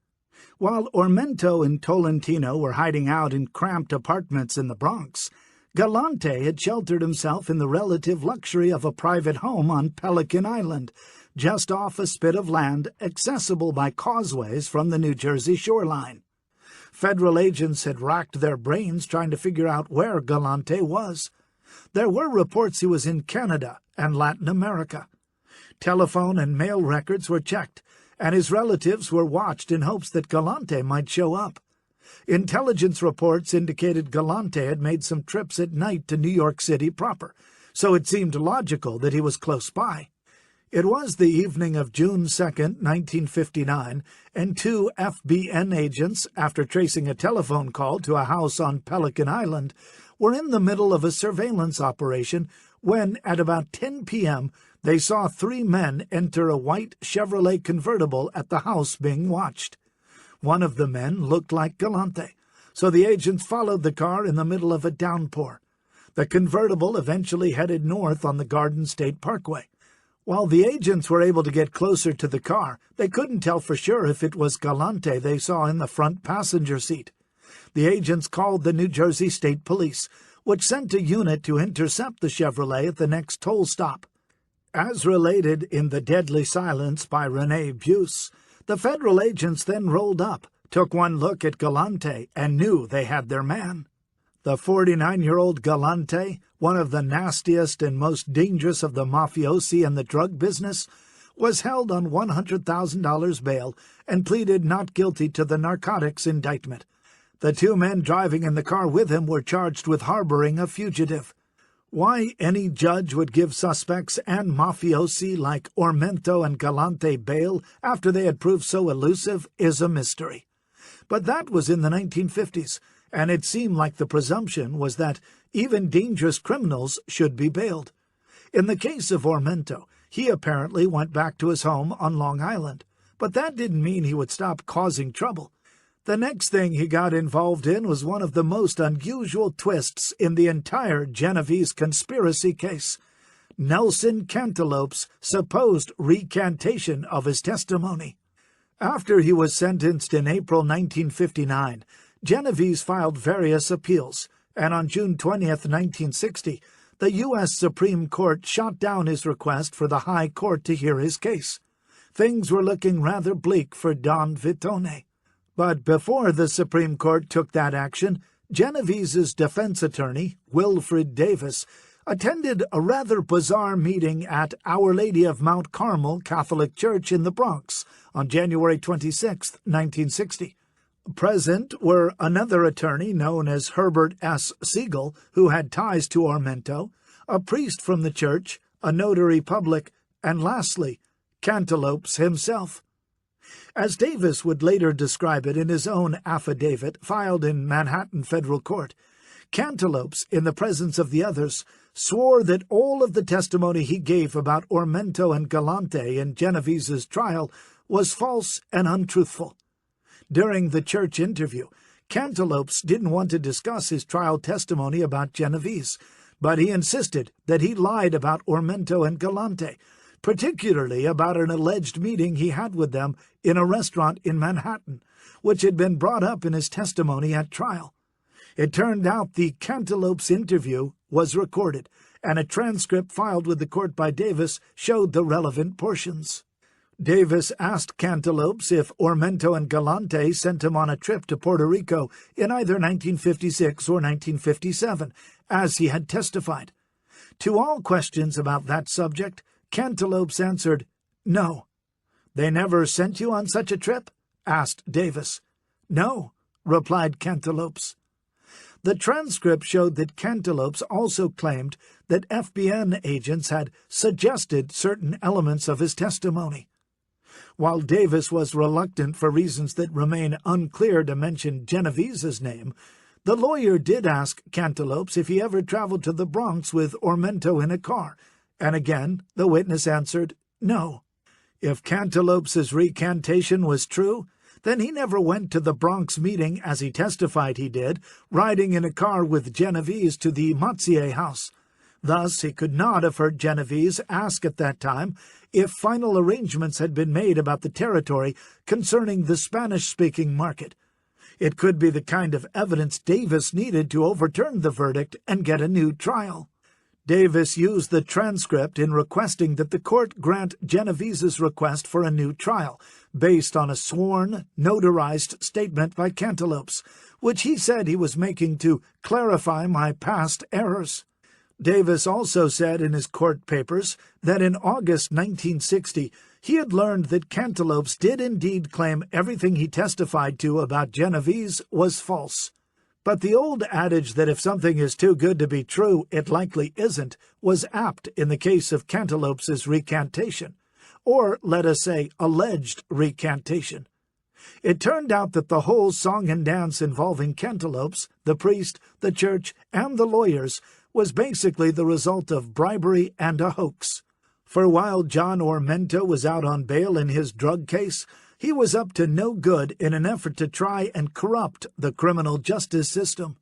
While Ormento and Tolentino were hiding out in cramped apartments in the Bronx, Galante had sheltered himself in the relative luxury of a private home on Pelican Island, just off a spit of land accessible by causeways from the New Jersey shoreline. Federal agents had racked their brains trying to figure out where Galante was. There were reports he was in Canada and Latin America. Telephone and mail records were checked, and his relatives were watched in hopes that Galante might show up. Intelligence reports indicated Galante had made some trips at night to New York City proper, so it seemed logical that he was close by. It was the evening of June 2, 1959, and two FBN agents, after tracing a telephone call to a house on Pelican Island, were in the middle of a surveillance operation when, at about 10 p.m., they saw three men enter a white Chevrolet convertible at the house being watched. One of the men looked like Galante, so the agents followed the car in the middle of a downpour. The convertible eventually headed north on the Garden State Parkway. While the agents were able to get closer to the car, they couldn't tell for sure if it was Galante they saw in the front passenger seat. The agents called the New Jersey State Police, which sent a unit to intercept the Chevrolet at the next toll stop. As related in The Deadly Silence by Rene Buse, the federal agents then rolled up, took one look at Galante, and knew they had their man. The 49-year-old Galante, one of the nastiest and most dangerous of the mafiosi in the drug business, was held on $100,000 bail and pleaded not guilty to the narcotics indictment. The two men driving in the car with him were charged with harboring a fugitive. Why any judge would give suspects and mafiosi like Ormento and Galante bail after they had proved so elusive is a mystery. But that was in the 1950s, and it seemed like the presumption was that even dangerous criminals should be bailed. In the case of Ormento, he apparently went back to his home on Long Island, but that didn't mean he would stop causing trouble. The next thing he got involved in was one of the most unusual twists in the entire Genovese conspiracy case: Nelson Cantaloupe's supposed recantation of his testimony. After he was sentenced in April 1959, Genovese filed various appeals, and on June 20, 1960, the U.S. Supreme Court shot down his request for the High Court to hear his case. Things were looking rather bleak for Don Vitone. But before the Supreme Court took that action, Genovese's defense attorney, Wilfred Davis, attended a rather bizarre meeting at Our Lady of Mount Carmel Catholic Church in the Bronx on January 26, 1960. Present were another attorney known as Herbert S. Siegel, who had ties to Ormento, a priest from the church, a notary public, and lastly, Cantaloupe himself. As Davis would later describe it in his own affidavit filed in Manhattan Federal Court, Cantaloupe, in the presence of the others, swore that all of the testimony he gave about Ormento and Galante in Genovese's trial was false and untruthful. During the church interview, Cantaloupe didn't want to discuss his trial testimony about Genovese, but he insisted that he lied about Ormento and Galante, particularly about an alleged meeting he had with them in a restaurant in Manhattan, which had been brought up in his testimony at trial. It turned out the Cantaloupe's interview was recorded, and a transcript filed with the court by Davis showed the relevant portions. Davis asked Cantaloupe if Ormento and Galante sent him on a trip to Puerto Rico in either 1956 or 1957, as he had testified. To all questions about that subject, Cantaloupe answered, "No." "They never sent you on such a trip?" asked Davis. "No," replied Cantaloupe. The transcript showed that Cantaloupe also claimed that FBN agents had suggested certain elements of his testimony. While Davis was reluctant for reasons that remain unclear to mention Genovese's name, the lawyer did ask Cantaloupe if he ever traveled to the Bronx with Ormento in a car, and again the witness answered no. If Cantaloupe's recantation was true, then he never went to the Bronx meeting as he testified he did, riding in a car with Genovese to the Matzier house. Thus, he could not have heard Genovese ask at that time if final arrangements had been made about the territory concerning the Spanish-speaking market. It could be the kind of evidence Davis needed to overturn the verdict and get a new trial. Davis used the transcript in requesting that the court grant Genovese's request for a new trial, based on a sworn, notarized statement by Cantaloupes, which he said he was making to clarify my past errors. Davis also said in his court papers that in August 1960 he had learned that Cantaloupes did indeed claim everything he testified to about Genovese was false. But the old adage that if something is too good to be true, it likely isn't, was apt in the case of Cantaloupes' recantation, or, let us say, alleged recantation. It turned out that the whole song and dance involving Cantaloupes, the priest, the church, and the lawyers was basically the result of bribery and a hoax. For while John Ormento was out on bail in his drug case, he was up to no good in an effort to try and corrupt the criminal justice system.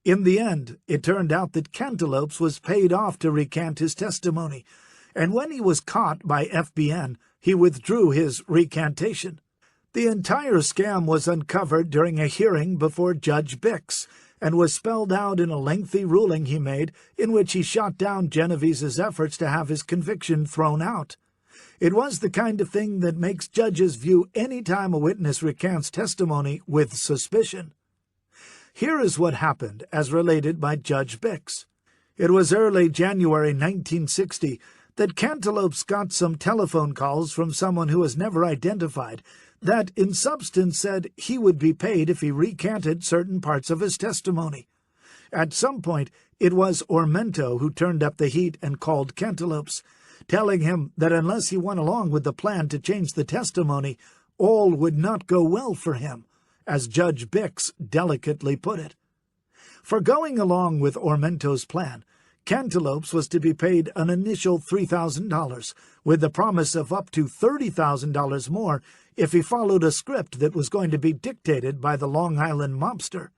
In the end, it turned out that Cantaloupes was paid off to recant his testimony, and when he was caught by FBN, he withdrew his recantation. The entire scam was uncovered during a hearing before Judge Bix, and was spelled out in a lengthy ruling he made in which he shot down Genovese's efforts to have his conviction thrown out. It was the kind of thing that makes judges view any time a witness recants testimony with suspicion. Here is what happened as related by Judge Bix. It was early January 1960 that Cantaloupes got some telephone calls from someone who was never identified that in substance said he would be paid if he recanted certain parts of his testimony. At some point, it was Ormento who turned up the heat and called Cantaloupes, telling him that unless he went along with the plan to change the testimony, all would not go well for him, as Judge Bix delicately put it. For going along with Ormento's plan, Cantaloupes was to be paid an initial $3,000, with the promise of up to $30,000 more if he followed a script that was going to be dictated by the Long Island mobster.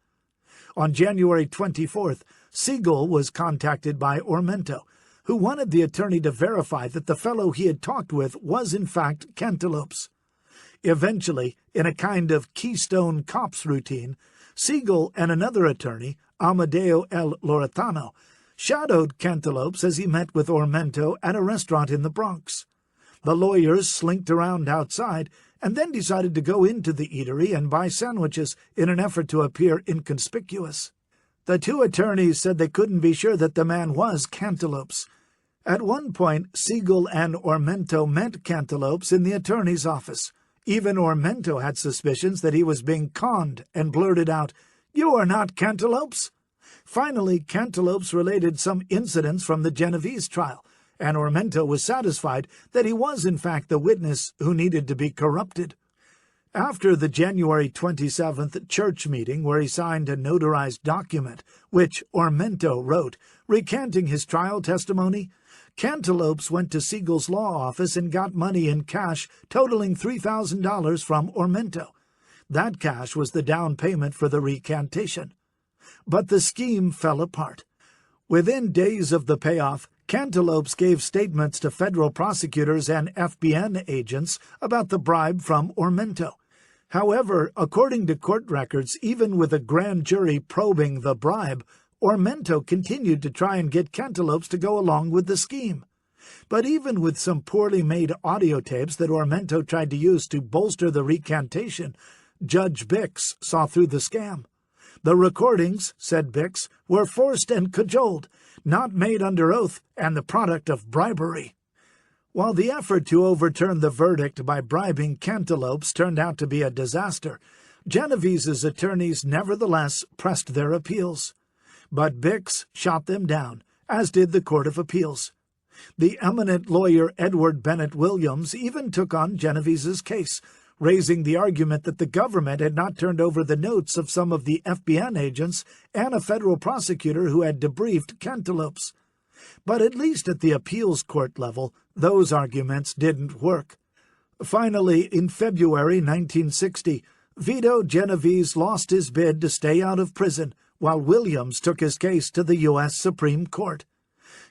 On January 24th, Siegel was contacted by Ormento, who wanted the attorney to verify that the fellow he had talked with was in fact Cantaloupes. Eventually, in a kind of Keystone Cops routine, Siegel and another attorney, Amadeo L. Loretano, shadowed Cantaloupes as he met with Ormento at a restaurant in the Bronx. The lawyers slinked around outside and then decided to go into the eatery and buy sandwiches in an effort to appear inconspicuous. The two attorneys said they couldn't be sure that the man was Cantaloupes. At one point, Siegel and Ormento met Cantaloupes in the attorney's office. Even Ormento had suspicions that he was being conned and blurted out, "You are not Cantaloupes?" Finally, Cantaloupes related some incidents from the Genovese trial, and Ormento was satisfied that he was in fact the witness who needed to be corrupted. After the January 27th church meeting where he signed a notarized document, which Ormento wrote, recanting his trial testimony, Cantaloupes went to Siegel's law office and got money in cash totaling $3,000 from Ormento. That cash was the down payment for the recantation. But the scheme fell apart. Within days of the payoff, Cantaloupes gave statements to federal prosecutors and FBN agents about the bribe from Ormento. However, according to court records, even with a grand jury probing the bribe, Ormento continued to try and get Cantaloupes to go along with the scheme. But even with some poorly made audio tapes that Ormento tried to use to bolster the recantation, Judge Bix saw through the scam. The recordings, said Bix, were forced and cajoled, not made under oath, and the product of bribery. While the effort to overturn the verdict by bribing Cantaloupes turned out to be a disaster, Genovese's attorneys nevertheless pressed their appeals. But Bix shot them down, as did the Court of Appeals. The eminent lawyer Edward Bennett Williams even took on Genovese's case, raising the argument that the government had not turned over the notes of some of the FBN agents and a federal prosecutor who had debriefed Cantaloupes. But at least at the appeals court level, those arguments didn't work. Finally, in February 1960, Vito Genovese lost his bid to stay out of prison, while Williams took his case to the U.S. Supreme Court.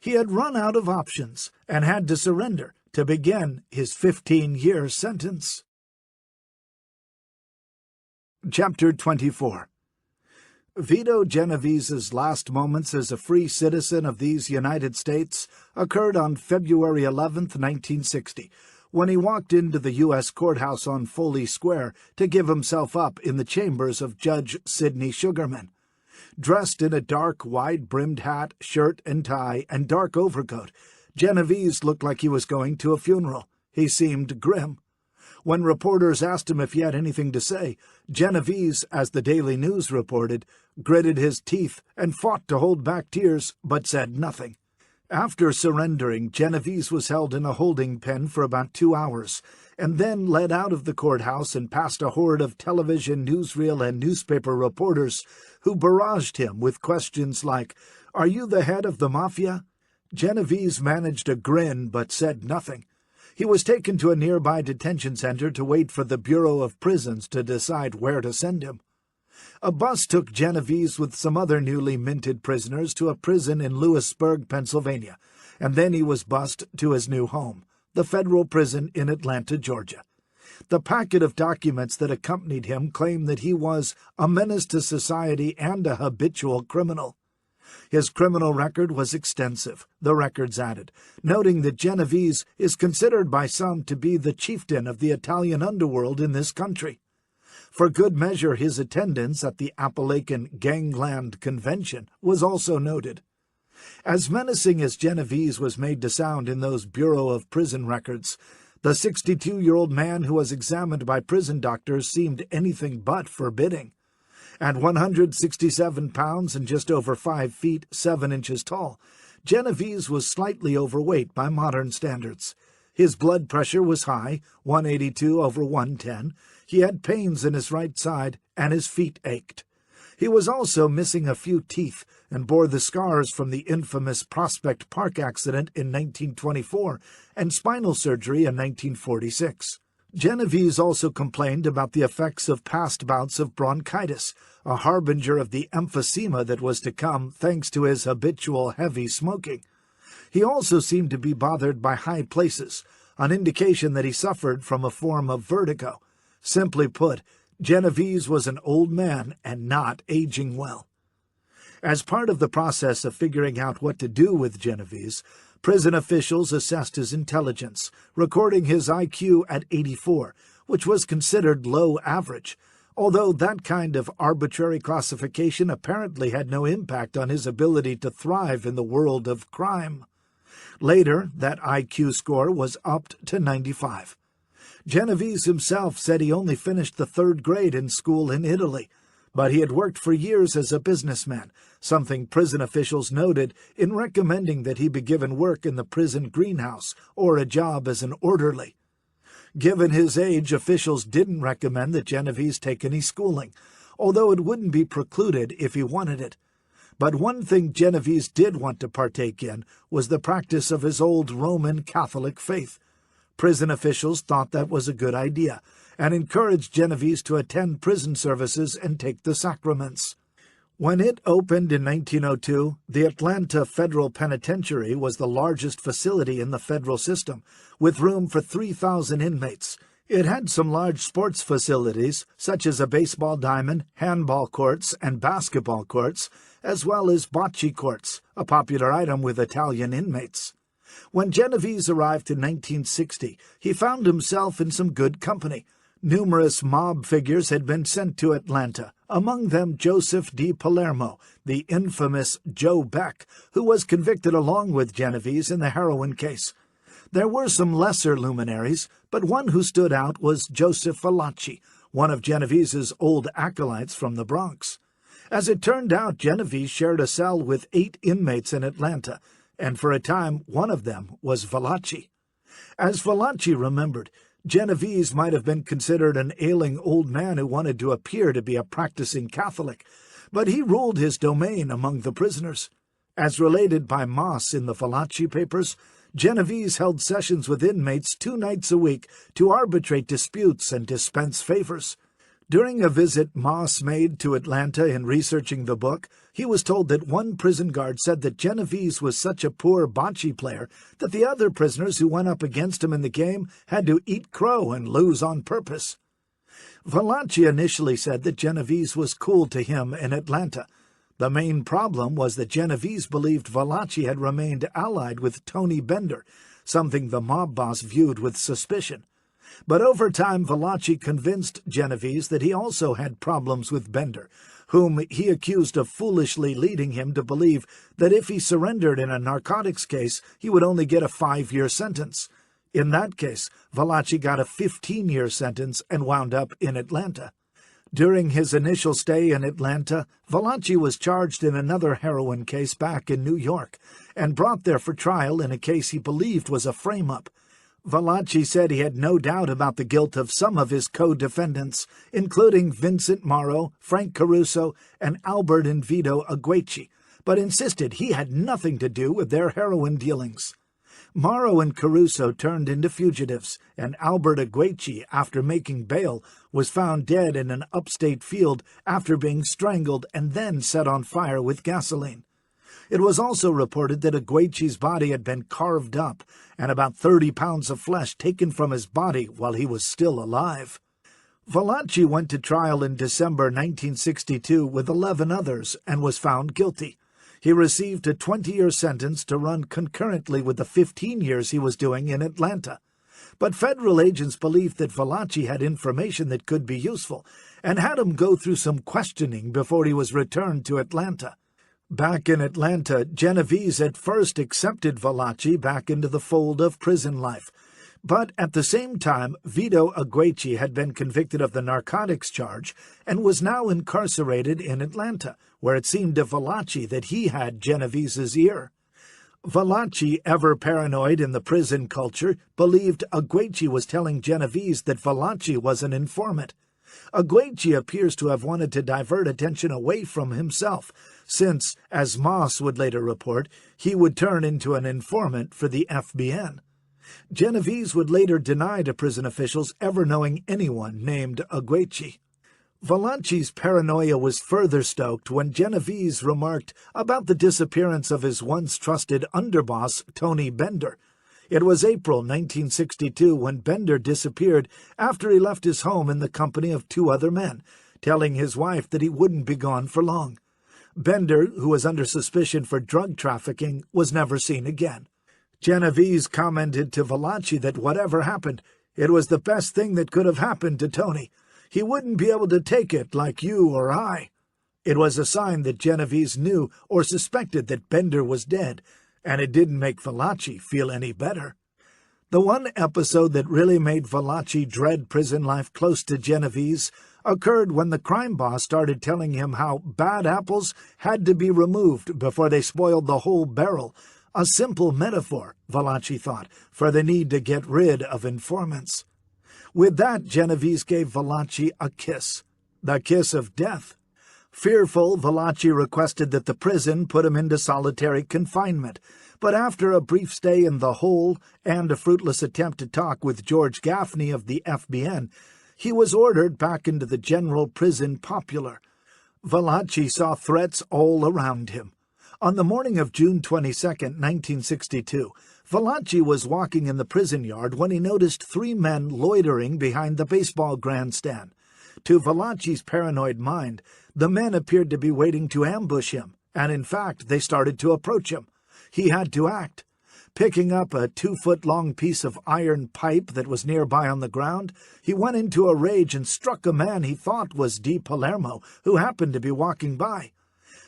He had run out of options and had to surrender to begin his 15-year sentence. Chapter 24. Vito Genovese's last moments as a free citizen of these United States occurred on February 11, 1960, when he walked into the U.S. courthouse on Foley Square to give himself up in the chambers of Judge Sidney Sugarman. Dressed in a dark, wide-brimmed hat, shirt and tie, and dark overcoat, Genovese looked like he was going to a funeral. He seemed grim. When reporters asked him if he had anything to say, Genovese, as the Daily News reported, gritted his teeth and fought to hold back tears, but said nothing. After surrendering, Genovese was held in a holding pen for about 2 hours, and then led out of the courthouse and past a horde of television, newsreel, and newspaper reporters who barraged him with questions like, "Are you the head of the Mafia?" Genovese managed a grin but said nothing. He was taken to a nearby detention center to wait for the Bureau of Prisons to decide where to send him. A bus took Genovese with some other newly minted prisoners to a prison in Lewisburg, Pennsylvania, and then he was bused to his new home, the federal prison in Atlanta, Georgia. The packet of documents that accompanied him claimed that he was a menace to society and a habitual criminal. His criminal record was extensive, the records added, noting that Genovese is considered by some to be the chieftain of the Italian underworld in this country. For good measure, his attendance at the Appalachian Gangland Convention was also noted. As menacing as Genovese was made to sound in those Bureau of Prison records, the 62-year-old man who was examined by prison doctors seemed anything but forbidding. At 167 pounds and just over 5 feet 7 inches tall, Genovese was slightly overweight by modern standards. His blood pressure was high, 182/110. He had pains in his right side, and his feet ached. He was also missing a few teeth and bore the scars from the infamous Prospect Park accident in 1924 and spinal surgery in 1946. Genovese also complained about the effects of past bouts of bronchitis, a harbinger of the emphysema that was to come thanks to his habitual heavy smoking. He also seemed to be bothered by high places, an indication that he suffered from a form of vertigo. Simply put, Genovese was an old man and not aging well. As part of the process of figuring out what to do with Genovese, prison officials assessed his intelligence, recording his IQ at 84, which was considered low average, although that kind of arbitrary classification apparently had no impact on his ability to thrive in the world of crime. Later, that IQ score was upped to 95. Genovese himself said he only finished the 3rd grade in school in Italy, but he had worked for years as a businessman, something prison officials noted in recommending that he be given work in the prison greenhouse or a job as an orderly. Given his age, officials didn't recommend that Genovese take any schooling, although it wouldn't be precluded if he wanted it. But one thing Genovese did want to partake in was the practice of his old Roman Catholic faith. Prison officials thought that was a good idea and encouraged Genovese to attend prison services and take the sacraments. When it opened in 1902, the Atlanta Federal Penitentiary was the largest facility in the federal system, with room for 3,000 inmates. It had some large sports facilities, such as a baseball diamond, handball courts, and basketball courts, as well as bocce courts, a popular item with Italian inmates. When Genovese arrived in 1960, he found himself in some good company. Numerous mob figures had been sent to Atlanta, among them Joseph D. Palermo, the infamous Joe Beck, who was convicted along with Genovese in the heroin case. There were some lesser luminaries, but one who stood out was Joseph Valachi, one of Genovese's old acolytes from the Bronx. As it turned out, Genovese shared a cell with 8 inmates in Atlanta, and for a time one of them was Valachi. As Valachi remembered, Genovese might have been considered an ailing old man who wanted to appear to be a practicing Catholic, but he ruled his domain among the prisoners. As related by Moss in the Valachi papers, Genovese held sessions with inmates 2 nights a week to arbitrate disputes and dispense favors. During a visit Moss made to Atlanta in researching the book, he was told that one prison guard said that Genovese was such a poor bocce player that the other prisoners who went up against him in the game had to eat crow and lose on purpose. Valachi initially said that Genovese was cool to him in Atlanta. The main problem was that Genovese believed Valachi had remained allied with Tony Bender, something the mob boss viewed with suspicion. But over time, Valachi convinced Genovese that he also had problems with Bender, whom he accused of foolishly leading him to believe that if he surrendered in a narcotics case, he would only get a 5-year sentence. In that case, Valachi got a 15-year sentence and wound up in Atlanta. During his initial stay in Atlanta, Valachi was charged in another heroin case back in New York and brought there for trial in a case he believed was a frame-up. Valachi said he had no doubt about the guilt of some of his co-defendants, including Vincent Morrow, Frank Caruso, and Albert and Vito Genovese, but insisted he had nothing to do with their heroin dealings. Morrow and Caruso turned into fugitives, and Albert Genovese, after making bail, was found dead in an upstate field after being strangled and then set on fire with gasoline. It was also reported that Genovese's body had been carved up and about 30 pounds of flesh taken from his body while he was still alive. Valachi went to trial in December 1962 with 11 others and was found guilty. He received a 20-year sentence to run concurrently with the 15 years he was doing in Atlanta. But federal agents believed that Valachi had information that could be useful and had him go through some questioning before he was returned to Atlanta. Back in Atlanta, Genovese at first accepted Valachi back into the fold of prison life. But at the same time, Vito Genovese had been convicted of the narcotics charge and was now incarcerated in Atlanta, where it seemed to Valachi that he had Genovese's ear. Valachi, ever paranoid in the prison culture, believed Genovese was telling Genovese that Valachi was an informant. Genovese appears to have wanted to divert attention away from himself, since, as Moss would later report, he would turn into an informant for the FBN. Genovese would later deny to prison officials ever knowing anyone named Genovese. Valachi's paranoia was further stoked when Genovese remarked about the disappearance of his once trusted underboss, Tony Bender. It was April 1962 when Bender disappeared after he left his home in the company of 2 other men, telling his wife that he wouldn't be gone for long. Bender, who was under suspicion for drug trafficking, was never seen again. Genovese commented to Valachi that whatever happened, it was the best thing that could have happened to Tony. He wouldn't be able to take it like you or I. It was a sign that Genovese knew or suspected that Bender was dead, and it didn't make Valachi feel any better. The one episode that really made Valachi dread prison life close to Genovese occurred when the crime boss started telling him how bad apples had to be removed before they spoiled the whole barrel, a simple metaphor, Valachi thought, for the need to get rid of informants. With that, Genovese gave Valachi a kiss, the kiss of death. Fearful, Valachi requested that the prison put him into solitary confinement, but after a brief stay in the hole and a fruitless attempt to talk with George Gaffney of the FBN, he was ordered back into the general prison Popular. Valachi saw threats all around him. On the morning of June 22, 1962, Valachi was walking in the prison yard when he noticed 3 men loitering behind the baseball grandstand. To Valachi's paranoid mind, the men appeared to be waiting to ambush him, and in fact they started to approach him. He had to act. Picking up a 2-foot-long piece of iron pipe that was nearby on the ground, he went into a rage and struck a man he thought was Di Palermo, who happened to be walking by.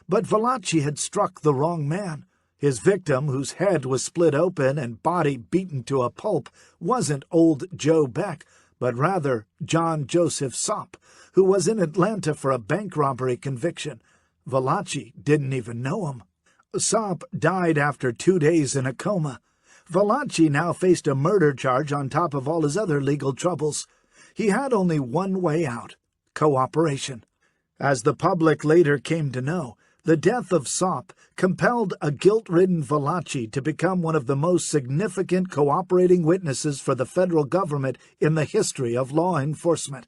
But Valachi had struck the wrong man. His victim, whose head was split open and body beaten to a pulp, wasn't old Joe Beck, but rather John Joseph Sopp, who was in Atlanta for a bank robbery conviction. Valachi didn't even know him. Sopp died after 2 days in a coma. Valachi now faced a murder charge on top of all his other legal troubles. He had only one way out: cooperation. As the public later came to know, the death of Sopp compelled a guilt-ridden Valachi to become one of the most significant cooperating witnesses for the federal government in the history of law enforcement.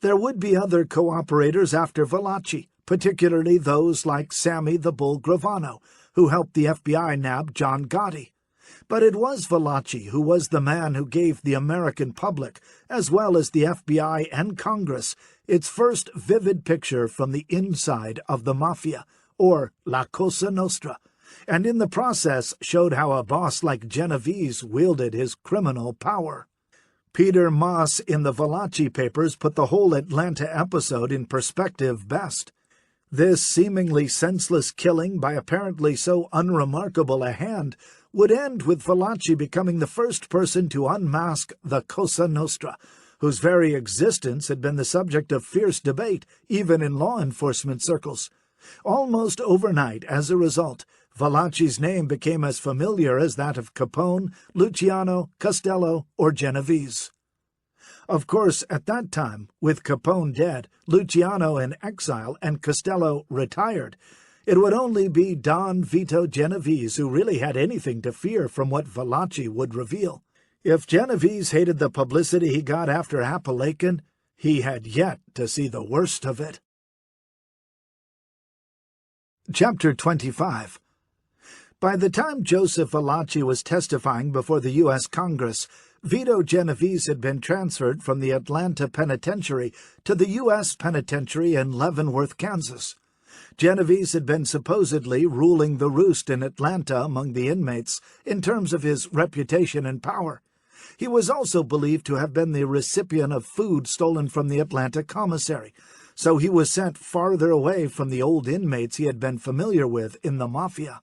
There would be other cooperators after Valachi, particularly those like Sammy the Bull Gravano, who helped the FBI nab John Gotti. But it was Valachi who was the man who gave the American public, as well as the FBI and Congress, its first vivid picture from the inside of the Mafia, or La Cosa Nostra, and in the process showed how a boss like Genovese wielded his criminal power. Peter Moss in the Valachi papers put the whole Atlanta episode in perspective best. This seemingly senseless killing by apparently so unremarkable a hand would end with Valachi becoming the first person to unmask the Cosa Nostra, whose very existence had been the subject of fierce debate, even in law enforcement circles. Almost overnight, as a result, Valachi's name became as familiar as that of Capone, Luciano, Costello, or Genovese. Of course, at that time, with Capone dead, Luciano in exile, and Costello retired, it would only be Don Vito Genovese who really had anything to fear from what Valachi would reveal. If Genovese hated the publicity he got after Apalachin, he had yet to see the worst of it. Chapter 25. By the time Joseph Valachi was testifying before the U.S. Congress, Vito Genovese had been transferred from the Atlanta Penitentiary to the U.S. Penitentiary in Leavenworth, Kansas. Genovese had been supposedly ruling the roost in Atlanta among the inmates in terms of his reputation and power. He was also believed to have been the recipient of food stolen from the Atlanta commissary, so he was sent farther away from the old inmates he had been familiar with in the Mafia.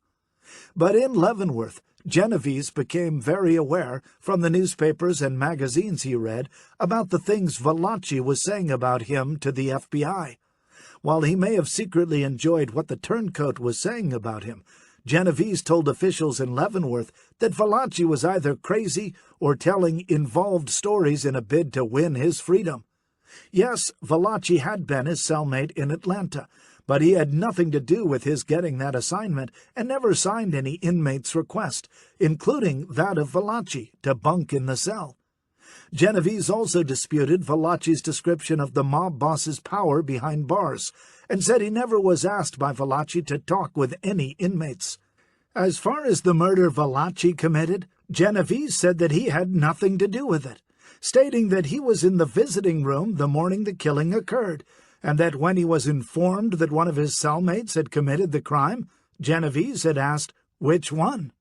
But in Leavenworth, Genovese became very aware, from the newspapers and magazines he read, about the things Valachi was saying about him to the FBI. While he may have secretly enjoyed what the turncoat was saying about him, Genovese told officials in Leavenworth that Valachi was either crazy or telling involved stories in a bid to win his freedom. Yes, Valachi had been his cellmate in Atlanta, but he had nothing to do with his getting that assignment and never signed any inmate's request, including that of Valachi, to bunk in the cell. Genovese also disputed Valachi's description of the mob boss's power behind bars, and said he never was asked by Valachi to talk with any inmates. As far as the murder Valachi committed, Genovese said that he had nothing to do with it, stating that he was in the visiting room the morning the killing occurred, and that when he was informed that one of his cellmates had committed the crime, Genovese had asked, "Which one?"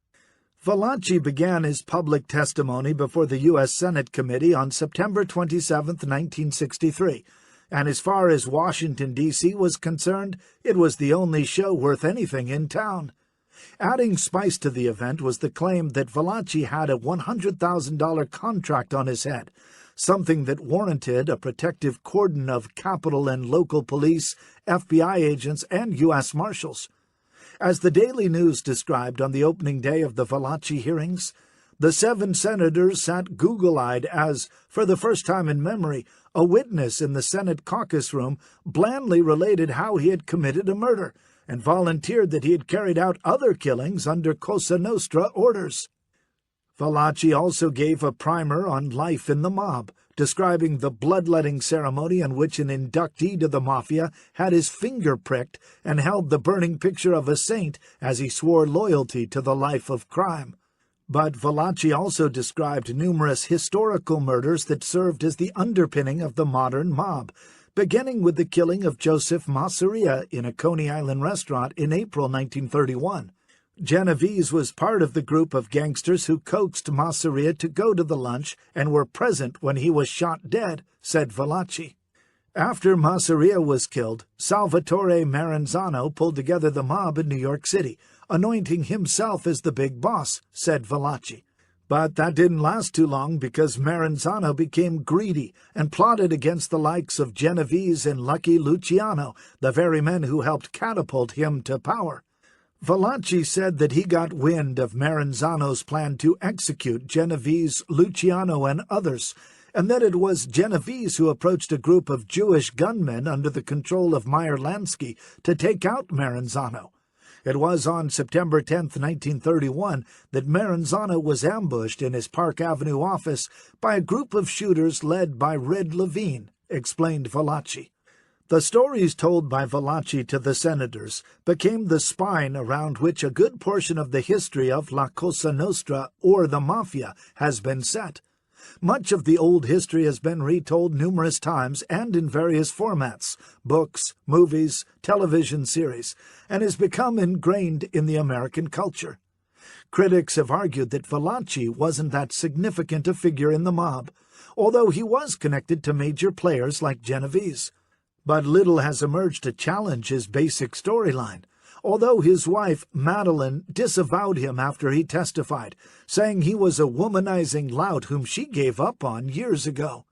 Valachi began his public testimony before the U.S. Senate Committee on September 27, 1963, and as far as Washington, D.C. was concerned, it was the only show worth anything in town. Adding spice to the event was the claim that Valachi had a $100,000 contract on his head, something that warranted a protective cordon of Capitol and local police, FBI agents, and U.S. Marshals. As the Daily News described on the opening day of the Valachi hearings, the 7 senators sat Google-eyed as, for the first time in memory, a witness in the Senate caucus room blandly related how he had committed a murder, and volunteered that he had carried out other killings under Cosa Nostra orders. Valachi also gave a primer on life in the mob, describing the bloodletting ceremony in which an inductee to the Mafia had his finger pricked and held the burning picture of a saint as he swore loyalty to the life of crime. But Valachi also described numerous historical murders that served as the underpinning of the modern mob, beginning with the killing of Joseph Masseria in a Coney Island restaurant in April 1931. Genovese was part of the group of gangsters who coaxed Masseria to go to the lunch and were present when he was shot dead, said Valachi. After Masseria was killed, Salvatore Maranzano pulled together the mob in New York City, anointing himself as the big boss, said Valachi. But that didn't last too long because Maranzano became greedy and plotted against the likes of Genovese and Lucky Luciano, the very men who helped catapult him to power. Valachi said that he got wind of Maranzano's plan to execute Genovese, Luciano, and others, and that it was Genovese who approached a group of Jewish gunmen under the control of Meyer Lansky to take out Maranzano. It was on September 10, 1931, that Maranzano was ambushed in his Park Avenue office by a group of shooters led by Red Levine, explained Valachi. The stories told by Valachi to the senators became the spine around which a good portion of the history of La Cosa Nostra, or the Mafia, has been set. Much of the old history has been retold numerous times and in various formats, books, movies, television series, and has become ingrained in the American culture. Critics have argued that Valachi wasn't that significant a figure in the mob, although he was connected to major players like Genovese. But little has emerged to challenge his basic storyline, although his wife, Madeline, disavowed him after he testified, saying he was a womanizing lout whom she gave up on years ago.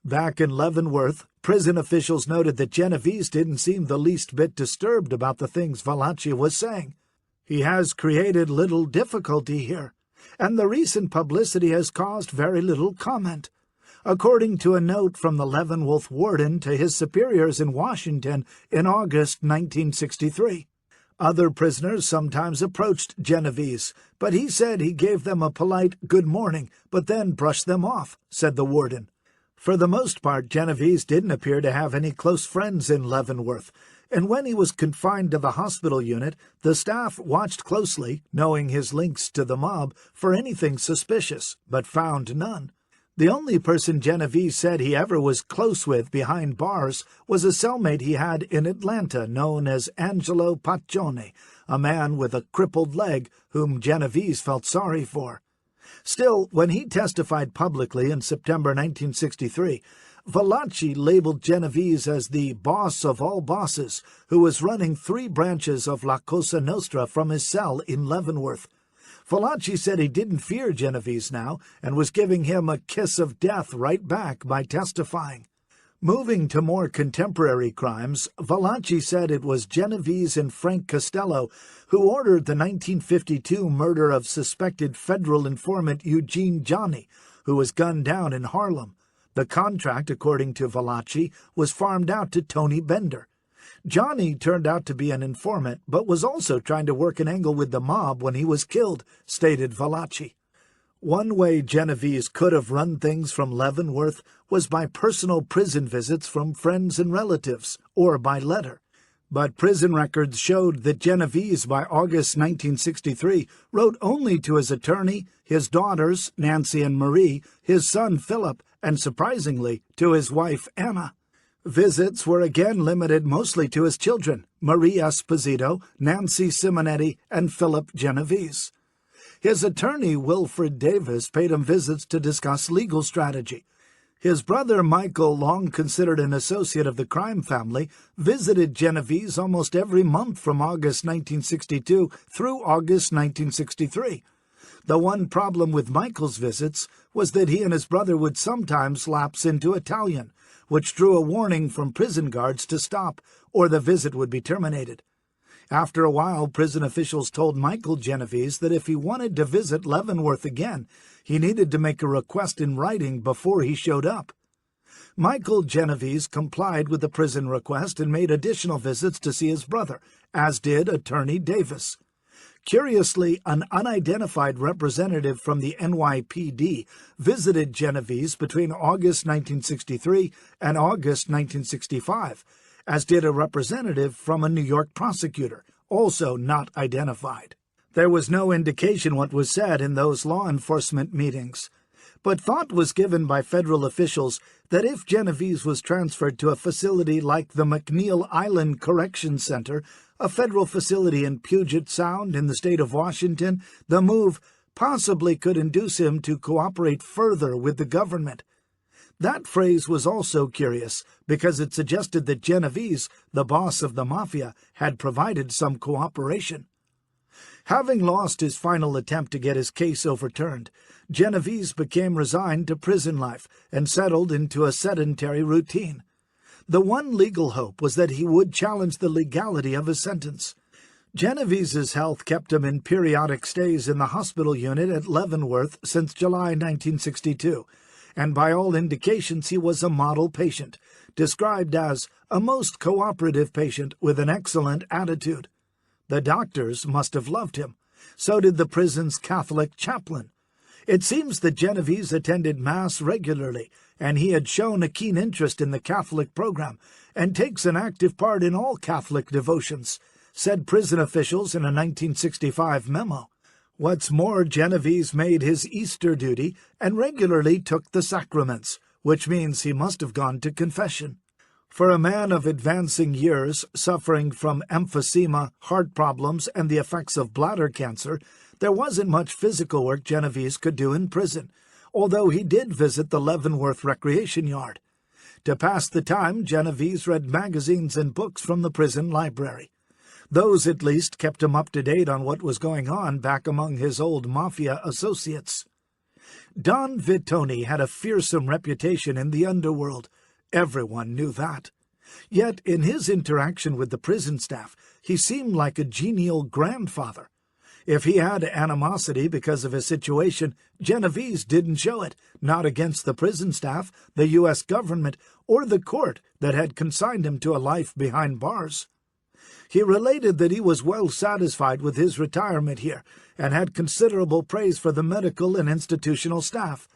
Back in Leavenworth, prison officials noted that Genovese didn't seem the least bit disturbed about the things Valachi was saying. He has created little difficulty here, and the recent publicity has caused very little comment. According to a note from the Leavenworth warden to his superiors in Washington in August 1963. Other prisoners sometimes approached Genovese, but he said he gave them a polite good morning, but then brushed them off, said the warden. For the most part, Genovese didn't appear to have any close friends in Leavenworth, and when he was confined to the hospital unit, the staff watched closely, knowing his links to the mob, for anything suspicious, but found none. The only person Genovese said he ever was close with behind bars was a cellmate he had in Atlanta known as Angelo Paccione, a man with a crippled leg whom Genovese felt sorry for. Still, when he testified publicly in September 1963, Valachi labeled Genovese as the boss of all bosses, who was running 3 branches of La Cosa Nostra from his cell in Leavenworth. Valachi said he didn't fear Genovese now and was giving him a kiss of death right back by testifying. Moving to more contemporary crimes, Valachi said it was Genovese and Frank Costello who ordered the 1952 murder of suspected federal informant Eugene Johnny, who was gunned down in Harlem. The contract, according to Valachi, was farmed out to Tony Bender. Johnny turned out to be an informant, but was also trying to work an angle with the mob when he was killed, stated Valachi. One way Genovese could have run things from Leavenworth was by personal prison visits from friends and relatives, or by letter. But prison records showed that Genovese, by August 1963, wrote only to his attorney, his daughters, Nancy and Marie, his son Philip, and surprisingly, to his wife Anna. Visits were again limited mostly to his children, Marie Esposito, Nancy Simonetti, and Philip Genovese. His attorney, Wilfred Davis, paid him visits to discuss legal strategy. His brother Michael, long considered an associate of the crime family, visited Genovese almost every month from August 1962 through August 1963. The one problem with Michael's visits was that he and his brother would sometimes lapse into Italian, which drew a warning from prison guards to stop, or the visit would be terminated. After a while, prison officials told Michael Genovese that if he wanted to visit Leavenworth again, he needed to make a request in writing before he showed up. Michael Genovese complied with the prison request and made additional visits to see his brother, as did Attorney Davis. Curiously, an unidentified representative from the NYPD visited Genovese between August 1963 and August 1965, as did a representative from a New York prosecutor, also not identified. There was no indication what was said in those law enforcement meetings, but thought was given by federal officials that if Genovese was transferred to a facility like the McNeil Island Correction Center, a federal facility in Puget Sound in the state of Washington, the move possibly could induce him to cooperate further with the government. That phrase was also curious because it suggested that Genovese, the boss of the Mafia, had provided some cooperation. Having lost his final attempt to get his case overturned, Genovese became resigned to prison life and settled into a sedentary routine. The one legal hope was that he would challenge the legality of his sentence. Genovese's health kept him in periodic stays in the hospital unit at Leavenworth since July 1962, and by all indications he was a model patient, described as a most cooperative patient with an excellent attitude. The doctors must have loved him. So did the prison's Catholic chaplain. It seems that Genovese attended Mass regularly and he had shown a keen interest in the Catholic program and takes an active part in all Catholic devotions, said prison officials in a 1965 memo. What's more, Genovese made his Easter duty and regularly took the sacraments, which means he must have gone to confession. For a man of advancing years, suffering from emphysema, heart problems, and the effects of bladder cancer, there wasn't much physical work Genovese could do in prison, although he did visit the Leavenworth Recreation Yard. To pass the time, Genovese read magazines and books from the prison library. Those, at least, kept him up to date on what was going on back among his old Mafia associates. Don Vittoni had a fearsome reputation in the underworld. Everyone knew that. Yet, in his interaction with the prison staff, he seemed like a genial grandfather. If he had animosity because of his situation, Genovese didn't show it, not against the prison staff, the U.S. government, or the court that had consigned him to a life behind bars. He related that he was well satisfied with his retirement here and had considerable praise for the medical and institutional staff,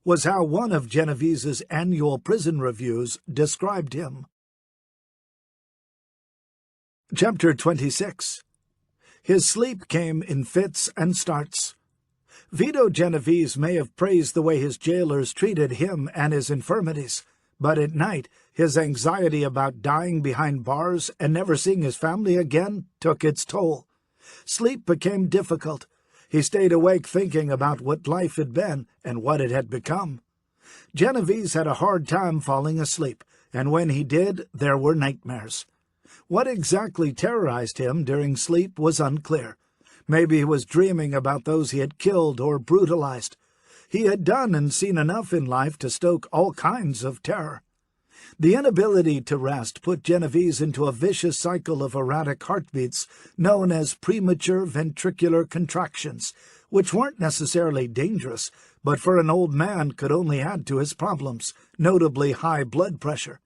was how one of Genovese's annual prison reviews described him. Chapter 26. His sleep came in fits and starts. Vito Genovese may have praised the way his jailers treated him and his infirmities, but at night his anxiety about dying behind bars and never seeing his family again took its toll. Sleep became difficult. He stayed awake thinking about what life had been and what it had become. Genovese had a hard time falling asleep, and when he did, there were nightmares. What exactly terrorized him during sleep was unclear. Maybe he was dreaming about those he had killed or brutalized. He had done and seen enough in life to stoke all kinds of terror. The inability to rest put Genovese into a vicious cycle of erratic heartbeats known as premature ventricular contractions, which weren't necessarily dangerous, but for an old man could only add to his problems, notably high blood pressure.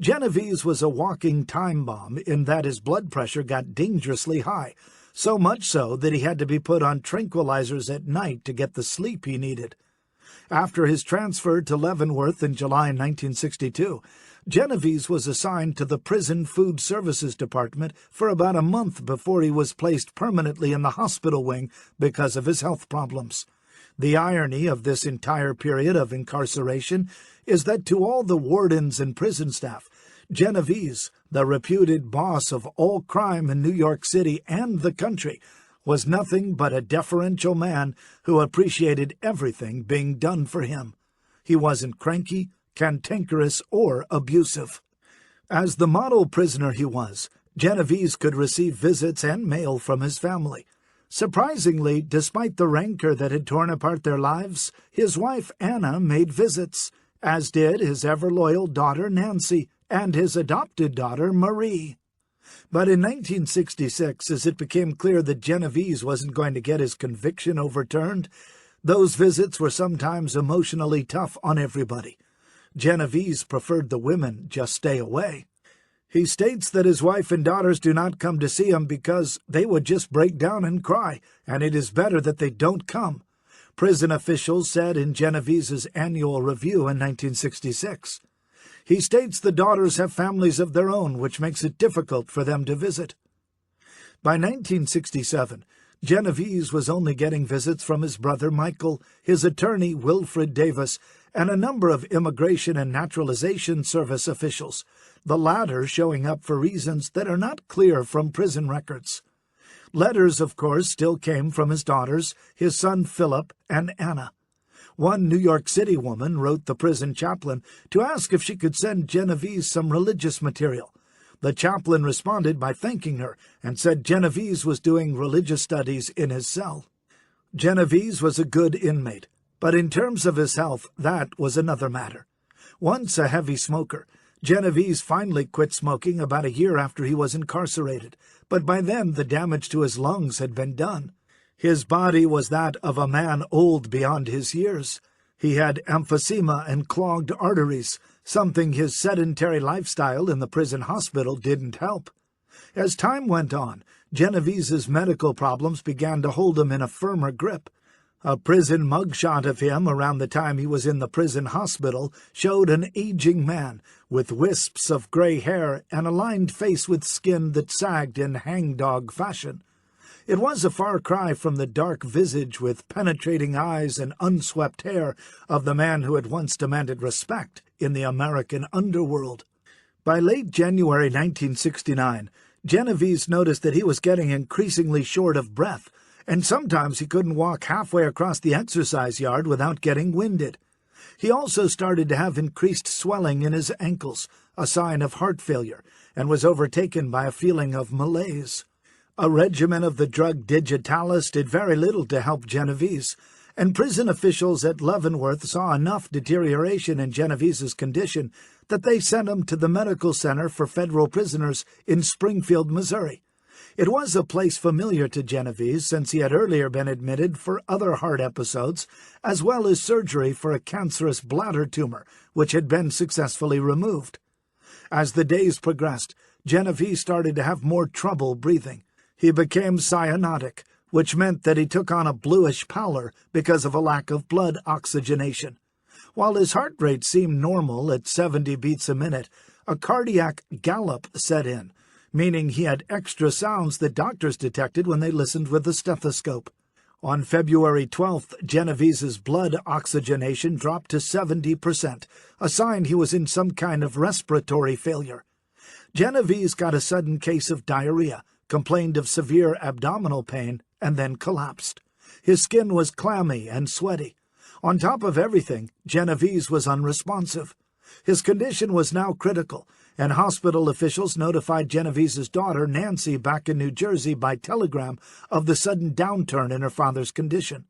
Genovese was a walking time bomb in that his blood pressure got dangerously high, so much so that he had to be put on tranquilizers at night to get the sleep he needed. After his transfer to Leavenworth in July 1962, Genovese was assigned to the Prison Food Services Department for about a month before he was placed permanently in the hospital wing because of his health problems. The irony of this entire period of incarceration is that to all the wardens and prison staff, Genovese, the reputed boss of all crime in New York City and the country, was nothing but a deferential man who appreciated everything being done for him. He wasn't cranky, cantankerous, or abusive. As the model prisoner he was, Genovese could receive visits and mail from his family. Surprisingly, despite the rancor that had torn apart their lives, his wife Anna made visits, as did his ever-loyal daughter Nancy and his adopted daughter Marie. But in 1966, as it became clear that Genovese wasn't going to get his conviction overturned, those visits were sometimes emotionally tough on everybody. Genovese preferred the women just stay away. He states that his wife and daughters do not come to see him because they would just break down and cry, and it is better that they don't come, prison officials said in Genovese's annual review in 1966. He states the daughters have families of their own, which makes it difficult for them to visit. By 1967, Genovese was only getting visits from his brother Michael, his attorney Wilfred Davis, and a number of Immigration and Naturalization Service officials, the latter showing up for reasons that are not clear from prison records. Letters, of course, still came from his daughters, his son Philip, and Anna. One New York City woman wrote the prison chaplain to ask if she could send Genovese some religious material. The chaplain responded by thanking her and said Genovese was doing religious studies in his cell. Genovese was a good inmate, but in terms of his health, that was another matter. Once a heavy smoker, Genovese finally quit smoking about a year after he was incarcerated, but by then the damage to his lungs had been done. His body was that of a man old beyond his years. He had emphysema and clogged arteries, something his sedentary lifestyle in the prison hospital didn't help. As time went on, Genovese's medical problems began to hold him in a firmer grip. A prison mugshot of him around the time he was in the prison hospital showed an aging man with wisps of gray hair and a lined face with skin that sagged in hangdog fashion. It was a far cry from the dark visage with penetrating eyes and unswept hair of the man who had once demanded respect in the American underworld. By late January 1969, Genovese noticed that he was getting increasingly short of breath, and sometimes he couldn't walk halfway across the exercise yard without getting winded. He also started to have increased swelling in his ankles, a sign of heart failure, and was overtaken by a feeling of malaise. A regimen of the drug digitalis did very little to help Genovese, and prison officials at Leavenworth saw enough deterioration in Genovese's condition that they sent him to the Medical Center for Federal Prisoners in Springfield, Missouri. It was a place familiar to Genovese since he had earlier been admitted for other heart episodes, as well as surgery for a cancerous bladder tumor, which had been successfully removed. As the days progressed, Genovese started to have more trouble breathing. He became cyanotic, which meant that he took on a bluish pallor because of a lack of blood oxygenation. While his heart rate seemed normal at 70 beats a minute, a cardiac gallop set in, meaning he had extra sounds that doctors detected when they listened with a stethoscope. On February 12th, Genovese's blood oxygenation dropped to 70%, a sign he was in some kind of respiratory failure. Genovese got a sudden case of diarrhea, complained of severe abdominal pain, and then collapsed. His skin was clammy and sweaty. On top of everything, Genovese was unresponsive. His condition was now critical, and hospital officials notified Genovese's daughter, Nancy, back in New Jersey by telegram of the sudden downturn in her father's condition.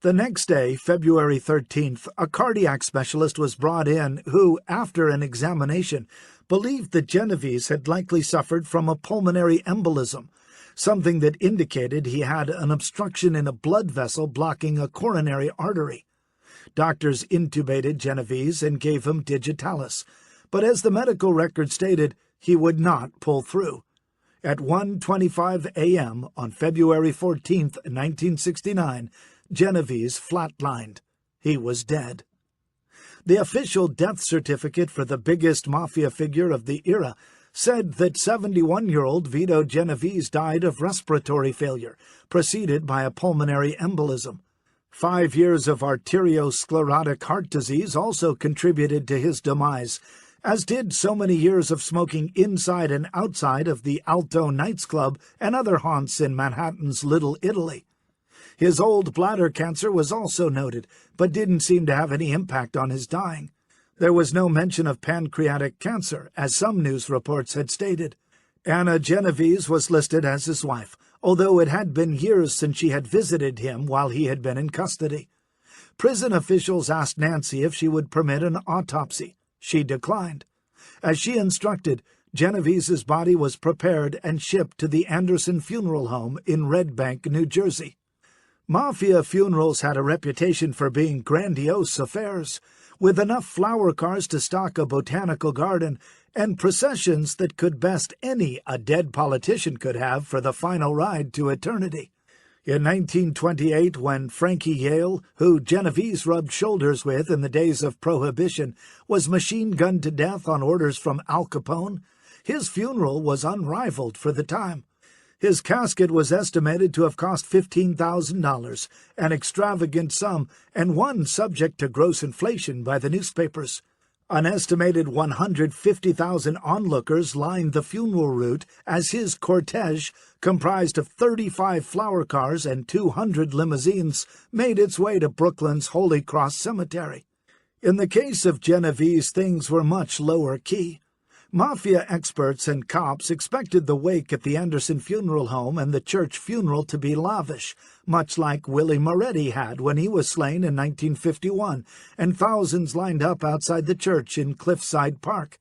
The next day, February 13th, a cardiac specialist was brought in who, after an examination, believed that Genovese had likely suffered from a pulmonary embolism, something that indicated he had an obstruction in a blood vessel blocking a coronary artery. Doctors intubated Genovese and gave him digitalis, but as the medical record stated, he would not pull through. At 1:25 a.m. on February 14, 1969, Genovese flatlined. He was dead. The official death certificate for the biggest mafia figure of the era said that 71-year-old Vito Genovese died of respiratory failure, preceded by a pulmonary embolism. 5 years of arteriosclerotic heart disease also contributed to his demise, as did so many years of smoking inside and outside of the Alto Nights Club and other haunts in Manhattan's Little Italy. His old bladder cancer was also noted, but didn't seem to have any impact on his dying. There was no mention of pancreatic cancer, as some news reports had stated. Anna Genovese was listed as his wife, although it had been years since she had visited him while he had been in custody. Prison officials asked Nancy if she would permit an autopsy. She declined. As she instructed, Genovese's body was prepared and shipped to the Anderson Funeral Home in Red Bank, New Jersey. Mafia funerals had a reputation for being grandiose affairs, with enough flower cars to stock a botanical garden and processions that could best any a dead politician could have for the final ride to eternity. In 1928, when Frankie Yale, who Genovese rubbed shoulders with in the days of Prohibition, was machine-gunned to death on orders from Al Capone, his funeral was unrivaled for the time. His casket was estimated to have cost $15,000, an extravagant sum, and one subject to gross inflation by the newspapers. An estimated 150,000 onlookers lined the funeral route as his cortege, comprised of 35 flower cars and 200 limousines, made its way to Brooklyn's Holy Cross Cemetery. In the case of Genovese, things were much lower key. Mafia experts and cops expected the wake at the Anderson Funeral Home and the church funeral to be lavish, much like Willie Moretti had when he was slain in 1951, and thousands lined up outside the church in Cliffside Park.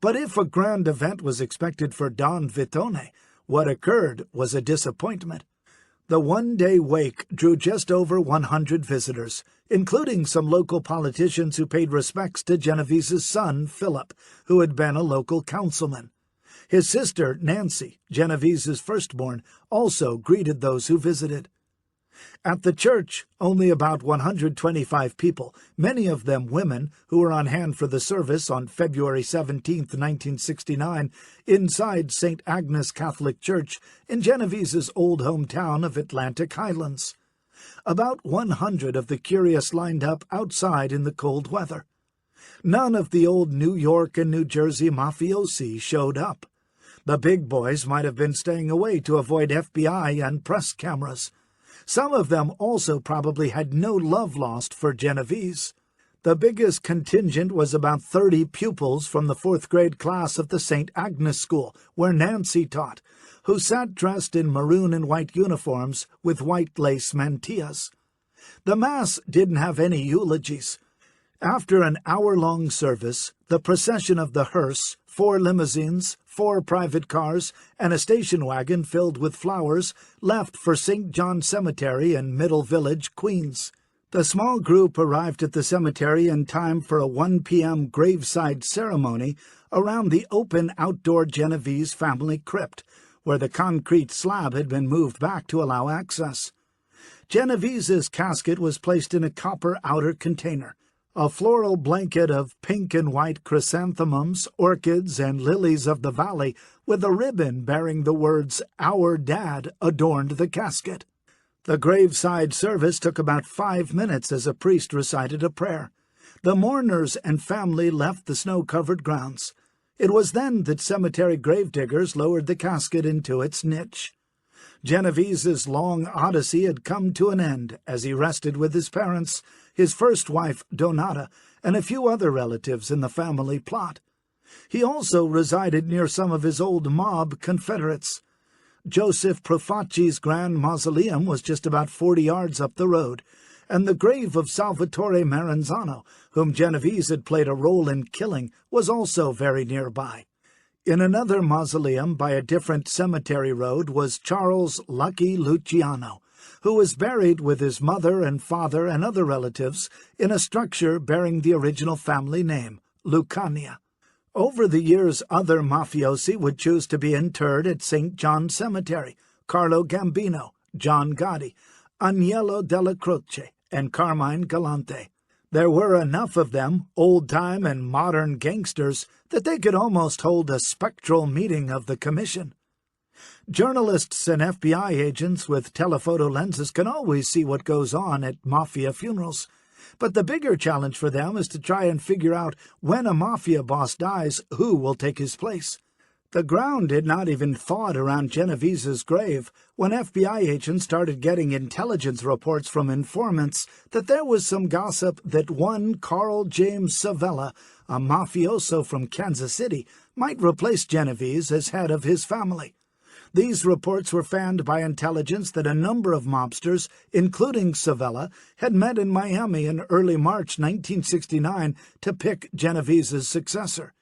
But if a grand event was expected for Don Vitone, what occurred was a disappointment. The one-day wake drew just over 100 visitors, including some local politicians who paid respects to Genovese's son, Philip, who had been a local councilman. His sister, Nancy, Genovese's firstborn, also greeted those who visited. At the church, only about 125 people, many of them women, who were on hand for the service on February 17, 1969, inside St. Agnes Catholic Church in Genovese's old hometown of Atlantic Highlands. About 100 of the curious lined up outside in the cold weather. None of the old New York and New Jersey mafiosi showed up. The big boys might have been staying away to avoid FBI and press cameras. Some of them also probably had no love lost for Genovese. The biggest contingent was about 30 pupils from the 4th grade class of the St. Agnes School, where Nancy taught, who sat dressed in maroon and white uniforms with white lace mantillas. The Mass didn't have any eulogies. After an hour-long service, the procession of the hearse, 4 limousines, 4 private cars, and a station wagon filled with flowers left for St. John Cemetery in Middle Village, Queens. The small group arrived at the cemetery in time for a 1 p.m. graveside ceremony around the open outdoor Genovese family crypt, where the concrete slab had been moved back to allow access. Genovese's casket was placed in a copper outer container. A floral blanket of pink and white chrysanthemums, orchids, and lilies of the valley with a ribbon bearing the words "Our Dad" adorned the casket. The graveside service took about 5 minutes as a priest recited a prayer. The mourners and family left the snow-covered grounds. It was then that cemetery gravediggers lowered the casket into its niche. Genovese's long odyssey had come to an end as he rested with his parents, his first wife, Donata, and a few other relatives in the family plot. He also resided near some of his old mob confederates. Joseph Profaci's grand mausoleum was just about 40 yards up the road, and the grave of Salvatore Maranzano, whom Genovese had played a role in killing, was also very nearby. In another mausoleum by a different cemetery road was Charles Lucky Luciano, who was buried with his mother and father and other relatives in a structure bearing the original family name, Lucania. Over the years, other mafiosi would choose to be interred at St. John Cemetery: Carlo Gambino, John Gotti, Agnello della Croce, and Carmine Galante. There were enough of them, old-time and modern gangsters, that they could almost hold a spectral meeting of the commission. Journalists and FBI agents with telephoto lenses can always see what goes on at mafia funerals, but the bigger challenge for them is to try and figure out when a mafia boss dies, who will take his place. The ground had not even thawed around Genovese's grave when FBI agents started getting intelligence reports from informants that there was some gossip that one Carl James Savella, a mafioso from Kansas City, might replace Genovese as head of his family. These reports were fanned by intelligence that a number of mobsters, including Savella, had met in Miami in early March 1969 to pick Genovese's successor.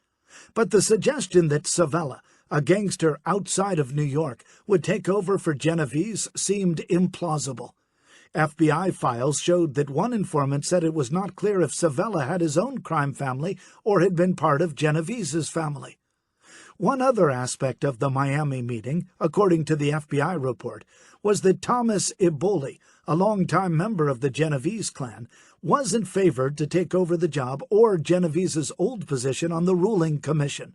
But the suggestion that Savella, a gangster outside of New York, would take over for Genovese seemed implausible. FBI files showed that one informant said it was not clear if Savella had his own crime family or had been part of Genovese's family. One other aspect of the Miami meeting, according to the FBI report, was that Thomas Iboli, a longtime member of the Genovese clan, wasn't favored to take over the job or Genovese's old position on the ruling commission.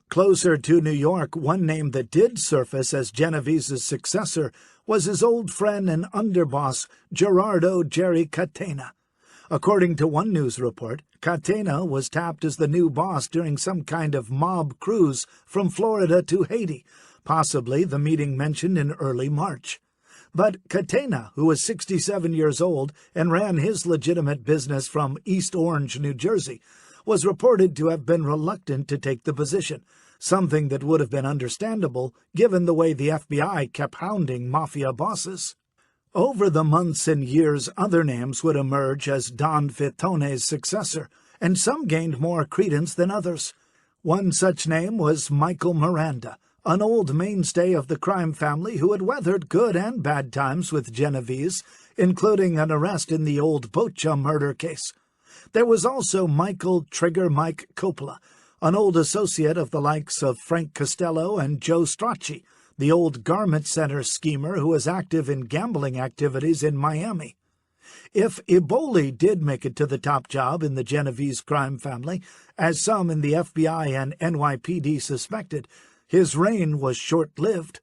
Closer to New York, one name that did surface as Genovese's successor was his old friend and underboss, Gerardo Jerry Catena. According to one news report, Catena was tapped as the new boss during some kind of mob cruise from Florida to Haiti, possibly the meeting mentioned in early March. But Catena, who was 67 years old and ran his legitimate business from East Orange, New Jersey, was reported to have been reluctant to take the position, something that would have been understandable given the way the FBI kept hounding mafia bosses. Over the months and years, other names would emerge as Don Vittone's successor, and some gained more credence than others. One such name was Michael Miranda, an old mainstay of the crime family who had weathered good and bad times with Genovese, including an arrest in the old Boccia murder case. There was also Michael Trigger Mike Coppola, an old associate of the likes of Frank Costello and Joe Strachey, the old garment center schemer who was active in gambling activities in Miami. If Eboli did make it to the top job in the Genovese crime family, as some in the FBI and NYPD suspected, his reign was short-lived.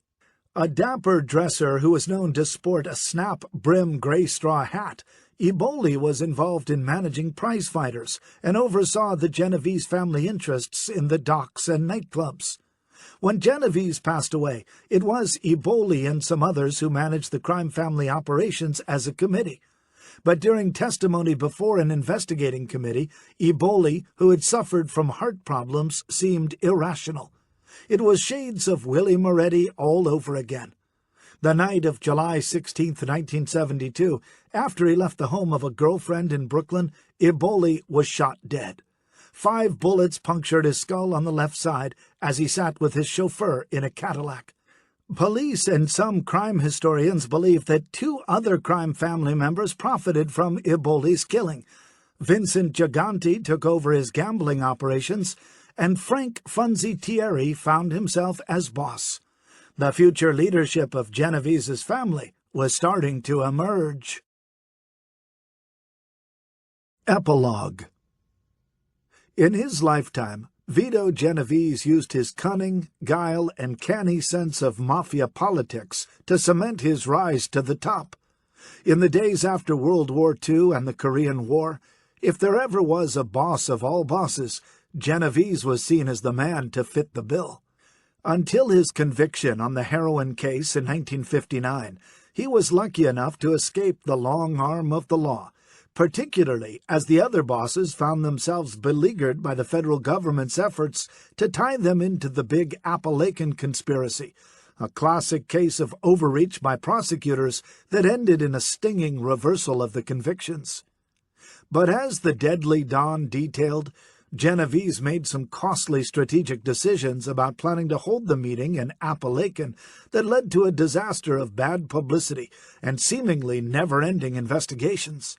A dapper dresser who was known to sport a snap-brim gray straw hat, Eboli was involved in managing prize-fighters and oversaw the Genovese family interests in the docks and nightclubs. When Genovese passed away, it was Eboli and some others who managed the crime family operations as a committee. But during testimony before an investigating committee, Eboli, who had suffered from heart problems, seemed irrational. It was shades of Willie Moretti all over again. The night of July 16, 1972, after he left the home of a girlfriend in Brooklyn, Eboli was shot dead. 5 bullets punctured his skull on the left side as he sat with his chauffeur in a Cadillac. Police and some crime historians believe that 2 other crime family members profited from Eboli's killing. Vincent Gigante took over his gambling operations, and Frank Funzi Thierry found himself as boss. The future leadership of Genovese's family was starting to emerge. Epilogue. In his lifetime, Vito Genovese used his cunning, guile, and canny sense of mafia politics to cement his rise to the top. In the days after World War II and the Korean War, if there ever was a boss of all bosses, Genovese was seen as the man to fit the bill. Until his conviction on the heroin case in 1959, he was lucky enough to escape the long arm of the law, particularly as the other bosses found themselves beleaguered by the federal government's efforts to tie them into the big Appalachian conspiracy, a classic case of overreach by prosecutors that ended in a stinging reversal of the convictions. But as the deadly Don detailed, Genovese made some costly strategic decisions about planning to hold the meeting in Appalachian that led to a disaster of bad publicity and seemingly never-ending investigations.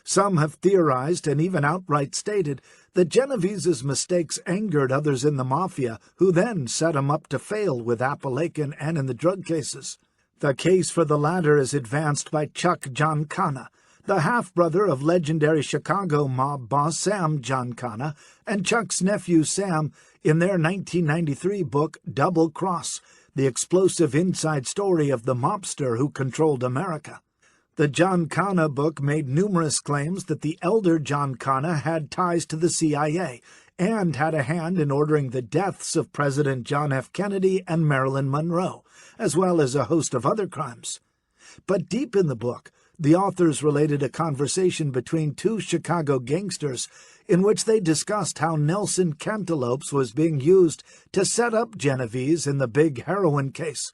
Some have theorized and even outright stated that Genovese's mistakes angered others in the Mafia, who then set him up to fail with Appalachian and in the drug cases. The case for the latter is advanced by Chuck Giancana, the half-brother of legendary Chicago mob boss Sam Giancana, and Chuck's nephew Sam in their 1993 book Double Cross, the explosive inside story of the mobster who controlled America. The Giancana book made numerous claims that the elder Giancana had ties to the CIA and had a hand in ordering the deaths of President John F. Kennedy and Marilyn Monroe, as well as a host of other crimes. But deep in the book, the authors related a conversation between 2 Chicago gangsters in which they discussed how Nelson Cantaloupes was being used to set up Genovese in the big heroin case.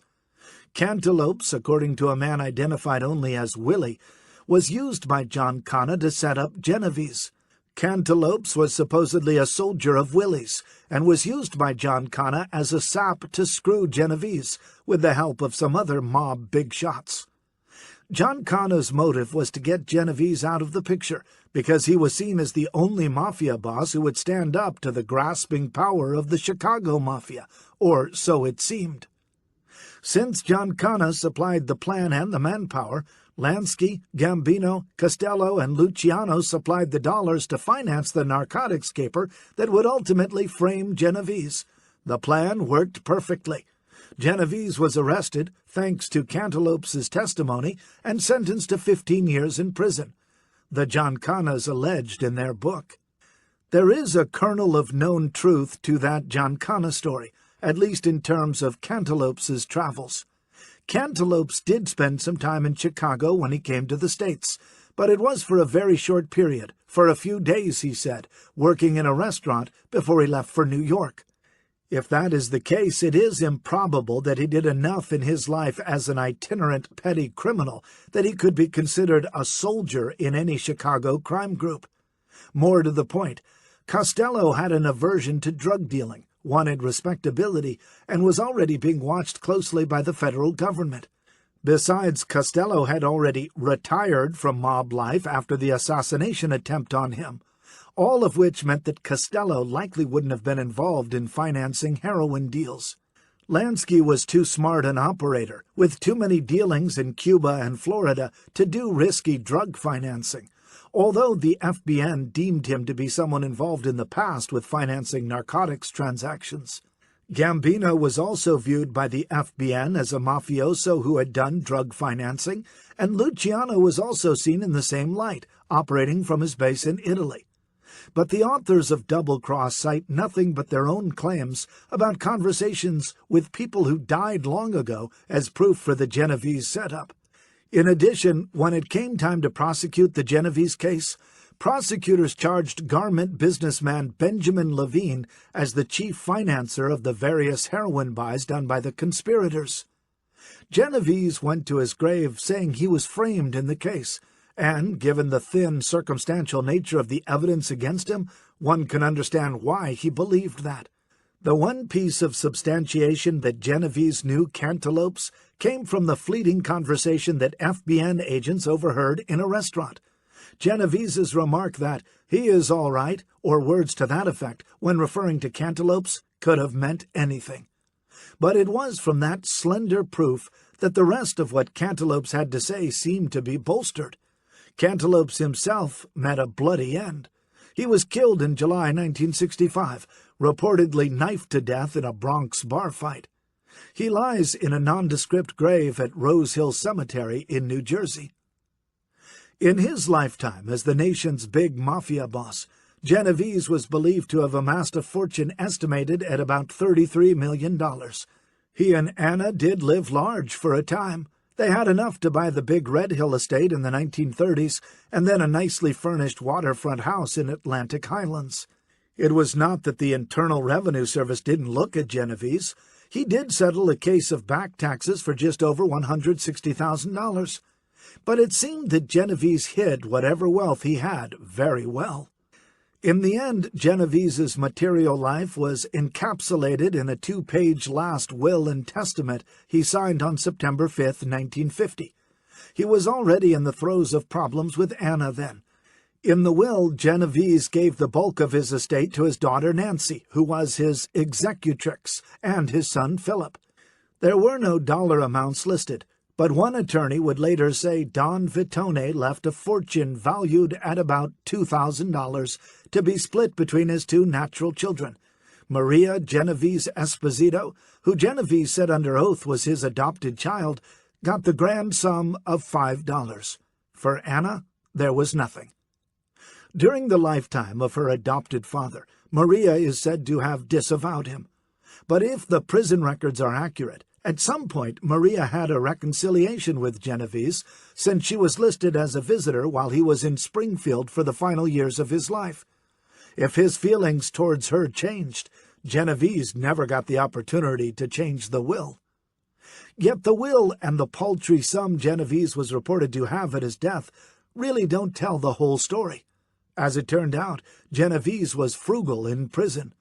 Cantaloupes, according to a man identified only as Willie, was used by Giancana to set up Genovese. Cantaloupes was supposedly a soldier of Willie's and was used by Giancana as a sap to screw Genovese, with the help of some other mob big shots. Giancana's motive was to get Genovese out of the picture, because he was seen as the only mafia boss who would stand up to the grasping power of the Chicago Mafia, or so it seemed. Since Giancana supplied the plan and the manpower, Lansky, Gambino, Costello, and Luciano supplied the dollars to finance the narcotics caper that would ultimately frame Genovese. The plan worked perfectly. Genovese was arrested, thanks to Cantalopes' testimony, and sentenced to 15 years in prison. The Giancanas alleged in their book. There is a kernel of known truth to that Giancana story, at least in terms of Cantalopes' travels. Cantalopes did spend some time in Chicago when he came to the States, but it was for a very short period, for a few days, he said, working in a restaurant before he left for New York. If that is the case, it is improbable that he did enough in his life as an itinerant petty criminal that he could be considered a soldier in any Chicago crime group. More to the point, Costello had an aversion to drug dealing, wanted respectability, and was already being watched closely by the federal government. Besides, Costello had already retired from mob life after the assassination attempt on him, all of which meant that Costello likely wouldn't have been involved in financing heroin deals. Lansky was too smart an operator, with too many dealings in Cuba and Florida, to do risky drug financing, although the FBN deemed him to be someone involved in the past with financing narcotics transactions. Gambino was also viewed by the FBN as a mafioso who had done drug financing, and Luciano was also seen in the same light, operating from his base in Italy. But the authors of Double Cross cite nothing but their own claims about conversations with people who died long ago as proof for the Genovese setup. In addition, when it came time to prosecute the Genovese case, prosecutors charged garment businessman Benjamin Levine as the chief financer of the various heroin buys done by the conspirators. Genovese went to his grave saying he was framed in the case, and, given the thin, circumstantial nature of the evidence against him, one can understand why he believed that. The one piece of substantiation that Genovese knew cantaloupes came from the fleeting conversation that FBN agents overheard in a restaurant. Genovese's remark that "he is all right," or words to that effect, when referring to cantaloupes, could have meant anything. But it was from that slender proof that the rest of what Cantaloupes had to say seemed to be bolstered. Cantaloupes himself met a bloody end. He was killed in July 1965, reportedly knifed to death in a Bronx bar fight. He lies in a nondescript grave at Rose Hill Cemetery in New Jersey. In his lifetime as the nation's big mafia boss, Genovese was believed to have amassed a fortune estimated at about $33 million. He and Anna did live large for a time. They had enough to buy the big Red Hill estate in the 1930s and then a nicely furnished waterfront house in Atlantic Highlands. It was not that the Internal Revenue Service didn't look at Genovese. He did settle a case of back taxes for just over $160,000. But it seemed that Genovese hid whatever wealth he had very well. In the end, Genovese's material life was encapsulated in a 2-page last will and testament he signed on September 5, 1950. He was already in the throes of problems with Anna then. In the will, Genovese gave the bulk of his estate to his daughter Nancy, who was his executrix, and his son Philip. There were no dollar amounts listed, but one attorney would later say Don Vitone left a fortune valued at about $2,000 to be split between his two natural children. Maria Genovese Esposito, who Genovese said under oath was his adopted child, got the grand sum of $5. For Anna, there was nothing. During the lifetime of her adopted father, Maria is said to have disavowed him. But if the prison records are accurate, at some point Maria had a reconciliation with Genovese, since she was listed as a visitor while he was in Springfield for the final years of his life. If his feelings towards her changed, Genovese never got the opportunity to change the will. Yet the will and the paltry sum Genovese was reported to have at his death really don't tell the whole story. As it turned out, Genovese was frugal in prison.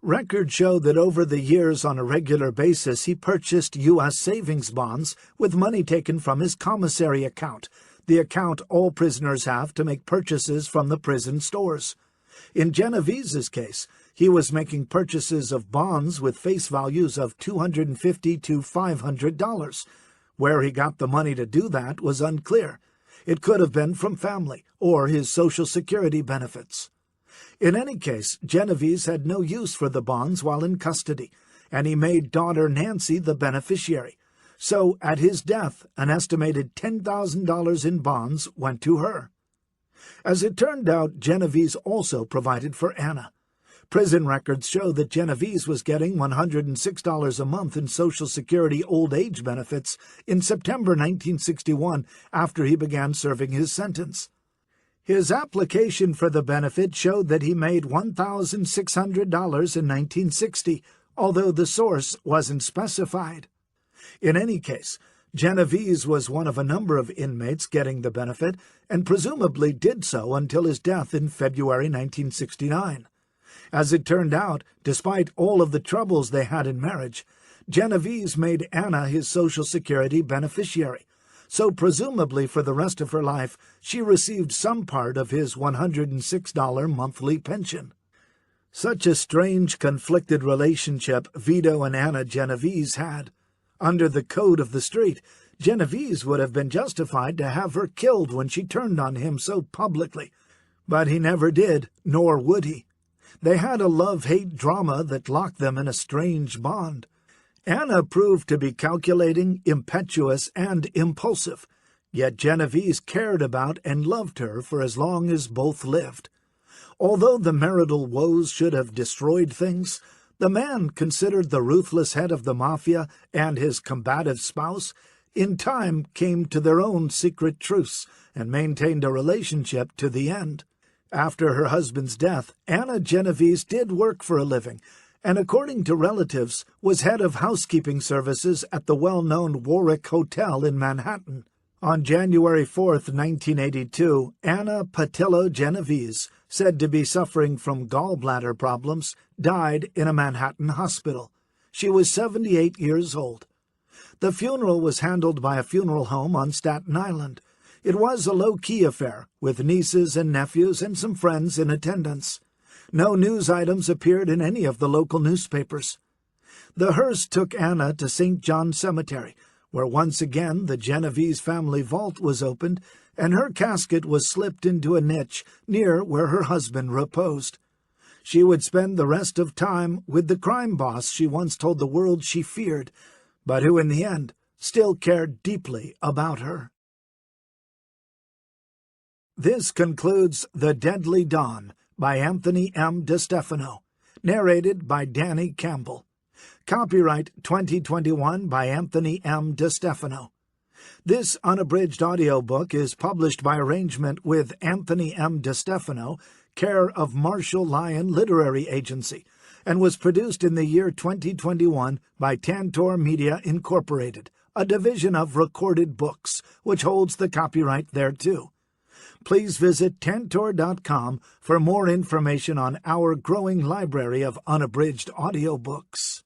Records show that over the years on a regular basis he purchased U.S. savings bonds with money taken from his commissary account, the account all prisoners have to make purchases from the prison stores. In Genovese's case, he was making purchases of bonds with face values of $250 to $500. Where he got the money to do that was unclear. It could have been from family or his Social Security benefits. In any case, Genovese had no use for the bonds while in custody, and he made daughter Nancy the beneficiary. So, at his death, an estimated $10,000 in bonds went to her. As it turned out, Genovese also provided for Anna. Prison records show that Genovese was getting $106 a month in Social Security old age benefits in September 1961 after he began serving his sentence. His application for the benefit showed that he made $1,600 in 1960, although the source wasn't specified. In any case, Genovese was one of a number of inmates getting the benefit, and presumably did so until his death in February 1969. As it turned out, despite all of the troubles they had in marriage, Genovese made Anna his Social Security beneficiary, so presumably for the rest of her life she received some part of his $106 monthly pension. Such a strange, conflicted relationship Vito and Anna Genovese had. Under the code of the street, Genovese would have been justified to have her killed when she turned on him so publicly. But he never did, nor would he. They had a love-hate drama that locked them in a strange bond. Anna proved to be calculating, impetuous, and impulsive, yet Genovese cared about and loved her for as long as both lived. Although the marital woes should have destroyed things, the man considered the ruthless head of the Mafia and his combative spouse in time came to their own secret truce and maintained a relationship to the end. After her husband's death, Anna Genovese did work for a living, and according to relatives, was head of housekeeping services at the well-known Warwick Hotel in Manhattan. On January 4, 1982, Anna Patillo Genovese, said to be suffering from gallbladder problems, died in a Manhattan hospital. She was 78 years old. The funeral was handled by a funeral home on Staten Island. It was a low-key affair, with nieces and nephews and some friends in attendance. No news items appeared in any of the local newspapers. The hearse took Anna to St. John Cemetery, where once again the Genovese family vault was opened, and her casket was slipped into a niche near where her husband reposed. She would spend the rest of time with the crime boss she once told the world she feared, but who in the end still cared deeply about her. This concludes The Deadly Dawn by Anthony M. DeStefano, narrated by Danny Campbell. Copyright 2021 by Anthony M. DeStefano. This unabridged audiobook is published by arrangement with Anthony M. DeStefano, care of Marshall Lyon Literary Agency, and was produced in the year 2021 by Tantor Media Incorporated, a division of Recorded Books, which holds the copyright thereto. Please visit Tantor.com for more information on our growing library of unabridged audiobooks.